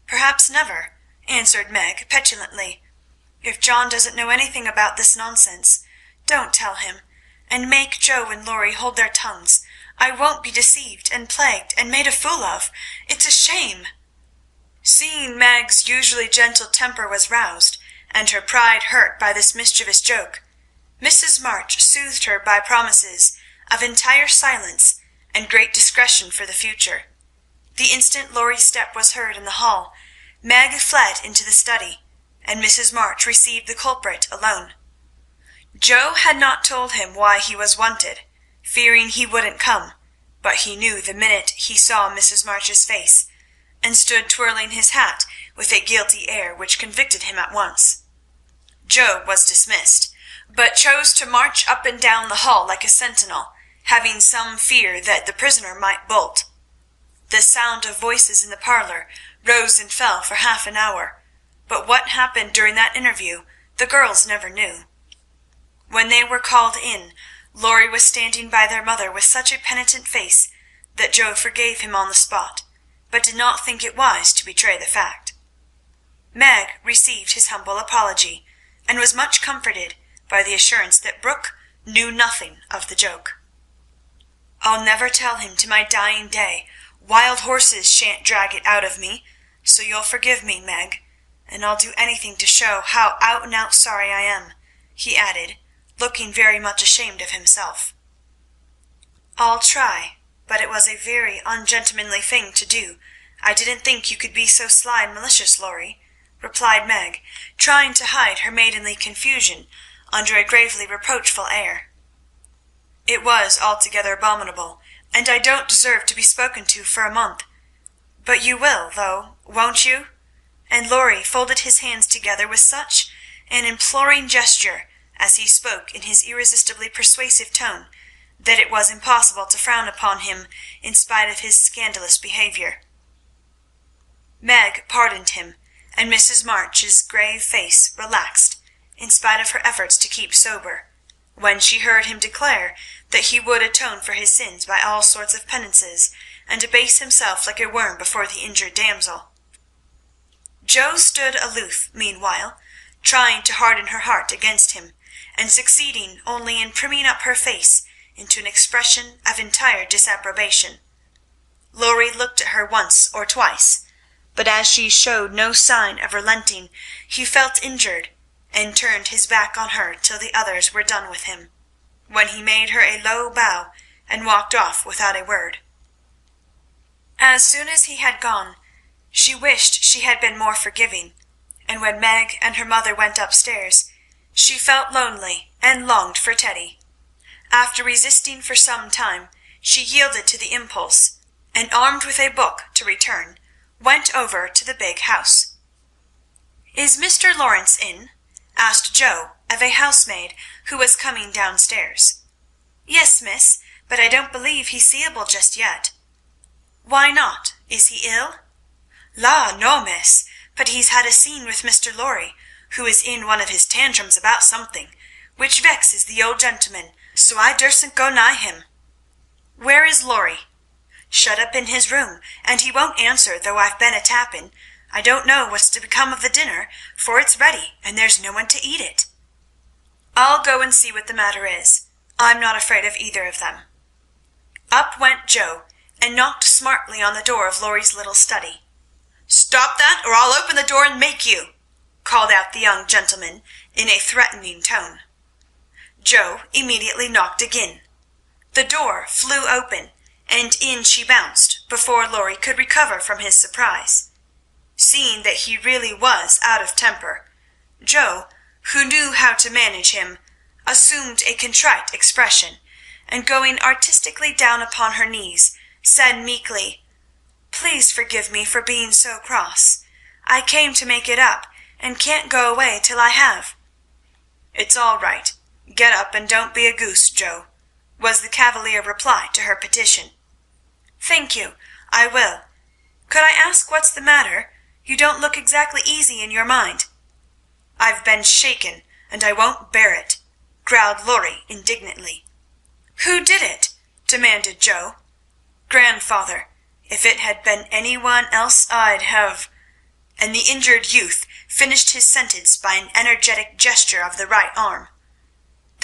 Perhaps never," answered Meg petulantly. "If John doesn't know anything about this nonsense, Don't tell him, and make Joe and Laurie hold their tongues. I won't be deceived and plagued and made a fool of. It's a shame." Seeing Meg's usually gentle temper was roused, and her pride hurt by this mischievous joke, Mrs. March soothed her by promises of entire silence and great discretion for the future. The instant Laurie's step was heard in the hall, Meg fled into the study, and Mrs. March received the culprit alone. Joe had not told him why he was wanted, fearing he wouldn't come, but he knew the minute he saw Mrs. March's face, and stood twirling his hat with a guilty air which convicted him at once. Joe was dismissed, but chose to march up and down the hall like a sentinel, having some fear that the prisoner might bolt. The sound of voices in the parlour rose and fell for half an hour, but what happened during that interview the girls never knew. When they were called in, Laurie was standing by their mother with such a penitent face that Joe forgave him on the spot, but did not think it wise to betray the fact. Meg received his humble apology, and was much comforted by the assurance that Brooke knew nothing of the joke. "I'll never tell him to my dying day. Wild horses shan't drag it out of me, so you'll forgive me, Meg, and I'll do anything to show how out-and-out sorry I am," he added, looking very much ashamed of himself. "I'll try, but it was a very ungentlemanly thing to do. I didn't think you could be so sly and malicious, Laurie," replied Meg, trying to hide her maidenly confusion under a gravely reproachful air. "It was altogether abominable, and I don't deserve to be spoken to for a month. But you will, though, won't you?" And Laurie folded his hands together with such an imploring gesture as he spoke in his irresistibly persuasive tone that it was impossible to frown upon him in spite of his scandalous behaviour. Meg pardoned him, and Mrs. March's grave face relaxed, in spite of her efforts to keep sober, when she heard him declare that he would atone for his sins by all sorts of penances, and abase himself like a worm before the injured damsel. Joe stood aloof meanwhile, trying to harden her heart against him, and succeeding only in primming up her face into an expression of entire disapprobation. Laurie looked at her once or twice, but as she showed no sign of relenting, he felt injured, and turned his back on her till the others were done with him, when he made her a low bow and walked off without a word. As soon as he had gone, she wished she had been more forgiving, and when Meg and her mother went upstairs, she felt lonely and longed for Teddy. After resisting for some time, she yielded to the impulse, and armed with a book to return, went over to the big house. "Is Mr. Lawrence in?" asked Joe of a housemaid who was coming downstairs. "Yes, miss, but I don't believe he's seeable just yet." "Why not? Is he ill?" "La, no, miss, but he's had a scene with Mr. Laurie, who is in one of his tantrums about something, which vexes the old gentleman, so I dursn't go nigh him." "Where is Laurie?" "Shut up in his room, and he won't answer though I've been a-tapping. I don't know what's to become of the dinner, for it's ready, and there's no one to eat it." "I'll go and see what the matter is. I'm not afraid of either of them." Up went Joe, and knocked smartly on the door of Laurie's little study. "Stop that, or I'll open the door and make you," called out the young gentleman in a threatening tone. Joe immediately knocked again. The door flew open, and in she bounced before Laurie could recover from his surprise. Seeing that he really was out of temper, Joe, who knew how to manage him, assumed a contrite expression, and going artistically down upon her knees, said meekly, "Please forgive me for being so cross. I came to make it up, and can't go away till I have." "It's all right. Get up and don't be a goose, Joe," was the cavalier reply to her petition. "Thank you, I will. Could I ask what's the matter? You don't look exactly easy in your mind." "I've been shaken, and I won't bear it," growled Laurie indignantly. "Who did it?" demanded Joe. "Grandfather. If it had been anyone else I'd have—" and the injured youth finished his sentence by an energetic gesture of the right arm.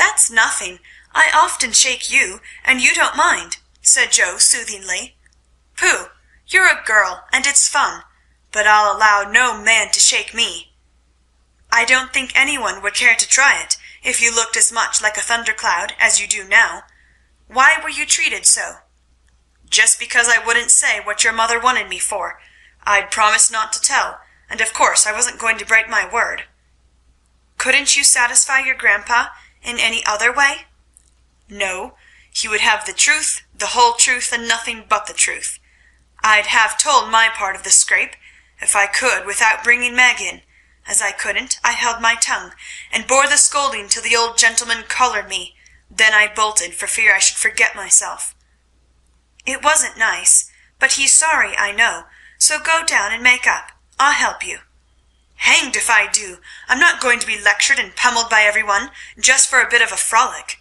"That's nothing. I often shake you, and you don't mind," said Joe soothingly. "Pooh! You're a girl, and it's fun, but I'll allow no man to shake me." "I don't think anyone would care to try it if you looked as much like a thundercloud as you do now. Why were you treated so?" "Just because I wouldn't say what your mother wanted me for. I'd promised not to tell, and of course I wasn't going to break my word." "Couldn't you satisfy your grandpa in any other way?" "No. He would have the truth, the whole truth, and nothing but the truth. I'd have told my part of the scrape, if I could, without bringing Meg in. As I couldn't, I held my tongue, and bore the scolding till the old gentleman collared me. Then I bolted, for fear I should forget myself." "It wasn't nice, but he's sorry, I know, so go down and make up. I'll help you." "Hanged if I do! I'm not going to be lectured and pummeled by everyone, just for a bit of a frolic.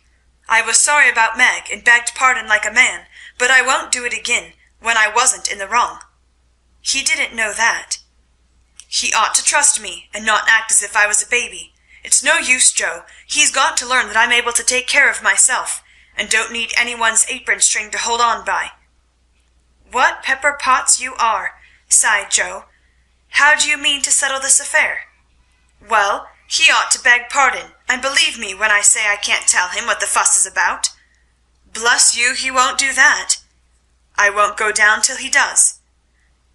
I was sorry about Meg, and begged pardon like a man, but I won't do it again, when I wasn't in the wrong." "He didn't know that." "He ought to trust me, and not act as if I was a baby. It's no use, Joe. He's got to learn that I'm able to take care of myself, and don't need anyone's apron string to hold on by." "What pepper pots you are!" sighed Joe. "How do you mean to settle this affair?" "Well, he ought to beg pardon, and believe me when I say I can't tell him what the fuss is about." "Bless you, he won't do that." "I won't go down till he does."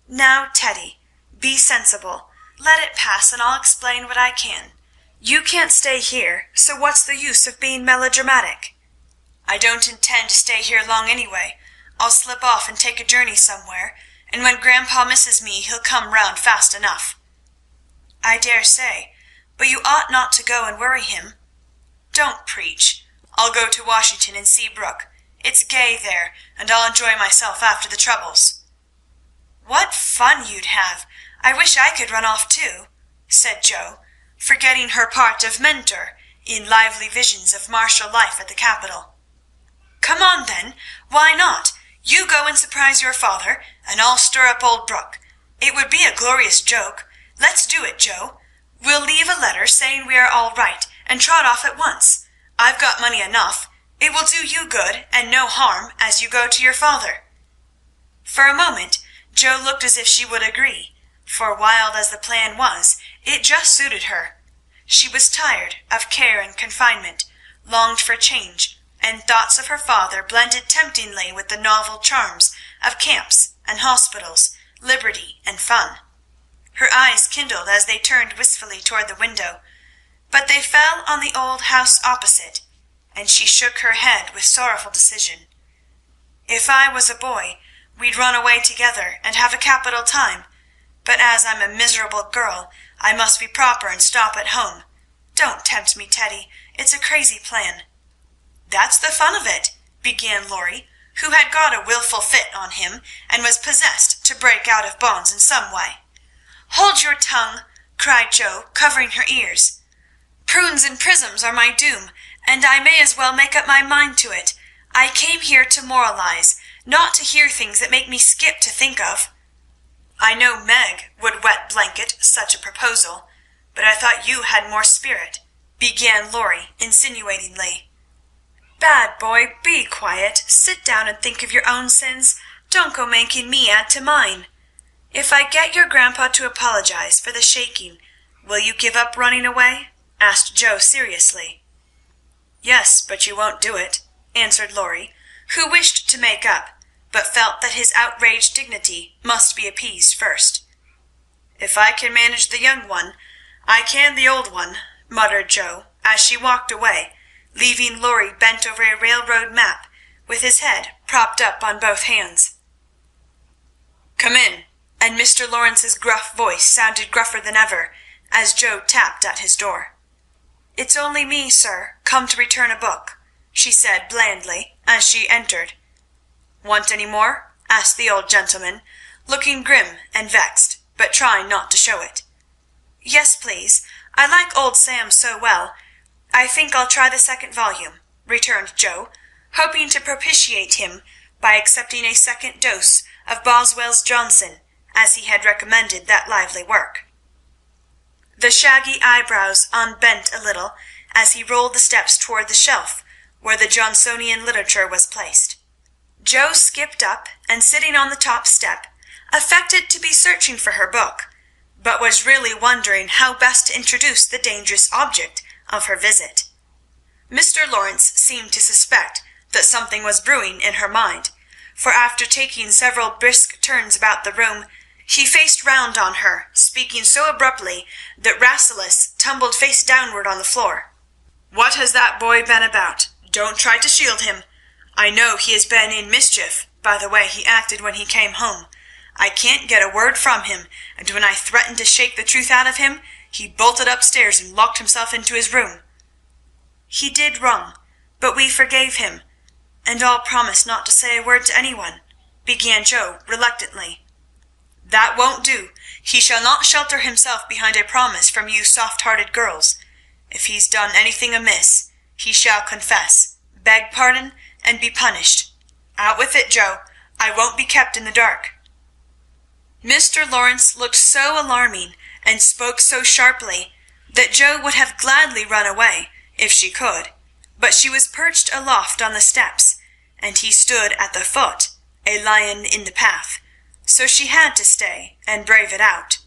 "Now, Teddy, be sensible. Let it pass, and I'll explain what I can. You can't stay here, so what's the use of being melodramatic?" "I don't intend to stay here long anyway. I'll slip off and take a journey somewhere, and when Grandpa misses me he'll come round fast enough." "I dare say, but you ought not to go and worry him." "Don't preach. I'll go to Washington and see Brooke. It's gay there, and I'll enjoy myself after the troubles." "What fun you'd have! I wish I could run off too," said Joe, forgetting her part of mentor in lively visions of martial life at the capital. "Come on, then. Why not? You go and surprise your father, and I'll stir up old Brooke. It would be a glorious joke. Let's do it, Joe. We'll leave a letter saying we are all right, and trot off at once. I've got money enough. It will do you good and no harm as you go to your father." For a moment Joe looked as if she would agree, for wild as the plan was, it just suited her. She was tired of care and confinement, longed for change, and thoughts of her father blended temptingly with the novel charms of camps and hospitals, liberty and fun. Her eyes kindled as they turned wistfully toward the window, but they fell on the old house opposite, and she shook her head with sorrowful decision. "If I was a boy, we'd run away together and have a capital time, but as I'm a miserable girl, I must be proper and stop at home. Don't tempt me, Teddy. It's a crazy plan." "That's the fun of it," began Laurie, who had got a wilful fit on him, and was possessed to break out of bonds in some way. "Hold your tongue!" cried Joe, covering her ears. "Prunes and prisms are my doom, and I may as well make up my mind to it. I came here to moralize, not to hear things that make me skip to think of." "I know Meg would wet blanket such a proposal, but I thought you had more spirit," began Laurie insinuatingly. "Bad boy, be quiet. Sit down and think of your own sins. Don't go making me add to mine. If I get your grandpa to apologize for the shaking, will you give up running away?" asked Joe seriously. "Yes, but you won't do it," answered Laurie, who wished to make up, but felt that his outraged dignity must be appeased first. "If I can manage the young one, I can the old one," muttered Joe, as she walked away, leaving Laurie bent over a railroad map, with his head propped up on both hands. "Come in," and Mr. Lawrence's gruff voice sounded gruffer than ever, as Joe tapped at his door. "It's only me, sir, come to return a book," she said blandly, as she entered. "Want any more?" asked the old gentleman, looking grim and vexed, but trying not to show it. "Yes, please. I like old Sam so well. I think I'll try the second volume," returned Joe, hoping to propitiate him by accepting a second dose of Boswell's Johnson, as he had recommended that lively work. The shaggy eyebrows unbent a little, as he rolled the steps toward the shelf where the Johnsonian literature was placed. Jo skipped up, and sitting on the top step, affected to be searching for her book, but was really wondering how best to introduce the dangerous object of her visit. Mr. Lawrence seemed to suspect that something was brewing in her mind, for after taking several brisk turns about the room, he faced round on her, speaking so abruptly that Rasselas tumbled face downward on the floor. "What has that boy been about? Don't try to shield him. I know he has been in mischief by the way he acted when he came home. I can't get a word from him, and when I threatened to shake the truth out of him, he bolted upstairs and locked himself into his room." "He did wrong, but we forgave him, and all promised not to say a word to anyone," began Jo reluctantly. "That won't do. He shall not shelter himself behind a promise from you soft-hearted girls. If he's done anything amiss, he shall confess, beg pardon, and be punished. Out with it, Jo. I won't be kept in the dark." Mr. Lawrence looked so alarming and spoke so sharply that Jo would have gladly run away if she could, but she was perched aloft on the steps, and he stood at the foot, a lion in the path, so she had to stay and brave it out.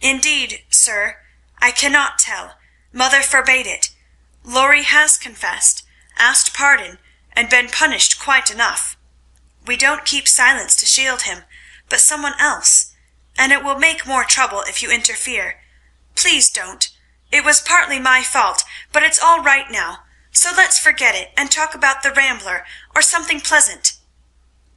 "Indeed, sir, I cannot tell. Mother forbade it. Laurie has confessed, asked pardon, and been punished quite enough. We don't keep silence to shield him, but someone else, and it will make more trouble if you interfere. Please don't. It was partly my fault, but it's all right now, so let's forget it and talk about the Rambler or something pleasant."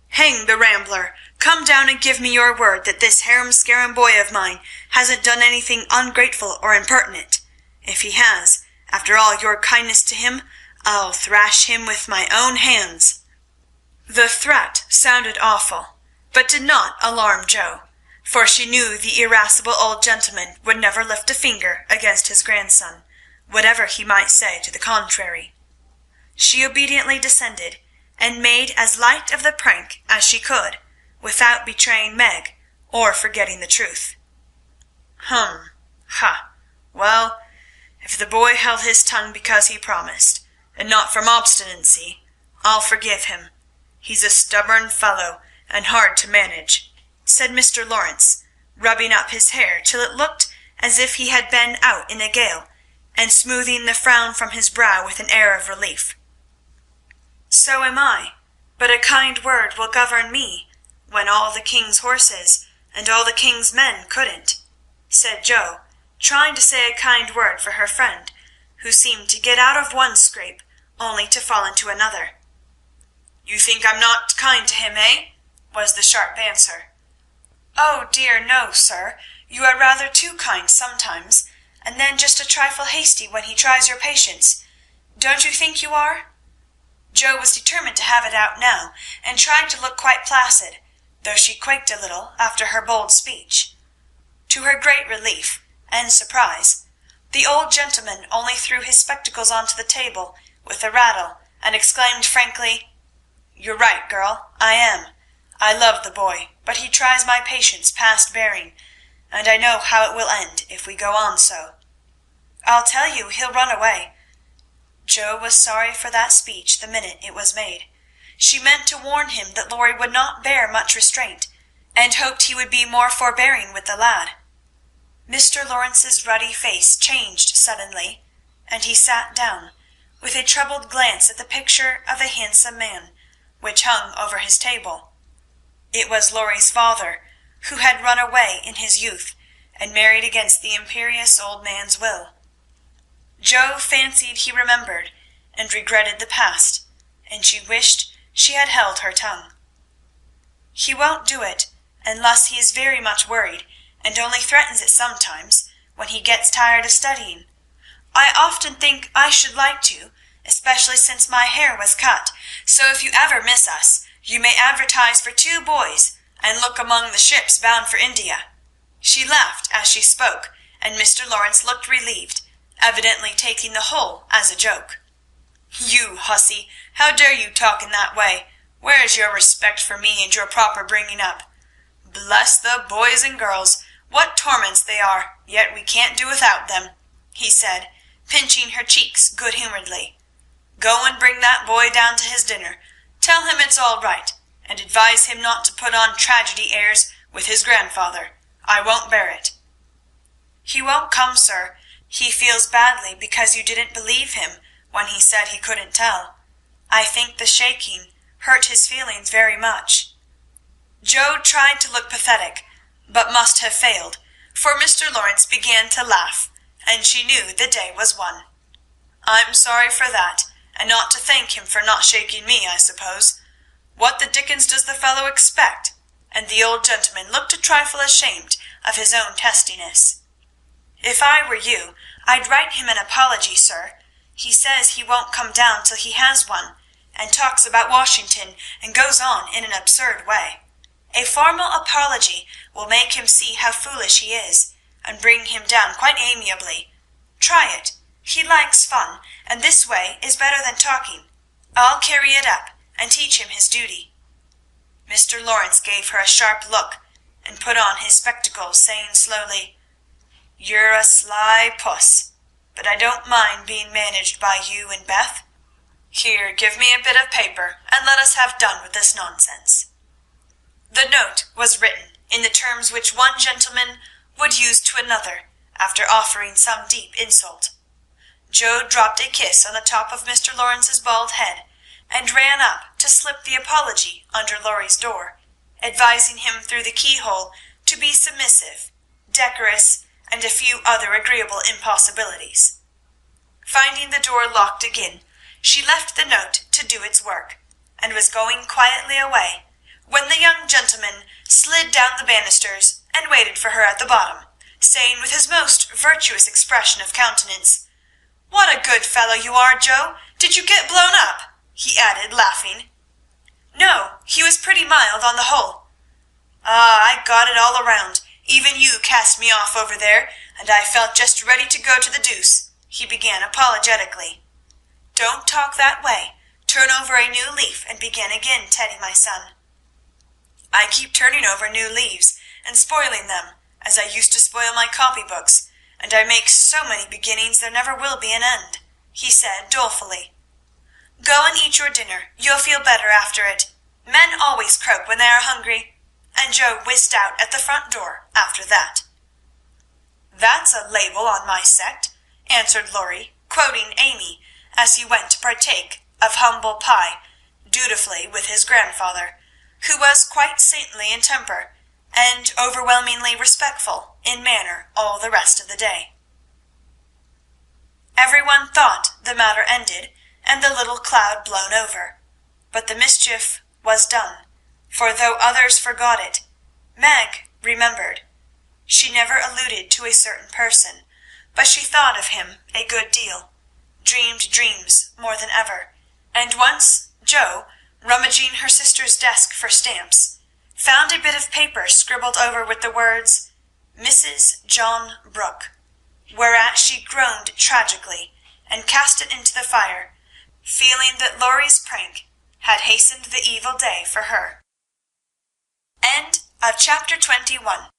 "Hang the Rambler! Come down and give me your word that this harum-scarum boy of mine hasn't done anything ungrateful or impertinent. If he has, after all your kindness to him, I'll thrash him with my own hands." The threat sounded awful, but did not alarm Jo, for she knew the irascible old gentleman would never lift a finger against his grandson, whatever he might say to the contrary. She obediently descended, and made as light of the prank as she could, without betraying Meg or forgetting the truth. Well, if the boy held his tongue because he promised, and not from obstinacy, I'll forgive him. He's a stubborn fellow, and hard to manage," said Mr. Lawrence, rubbing up his hair till it looked as if he had been out in a gale, and smoothing the frown from his brow with an air of relief. "So am I, but a kind word will govern me, when all the king's horses and all the king's men couldn't," said Jo, trying to say a kind word for her friend, who seemed to get out of one scrape only to fall into another. "You think I'm not kind to him, eh?" was the sharp answer. "Oh dear no, sir. You are rather too kind sometimes, and then just a trifle hasty when he tries your patience. Don't you think you are?" Jo was determined to have it out now, and tried to look quite placid, though she quaked a little after her bold speech. To her great relief and surprise, the old gentleman only threw his spectacles onto the table with a rattle, and exclaimed frankly, "You're right, girl, I am. I love the boy, but he tries my patience past bearing, and I know how it will end if we go on so. I'll tell you he'll run away." Jo was sorry for that speech the minute it was made. She meant to warn him that Laurie would not bear much restraint, and hoped he would be more forbearing with the lad. Mr. Lawrence's ruddy face changed suddenly, and he sat down, with a troubled glance at the picture of a handsome man, which hung over his table. It was Laurie's father, who had run away in his youth, and married against the imperious old man's will. Jo fancied he remembered, and regretted the past, and she wished she had held her tongue. "He won't do it, unless he is very much worried, and only threatens it sometimes, when he gets tired of studying. I often think I should like to, especially since my hair was cut, so if you ever miss us, you may advertise for 2 boys, and look among the ships bound for India." She laughed as she spoke, and Mr. Lawrence looked relieved, evidently taking the whole as a joke. "You hussy, how dare you talk in that way? Where is your respect for me and your proper bringing up? Bless the boys and girls, what torments they are, yet we can't do without them," he said, pinching her cheeks good-humoredly. "Go and bring that boy down to his dinner. Tell him it's all right, and advise him not to put on tragedy airs with his grandfather. I won't bear it." "He won't come, sir. He feels badly because you didn't believe him when he said he couldn't tell. I think the shaking hurt his feelings very much." Joe tried to look pathetic, but must have failed, for Mr. Lawrence began to laugh, and she knew the day was won. "I'm sorry for that, and not to thank him for not shaking me, I suppose. What the dickens does the fellow expect?" And the old gentleman looked a trifle ashamed of his own testiness. "If I were you, I'd write him an apology, sir. He says he won't come down till he has one, and talks about Washington and goes on in an absurd way. A formal apology will make him see how foolish he is, and bring him down quite amiably. Try it. He likes fun, and this way is better than talking. I'll carry it up and teach him his duty." Mr. Lawrence gave her a sharp look, and put on his spectacles, saying slowly, "You're a sly puss, but I don't mind being managed by you and Beth. Here, give me a bit of paper, and let us have done with this nonsense." The note was written in the terms which one gentleman would use to another after offering some deep insult. Joe dropped a kiss on the top of Mr. Lawrence's bald head, and ran up to slip the apology under Laurie's door, advising him through the keyhole to be submissive, decorous, and a few other agreeable impossibilities. Finding the door locked again, she left the note to do its work, and was going quietly away, when the young gentleman slid down the banisters and waited for her at the bottom, saying with his most virtuous expression of countenance, "What a good fellow you are, Joe! Did you get blown up?" he added, laughing. "No, he was pretty mild on the whole." "Ah, I got it all around. Even you cast me off over there, and I felt just ready to go to the deuce," he began apologetically. "Don't talk that way. Turn over a new leaf and begin again, Teddy, my son." "I keep turning over new leaves and spoiling them, as I used to spoil my copybooks, and I make so many beginnings there never will be an end," he said dolefully. "Go and eat your dinner. You'll feel better after it. Men always croak when they are hungry." And Joe whisked out at the front door after that. "That's a label on my sect," answered Laurie, quoting Amy, as he went to partake of humble pie, dutifully with his grandfather, who was quite saintly in temper, and overwhelmingly respectful in manner all the rest of the day. Everyone thought the matter ended, and the little cloud blown over. But the mischief was done, for though others forgot it, Meg remembered. She never alluded to a certain person, but she thought of him a good deal, dreamed dreams more than ever, and once Joe, rummaging her sister's desk for stamps, found a bit of paper scribbled over with the words, "Mrs. John Brooke," whereat she groaned tragically, and cast it into the fire, feeling that Laurie's prank had hastened the evil day for her. End of chapter 21.